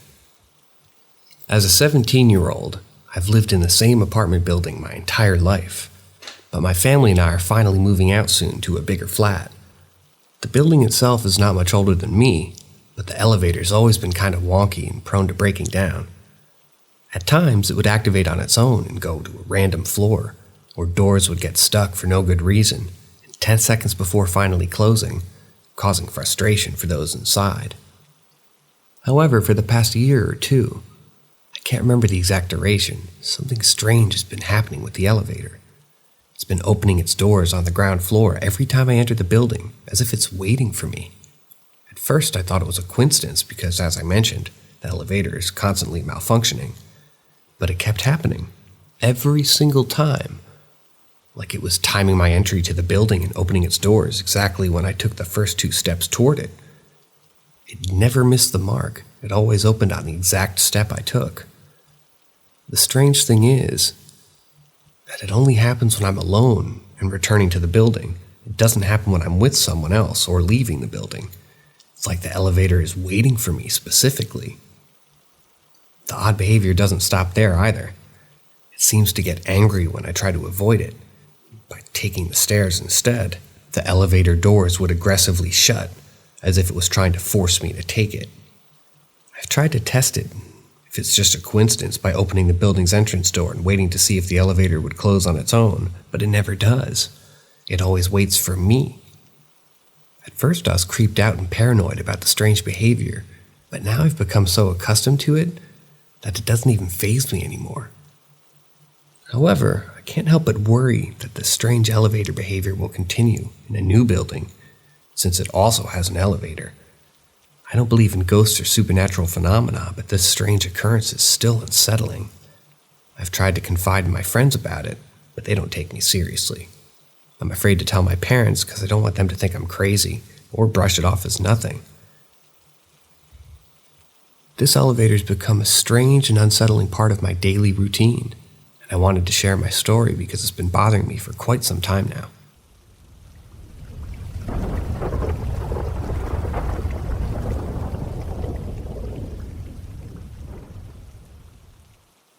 As a 17-year-old, I've lived in the same apartment building my entire life, but my family and I are finally moving out soon to a bigger flat. The building itself is not much older than me, but the elevator's always been kind of wonky and prone to breaking down. At times, it would activate on its own and go to a random floor, or doors would get stuck for no good reason, 10 seconds before finally closing, causing frustration for those inside. However, for the past year or two, I can't remember the exact duration, something strange has been happening with the elevator. It's been opening its doors on the ground floor every time I enter the building, as if it's waiting for me. At first, I thought it was a coincidence because, as I mentioned, the elevator is constantly malfunctioning. But it kept happening, every single time, like it was timing my entry to the building and opening its doors exactly when I took the first 2 steps toward it. It never missed the mark. It always opened on the exact step I took. The strange thing is that it only happens when I'm alone and returning to the building. It doesn't happen when I'm with someone else or leaving the building. It's like the elevator is waiting for me specifically. The odd behavior doesn't stop there either. It seems to get angry when I try to avoid it. By taking the stairs instead, the elevator doors would aggressively shut, as if it was trying to force me to take it. I've tried to test it, if it's just a coincidence, by opening the building's entrance door and waiting to see if the elevator would close on its own, but it never does. It always waits for me. At first I was creeped out and paranoid about the strange behavior, but now I've become so accustomed to it that it doesn't even faze me anymore. However, I can't help but worry that this strange elevator behavior will continue in a new building, since it also has an elevator. I don't believe in ghosts or supernatural phenomena, but this strange occurrence is still unsettling. I've tried to confide in my friends about it, but they don't take me seriously. I'm afraid to tell my parents because I don't want them to think I'm crazy or brush it off as nothing. This elevator's become a strange and unsettling part of my daily routine, and I wanted to share my story because it's been bothering me for quite some time now.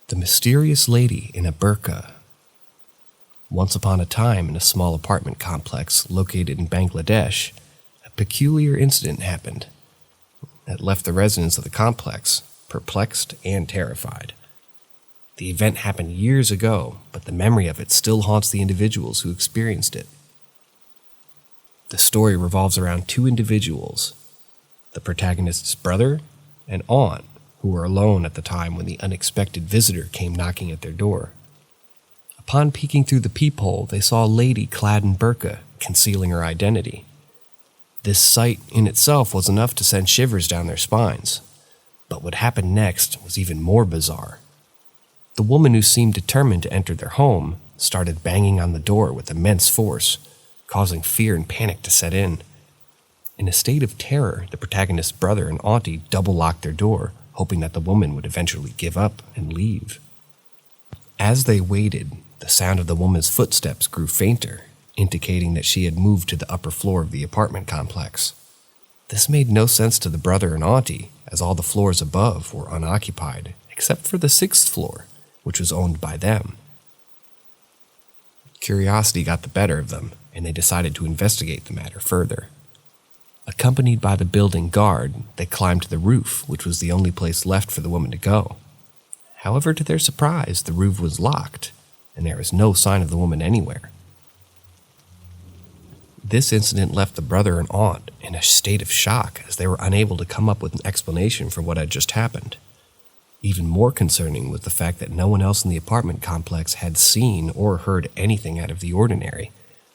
The mysterious lady in a burqa. Once upon a time, in a small apartment complex located in Bangladesh, a peculiar incident happened that left the residents of the complex perplexed and terrified. The event happened years ago, but the memory of it still haunts the individuals who experienced it. The story revolves around 2 individuals, the protagonist's brother and aunt, who were alone at the time when the unexpected visitor came knocking at their door. Upon peeking through the peephole, they saw a lady clad in burqa, concealing her identity. This sight in itself was enough to send shivers down their spines, but what happened next was even more bizarre. The woman, who seemed determined to enter their home, started banging on the door with immense force, causing fear and panic to set in. In a state of terror, the protagonist's brother and auntie double-locked their door, hoping that the woman would eventually give up and leave. As they waited, the sound of the woman's footsteps grew fainter, indicating that she had moved to the upper floor of the apartment complex. This made no sense to the brother and auntie, as all the floors above were unoccupied, except for the 6th floor, which was owned by them. Curiosity got the better of them, and they decided to investigate the matter further. Accompanied by the building guard, they climbed to the roof, which was the only place left for the woman to go. However, to their surprise, the roof was locked, and there was no sign of the woman anywhere. This incident left the brother and aunt in a state of shock, as they were unable to come up with an explanation for what had just happened. Even more concerning was the fact that no one else in the apartment complex had seen or heard anything out of the ordinary,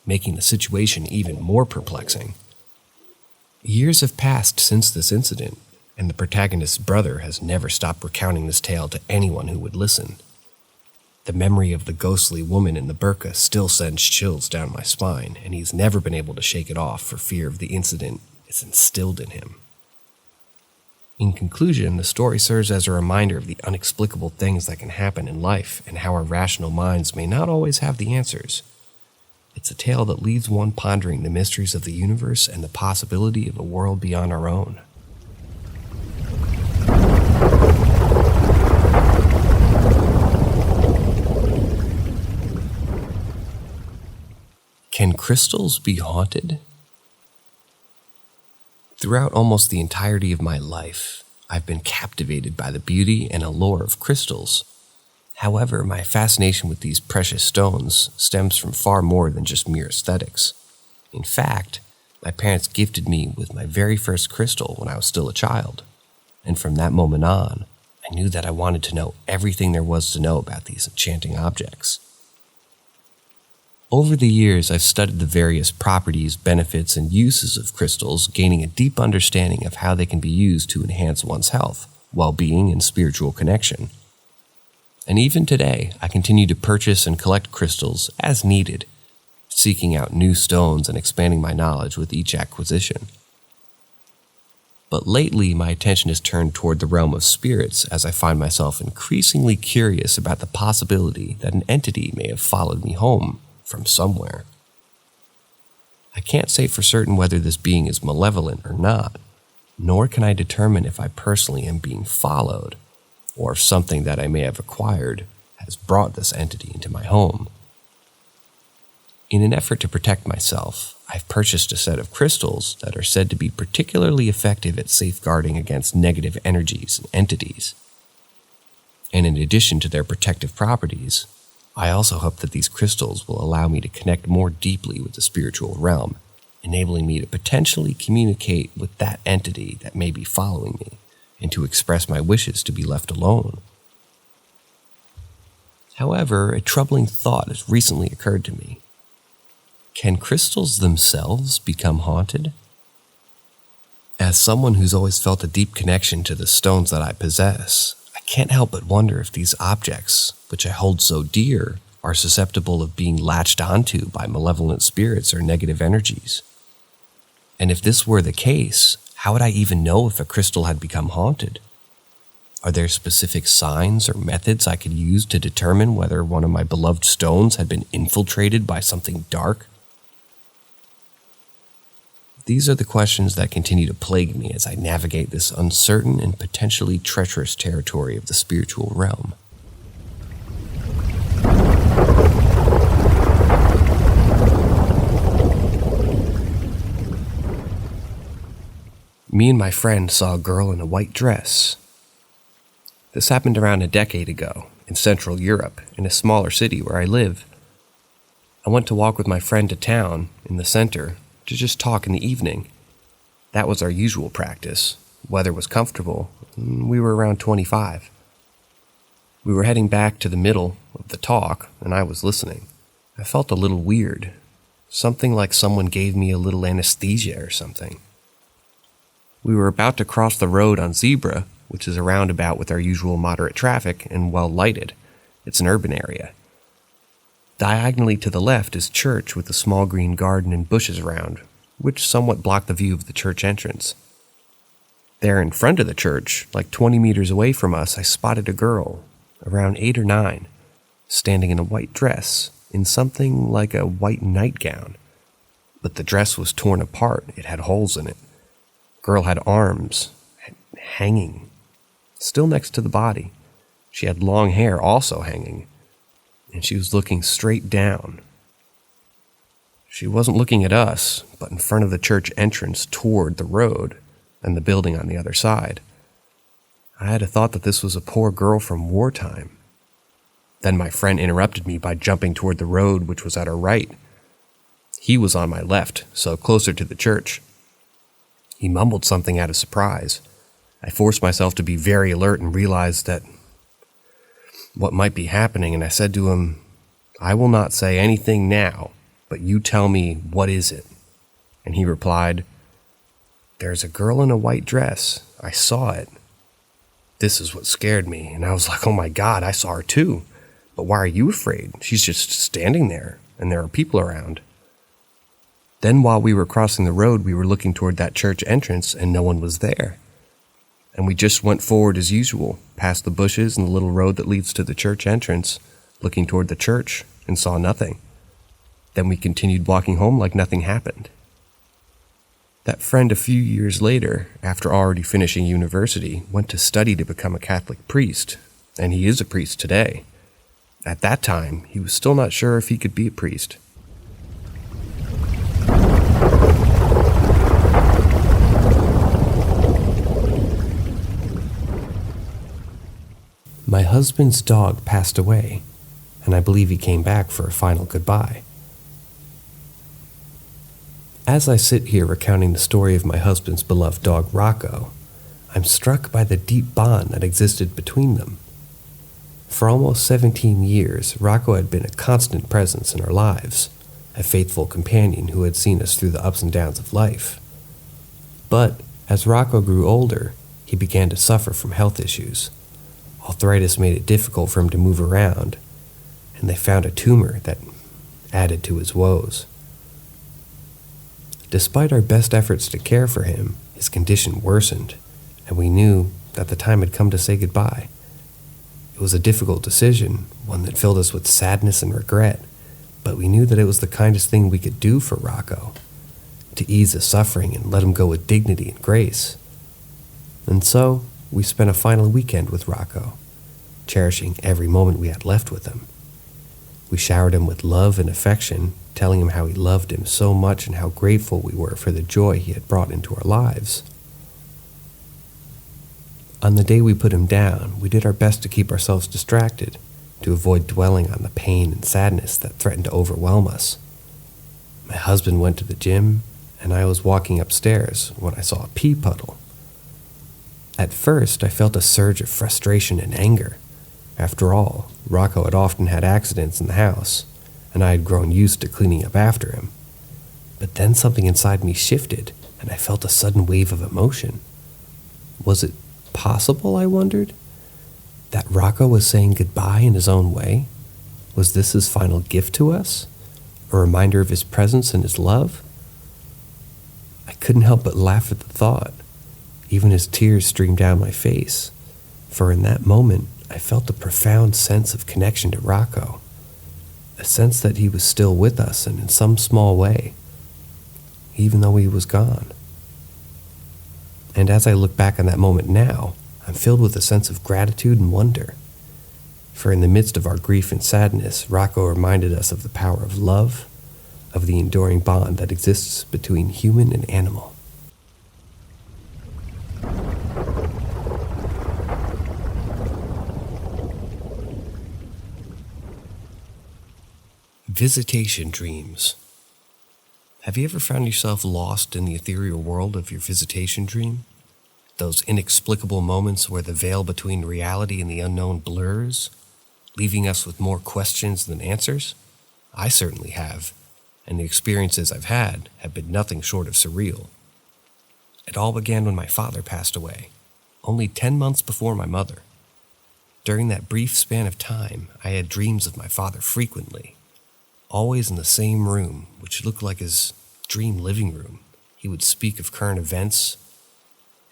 making the situation even more perplexing. Years have passed since this incident, and the protagonist's brother has never stopped recounting this tale to anyone who would listen. The memory of the ghostly woman in the burqa still sends chills down my spine, and he's never been able to shake it off for fear of the incident it's instilled in him. In conclusion, the story serves as a reminder of the inexplicable things that can happen in life and how our rational minds may not always have the answers. It's a tale that leaves one pondering the mysteries of the universe and the possibility of a world beyond our own. Can crystals be haunted? Throughout almost the entirety of my life, I've been captivated by the beauty and allure of crystals. However, my fascination with these precious stones stems from far more than just mere aesthetics. In fact, my parents gifted me with my very first crystal when I was still a child, and from that moment on, I knew that I wanted to know everything there was to know about these enchanting objects. Over the years, I've studied the various properties, benefits, and uses of crystals, gaining a deep understanding of how they can be used to enhance one's health, well-being, and spiritual connection. And even today, I continue to purchase and collect crystals as needed, seeking out new stones and expanding my knowledge with each acquisition. But lately, my attention has turned toward the realm of spirits as I find myself increasingly curious about the possibility that an entity may have followed me home from somewhere. I can't say for certain whether this being is malevolent or not, nor can I determine if I personally am being followed, or if something that I may have acquired has brought this entity into my home. In an effort to protect myself, I've purchased a set of crystals that are said to be particularly effective at safeguarding against negative energies and entities. And in addition to their protective properties, I also hope that these crystals will allow me to connect more deeply with the spiritual realm, enabling me to potentially communicate with that entity that may be following me, and to express my wishes to be left alone. However, a troubling thought has recently occurred to me. Can crystals themselves become haunted? As someone who's always felt a deep connection to the stones that I possess, I can't help but wonder if these objects, which I hold so dear, are susceptible of being latched onto by malevolent spirits or negative energies. And if this were the case, how would I even know if a crystal had become haunted? Are there specific signs or methods I could use to determine whether one of my beloved stones had been infiltrated by something dark? These are the questions that continue to plague me as I navigate this uncertain and potentially treacherous territory of the spiritual realm. Me and my friend saw a girl in a white dress. This happened around a decade ago in Central Europe, in a smaller city where I live. I went to walk with my friend to town in the center to just talk in the evening. That was our usual practice. Weather was comfortable. We were around 25. We were heading back to the middle of the talk, and I was listening. I felt a little weird. Something like someone gave me a little anesthesia or something. We were about to cross the road on Zebra, which is a roundabout with our usual moderate traffic and well lighted. It's an urban area. Diagonally to the left is church with a small green garden and bushes around, which somewhat block the view of the church entrance. There in front of the church, like 20 meters away from us, I spotted a girl, around 8 or 9, standing in a white dress, in something like a white nightgown. But the dress was torn apart, it had holes in it. Girl had arms, hanging, still next to the body. She had long hair also hanging, and she was looking straight down. She wasn't looking at us, but in front of the church entrance toward the road and the building on the other side. I had a thought that this was a poor girl from wartime. Then my friend interrupted me by jumping toward the road, which was at our right. He was on my left, so closer to the church. He mumbled something out of surprise. I forced myself to be very alert and realized that what might be happening, and I said to him, "I will not say anything now, but you tell me, what is it?" And he replied, "There's a girl in a white dress. I saw it." This is what scared me, and I was like, oh my God, I saw her too. But why are you afraid? She's just standing there, and there are people around. Then while we were crossing the road, we were looking toward that church entrance, and no one was there. And we just went forward as usual, past the bushes and the little road that leads to the church entrance, looking toward the church, and saw nothing. Then we continued walking home like nothing happened. That friend a few years later, after already finishing university, went to study to become a Catholic priest, and he is a priest today. At that time, he was still not sure if he could be a priest. My husband's dog passed away, and I believe he came back for a final goodbye. As I sit here recounting the story of my husband's beloved dog Rocco, I'm struck by the deep bond that existed between them. For almost 17 years, Rocco had been a constant presence in our lives, a faithful companion who had seen us through the ups and downs of life. But as Rocco grew older, he began to suffer from health issues. Arthritis made it difficult for him to move around, and they found a tumor that added to his woes. Despite our best efforts to care for him, his condition worsened, and we knew that the time had come to say goodbye. It was a difficult decision, one that filled us with sadness and regret, but we knew that it was the kindest thing we could do for Rocco, to ease his suffering and let him go with dignity and grace. And so, we spent a final weekend with Rocco, cherishing every moment we had left with him. We showered him with love and affection, telling him how we loved him so much and how grateful we were for the joy he had brought into our lives. On the day we put him down, we did our best to keep ourselves distracted, to avoid dwelling on the pain and sadness that threatened to overwhelm us. My husband went to the gym, and I was walking upstairs when I saw a pee puddle. At first, I felt a surge of frustration and anger. After all, Rocco had often had accidents in the house, and I had grown used to cleaning up after him. But then something inside me shifted, and I felt a sudden wave of emotion. Was it possible, I wondered, that Rocco was saying goodbye in his own way? Was this his final gift to us? A reminder of his presence and his love? I couldn't help but laugh at the thought. Even as tears streamed down my face, for in that moment I felt a profound sense of connection to Rocco, a sense that he was still with us and in some small way, even though he was gone. And as I look back on that moment now, I'm filled with a sense of gratitude and wonder. For in the midst of our grief and sadness, Rocco reminded us of the power of love, of the enduring bond that exists between human and animal. Visitation dreams. Have you ever found yourself lost in the ethereal world of your visitation dream? Those inexplicable moments where the veil between reality and the unknown blurs, leaving us with more questions than answers? I certainly have, and the experiences I've had have been nothing short of surreal. It all began when my father passed away, only 10 months before my mother. During that brief span of time, I had dreams of my father frequently. Always in the same room, which looked like his dream living room. He would speak of current events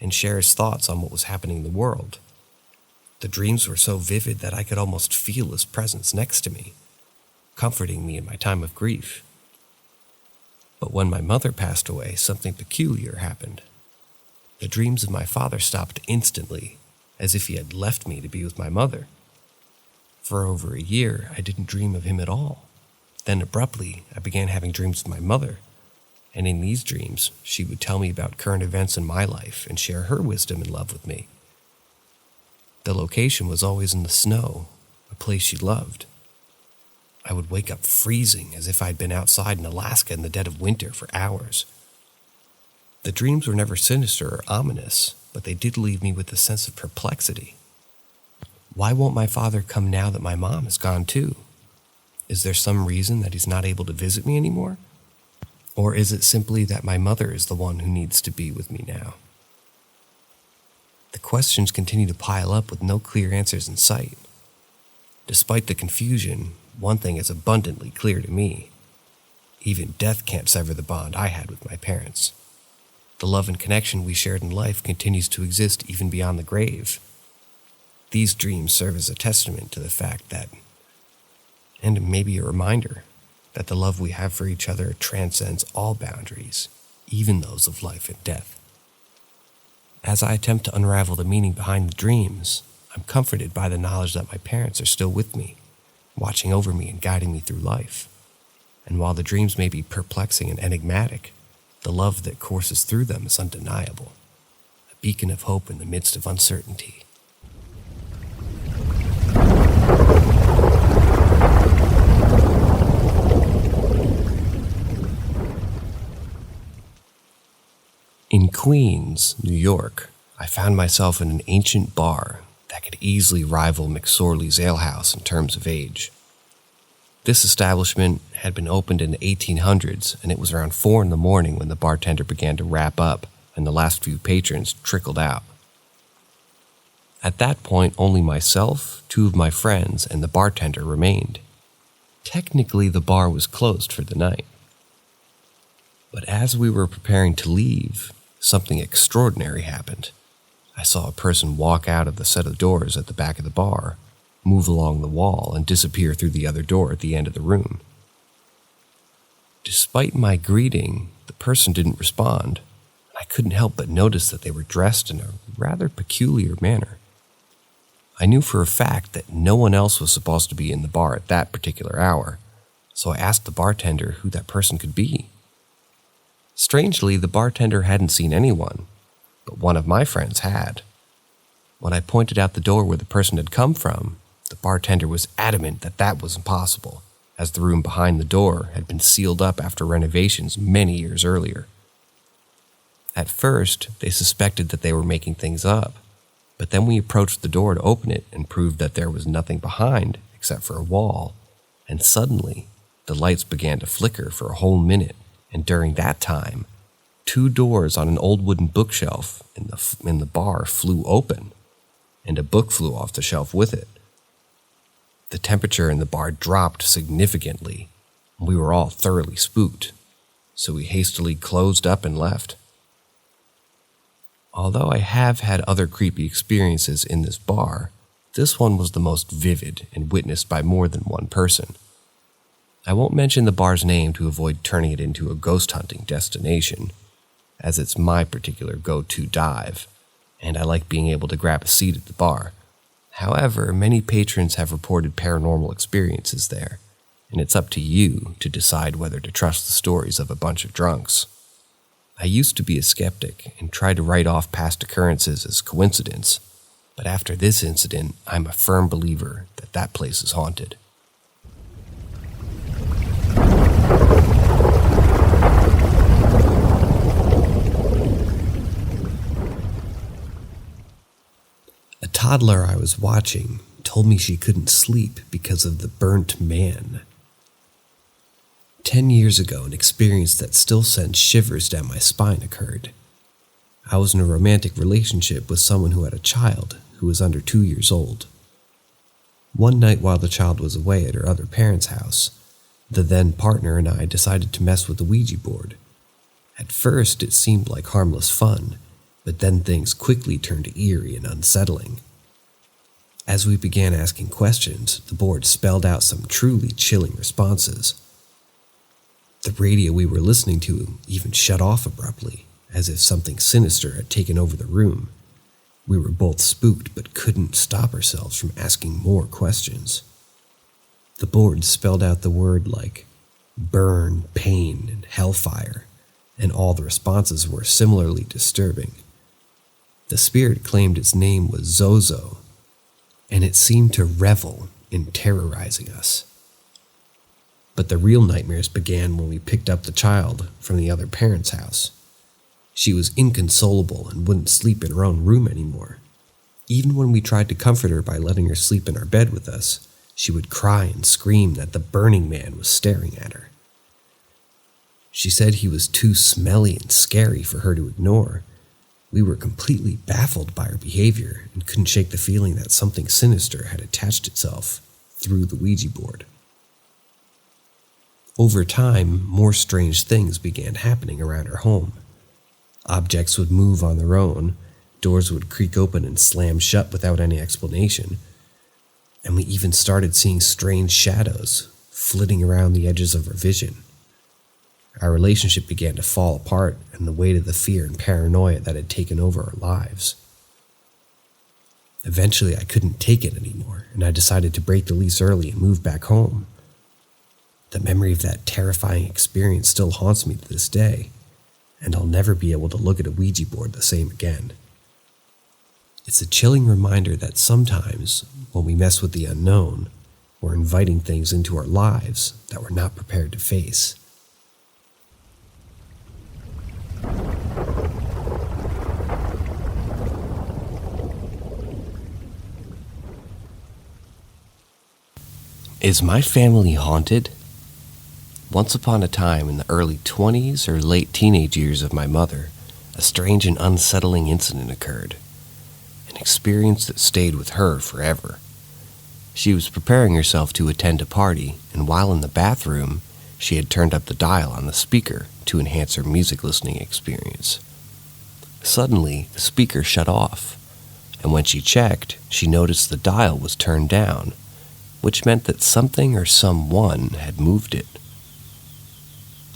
and share his thoughts on what was happening in the world. The dreams were so vivid that I could almost feel his presence next to me, comforting me in my time of grief. But when my mother passed away, something peculiar happened. The dreams of my father stopped instantly, as if he had left me to be with my mother. For over a year, I didn't dream of him at all. Then abruptly, I began having dreams of my mother, and in these dreams, she would tell me about current events in my life and share her wisdom and love with me. The location was always in the snow, a place she loved. I would wake up freezing as if I'd been outside in Alaska in the dead of winter for hours. The dreams were never sinister or ominous, but they did leave me with a sense of perplexity. Why won't my father come now that my mom is gone too? Is there some reason that he's not able to visit me anymore? Or is it simply that my mother is the one who needs to be with me now? The questions continue to pile up with no clear answers in sight. Despite the confusion, one thing is abundantly clear to me. Even death can't sever the bond I had with my parents. The love and connection we shared in life continues to exist even beyond the grave. These dreams serve as a testament to the fact that, and maybe a reminder, that the love we have for each other transcends all boundaries, even those of life and death. As I attempt to unravel the meaning behind the dreams, I'm comforted by the knowledge that my parents are still with me, watching over me and guiding me through life. And while the dreams may be perplexing and enigmatic, the love that courses through them is undeniable, a beacon of hope in the midst of uncertainty. In Queens, New York, I found myself in an ancient bar that could easily rival McSorley's Ale House in terms of age. This establishment had been opened in the 1800s, and it was around 4 in the morning when the bartender began to wrap up and the last few patrons trickled out. At that point, only myself, 2 of my friends, and the bartender remained. Technically, the bar was closed for the night. But as we were preparing to leave, something extraordinary happened. I saw a person walk out of the set of doors at the back of the bar, move along the wall, and disappear through the other door at the end of the room. Despite my greeting, the person didn't respond. I couldn't help but notice that they were dressed in a rather peculiar manner. I knew for a fact that no one else was supposed to be in the bar at that particular hour, so I asked the bartender who that person could be. Strangely, the bartender hadn't seen anyone, but one of my friends had. When I pointed out the door where the person had come from, the bartender was adamant that that was impossible, as the room behind the door had been sealed up after renovations many years earlier. At first, they suspected that they were making things up, but then we approached the door to open it and proved that there was nothing behind except for a wall, and suddenly, the lights began to flicker for a whole minute. And during that time, 2 doors on an old wooden bookshelf in the bar flew open, and a book flew off the shelf with it. The temperature in the bar dropped significantly, and we were all thoroughly spooked, so we hastily closed up and left. Although I have had other creepy experiences in this bar, this one was the most vivid and witnessed by more than one person. I won't mention the bar's name to avoid turning it into a ghost hunting destination, as it's my particular go-to dive, and I like being able to grab a seat at the bar. However, many patrons have reported paranormal experiences there, and it's up to you to decide whether to trust the stories of a bunch of drunks. I used to be a skeptic and tried to write off past occurrences as coincidence, but after this incident, I'm a firm believer that that place is haunted. A toddler I was watching told me she couldn't sleep because of the burnt man. 10 years ago, an experience that still sends shivers down my spine occurred. I was in a romantic relationship with someone who had a child who was under 2 years old. One night while the child was away at her other parents' house, the then partner and I decided to mess with the Ouija board. At first, it seemed like harmless fun, but then things quickly turned eerie and unsettling. As we began asking questions, the board spelled out some truly chilling responses. The radio we were listening to even shut off abruptly, as if something sinister had taken over the room. We were both spooked but couldn't stop ourselves from asking more questions. The board spelled out the word like burn, pain, and hellfire, and all the responses were similarly disturbing. The spirit claimed its name was Zozo, and it seemed to revel in terrorizing us. But the real nightmares began when we picked up the child from the other parents' house. She was inconsolable and wouldn't sleep in her own room anymore. Even when we tried to comfort her by letting her sleep in our bed with us, she would cry and scream that the burning man was staring at her. She said he was too smelly and scary for her to ignore. We were completely baffled by her behavior and couldn't shake the feeling that something sinister had attached itself through the Ouija board. Over time, more strange things began happening around our home. Objects would move on their own, doors would creak open and slam shut without any explanation, and we even started seeing strange shadows flitting around the edges of our vision. Our relationship began to fall apart, and the weight of the fear and paranoia that had taken over our lives. Eventually, I couldn't take it anymore, and I decided to break the lease early and move back home. The memory of that terrifying experience still haunts me to this day, and I'll never be able to look at a Ouija board the same again. It's a chilling reminder that sometimes, when we mess with the unknown, we're inviting things into our lives that we're not prepared to face. Is my family haunted? Once upon a time in the early 20s or late teenage years of my mother, a strange and unsettling incident occurred. An experience that stayed with her forever. She was preparing herself to attend a party, and while in the bathroom, she had turned up the dial on the speaker to enhance her music listening experience. Suddenly, the speaker shut off, and when she checked, she noticed the dial was turned down, which meant that something or someone had moved it.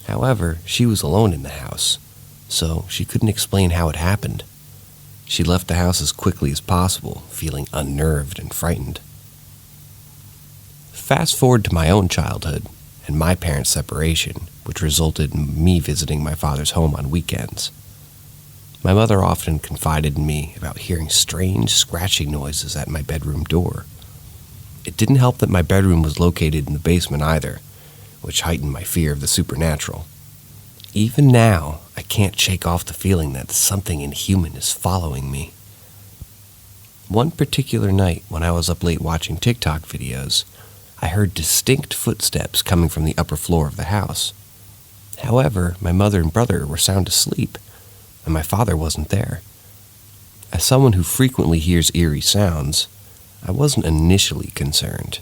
However, she was alone in the house, so she couldn't explain how it happened. She left the house as quickly as possible, feeling unnerved and frightened. Fast forward to my own childhood and my parents' separation, which resulted in me visiting my father's home on weekends. My mother often confided in me about hearing strange scratching noises at my bedroom door. It didn't help that my bedroom was located in the basement either, which heightened my fear of the supernatural. Even now, I can't shake off the feeling that something inhuman is following me. One particular night when I was up late watching TikTok videos, I heard distinct footsteps coming from the upper floor of the house. However, my mother and brother were sound asleep, and my father wasn't there. As someone who frequently hears eerie sounds, I wasn't initially concerned.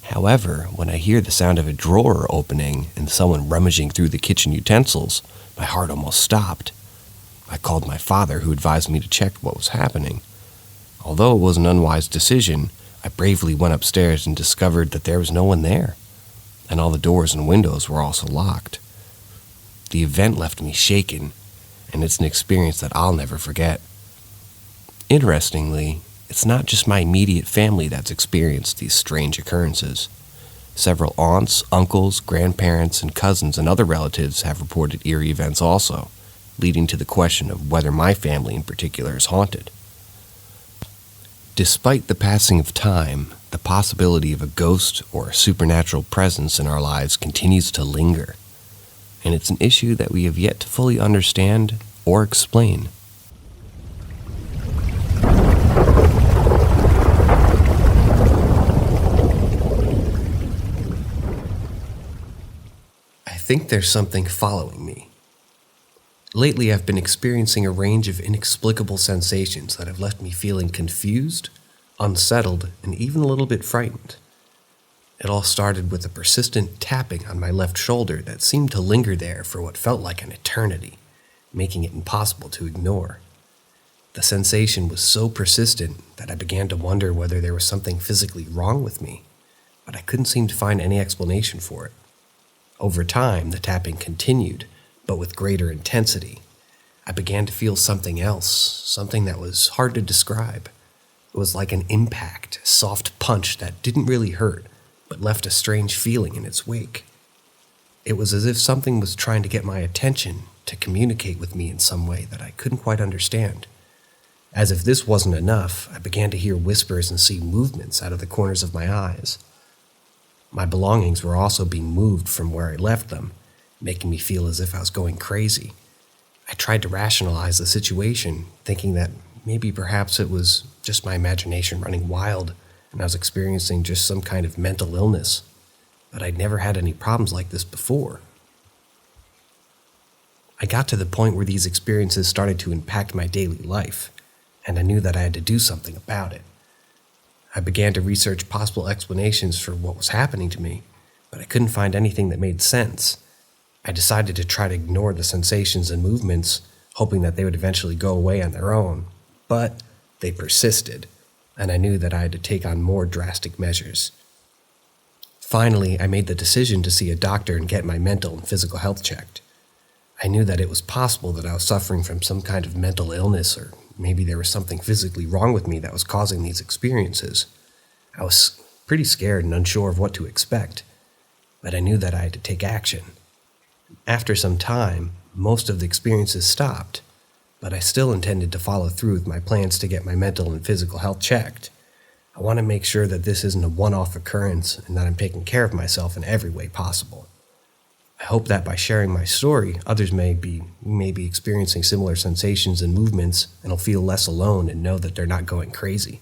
However, when I hear the sound of a drawer opening and someone rummaging through the kitchen utensils, my heart almost stopped. I called my father, who advised me to check what was happening. Although it was an unwise decision, I bravely went upstairs and discovered that there was no one there, and all the doors and windows were also locked. The event left me shaken, and it's an experience that I'll never forget. Interestingly, it's not just my immediate family that's experienced these strange occurrences. Several aunts, uncles, grandparents, and cousins and other relatives have reported eerie events also, leading to the question of whether my family in particular is haunted. Despite the passing of time, the possibility of a ghost or a supernatural presence in our lives continues to linger, and it's an issue that we have yet to fully understand or explain. I think there's something following me. Lately, I've been experiencing a range of inexplicable sensations that have left me feeling confused, unsettled, and even a little bit frightened. It all started with a persistent tapping on my left shoulder that seemed to linger there for what felt like an eternity, making it impossible to ignore. The sensation was so persistent that I began to wonder whether there was something physically wrong with me, but I couldn't seem to find any explanation for it. Over time, the tapping continued, but with greater intensity. I began to feel something else, something that was hard to describe. It was like an impact, a soft punch that didn't really hurt, but left a strange feeling in its wake. It was as if something was trying to get my attention, to communicate with me in some way that I couldn't quite understand. As if this wasn't enough, I began to hear whispers and see movements out of the corners of my eyes. My belongings were also being moved from where I left them, making me feel as if I was going crazy. I tried to rationalize the situation, thinking that maybe perhaps it was just my imagination running wild and I was experiencing just some kind of mental illness, but I'd never had any problems like this before. I got to the point where these experiences started to impact my daily life, and I knew that I had to do something about it. I began to research possible explanations for what was happening to me, but I couldn't find anything that made sense. I decided to try to ignore the sensations and movements, hoping that they would eventually go away on their own, but they persisted, and I knew that I had to take on more drastic measures. Finally, I made the decision to see a doctor and get my mental and physical health checked. I knew that it was possible that I was suffering from some kind of mental illness, or maybe there was something physically wrong with me that was causing these experiences. I was pretty scared and unsure of what to expect, but I knew that I had to take action. After some time, most of the experiences stopped, but I still intended to follow through with my plans to get my mental and physical health checked. I want to make sure that this isn't a one-off occurrence and that I'm taking care of myself in every way possible. I hope that by sharing my story, others may be experiencing similar sensations and movements and will feel less alone and know that they're not going crazy.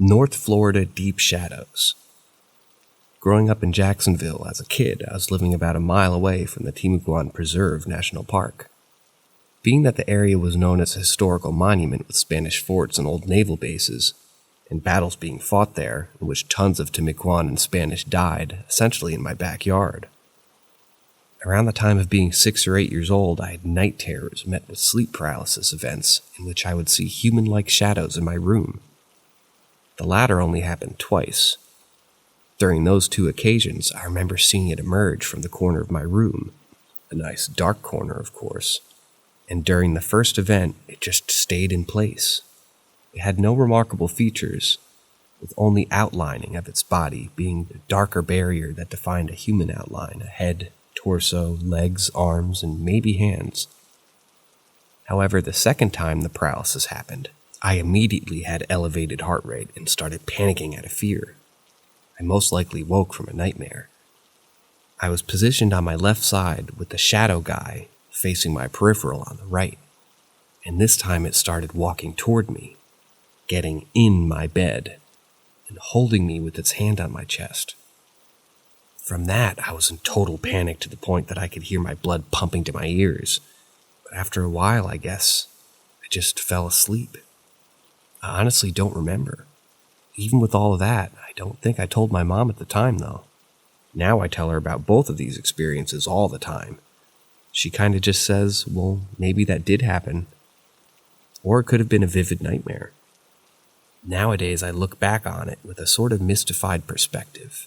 North Florida deep shadows. Growing up in Jacksonville as a kid, I was living about a mile away from the Timucuan Preserve National Park. Being that the area was known as a historical monument with Spanish forts and old naval bases, and battles being fought there in which tons of Timucuan and Spanish died, essentially in my backyard. Around the time of being 6 or 8 years old, I had night terrors met with sleep paralysis events in which I would see human-like shadows in my room. The latter only happened twice. During those 2 occasions, I remember seeing it emerge from the corner of my room, a nice dark corner, of course, and during the first event, it just stayed in place. It had no remarkable features, with only outlining of its body being the darker barrier that defined a human outline, a head, torso, legs, arms, and maybe hands. However, the second time the paralysis happened, I immediately had elevated heart rate and started panicking out of fear. I most likely woke from a nightmare. I was positioned on my left side with the shadow guy facing my peripheral on the right, and this time it started walking toward me, getting in my bed, and holding me with its hand on my chest. From that, I was in total panic to the point that I could hear my blood pumping to my ears, but after a while, I guess, I just fell asleep. I honestly don't remember. Even with all of that, I don't think I told my mom at the time, though. Now I tell her about both of these experiences all the time. She kind of just says, well, maybe that did happen. Or it could have been a vivid nightmare. Nowadays, I look back on it with a sort of mystified perspective.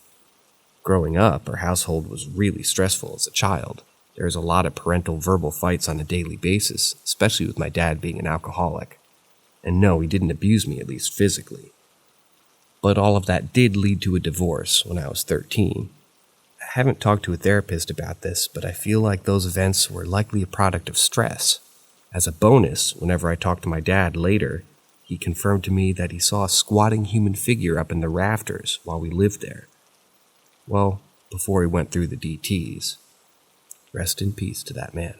Growing up, our household was really stressful as a child. There was a lot of parental verbal fights on a daily basis, especially with my dad being an alcoholic. And no, he didn't abuse me, at least physically. But all of that did lead to a divorce when I was 13. I haven't talked to a therapist about this, but I feel like those events were likely a product of stress. As a bonus, whenever I talked to my dad later, he confirmed to me that he saw a squatting human figure up in the rafters while we lived there. Well, before he went through the DTs. Rest in peace to that man.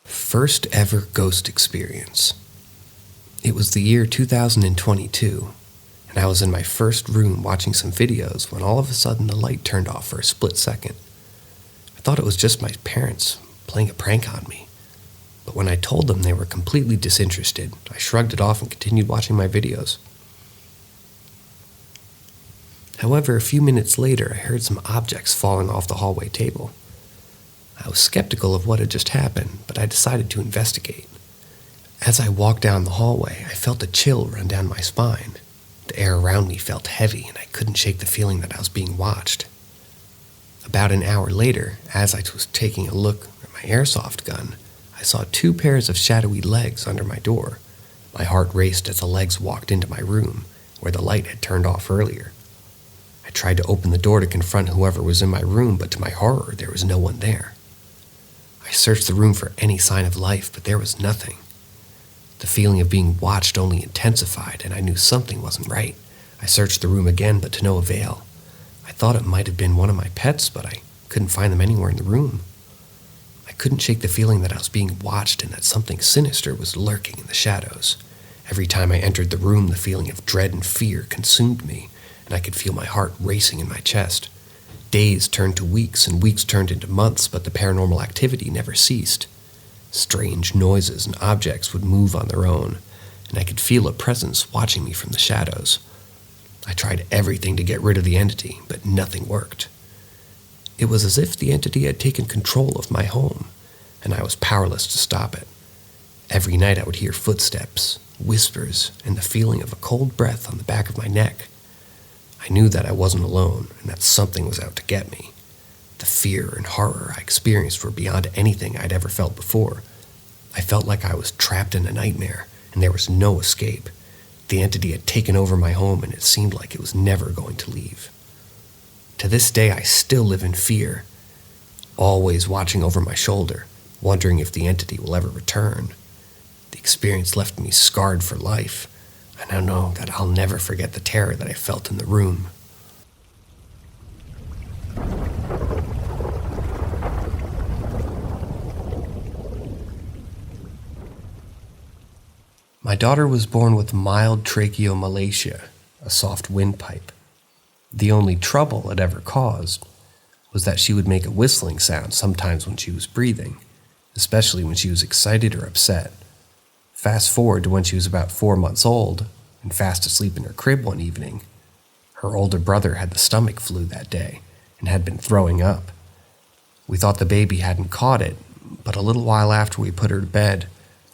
First ever ghost experience. It was the year 2022, and I was in my first room watching some videos when all of a sudden the light turned off for a split second. I thought it was just my parents playing a prank on me, but when I told them they were completely disinterested, I shrugged it off and continued watching my videos. However, a few minutes later, I heard some objects falling off the hallway table. I was skeptical of what had just happened, but I decided to investigate. As I walked down the hallway, I felt a chill run down my spine. The air around me felt heavy, and I couldn't shake the feeling that I was being watched. About an hour later, as I was taking a look at my airsoft gun, I saw 2 pairs of shadowy legs under my door. My heart raced as the legs walked into my room, where the light had turned off earlier. I tried to open the door to confront whoever was in my room, but to my horror, there was no one there. I searched the room for any sign of life, but there was nothing. The feeling of being watched only intensified, and I knew something wasn't right. I searched the room again, but to no avail. I thought it might have been one of my pets, but I couldn't find them anywhere in the room. I couldn't shake the feeling that I was being watched and that something sinister was lurking in the shadows. Every time I entered the room, the feeling of dread and fear consumed me, and I could feel my heart racing in my chest. Days turned to weeks, and weeks turned into months, but the paranormal activity never ceased. Strange noises and objects would move on their own, and I could feel a presence watching me from the shadows. I tried everything to get rid of the entity, but nothing worked. It was as if the entity had taken control of my home, and I was powerless to stop it. Every night I would hear footsteps, whispers, and the feeling of a cold breath on the back of my neck. I knew that I wasn't alone, and that something was out to get me. The fear and horror I experienced were beyond anything I'd ever felt before. I felt like I was trapped in a nightmare, and there was no escape. The entity had taken over my home, and it seemed like it was never going to leave. To this day, I still live in fear, always watching over my shoulder, wondering if the entity will ever return. The experience left me scarred for life, and I know that I'll never forget the terror that I felt in the room. My daughter was born with mild tracheomalacia, a soft windpipe. The only trouble it ever caused was that she would make a whistling sound sometimes when she was breathing, especially when she was excited or upset. Fast forward to when she was about 4 months old and fast asleep in her crib one evening. Her older brother had the stomach flu that day and had been throwing up. We thought the baby hadn't caught it, but a little while after we put her to bed,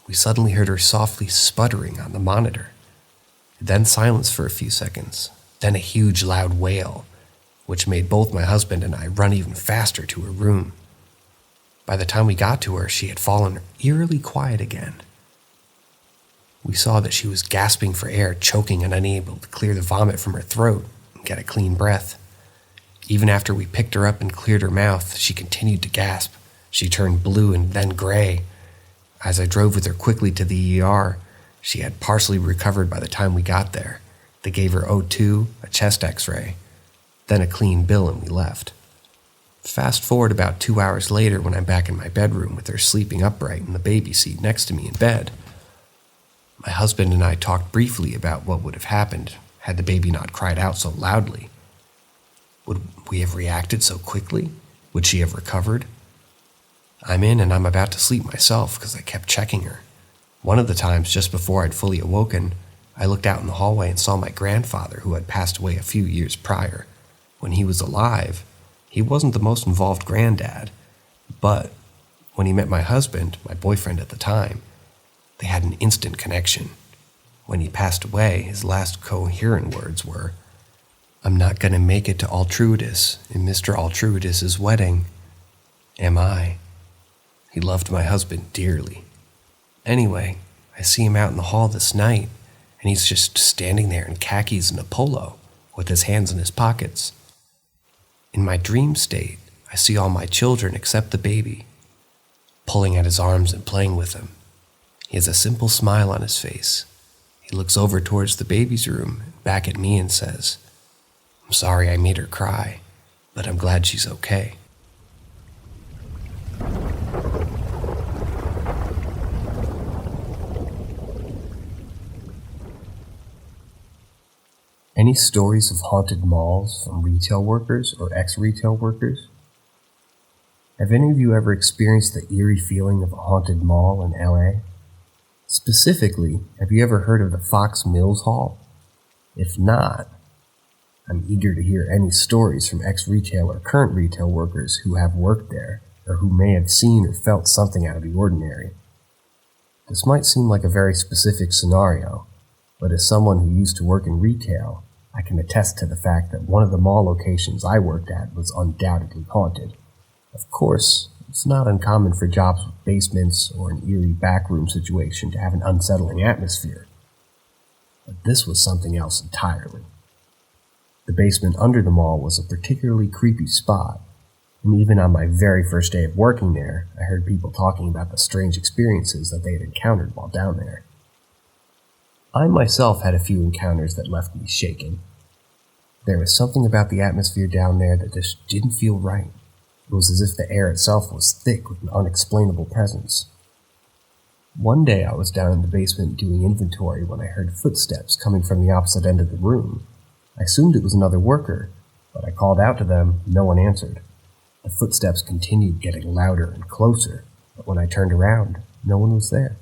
we suddenly heard her softly sputtering on the monitor. Then silence for a few seconds, then a huge loud wail, which made both my husband and I run even faster to her room. By the time we got to her, she had fallen eerily quiet again. We saw that she was gasping for air, choking and unable to clear the vomit from her throat and get a clean breath. Even after we picked her up and cleared her mouth, she continued to gasp. She turned blue and then gray. As I drove with her quickly to the ER, she had partially recovered by the time we got there. They gave her O2, a chest x-ray, then a clean bill, and we left. Fast forward about 2 hours later when I'm back in my bedroom with her sleeping upright in the baby seat next to me in bed. My husband and I talked briefly about what would have happened had the baby not cried out so loudly. Would we have reacted so quickly? Would she have recovered? I'm in and I'm about to sleep myself because I kept checking her. One of the times, just before I'd fully awoken, I looked out in the hallway and saw my grandfather, who had passed away a few years prior. When he was alive, he wasn't the most involved granddad, but when he met my husband, my boyfriend at the time, they had an instant connection. When he passed away, his last coherent words were, "I'm not going to make it to Altruitus in Mr. Altruitus's wedding, am I?" He loved my husband dearly. Anyway, I see him out in the hall this night, and he's just standing there in khakis and a polo, with his hands in his pockets. In my dream state, I see all my children except the baby, pulling at his arms and playing with him. He has a simple smile on his face. He looks over towards the baby's room, back at me, and says, "I'm sorry I made her cry, but I'm glad she's okay." Any stories of haunted malls from retail workers or ex-retail workers? Have any of you ever experienced the eerie feeling of a haunted mall in LA? Specifically, have you ever heard of the Fox Mills Hall? If not, I'm eager to hear any stories from ex-retail or current retail workers who have worked there, or who may have seen or felt something out of the ordinary. This might seem like a very specific scenario, but as someone who used to work in retail, I can attest to the fact that one of the mall locations I worked at was undoubtedly haunted. Of course, it's not uncommon for jobs with basements or an eerie backroom situation to have an unsettling atmosphere. But this was something else entirely. The basement under the mall was a particularly creepy spot, and even on my very first day of working there, I heard people talking about the strange experiences that they had encountered while down there. I myself had a few encounters that left me shaken. There was something about the atmosphere down there that just didn't feel right. It was as if the air itself was thick with an unexplainable presence. One day I was down in the basement doing inventory when I heard footsteps coming from the opposite end of the room. I assumed it was another worker, but I called out to them, no one answered. The footsteps continued getting louder and closer, but when I turned around, no one was there.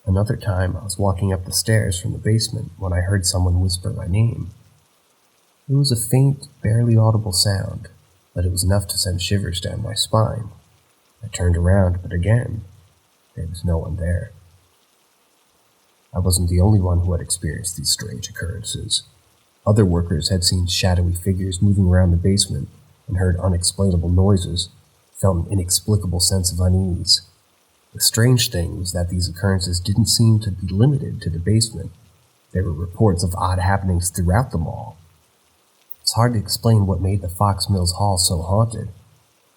Another time, I was walking up the stairs from the basement when I heard someone whisper my name. It was a faint, barely audible sound, but it was enough to send shivers down my spine. I turned around, but again, there was no one there. I wasn't the only one who had experienced these strange occurrences. Other workers had seen shadowy figures moving around the basement and heard unexplainable noises, felt an inexplicable sense of unease. The strange thing was that these occurrences didn't seem to be limited to the basement. There were reports of odd happenings throughout the mall. It's hard to explain what made the Fox Mills Hall so haunted.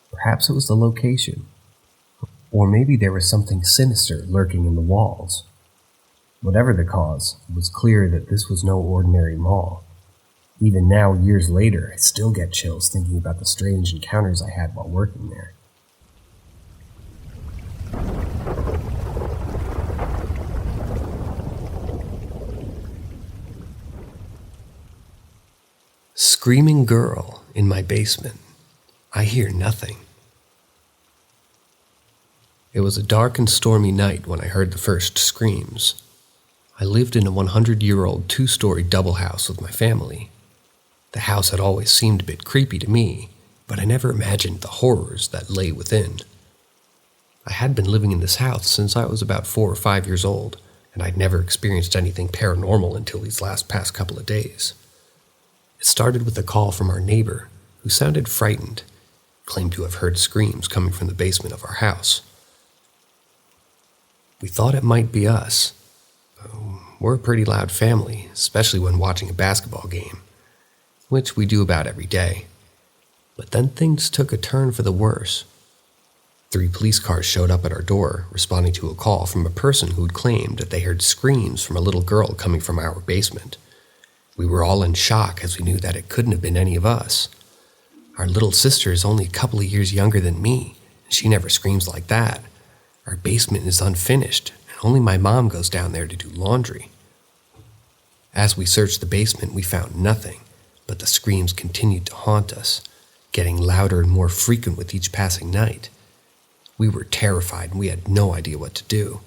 Perhaps it was the location. Or maybe there was something sinister lurking in the walls. Whatever the cause, it was clear that this was no ordinary mall. Even now, years later, I still get chills thinking about the strange encounters I had while working there. screaming girl in my basement. I hear nothing. It was a dark and stormy night when I heard the first screams. I lived in a 100-year-old 2-story double house with my family. The house had always seemed a bit creepy to me, but I never imagined the horrors that lay within. I had been living in this house since I was about 4 or 5 years old, and I'd never experienced anything paranormal until these past couple of days. It started with a call from our neighbor, who sounded frightened, claimed to have heard screams coming from the basement of our house. We thought it might be us. We're a pretty loud family, especially when watching a basketball game, which we do about every day. But then things took a turn for the worse. 3 police cars showed up at our door, responding to a call from a person who'd claimed that they heard screams from a little girl coming from our basement. We were all in shock as we knew that it couldn't have been any of us. Our little sister is only a couple of years younger than me, and she never screams like that. Our basement is unfinished, and only my mom goes down there to do laundry. As we searched the basement, we found nothing, but the screams continued to haunt us, getting louder and more frequent with each passing night. We were terrified and we had no idea what to do.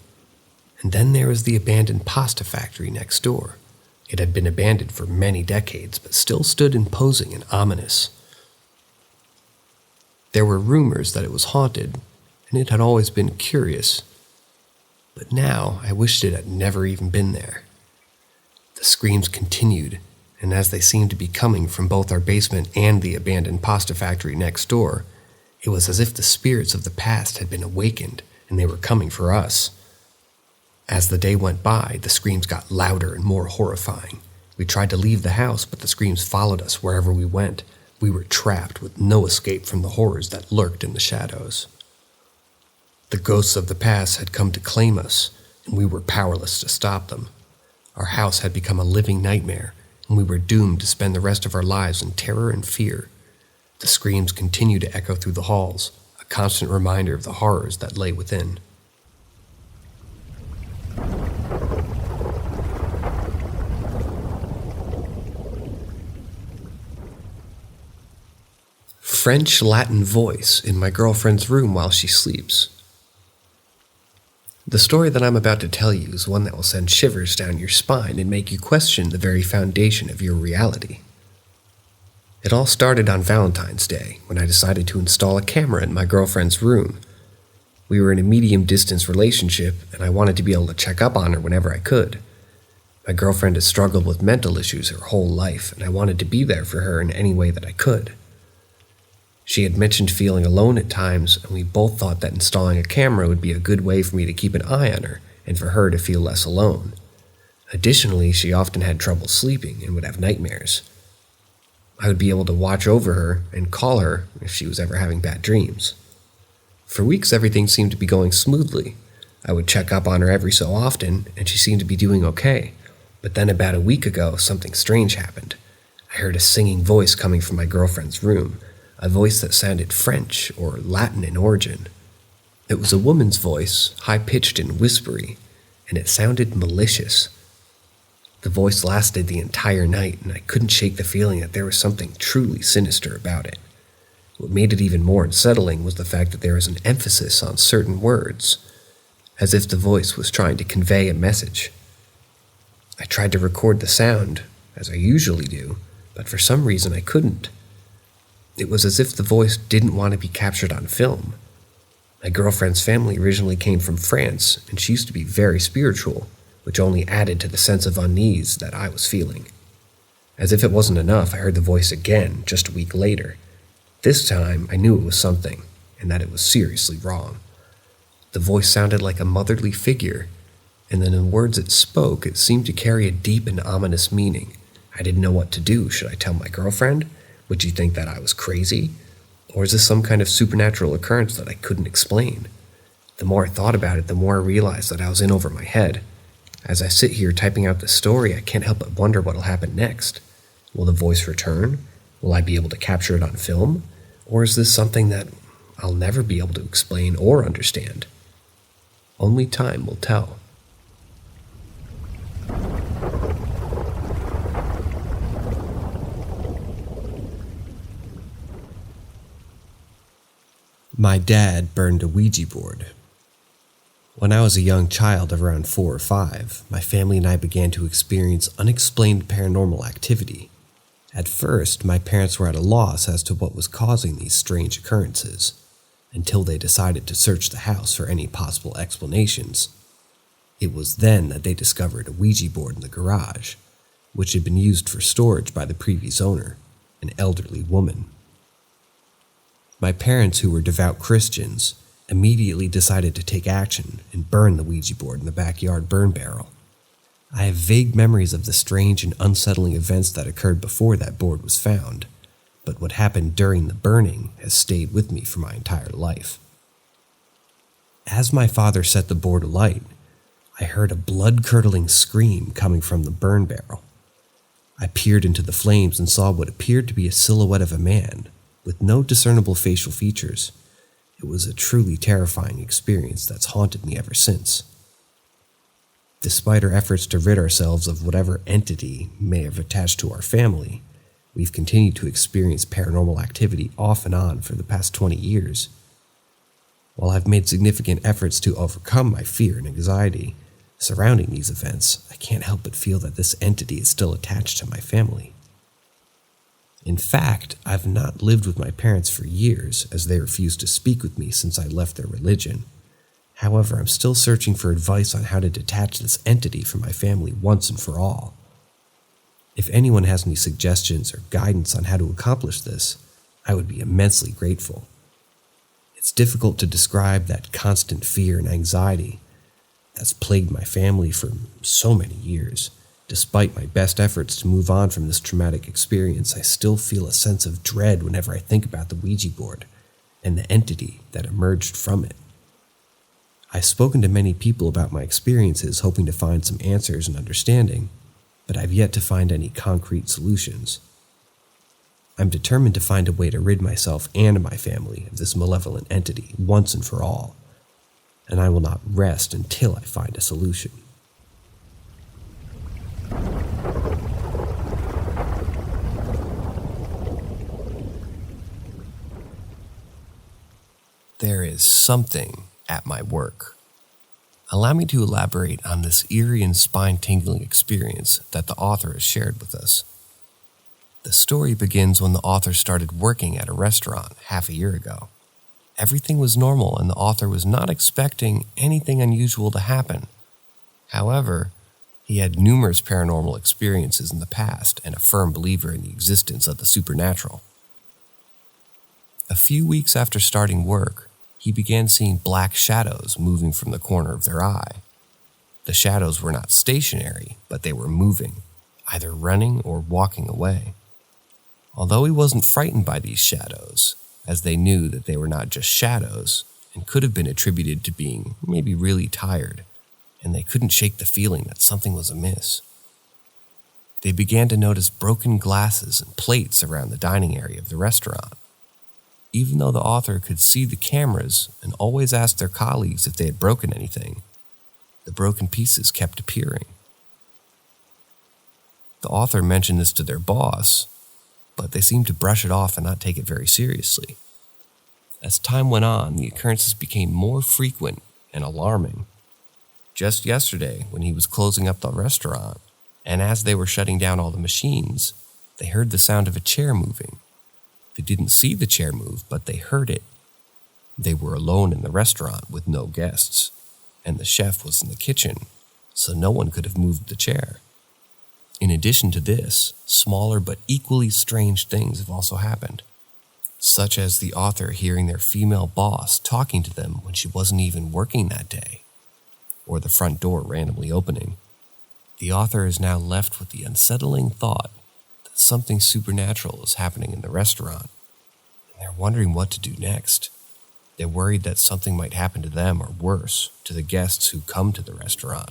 And then there was the abandoned pasta factory next door. It had been abandoned for many decades, but still stood imposing and ominous. There were rumors that it was haunted, and it had always been curious. But now I wished it had never even been there. The screams continued, and as they seemed to be coming from both our basement and the abandoned pasta factory next door, it was as if the spirits of the past had been awakened and they were coming for us. As the day went by, the screams got louder and more horrifying. We tried to leave the house, but the screams followed us wherever we went. We were trapped with no escape from the horrors that lurked in the shadows. The ghosts of the past had come to claim us, and we were powerless to stop them. Our house had become a living nightmare, and we were doomed to spend the rest of our lives in terror and fear. The screams continued to echo through the halls, a constant reminder of the horrors that lay within. French-Latin voice in my girlfriend's room while she sleeps. The story that I'm about to tell you is one that will send shivers down your spine and make you question the very foundation of your reality. It all started on Valentine's Day, when I decided to install a camera in my girlfriend's room. We were in a medium-distance relationship, and I wanted to be able to check up on her whenever I could. My girlfriend has struggled with mental issues her whole life, and I wanted to be there for her in any way that I could. She had mentioned feeling alone at times, and we both thought that installing a camera would be a good way for me to keep an eye on her and for her to feel less alone. Additionally, she often had trouble sleeping and would have nightmares. I would be able to watch over her and call her if she was ever having bad dreams. For weeks, everything seemed to be going smoothly. I would check up on her every so often, and she seemed to be doing okay. But then about a week ago, something strange happened. I heard a singing voice coming from my girlfriend's room, a voice that sounded French or Latin in origin. It was a woman's voice, high-pitched and whispery, and it sounded malicious. The voice lasted the entire night, and I couldn't shake the feeling that there was something truly sinister about it. What made it even more unsettling was the fact that there was an emphasis on certain words, as if the voice was trying to convey a message. I tried to record the sound, as I usually do, but for some reason I couldn't. It was as if the voice didn't want to be captured on film. My girlfriend's family originally came from France, and she used to be very spiritual, which only added to the sense of unease that I was feeling. As if it wasn't enough, I heard the voice again just a week later. This time, I knew it was something, and that it was seriously wrong. The voice sounded like a motherly figure, and then in the words it spoke, it seemed to carry a deep and ominous meaning. I didn't know what to do. Should I tell my girlfriend? Would she think that I was crazy? Or is this some kind of supernatural occurrence that I couldn't explain? The more I thought about it, the more I realized that I was in over my head. As I sit here typing out this story, I can't help but wonder what'll happen next. Will the voice return? Will I be able to capture it on film? Or is this something that I'll never be able to explain or understand? Only time will tell. My dad burned a Ouija board. When I was a young child of around 4 or 5, my family and I began to experience unexplained paranormal activity. At first, my parents were at a loss as to what was causing these strange occurrences, until they decided to search the house for any possible explanations. It was then that they discovered a Ouija board in the garage, which had been used for storage by the previous owner, an elderly woman. My parents, who were devout Christians, immediately decided to take action and burn the Ouija board in the backyard burn barrel. I have vague memories of the strange and unsettling events that occurred before that board was found, but what happened during the burning has stayed with me for my entire life. As my father set the board alight, I heard a blood-curdling scream coming from the burn barrel. I peered into the flames and saw what appeared to be a silhouette of a man, with no discernible facial features. It was a truly terrifying experience that's haunted me ever since. Despite our efforts to rid ourselves of whatever entity may have attached to our family, we've continued to experience paranormal activity off and on for the past 20 years. While I've made significant efforts to overcome my fear and anxiety surrounding these events, I can't help but feel that this entity is still attached to my family. In fact, I've not lived with my parents for years, as they refused to speak with me since I left their religion. However, I'm still searching for advice on how to detach this entity from my family once and for all. If anyone has any suggestions or guidance on how to accomplish this, I would be immensely grateful. It's difficult to describe that constant fear and anxiety that's plagued my family for so many years. Despite my best efforts to move on from this traumatic experience, I still feel a sense of dread whenever I think about the Ouija board and the entity that emerged from it. I've spoken to many people about my experiences, hoping to find some answers and understanding, but I've yet to find any concrete solutions. I'm determined to find a way to rid myself and my family of this malevolent entity once and for all, and I will not rest until I find a solution. There is something at my work. Allow me to elaborate on this eerie and spine-tingling experience that the author has shared with us. The story begins when the author started working at a restaurant half a year ago. Everything was normal and the author was not expecting anything unusual to happen. However, he had numerous paranormal experiences in the past and a firm believer in the existence of the supernatural. A few weeks after starting work, he began seeing black shadows moving from the corner of their eye. The shadows were not stationary, but they were moving, either running or walking away. Although he wasn't frightened by these shadows, as they knew that they were not just shadows and could have been attributed to being maybe really tired, and they couldn't shake the feeling that something was amiss. They began to notice broken glasses and plates around the dining area of the restaurant. Even though the author could see the cameras and always asked their colleagues if they had broken anything, the broken pieces kept appearing. The author mentioned this to their boss, but they seemed to brush it off and not take it very seriously. As time went on, the occurrences became more frequent and alarming. Just yesterday, when he was closing up the restaurant, and as they were shutting down all the machines, they heard the sound of a chair moving. They didn't see the chair move, but they heard it. They were alone in the restaurant with no guests, and the chef was in the kitchen, so no one could have moved the chair. In addition to this, smaller but equally strange things have also happened, such as the author hearing their female boss talking to them when she wasn't even working that day, or the front door randomly opening. The author is now left with the unsettling thought that something supernatural is happening in the restaurant, and they're wondering what to do next. They're worried that something might happen to them, or worse, to the guests who come to the restaurant.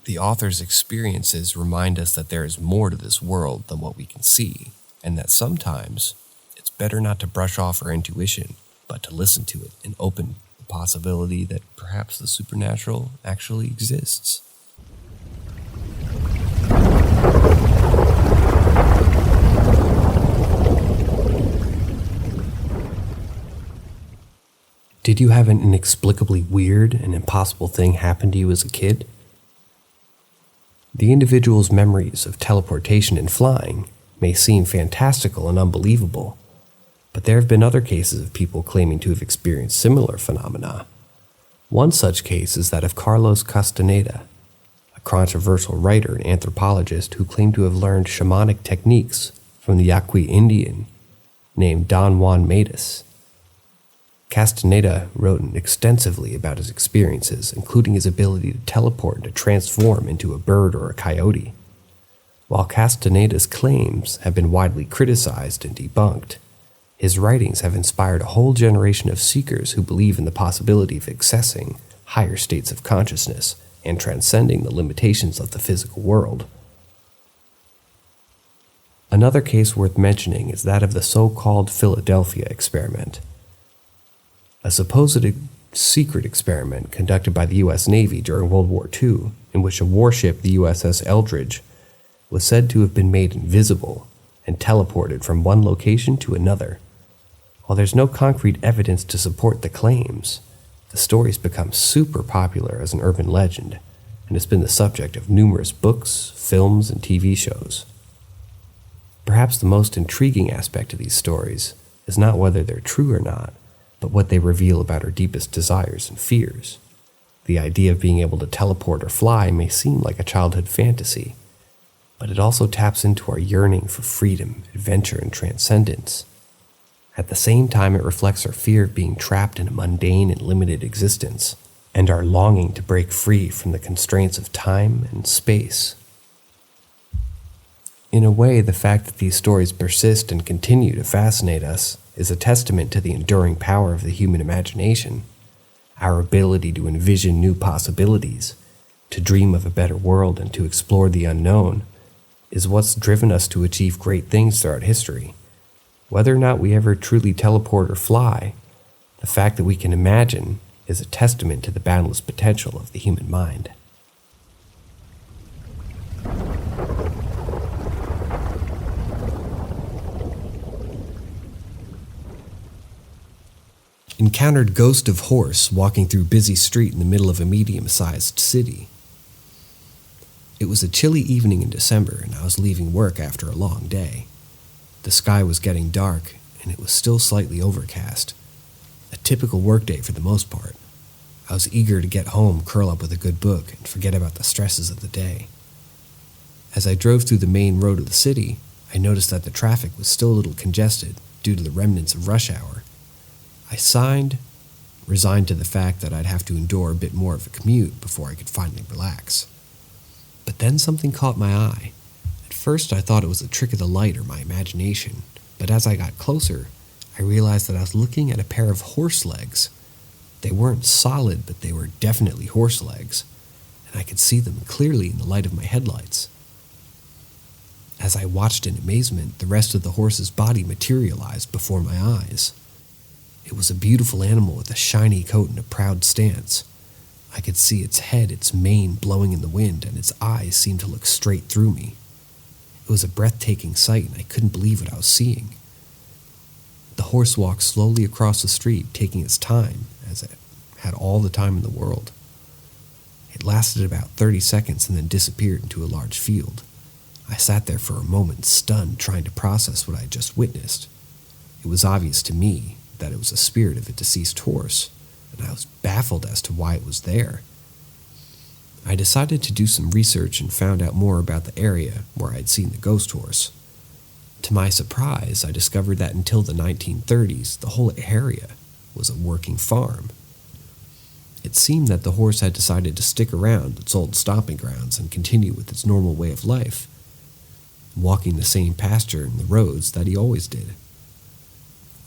The author's experiences remind us that there is more to this world than what we can see, and that sometimes it's better not to brush off our intuition, but to listen to it and open the possibility that perhaps the supernatural actually exists. Did you have an inexplicably weird and impossible thing happen to you as a kid? The individual's memories of teleportation and flying may seem fantastical and unbelievable, but there have been other cases of people claiming to have experienced similar phenomena. One such case is that of Carlos Castaneda, a controversial writer and anthropologist who claimed to have learned shamanic techniques from the Yaqui Indian named Don Juan Matus. Castaneda wrote extensively about his experiences, including his ability to teleport and to transform into a bird or a coyote. While Castaneda's claims have been widely criticized and debunked, his writings have inspired a whole generation of seekers who believe in the possibility of accessing higher states of consciousness and transcending the limitations of the physical world. Another case worth mentioning is that of the so-called Philadelphia experiment, a supposed secret experiment conducted by the U.S. Navy during World War II, in which a warship, the USS Eldridge, was said to have been made invisible and teleported from one location to another. While there's no concrete evidence to support the claims, the story's become super popular as an urban legend and has been the subject of numerous books, films, and TV shows. Perhaps the most intriguing aspect of these stories is not whether they're true or not, but what they reveal about our deepest desires and fears. The idea of being able to teleport or fly may seem like a childhood fantasy, but it also taps into our yearning for freedom, adventure, and transcendence. At the same time, it reflects our fear of being trapped in a mundane and limited existence, and our longing to break free from the constraints of time and space. In a way, the fact that these stories persist and continue to fascinate us is a testament to the enduring power of the human imagination. Our ability to envision new possibilities, to dream of a better world, and to explore the unknown is what's driven us to achieve great things throughout history. Whether or not we ever truly teleport or fly, the fact that we can imagine is a testament to the boundless potential of the human mind. Encountered ghost of horse walking through busy street in the middle of a medium-sized city. It was a chilly evening in December, and I was leaving work after a long day. The sky was getting dark, and it was still slightly overcast. A typical workday for the most part. I was eager to get home, curl up with a good book, and forget about the stresses of the day. As I drove through the main road of the city, I noticed that the traffic was still a little congested due to the remnants of rush hour. I sighed, resigned to the fact that I'd have to endure a bit more of a commute before I could finally relax. But then something caught my eye. At first I thought it was a trick of the light or my imagination, but as I got closer, I realized that I was looking at a pair of horse legs. They weren't solid, but they were definitely horse legs, and I could see them clearly in the light of my headlights. As I watched in amazement, the rest of the horse's body materialized before my eyes. It was a beautiful animal with a shiny coat and a proud stance. I could see its head, its mane blowing in the wind, and its eyes seemed to look straight through me. It was a breathtaking sight, and I couldn't believe what I was seeing. The horse walked slowly across the street, taking its time, as it had all the time in the world. It lasted about 30 seconds and then disappeared into a large field. I sat there for a moment, stunned, trying to process what I had just witnessed. It was obvious to me that it was a spirit of a deceased horse, and I was baffled as to why it was there. I decided to do some research and found out more about the area where I had seen the ghost horse. To my surprise, I discovered that until the 1930s, the whole area was a working farm. It seemed that the horse had decided to stick around its old stomping grounds and continue with its normal way of life, walking the same pasture and the roads that he always did.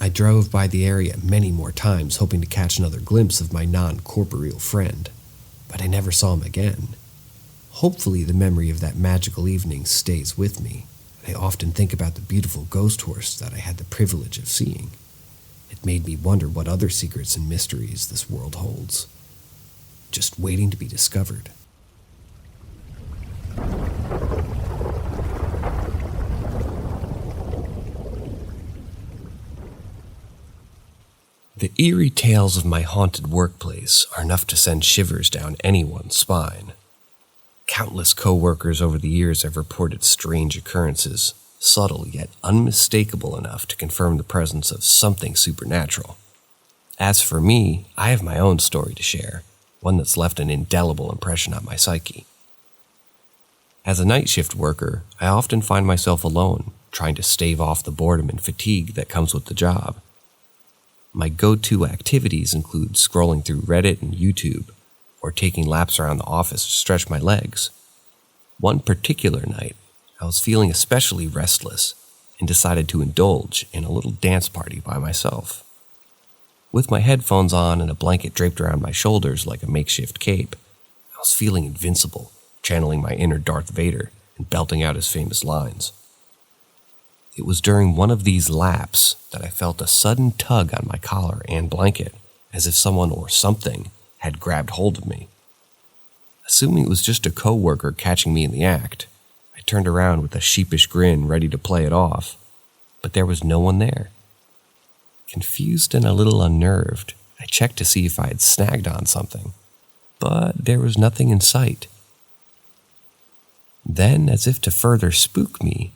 I drove by the area many more times, hoping to catch another glimpse of my non-corporeal friend, but I never saw him again. Hopefully the memory of that magical evening stays with me, and I often think about the beautiful ghost horse that I had the privilege of seeing. It made me wonder what other secrets and mysteries this world holds, just waiting to be discovered. The eerie tales of my haunted workplace are enough to send shivers down anyone's spine. Countless co-workers over the years have reported strange occurrences, subtle yet unmistakable enough to confirm the presence of something supernatural. As for me, I have my own story to share, one that's left an indelible impression on my psyche. As a night shift worker, I often find myself alone, trying to stave off the boredom and fatigue that comes with the job. My go-to activities include scrolling through Reddit and YouTube, or taking laps around the office to stretch my legs. One particular night, I was feeling especially restless and decided to indulge in a little dance party by myself. With my headphones on and a blanket draped around my shoulders like a makeshift cape, I was feeling invincible, channeling my inner Darth Vader and belting out his famous lines. It was during one of these laps that I felt a sudden tug on my collar and blanket, as if someone or something had grabbed hold of me. Assuming it was just a co-worker catching me in the act, I turned around with a sheepish grin ready to play it off, but there was no one there. Confused and a little unnerved, I checked to see if I had snagged on something, but there was nothing in sight. Then, as if to further spook me,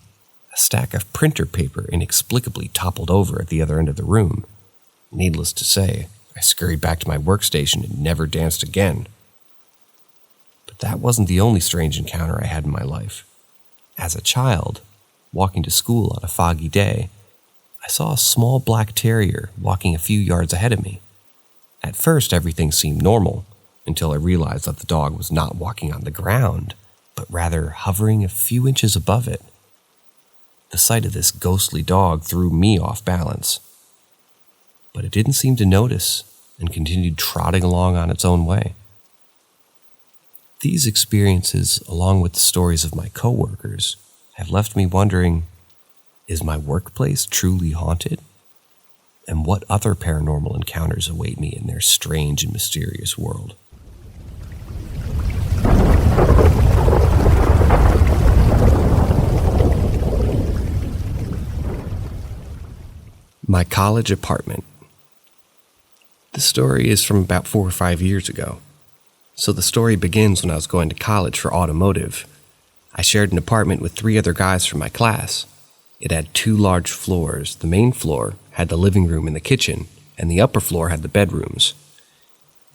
a stack of printer paper inexplicably toppled over at the other end of the room. Needless to say, I scurried back to my workstation and never danced again. But that wasn't the only strange encounter I had in my life. As a child, walking to school on a foggy day, I saw a small black terrier walking a few yards ahead of me. At first, everything seemed normal, until I realized that the dog was not walking on the ground, but rather hovering a few inches above it. The sight of this ghostly dog threw me off balance. But it didn't seem to notice and continued trotting along on its own way. These experiences, along with the stories of my coworkers, have left me wondering, is my workplace truly haunted? And what other paranormal encounters await me in their strange and mysterious world? My college apartment. The story is from about 4 or 5 years ago. So the story begins when I was going to college for automotive. I shared an apartment with 3 other guys from my class. It had 2 large floors. The main floor had the living room and the kitchen, and the upper floor had the bedrooms.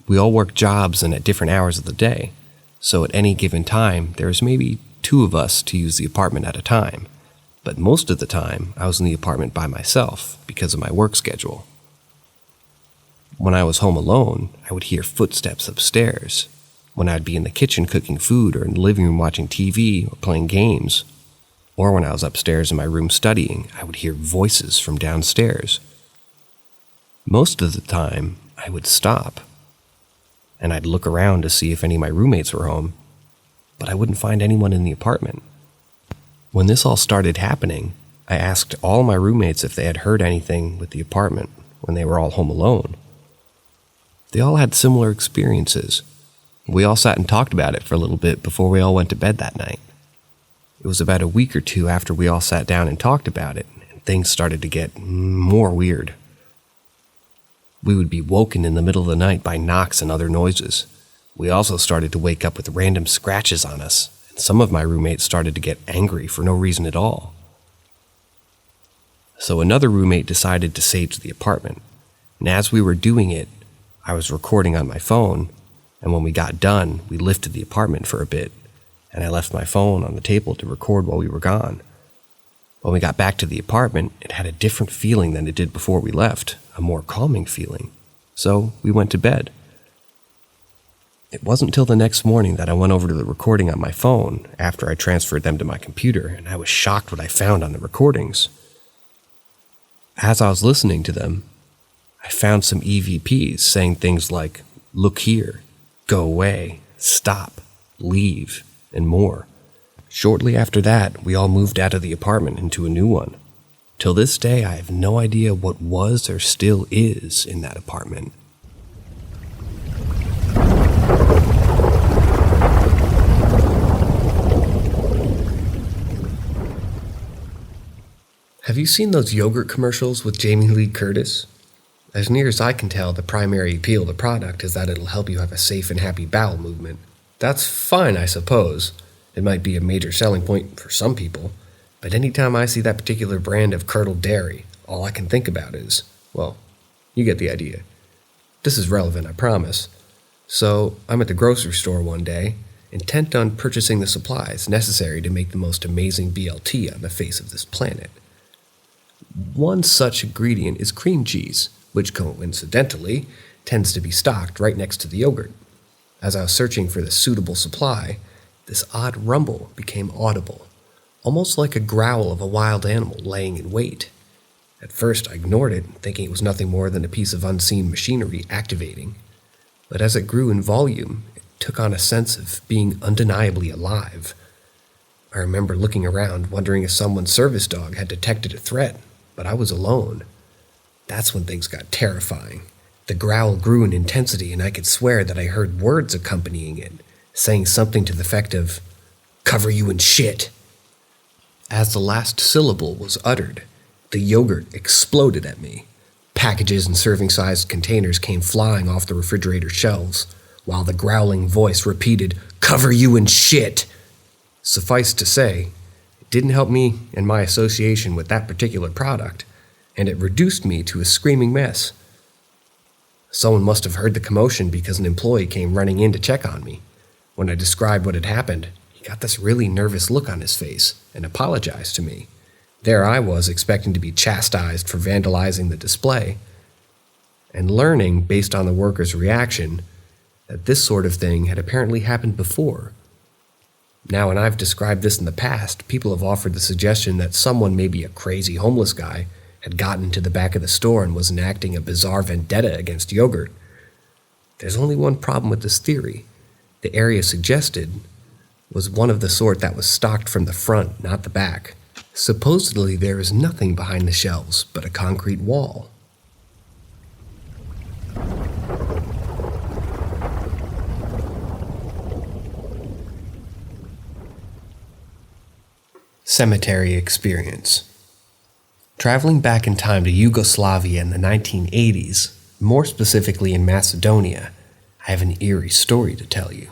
We all worked jobs and at different hours of the day, so at any given time there was maybe 2 of us to use the apartment at a time. But most of the time I was in the apartment by myself because of my work schedule. When I was home alone, I would hear footsteps upstairs. When I'd be in the kitchen cooking food or in the living room watching TV or playing games, or when I was upstairs in my room studying, I would hear voices from downstairs. Most of the time, I would stop, and I'd look around to see if any of my roommates were home, but I wouldn't find anyone in the apartment. When this all started happening, I asked all my roommates if they had heard anything with the apartment when they were all home alone. They all had similar experiences. We all sat and talked about it for a little bit before we all went to bed that night. It was about a week or 2 after we all sat down and talked about it, and things started to get more weird. We would be woken in the middle of the night by knocks and other noises. We also started to wake up with random scratches on us, and some of my roommates started to get angry for no reason at all. So another roommate decided to sage the apartment, and as we were doing it, I was recording on my phone, and when we got done, we lifted the apartment for a bit, and I left my phone on the table to record while we were gone. When we got back to the apartment, it had a different feeling than it did before we left, a more calming feeling. So we went to bed. It wasn't until the next morning that I went over to the recording on my phone after I transferred them to my computer, and I was shocked what I found on the recordings. As I was listening to them, I found some EVPs saying things like, "Look here," "Go away," "Stop," "Leave," and more. Shortly after that, we all moved out of the apartment into a new one. Till this day, I have no idea what was or still is in that apartment. Have you seen those yogurt commercials with Jamie Lee Curtis? As near as I can tell, the primary appeal of the product is that it'll help you have a safe and happy bowel movement. That's fine, I suppose. It might be a major selling point for some people, but anytime I see that particular brand of curdled dairy, all I can think about is, well, you get the idea. This is relevant, I promise. So, I'm at the grocery store one day, intent on purchasing the supplies necessary to make the most amazing BLT on the face of this planet. One such ingredient is cream cheese, which coincidentally tends to be stocked right next to the yogurt. As I was searching for the suitable supply, this odd rumble became audible, almost like a growl of a wild animal laying in wait. At first I ignored it, thinking it was nothing more than a piece of unseen machinery activating. But as it grew in volume, it took on a sense of being undeniably alive. I remember looking around, wondering if someone's service dog had detected a threat, but I was alone. That's when things got terrifying. The growl grew in intensity, and I could swear that I heard words accompanying it, saying something to the effect of, "Cover you in shit." As the last syllable was uttered, the yogurt exploded at me. Packages and serving-sized containers came flying off the refrigerator shelves, while the growling voice repeated, "Cover you in shit." Suffice to say, it didn't help me in my association with that particular product, and it reduced me to a screaming mess. Someone must have heard the commotion because an employee came running in to check on me. When I described what had happened, he got this really nervous look on his face and apologized to me. There I was, expecting to be chastised for vandalizing the display, and learning, based on the worker's reaction, that this sort of thing had apparently happened before. Now, when I've described this in the past, people have offered the suggestion that someone, maybe a crazy homeless guy, had gotten to the back of the store and was enacting a bizarre vendetta against yogurt. There's only one problem with this theory. The area suggested was one of the sort that was stocked from the front, not the back. Supposedly, there is nothing behind the shelves but a concrete wall. Cemetery experience. Traveling back in time to Yugoslavia in the 1980s, more specifically in Macedonia, I have an eerie story to tell you.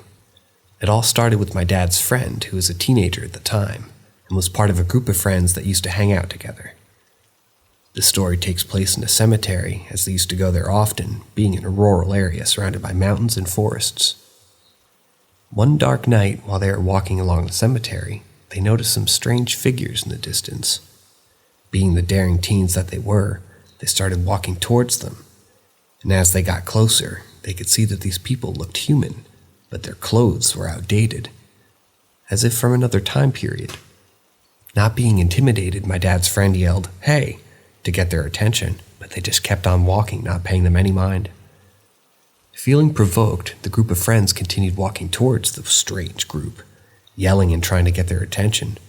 It all started with my dad's friend, who was a teenager at the time, and was part of a group of friends that used to hang out together. The story takes place in a cemetery, as they used to go there often, being in a rural area surrounded by mountains and forests. One dark night, while they were walking along the cemetery, they noticed some strange figures in the distance. Being the daring teens that they were, they started walking towards them, and as they got closer, they could see that these people looked human, but their clothes were outdated, as if from another time period. Not being intimidated, my dad's friend yelled, "Hey!" to get their attention, but they just kept on walking, not paying them any mind. Feeling provoked, the group of friends continued walking towards the strange group, yelling and trying to get their attention.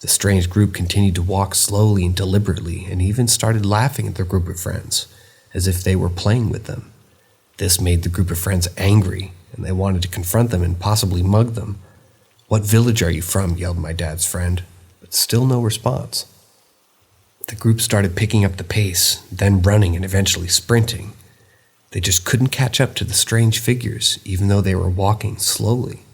The strange group continued to walk slowly and deliberately, and even started laughing at their group of friends, as if they were playing with them. This made the group of friends angry, and they wanted to confront them and possibly mug them. "What village are you from?" yelled my dad's friend, but still no response. The group started picking up the pace, then running and eventually sprinting. They just couldn't catch up to the strange figures, even though they were walking slowly.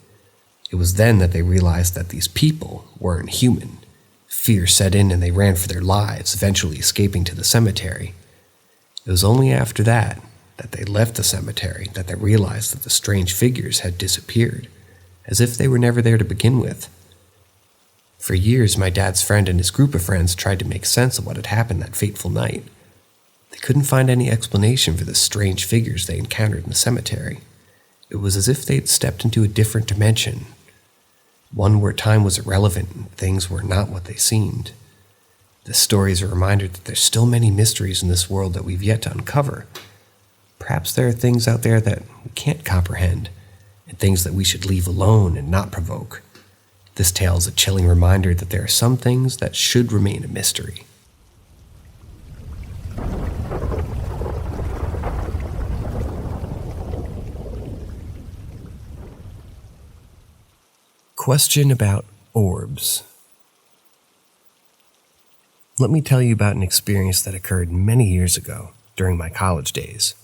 It was then that they realized that these people weren't human. Fear set in and they ran for their lives, eventually escaping to the cemetery. It was only after that they left the cemetery that they realized that the strange figures had disappeared, as if they were never there to begin with. For years, my dad's friend and his group of friends tried to make sense of what had happened that fateful night. They couldn't find any explanation for the strange figures they encountered in the cemetery. It was as if they'd stepped into a different dimension, one where time was irrelevant and things were not what they seemed. This story is a reminder that there's still many mysteries in this world that we've yet to uncover. Perhaps there are things out there that we can't comprehend, and things that we should leave alone and not provoke. This tale is a chilling reminder that there are some things that should remain a mystery. Question about orbs. Let me tell you about an experience that occurred many years ago. during my college days.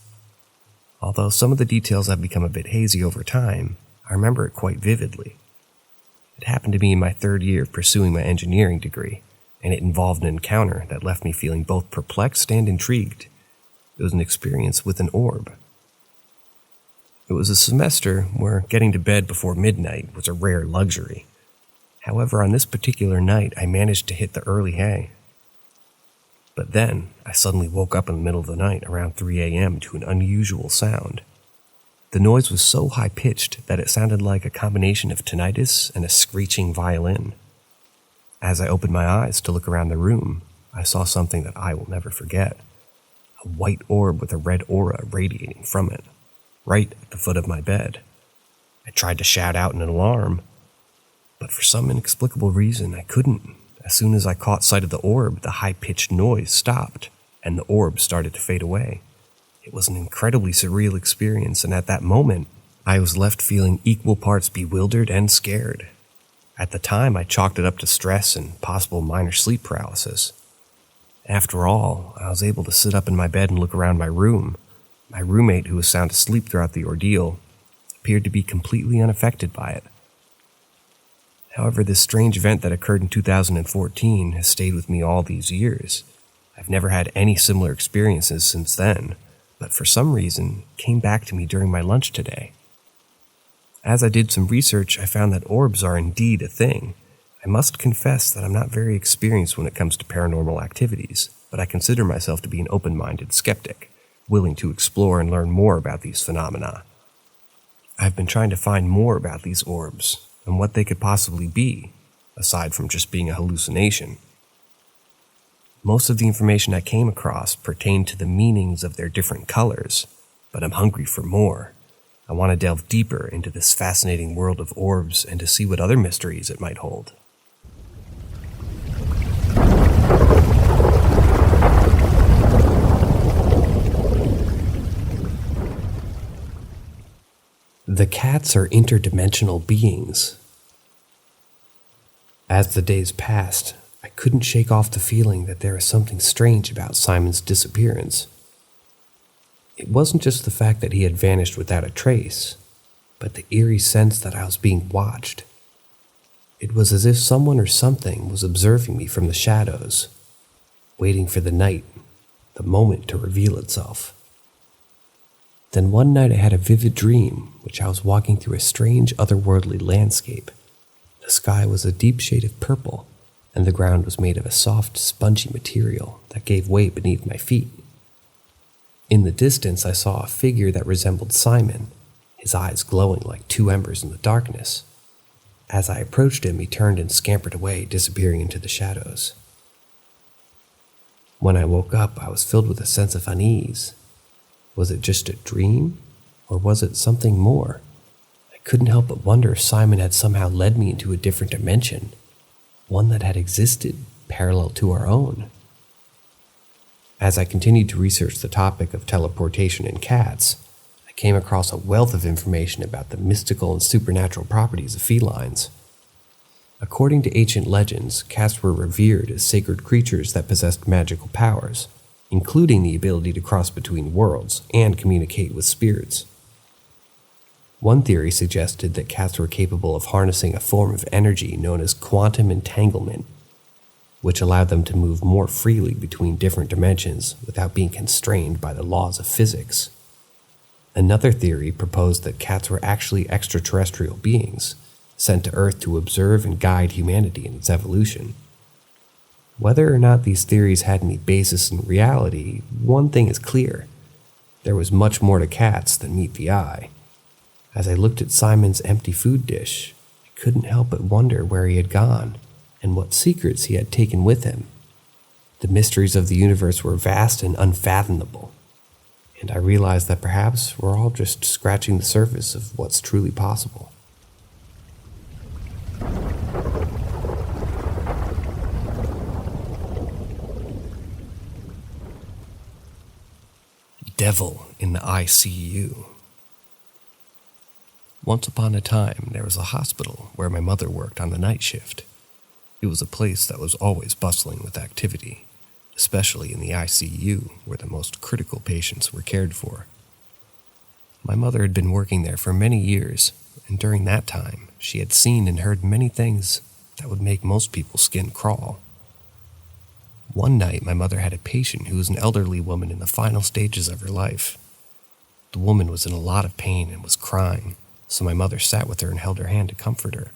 Although some of the details have become a bit hazy over time, I remember it quite vividly. It happened to me in my third year of pursuing my engineering degree, and it involved an encounter that left me feeling both perplexed and intrigued. It was an experience with an orb. It was a semester where getting to bed before midnight was a rare luxury. However, on this particular night, I managed to hit the early hay. But then, I suddenly woke up in the middle of the night around 3 a.m. to an unusual sound. The noise was so high-pitched that it sounded like a combination of tinnitus and a screeching violin. As I opened my eyes to look around the room, I saw something that I will never forget. A white orb with a red aura radiating from it, right at the foot of my bed. I tried to shout out in an alarm, but for some inexplicable reason I couldn't. As soon as I caught sight of the orb, the high-pitched noise stopped, and the orb started to fade away. It was an incredibly surreal experience, and at that moment, I was left feeling equal parts bewildered and scared. At the time, I chalked it up to stress and possible minor sleep paralysis. After all, I was able to sit up in my bed and look around my room. My roommate, who was sound asleep throughout the ordeal, appeared to be completely unaffected by it. However, this strange event that occurred in 2014 has stayed with me all these years. I've never had any similar experiences since then, but for some reason, came back to me during my lunch today. As I did some research, I found that orbs are indeed a thing. I must confess that I'm not very experienced when it comes to paranormal activities, but I consider myself to be an open-minded skeptic, willing to explore and learn more about these phenomena. I've been trying to find more about these orbs, and what they could possibly be, aside from just being a hallucination. Most of the information I came across pertained to the meanings of their different colors, but I'm hungry for more. I want to delve deeper into this fascinating world of orbs and to see what other mysteries it might hold. The cats are interdimensional beings. As the days passed, I couldn't shake off the feeling that there was something strange about Simon's disappearance. It wasn't just the fact that he had vanished without a trace, but the eerie sense that I was being watched. It was as if someone or something was observing me from the shadows, waiting for the night, the moment to reveal itself. Then one night I had a vivid dream, which I was walking through a strange otherworldly landscape. The sky was a deep shade of purple, and the ground was made of a soft, spongy material that gave way beneath my feet. In the distance, I saw a figure that resembled Simon, his eyes glowing like two embers in the darkness. As I approached him, he turned and scampered away, disappearing into the shadows. When I woke up, I was filled with a sense of unease. Was it just a dream, or was it something more? I couldn't help but wonder if Simon had somehow led me into a different dimension, one that had existed parallel to our own. As I continued to research the topic of teleportation in cats, I came across a wealth of information about the mystical and supernatural properties of felines. According to ancient legends, cats were revered as sacred creatures that possessed magical powers, including the ability to cross between worlds and communicate with spirits. One theory suggested that cats were capable of harnessing a form of energy known as quantum entanglement, which allowed them to move more freely between different dimensions without being constrained by the laws of physics. Another theory proposed that cats were actually extraterrestrial beings, sent to Earth to observe and guide humanity in its evolution. Whether or not these theories had any basis in reality, one thing is clear. There was much more to cats than meet the eye. As I looked at Simon's empty food dish, I couldn't help but wonder where he had gone and what secrets he had taken with him. The mysteries of the universe were vast and unfathomable, and I realized that perhaps we're all just scratching the surface of what's truly possible. Devil in the ICU. Once upon a time, there was a hospital where my mother worked on the night shift. It was a place that was always bustling with activity, especially in the ICU where the most critical patients were cared for. My mother had been working there for many years, and during that time, she had seen and heard many things that would make most people's skin crawl. One night, my mother had a patient who was an elderly woman in the final stages of her life. The woman was in a lot of pain and was crying, so my mother sat with her and held her hand to comfort her.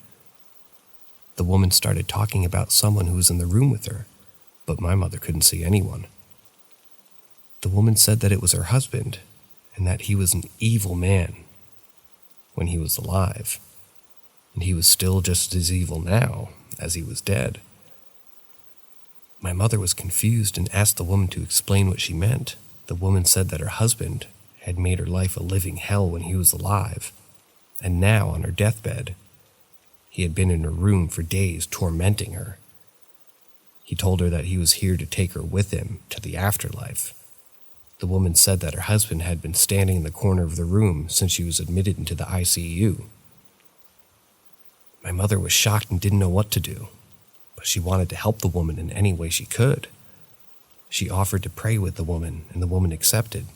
The woman started talking about someone who was in the room with her, but my mother couldn't see anyone. The woman said that it was her husband, and that he was an evil man when he was alive, and he was still just as evil now as he was dead. My mother was confused and asked the woman to explain what she meant. The woman said that her husband had made her life a living hell when he was alive, and now on her deathbed, he had been in her room for days tormenting her. He told her that he was here to take her with him to the afterlife. The woman said that her husband had been standing in the corner of the room since she was admitted into the ICU. My mother was shocked and didn't know what to do, but she wanted to help the woman in any way she could. She offered to pray with the woman, and the woman accepted.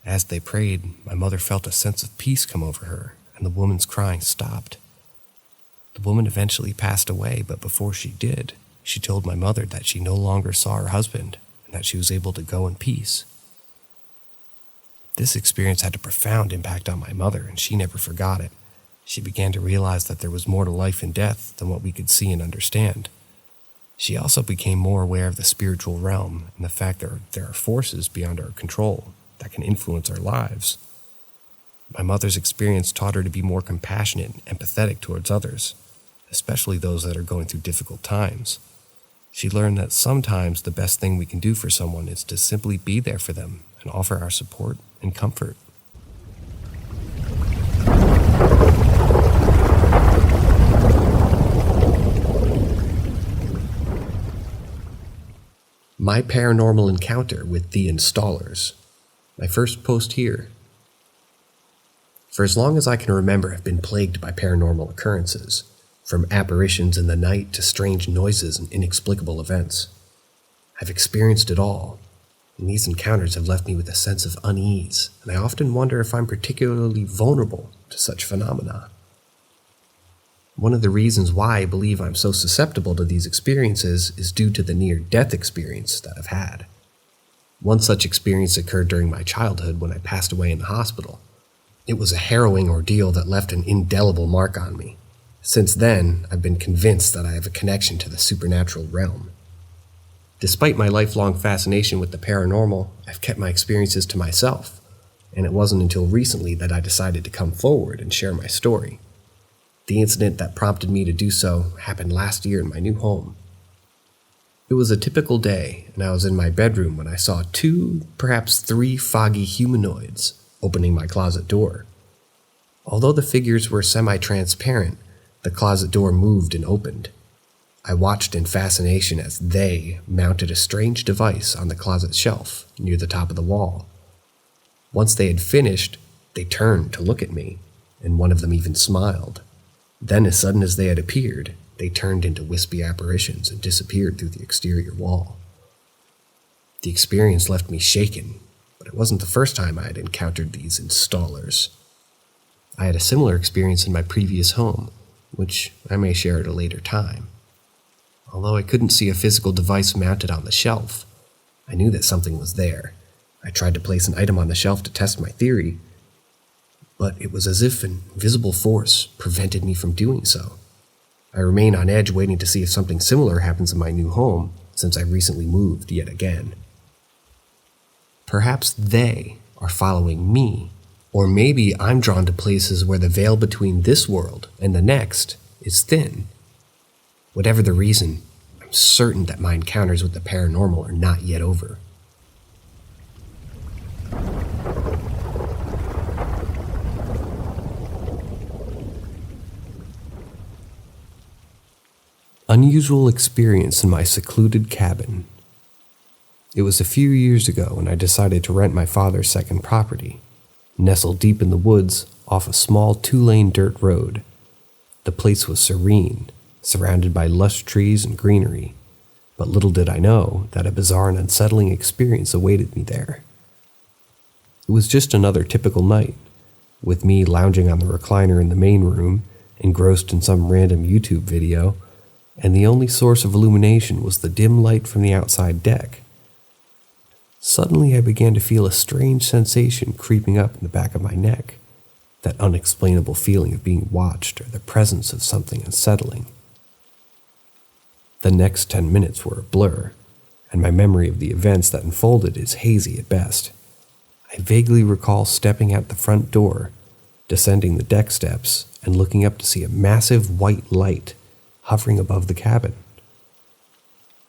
As they prayed, my mother felt a sense of peace come over her, and the woman's crying stopped. The woman eventually passed away, but before she did, she told my mother that she no longer saw her husband, and that she was able to go in peace. This experience had a profound impact on my mother, and she never forgot it. She began to realize that there was more to life and death than what we could see and understand. She also became more aware of the spiritual realm and the fact that there are forces beyond our control that can influence our lives. My mother's experience taught her to be more compassionate and empathetic towards others, especially those that are going through difficult times. She learned that sometimes the best thing we can do for someone is to simply be there for them and offer our support and comfort. My paranormal encounter with the installers. My first post here. For as long as I can remember, I've been plagued by paranormal occurrences, from apparitions in the night to strange noises and inexplicable events. I've experienced it all, and these encounters have left me with a sense of unease, and I often wonder if I'm particularly vulnerable to such phenomena. One of the reasons why I believe I'm so susceptible to these experiences is due to the near-death experience that I've had. One such experience occurred during my childhood when I passed away in the hospital. It was a harrowing ordeal that left an indelible mark on me. Since then, I've been convinced that I have a connection to the supernatural realm. Despite my lifelong fascination with the paranormal, I've kept my experiences to myself, and it wasn't until recently that I decided to come forward and share my story. The incident that prompted me to do so happened last year in my new home. It was a typical day, and I was in my bedroom when I saw 2, perhaps 3 foggy humanoids opening my closet door. Although the figures were semi-transparent, the closet door moved and opened. I watched in fascination as they mounted a strange device on the closet shelf near the top of the wall. Once they had finished, they turned to look at me, and one of them even smiled. Then, as sudden as they had appeared, they turned into wispy apparitions and disappeared through the exterior wall. The experience left me shaken, but it wasn't the first time I had encountered these installers. I had a similar experience in my previous home, which I may share at a later time. Although I couldn't see a physical device mounted on the shelf, I knew that something was there. I tried to place an item on the shelf to test my theory, but it was as if an invisible force prevented me from doing so. I remain on edge waiting to see if something similar happens in my new home, since I recently moved yet again. Perhaps they are following me, or maybe I'm drawn to places where the veil between this world and the next is thin. Whatever the reason, I'm certain that my encounters with the paranormal are not yet over. Unusual experience in my secluded cabin. It was a few years ago when I decided to rent my father's second property, nestled deep in the woods off a small 2-lane dirt road. The place was serene, surrounded by lush trees and greenery. But little did I know that a bizarre and unsettling experience awaited me there. It was just another typical night, with me lounging on the recliner in the main room, engrossed in some random YouTube video, and the only source of illumination was the dim light from the outside deck. Suddenly I began to feel a strange sensation creeping up in the back of my neck, that unexplainable feeling of being watched or the presence of something unsettling. The next 10 minutes were a blur, and my memory of the events that unfolded is hazy at best. I vaguely recall stepping out the front door, descending the deck steps, and looking up to see a massive white light hovering above the cabin.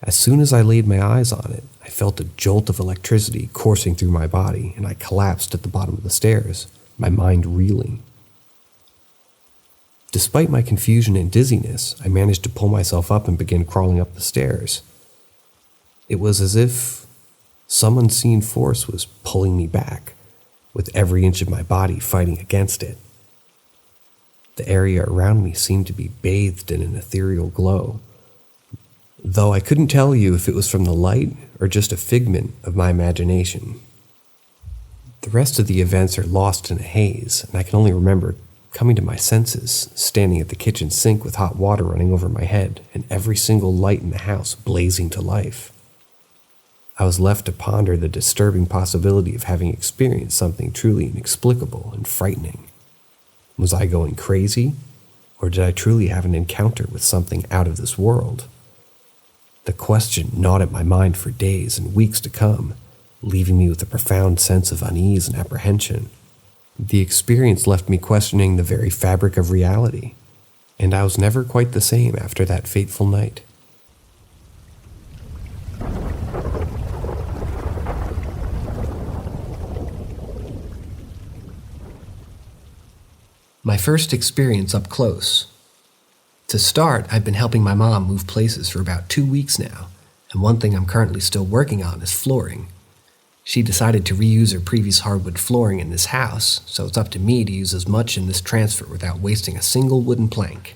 As soon as I laid my eyes on it, I felt a jolt of electricity coursing through my body, and I collapsed at the bottom of the stairs, my mind reeling. Despite my confusion and dizziness, I managed to pull myself up and begin crawling up the stairs. It was as if some unseen force was pulling me back, with every inch of my body fighting against it. The area around me seemed to be bathed in an ethereal glow, though I couldn't tell you if it was from the light or just a figment of my imagination. The rest of the events are lost in a haze, and I can only remember coming to my senses, standing at the kitchen sink with hot water running over my head and every single light in the house blazing to life. I was left to ponder the disturbing possibility of having experienced something truly inexplicable and frightening. Was I going crazy, or did I truly have an encounter with something out of this world? The question gnawed at my mind for days and weeks to come, leaving me with a profound sense of unease and apprehension. The experience left me questioning the very fabric of reality, and I was never quite the same after that fateful night. My first experience up close. To start, I've been helping my mom move places for about 2 weeks now, and one thing I'm currently still working on is flooring. She decided to reuse her previous hardwood flooring in this house, so it's up to me to use as much in this transfer without wasting a single wooden plank.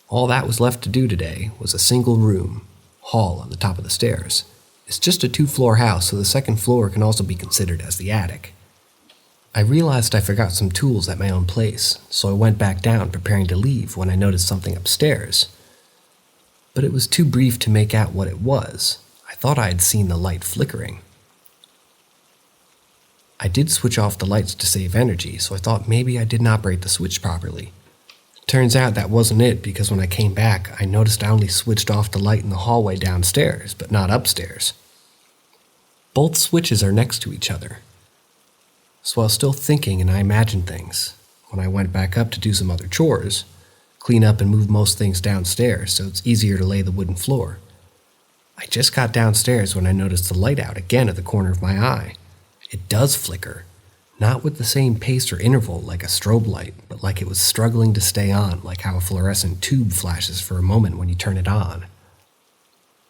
All that was left to do today was a single room, hall on the top of the stairs. It's just a 2-floor house, so the second floor can also be considered as the attic. I realized I forgot some tools at my own place, so I went back down preparing to leave when I noticed something upstairs. But it was too brief to make out what it was. I thought I had seen the light flickering. I did switch off the lights to save energy, so I thought maybe I didn't operate the switch properly. Turns out that wasn't it, because when I came back, I noticed I only switched off the light in the hallway downstairs, but not upstairs. Both switches are next to each other. So I was still thinking, and I imagined things. When I went back up to do some other chores, clean up and move most things downstairs so it's easier to lay the wooden floor. I just got downstairs when I noticed the light out again at the corner of my eye. It does flicker, not with the same pace or interval like a strobe light, but like it was struggling to stay on, like how a fluorescent tube flashes for a moment when you turn it on.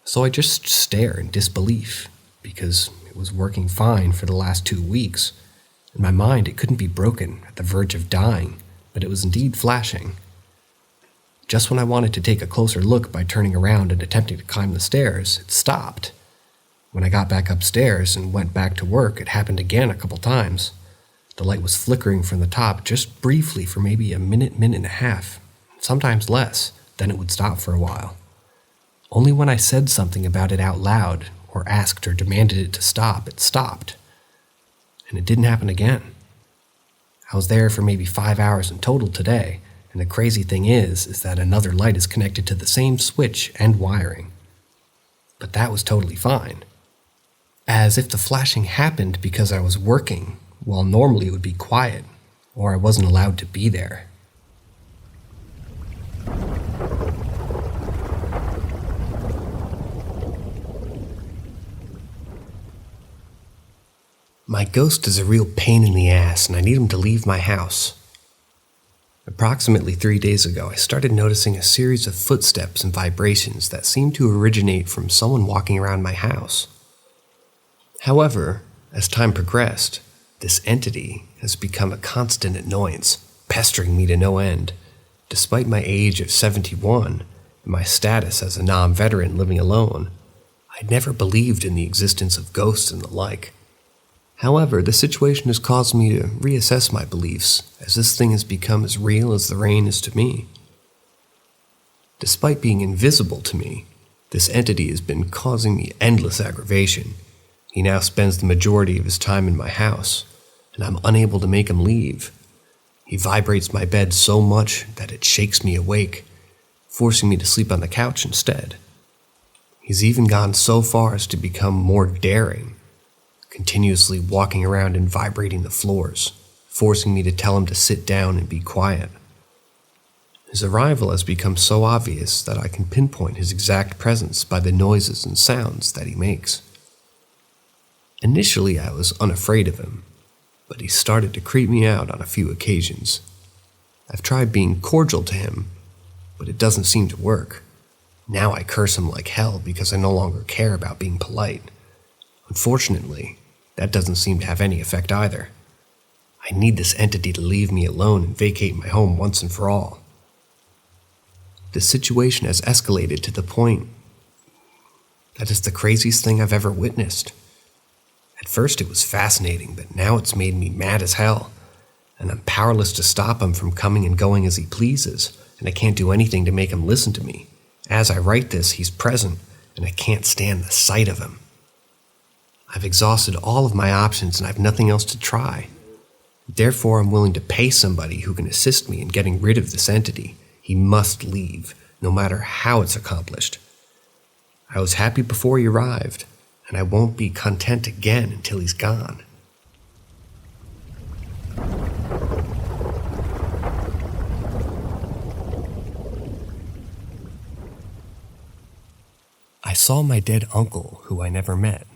So I just stare in disbelief, because it was working fine for the last 2 weeks. In my mind, it couldn't be broken, at the verge of dying, but it was indeed flashing. Just when I wanted to take a closer look by turning around and attempting to climb the stairs, it stopped. When I got back upstairs and went back to work, it happened again a couple times. The light was flickering from the top just briefly for maybe a minute and a half, sometimes less, then it would stop for a while. Only when I said something about it out loud, or asked or demanded it to stop, it stopped. And it didn't happen again. I was there for maybe 5 hours in total today, and the crazy thing is that another light is connected to the same switch and wiring. But that was totally fine. As if the flashing happened because I was working, while normally it would be quiet, or I wasn't allowed to be there. My ghost is a real pain in the ass, and I need him to leave my house. Approximately 3 days ago, I started noticing a series of footsteps and vibrations that seemed to originate from someone walking around my house. However, as time progressed, this entity has become a constant annoyance, pestering me to no end. Despite my age of 71, and my status as a non-veteran living alone, I'd never believed in the existence of ghosts and the like. However, the situation has caused me to reassess my beliefs, as this thing has become as real as the rain is to me. Despite being invisible to me, this entity has been causing me endless aggravation. He now spends the majority of his time in my house, and I'm unable to make him leave. He vibrates my bed so much that it shakes me awake, forcing me to sleep on the couch instead. He's even gone so far as to become more daring, continuously walking around and vibrating the floors, forcing me to tell him to sit down and be quiet. His arrival has become so obvious that I can pinpoint his exact presence by the noises and sounds that he makes. Initially, I was unafraid of him, but he started to creep me out on a few occasions. I've tried being cordial to him, but it doesn't seem to work. Now I curse him like hell because I no longer care about being polite. Unfortunately, that doesn't seem to have any effect either. I need this entity to leave me alone and vacate my home once and for all. The situation has escalated to the point that it's the craziest thing I've ever witnessed. At first it was fascinating, but now it's made me mad as hell, and I'm powerless to stop him from coming and going as he pleases, and I can't do anything to make him listen to me. As I write this, he's present, and I can't stand the sight of him. I've exhausted all of my options and I have nothing else to try. Therefore, I'm willing to pay somebody who can assist me in getting rid of this entity. He must leave, no matter how it's accomplished. I was happy before he arrived, and I won't be content again until he's gone. I saw my dead uncle, who I never met.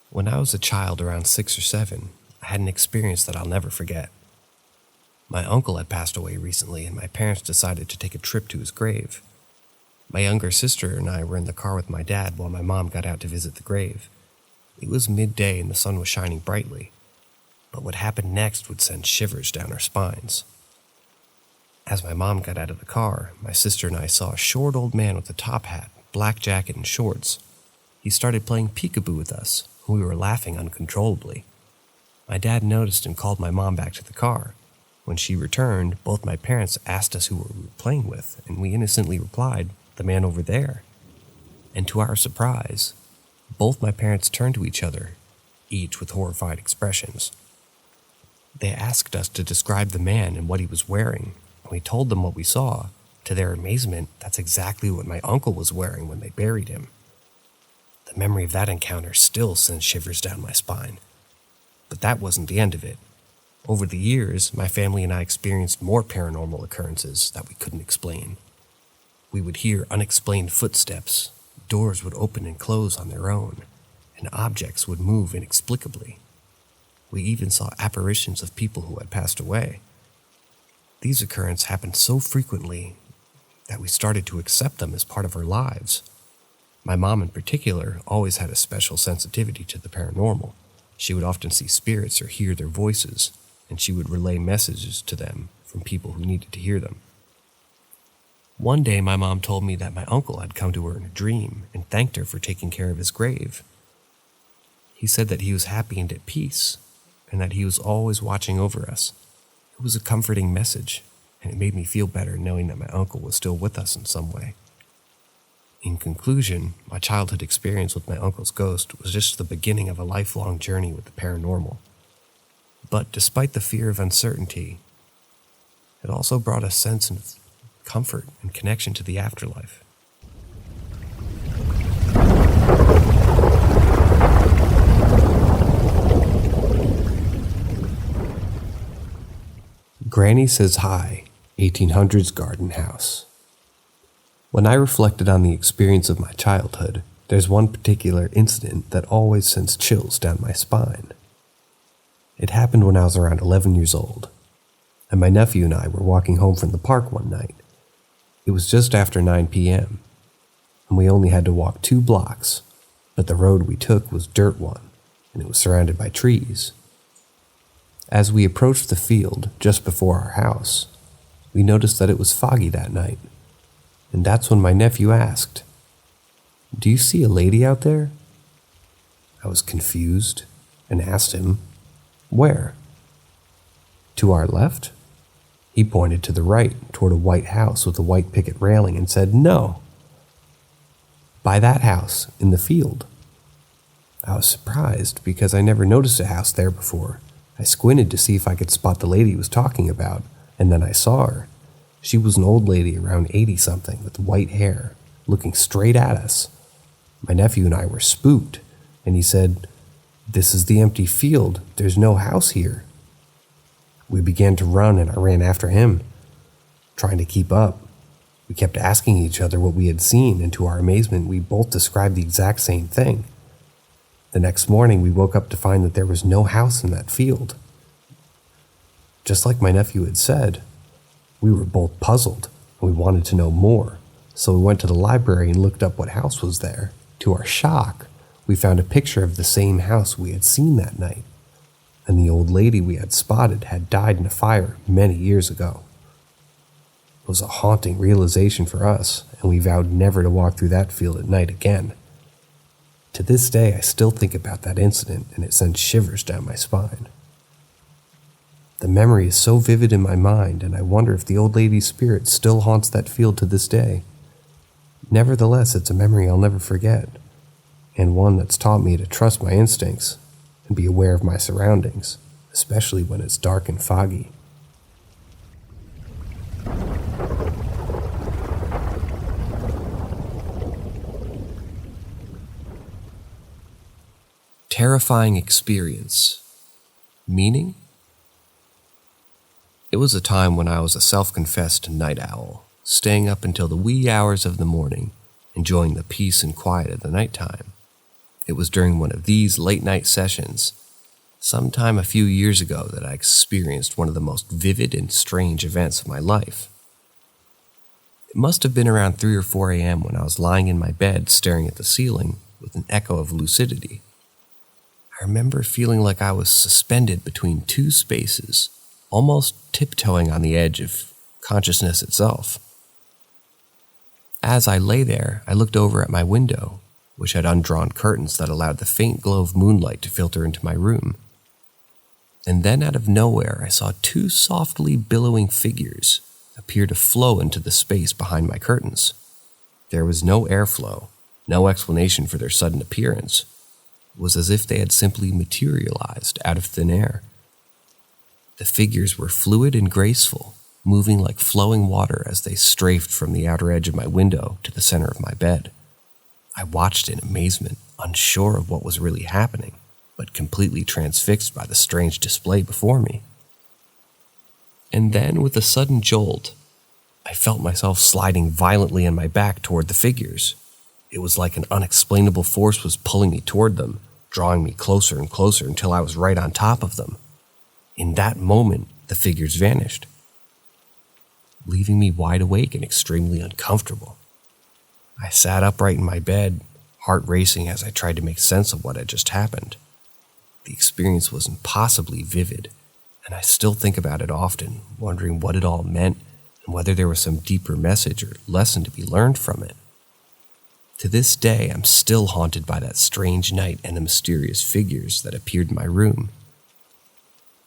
When I was a child around 6 or 7, I had an experience that I'll never forget. My uncle had passed away recently, and my parents decided to take a trip to his grave. My younger sister and I were in the car with my dad while my mom got out to visit the grave. It was midday and the sun was shining brightly, but what happened next would send shivers down our spines. As my mom got out of the car, my sister and I saw a short old man with a top hat, black jacket, and shorts. He started playing peekaboo with us, and we were laughing uncontrollably. My dad noticed and called my mom back to the car. When she returned, both my parents asked us who we were playing with, and we innocently replied, "The man over there." And to our surprise, both my parents turned to each other, each with horrified expressions. They asked us to describe the man and what he was wearing, and we told them what we saw. To their amazement, that's exactly what my uncle was wearing when they buried him. The memory of that encounter still sends shivers down my spine. But that wasn't the end of it. Over the years, my family and I experienced more paranormal occurrences that we couldn't explain. We would hear unexplained footsteps, doors would open and close on their own, and objects would move inexplicably. We even saw apparitions of people who had passed away. These occurrences happened so frequently that we started to accept them as part of our lives. My mom in particular always had a special sensitivity to the paranormal. She would often see spirits or hear their voices, and she would relay messages to them from people who needed to hear them. One day my mom told me that my uncle had come to her in a dream and thanked her for taking care of his grave. He said that he was happy and at peace, and that he was always watching over us. It was a comforting message, and it made me feel better knowing that my uncle was still with us in some way. In conclusion, my childhood experience with my uncle's ghost was just the beginning of a lifelong journey with the paranormal. But despite the fear of uncertainty, it also brought a sense of comfort and connection to the afterlife. Granny Says Hi, 1800s Garden House. When I reflected on the experience of my childhood, there's one particular incident that always sends chills down my spine. It happened when I was around 11 years old, and my nephew and I were walking home from the park one night. It was just after 9 p.m., and we only had to walk 2 blocks, but the road we took was dirt one, and it was surrounded by trees. As we approached the field just before our house, we noticed that it was foggy that night, And that's when my nephew asked, "Do you see a lady out there?" I was confused and asked him, "Where?" "To our left?" He pointed to the right, toward a white house with a white picket railing, and said, "No, by that house in the field." I was surprised because I never noticed a house there before. I squinted to see if I could spot the lady he was talking about, and then I saw her. She was an old lady around 80-something with white hair, looking straight at us. My nephew and I were spooked, and he said, "This is the empty field. There's no house here." We began to run, and I ran after him, trying to keep up. We kept asking each other what we had seen, and to our amazement, we both described the exact same thing. The next morning, we woke up to find that there was no house in that field. Just like my nephew had said, we were both puzzled, and we wanted to know more, so we went to the library and looked up what house was there. To our shock, we found a picture of the same house we had seen that night, and the old lady we had spotted had died in a fire many years ago. It was a haunting realization for us, and we vowed never to walk through that field at night again. To this day, I still think about that incident, and it sends shivers down my spine. The memory is so vivid in my mind, and I wonder if the old lady's spirit still haunts that field to this day. Nevertheless, it's a memory I'll never forget, and one that's taught me to trust my instincts and be aware of my surroundings, especially when it's dark and foggy. Terrifying experience. Meaning? It was a time when I was a self-confessed night owl, staying up until the wee hours of the morning, enjoying the peace and quiet of the nighttime. It was during one of these late-night sessions, sometime a few years ago, that I experienced one of the most vivid and strange events of my life. It must have been around 3 or 4 a.m. when I was lying in my bed staring at the ceiling with an echo of lucidity. I remember feeling like I was suspended between two spaces, almost tiptoeing on the edge of consciousness itself. As I lay there, I looked over at my window, which had undrawn curtains that allowed the faint glow of moonlight to filter into my room. And then out of nowhere, I saw 2 softly billowing figures appear to flow into the space behind my curtains. There was no airflow, no explanation for their sudden appearance. It was as if they had simply materialized out of thin air. The figures were fluid and graceful, moving like flowing water as they strafed from the outer edge of my window to the center of my bed. I watched in amazement, unsure of what was really happening, but completely transfixed by the strange display before me. And then, with a sudden jolt, I felt myself sliding violently on my back toward the figures. It was like an unexplainable force was pulling me toward them, drawing me closer and closer until I was right on top of them. In that moment, the figures vanished, leaving me wide awake and extremely uncomfortable. I sat upright in my bed, heart racing as I tried to make sense of what had just happened. The experience was impossibly vivid, and I still think about it often, wondering what it all meant and whether there was some deeper message or lesson to be learned from it. To this day, I'm still haunted by that strange night and the mysterious figures that appeared in my room.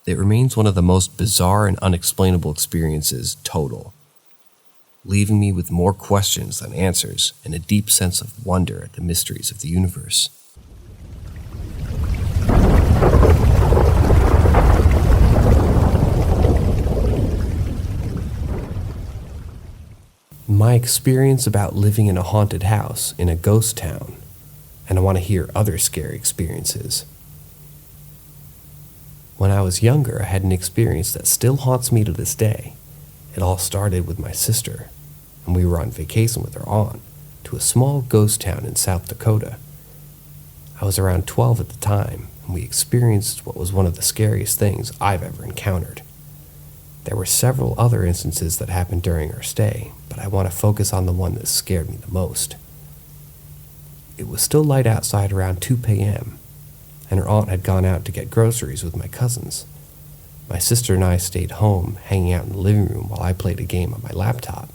It remains one of the most bizarre and unexplainable experiences total, leaving me with more questions than answers and a deep sense of wonder at the mysteries of the universe. My experience about living in a haunted house in a ghost town, and I want to hear other scary experiences. When I was younger, I had an experience that still haunts me to this day. It all started with my sister, and we were on vacation with her aunt to a small ghost town in South Dakota. I was around 12 at the time, and we experienced what was one of the scariest things I've ever encountered. There were several other instances that happened during our stay, but I want to focus on the one that scared me the most. It was still light outside around 2 p.m., and her aunt had gone out to get groceries with my cousins. My sister and I stayed home, hanging out in the living room while I played a game on my laptop.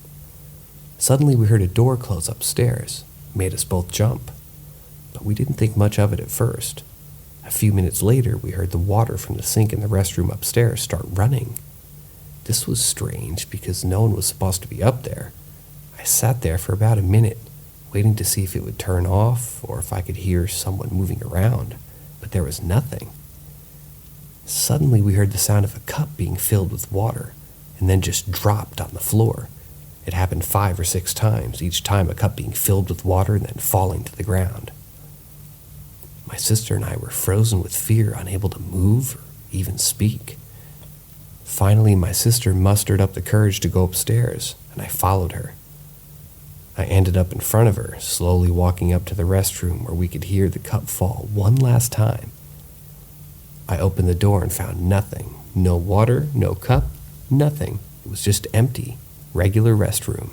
Suddenly we heard a door close upstairs. It made us both jump. But we didn't think much of it at first. A few minutes later, we heard the water from the sink in the restroom upstairs start running. This was strange because no one was supposed to be up there. I sat there for about a minute, waiting to see if it would turn off or if I could hear someone moving around, but there was nothing. Suddenly we heard the sound of a cup being filled with water and then just dropped on the floor. It happened 5 or 6 times, each time a cup being filled with water and then falling to the ground. My sister and I were frozen with fear, unable to move or even speak. Finally, my sister mustered up the courage to go upstairs, and I followed her. I ended up in front of her, slowly walking up to the restroom where we could hear the cup fall one last time. I opened the door and found nothing. No water, no cup, nothing. It was just empty, regular restroom.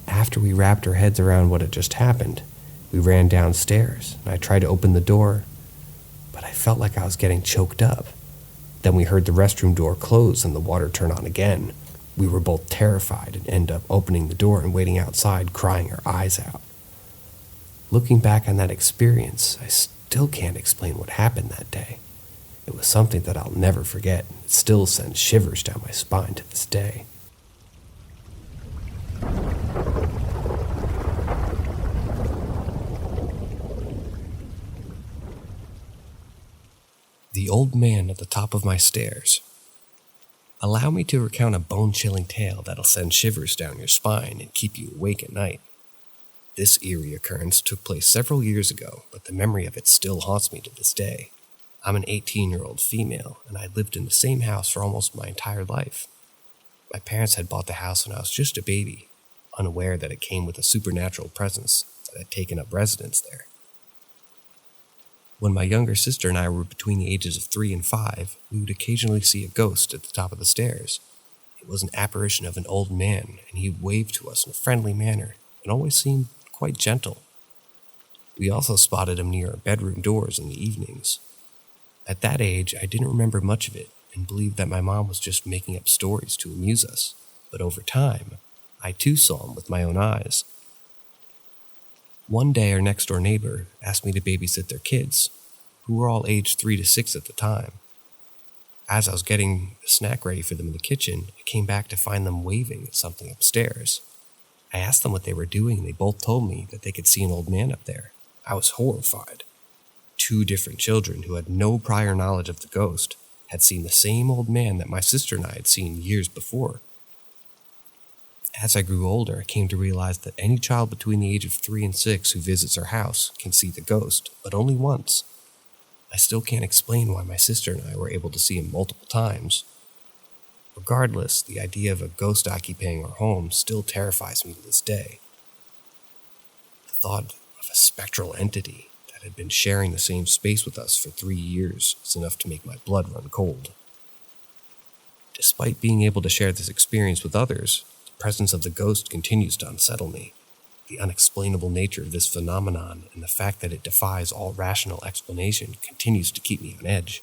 After we wrapped our heads around what had just happened, we ran downstairs, and I tried to open the door, but I felt like I was getting choked up. Then we heard the restroom door close and the water turn on again. We were both terrified and ended up opening the door and waiting outside, crying our eyes out. Looking back on that experience, I still can't explain what happened that day. It was something that I'll never forget. It still sends shivers down my spine to this day. The Old Man at the Top of My Stairs. Allow me to recount a bone-chilling tale that'll send shivers down your spine and keep you awake at night. This eerie occurrence took place several years ago, but the memory of it still haunts me to this day. I'm an 18-year-old female, and I lived in the same house for almost my entire life. My parents had bought the house when I was just a baby, unaware that it came with a supernatural presence that had taken up residence there. When my younger sister and I were between the ages of 3 and 5, we would occasionally see a ghost at the top of the stairs. It was an apparition of an old man, and he waved to us in a friendly manner and always seemed quite gentle. We also spotted him near our bedroom doors in the evenings. At that age, I didn't remember much of it and believed that my mom was just making up stories to amuse us, but over time, I too saw him with my own eyes. One day, our next-door neighbor asked me to babysit their kids, who were all aged 3 to 6 at the time. As I was getting a snack ready for them in the kitchen, I came back to find them waving at something upstairs. I asked them what they were doing, and they both told me that they could see an old man up there. I was horrified. 2 different children who had no prior knowledge of the ghost had seen the same old man that my sister and I had seen years before. As I grew older, I came to realize that any child between the age of 3 and 6 who visits our house can see the ghost, but only once. I still can't explain why my sister and I were able to see him multiple times. Regardless, the idea of a ghost occupying our home still terrifies me to this day. The thought of a spectral entity that had been sharing the same space with us for 3 years is enough to make my blood run cold. Despite being able to share this experience with others, the presence of the ghost continues to unsettle me. The unexplainable nature of this phenomenon and the fact that it defies all rational explanation continues to keep me on edge.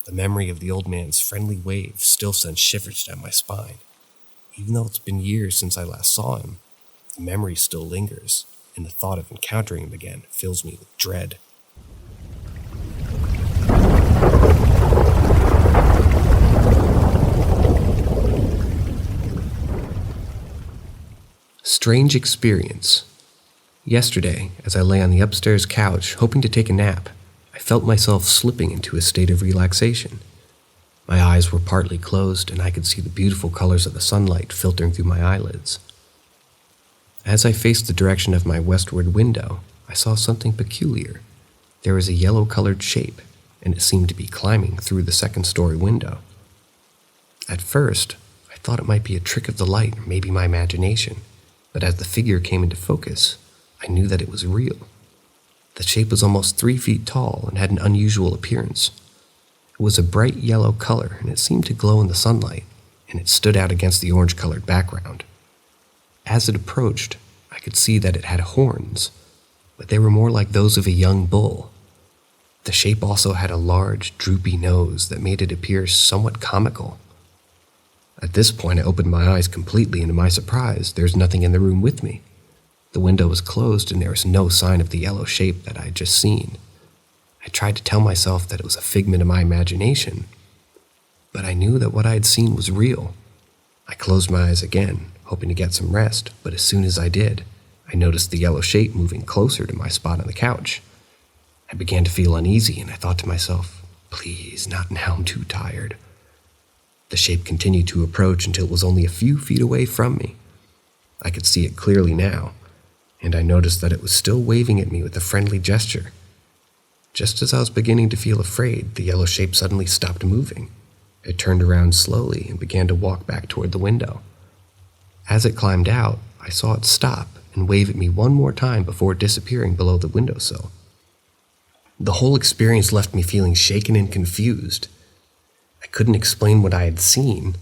The memory of the old man's friendly wave still sends shivers down my spine. Even though it's been years since I last saw him, the memory still lingers, and the thought of encountering him again fills me with dread. Strange experience. Yesterday, as I lay on the upstairs couch hoping to take a nap, I felt myself slipping into a state of relaxation. My eyes were partly closed, and I could see the beautiful colors of the sunlight filtering through my eyelids. As I faced the direction of my westward window, I saw something peculiar. There was a yellow-colored shape, and it seemed to be climbing through the second-story window. At first, I thought it might be a trick of the light or maybe my imagination, but as the figure came into focus, I knew that it was real. The shape was almost 3 feet tall and had an unusual appearance. It was a bright yellow color, and it seemed to glow in the sunlight, and it stood out against the orange-colored background. As it approached, I could see that it had horns, but they were more like those of a young bull. The shape also had a large, droopy nose that made it appear somewhat comical. At this point, I opened my eyes completely, and to my surprise, there was nothing in the room with me. The window was closed, and there was no sign of the yellow shape that I had just seen. I tried to tell myself that it was a figment of my imagination, but I knew that what I had seen was real. I closed my eyes again, hoping to get some rest, but as soon as I did, I noticed the yellow shape moving closer to my spot on the couch. I began to feel uneasy, and I thought to myself, please, not now, I'm too tired. The shape continued to approach until it was only a few feet away from me. I could see it clearly now, and I noticed that it was still waving at me with a friendly gesture. Just as I was beginning to feel afraid, the yellow shape suddenly stopped moving. It turned around slowly and began to walk back toward the window. As it climbed out, I saw it stop and wave at me one more time before disappearing below the windowsill. The whole experience left me feeling shaken and confused. I couldn't explain what I had seen,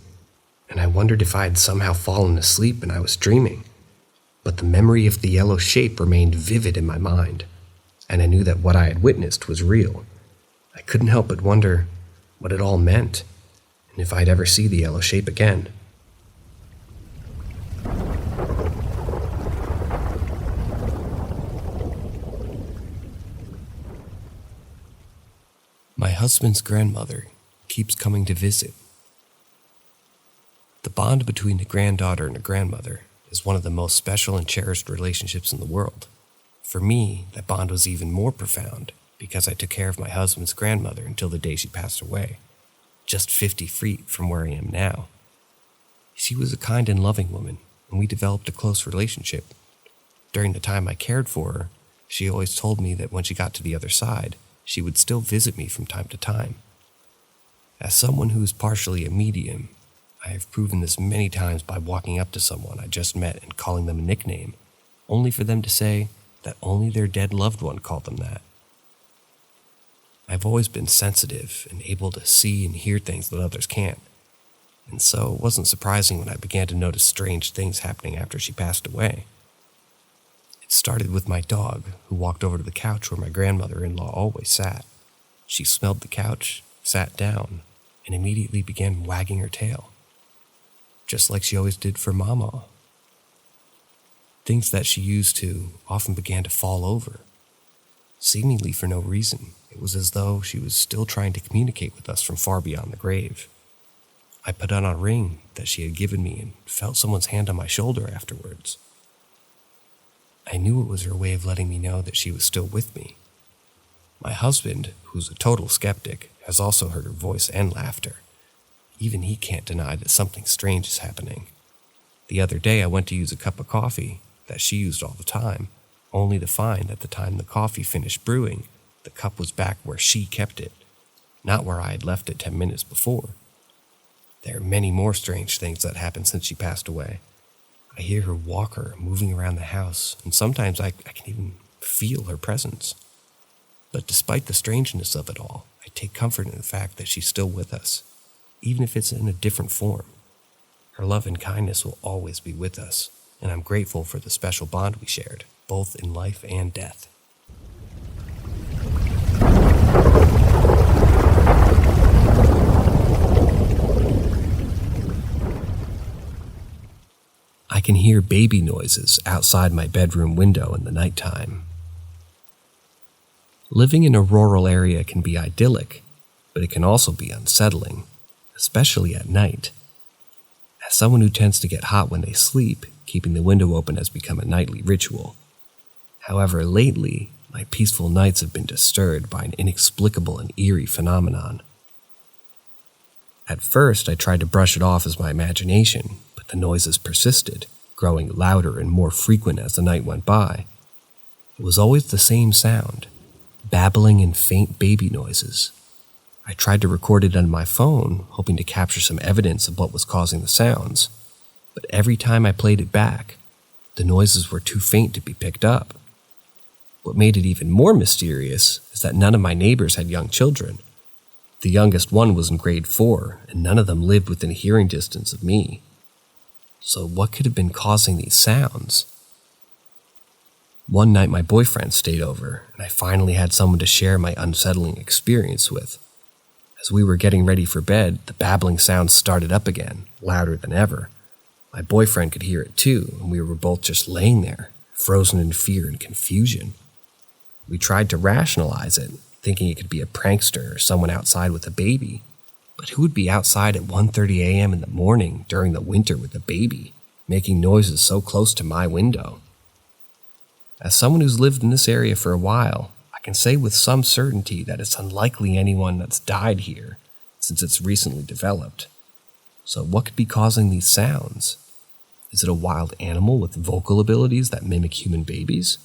and I wondered if I had somehow fallen asleep and I was dreaming. But the memory of the yellow shape remained vivid in my mind, and I knew that what I had witnessed was real. I couldn't help but wonder what it all meant, and if I'd ever see the yellow shape again. My husband's grandmother keeps coming to visit. The bond between a granddaughter and a grandmother is one of the most special and cherished relationships in the world. For me, that bond was even more profound because I took care of my husband's grandmother until the day she passed away, just 50 feet from where I am now. She was a kind and loving woman, and we developed a close relationship. During the time I cared for her, she always told me that when she got to the other side, she would still visit me from time to time. As someone who is partially a medium, I have proven this many times by walking up to someone I just met and calling them a nickname, only for them to say that only their dead loved one called them that. I've always been sensitive and able to see and hear things that others can't, and so it wasn't surprising when I began to notice strange things happening after she passed away. It started with my dog, who walked over to the couch where my grandmother-in-law always sat. She smelled the couch, sat down, and immediately began wagging her tail, just like she always did for Mama. Things that she used to often began to fall over, seemingly for no reason. It was as though she was still trying to communicate with us from far beyond the grave. I put on a ring that she had given me and felt someone's hand on my shoulder afterwards. I knew it was her way of letting me know that she was still with me. My husband, who's a total skeptic, has also heard her voice and laughter. Even he can't deny that something strange is happening. The other day I went to use a cup of coffee that she used all the time, only to find that the time the coffee finished brewing, the cup was back where she kept it, not where I had left it 10 minutes before. There are many more strange things that happened since she passed away. I hear her walker moving around the house, and sometimes I can even feel her presence. But despite the strangeness of it all, I take comfort in the fact that she's still with us, even if it's in a different form. Her love and kindness will always be with us, and I'm grateful for the special bond we shared, both in life and death. I can hear baby noises outside my bedroom window in the nighttime. Living in a rural area can be idyllic, but it can also be unsettling, especially at night. As someone who tends to get hot when they sleep, keeping the window open has become a nightly ritual. However, lately, my peaceful nights have been disturbed by an inexplicable and eerie phenomenon. At first, I tried to brush it off as my imagination, but the noises persisted, growing louder and more frequent as the night went by. It was always the same sound, babbling and faint baby noises. I tried to record it on my phone, hoping to capture some evidence of what was causing the sounds, but every time I played it back, the noises were too faint to be picked up. What made it even more mysterious is that none of my neighbors had young children. The youngest one was in grade 4, and none of them lived within hearing distance of me. So what could have been causing these sounds? One night my boyfriend stayed over, and I finally had someone to share my unsettling experience with. As we were getting ready for bed, the babbling sound started up again, louder than ever. My boyfriend could hear it too, and we were both just laying there, frozen in fear and confusion. We tried to rationalize it, thinking it could be a prankster or someone outside with a baby. But who would be outside at 1:30 a.m. in the morning during the winter with a baby, making noises so close to my window? As someone who's lived in this area for a while, I can say with some certainty that it's unlikely anyone that's died here, since it's recently developed. So what could be causing these sounds? Is it a wild animal with vocal abilities that mimic human babies?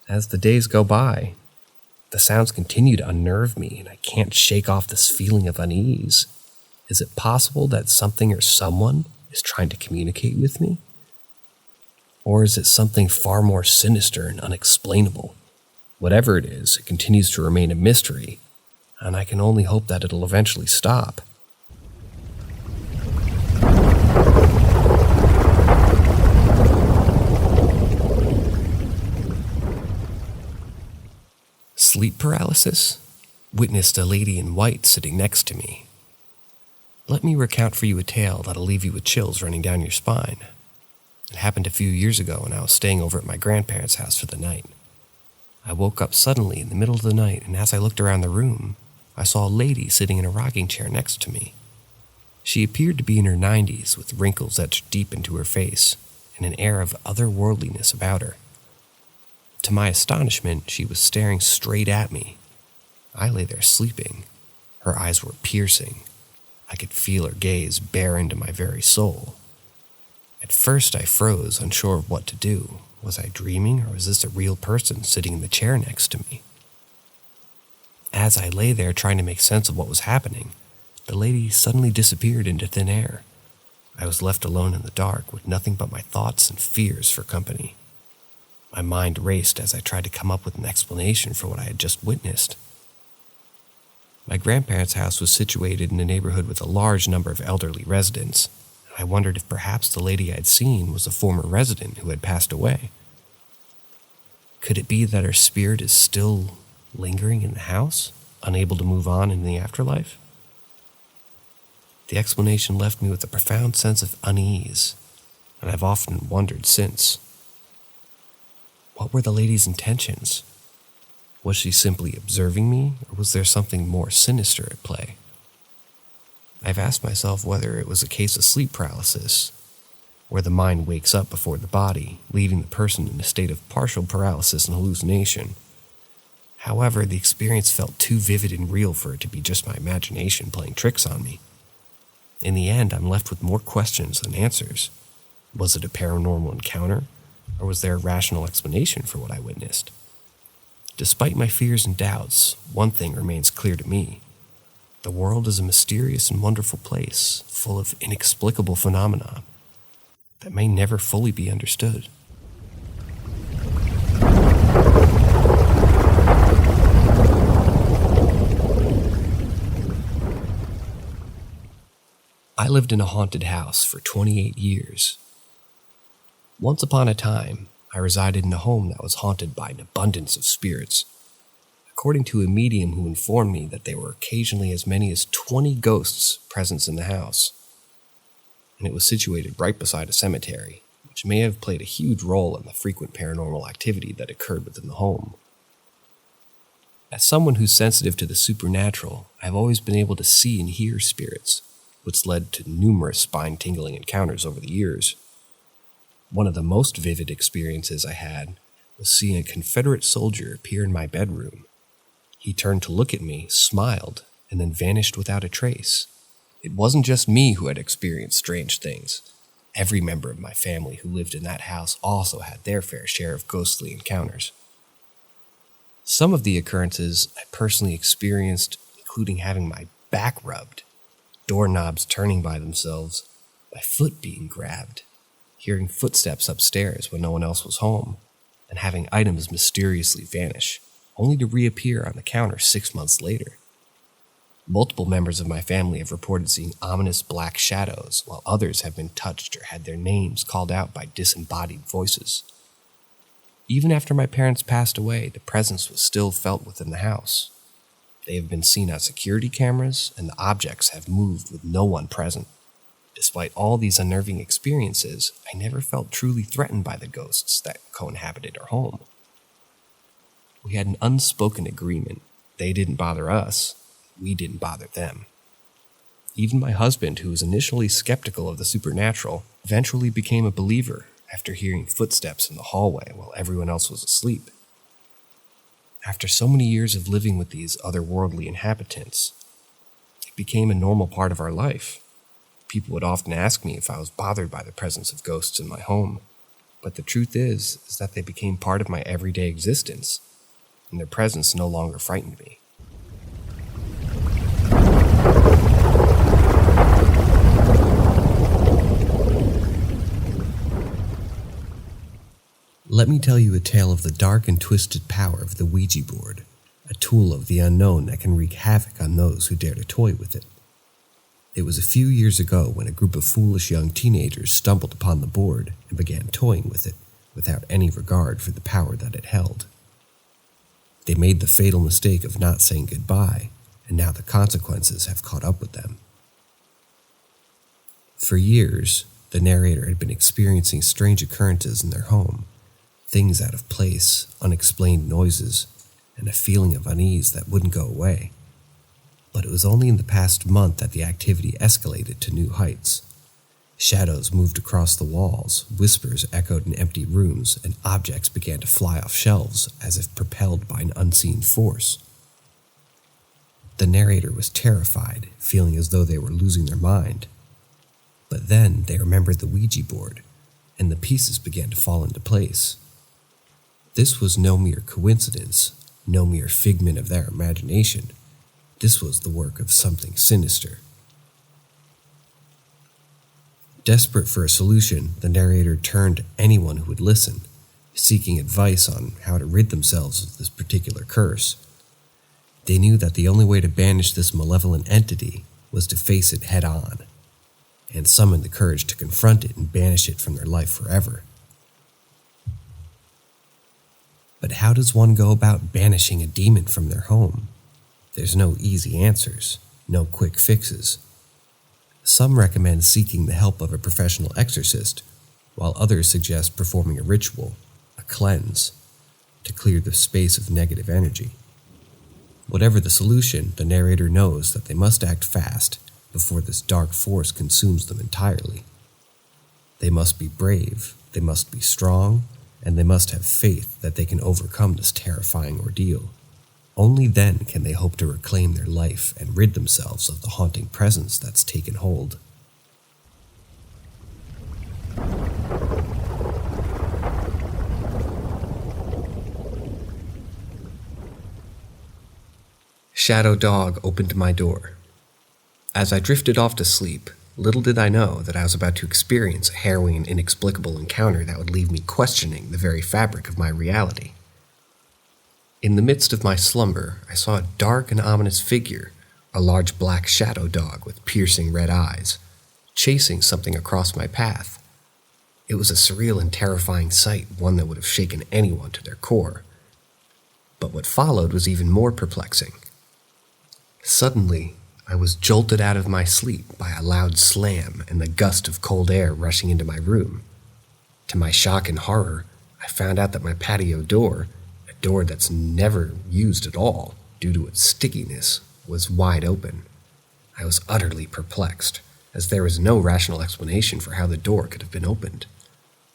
As the days go by, the sounds continue to unnerve me, and I can't shake off this feeling of unease. Is it possible that something or someone is trying to communicate with me? Or is it something far more sinister and unexplainable? Whatever it is, it continues to remain a mystery, and I can only hope that it'll eventually stop. Sleep paralysis? Witnessed a lady in white sitting next to me. Let me recount for you a tale that'll leave you with chills running down your spine. It happened a few years ago when I was staying over at my grandparents' house for the night. I woke up suddenly in the middle of the night, and as I looked around the room, I saw a lady sitting in a rocking chair next to me. She appeared to be in her 90s, with wrinkles etched deep into her face, and an air of otherworldliness about her. To my astonishment, she was staring straight at me. I lay there sleeping. Her eyes were piercing. I could feel her gaze bear into my very soul. At first I froze, unsure of what to do. Was I dreaming, or was this a real person sitting in the chair next to me? As I lay there trying to make sense of what was happening, the lady suddenly disappeared into thin air. I was left alone in the dark with nothing but my thoughts and fears for company. My mind raced as I tried to come up with an explanation for what I had just witnessed. My grandparents' house was situated in a neighborhood with a large number of elderly residents. I wondered if perhaps the lady I had seen was a former resident who had passed away. Could it be that her spirit is still lingering in the house, unable to move on in the afterlife? The explanation left me with a profound sense of unease, and I've often wondered since. What were the lady's intentions? Was she simply observing me, or was there something more sinister at play? I've asked myself whether it was a case of sleep paralysis, where the mind wakes up before the body, leaving the person in a state of partial paralysis and hallucination. However, the experience felt too vivid and real for it to be just my imagination playing tricks on me. In the end, I'm left with more questions than answers. Was it a paranormal encounter, or was there a rational explanation for what I witnessed? Despite my fears and doubts, one thing remains clear to me. The world is a mysterious and wonderful place, full of inexplicable phenomena that may never fully be understood. I lived in a haunted house for 28 years. Once upon a time, I resided in a home that was haunted by an abundance of spirits. According to a medium who informed me that there were occasionally as many as 20 ghosts present in the house. And it was situated right beside a cemetery, which may have played a huge role in the frequent paranormal activity that occurred within the home. As someone who's sensitive to the supernatural, I've always been able to see and hear spirits, which led to numerous spine-tingling encounters over the years. One of the most vivid experiences I had was seeing a Confederate soldier appear in my bedroom. He turned to look at me, smiled, and then vanished without a trace. It wasn't just me who had experienced strange things. Every member of my family who lived in that house also had their fair share of ghostly encounters. Some of the occurrences I personally experienced, including having my back rubbed, doorknobs turning by themselves, my foot being grabbed, hearing footsteps upstairs when no one else was home, and having items mysteriously vanish, only to reappear on the counter 6 months later. Multiple members of my family have reported seeing ominous black shadows, while others have been touched or had their names called out by disembodied voices. Even after my parents passed away, the presence was still felt within the house. They have been seen on security cameras, and the objects have moved with no one present. Despite all these unnerving experiences, I never felt truly threatened by the ghosts that co-inhabited our home. We had an unspoken agreement. They didn't bother us, we didn't bother them. Even my husband, who was initially skeptical of the supernatural, eventually became a believer after hearing footsteps in the hallway while everyone else was asleep. After so many years of living with these otherworldly inhabitants, it became a normal part of our life. People would often ask me if I was bothered by the presence of ghosts in my home, but the truth is that they became part of my everyday existence, and their presence no longer frightened me. Let me tell you a tale of the dark and twisted power of the Ouija board, a tool of the unknown that can wreak havoc on those who dare to toy with it. It was a few years ago when a group of foolish young teenagers stumbled upon the board and began toying with it without any regard for the power that it held. They made the fatal mistake of not saying goodbye, and now the consequences have caught up with them. For years, the narrator had been experiencing strange occurrences in their home. Things out of place, unexplained noises, and a feeling of unease that wouldn't go away. But it was only in the past month that the activity escalated to new heights. Shadows moved across the walls, whispers echoed in empty rooms, and objects began to fly off shelves as if propelled by an unseen force. The narrator was terrified, feeling as though they were losing their mind. But then they remembered the Ouija board, and the pieces began to fall into place. This was no mere coincidence, no mere figment of their imagination. This was the work of something sinister. Desperate for a solution, the narrator turned to anyone who would listen, seeking advice on how to rid themselves of this particular curse. They knew that the only way to banish this malevolent entity was to face it head-on, and summon the courage to confront it and banish it from their life forever. But how does one go about banishing a demon from their home? There's no easy answers, no quick fixes. Some recommend seeking the help of a professional exorcist, while others suggest performing a ritual, a cleanse, to clear the space of negative energy. Whatever the solution, the narrator knows that they must act fast before this dark force consumes them entirely. They must be brave, they must be strong, and they must have faith that they can overcome this terrifying ordeal. Only then can they hope to reclaim their life and rid themselves of the haunting presence that's taken hold. Shadow Dog opened my door. As I drifted off to sleep, little did I know that I was about to experience a harrowing and inexplicable encounter that would leave me questioning the very fabric of my reality. In the midst of my slumber, I saw a dark and ominous figure, a large black shadow dog with piercing red eyes, chasing something across my path. It was a surreal and terrifying sight, one that would have shaken anyone to their core. But what followed was even more perplexing. Suddenly, I was jolted out of my sleep by a loud slam and the gust of cold air rushing into my room. To my shock and horror, I found out that my patio door, a door that's never used at all due to its stickiness, was wide open. I was utterly perplexed, as there was no rational explanation for how the door could have been opened.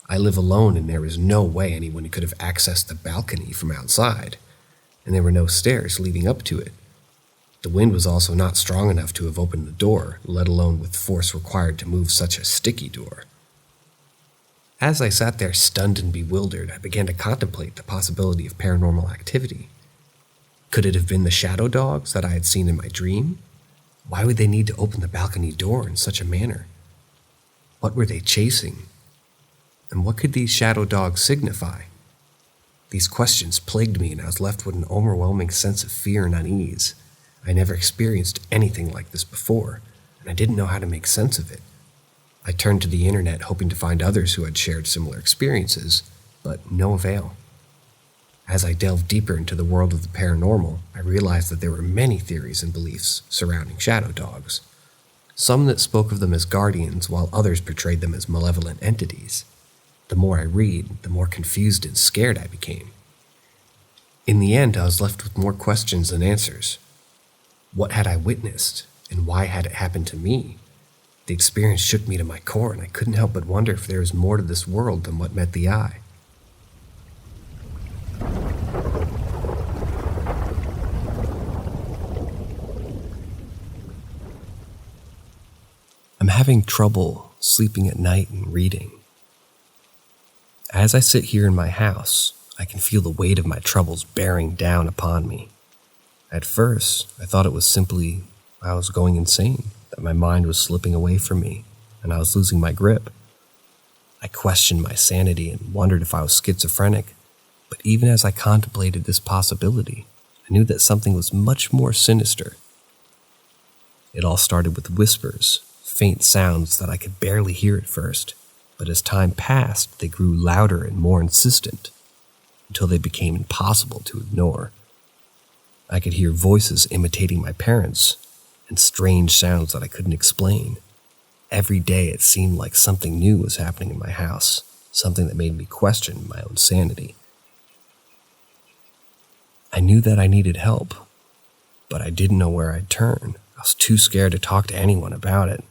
I live alone, and there was no way anyone could have accessed the balcony from outside, and there were no stairs leading up to it. The wind was also not strong enough to have opened the door, let alone with force required to move such a sticky door. As I sat there stunned and bewildered, I began to contemplate the possibility of paranormal activity. Could it have been the shadow dogs that I had seen in my dream? Why would they need to open the balcony door in such a manner? What were they chasing? And what could these shadow dogs signify? These questions plagued me, and I was left with an overwhelming sense of fear and unease. I never experienced anything like this before, and I didn't know how to make sense of it. I turned to the internet hoping to find others who had shared similar experiences, but no avail. As I delved deeper into the world of the paranormal, I realized that there were many theories and beliefs surrounding shadow dogs. Some that spoke of them as guardians, while others portrayed them as malevolent entities. The more I read, the more confused and scared I became. In the end, I was left with more questions than answers. What had I witnessed, and why had it happened to me? The experience shook me to my core, and I couldn't help but wonder if there was more to this world than what met the eye. I'm having trouble sleeping at night and reading. As I sit here in my house, I can feel the weight of my troubles bearing down upon me. At first, I thought it was simply I was going insane, that my mind was slipping away from me, and I was losing my grip. I questioned my sanity and wondered if I was schizophrenic, but even as I contemplated this possibility, I knew that something was much more sinister. It all started with whispers, faint sounds that I could barely hear at first, but as time passed, they grew louder and more insistent, until they became impossible to ignore. I could hear voices imitating my parents, and strange sounds that I couldn't explain. Every day it seemed like something new was happening in my house, something that made me question my own sanity. I knew that I needed help, but I didn't know where I'd turn. I was too scared to talk to anyone about it.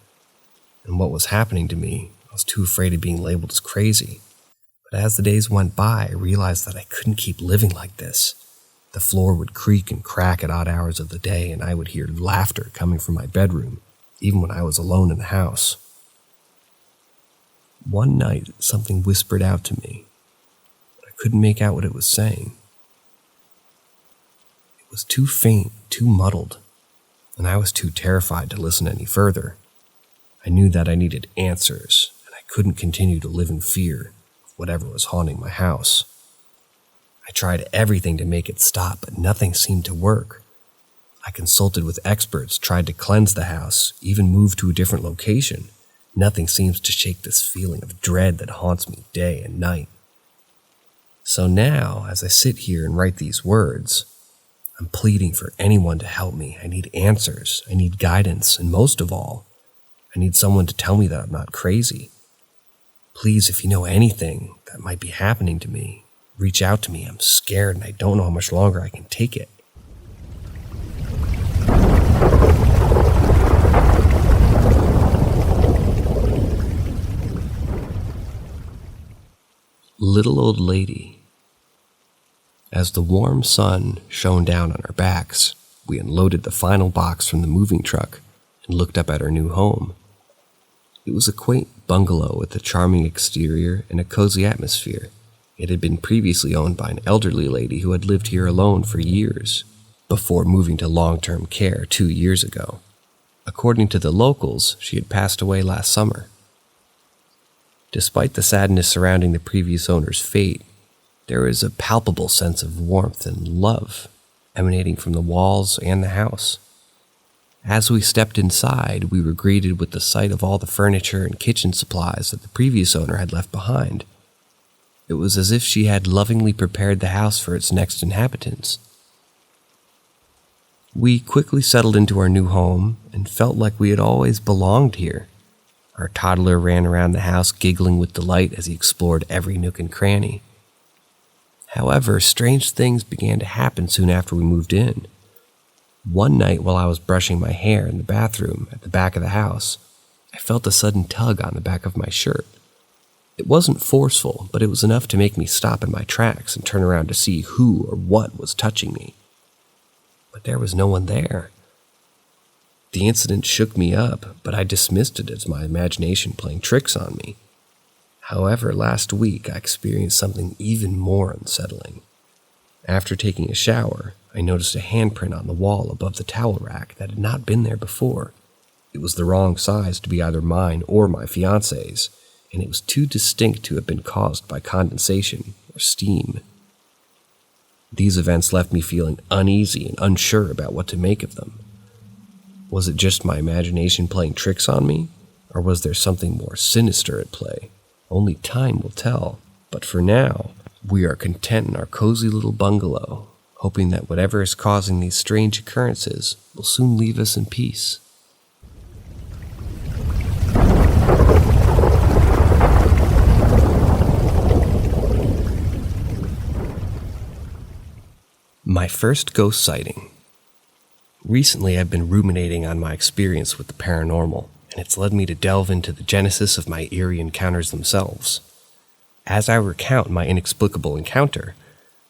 And what was happening to me, I was too afraid of being labeled as crazy. But as the days went by, I realized that I couldn't keep living like this. The floor would creak and crack at odd hours of the day, and I would hear laughter coming from my bedroom, even when I was alone in the house. One night, something whispered out to me, but I couldn't make out what it was saying. It was too faint, too muddled, and I was too terrified to listen any further. I knew that I needed answers, and I couldn't continue to live in fear of whatever was haunting my house. I tried everything to make it stop, but nothing seemed to work. I consulted with experts, tried to cleanse the house, even moved to a different location. Nothing seems to shake this feeling of dread that haunts me day and night. So now, as I sit here and write these words, I'm pleading for anyone to help me. I need answers, I need guidance, and most of all, I need someone to tell me that I'm not crazy. Please, if you know anything that might be happening to me, reach out to me. I'm scared and I don't know how much longer I can take it. Little old lady. As the warm sun shone down on our backs, we unloaded the final box from the moving truck and looked up at our new home. It was a quaint bungalow with a charming exterior and a cozy atmosphere. It had been previously owned by an elderly lady who had lived here alone for years, before moving to long-term care 2 years ago. According to the locals, she had passed away last summer. Despite the sadness surrounding the previous owner's fate, there is a palpable sense of warmth and love emanating from the walls and the house. As we stepped inside, we were greeted with the sight of all the furniture and kitchen supplies that the previous owner had left behind. It was as if she had lovingly prepared the house for its next inhabitants. We quickly settled into our new home and felt like we had always belonged here. Our toddler ran around the house giggling with delight as he explored every nook and cranny. However, strange things began to happen soon after we moved in. One night while I was brushing my hair in the bathroom at the back of the house, I felt a sudden tug on the back of my shirt. It wasn't forceful, but it was enough to make me stop in my tracks and turn around to see who or what was touching me. But there was no one there. The incident shook me up, but I dismissed it as my imagination playing tricks on me. However, last week I experienced something even more unsettling. After taking a shower, I noticed a handprint on the wall above the towel rack that had not been there before. It was the wrong size to be either mine or my fiance's, and it was too distinct to have been caused by condensation or steam. These events left me feeling uneasy and unsure about what to make of them. Was it just my imagination playing tricks on me, or was there something more sinister at play? Only time will tell, but for now, We are content in our cozy little bungalow, hoping that whatever is causing these strange occurrences will soon leave us in peace. My first ghost sighting. Recently, I've been ruminating on my experience with the paranormal, and it's led me to delve into the genesis of my eerie encounters themselves. As I recount my inexplicable encounter,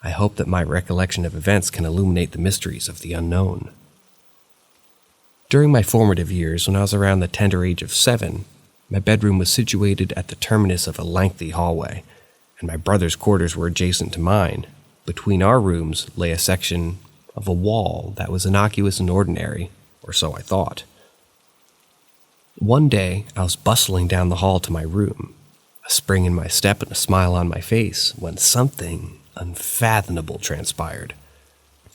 I hope that my recollection of events can illuminate the mysteries of the unknown. During my formative years, when I was around the tender age of 7, my bedroom was situated at the terminus of a lengthy hallway, and my brother's quarters were adjacent to mine. Between our rooms lay a section of a wall that was innocuous and ordinary, or so I thought. One day, I was bustling down the hall to my room, a spring in my step and a smile on my face, when something unfathomable transpired.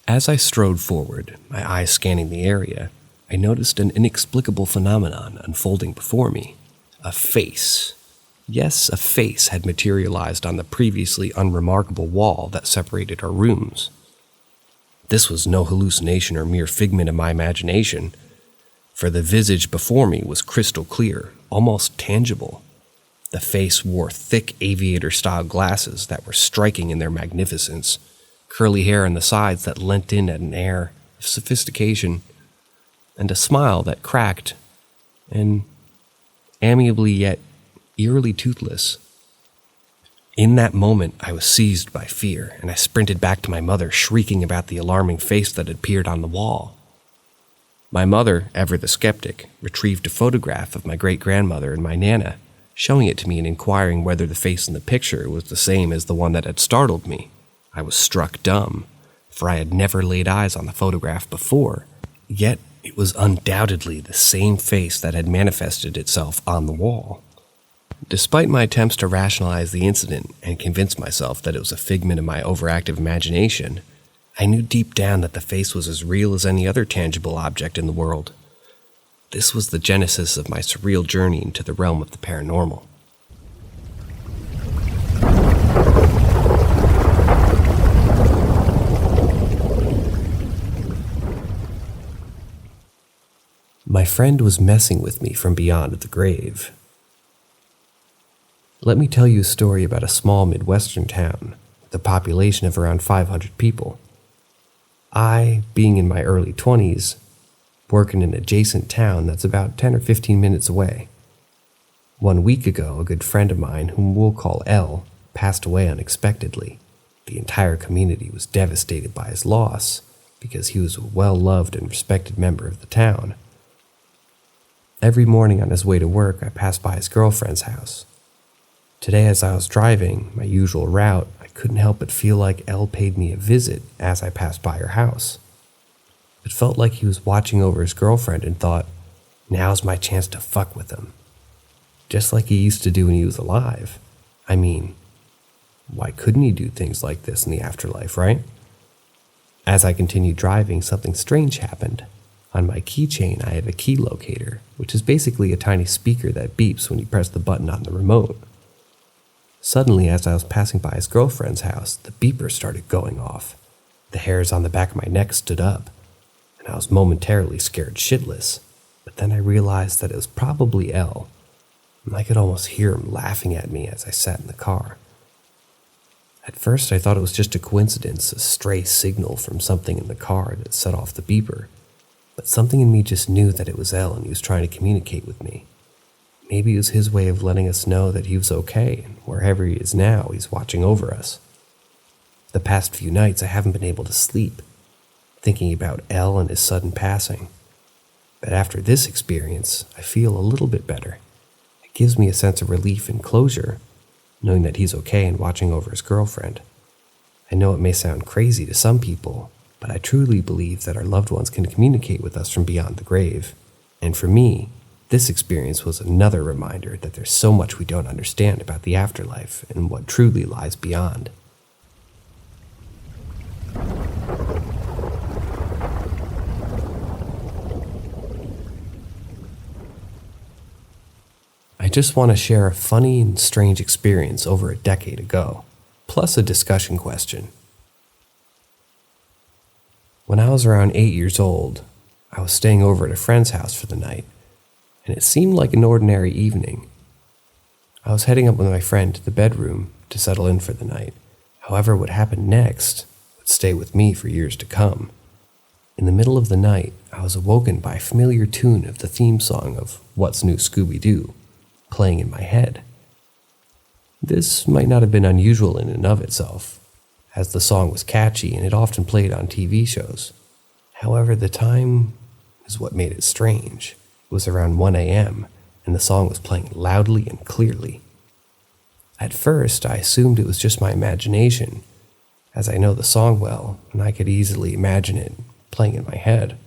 As I strode forward, my eyes scanning the area, I noticed an inexplicable phenomenon unfolding before me. A face. Yes, a face had materialized on the previously unremarkable wall that separated our rooms. This was no hallucination or mere figment of my imagination, for the visage before me was crystal clear, almost tangible. The face wore thick aviator-style glasses that were striking in their magnificence, curly hair on the sides that lent in at an air of sophistication, and a smile that cracked, and amiably yet eerily toothless. In that moment, I was seized by fear, and I sprinted back to my mother, shrieking about the alarming face that had appeared on the wall. My mother, ever the skeptic, retrieved a photograph of my great-grandmother and my Nana, showing it to me and inquiring whether the face in the picture was the same as the one that had startled me. I was struck dumb, for I had never laid eyes on the photograph before, yet it was undoubtedly the same face that had manifested itself on the wall. Despite my attempts to rationalize the incident and convince myself that it was a figment of my overactive imagination, I knew deep down that the face was as real as any other tangible object in the world. This was the genesis of my surreal journey into the realm of the paranormal. My friend was messing with me from beyond the grave. Let me tell you a story about a small Midwestern town with a population of around 500 people. I, being in my early 20s, work in an adjacent town that's about 10 or 15 minutes away. 1 week ago, a good friend of mine, whom we'll call L, passed away unexpectedly. The entire community was devastated by his loss because he was a well-loved and respected member of the town. Every morning on his way to work, I passed by his girlfriend's house. Today, as I was driving my usual route, I couldn't help but feel like Elle paid me a visit as I passed by her house. It felt like he was watching over his girlfriend and thought, now's my chance to fuck with him. Just like he used to do when he was alive. I mean, why couldn't he do things like this in the afterlife, right? As I continued driving, something strange happened. On my keychain, I have a key locator, which is basically a tiny speaker that beeps when you press the button on the remote. Suddenly, as I was passing by his girlfriend's house, the beeper started going off. The hairs on the back of my neck stood up, and I was momentarily scared shitless. But then I realized that it was probably Elle, and I could almost hear him laughing at me as I sat in the car. At first, I thought it was just a coincidence, a stray signal from something in the car that set off the beeper. But something in me just knew that it was Elle and he was trying to communicate with me. Maybe it was his way of letting us know that he was okay, and wherever he is now, he's watching over us. The past few nights, I haven't been able to sleep, thinking about Elle and his sudden passing. But after this experience, I feel a little bit better. It gives me a sense of relief and closure, knowing that he's okay and watching over his girlfriend. I know it may sound crazy to some people, but I truly believe that our loved ones can communicate with us from beyond the grave. And for me, this experience was another reminder that there's so much we don't understand about the afterlife and what truly lies beyond. I just want to share a funny and strange experience over a decade ago. plus a discussion question. When I was around 8 years old, I was staying over at a friend's house for the night, and it seemed like an ordinary evening. I was heading up with my friend to the bedroom to settle in for the night. However, what happened next would stay with me for years to come. In the middle of the night, I was awoken by a familiar tune of the theme song of What's New, Scooby-Doo, playing in my head. This might not have been unusual in and of itself, as the song was catchy and it often played on TV shows. However, the time is what made it strange. It was around 1 a.m., and the song was playing loudly and clearly. At first, I assumed it was just my imagination, as I know the song well, and I could easily imagine it playing in my head.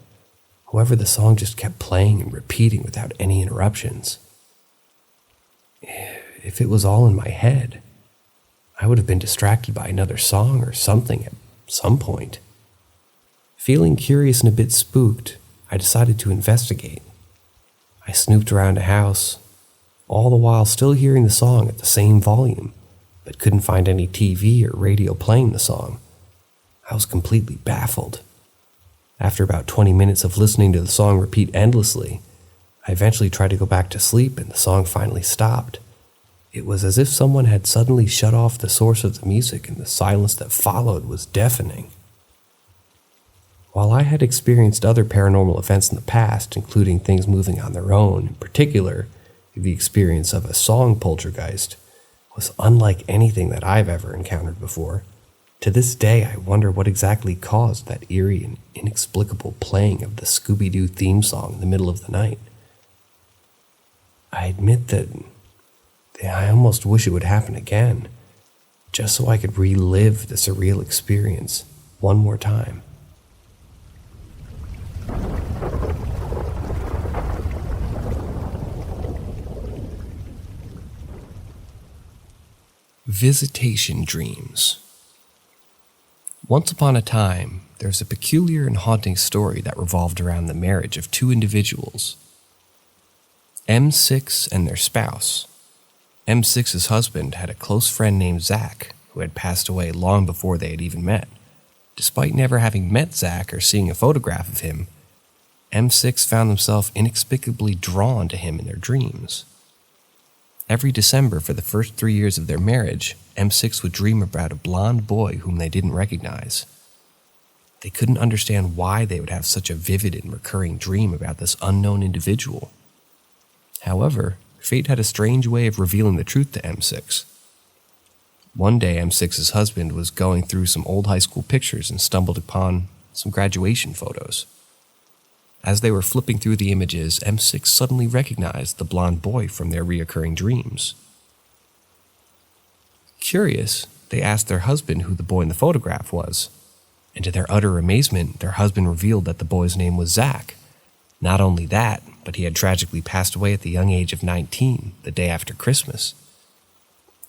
However, the song just kept playing and repeating without any interruptions. If it was all in my head, I would have been distracted by another song or something at some point. Feeling curious and a bit spooked, I decided to investigate. I snooped around the house, all the while still hearing the song at the same volume, but couldn't find any TV or radio playing the song. I was completely baffled. After about 20 minutes of listening to the song repeat endlessly, I eventually tried to go back to sleep and the song finally stopped. It was as if someone had suddenly shut off the source of the music, and the silence that followed was deafening. While I had experienced other paranormal events in the past, including things moving on their own, in particular, the experience of a song poltergeist was unlike anything that I've ever encountered before. To this day, I wonder what exactly caused that eerie and inexplicable playing of the Scooby-Doo theme song in the middle of the night. I admit that I almost wish it would happen again, just so I could relive the surreal experience one more time. Visitation dreams. Once upon a time, there was a peculiar and haunting story that revolved around the marriage of two individuals, M6 and their spouse. M6's husband had a close friend named Zach, who had passed away long before they had even met. Despite never having met Zach or seeing a photograph of him, M6 found himself inexplicably drawn to him in their dreams. Every December for the first 3 years of their marriage, M6 would dream about a blonde boy whom they didn't recognize. They couldn't understand why they would have such a vivid and recurring dream about this unknown individual. However, fate had a strange way of revealing the truth to M6. One day, M6's husband was going through some old high school pictures and stumbled upon some graduation photos. As they were flipping through the images, M6 suddenly recognized the blonde boy from their reoccurring dreams. Curious, they asked their husband who the boy in the photograph was, and to their utter amazement, their husband revealed that the boy's name was Zach. Not only that, but he had tragically passed away at the young age of 19, the day after Christmas.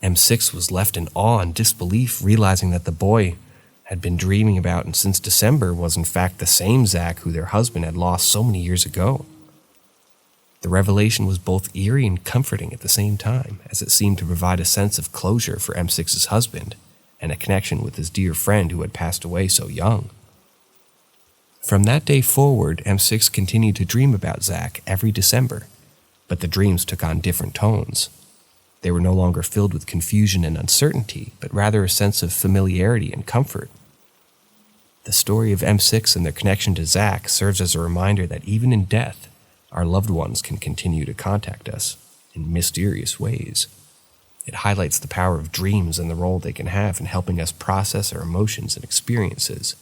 M6 was left in awe and disbelief, realizing that the boy had been dreaming about and since December was in fact the same Zach who their husband had lost so many years ago. The revelation was both eerie and comforting at the same time, as it seemed to provide a sense of closure for M6's husband and a connection with his dear friend who had passed away so young. From that day forward, M6 continued to dream about Zach every December, but the dreams took on different tones. They were no longer filled with confusion and uncertainty, but rather a sense of familiarity and comfort. The story of M6 and their connection to Zach serves as a reminder that even in death, our loved ones can continue to contact us in mysterious ways. It highlights the power of dreams and the role they can have in helping us process our emotions and experiences,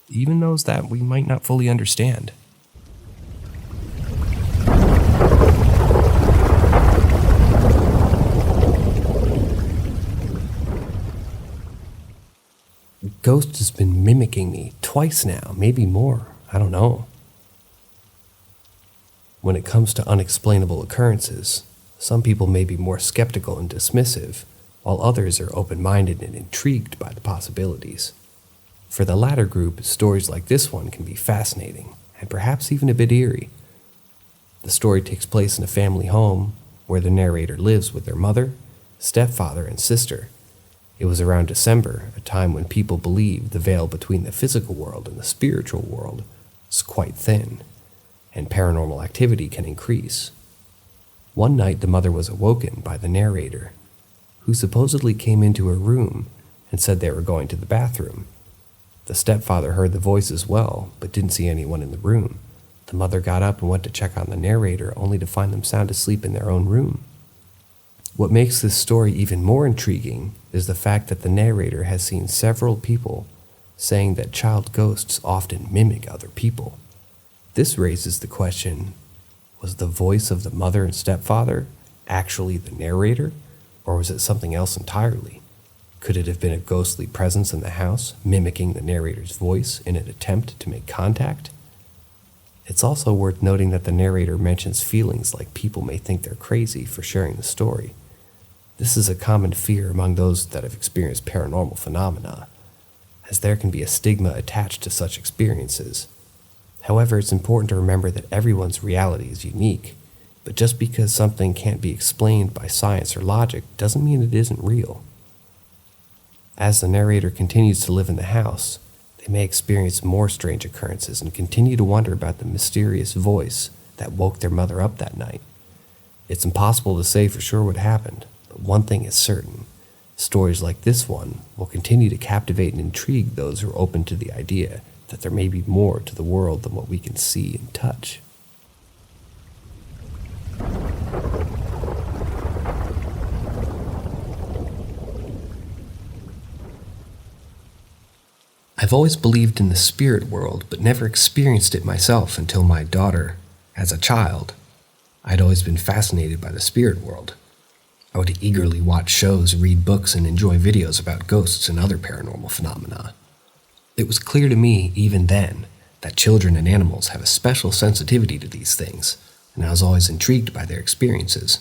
even those that we might not fully understand. Ghost has been mimicking me twice now, maybe more, I don't know. When it comes to unexplainable occurrences, some people may be more skeptical and dismissive, while others are open-minded and intrigued by the possibilities. For the latter group, stories like this one can be fascinating, and perhaps even a bit eerie. The story takes place in a family home where the narrator lives with their mother, stepfather, and sister. It was around December, a time when people believed the veil between the physical world and the spiritual world is quite thin, and paranormal activity can increase. One night the mother was awoken by the narrator, who supposedly came into her room and said they were going to the bathroom. The stepfather heard the voice as well, but didn't see anyone in the room. The mother got up and went to check on the narrator, only to find them sound asleep in their own room. What makes this story even more intriguing is the fact that the narrator has seen several people saying that child ghosts often mimic other people. This raises the question, was the voice of the mother and stepfather actually the narrator, or was it something else entirely? Could it have been a ghostly presence in the house, mimicking the narrator's voice in an attempt to make contact? It's also worth noting that the narrator mentions feelings like people may think they're crazy for sharing the story. This is a common fear among those that have experienced paranormal phenomena, as there can be a stigma attached to such experiences. However, it's important to remember that everyone's reality is unique, but just because something can't be explained by science or logic doesn't mean it isn't real. As the narrator continues to live in the house, they may experience more strange occurrences and continue to wonder about the mysterious voice that woke their mother up that night. It's impossible to say for sure what happened, but one thing is certain. Stories like this one will continue to captivate and intrigue those who are open to the idea that there may be more to the world than what we can see and touch. I've always believed in the spirit world, but never experienced it myself until my daughter. As a child, I'd always been fascinated by the spirit world. I would eagerly watch shows, read books, and enjoy videos about ghosts and other paranormal phenomena. It was clear to me, even then, that children and animals have a special sensitivity to these things, and I was always intrigued by their experiences.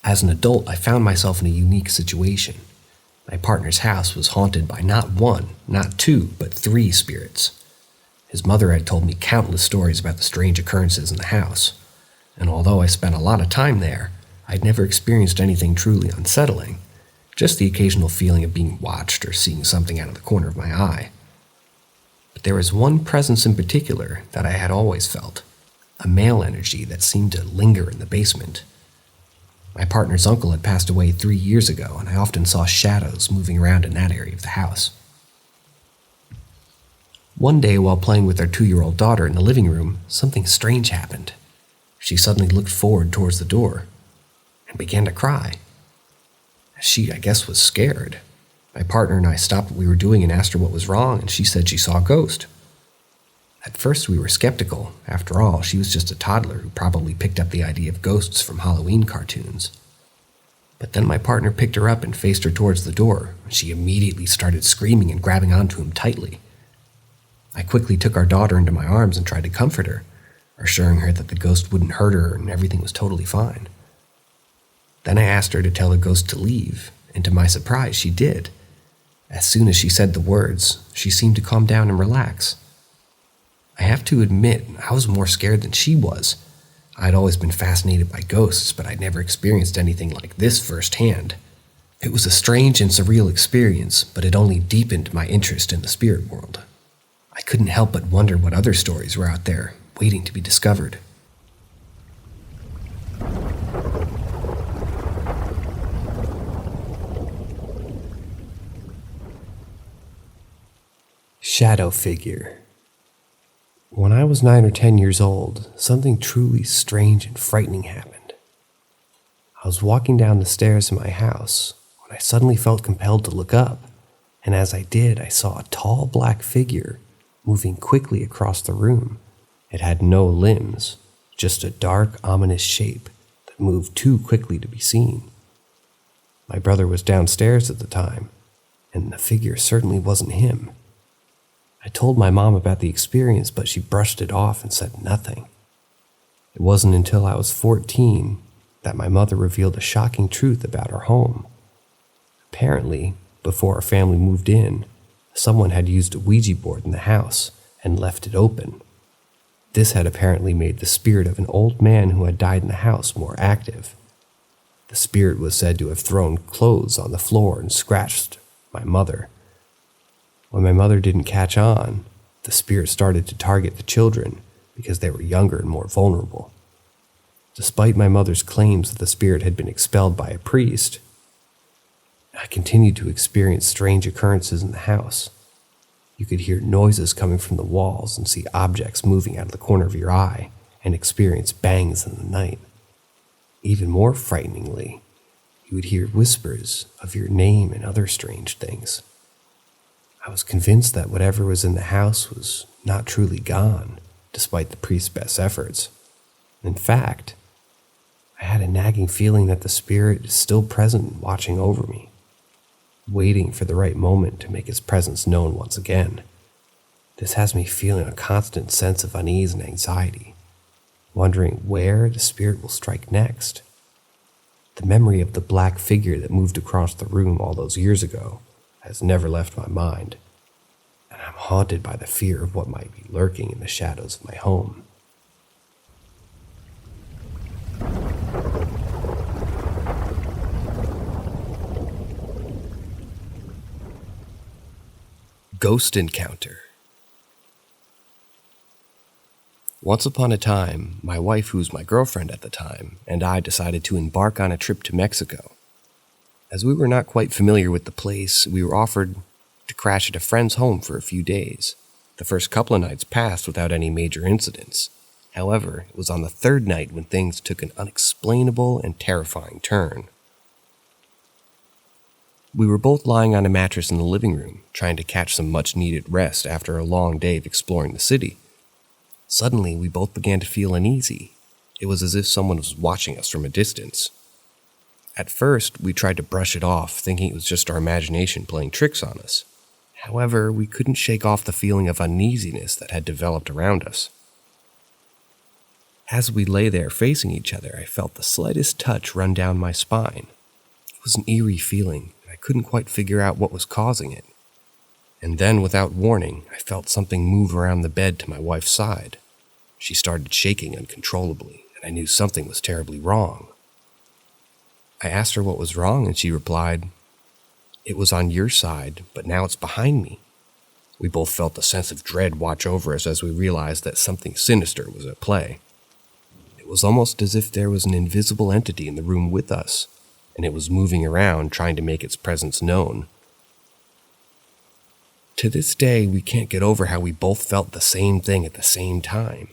As an adult, I found myself in a unique situation. My partner's house was haunted by not one, not two, but 3 spirits. His mother had told me countless stories about the strange occurrences in the house, and although I spent a lot of time there, I'd never experienced anything truly unsettling, just the occasional feeling of being watched or seeing something out of the corner of my eye. But there was one presence in particular that I had always felt, a male energy that seemed to linger in the basement. My partner's uncle had passed away 3 years ago, and I often saw shadows moving around in that area of the house. One day, while playing with our 2-year-old daughter in the living room, something strange happened. She suddenly looked forward towards the door and began to cry. She, I guess, was scared. My partner and I stopped what we were doing and asked her what was wrong, and she said she saw a ghost. At first, we were skeptical. After all, she was just a toddler who probably picked up the idea of ghosts from Halloween cartoons. But then my partner picked her up and faced her towards the door, and she immediately started screaming and grabbing onto him tightly. I quickly took our daughter into my arms and tried to comfort her, assuring her that the ghost wouldn't hurt her and everything was totally fine. Then I asked her to tell the ghost to leave, and to my surprise, she did. As soon as she said the words, she seemed to calm down and relax. I have to admit, I was more scared than she was. I'd always been fascinated by ghosts, but I'd never experienced anything like this firsthand. It was a strange and surreal experience, but it only deepened my interest in the spirit world. I couldn't help but wonder what other stories were out there, waiting to be discovered. Shadow figure. When I was 9 or 10 years old, something truly strange and frightening happened. I was walking down the stairs in my house when I suddenly felt compelled to look up, and as I did, I saw a tall black figure moving quickly across the room. It had no limbs, just a dark, ominous shape that moved too quickly to be seen. My brother was downstairs at the time, and the figure certainly wasn't him. I told my mom about the experience, but she brushed it off and said nothing. It wasn't until I was 14 that my mother revealed a shocking truth about our home. Apparently, before our family moved in, someone had used a Ouija board in the house and left it open. This had apparently made the spirit of an old man who had died in the house more active. The spirit was said to have thrown clothes on the floor and scratched my mother. When my mother didn't catch on, the spirit started to target the children because they were younger and more vulnerable. Despite my mother's claims that the spirit had been expelled by a priest, I continued to experience strange occurrences in the house. You could hear noises coming from the walls and see objects moving out of the corner of your eye and experience bangs in the night. Even more frighteningly, you would hear whispers of your name and other strange things. I was convinced that whatever was in the house was not truly gone, despite the priest's best efforts. In fact, I had a nagging feeling that the spirit is still present and watching over me, waiting for the right moment to make its presence known once again. This has me feeling a constant sense of unease and anxiety, wondering where the spirit will strike next. The memory of the black figure that moved across the room all those years ago has never left my mind, and I'm haunted by the fear of what might be lurking in the shadows of my home. Ghost encounter. Once upon a time, my wife, who was my girlfriend at the time, and I decided to embark on a trip to Mexico. As we were not quite familiar with the place, we were offered to crash at a friend's home for a few days. The first couple of nights passed without any major incidents. However, it was on the third night when things took an unexplainable and terrifying turn. We were both lying on a mattress in the living room, trying to catch some much-needed rest after a long day of exploring the city. Suddenly, we both began to feel uneasy. It was as if someone was watching us from a distance. At first, we tried to brush it off, thinking it was just our imagination playing tricks on us. However, we couldn't shake off the feeling of uneasiness that had developed around us. As we lay there facing each other, I felt the slightest touch run down my spine. It was an eerie feeling, and I couldn't quite figure out what was causing it. And then, without warning, I felt something move around the bed to my wife's side. She started shaking uncontrollably, and I knew something was terribly wrong. I asked her what was wrong, and she replied, "It was on your side, but now it's behind me." We both felt a sense of dread wash over us as we realized that something sinister was at play. It was almost as if there was an invisible entity in the room with us, and it was moving around trying to make its presence known. To this day, we can't get over how we both felt the same thing at the same time.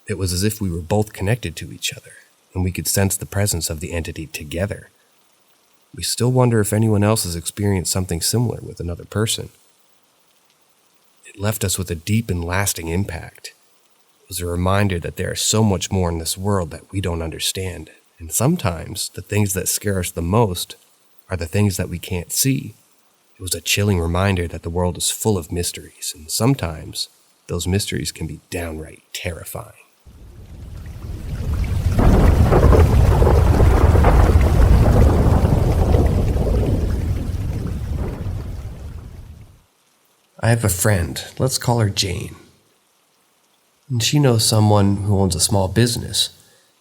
It was as if we were both connected to each other, and we could sense the presence of the entity together. We still wonder if anyone else has experienced something similar with another person. It left us with a deep and lasting impact. It was a reminder that there is so much more in this world that we don't understand, and sometimes the things that scare us the most are the things that we can't see. It was a chilling reminder that the world is full of mysteries, and sometimes those mysteries can be downright terrifying. I have a friend, let's call her Jane. And she knows someone who owns a small business.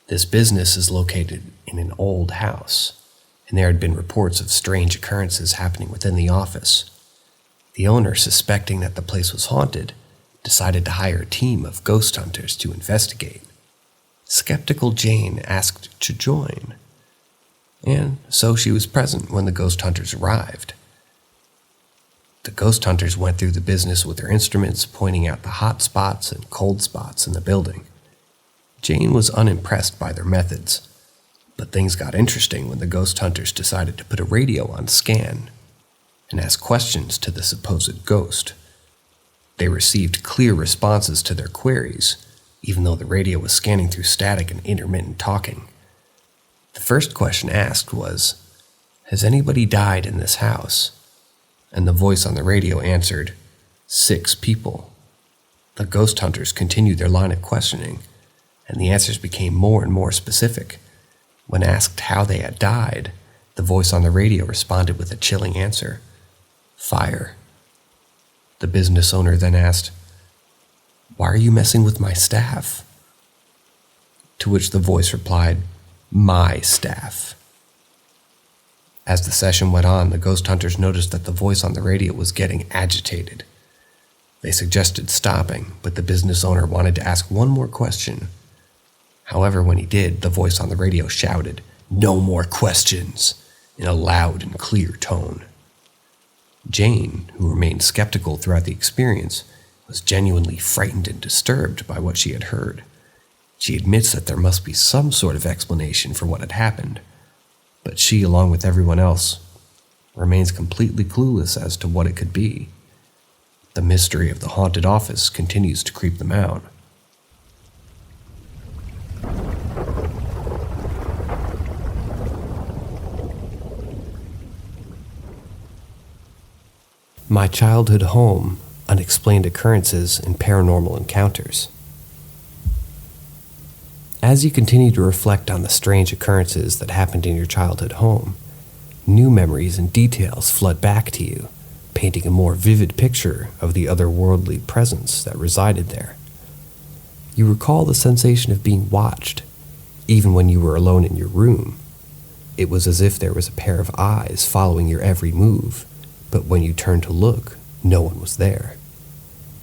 This business is located in an old house, and there had been reports of strange occurrences happening within the office. The owner, suspecting that the place was haunted, decided to hire a team of ghost hunters to investigate. Skeptical Jane asked to join, and so she was present when the ghost hunters arrived. The ghost hunters went through the business with their instruments, pointing out the hot spots and cold spots in the building. Jane was unimpressed by their methods, but things got interesting when the ghost hunters decided to put a radio on scan and ask questions to the supposed ghost. They received clear responses to their queries, even though the radio was scanning through static and intermittent talking. The first question asked was, "Has anybody died in this house?" And the voice on the radio answered, 6 people. The ghost hunters continued their line of questioning, and the answers became more and more specific. When asked how they had died, the voice on the radio responded with a chilling answer, "Fire." The business owner then asked, "Why are you messing with my staff?" To which the voice replied, "My staff." As the session went on, the ghost hunters noticed that the voice on the radio was getting agitated. They suggested stopping, but the business owner wanted to ask one more question. However, when he did, the voice on the radio shouted, "No more questions," in a loud and clear tone. Jane, who remained skeptical throughout the experience, was genuinely frightened and disturbed by what she had heard. She admits that there must be some sort of explanation for what had happened, but she, along with everyone else, remains completely clueless as to what it could be. The mystery of the haunted office continues to creep them out. My childhood home, unexplained occurrences and paranormal encounters. As you continue to reflect on the strange occurrences that happened in your childhood home, new memories and details flood back to you, painting a more vivid picture of the otherworldly presence that resided there. You recall the sensation of being watched, even when you were alone in your room. It was as if there was a pair of eyes following your every move, but when you turned to look, no one was there.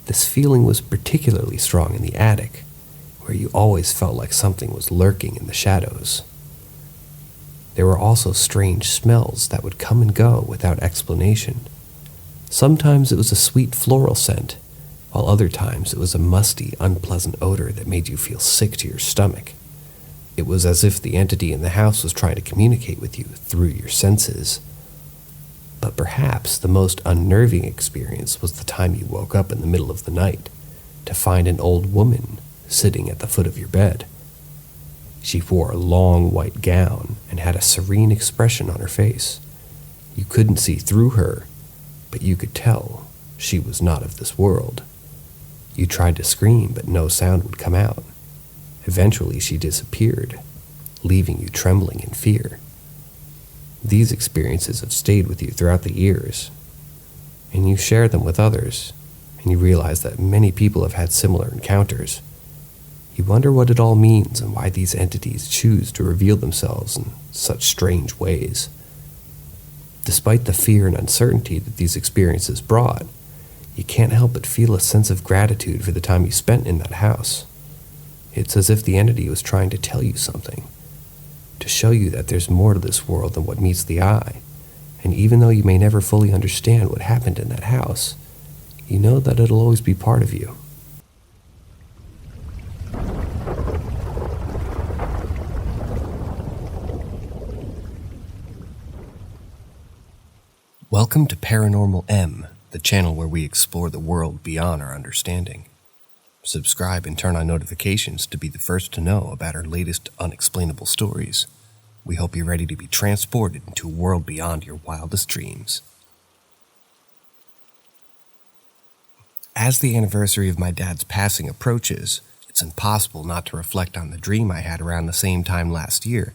This feeling was particularly strong in the attic, where you always felt like something was lurking in the shadows. There were also strange smells that would come and go without explanation. Sometimes it was a sweet floral scent, while other times it was a musty, unpleasant odor that made you feel sick to your stomach. It was as if the entity in the house was trying to communicate with you through your senses. But perhaps the most unnerving experience was the time you woke up in the middle of the night to find an old woman sitting at the foot of your bed. She wore a long white gown and had a serene expression on her face. You couldn't see through her, but you could tell she was not of this world. You tried to scream, but no sound would come out. Eventually, she disappeared, leaving you trembling in fear. These experiences have stayed with you throughout the years, and you share them with others, and you realize that many people have had similar encounters. You wonder what it all means and why these entities choose to reveal themselves in such strange ways. Despite the fear and uncertainty that these experiences brought, you can't help but feel a sense of gratitude for the time you spent in that house. It's as if the entity was trying to tell you something, to show you that there's more to this world than what meets the eye, and even though you may never fully understand what happened in that house, you know that it'll always be part of you. Welcome to Paranormal M, the channel where we explore the world beyond our understanding. Subscribe and turn on notifications to be the first to know about our latest unexplainable stories. We hope you're ready to be transported into a world beyond your wildest dreams. As the anniversary of my dad's passing approaches, it's impossible not to reflect on the dream I had around the same time last year.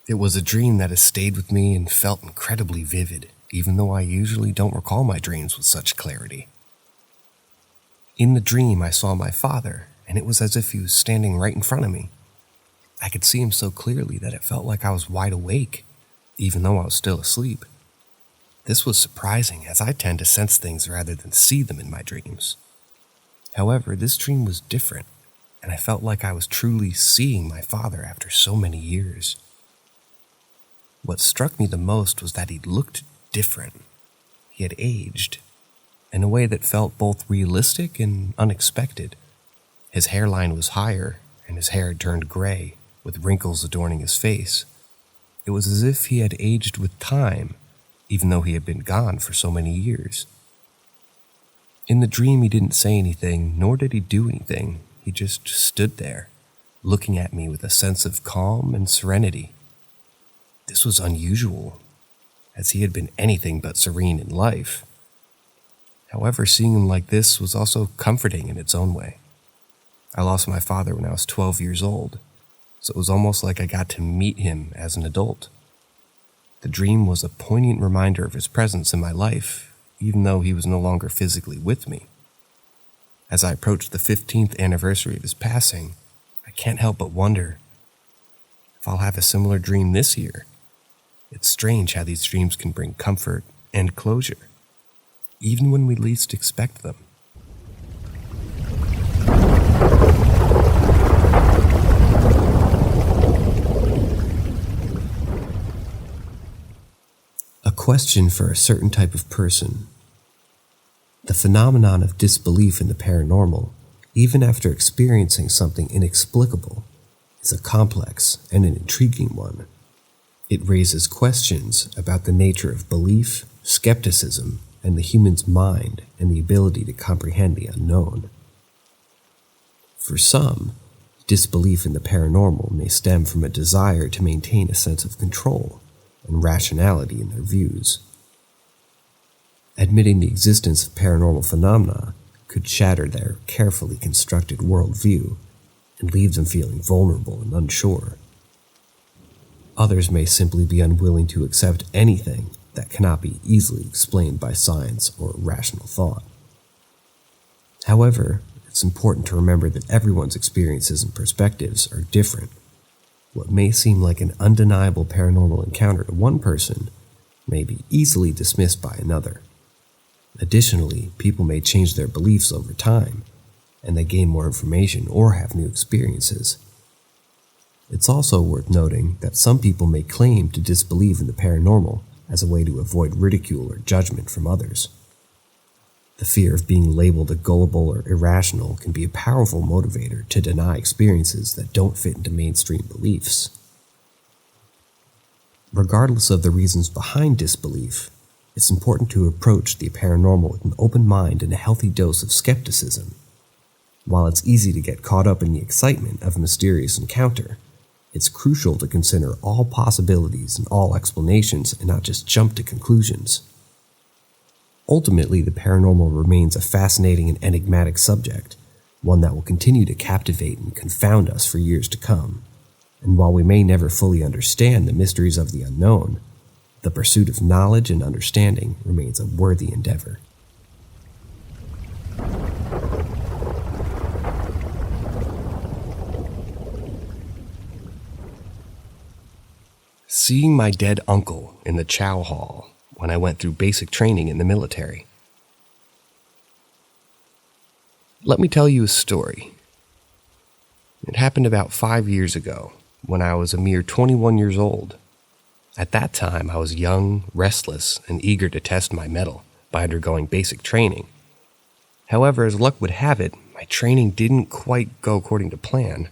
It was a dream that has stayed with me and felt incredibly vivid, even though I usually don't recall my dreams with such clarity. In the dream, I saw my father, and it was as if he was standing right in front of me. I could see him so clearly that it felt like I was wide awake, even though I was still asleep. This was surprising, as I tend to sense things rather than see them in my dreams. However, this dream was different, and I felt like I was truly seeing my father after so many years. What struck me the most was that he looked different. He had aged in a way that felt both realistic and unexpected. His hairline was higher, and his hair had turned gray, with wrinkles adorning his face. It was as if he had aged with time, even though he had been gone for so many years. In the dream, he didn't say anything, nor did he do anything. He just stood there, looking at me with a sense of calm and serenity. This was unusual, as he had been anything but serene in life. However, seeing him like this was also comforting in its own way. I lost my father when I was 12 years old, so it was almost like I got to meet him as an adult. The dream was a poignant reminder of his presence in my life, even though he was no longer physically with me. As I approached the 15th anniversary of his passing, I can't help but wonder if I'll have a similar dream this year. It's strange how these dreams can bring comfort and closure, even when we least expect them. A question for a certain type of person. The phenomenon of disbelief in the paranormal, even after experiencing something inexplicable, is a complex and an intriguing one. It raises questions about the nature of belief, skepticism, and the human's mind and the ability to comprehend the unknown. For some, disbelief in the paranormal may stem from a desire to maintain a sense of control and rationality in their views. Admitting the existence of paranormal phenomena could shatter their carefully constructed worldview and leave them feeling vulnerable and unsure. Others may simply be unwilling to accept anything that cannot be easily explained by science or rational thought. However, it's important to remember that everyone's experiences and perspectives are different. What may seem like an undeniable paranormal encounter to one person may be easily dismissed by another. Additionally, people may change their beliefs over time, and they gain more information or have new experiences. It's also worth noting that some people may claim to disbelieve in the paranormal as a way to avoid ridicule or judgment from others. The fear of being labeled a gullible or irrational can be a powerful motivator to deny experiences that don't fit into mainstream beliefs. Regardless of the reasons behind disbelief, it's important to approach the paranormal with an open mind and a healthy dose of skepticism. While it's easy to get caught up in the excitement of a mysterious encounter, it's crucial to consider all possibilities and all explanations and not just jump to conclusions. Ultimately, the paranormal remains a fascinating and enigmatic subject, one that will continue to captivate and confound us for years to come. And while we may never fully understand the mysteries of the unknown, the pursuit of knowledge and understanding remains a worthy endeavor. Seeing my dead uncle in the chow hall when I went through basic training in the military. Let me tell you a story. It happened about 5 years ago when I was a mere 21 years old. At that time, I was young, restless, and eager to test my mettle by undergoing basic training. However, as luck would have it, my training didn't quite go according to plan.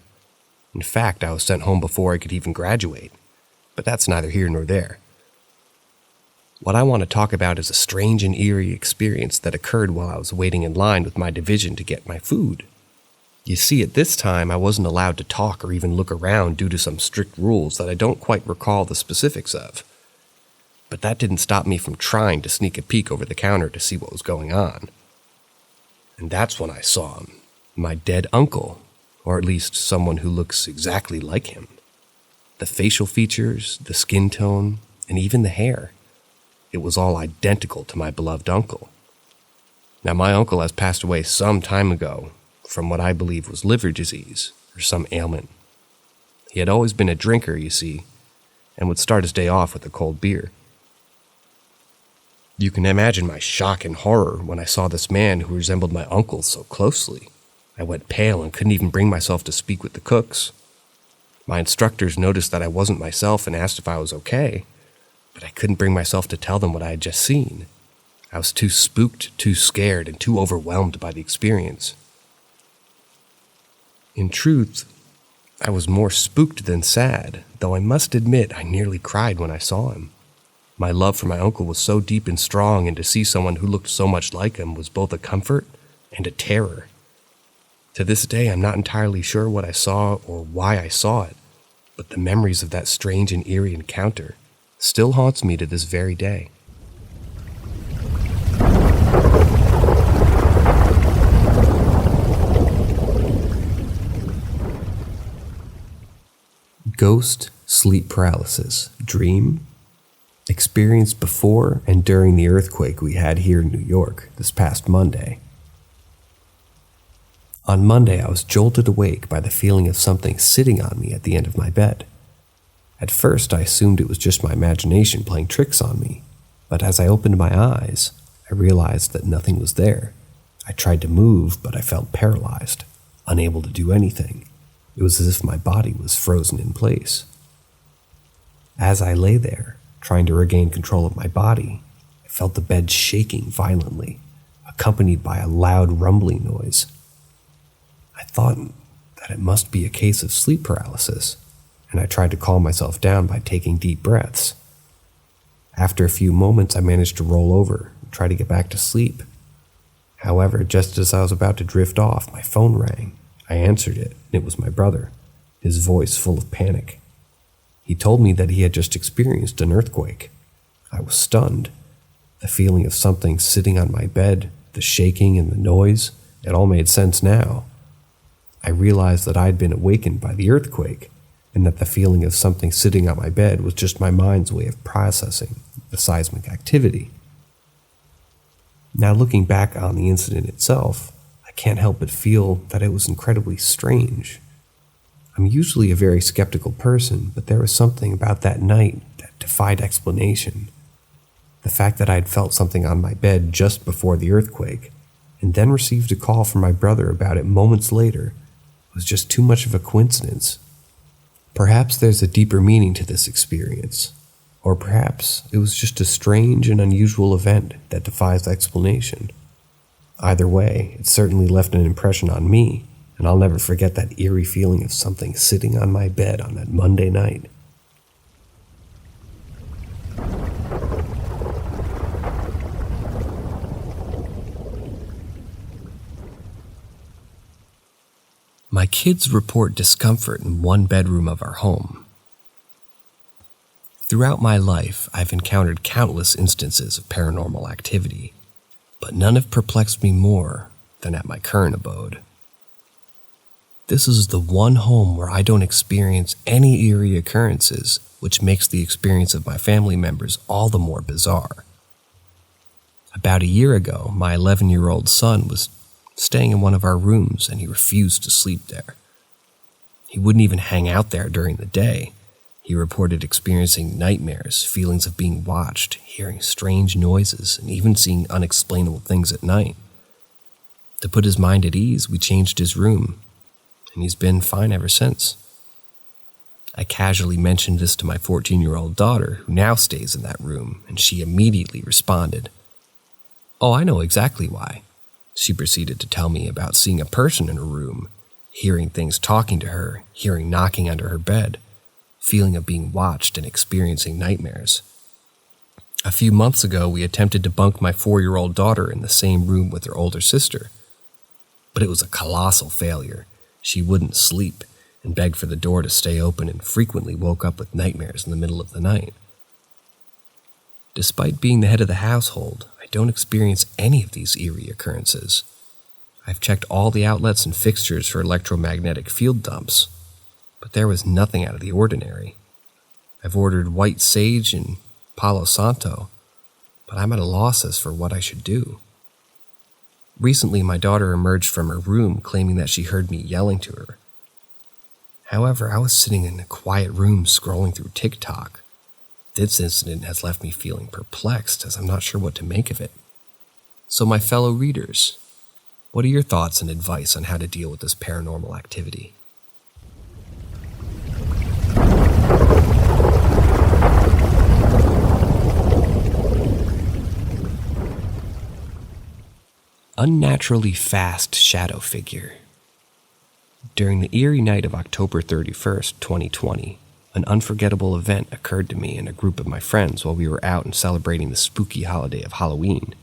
In fact, I was sent home before I could even graduate. But that's neither here nor there. What I want to talk about is a strange and eerie experience that occurred while I was waiting in line with my division to get my food. You see, at this time, I wasn't allowed to talk or even look around due to some strict rules that I don't quite recall the specifics of. But that didn't stop me from trying to sneak a peek over the counter to see what was going on. And that's when I saw him, my dead uncle, or at least someone who looks exactly like him. The facial features, the skin tone, and even the hair. It was all identical to my beloved uncle. Now, my uncle has passed away some time ago from what I believe was liver disease or some ailment. He had always been a drinker, you see, and would start his day off with a cold beer. You can imagine my shock and horror when I saw this man who resembled my uncle so closely. I went pale and couldn't even bring myself to speak with the cooks. My instructors noticed that I wasn't myself and asked if I was okay, but I couldn't bring myself to tell them what I had just seen. I was too spooked, too scared, and too overwhelmed by the experience. In truth, I was more spooked than sad, though I must admit I nearly cried when I saw him. My love for my uncle was so deep and strong, and to see someone who looked so much like him was both a comfort and a terror. To this day, I'm not entirely sure what I saw or why I saw it, but the memories of that strange and eerie encounter still haunts me to this very day. Ghost sleep paralysis, dream, experienced before and during the earthquake we had here in New York this past Monday. On Monday, I was jolted awake by the feeling of something sitting on me at the end of my bed. At first, I assumed it was just my imagination playing tricks on me, but as I opened my eyes, I realized that nothing was there. I tried to move, but I felt paralyzed, unable to do anything. It was as if my body was frozen in place. As I lay there, trying to regain control of my body, I felt the bed shaking violently, accompanied by a loud rumbling noise. I thought that it must be a case of sleep paralysis, and I tried to calm myself down by taking deep breaths. After a few moments, I managed to roll over and try to get back to sleep. However, just as I was about to drift off, my phone rang. I answered it, and it was my brother, his voice full of panic. He told me that he had just experienced an earthquake. I was stunned. The feeling of something sitting on my bed, the shaking and the noise, it all made sense now. I realized that I had been awakened by the earthquake, and that the feeling of something sitting on my bed was just my mind's way of processing the seismic activity. Now, looking back on the incident itself, I can't help but feel that it was incredibly strange. I'm usually a very skeptical person, but there was something about that night that defied explanation. The fact that I had felt something on my bed just before the earthquake, and then received a call from my brother about it moments later, was just too much of a coincidence. Perhaps there's a deeper meaning to this experience, or perhaps it was just a strange and unusual event that defies explanation. Either way, it certainly left an impression on me, and I'll never forget that eerie feeling of something sitting on my bed on that Monday night. My kids report discomfort in one bedroom of our home. Throughout my life, I've encountered countless instances of paranormal activity, but none have perplexed me more than at my current abode. This is the one home where I don't experience any eerie occurrences, which makes the experience of my family members all the more bizarre. About a year ago, my 11-year-old son was staying in one of our rooms, and he refused to sleep there. He wouldn't even hang out there during the day. He reported experiencing nightmares, feelings of being watched, hearing strange noises, and even seeing unexplainable things at night. To put his mind at ease, we changed his room, and he's been fine ever since. I casually mentioned this to my 14-year-old daughter, who now stays in that room, and she immediately responded, "Oh, I know exactly why." She proceeded to tell me about seeing a person in her room, hearing things talking to her, hearing knocking under her bed, feeling of being watched and experiencing nightmares. A few months ago, we attempted to bunk my 4-year-old daughter in the same room with her older sister, but it was a colossal failure. She wouldn't sleep and begged for the door to stay open and frequently woke up with nightmares in the middle of the night. Despite being the head of the household, I don't experience any of these eerie occurrences. I've checked all the outlets and fixtures for electromagnetic field dumps, but there was nothing out of the ordinary. I've ordered white sage and Palo Santo, but I'm at a loss as for what I should do. Recently, my daughter emerged from her room claiming that she heard me yelling to her. However, I was sitting in a quiet room scrolling through TikTok. This incident has left me feeling perplexed as I'm not sure what to make of it. So my fellow readers, what are your thoughts and advice on how to deal with this paranormal activity? Unnaturally fast shadow figure. During the eerie night of October 31st, 2020, an unforgettable event occurred to me and a group of my friends while we were out and celebrating the spooky holiday of Halloween.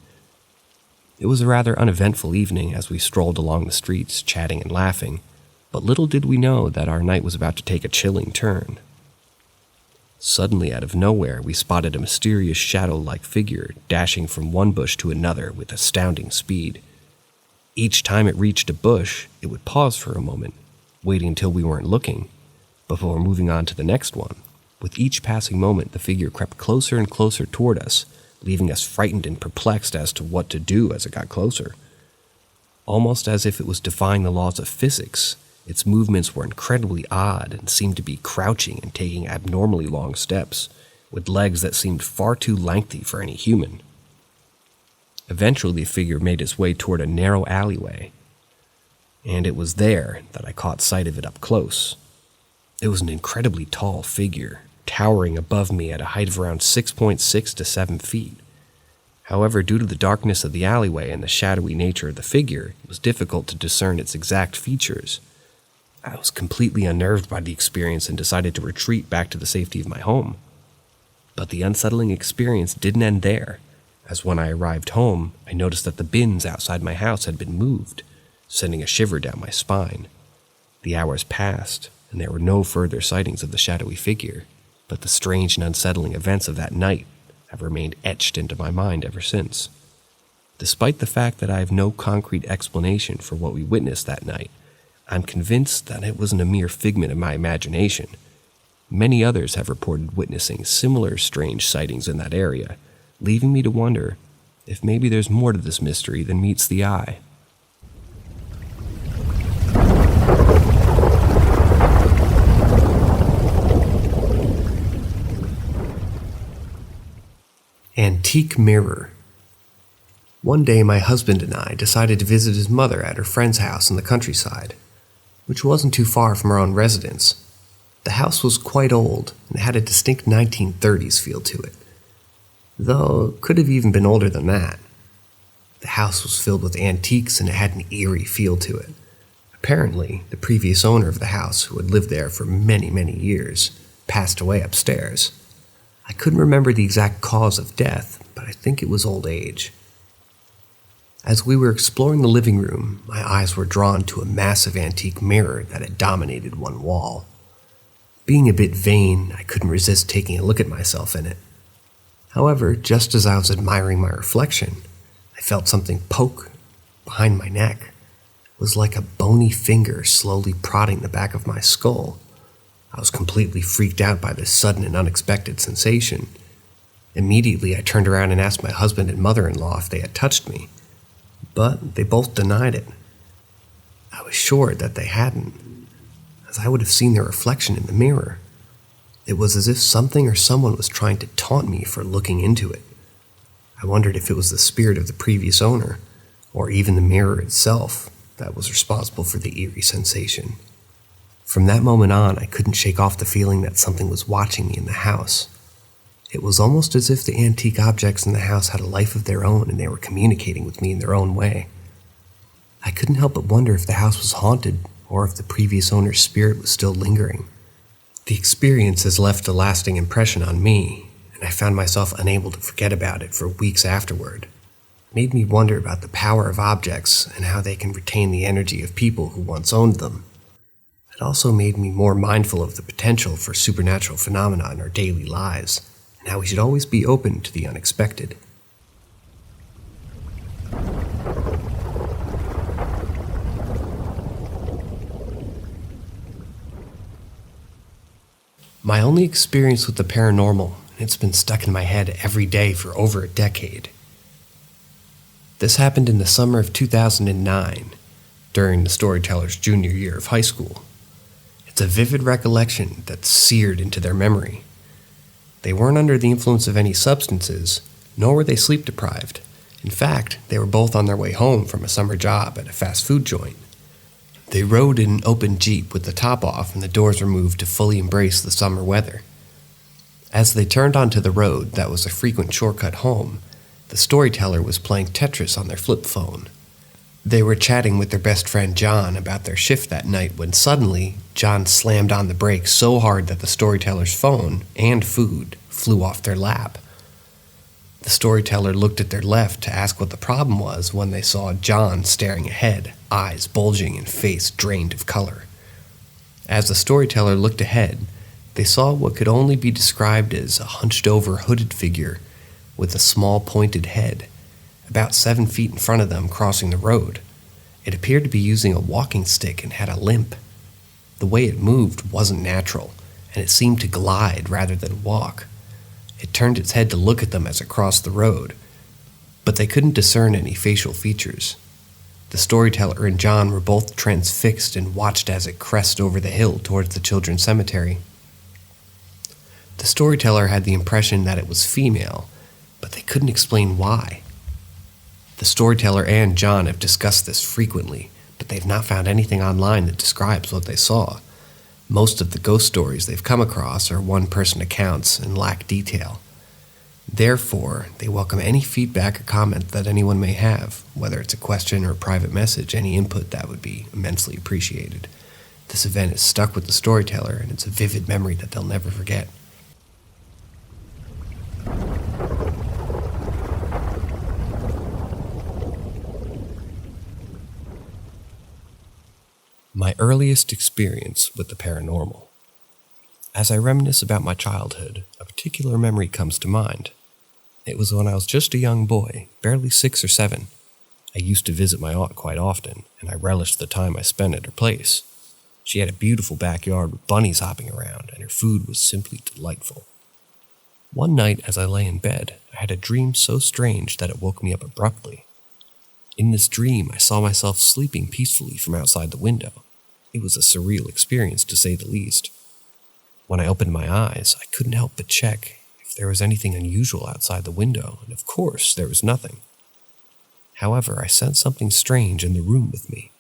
It was a rather uneventful evening as we strolled along the streets, chatting and laughing, but little did we know that our night was about to take a chilling turn. Suddenly, out of nowhere, we spotted a mysterious shadow-like figure dashing from one bush to another with astounding speed. Each time it reached a bush, it would pause for a moment, waiting until we weren't looking, before moving on to the next one. With each passing moment, the figure crept closer and closer toward us, leaving us frightened and perplexed as to what to do as it got closer. Almost as if it was defying the laws of physics, Its movements were incredibly odd and seemed to be crouching and taking abnormally long steps, with legs that seemed far too lengthy for any human. Eventually, the figure made its way toward a narrow alleyway, and it was there that I caught sight of it up close. It was an incredibly tall figure, towering above me at a height of around 6.6 to 7 feet. However, due to the darkness of the alleyway and the shadowy nature of the figure, it was difficult to discern its exact features. I was completely unnerved by the experience and decided to retreat back to the safety of my home. But the unsettling experience didn't end there, as when I arrived home, I noticed that the bins outside my house had been moved, sending a shiver down my spine. The hours passed, and there were no further sightings of the shadowy figure, but the strange and unsettling events of that night have remained etched into my mind ever since. Despite the fact that I have no concrete explanation for what we witnessed that night, I'm convinced that it wasn't a mere figment of my imagination. Many others have reported witnessing similar strange sightings in that area, leaving me to wonder if maybe there's more to this mystery than meets the eye. Antique mirror. One day my husband and I decided to visit his mother at her friend's house in the countryside, which wasn't too far from our own residence. The house was quite old and had a distinct 1930s feel to it, though it could have even been older than that. The house was filled with antiques and it had an eerie feel to it. Apparently, the previous owner of the house, who had lived there for many, many years, passed away upstairs. I couldn't remember the exact cause of death, but I think it was old age. As we were exploring the living room, my eyes were drawn to a massive antique mirror that had dominated one wall. Being a bit vain, I couldn't resist taking a look at myself in it. However, just as I was admiring my reflection, I felt something poke behind my neck. It was like a bony finger slowly prodding the back of my skull. I was completely freaked out by this sudden and unexpected sensation. Immediately, I turned around and asked my husband and mother-in-law if they had touched me, but they both denied it. I was sure that they hadn't, as I would have seen their reflection in the mirror. It was as if something or someone was trying to taunt me for looking into it. I wondered if it was the spirit of the previous owner, or even the mirror itself, that was responsible for the eerie sensation. From that moment on, I couldn't shake off the feeling that something was watching me in the house. It was almost as if the antique objects in the house had a life of their own and they were communicating with me in their own way. I couldn't help but wonder if the house was haunted or if the previous owner's spirit was still lingering. The experience has left a lasting impression on me, and I found myself unable to forget about it for weeks afterward. It made me wonder about the power of objects and how they can retain the energy of people who once owned them. It also made me more mindful of the potential for supernatural phenomena in our daily lives, and how we should always be open to the unexpected. My only experience with the paranormal, and it's been stuck in my head every day for over a decade. This happened in the summer of 2009, during the storyteller's junior year of high school. It's a vivid recollection that's seared into their memory. They weren't under the influence of any substances, nor were they sleep deprived. In fact, they were both on their way home from a summer job at a fast food joint. They rode in an open Jeep with the top off and the doors removed to fully embrace the summer weather. As they turned onto the road that was a frequent shortcut home, the storyteller was playing Tetris on their flip phone. They were chatting with their best friend John about their shift that night when suddenly John slammed on the brakes so hard that the storyteller's phone and food flew off their lap. The storyteller looked at their left to ask what the problem was when they saw John staring ahead, eyes bulging and face drained of color. As the storyteller looked ahead, they saw what could only be described as a hunched-over hooded figure with a small pointed head, about 7 feet in front of them crossing the road. It appeared to be using a walking stick and had a limp. The way it moved wasn't natural, and it seemed to glide rather than walk. It turned its head to look at them as it crossed the road, but they couldn't discern any facial features. The storyteller and John were both transfixed and watched as it crested over the hill towards the children's cemetery. The storyteller had the impression that it was female, but they couldn't explain why. The storyteller and John have discussed this frequently, but they've not found anything online that describes what they saw. Most of the ghost stories they've come across are one-person accounts and lack detail. Therefore, they welcome any feedback or comment that anyone may have, whether it's a question or a private message. Any input that would be immensely appreciated. This event is stuck with the storyteller, and it's a vivid memory that they'll never forget. My earliest experience with the paranormal. As I reminisce about my childhood, a particular memory comes to mind. It was when I was just a young boy, barely 6 or 7. I used to visit my aunt quite often, and I relished the time I spent at her place. She had a beautiful backyard with bunnies hopping around, and her food was simply delightful. One night, as I lay in bed, I had a dream so strange that it woke me up abruptly. In this dream, I saw myself sleeping peacefully from outside the window. It was a surreal experience, to say the least. When I opened my eyes, I couldn't help but check if there was anything unusual outside the window, and of course, there was nothing. However, I sensed something strange in the room with me.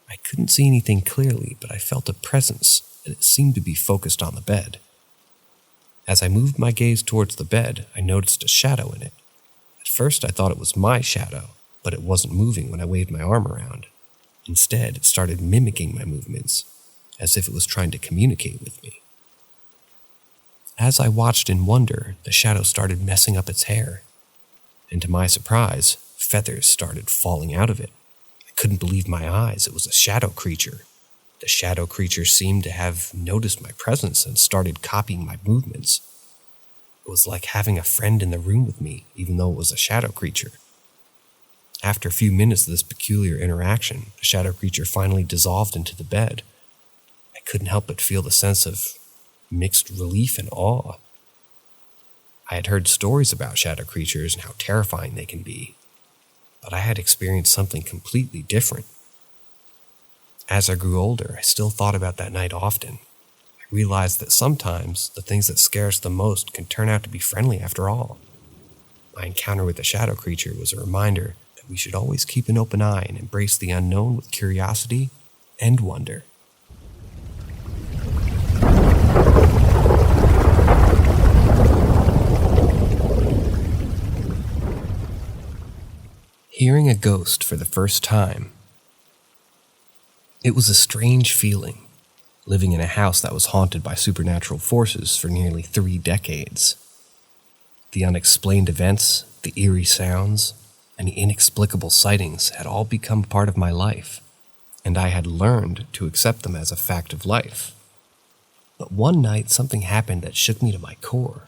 I couldn't see anything clearly, but I felt a presence, and it seemed to be focused on the bed. As I moved my gaze towards the bed, I noticed a shadow in it. At first, I thought it was my shadow, but it wasn't moving when I waved my arm around. Instead, it started mimicking my movements, as if it was trying to communicate with me. As I watched in wonder, the shadow started messing up its hair, and to my surprise, feathers started falling out of it. I couldn't believe my eyes. It was a shadow creature. The shadow creature seemed to have noticed my presence and started copying my movements. It was like having a friend in the room with me, even though it was a shadow creature. After a few minutes of this peculiar interaction, the shadow creature finally dissolved into the bed. I couldn't help but feel the sense of mixed relief and awe. I had heard stories about shadow creatures and how terrifying they can be, but I had experienced something completely different. As I grew older, I still thought about that night often. I realized that sometimes the things that scare us the most can turn out to be friendly after all. My encounter with the shadow creature was a reminder that we should always keep an open eye and embrace the unknown with curiosity and wonder. Hearing a ghost for the first time. It was a strange feeling, living in a house that was haunted by supernatural forces for nearly 3 decades. The unexplained events, the eerie sounds, and the inexplicable sightings had all become part of my life, and I had learned to accept them as a fact of life. But one night something happened that shook me to my core.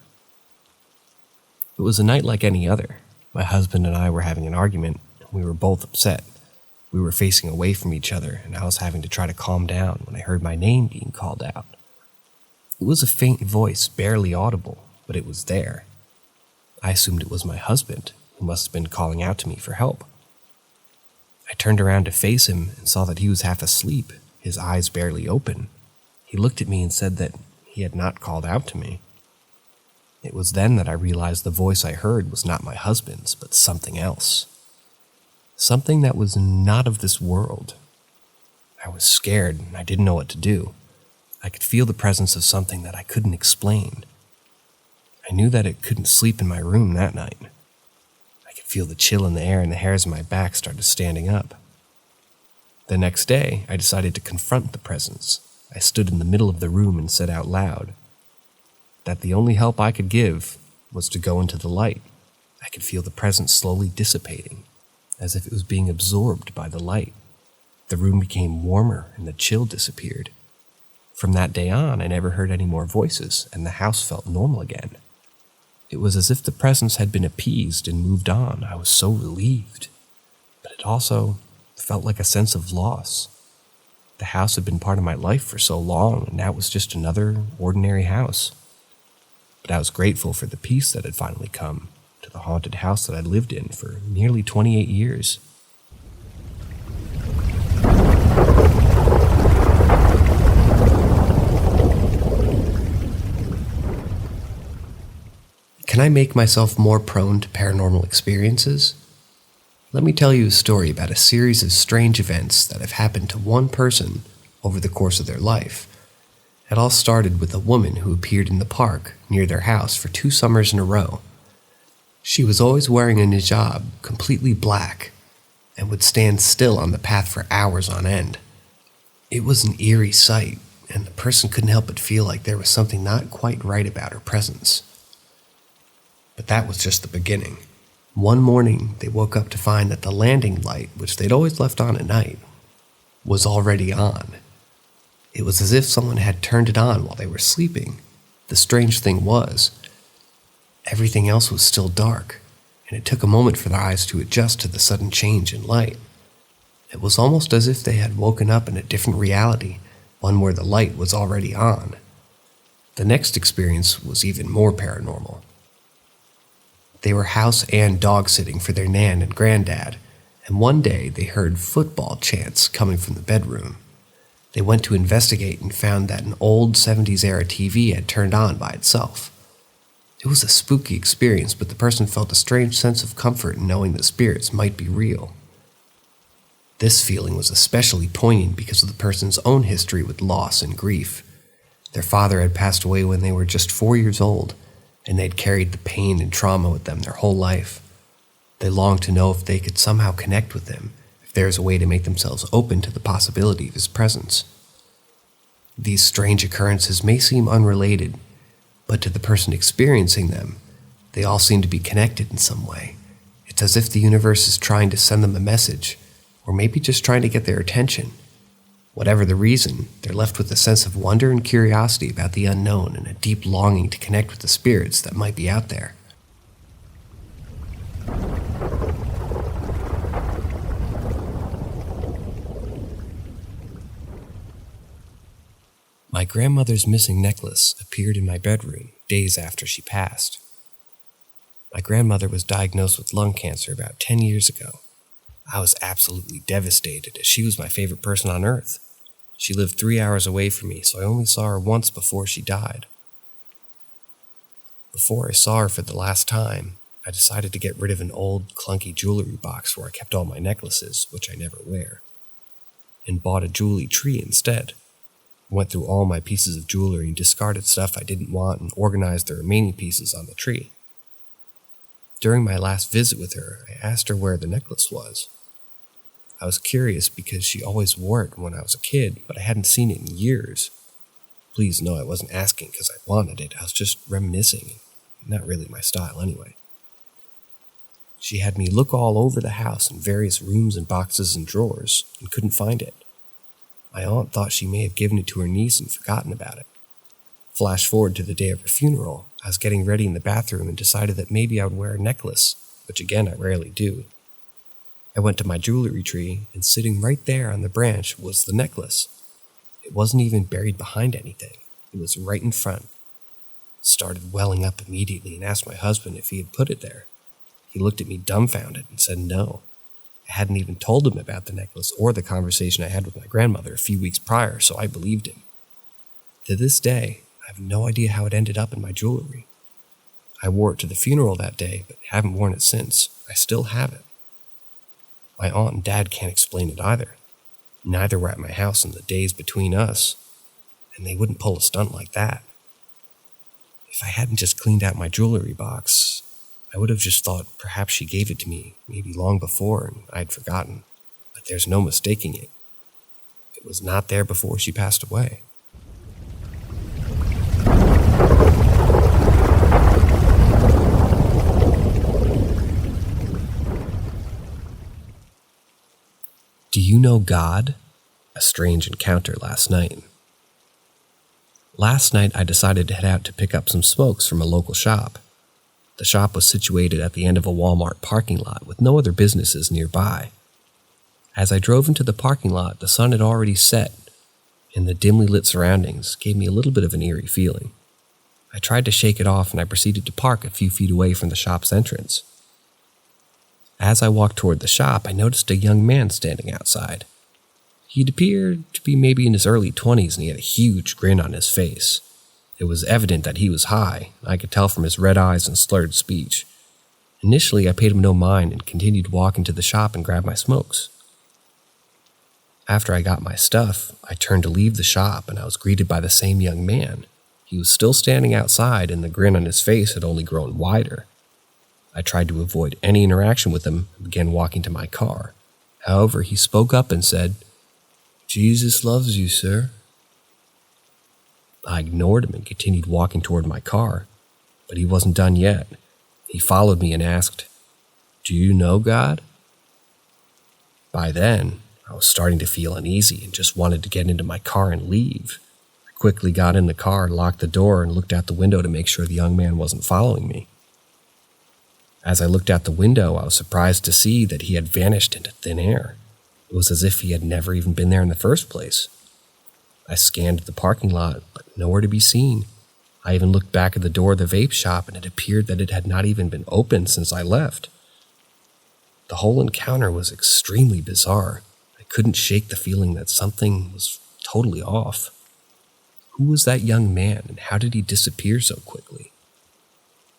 It was a night like any other. My husband and I were having an argument, and we were both upset. We were facing away from each other, and I was having to try to calm down when I heard my name being called out. It was a faint voice, barely audible, but it was there. I assumed it was my husband, who must have been calling out to me for help. I turned around to face him and saw that he was half asleep, his eyes barely open. He looked at me and said that he had not called out to me. It was then that I realized the voice I heard was not my husband's, but something else. Something that was not of this world. I was scared, and I didn't know what to do. I could feel the presence of something that I couldn't explain. I knew that it couldn't sleep in my room that night. I could feel the chill in the air, and the hairs on my back started standing up. The next day, I decided to confront the presence. I stood in the middle of the room and said out loud that the only help I could give was to go into the light. I could feel the presence slowly dissipating, as if it was being absorbed by the light. The room became warmer and the chill disappeared. From that day on, I never heard any more voices, and the house felt normal again. It was as if the presence had been appeased and moved on. I was so relieved, but it also felt like a sense of loss. The house had been part of my life for so long, and now it was just another ordinary house. But I was grateful for the peace that had finally come to the haunted house that I'd lived in for nearly 28 years. can I make myself more prone to paranormal experiences? Let me tell you a story about a series of strange events that have happened to one person over the course of their life. It all started with a woman who appeared in the park near their house for 2 summers in a row. She was always wearing a hijab, completely black, and would stand still on the path for hours on end. It was an eerie sight, and the person couldn't help but feel like there was something not quite right about her presence. But that was just the beginning. One morning, they woke up to find that the landing light, which they'd always left on at night, was already on. It was as if someone had turned it on while they were sleeping. The strange thing was, everything else was still dark, and it took a moment for their eyes to adjust to the sudden change in light. It was almost as if they had woken up in a different reality, one where the light was already on. The next experience was even more paranormal. They were house and dog sitting for their nan and granddad, and one day they heard football chants coming from the bedroom. They went to investigate and found that an old 70s-era TV had turned on by itself. It was a spooky experience, but the person felt a strange sense of comfort in knowing that spirits might be real. This feeling was especially poignant because of the person's own history with loss and grief. Their father had passed away when they were just 4 years old, and they'd carried the pain and trauma with them their whole life. They longed to know if they could somehow connect with him, if there was a way to make themselves open to the possibility of his presence. These strange occurrences may seem unrelated, but to the person experiencing them, they all seem to be connected in some way. It's as if the universe is trying to send them a message, or maybe just trying to get their attention. Whatever the reason, they're left with a sense of wonder and curiosity about the unknown and a deep longing to connect with the spirits that might be out there. My grandmother's missing necklace appeared in my bedroom days after she passed. My grandmother was diagnosed with lung cancer about 10 years ago. I was absolutely devastated, as she was my favorite person on earth. She lived 3 hours away from me, so I only saw her once before she died. Before I saw her for the last time, I decided to get rid of an old, clunky jewelry box where I kept all my necklaces, which I never wear, and bought a jewelry tree instead. I went through all my pieces of jewelry and discarded stuff I didn't want and organized the remaining pieces on the tree. During my last visit with her, I asked her where the necklace was. I was curious because she always wore it when I was a kid, but I hadn't seen it in years. Please know I wasn't asking because I wanted it. I was just reminiscing. Not really my style anyway. She had me look all over the house in various rooms and boxes and drawers and couldn't find it. My aunt thought she may have given it to her niece and forgotten about it. Flash forward to the day of her funeral, I was getting ready in the bathroom and decided that maybe I would wear a necklace, which again I rarely do. I went to my jewelry tree, and sitting right there on the branch was the necklace. It wasn't even buried behind anything. It was right in front. Started welling up immediately and asked my husband if he had put it there. He looked at me dumbfounded and said no. I hadn't even told him about the necklace or the conversation I had with my grandmother a few weeks prior, so I believed him. To this day, I have no idea how it ended up in my jewelry. I wore it to the funeral that day, but haven't worn it since. I still have it. My aunt and dad can't explain it either. Neither were at my house in the days between us, and they wouldn't pull a stunt like that. If I hadn't just cleaned out my jewelry box, I would have just thought perhaps she gave it to me, maybe long before, and I'd forgotten. But there's no mistaking it. It was not there before she passed away. Do you know God? A strange encounter last night. Last night I decided to head out to pick up some smokes from a local shop. The shop was situated at the end of a Walmart parking lot with no other businesses nearby. As I drove into the parking lot, the sun had already set, and the dimly lit surroundings gave me a little bit of an eerie feeling. I tried to shake it off and I proceeded to park a few feet away from the shop's entrance. As I walked toward the shop, I noticed a young man standing outside. He'd appeared to be maybe in his early 20s and he had a huge grin on his face. It was evident that he was high. I could tell from his red eyes and slurred speech. Initially, I paid him no mind and continued walking to the shop and grabbed my smokes. After I got my stuff, I turned to leave the shop and I was greeted by the same young man. He was still standing outside and the grin on his face had only grown wider. I tried to avoid any interaction with him and began walking to my car. However, he spoke up and said, "Jesus loves you, sir." I ignored him and continued walking toward my car, but he wasn't done yet. He followed me and asked, "Do you know God?" By then, I was starting to feel uneasy and just wanted to get into my car and leave. I quickly got in the car, locked the door, and looked out the window to make sure the young man wasn't following me. As I looked out the window, I was surprised to see that he had vanished into thin air. It was as if he had never even been there in the first place. I scanned the parking lot, but nowhere to be seen. I even looked back at the door of the vape shop, and it appeared that it had not even been opened since I left. The whole encounter was extremely bizarre. I couldn't shake the feeling that something was totally off. Who was that young man, and how did he disappear so quickly?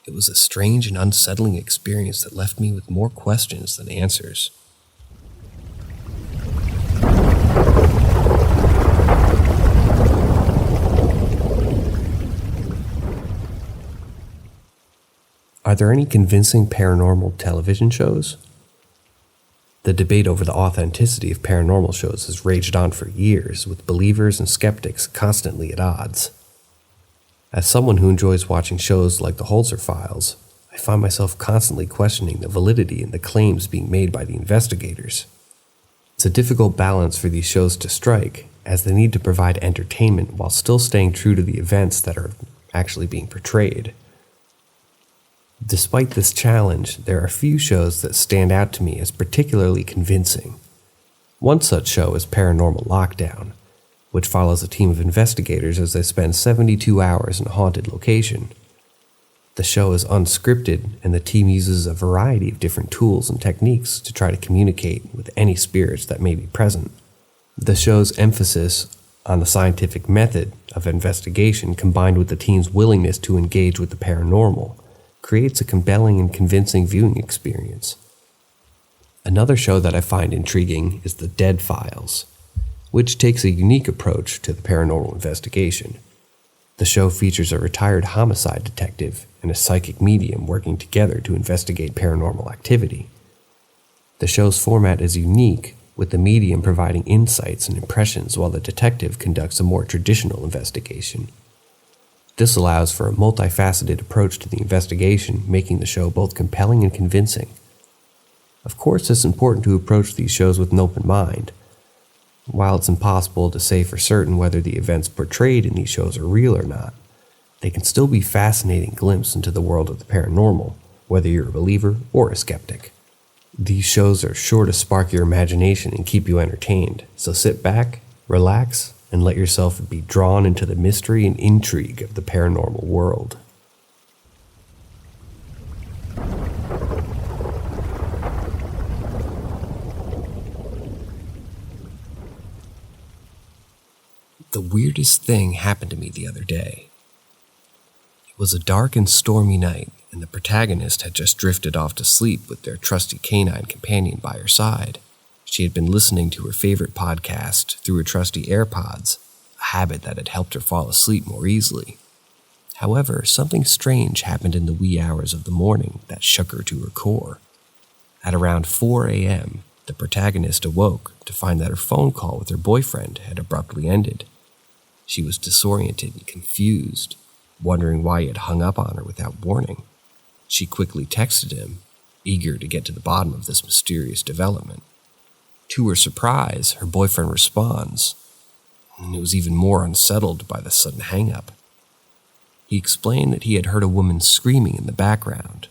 It was a strange and unsettling experience that left me with more questions than answers. Are there any convincing paranormal television shows? The debate over the authenticity of paranormal shows has raged on for years, with believers and skeptics constantly at odds. As someone who enjoys watching shows like the Holzer Files, I find myself constantly questioning the validity in the claims being made by the investigators. It's a difficult balance for these shows to strike, as they need to provide entertainment while still staying true to the events that are actually being portrayed. Despite this challenge, there are a few shows that stand out to me as particularly convincing. One such show is Paranormal Lockdown, which follows a team of investigators as they spend 72 hours in a haunted location. The show is unscripted, and the team uses a variety of different tools and techniques to try to communicate with any spirits that may be present. The show's emphasis on the scientific method of investigation, combined with the team's willingness to engage with the paranormal, creates a compelling and convincing viewing experience. Another show that I find intriguing is The Dead Files, which takes a unique approach to the paranormal investigation. The show features a retired homicide detective and a psychic medium working together to investigate paranormal activity. The show's format is unique, with the medium providing insights and impressions while the detective conducts a more traditional investigation. This allows for a multifaceted approach to the investigation, making the show both compelling and convincing. Of course, it's important to approach these shows with an open mind. While it's impossible to say for certain whether the events portrayed in these shows are real or not, they can still be a fascinating glimpse into the world of the paranormal, whether you're a believer or a skeptic. These shows are sure to spark your imagination and keep you entertained, so sit back, relax, and let yourself be drawn into the mystery and intrigue of the paranormal world. The weirdest thing happened to me the other day. It was a dark and stormy night, and the protagonist had just drifted off to sleep with their trusty canine companion by her side. She had been listening to her favorite podcast through her trusty AirPods, a habit that had helped her fall asleep more easily. However, something strange happened in the wee hours of the morning that shook her to her core. At around 4 a.m., the protagonist awoke to find that her phone call with her boyfriend had abruptly ended. She was disoriented and confused, wondering why he had hung up on her without warning. She quickly texted him, eager to get to the bottom of this mysterious development. To her surprise, her boyfriend responds, and it was even more unsettled by the sudden hang-up. He explained that he had heard a woman screaming in the background,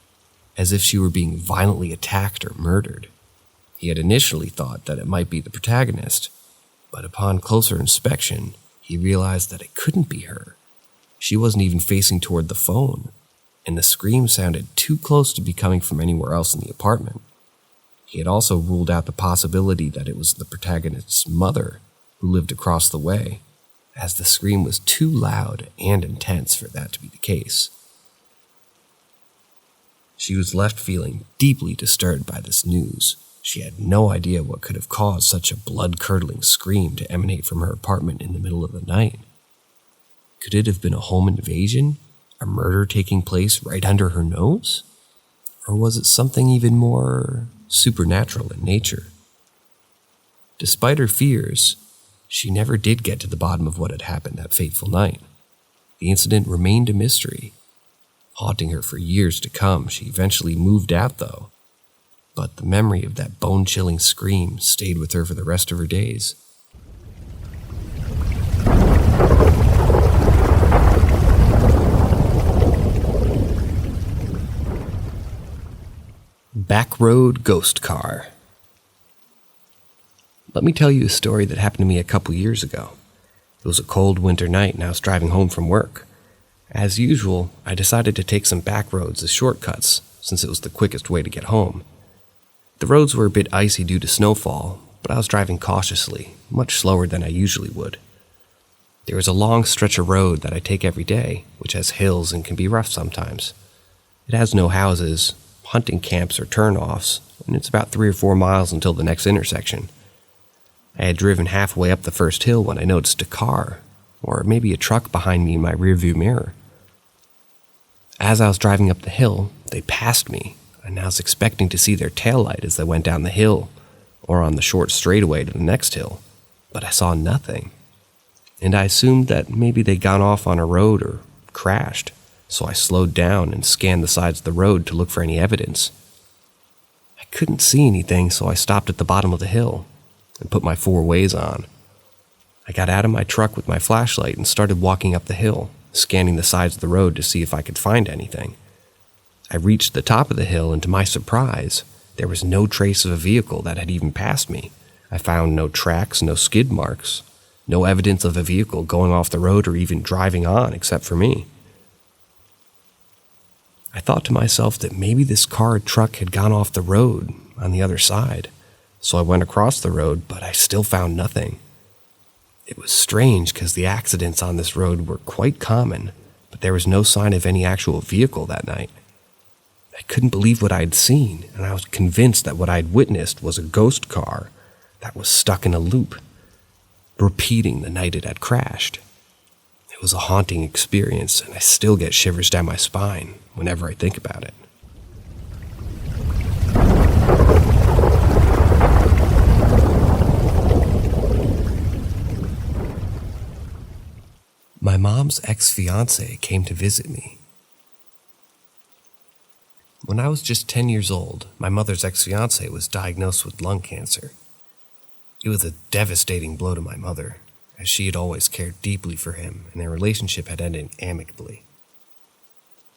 as if she were being violently attacked or murdered. He had initially thought that it might be the protagonist, but upon closer inspection, he realized that it couldn't be her. She wasn't even facing toward the phone, and the scream sounded too close to be coming from anywhere else in the apartment. He had also ruled out the possibility that it was the protagonist's mother, who lived across the way, as the scream was too loud and intense for that to be the case. She was left feeling deeply disturbed by this news. She had no idea what could have caused such a blood-curdling scream to emanate from her apartment in the middle of the night. Could it have been a home invasion? A murder taking place right under her nose? Or was it something even more supernatural in nature? Despite her fears, she never did get to the bottom of what had happened that fateful night. The incident remained a mystery, haunting her for years to come. She eventually moved out, though, but the memory of that bone-chilling scream stayed with her for the rest of her days. Backroad Ghost Car. Let me tell you a story that happened to me a couple years ago. It was a cold winter night and I was driving home from work. As usual, I decided to take some back roads as shortcuts, since it was the quickest way to get home. The roads were a bit icy due to snowfall, but I was driving cautiously, much slower than I usually would. There is a long stretch of road that I take every day, which has hills and can be rough sometimes. It has no houses, hunting camps or turn-offs, and it's about 3 or 4 miles until the next intersection. I had driven halfway up the first hill when I noticed a car, or maybe a truck behind me in my rearview mirror. As I was driving up the hill, they passed me, and I was expecting to see their taillight as they went down the hill, or on the short straightaway to the next hill, but I saw nothing. And I assumed that maybe they'd gone off on a road or crashed, so I slowed down and scanned the sides of the road to look for any evidence. I couldn't see anything, so I stopped at the bottom of the hill and put my 4 ways on. I got out of my truck with my flashlight and started walking up the hill, scanning the sides of the road to see if I could find anything. I reached the top of the hill, and to my surprise, there was no trace of a vehicle that had even passed me. I found no tracks, no skid marks, no evidence of a vehicle going off the road or even driving on except for me. I thought to myself that maybe this car or truck had gone off the road on the other side, so I went across the road, but I still found nothing. It was strange because the accidents on this road were quite common, but there was no sign of any actual vehicle that night. I couldn't believe what I had seen, and I was convinced that what I had witnessed was a ghost car that was stuck in a loop, repeating the night it had crashed. It was a haunting experience, and I still get shivers down my spine whenever I think about it. My mom's ex-fiancé came to visit me. When I was just 10 years old, my mother's ex-fiancé was diagnosed with lung cancer. It was a devastating blow to my mother, as she had always cared deeply for him and their relationship had ended amicably.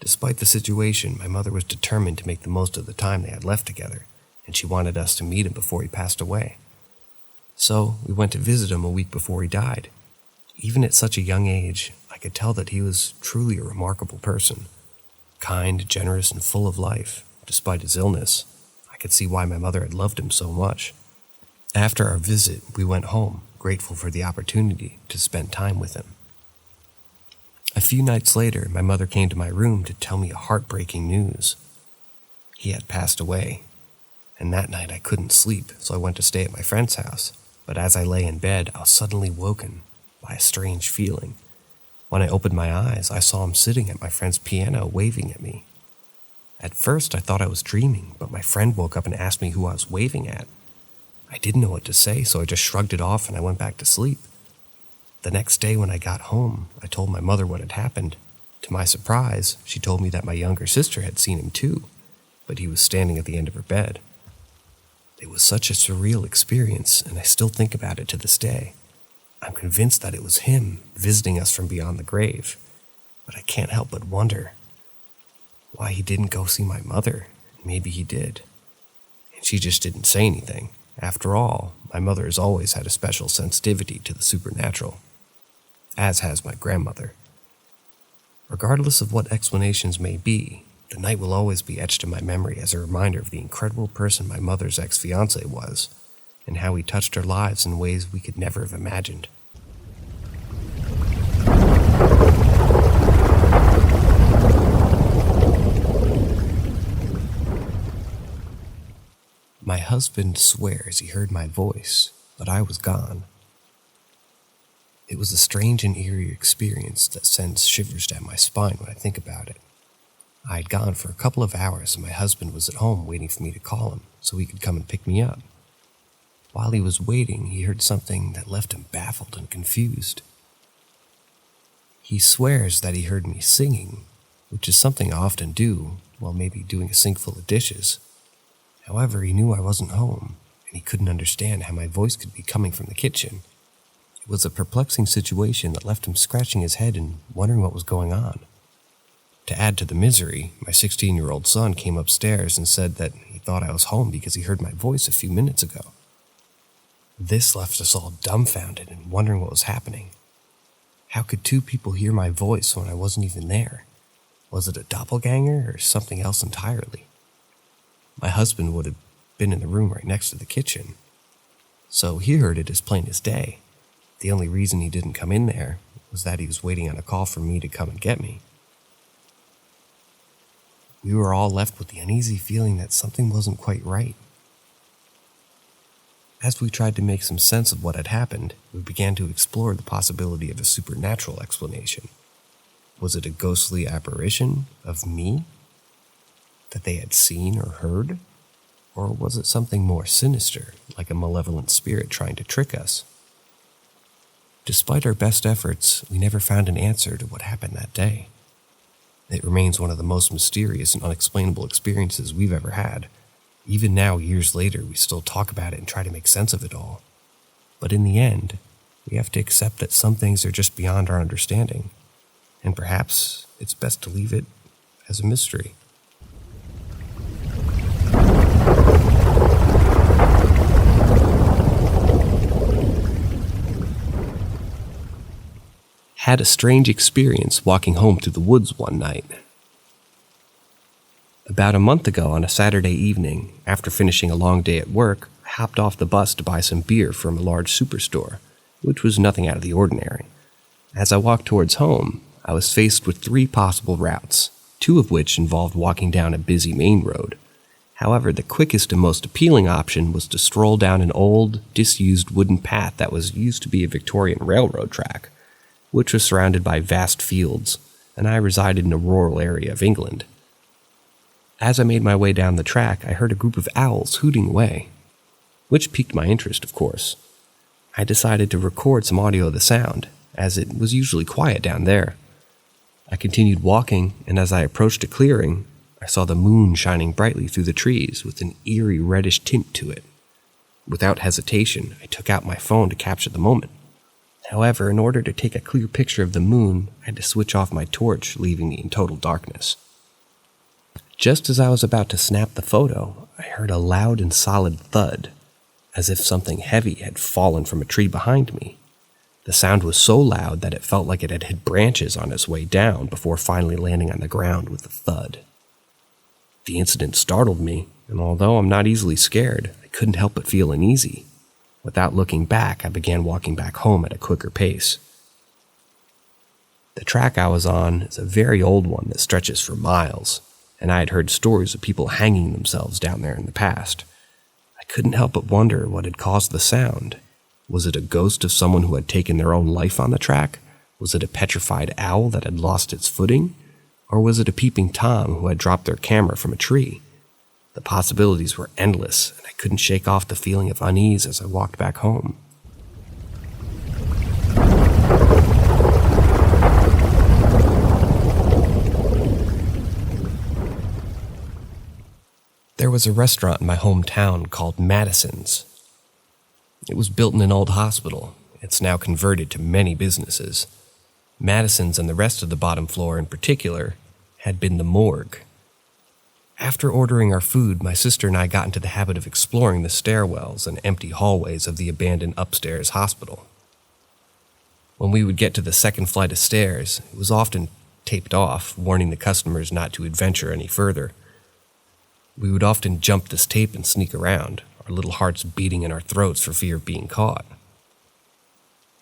Despite the situation, my mother was determined to make the most of the time they had left together, and she wanted us to meet him before he passed away. So we went to visit him a week before he died. Even at such a young age, I could tell that he was truly a remarkable person. Kind, generous, and full of life. Despite his illness, I could see why my mother had loved him so much. After our visit, we went home, grateful for the opportunity to spend time with him. A few nights later, my mother came to my room to tell me a heartbreaking news. He had passed away, and that night I couldn't sleep, so I went to stay at my friend's house. But as I lay in bed, I was suddenly woken by a strange feeling. When I opened my eyes, I saw him sitting at my friend's piano waving at me. At first, I thought I was dreaming, but my friend woke up and asked me who I was waving at. I didn't know what to say, so I just shrugged it off and I went back to sleep. The next day when I got home, I told my mother what had happened. To my surprise, she told me that my younger sister had seen him too, but he was standing at the end of her bed. It was such a surreal experience, and I still think about it to this day. I'm convinced that it was him visiting us from beyond the grave, but I can't help but wonder why he didn't go see my mother. Maybe he did, and she just didn't say anything. After all, my mother has always had a special sensitivity to the supernatural, as has my grandmother. Regardless of what explanations may be, the night will always be etched in my memory as a reminder of the incredible person my mother's ex-fiancé was, and how he touched our lives in ways we could never have imagined. My husband swears he heard my voice, but I was gone. It was a strange and eerie experience that sends shivers down my spine when I think about it. I had gone for a couple of hours and my husband was at home waiting for me to call him so he could come and pick me up. While he was waiting, he heard something that left him baffled and confused. He swears that he heard me singing, which is something I often do while maybe doing a sink full of dishes. However, he knew I wasn't home, and he couldn't understand how my voice could be coming from the kitchen. It was a perplexing situation that left him scratching his head and wondering what was going on. To add to the misery, my 16-year-old son came upstairs and said that he thought I was home because he heard my voice a few minutes ago. This left us all dumbfounded and wondering what was happening. How could two people hear my voice when I wasn't even there? Was it a doppelganger or something else entirely? My husband would have been in the room right next to the kitchen, so he heard it as plain as day. The only reason he didn't come in there was that he was waiting on a call from me to come and get me. We were all left with the uneasy feeling that something wasn't quite right. As we tried to make some sense of what had happened, we began to explore the possibility of a supernatural explanation. Was it a ghostly apparition of me that they had seen or heard? Or was it something more sinister, like a malevolent spirit trying to trick us? Despite our best efforts, we never found an answer to what happened that day. It remains one of the most mysterious and unexplainable experiences we've ever had. Even now, years later, we still talk about it and try to make sense of it all. But in the end, we have to accept that some things are just beyond our understanding, and perhaps it's best to leave it as a mystery. Had a strange experience walking home through the woods one night. About a month ago on a Saturday evening, after finishing a long day at work, I hopped off the bus to buy some beer from a large superstore, which was nothing out of the ordinary. As I walked towards home, I was faced with 3 possible routes, 2 of which involved walking down a busy main road. However, the quickest and most appealing option was to stroll down an old, disused wooden path that was used to be a Victorian railroad track, which was surrounded by vast fields, and I resided in a rural area of England. As I made my way down the track, I heard a group of owls hooting away, which piqued my interest, of course. I decided to record some audio of the sound, as it was usually quiet down there. I continued walking, and as I approached a clearing, I saw the moon shining brightly through the trees with an eerie reddish tint to it. Without hesitation, I took out my phone to capture the moment. However, in order to take a clear picture of the moon, I had to switch off my torch, leaving me in total darkness. Just as I was about to snap the photo, I heard a loud and solid thud, as if something heavy had fallen from a tree behind me. The sound was so loud that it felt like it had hit branches on its way down before finally landing on the ground with a thud. The incident startled me, and although I'm not easily scared, I couldn't help but feel uneasy. Without looking back, I began walking back home at a quicker pace. The track I was on is a very old one that stretches for miles, and I had heard stories of people hanging themselves down there in the past. I couldn't help but wonder what had caused the sound. Was it a ghost of someone who had taken their own life on the track? Was it a petrified owl that had lost its footing? Or was it a peeping Tom who had dropped their camera from a tree? The possibilities were endless, and I couldn't shake off the feeling of unease as I walked back home. There was a restaurant in my hometown called Madison's. It was built in an old hospital. It's now converted to many businesses. Madison's and the rest of the bottom floor in particular had been the morgue. After ordering our food, my sister and I got into the habit of exploring the stairwells and empty hallways of the abandoned upstairs hospital. When we would get to the second flight of stairs, it was often taped off, warning the customers not to adventure any further. We would often jump this tape and sneak around, our little hearts beating in our throats for fear of being caught.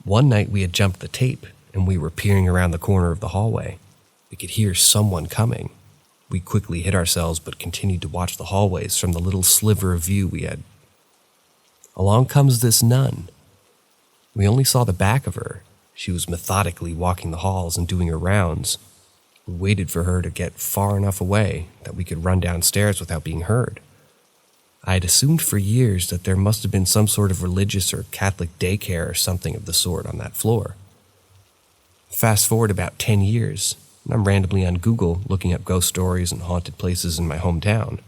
One night we had jumped the tape, and we were peering around the corner of the hallway. We could hear someone coming. We quickly hid ourselves but continued to watch the hallways from the little sliver of view we had. Along comes this nun. We only saw the back of her. She was methodically walking the halls and doing her rounds. We waited for her to get far enough away that we could run downstairs without being heard. I had assumed for years that there must have been some sort of religious or Catholic daycare or something of the sort on that floor. Fast forward about 10 years, and I'm randomly on Google looking up ghost stories and haunted places in my hometown.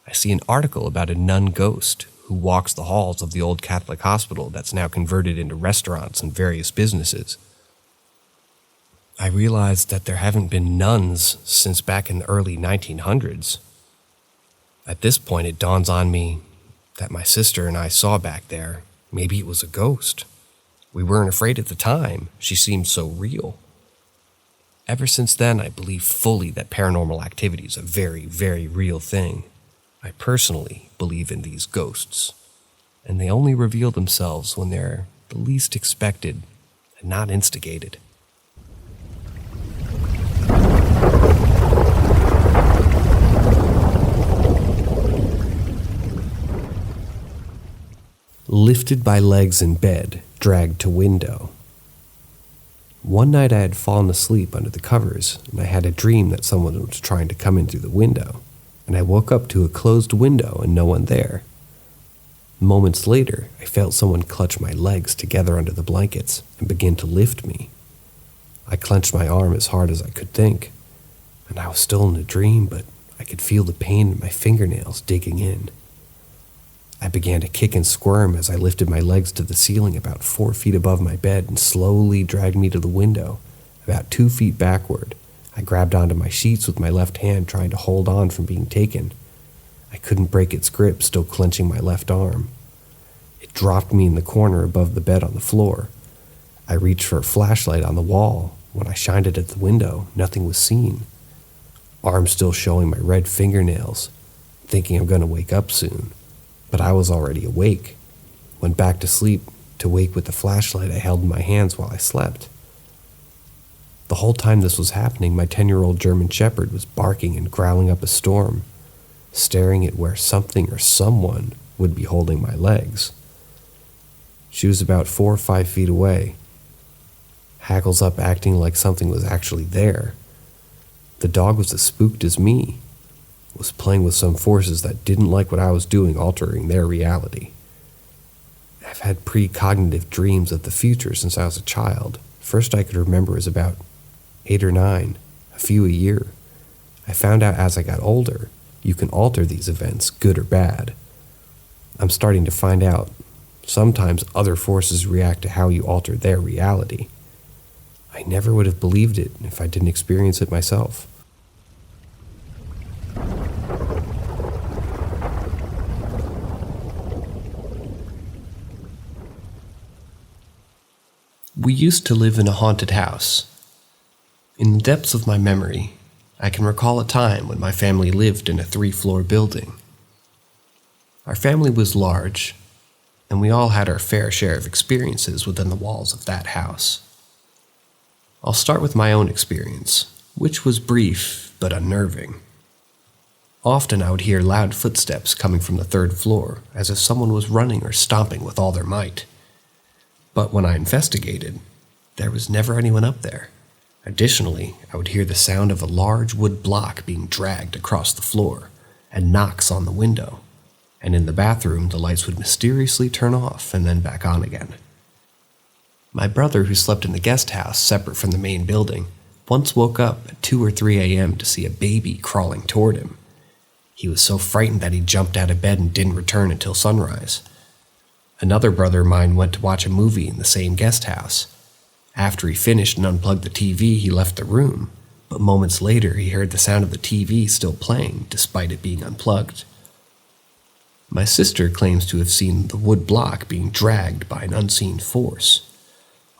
I see an article about a nun ghost who walks the halls of the old Catholic hospital that's now converted into restaurants and various businesses. I realized that there haven't been nuns since back in the early 1900s. At this point, it dawns on me that my sister and I saw back there. Maybe it was a ghost. We weren't afraid at the time. She seemed so real. Ever since then, I believe fully that paranormal activity is a very, very real thing. I personally believe in these ghosts, and they only reveal themselves when they're the least expected and not instigated. Lifted by legs in bed, dragged to window. One night I had fallen asleep under the covers, and I had a dream that someone was trying to come in through the window, and I woke up to a closed window and no one there. Moments later, I felt someone clutch my legs together under the blankets and begin to lift me. I clenched my arm as hard as I could think, and I was still in a dream, but I could feel the pain in my fingernails digging in. I began to kick and squirm as I lifted my legs to the ceiling about 4 feet above my bed and slowly dragged me to the window. About 2 feet backward, I grabbed onto my sheets with my left hand, trying to hold on from being taken. I couldn't break its grip, still clenching my left arm. It dropped me in the corner above the bed on the floor. I reached for a flashlight on the wall. When I shined it at the window, nothing was seen. Arm still showing my red fingernails, thinking I'm going to wake up soon. But I was already awake. Went back to sleep to wake with the flashlight I held in my hands while I slept. The whole time this was happening, my 10-year-old German Shepherd was barking and growling up a storm, staring at where something or someone would be holding my legs. She was about 4 or 5 feet away, hackles up, acting like something was actually there. The dog was as spooked as me. Was playing with some forces that didn't like what I was doing, altering their reality. I've had precognitive dreams of the future since I was a child. First I could remember was about 8 or 9, a few a year. I found out as I got older, you can alter these events, good or bad. I'm starting to find out sometimes other forces react to how you alter their reality. I never would have believed it if I didn't experience it myself. We used to live in a haunted house. In the depths of my memory, I can recall a time when my family lived in a 3-floor building. Our family was large, and we all had our fair share of experiences within the walls of that house. I'll start with my own experience, which was brief but unnerving. Often I would hear loud footsteps coming from the 3rd floor, as if someone was running or stomping with all their might. But when I investigated, there was never anyone up there. Additionally, I would hear the sound of a large wood block being dragged across the floor and knocks on the window, and in the bathroom the lights would mysteriously turn off and then back on again. My brother, who slept in the guest house separate from the main building, once woke up at 2 or 3 a.m. to see a baby crawling toward him. He was so frightened that he jumped out of bed and didn't return until sunrise. Another brother of mine went to watch a movie in the same guest house. After he finished and unplugged the TV, he left the room, but moments later he heard the sound of the TV still playing despite it being unplugged. My sister claims to have seen the wood block being dragged by an unseen force.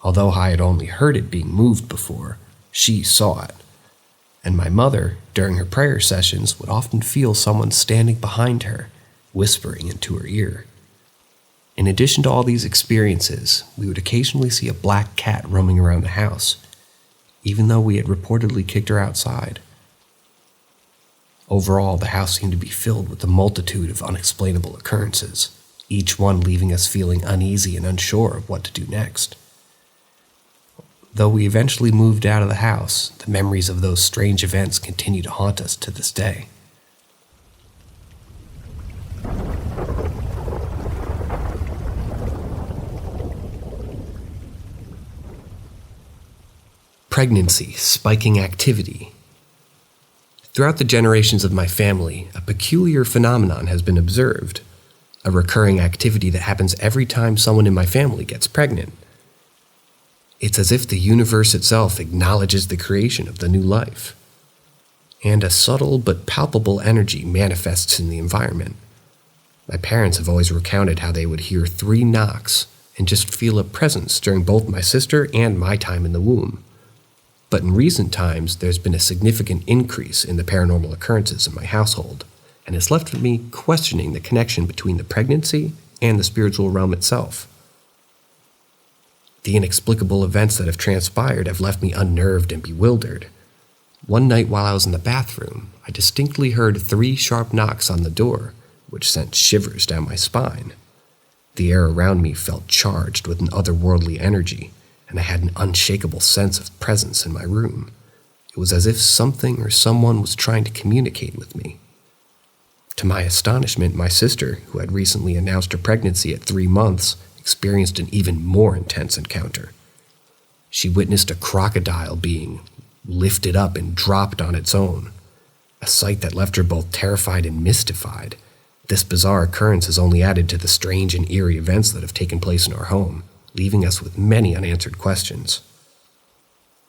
Although I had only heard it being moved before, she saw it. And my mother, during her prayer sessions, would often feel someone standing behind her, whispering into her ear. In addition to all these experiences, we would occasionally see a black cat roaming around the house, even though we had reportedly kicked her outside. Overall, the house seemed to be filled with a multitude of unexplainable occurrences, each one leaving us feeling uneasy and unsure of what to do next. Though we eventually moved out of the house, the memories of those strange events continue to haunt us to this day. Pregnancy, spiking activity. Throughout the generations of my family, a peculiar phenomenon has been observed, a recurring activity that happens every time someone in my family gets pregnant. It's as if the universe itself acknowledges the creation of the new life, and a subtle but palpable energy manifests in the environment. My parents have always recounted how they would hear 3 knocks and just feel a presence during both my sister and my time in the womb. But in recent times, there's been a significant increase in the paranormal occurrences in my household, and it's left me questioning the connection between the pregnancy and the spiritual realm itself. The inexplicable events that have transpired have left me unnerved and bewildered. One night while I was in the bathroom, I distinctly heard 3 sharp knocks on the door, which sent shivers down my spine. The air around me felt charged with an otherworldly energy, and I had an unshakable sense of presence in my room. It was as if something or someone was trying to communicate with me. To my astonishment, my sister, who had recently announced her pregnancy at 3 months, experienced an even more intense encounter. She witnessed a crocodile being lifted up and dropped on its own, a sight that left her both terrified and mystified. This bizarre occurrence has only added to the strange and eerie events that have taken place in our home, leaving us with many unanswered questions.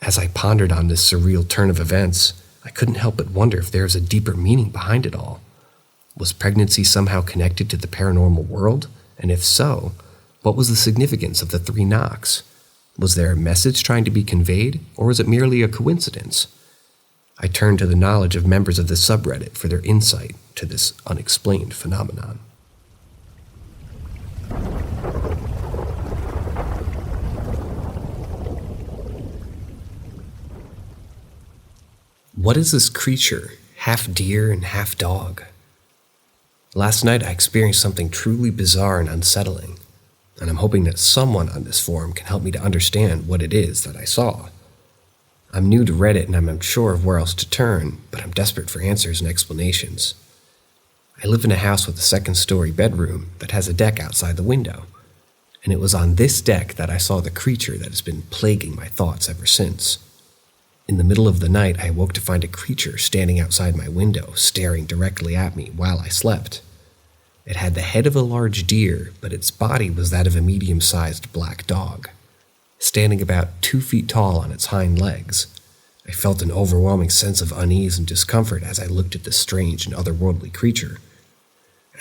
As I pondered on this surreal turn of events, I couldn't help but wonder if there was a deeper meaning behind it all. Was pregnancy somehow connected to the paranormal world? And if so, what was the significance of the 3 knocks? Was there a message trying to be conveyed, or was it merely a coincidence? I turned to the knowledge of members of this subreddit for their insight to this unexplained phenomenon. What is this creature, half deer and half dog? Last night I experienced something truly bizarre and unsettling, and I'm hoping that someone on this forum can help me to understand what it is that I saw. I'm new to Reddit and I'm unsure of where else to turn, but I'm desperate for answers and explanations. I live in a house with a 2nd-story bedroom that has a deck outside the window, and it was on this deck that I saw the creature that has been plaguing my thoughts ever since. In the middle of the night, I awoke to find a creature standing outside my window, staring directly at me while I slept. It had the head of a large deer, but its body was that of a medium-sized black dog. Standing about 2 feet tall on its hind legs, I felt an overwhelming sense of unease and discomfort as I looked at this strange and otherworldly creature,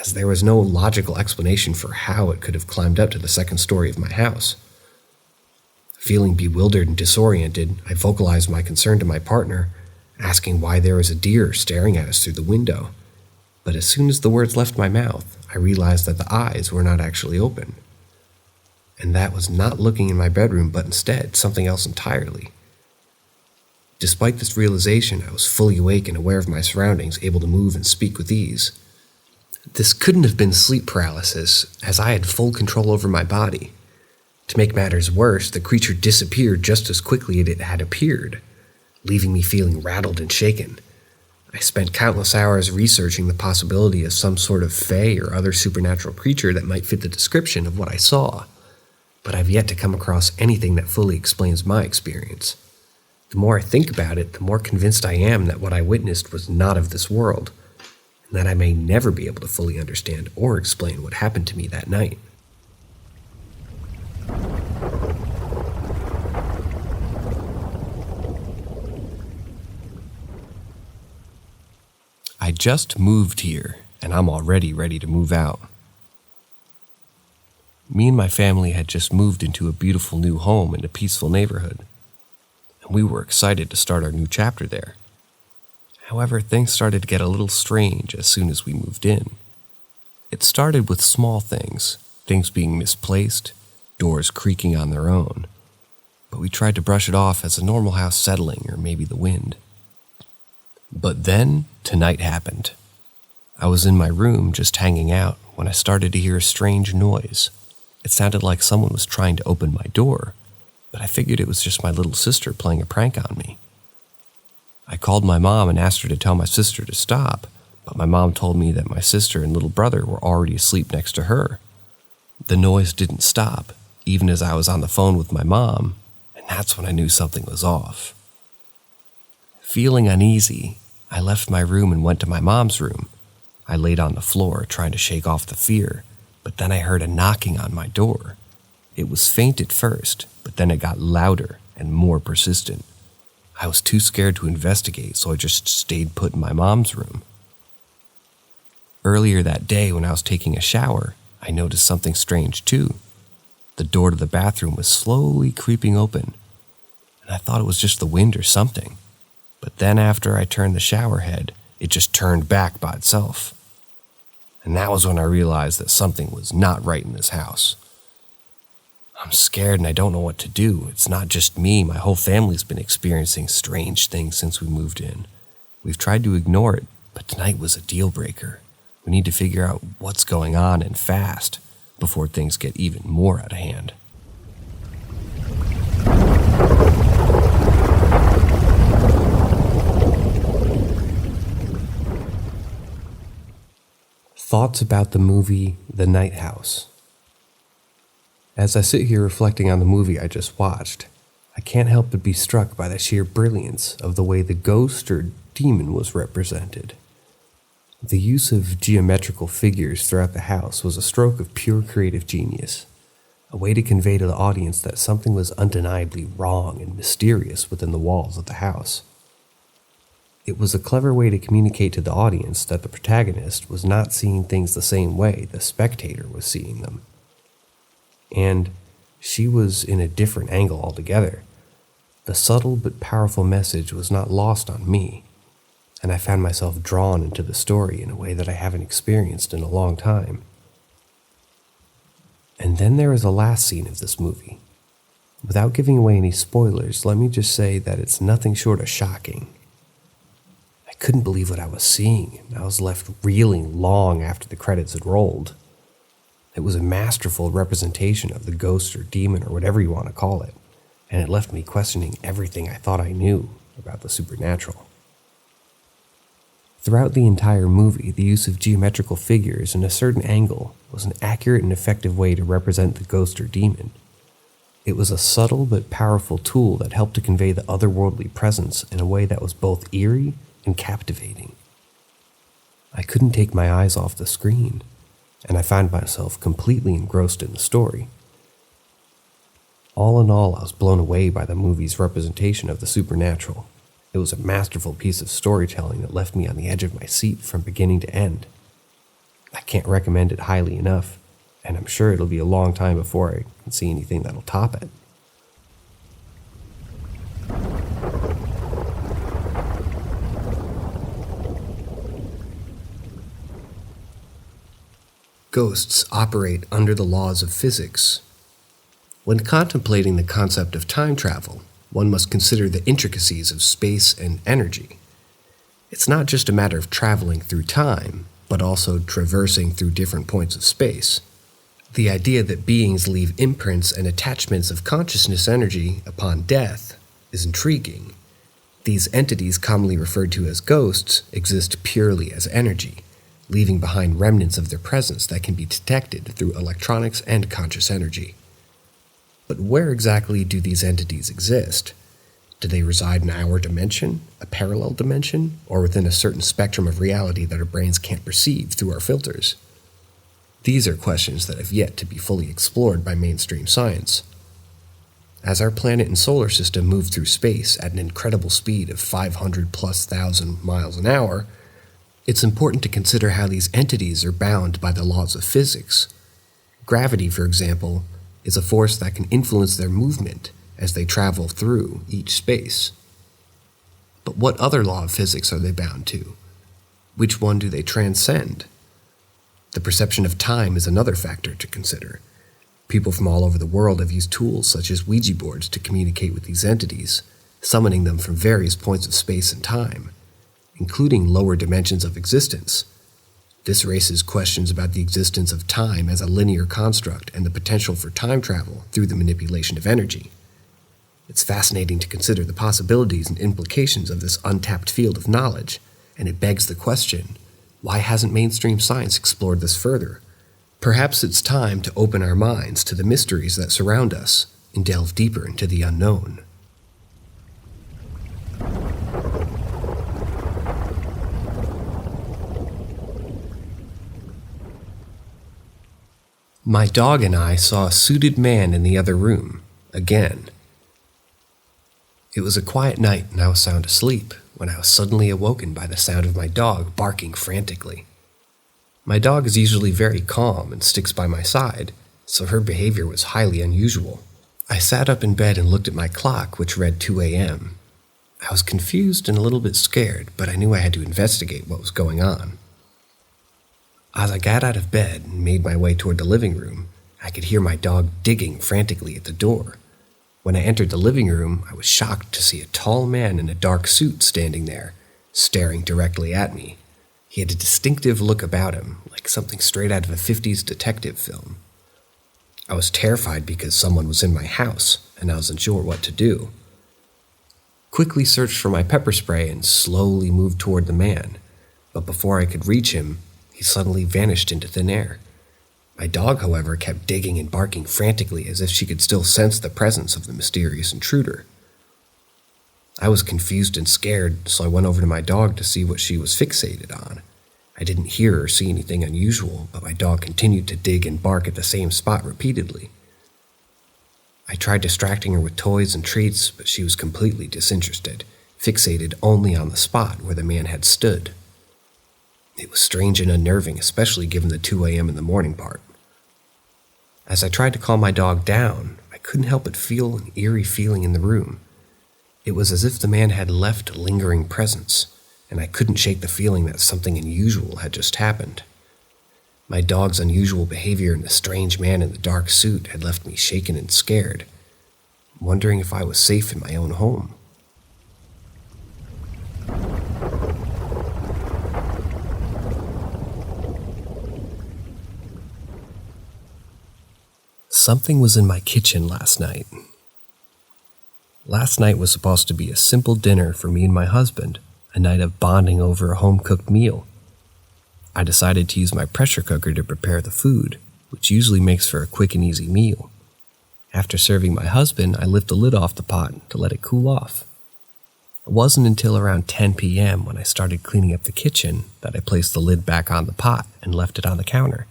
as there was no logical explanation for how it could have climbed up to the 2nd story of my house. Feeling bewildered and disoriented, I vocalized my concern to my partner, asking why there was a deer staring at us through the window. But as soon as the words left my mouth, I realized that the eyes were not actually open. And that was not looking in my bedroom, but instead something else entirely. Despite this realization, I was fully awake and aware of my surroundings, able to move and speak with ease. This couldn't have been sleep paralysis, as I had full control over my body. To make matters worse, the creature disappeared just as quickly as it had appeared, leaving me feeling rattled and shaken. I spent countless hours researching the possibility of some sort of fae or other supernatural creature that might fit the description of what I saw, but I've yet to come across anything that fully explains my experience. The more I think about it, the more convinced I am that what I witnessed was not of this world, and that I may never be able to fully understand or explain what happened to me that night. I just moved here, and I'm already ready to move out. Me and my family had just moved into a beautiful new home in a peaceful neighborhood, and we were excited to start our new chapter there. However, things started to get a little strange as soon as we moved in. It started with small things being misplaced, doors creaking on their own, but we tried to brush it off as a normal house settling or maybe the wind. But then, tonight happened. I was in my room just hanging out when I started to hear a strange noise. It sounded like someone was trying to open my door, but I figured it was just my little sister playing a prank on me. I called my mom and asked her to tell my sister to stop, but my mom told me that my sister and little brother were already asleep next to her. The noise didn't stop, even as I was on the phone with my mom, and that's when I knew something was off. Feeling uneasy, I left my room and went to my mom's room. I laid on the floor, trying to shake off the fear, but then I heard a knocking on my door. It was faint at first, but then it got louder and more persistent. I was too scared to investigate, so I just stayed put in my mom's room. Earlier that day, when I was taking a shower, I noticed something strange too. The door to the bathroom was slowly creeping open, and I thought it was just the wind or something. But then after I turned the shower head, it just turned back by itself. And that was when I realized that something was not right in this house. I'm scared and I don't know what to do. It's not just me. My whole family's been experiencing strange things since we moved in. We've tried to ignore it, but tonight was a deal breaker. We need to figure out what's going on and fast before things get even more out of hand. Thoughts about the movie The Night House. As I sit here reflecting on the movie I just watched, I can't help but be struck by the sheer brilliance of the way the ghost or demon was represented. The use of geometrical figures throughout the house was a stroke of pure creative genius, a way to convey to the audience that something was undeniably wrong and mysterious within the walls of the house. It was a clever way to communicate to the audience that the protagonist was not seeing things the same way the spectator was seeing them. And she was in a different angle altogether. The subtle but powerful message was not lost on me, and I found myself drawn into the story in a way that I haven't experienced in a long time. And then there is the last scene of this movie. Without giving away any spoilers, let me just say that it's nothing short of shocking. I couldn't believe what I was seeing, and I was left reeling long after the credits had rolled. It was a masterful representation of the ghost or demon or whatever you want to call it, and it left me questioning everything I thought I knew about the supernatural. Throughout the entire movie, the use of geometrical figures in a certain angle was an accurate and effective way to represent the ghost or demon. It was a subtle but powerful tool that helped to convey the otherworldly presence in a way that was both eerie and captivating. I couldn't take my eyes off the screen, and I found myself completely engrossed in the story. All in all, I was blown away by the movie's representation of the supernatural. It was a masterful piece of storytelling that left me on the edge of my seat from beginning to end. I can't recommend it highly enough, and I'm sure it'll be a long time before I can see anything that'll top it. Ghosts operate under the laws of physics. When contemplating the concept of time travel, one must consider the intricacies of space and energy. It's not just a matter of traveling through time, but also traversing through different points of space. The idea that beings leave imprints and attachments of consciousness energy upon death is intriguing. These entities, commonly referred to as ghosts, exist purely as energy, leaving behind remnants of their presence that can be detected through electronics and conscious energy. But where exactly do these entities exist? Do they reside in our dimension, a parallel dimension, or within a certain spectrum of reality that our brains can't perceive through our filters? These are questions that have yet to be fully explored by mainstream science. As our planet and solar system move through space at an incredible speed of 500,000+ miles an hour, it's important to consider how these entities are bound by the laws of physics. Gravity, for example, is a force that can influence their movement as they travel through each space. But what other law of physics are they bound to? Which one do they transcend? The perception of time is another factor to consider. People from all over the world have used tools such as Ouija boards to communicate with these entities, summoning them from various points of space and time. including lower dimensions of existence. This raises questions about the existence of time as a linear construct and the potential for time travel through the manipulation of energy. It's fascinating to consider the possibilities and implications of this untapped field of knowledge, and it begs the question, why hasn't mainstream science explored this further? Perhaps it's time to open our minds to the mysteries that surround us and delve deeper into the unknown. My dog and I saw a suited man in the other room, again. It was a quiet night and I was sound asleep when I was suddenly awoken by the sound of my dog barking frantically. My dog is usually very calm and sticks by my side, so her behavior was highly unusual. I sat up in bed and looked at my clock, which read 2 a.m. I was confused and a little bit scared, but I knew I had to investigate what was going on. As I got out of bed and made my way toward the living room, I could hear my dog digging frantically at the door. When I entered the living room, I was shocked to see a tall man in a dark suit standing there, staring directly at me. He had a distinctive look about him, like something straight out of a 50s detective film. I was terrified because someone was in my house, and I wasn't sure what to do. Quickly searched for my pepper spray and slowly moved toward the man, but before I could reach him, he suddenly vanished into thin air. My dog, however, kept digging and barking frantically as if she could still sense the presence of the mysterious intruder. I was confused and scared, so I went over to my dog to see what she was fixated on. I didn't hear or see anything unusual, but my dog continued to dig and bark at the same spot repeatedly. I tried distracting her with toys and treats, but she was completely disinterested, fixated only on the spot where the man had stood. It was strange and unnerving, especially given the 2 a.m. in the morning part. As I tried to calm my dog down, I couldn't help but feel an eerie feeling in the room. It was as if the man had left a lingering presence, and I couldn't shake the feeling that something unusual had just happened. My dog's unusual behavior and the strange man in the dark suit had left me shaken and scared, wondering if I was safe in my own home. Something was in my kitchen last night. Last night was supposed to be a simple dinner for me and my husband, a night of bonding over a home-cooked meal. I decided to use my pressure cooker to prepare the food, which usually makes for a quick and easy meal. After serving my husband, I lift the lid off the pot to let it cool off. It wasn't until around 10 p.m. when I started cleaning up the kitchen that I placed the lid back on the pot and left it on the counter.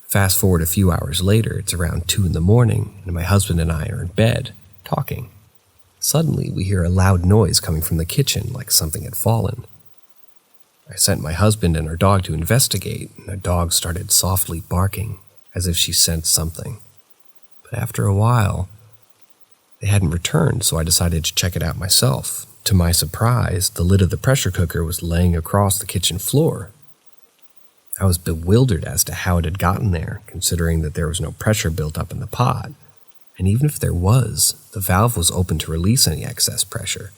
Fast forward a few hours later, it's around 2 in the morning, and my husband and I are in bed, talking. Suddenly, we hear a loud noise coming from the kitchen like something had fallen. I sent my husband and our dog to investigate, and our dog started softly barking, as if she sensed something. But after a while, they hadn't returned, so I decided to check it out myself. To my surprise, the lid of the pressure cooker was laying across the kitchen floor. I was bewildered as to how it had gotten there, considering that there was no pressure built up in the pot. And even if there was, the valve was open to release any excess pressure.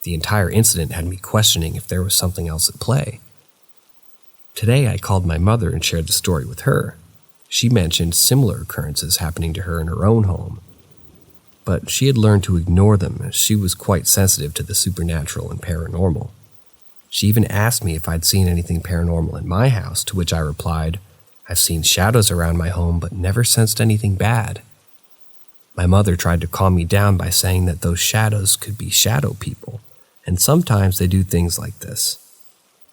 The entire incident had me questioning if there was something else at play. Today I called my mother and shared the story with her. She mentioned similar occurrences happening to her in her own home. But she had learned to ignore them as she was quite sensitive to the supernatural and paranormal. She even asked me if I'd seen anything paranormal in my house, to which I replied, "I've seen shadows around my home, but never sensed anything bad." My mother tried to calm me down by saying that those shadows could be shadow people, and sometimes they do things like this.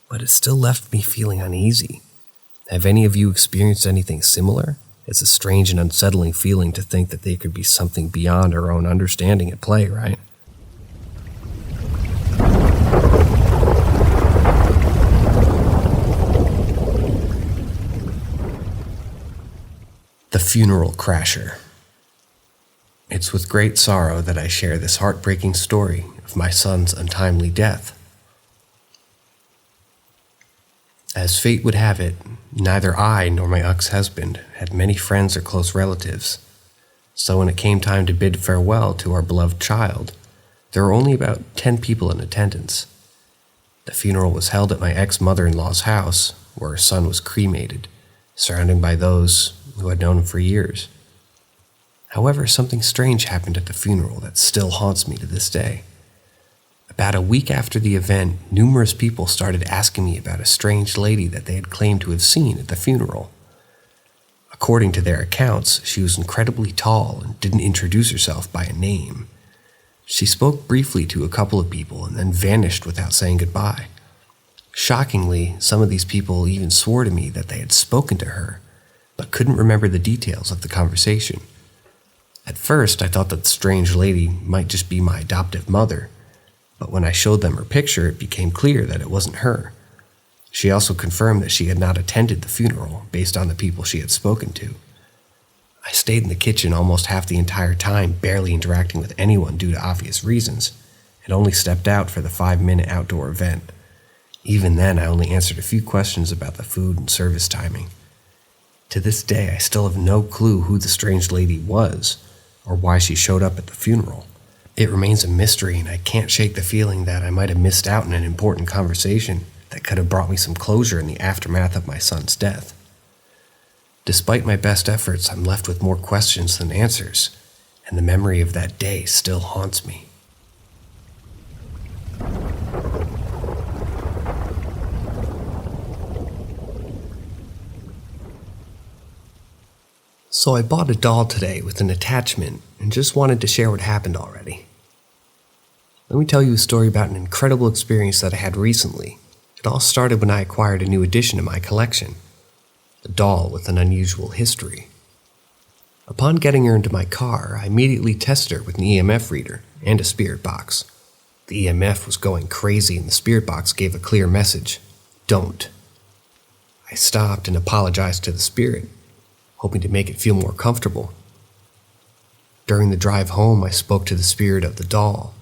But it still left me feeling uneasy. Have any of you experienced anything similar? It's a strange and unsettling feeling to think that there could be something beyond our own understanding at play, right? The Funeral Crasher. It's with great sorrow that I share this heartbreaking story of my son's untimely death. As fate would have it, neither I nor my ex-husband had many friends or close relatives, so when it came time to bid farewell to our beloved child, there were only about 10 people in attendance. The funeral was held at my ex-mother-in-law's house, where her son was cremated, surrounded by those who had known him for years. However, something strange happened at the funeral that still haunts me to this day. About a week after the event, numerous people started asking me about a strange lady that they had claimed to have seen at the funeral. According to their accounts, she was incredibly tall and didn't introduce herself by a name. She spoke briefly to a couple of people and then vanished without saying goodbye. Shockingly, some of these people even swore to me that they had spoken to her, but couldn't remember the details of the conversation. At first, I thought that the strange lady might just be my adoptive mother, but when I showed them her picture, it became clear that it wasn't her. She also confirmed that she had not attended the funeral based on the people she had spoken to. I stayed in the kitchen almost half the entire time, barely interacting with anyone due to obvious reasons, and only stepped out for the 5-minute outdoor event. Even then, I only answered a few questions about the food and service timing. To this day, I still have no clue who the strange lady was, or why she showed up at the funeral. It remains a mystery, and I can't shake the feeling that I might have missed out on an important conversation that could have brought me some closure in the aftermath of my son's death. Despite my best efforts, I'm left with more questions than answers, and the memory of that day still haunts me. So I bought a doll today with an attachment and just wanted to share what happened already. Let me tell you a story about an incredible experience that I had recently. It all started when I acquired a new addition to my collection, a doll with an unusual history. Upon getting her into my car, I immediately tested her with an EMF reader and a spirit box. The EMF was going crazy and the spirit box gave a clear message: don't. I stopped and apologized to the spirit, hoping to make it feel more comfortable. During the drive home, I spoke to the spirit of the doll,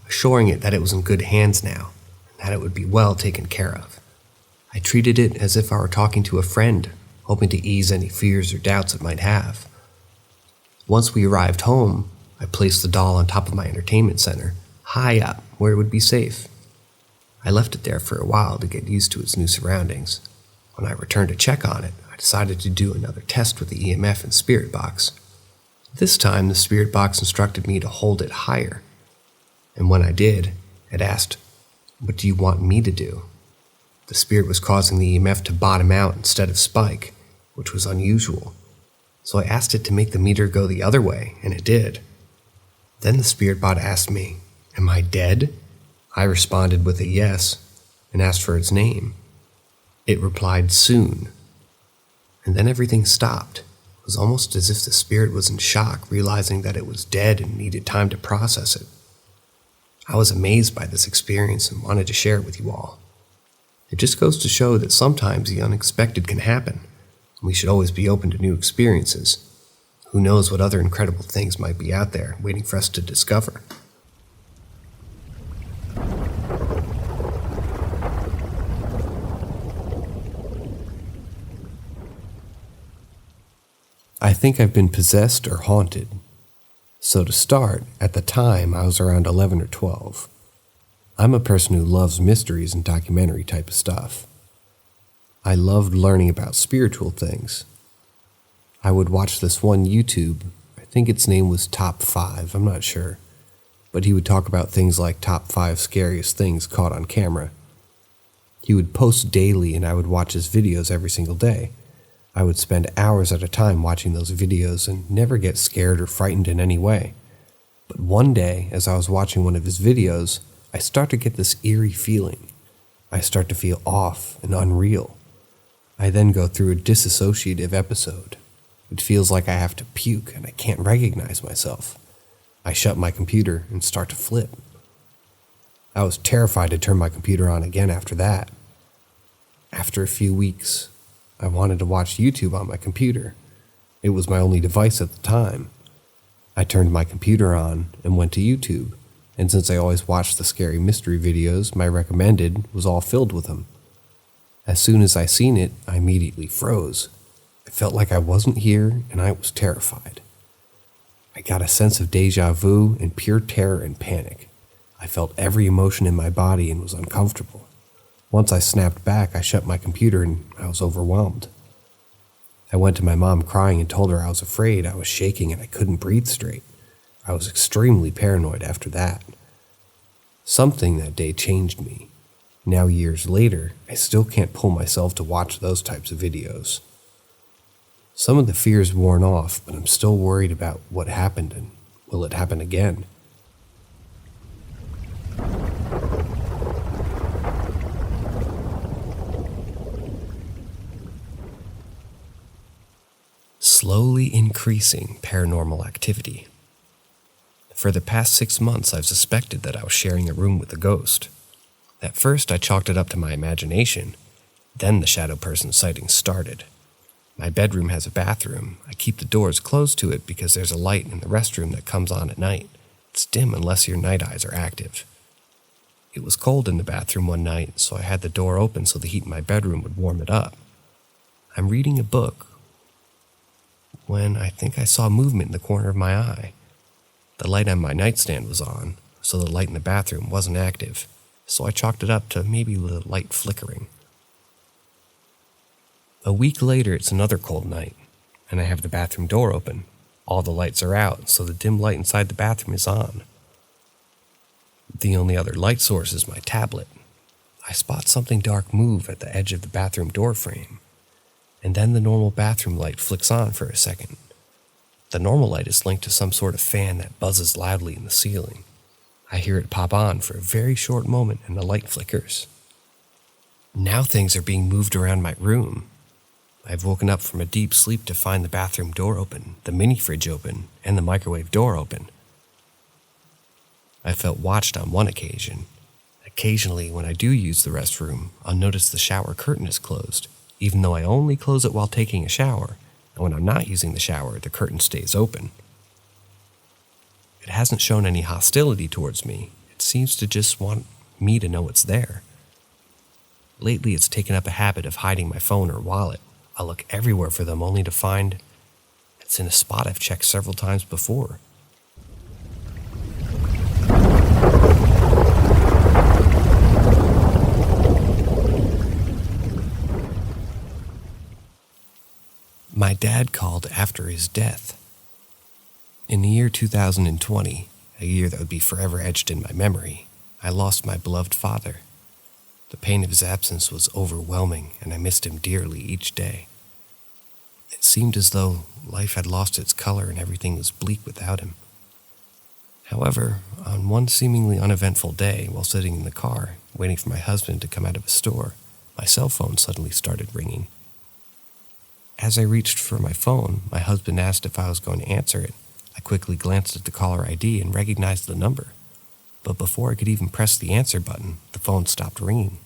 assuring it that it was in good hands now, and that it would be well taken care of. I treated it as if I were talking to a friend, hoping to ease any fears or doubts it might have. Once we arrived home, I placed the doll on top of my entertainment center, high up where it would be safe. I left it there for a while to get used to its new surroundings. When I returned to check on it, I decided to do another test with the EMF and spirit box. This time, the spirit box instructed me to hold it higher. And when I did, it asked, "What do you want me to do?" The spirit was causing the EMF to bottom out instead of spike, which was unusual. So I asked it to make the meter go the other way, and it did. Then the spirit bot asked me, "Am I dead?" I responded with a yes, and asked for its name. It replied, "Soon." And then everything stopped. It was almost as if the spirit was in shock, realizing that it was dead and needed time to process it. I was amazed by this experience and wanted to share it with you all. It just goes to show that sometimes the unexpected can happen, and we should always be open to new experiences. Who knows what other incredible things might be out there waiting for us to discover. I think I've been possessed or haunted. So to start, at the time I was around 11 or 12. I'm a person who loves mysteries and documentary type of stuff. I loved learning about spiritual things. I would watch this one YouTube, I think its name was Top 5, I'm not sure, but he would talk about things like top 5 scariest things caught on camera. He would post daily and I would watch his videos every single day. I would spend hours at a time watching those videos and never get scared or frightened in any way. But one day, as I was watching one of his videos, I start to get this eerie feeling. I start to feel off and unreal. I then go through a dissociative episode. It feels like I have to puke and I can't recognize myself. I shut my computer and start to flip. I was terrified to turn my computer on again after that. After a few weeks, I wanted to watch YouTube on my computer. It was my only device at the time. I turned my computer on and went to YouTube, and since I always watched the scary mystery videos, my recommended was all filled with them. As soon as I seen it, I immediately froze. I felt like I wasn't here, and I was terrified. I got a sense of deja vu and pure terror and panic. I felt every emotion in my body and was uncomfortable. Once I snapped back, I shut my computer and I was overwhelmed. I went to my mom crying and told her I was afraid, I was shaking, and I couldn't breathe straight. I was extremely paranoid after that. Something that day changed me. Now, years later, I still can't pull myself to watch those types of videos. Some of the fear's worn off, but I'm still worried about what happened and will it happen again? Slowly increasing paranormal activity. For the past 6 months, I've suspected that I was sharing a room with a ghost. At first, I chalked it up to my imagination. Then the shadow person sighting started. My bedroom has a bathroom. I keep the doors closed to it because there's a light in the restroom that comes on at night. It's dim unless your night eyes are active. It was cold in the bathroom one night, so I had the door open so the heat in my bedroom would warm it up. I'm reading a book when I think I saw movement in the corner of my eye. The light on my nightstand was on, so the light in the bathroom wasn't active, so I chalked it up to maybe the light flickering. A week later, it's another cold night, and I have the bathroom door open. All the lights are out, so the dim light inside the bathroom is on. The only other light source is my tablet. I spot something dark move at the edge of the bathroom door frame, and then the normal bathroom light flicks on for a second. The normal light is linked to some sort of fan that buzzes loudly in the ceiling. I hear it pop on for a very short moment and the light flickers. Now things are being moved around my room. I've woken up from a deep sleep to find the bathroom door open, the mini fridge open, and the microwave door open. I felt watched on one occasion. Occasionally, when I do use the restroom, I'll notice the shower curtain is closed, even though I only close it while taking a shower, and when I'm not using the shower, the curtain stays open. It hasn't shown any hostility towards me. It seems to just want me to know it's there. Lately, it's taken up a habit of hiding my phone or wallet. I look everywhere for them only to find it's in a spot I've checked several times before. My dad called after his death. In the year 2020, a year that would be forever etched in my memory, I lost my beloved father. The pain of his absence was overwhelming, and I missed him dearly each day. It seemed as though life had lost its color and everything was bleak without him. However, on one seemingly uneventful day, while sitting in the car, waiting for my husband to come out of a store, my cell phone suddenly started ringing. As I reached for my phone, my husband asked if I was going to answer it. I quickly glanced at the caller ID and recognized the number. But before I could even press the answer button, the phone stopped ringing.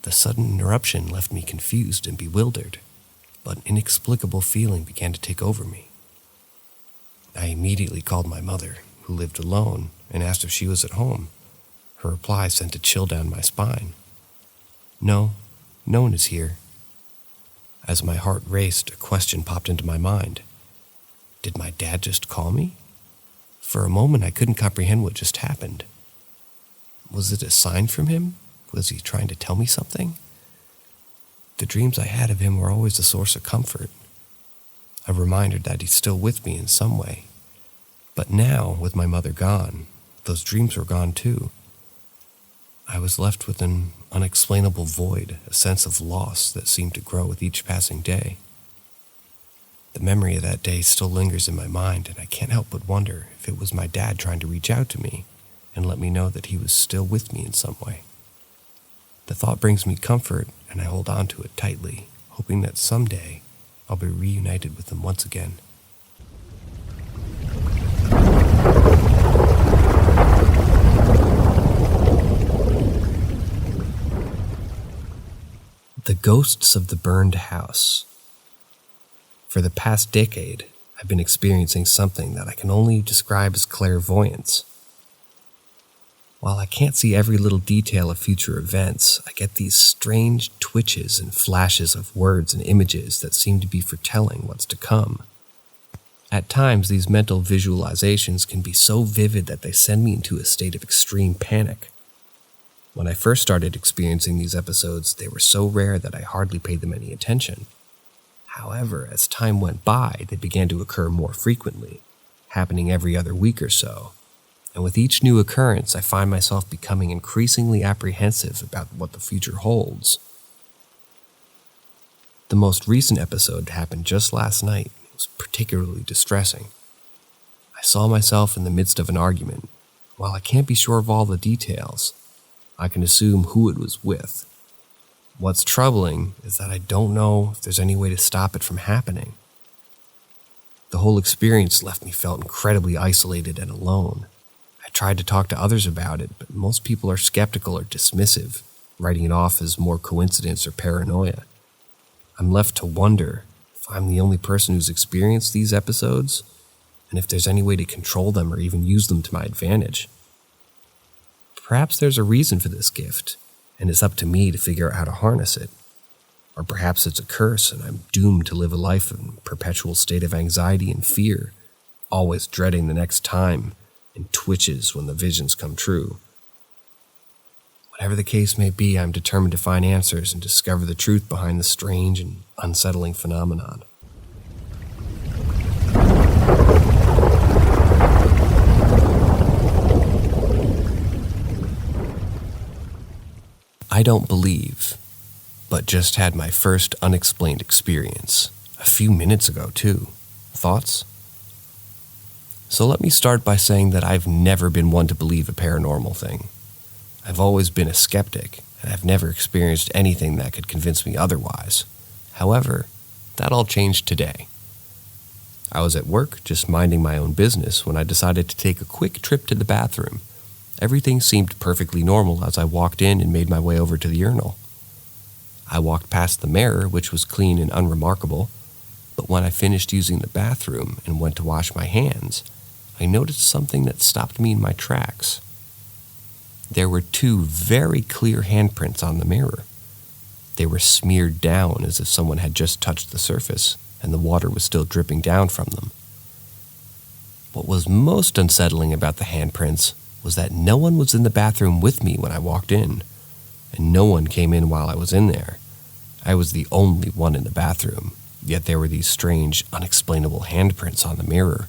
The sudden interruption left me confused and bewildered, but an inexplicable feeling began to take over me. I immediately called my mother, who lived alone, and asked if she was at home. Her reply sent a chill down my spine. No one is here. As my heart raced, a question popped into my mind. Did my dad just call me? For a moment, I couldn't comprehend what just happened. Was it a sign from him? Was he trying to tell me something? The dreams I had of him were always a source of comfort, a reminder that he's still with me in some way. But now, with my mother gone, those dreams were gone too. I was left with an unexplainable void, a sense of loss that seemed to grow with each passing day. The memory of that day still lingers in my mind, and I can't help but wonder if it was my dad trying to reach out to me and let me know that he was still with me in some way. The thought brings me comfort, and I hold on to it tightly, hoping that someday I'll be reunited with him once again. The Ghosts of the Burned House. For the past decade, I've been experiencing something that I can only describe as clairvoyance. While I can't see every little detail of future events, I get these strange twitches and flashes of words and images that seem to be foretelling what's to come. At times, these mental visualizations can be so vivid that they send me into a state of extreme panic. When I first started experiencing these episodes, they were so rare that I hardly paid them any attention. However, as time went by, they began to occur more frequently, happening every other week or so. And with each new occurrence, I find myself becoming increasingly apprehensive about what the future holds. The most recent episode happened just last night. It was particularly distressing. I saw myself in the midst of an argument. While I can't be sure of all the details, I can assume who it was with. What's troubling is that I don't know if there's any way to stop it from happening. The whole experience left me felt incredibly isolated and alone. I tried to talk to others about it, but most people are skeptical or dismissive, writing it off as more coincidence or paranoia. I'm left to wonder if I'm the only person who's experienced these episodes, and if there's any way to control them or even use them to my advantage. Perhaps there's a reason for this gift, and it's up to me to figure out how to harness it. Or perhaps it's a curse, and I'm doomed to live a life in a perpetual state of anxiety and fear, always dreading the next time, and twitches when the visions come true. Whatever the case may be, I'm determined to find answers and discover the truth behind the strange and unsettling phenomenon. I don't believe, but just had my first unexplained experience, a few minutes ago too. Thoughts? So let me start by saying that I've never been one to believe a paranormal thing. I've always been a skeptic, and I've never experienced anything that could convince me otherwise. However, that all changed today. I was at work, just minding my own business, when I decided to take a quick trip to the bathroom. Everything seemed perfectly normal as I walked in and made my way over to the urinal. I walked past the mirror, which was clean and unremarkable, but when I finished using the bathroom and went to wash my hands, I noticed something that stopped me in my tracks. There were two very clear handprints on the mirror. They were smeared down as if someone had just touched the surface, and the water was still dripping down from them. What was most unsettling about the handprints was that no one was in the bathroom with me when I walked in, and no one came in while I was in there. I was the only one in the bathroom, yet there were these strange, unexplainable handprints on the mirror.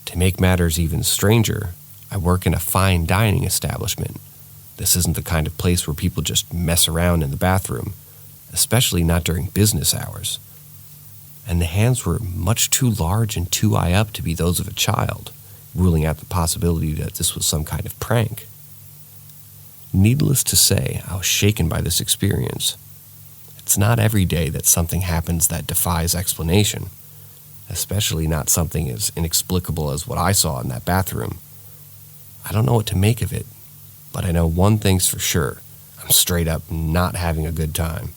To make matters even stranger, I work in a fine dining establishment. This isn't the kind of place where people just mess around in the bathroom, especially not during business hours. And the hands were much too large and too high up to be those of a child, ruling out the possibility that this was some kind of prank. Needless to say, I was shaken by this experience. It's not every day that something happens that defies explanation, especially not something as inexplicable as what I saw in that bathroom. I don't know what to make of it, but I know one thing's for sure. I'm straight up not having a good time.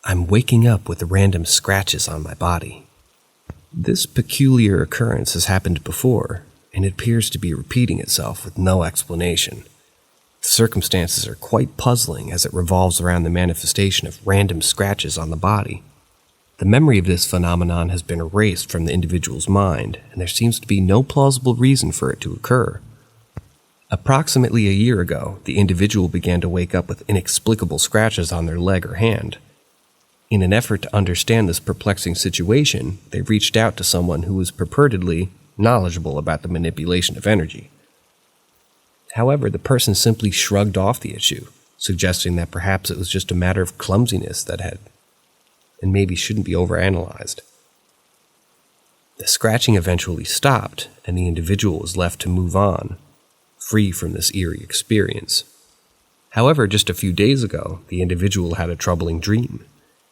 I'm waking up with random scratches on my body. This peculiar occurrence has happened before, and it appears to be repeating itself with no explanation. The circumstances are quite puzzling as it revolves around the manifestation of random scratches on the body. The memory of this phenomenon has been erased from the individual's mind, and there seems to be no plausible reason for it to occur. Approximately a year ago, the individual began to wake up with inexplicable scratches on their leg or hand. In an effort to understand this perplexing situation, they reached out to someone who was purportedly knowledgeable about the manipulation of energy. However, the person simply shrugged off the issue, suggesting that perhaps it was just a matter of clumsiness and maybe shouldn't be overanalyzed. The scratching eventually stopped, and the individual was left to move on, free from this eerie experience. However, just a few days ago, the individual had a troubling dream.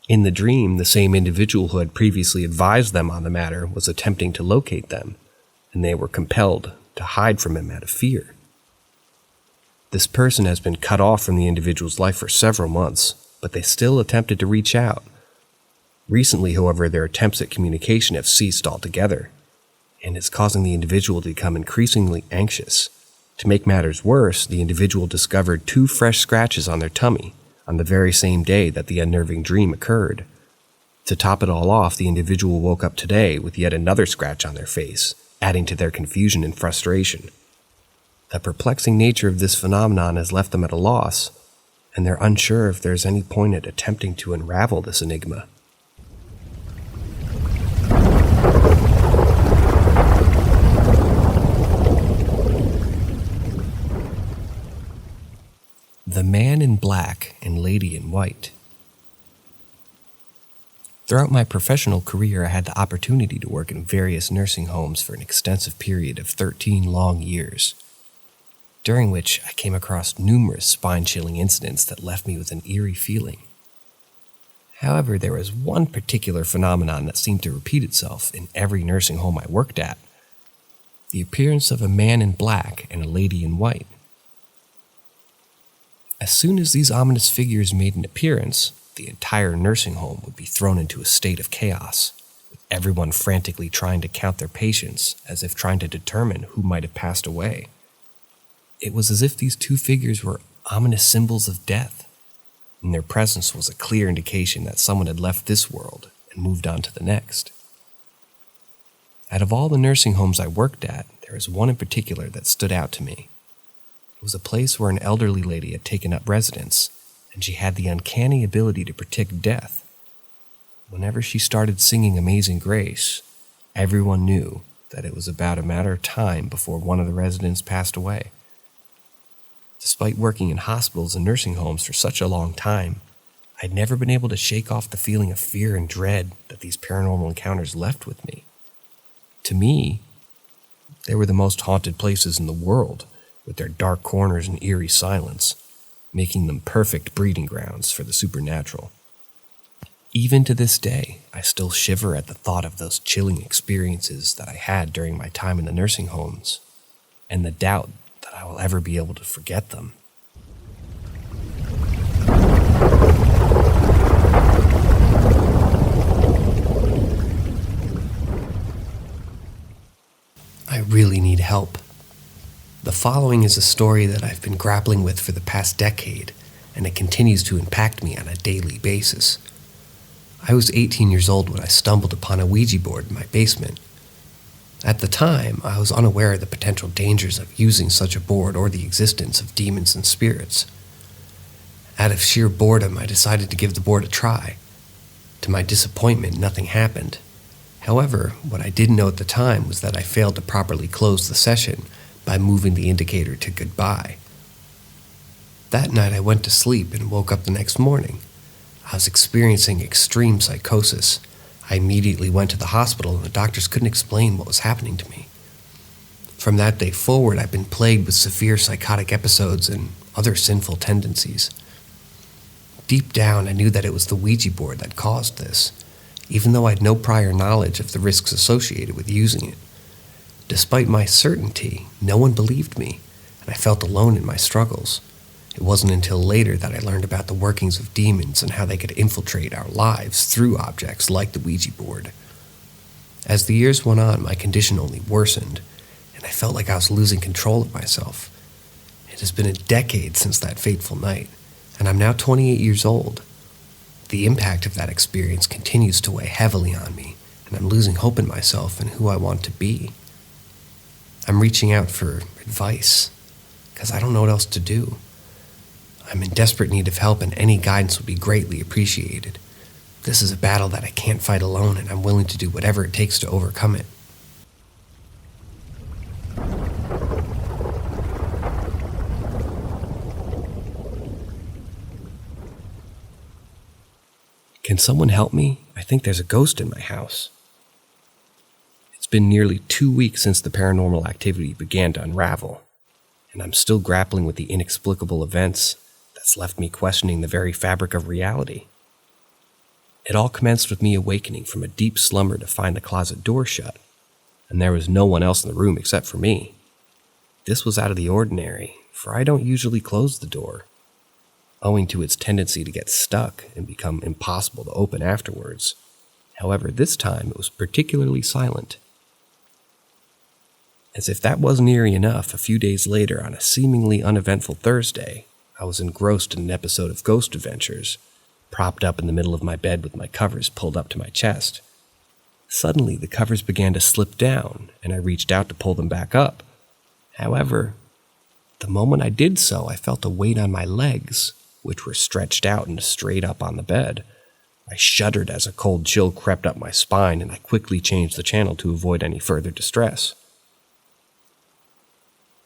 In the dream, the same individual who had previously advised them on the matter was attempting to locate them, and they were compelled to hide from him out of fear. This person has been cut off from the individual's life for several months, but they still attempted to reach out. Recently, however, their attempts at communication have ceased altogether, and it's causing the individual to become increasingly anxious. To make matters worse, the individual discovered 2 fresh scratches on their tummy on the very same day that the unnerving dream occurred. To top it all off, the individual woke up today with yet another scratch on their face, adding to their confusion and frustration. The perplexing nature of this phenomenon has left them at a loss, and they're unsure if there's any point at attempting to unravel this enigma. The Man in Black and Lady in White. Throughout my professional career, I had the opportunity to work in various nursing homes for an extensive period of 13 long years, during which I came across numerous spine-chilling incidents that left me with an eerie feeling. However, there was one particular phenomenon that seemed to repeat itself in every nursing home I worked at: the appearance of a man in black and a lady in white. As soon as these ominous figures made an appearance, the entire nursing home would be thrown into a state of chaos, with everyone frantically trying to count their patients as if trying to determine who might have passed away. It was as if these two figures were ominous symbols of death, and their presence was a clear indication that someone had left this world and moved on to the next. Out of all the nursing homes I worked at, there was one in particular that stood out to me. It was a place where an elderly lady had taken up residence, and she had the uncanny ability to predict death. Whenever she started singing Amazing Grace, everyone knew that it was about a matter of time before one of the residents passed away. Despite working in hospitals and nursing homes for such a long time, I'd never been able to shake off the feeling of fear and dread that these paranormal encounters left with me. To me, they were the most haunted places in the world, with their dark corners and eerie silence, making them perfect breeding grounds for the supernatural. Even to this day, I still shiver at the thought of those chilling experiences that I had during my time in the nursing homes, and the doubt that I will ever be able to forget them. I really need help. The following is a story that I've been grappling with for the past decade, and it continues to impact me on a daily basis. I was 18 years old when I stumbled upon a Ouija board in my basement. At the time, I was unaware of the potential dangers of using such a board or the existence of demons and spirits. Out of sheer boredom, I decided to give the board a try. To my disappointment, nothing happened. However, what I didn't know at the time was that I failed to properly close the session by moving the indicator to goodbye. That night I went to sleep and woke up the next morning. I was experiencing extreme psychosis. I immediately went to the hospital and the doctors couldn't explain what was happening to me. From that day forward, I've been plagued with severe psychotic episodes and other sinful tendencies. Deep down, I knew that it was the Ouija board that caused this, even though I had no prior knowledge of the risks associated with using it. Despite my certainty, no one believed me, and I felt alone in my struggles. It wasn't until later that I learned about the workings of demons and how they could infiltrate our lives through objects like the Ouija board. As the years went on, my condition only worsened, and I felt like I was losing control of myself. It has been a decade since that fateful night, and I'm now 28 years old. The impact of that experience continues to weigh heavily on me, and I'm losing hope in myself and who I want to be. I'm reaching out for advice, because I don't know what else to do. I'm in desperate need of help, and any guidance would be greatly appreciated. This is a battle that I can't fight alone, and I'm willing to do whatever it takes to overcome it. Can someone help me? I think there's a ghost in my house. It's been nearly 2 weeks since the paranormal activity began to unravel, and I'm still grappling with the inexplicable events that's left me questioning the very fabric of reality. It all commenced with me awakening from a deep slumber to find the closet door shut, and there was no one else in the room except for me. This was out of the ordinary, for I don't usually close the door, owing to its tendency to get stuck and become impossible to open afterwards. However, this time it was particularly silent. As if that wasn't eerie enough, a few days later, on a seemingly uneventful Thursday, I was engrossed in an episode of Ghost Adventures, propped up in the middle of my bed with my covers pulled up to my chest. Suddenly, the covers began to slip down, and I reached out to pull them back up. However, the moment I did so, I felt a weight on my legs, which were stretched out and straight up on the bed. I shuddered as a cold chill crept up my spine, and I quickly changed the channel to avoid any further distress.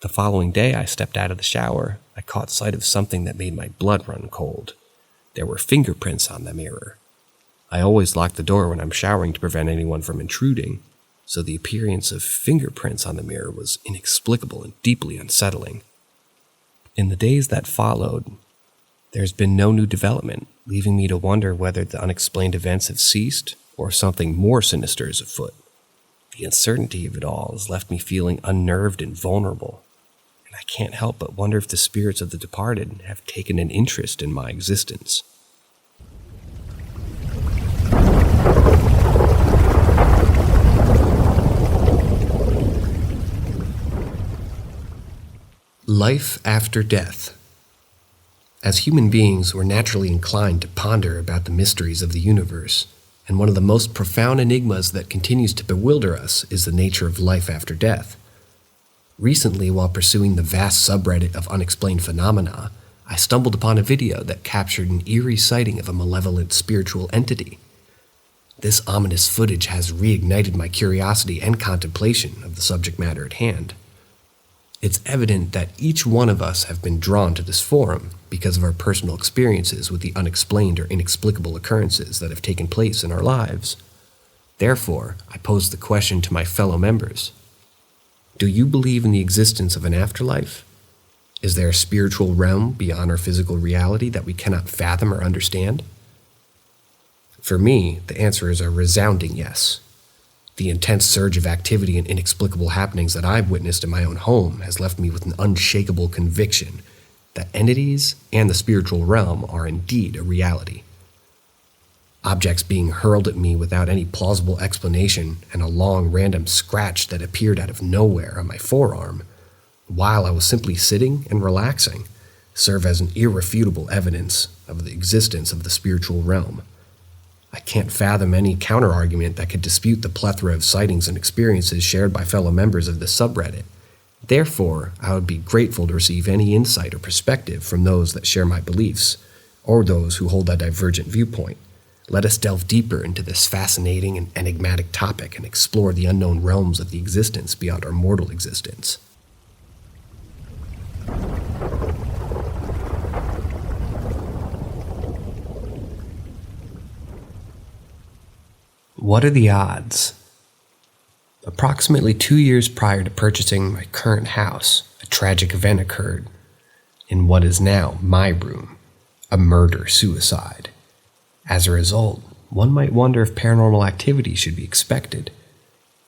The following day, I stepped out of the shower. I caught sight of something that made my blood run cold. There were fingerprints on the mirror. I always lock the door when I'm showering to prevent anyone from intruding, so the appearance of fingerprints on the mirror was inexplicable and deeply unsettling. In the days that followed, there's been no new development, leaving me to wonder whether the unexplained events have ceased or something more sinister is afoot. The uncertainty of it all has left me feeling unnerved and vulnerable, and I can't help but wonder if the spirits of the departed have taken an interest in my existence. Life after death. As human beings, we're naturally inclined to ponder about the mysteries of the universe, and one of the most profound enigmas that continues to bewilder us is the nature of life after death. Recently, while pursuing the vast subreddit of unexplained phenomena, I stumbled upon a video that captured an eerie sighting of a malevolent spiritual entity. This ominous footage has reignited my curiosity and contemplation of the subject matter at hand. It's evident that each one of us have been drawn to this forum because of our personal experiences with the unexplained or inexplicable occurrences that have taken place in our lives. Therefore, I pose the question to my fellow members. Do you believe in the existence of an afterlife? Is there a spiritual realm beyond our physical reality that we cannot fathom or understand? For me, the answer is a resounding yes. The intense surge of activity and inexplicable happenings that I've witnessed in my own home has left me with an unshakable conviction that entities and the spiritual realm are indeed a reality. Objects being hurled at me without any plausible explanation and a long random scratch that appeared out of nowhere on my forearm, while I was simply sitting and relaxing, serve as an irrefutable evidence of the existence of the spiritual realm. I can't fathom any counter-argument that could dispute the plethora of sightings and experiences shared by fellow members of this subreddit. Therefore, I would be grateful to receive any insight or perspective from those that share my beliefs, or those who hold a divergent viewpoint. Let us delve deeper into this fascinating and enigmatic topic and explore the unknown realms of the existence beyond our mortal existence. What are the odds? Approximately 2 years prior to purchasing my current house, a tragic event occurred in what is now my room, a murder-suicide. As a result, one might wonder if paranormal activity should be expected.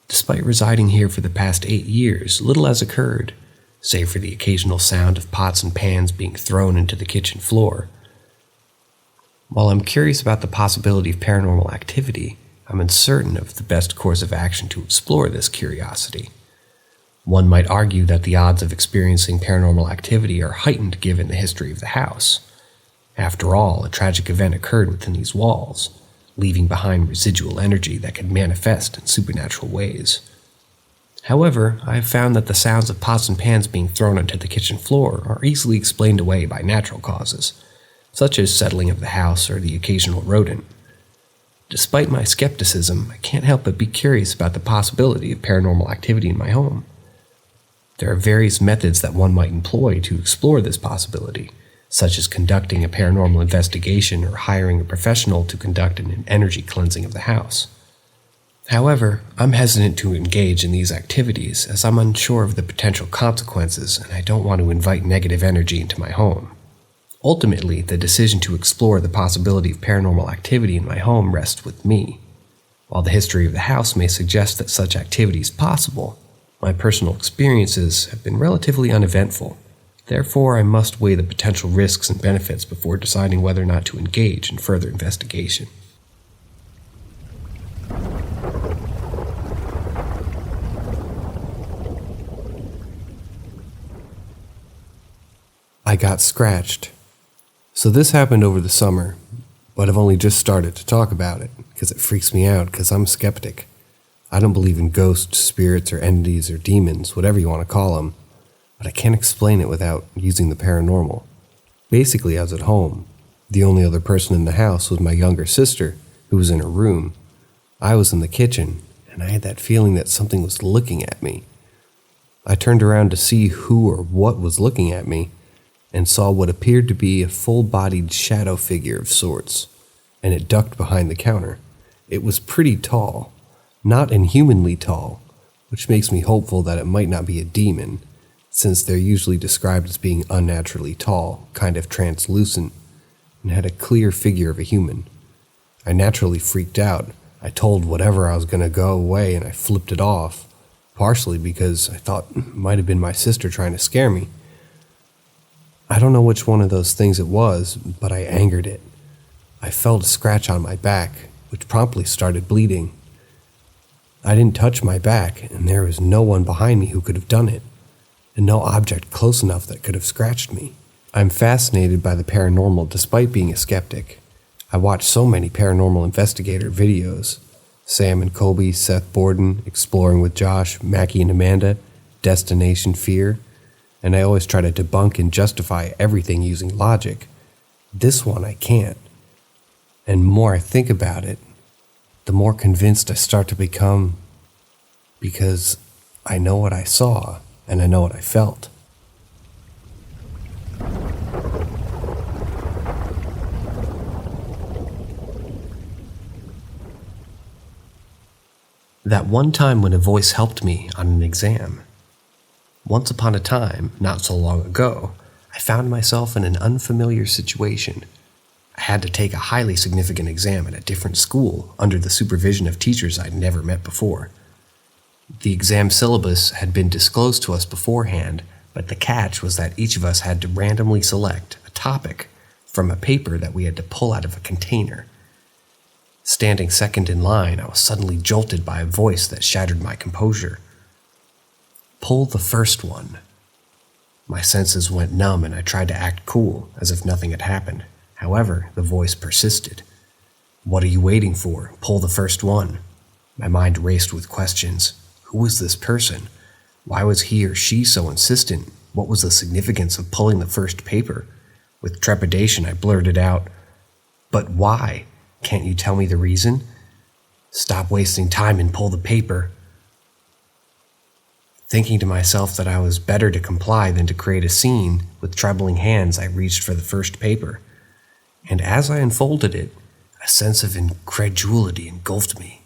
Despite residing here for the past 8 years, little has occurred, save for the occasional sound of pots and pans being thrown into the kitchen floor. While I'm curious about the possibility of paranormal activity, I'm uncertain of the best course of action to explore this curiosity. One might argue that the odds of experiencing paranormal activity are heightened given the history of the house. After all, a tragic event occurred within these walls, leaving behind residual energy that could manifest in supernatural ways. However, I have found that the sounds of pots and pans being thrown onto the kitchen floor are easily explained away by natural causes, such as settling of the house or the occasional rodent. Despite my skepticism, I can't help but be curious about the possibility of paranormal activity in my home. There are various methods that one might employ to explore this possibility, such as conducting a paranormal investigation or hiring a professional to conduct an energy cleansing of the house. However, I'm hesitant to engage in these activities as I'm unsure of the potential consequences and I don't want to invite negative energy into my home. Ultimately, the decision to explore the possibility of paranormal activity in my home rests with me. While the history of the house may suggest that such activity is possible, my personal experiences have been relatively uneventful. Therefore, I must weigh the potential risks and benefits before deciding whether or not to engage in further investigation. I got scratched. So this happened over the summer. But I've only just started to talk about it because it freaks me out because I'm a skeptic. I don't believe in ghosts, spirits, or entities, or demons, whatever you want to call them, but I can't explain it without using the paranormal. Basically, I was at home. The only other person in the house was my younger sister, who was in her room. I was in the kitchen, and I had that feeling that something was looking at me. I turned around to see who or what was looking at me, and saw what appeared to be a full-bodied shadow figure of sorts, and it ducked behind the counter. It was pretty tall, not inhumanly tall, which makes me hopeful that it might not be a demon, since they're usually described as being unnaturally tall, kind of translucent, and had a clear figure of a human. I naturally freaked out. I told whatever I was going to go away, and I flipped it off, partially because I thought it might have been my sister trying to scare me. I don't know which one of those things it was, but I angered it. I felt a scratch on my back, which promptly started bleeding. I didn't touch my back, and there was no one behind me who could have done it, and no object close enough that could have scratched me. I'm fascinated by the paranormal despite being a skeptic. I watch so many paranormal investigator videos. Sam and Colby, Seth Borden, Exploring with Josh, Mackie and Amanda, Destination Fear, and I always try to debunk and justify everything using logic. This one I can't. And the more I think about it, the more convinced I start to become, because I know what I saw and I know what I felt. That one time when a voice helped me on an exam. Once upon a time, not so long ago, I found myself in an unfamiliar situation. I had to take a highly significant exam at a different school under the supervision of teachers I'd never met before. The exam syllabus had been disclosed to us beforehand, but the catch was that each of us had to randomly select a topic from a paper that we had to pull out of a container. Standing second in line, I was suddenly jolted by a voice that shattered my composure. Pull the first one. My senses went numb and I tried to act cool, as if nothing had happened. However, the voice persisted. What are you waiting for? Pull the first one. My mind raced with questions. Who was this person? Why was he or she so insistent? What was the significance of pulling the first paper? With trepidation, I blurted out, "But why? Can't you tell me the reason? Stop wasting time and pull the paper." Thinking to myself that I was better to comply than to create a scene, with trembling hands I reached for the first paper. And as I unfolded it, a sense of incredulity engulfed me.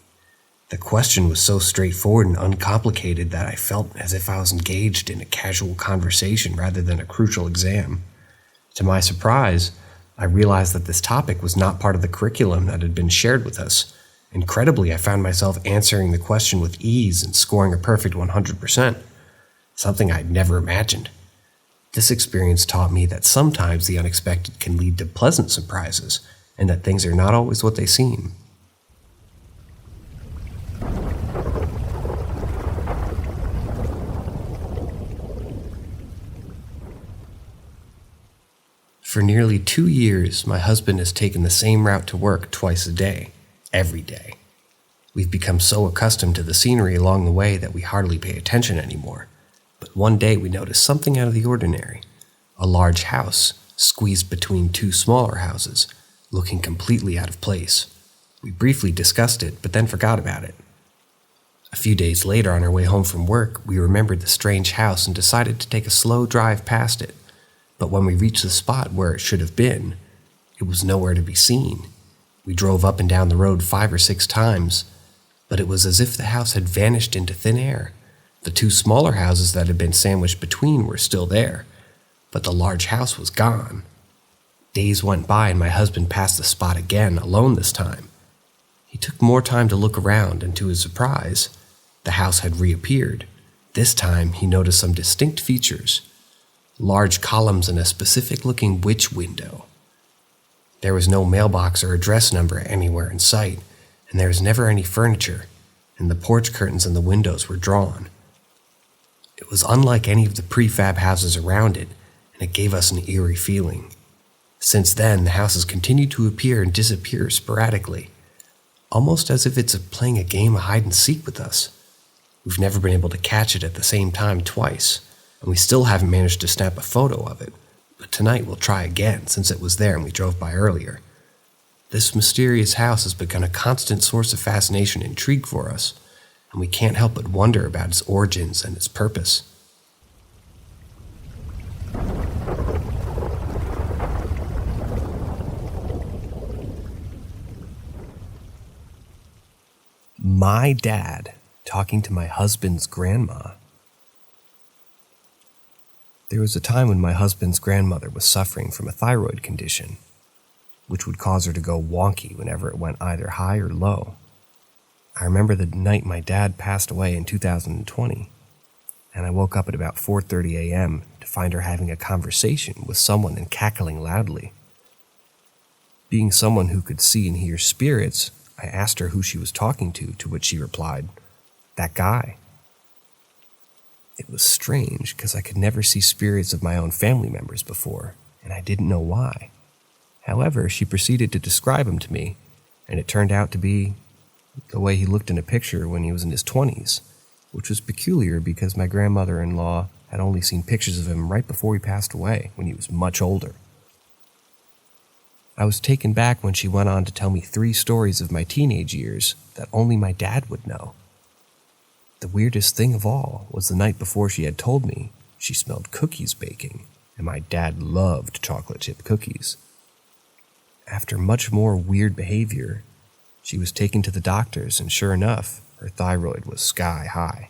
The question was so straightforward and uncomplicated that I felt as if I was engaged in a casual conversation rather than a crucial exam. To my surprise, I realized that this topic was not part of the curriculum that had been shared with us. Incredibly, I found myself answering the question with ease and scoring a perfect 100%, something I'd never imagined. This experience taught me that sometimes the unexpected can lead to pleasant surprises, and that things are not always what they seem. For nearly 2 years, my husband has taken the same route to work twice a day, every day. We've become so accustomed to the scenery along the way that we hardly pay attention anymore. But one day we noticed something out of the ordinary. A large house, squeezed between two smaller houses, looking completely out of place. We briefly discussed it, but then forgot about it. A few days later, on our way home from work, we remembered the strange house and decided to take a slow drive past it. But when we reached the spot where it should have been, it was nowhere to be seen. We drove up and down the road 5 or 6 times, but it was as if the house had vanished into thin air. The 2 smaller houses that had been sandwiched between were still there, but the large house was gone. Days went by and my husband passed the spot again, alone this time. He took more time to look around, and to his surprise, the house had reappeared. This time he noticed some distinct features. Large columns and a specific-looking witch window. There was no mailbox or address number anywhere in sight, and there was never any furniture, and the porch curtains and the windows were drawn. It was unlike any of the prefab houses around it, and it gave us an eerie feeling. Since then, the house has continued to appear and disappear sporadically, almost as if it's playing a game of hide and seek with us. We've never been able to catch it at the same time twice, and we still haven't managed to snap a photo of it. But tonight we'll try again, since it was there and we drove by earlier. This mysterious house has become a constant source of fascination and intrigue for us, and we can't help but wonder about its origins and its purpose. My dad talking to my husband's grandma. There was a time when my husband's grandmother was suffering from a thyroid condition, which would cause her to go wonky whenever it went either high or low. I remember the night my dad passed away in 2020, and I woke up at about 4:30 a.m. to find her having a conversation with someone and cackling loudly. Being someone who could see and hear spirits, I asked her who she was talking to which she replied, "That guy." It was strange because I could never see spirits of my own family members before, and I didn't know why. However, she proceeded to describe him to me, and it turned out to be the way he looked in a picture when he was in his 20s, which was peculiar because my grandmother-in-law had only seen pictures of him right before he passed away when he was much older. I was taken back when she went on to tell me 3 stories of my teenage years that only my dad would know. The weirdest thing of all was the night before she had told me she smelled cookies baking, and my dad loved chocolate chip cookies. After much more weird behavior, she was taken to the doctors, and sure enough, her thyroid was sky high.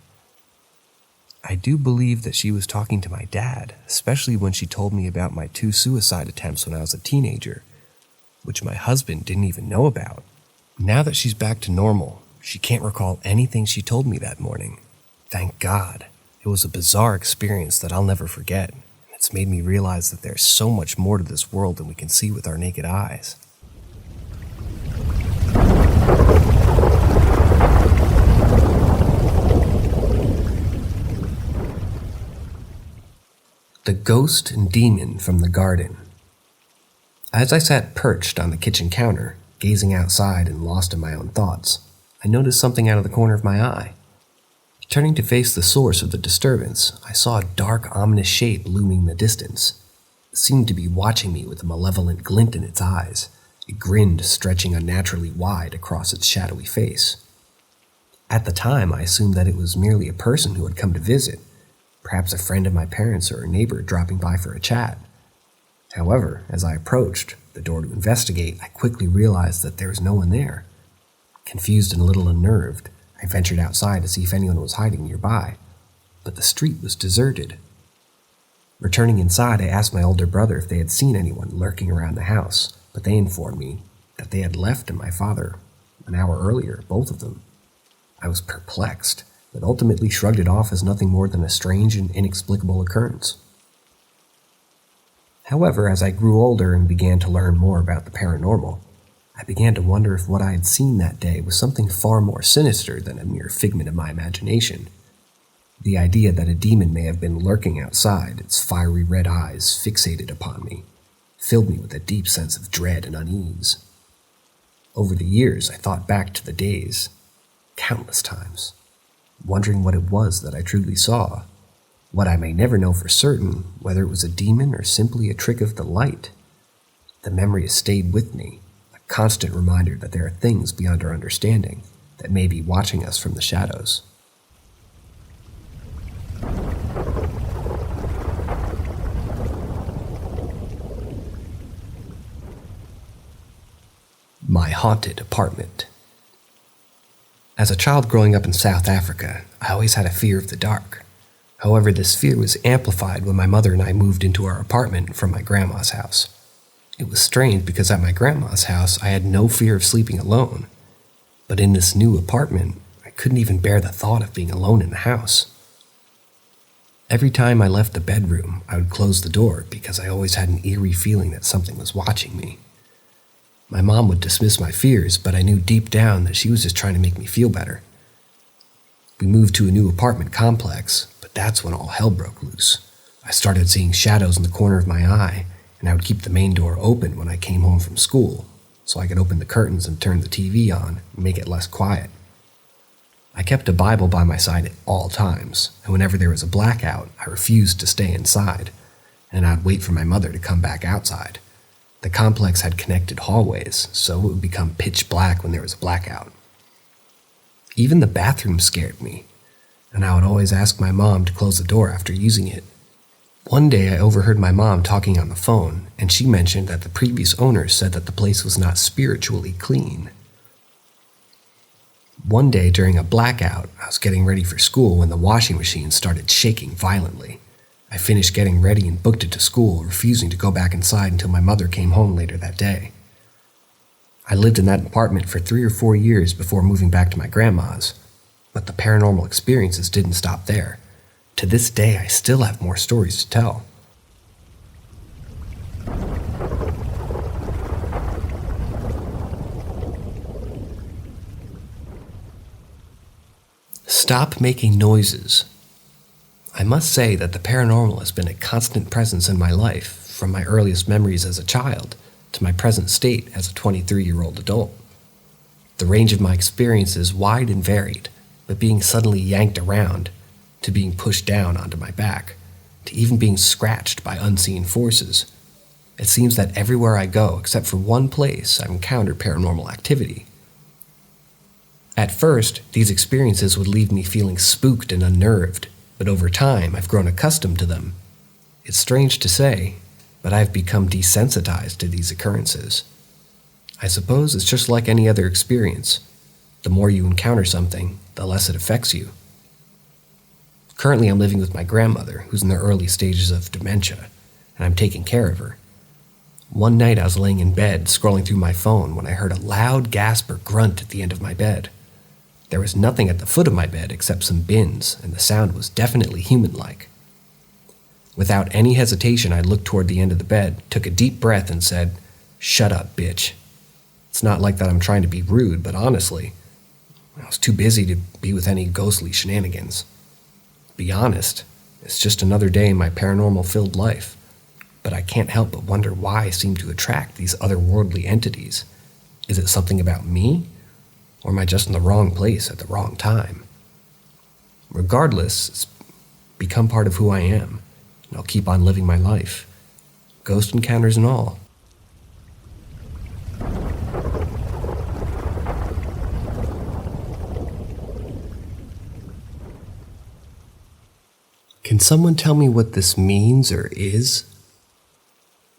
I do believe that she was talking to my dad, especially when she told me about my 2 suicide attempts when I was a teenager, which my husband didn't even know about. Now that she's back to normal, she can't recall anything she told me that morning. Thank God. It was a bizarre experience that I'll never forget, and it's made me realize that there's so much more to this world than we can see with our naked eyes. The Ghost and Demon from the Garden. As I sat perched on the kitchen counter, gazing outside and lost in my own thoughts, I noticed something out of the corner of my eye. Turning to face the source of the disturbance, I saw a dark, ominous shape looming in the distance. It seemed to be watching me with a malevolent glint in its eyes. It grinned, stretching unnaturally wide across its shadowy face. At the time, I assumed that it was merely a person who had come to visit, perhaps a friend of my parents or a neighbor dropping by for a chat. However, as I approached the door to investigate, I quickly realized that there was no one there. Confused and a little unnerved, I ventured outside to see if anyone was hiding nearby, but the street was deserted. Returning inside, I asked my older brother if they had seen anyone lurking around the house, but they informed me that they had left and my father an hour earlier, both of them. I was perplexed, but ultimately shrugged it off as nothing more than a strange and inexplicable occurrence. However, as I grew older and began to learn more about the paranormal, I began to wonder if what I had seen that day was something far more sinister than a mere figment of my imagination. The idea that a demon may have been lurking outside, its fiery red eyes fixated upon me, filled me with a deep sense of dread and unease. Over the years, I thought back to the days, countless times, wondering what it was that I truly saw. What I may never know for certain, whether it was a demon or simply a trick of the light. The memory has stayed with me, a constant reminder that there are things beyond our understanding that may be watching us from the shadows. My haunted apartment. As a child growing up in South Africa, I always had a fear of the dark. However, this fear was amplified when my mother and I moved into our apartment from my grandma's house. It was strange because at my grandma's house, I had no fear of sleeping alone. But in this new apartment, I couldn't even bear the thought of being alone in the house. Every time I left the bedroom, I would close the door because I always had an eerie feeling that something was watching me. My mom would dismiss my fears, but I knew deep down that she was just trying to make me feel better. We moved to a new apartment complex, but that's when all hell broke loose. I started seeing shadows in the corner of my eye, and I would keep the main door open when I came home from school, so I could open the curtains and turn the TV on and make it less quiet. I kept a Bible by my side at all times, and whenever there was a blackout, I refused to stay inside, and I'd wait for my mother to come back outside. The complex had connected hallways, so it would become pitch black when there was a blackout. Even the bathroom scared me, and I would always ask my mom to close the door after using it. One day I overheard my mom talking on the phone, and she mentioned that the previous owners said that the place was not spiritually clean. One day during a blackout, I was getting ready for school when the washing machine started shaking violently. I finished getting ready and booked it to school, refusing to go back inside until my mother came home later that day. I lived in that apartment for 3 or 4 years before moving back to my grandma's, but the paranormal experiences didn't stop there. To this day, I still have more stories to tell. Stop making noises. I must say that the paranormal has been a constant presence in my life, from my earliest memories as a child to my present state as a 23-year-old adult. The range of my experience is wide and varied, but being suddenly yanked around, to being pushed down onto my back, to even being scratched by unseen forces. It seems that everywhere I go, except for one place, I've encountered paranormal activity. At first, these experiences would leave me feeling spooked and unnerved, but over time, I've grown accustomed to them. It's strange to say, but I've become desensitized to these occurrences. I suppose it's just like any other experience. The more you encounter something, the less it affects you. Currently, I'm living with my grandmother, who's in the early stages of dementia, and I'm taking care of her. One night, I was laying in bed, scrolling through my phone, when I heard a loud gasp or grunt at the end of my bed. There was nothing at the foot of my bed except some bins, and the sound was definitely human-like. Without any hesitation, I looked toward the end of the bed, took a deep breath, and said, "Shut up, bitch." It's not like that I'm trying to be rude, but honestly, I was too busy to be with any ghostly shenanigans. To be honest, it's just another day in my paranormal-filled life, but I can't help but wonder why I seem to attract these otherworldly entities. Is it something about me? Or am I just in the wrong place at the wrong time? Regardless, it's become part of who I am, and I'll keep on living my life, ghost encounters and all. Can someone tell me what this means or is?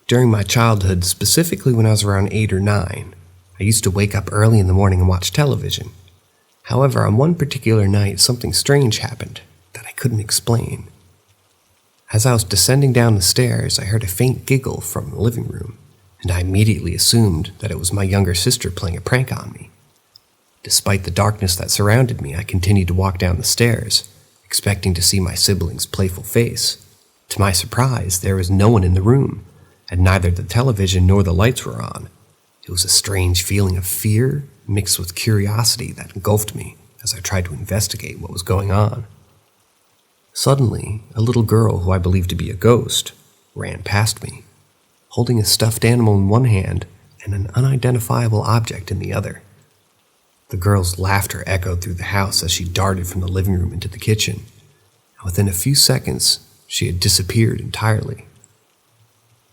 During my childhood, specifically when I was around 8 or 9, I used to wake up early in the morning and watch television. However, on one particular night, something strange happened that I couldn't explain. As I was descending down the stairs, I heard a faint giggle from the living room, and I immediately assumed that it was my younger sister playing a prank on me. Despite the darkness that surrounded me, I continued to walk down the stairs, expecting to see my sibling's playful face. To my surprise, there was no one in the room, and neither the television nor the lights were on. It was a strange feeling of fear mixed with curiosity that engulfed me as I tried to investigate what was going on. Suddenly, a little girl who I believed to be a ghost ran past me, holding a stuffed animal in one hand and an unidentifiable object in the other. The girl's laughter echoed through the house as she darted from the living room into the kitchen, and within a few seconds, she had disappeared entirely.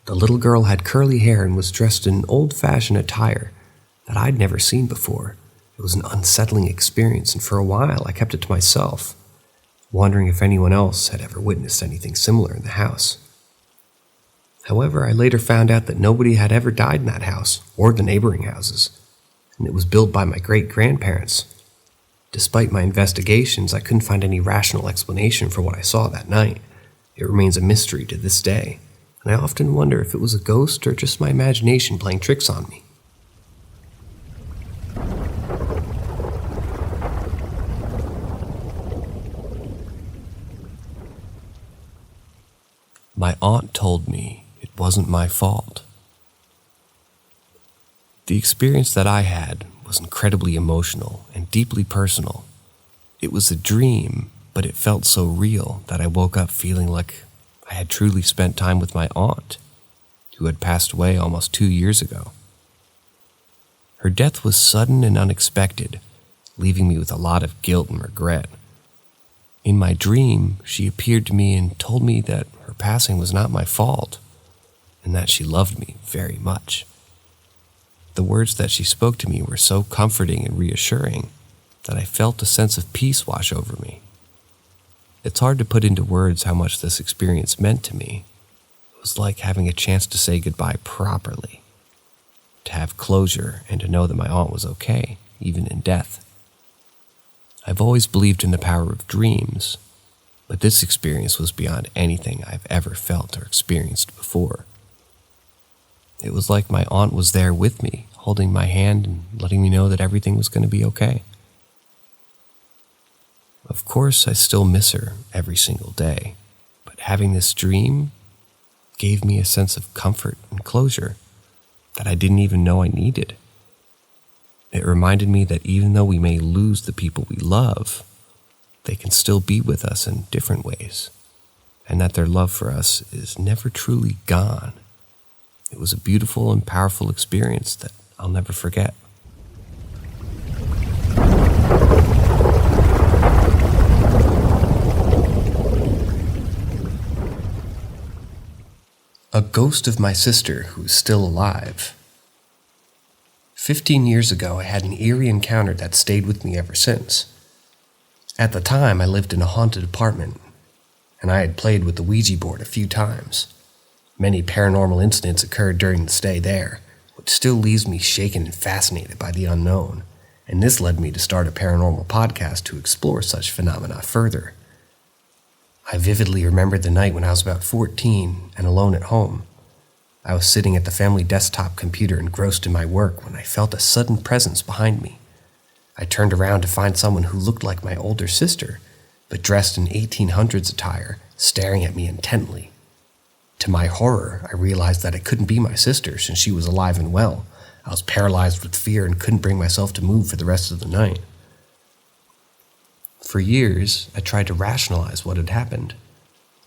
The little girl had curly hair and was dressed in old-fashioned attire that I'd never seen before. It was an unsettling experience, and for a while I kept it to myself, wondering if anyone else had ever witnessed anything similar in the house. However, I later found out that nobody had ever died in that house or the neighboring houses, and it was built by my great-grandparents. Despite my investigations, I couldn't find any rational explanation for what I saw that night. It remains a mystery to this day, and I often wonder if it was a ghost or just my imagination playing tricks on me. My aunt told me it wasn't my fault. The experience that I had was incredibly emotional and deeply personal. It was a dream, but it felt so real that I woke up feeling like I had truly spent time with my aunt. who had passed away almost 2 years ago. Her death was sudden and unexpected, leaving me with a lot of guilt and regret. In my dream, she appeared to me and told me that her passing was not my fault, and that she loved me very much. The words that she spoke to me were so comforting and reassuring that I felt a sense of peace wash over me. It's hard to put into words how much this experience meant to me. It was like having a chance to say goodbye properly, to have closure and to know that my aunt was okay, even in death. I've always believed in the power of dreams, but this experience was beyond anything I've ever felt or experienced before. It was like my aunt was there with me, holding my hand and letting me know that everything was going to be okay. Of course, I still miss her every single day, but having this dream gave me a sense of comfort and closure that I didn't even know I needed. It reminded me that even though we may lose the people we love, they can still be with us in different ways, and that their love for us is never truly gone. It was a beautiful and powerful experience that I'll never forget. A ghost of my sister who is still alive. 15 years ago, I had an eerie encounter that stayed with me ever since. At the time, I lived in a haunted apartment, and I had played with the Ouija board a few times. Many paranormal incidents occurred during the stay there, which still leaves me shaken and fascinated by the unknown, and this led me to start a paranormal podcast to explore such phenomena further. I vividly remembered the night when I was about 14 and alone at home. I was sitting at the family desktop computer engrossed in my work when I felt a sudden presence behind me. I turned around to find someone who looked like my older sister, but dressed in 1800s attire, staring at me intently. To my horror, I realized that it couldn't be my sister since she was alive and well. I was paralyzed with fear and couldn't bring myself to move for the rest of the night. For years, I tried to rationalize what had happened.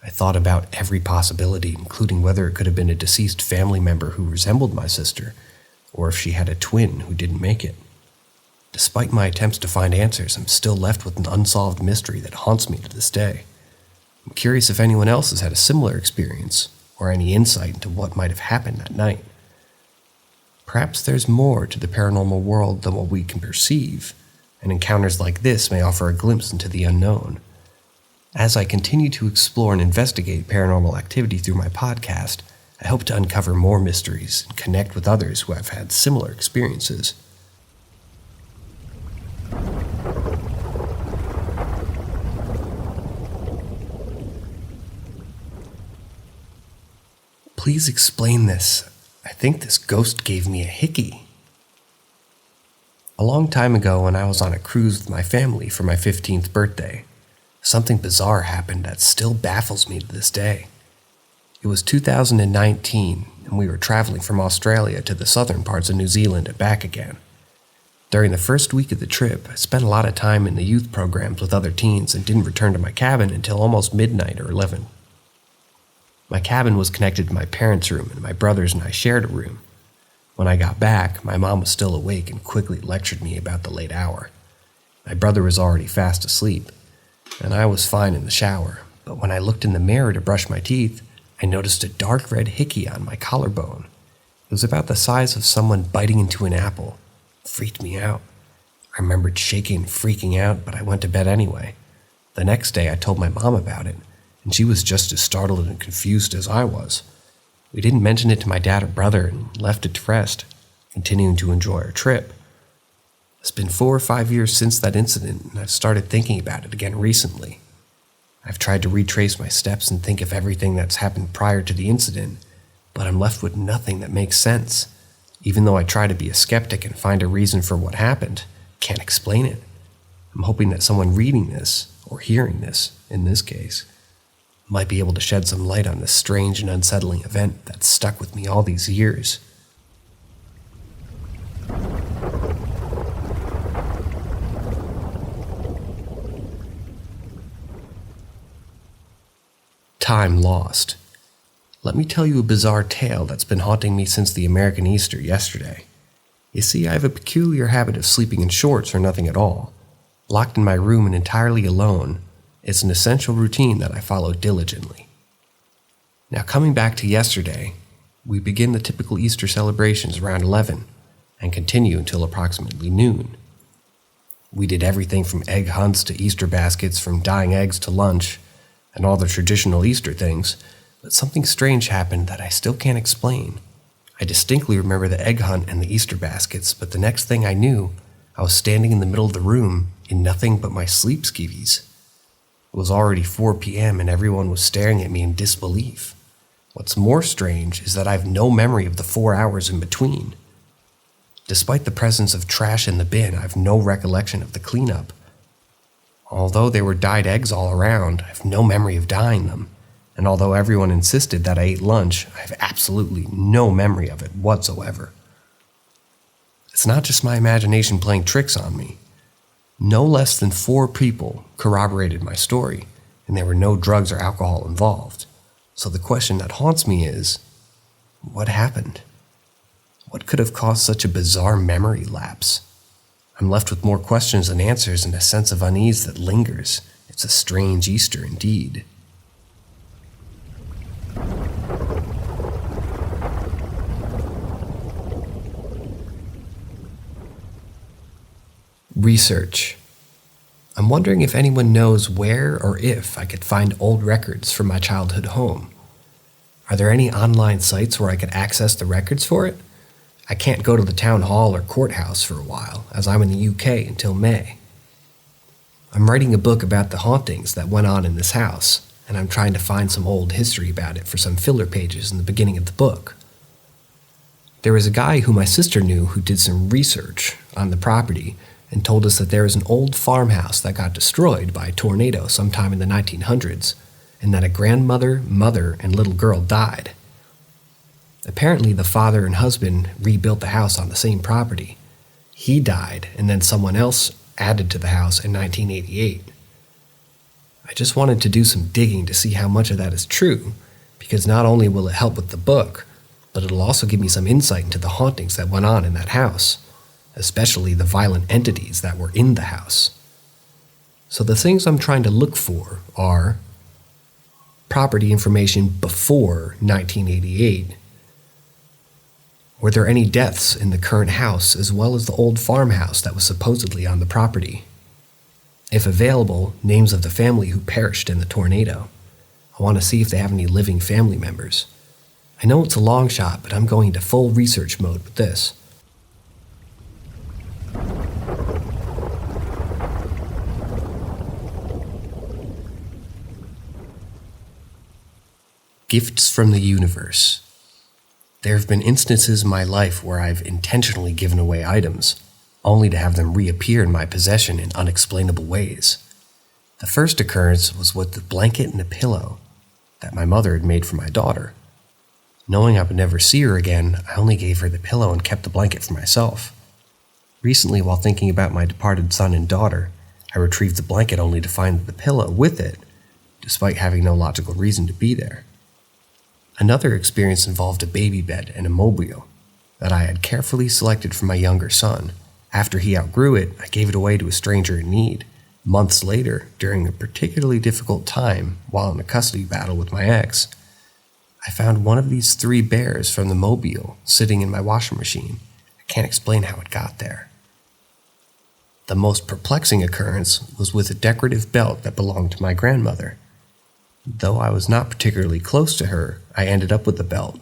I thought about every possibility, including whether it could have been a deceased family member who resembled my sister, or if she had a twin who didn't make it. Despite my attempts to find answers, I'm still left with an unsolved mystery that haunts me to this day. I'm curious if anyone else has had a similar experience, or any insight into what might have happened that night. Perhaps there's more to the paranormal world than what we can perceive, and encounters like this may offer a glimpse into the unknown. As I continue to explore and investigate paranormal activity through my podcast, I hope to uncover more mysteries and connect with others who have had similar experiences. Please explain this. I think this ghost gave me a hickey. A long time ago, when I was on a cruise with my family for my 15th birthday, something bizarre happened that still baffles me to this day. It was 2019, and we were traveling from Australia to the southern parts of New Zealand and back again. During the first week of the trip, I spent a lot of time in the youth programs with other teens and didn't return to my cabin until almost midnight or 11. My cabin was connected to my parents' room, and my brothers and I shared a room. When I got back, my mom was still awake and quickly lectured me about the late hour. My brother was already fast asleep, and I was fine in the shower, but when I looked in the mirror to brush my teeth, I noticed a dark red hickey on my collarbone. It was about the size of someone biting into an apple. It freaked me out. I remembered shaking and freaking out, but I went to bed anyway. The next day I told my mom about it, and she was just as startled and confused as I was. We didn't mention it to my dad or brother and left it to rest, continuing to enjoy our trip. It's been 4 or 5 years since that incident, and I've started thinking about it again recently. I've tried to retrace my steps and think of everything that's happened prior to the incident, but I'm left with nothing that makes sense. Even though I try to be a skeptic and find a reason for what happened, I can't explain it. I'm hoping that someone reading this, or hearing this, in this case, might be able to shed some light on this strange and unsettling event that's stuck with me all these years. Time lost. Let me tell you a bizarre tale that's been haunting me since the American Easter yesterday. You see, I have a peculiar habit of sleeping in shorts or nothing at all. Locked in my room and entirely alone, it's an essential routine that I follow diligently. Now, coming back to yesterday, we begin the typical Easter celebrations around 11 and continue until approximately noon. We did everything from egg hunts to Easter baskets, from dyeing eggs to lunch, and all the traditional Easter things, but something strange happened that I still can't explain. I distinctly remember the egg hunt and the Easter baskets, but the next thing I knew, I was standing in the middle of the room in nothing but my sleep skivvies. It was already 4 p.m. and everyone was staring at me in disbelief. What's more strange is that I have no memory of the 4 hours in between. Despite the presence of trash in the bin, I have no recollection of the cleanup. Although there were dyed eggs all around, I have no memory of dyeing them. And although everyone insisted that I ate lunch, I have absolutely no memory of it whatsoever. It's not just my imagination playing tricks on me. No less than 4 people corroborated my story, and there were no drugs or alcohol involved. So the question that haunts me is, what happened? What could have caused such a bizarre memory lapse? I'm left with more questions than answers and a sense of unease that lingers. It's a strange Easter indeed. Research. I'm wondering if anyone knows where or if I could find old records from my childhood home. Are there any online sites where I could access the records for it? I can't go to the town hall or courthouse for a while, as I'm in the UK until May. I'm writing a book about the hauntings that went on in this house, and I'm trying to find some old history about it for some filler pages in the beginning of the book. There was a guy who my sister knew who did some research on the property and told us that there is an old farmhouse that got destroyed by a tornado sometime in the 1900s, and that a grandmother, mother, and little girl died. Apparently, the father and husband rebuilt the house on the same property. He died, and then someone else added to the house in 1988. I just wanted to do some digging to see how much of that is true, because not only will it help with the book, but it'll also give me some insight into the hauntings that went on in that house, especially the violent entities that were in the house. So the things I'm trying to look for are property information before 1988. Were there any deaths in the current house as well as the old farmhouse that was supposedly on the property? If available, names of the family who perished in the tornado. I want to see if they have any living family members. I know it's a long shot, but I'm going into full research mode with this. Gifts from the universe. There have been instances in my life where I've intentionally given away items, only to have them reappear in my possession in unexplainable ways. The first occurrence was with the blanket and a pillow that my mother had made for my daughter. Knowing I would never see her again, I only gave her the pillow and kept the blanket for myself. Recently, while thinking about my departed son and daughter, I retrieved the blanket only to find the pillow with it, despite having no logical reason to be there. Another experience involved a baby bed and a mobile that I had carefully selected for my younger son. After he outgrew it, I gave it away to a stranger in need. Months later, during a particularly difficult time while in a custody battle with my ex, I found one of these 3 bears from the mobile sitting in my washing machine. I can't explain how it got there. The most perplexing occurrence was with a decorative belt that belonged to my grandmother. Though I was not particularly close to her, I ended up with the belt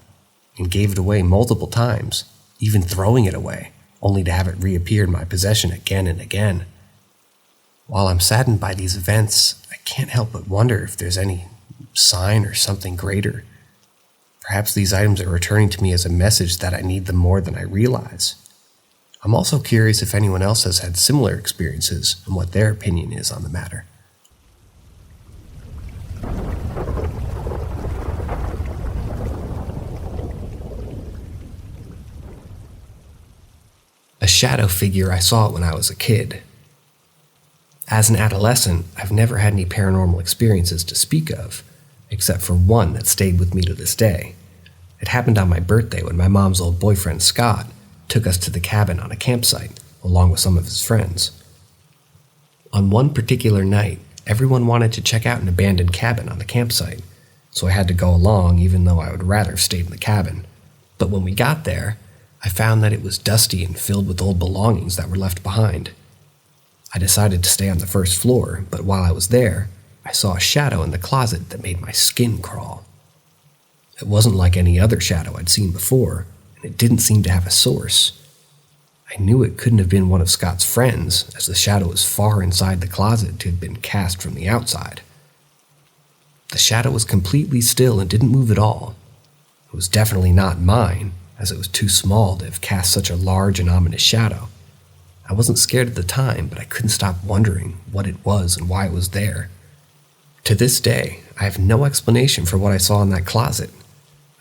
and gave it away multiple times, even throwing it away, only to have it reappear in my possession again and again. While I'm saddened by these events, I can't help but wonder if there's any sign or something greater. Perhaps these items are returning to me as a message that I need them more than I realize. I'm also curious if anyone else has had similar experiences and what their opinion is on the matter. A shadow figure I saw when I was a kid. As an adolescent, I've never had any paranormal experiences to speak of, except for one that stayed with me to this day. It happened on my birthday when my mom's old boyfriend Scott took us to the cabin on a campsite, along with some of his friends. On one particular night, everyone wanted to check out an abandoned cabin on the campsite, so I had to go along even though I would rather have stayed in the cabin. But when we got there, I found that it was dusty and filled with old belongings that were left behind. I decided to stay on the first floor, but while I was there, I saw a shadow in the closet that made my skin crawl. It wasn't like any other shadow I'd seen before, and it didn't seem to have a source. I knew it couldn't have been one of Scott's friends, as the shadow was far inside the closet to have been cast from the outside. The shadow was completely still and didn't move at all. It was definitely not mine, as it was too small to have cast such a large and ominous shadow. I wasn't scared at the time, but I couldn't stop wondering what it was and why it was there. To this day, I have no explanation for what I saw in that closet.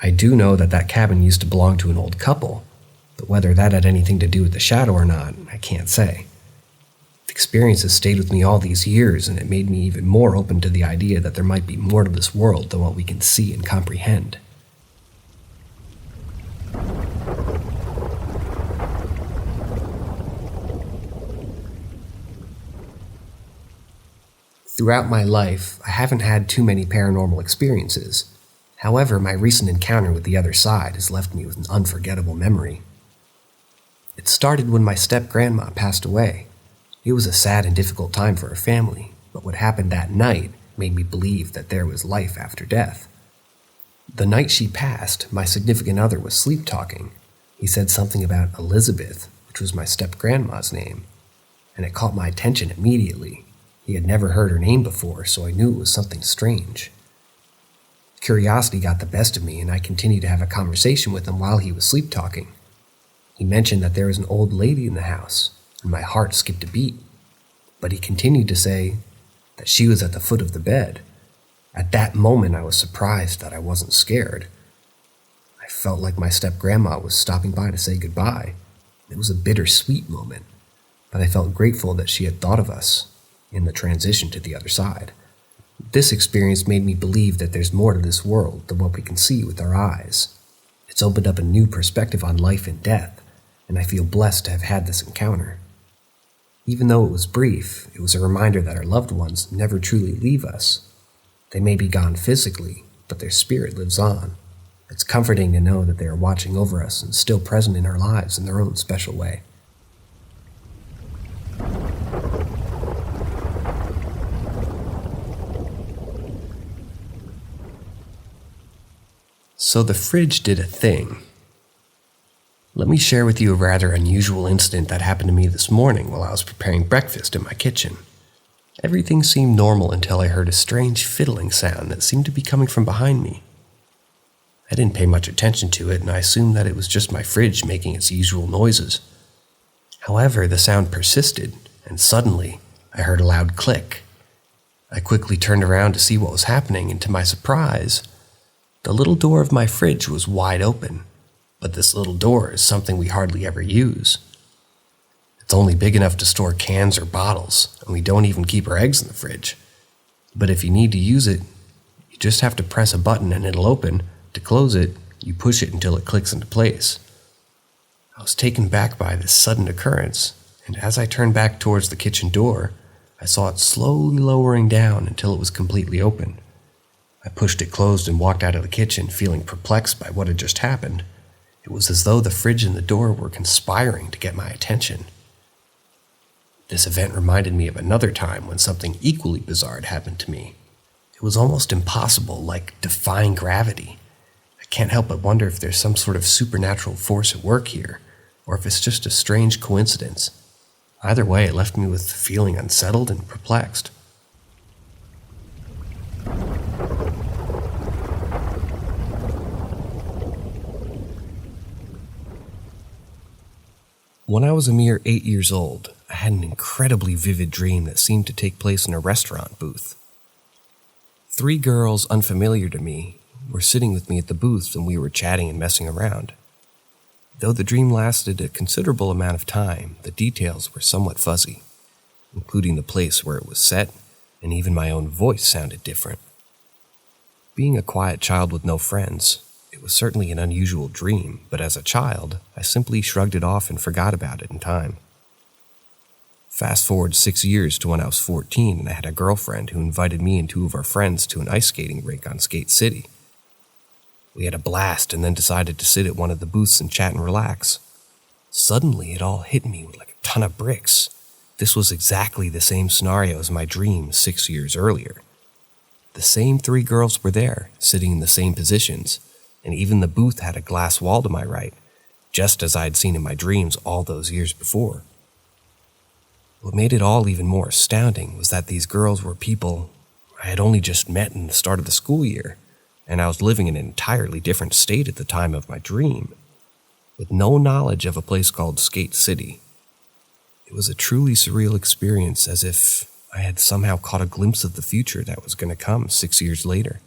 I do know that that cabin used to belong to an old couple, but whether that had anything to do with the shadow or not, I can't say. The experience has stayed with me all these years, and it made me even more open to the idea that there might be more to this world than what we can see and comprehend. Throughout my life, I haven't had too many paranormal experiences. However, my recent encounter with the other side has left me with an unforgettable memory. It started when my step-grandma passed away. It was a sad and difficult time for her family, but what happened that night made me believe that there was life after death. The night she passed, my significant other was sleep-talking. He said something about Elizabeth, which was my step-grandma's name, and it caught my attention immediately. He had never heard her name before, so I knew it was something strange. Curiosity got the best of me, and I continued to have a conversation with him while he was sleep-talking. He mentioned that there was an old lady in the house, and my heart skipped a beat. But he continued to say that she was at the foot of the bed. At that moment, I was surprised that I wasn't scared. I felt like my step-grandma was stopping by to say goodbye. It was a bittersweet moment, but I felt grateful that she had thought of us in the transition to the other side. This experience made me believe that there's more to this world than what we can see with our eyes. It's opened up a new perspective on life and death, and I feel blessed to have had this encounter. Even though it was brief, it was a reminder that our loved ones never truly leave us. They may be gone physically, but their spirit lives on. It's comforting to know that they are watching over us and still present in our lives in their own special way. So the fridge did a thing. Let me share with you a rather unusual incident that happened to me this morning while I was preparing breakfast in my kitchen. Everything seemed normal until I heard a strange fiddling sound that seemed to be coming from behind me. I didn't pay much attention to it, and I assumed that it was just my fridge making its usual noises. However, the sound persisted, and suddenly I heard a loud click. I quickly turned around to see what was happening, and to my surprise, the little door of my fridge was wide open, but this little door is something we hardly ever use. It's only big enough to store cans or bottles, and we don't even keep our eggs in the fridge. But if you need to use it, you just have to press a button and it'll open. To close it, you push it until it clicks into place. I was taken back by this sudden occurrence, and as I turned back towards the kitchen door, I saw it slowly lowering down until it was completely open. I pushed it closed and walked out of the kitchen, feeling perplexed by what had just happened. It was as though the fridge and the door were conspiring to get my attention. This event reminded me of another time when something equally bizarre had happened to me. It was almost impossible, like defying gravity. I can't help but wonder if there's some sort of supernatural force at work here, or if it's just a strange coincidence. Either way, it left me with feeling unsettled and perplexed. When I was a mere 8 years old, I had an incredibly vivid dream that seemed to take place in a restaurant booth. 3 girls unfamiliar to me were sitting with me at the booth and we were chatting and messing around. Though the dream lasted a considerable amount of time, the details were somewhat fuzzy, including the place where it was set, and even my own voice sounded different. Being a quiet child with no friends, it was certainly an unusual dream, but as a child, I simply shrugged it off and forgot about it in time. Fast forward 6 years to when I was 14 and I had a girlfriend who invited me and two of our friends to an ice skating rink on Skate City. We had a blast and then decided to sit at one of the booths and chat and relax. Suddenly, it all hit me with like a ton of bricks. This was exactly the same scenario as my dream 6 years earlier. The same 3 girls were there, sitting in the same positions, and even the booth had a glass wall to my right, just as I had seen in my dreams all those years before. What made it all even more astounding was that these girls were people I had only just met in the start of the school year, and I was living in an entirely different state at the time of my dream, with no knowledge of a place called Skate City. It was a truly surreal experience, as if I had somehow caught a glimpse of the future that was going to come 6 years later.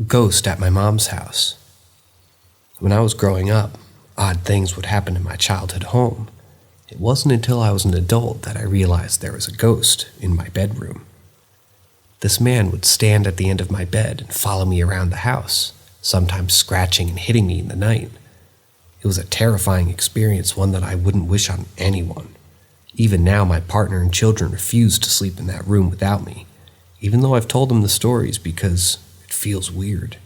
Ghost at my mom's house. When I was growing up, odd things would happen in my childhood home. It wasn't until I was an adult that I realized there was a ghost in my bedroom. This man would stand at the end of my bed and follow me around the house, sometimes scratching and hitting me in the night. It was a terrifying experience, one that I wouldn't wish on anyone. Even now, my partner and children refuse to sleep in that room without me, even though I've told them the stories because it feels weird.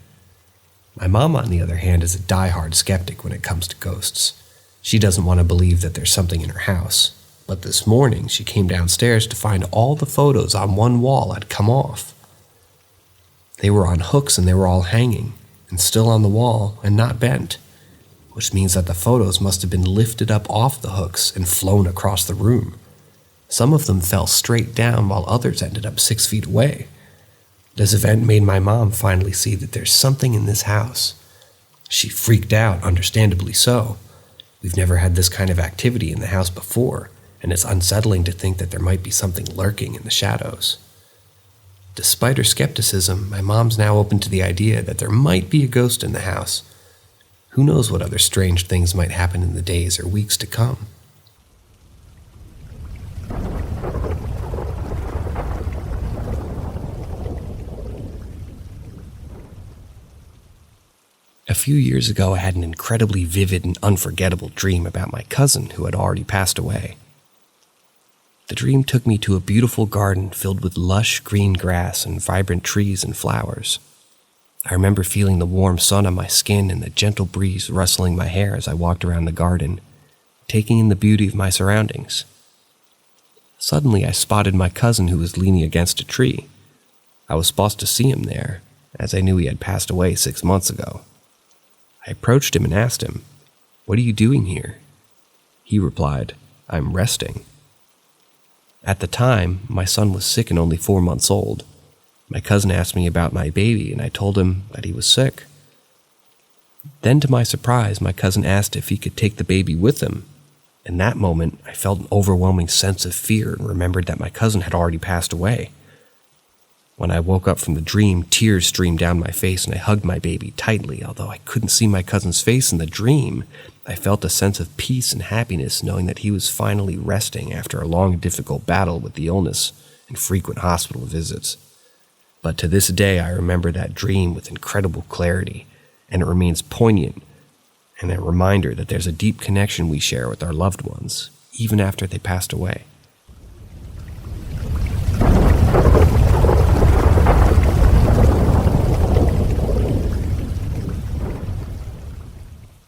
My mom, on the other hand, is a diehard skeptic when it comes to ghosts. She doesn't want to believe that there's something in her house, but this morning she came downstairs to find all the photos on one wall had come off. They were on hooks and they were all hanging, and still on the wall and not bent, which means that the photos must have been lifted up off the hooks and flown across the room. Some of them fell straight down while others ended up 6 feet away. This event made my mom finally see that there's something in this house. She freaked out, understandably so. We've never had this kind of activity in the house before, and it's unsettling to think that there might be something lurking in the shadows. Despite her skepticism, my mom's now open to the idea that there might be a ghost in the house. Who knows what other strange things might happen in the days or weeks to come. A few years ago, I had an incredibly vivid and unforgettable dream about my cousin who had already passed away. The dream took me to a beautiful garden filled with lush green grass and vibrant trees and flowers. I remember feeling the warm sun on my skin and the gentle breeze rustling my hair as I walked around the garden, taking in the beauty of my surroundings. Suddenly, I spotted my cousin who was leaning against a tree. I was supposed to see him there, as I knew he had passed away 6 months ago. I approached him and asked him, "What are you doing here?" He replied, "I'm resting." At the time, my son was sick and only 4 months old. My cousin asked me about my baby, and I told him that he was sick. Then, to my surprise, my cousin asked if he could take the baby with him. In that moment, I felt an overwhelming sense of fear and remembered that my cousin had already passed away. When I woke up from the dream, tears streamed down my face and I hugged my baby tightly. Although I couldn't see my cousin's face in the dream, I felt a sense of peace and happiness knowing that he was finally resting after a long, difficult battle with the illness and frequent hospital visits. But to this day, I remember that dream with incredible clarity, and it remains poignant and a reminder that there's a deep connection we share with our loved ones, even after they passed away.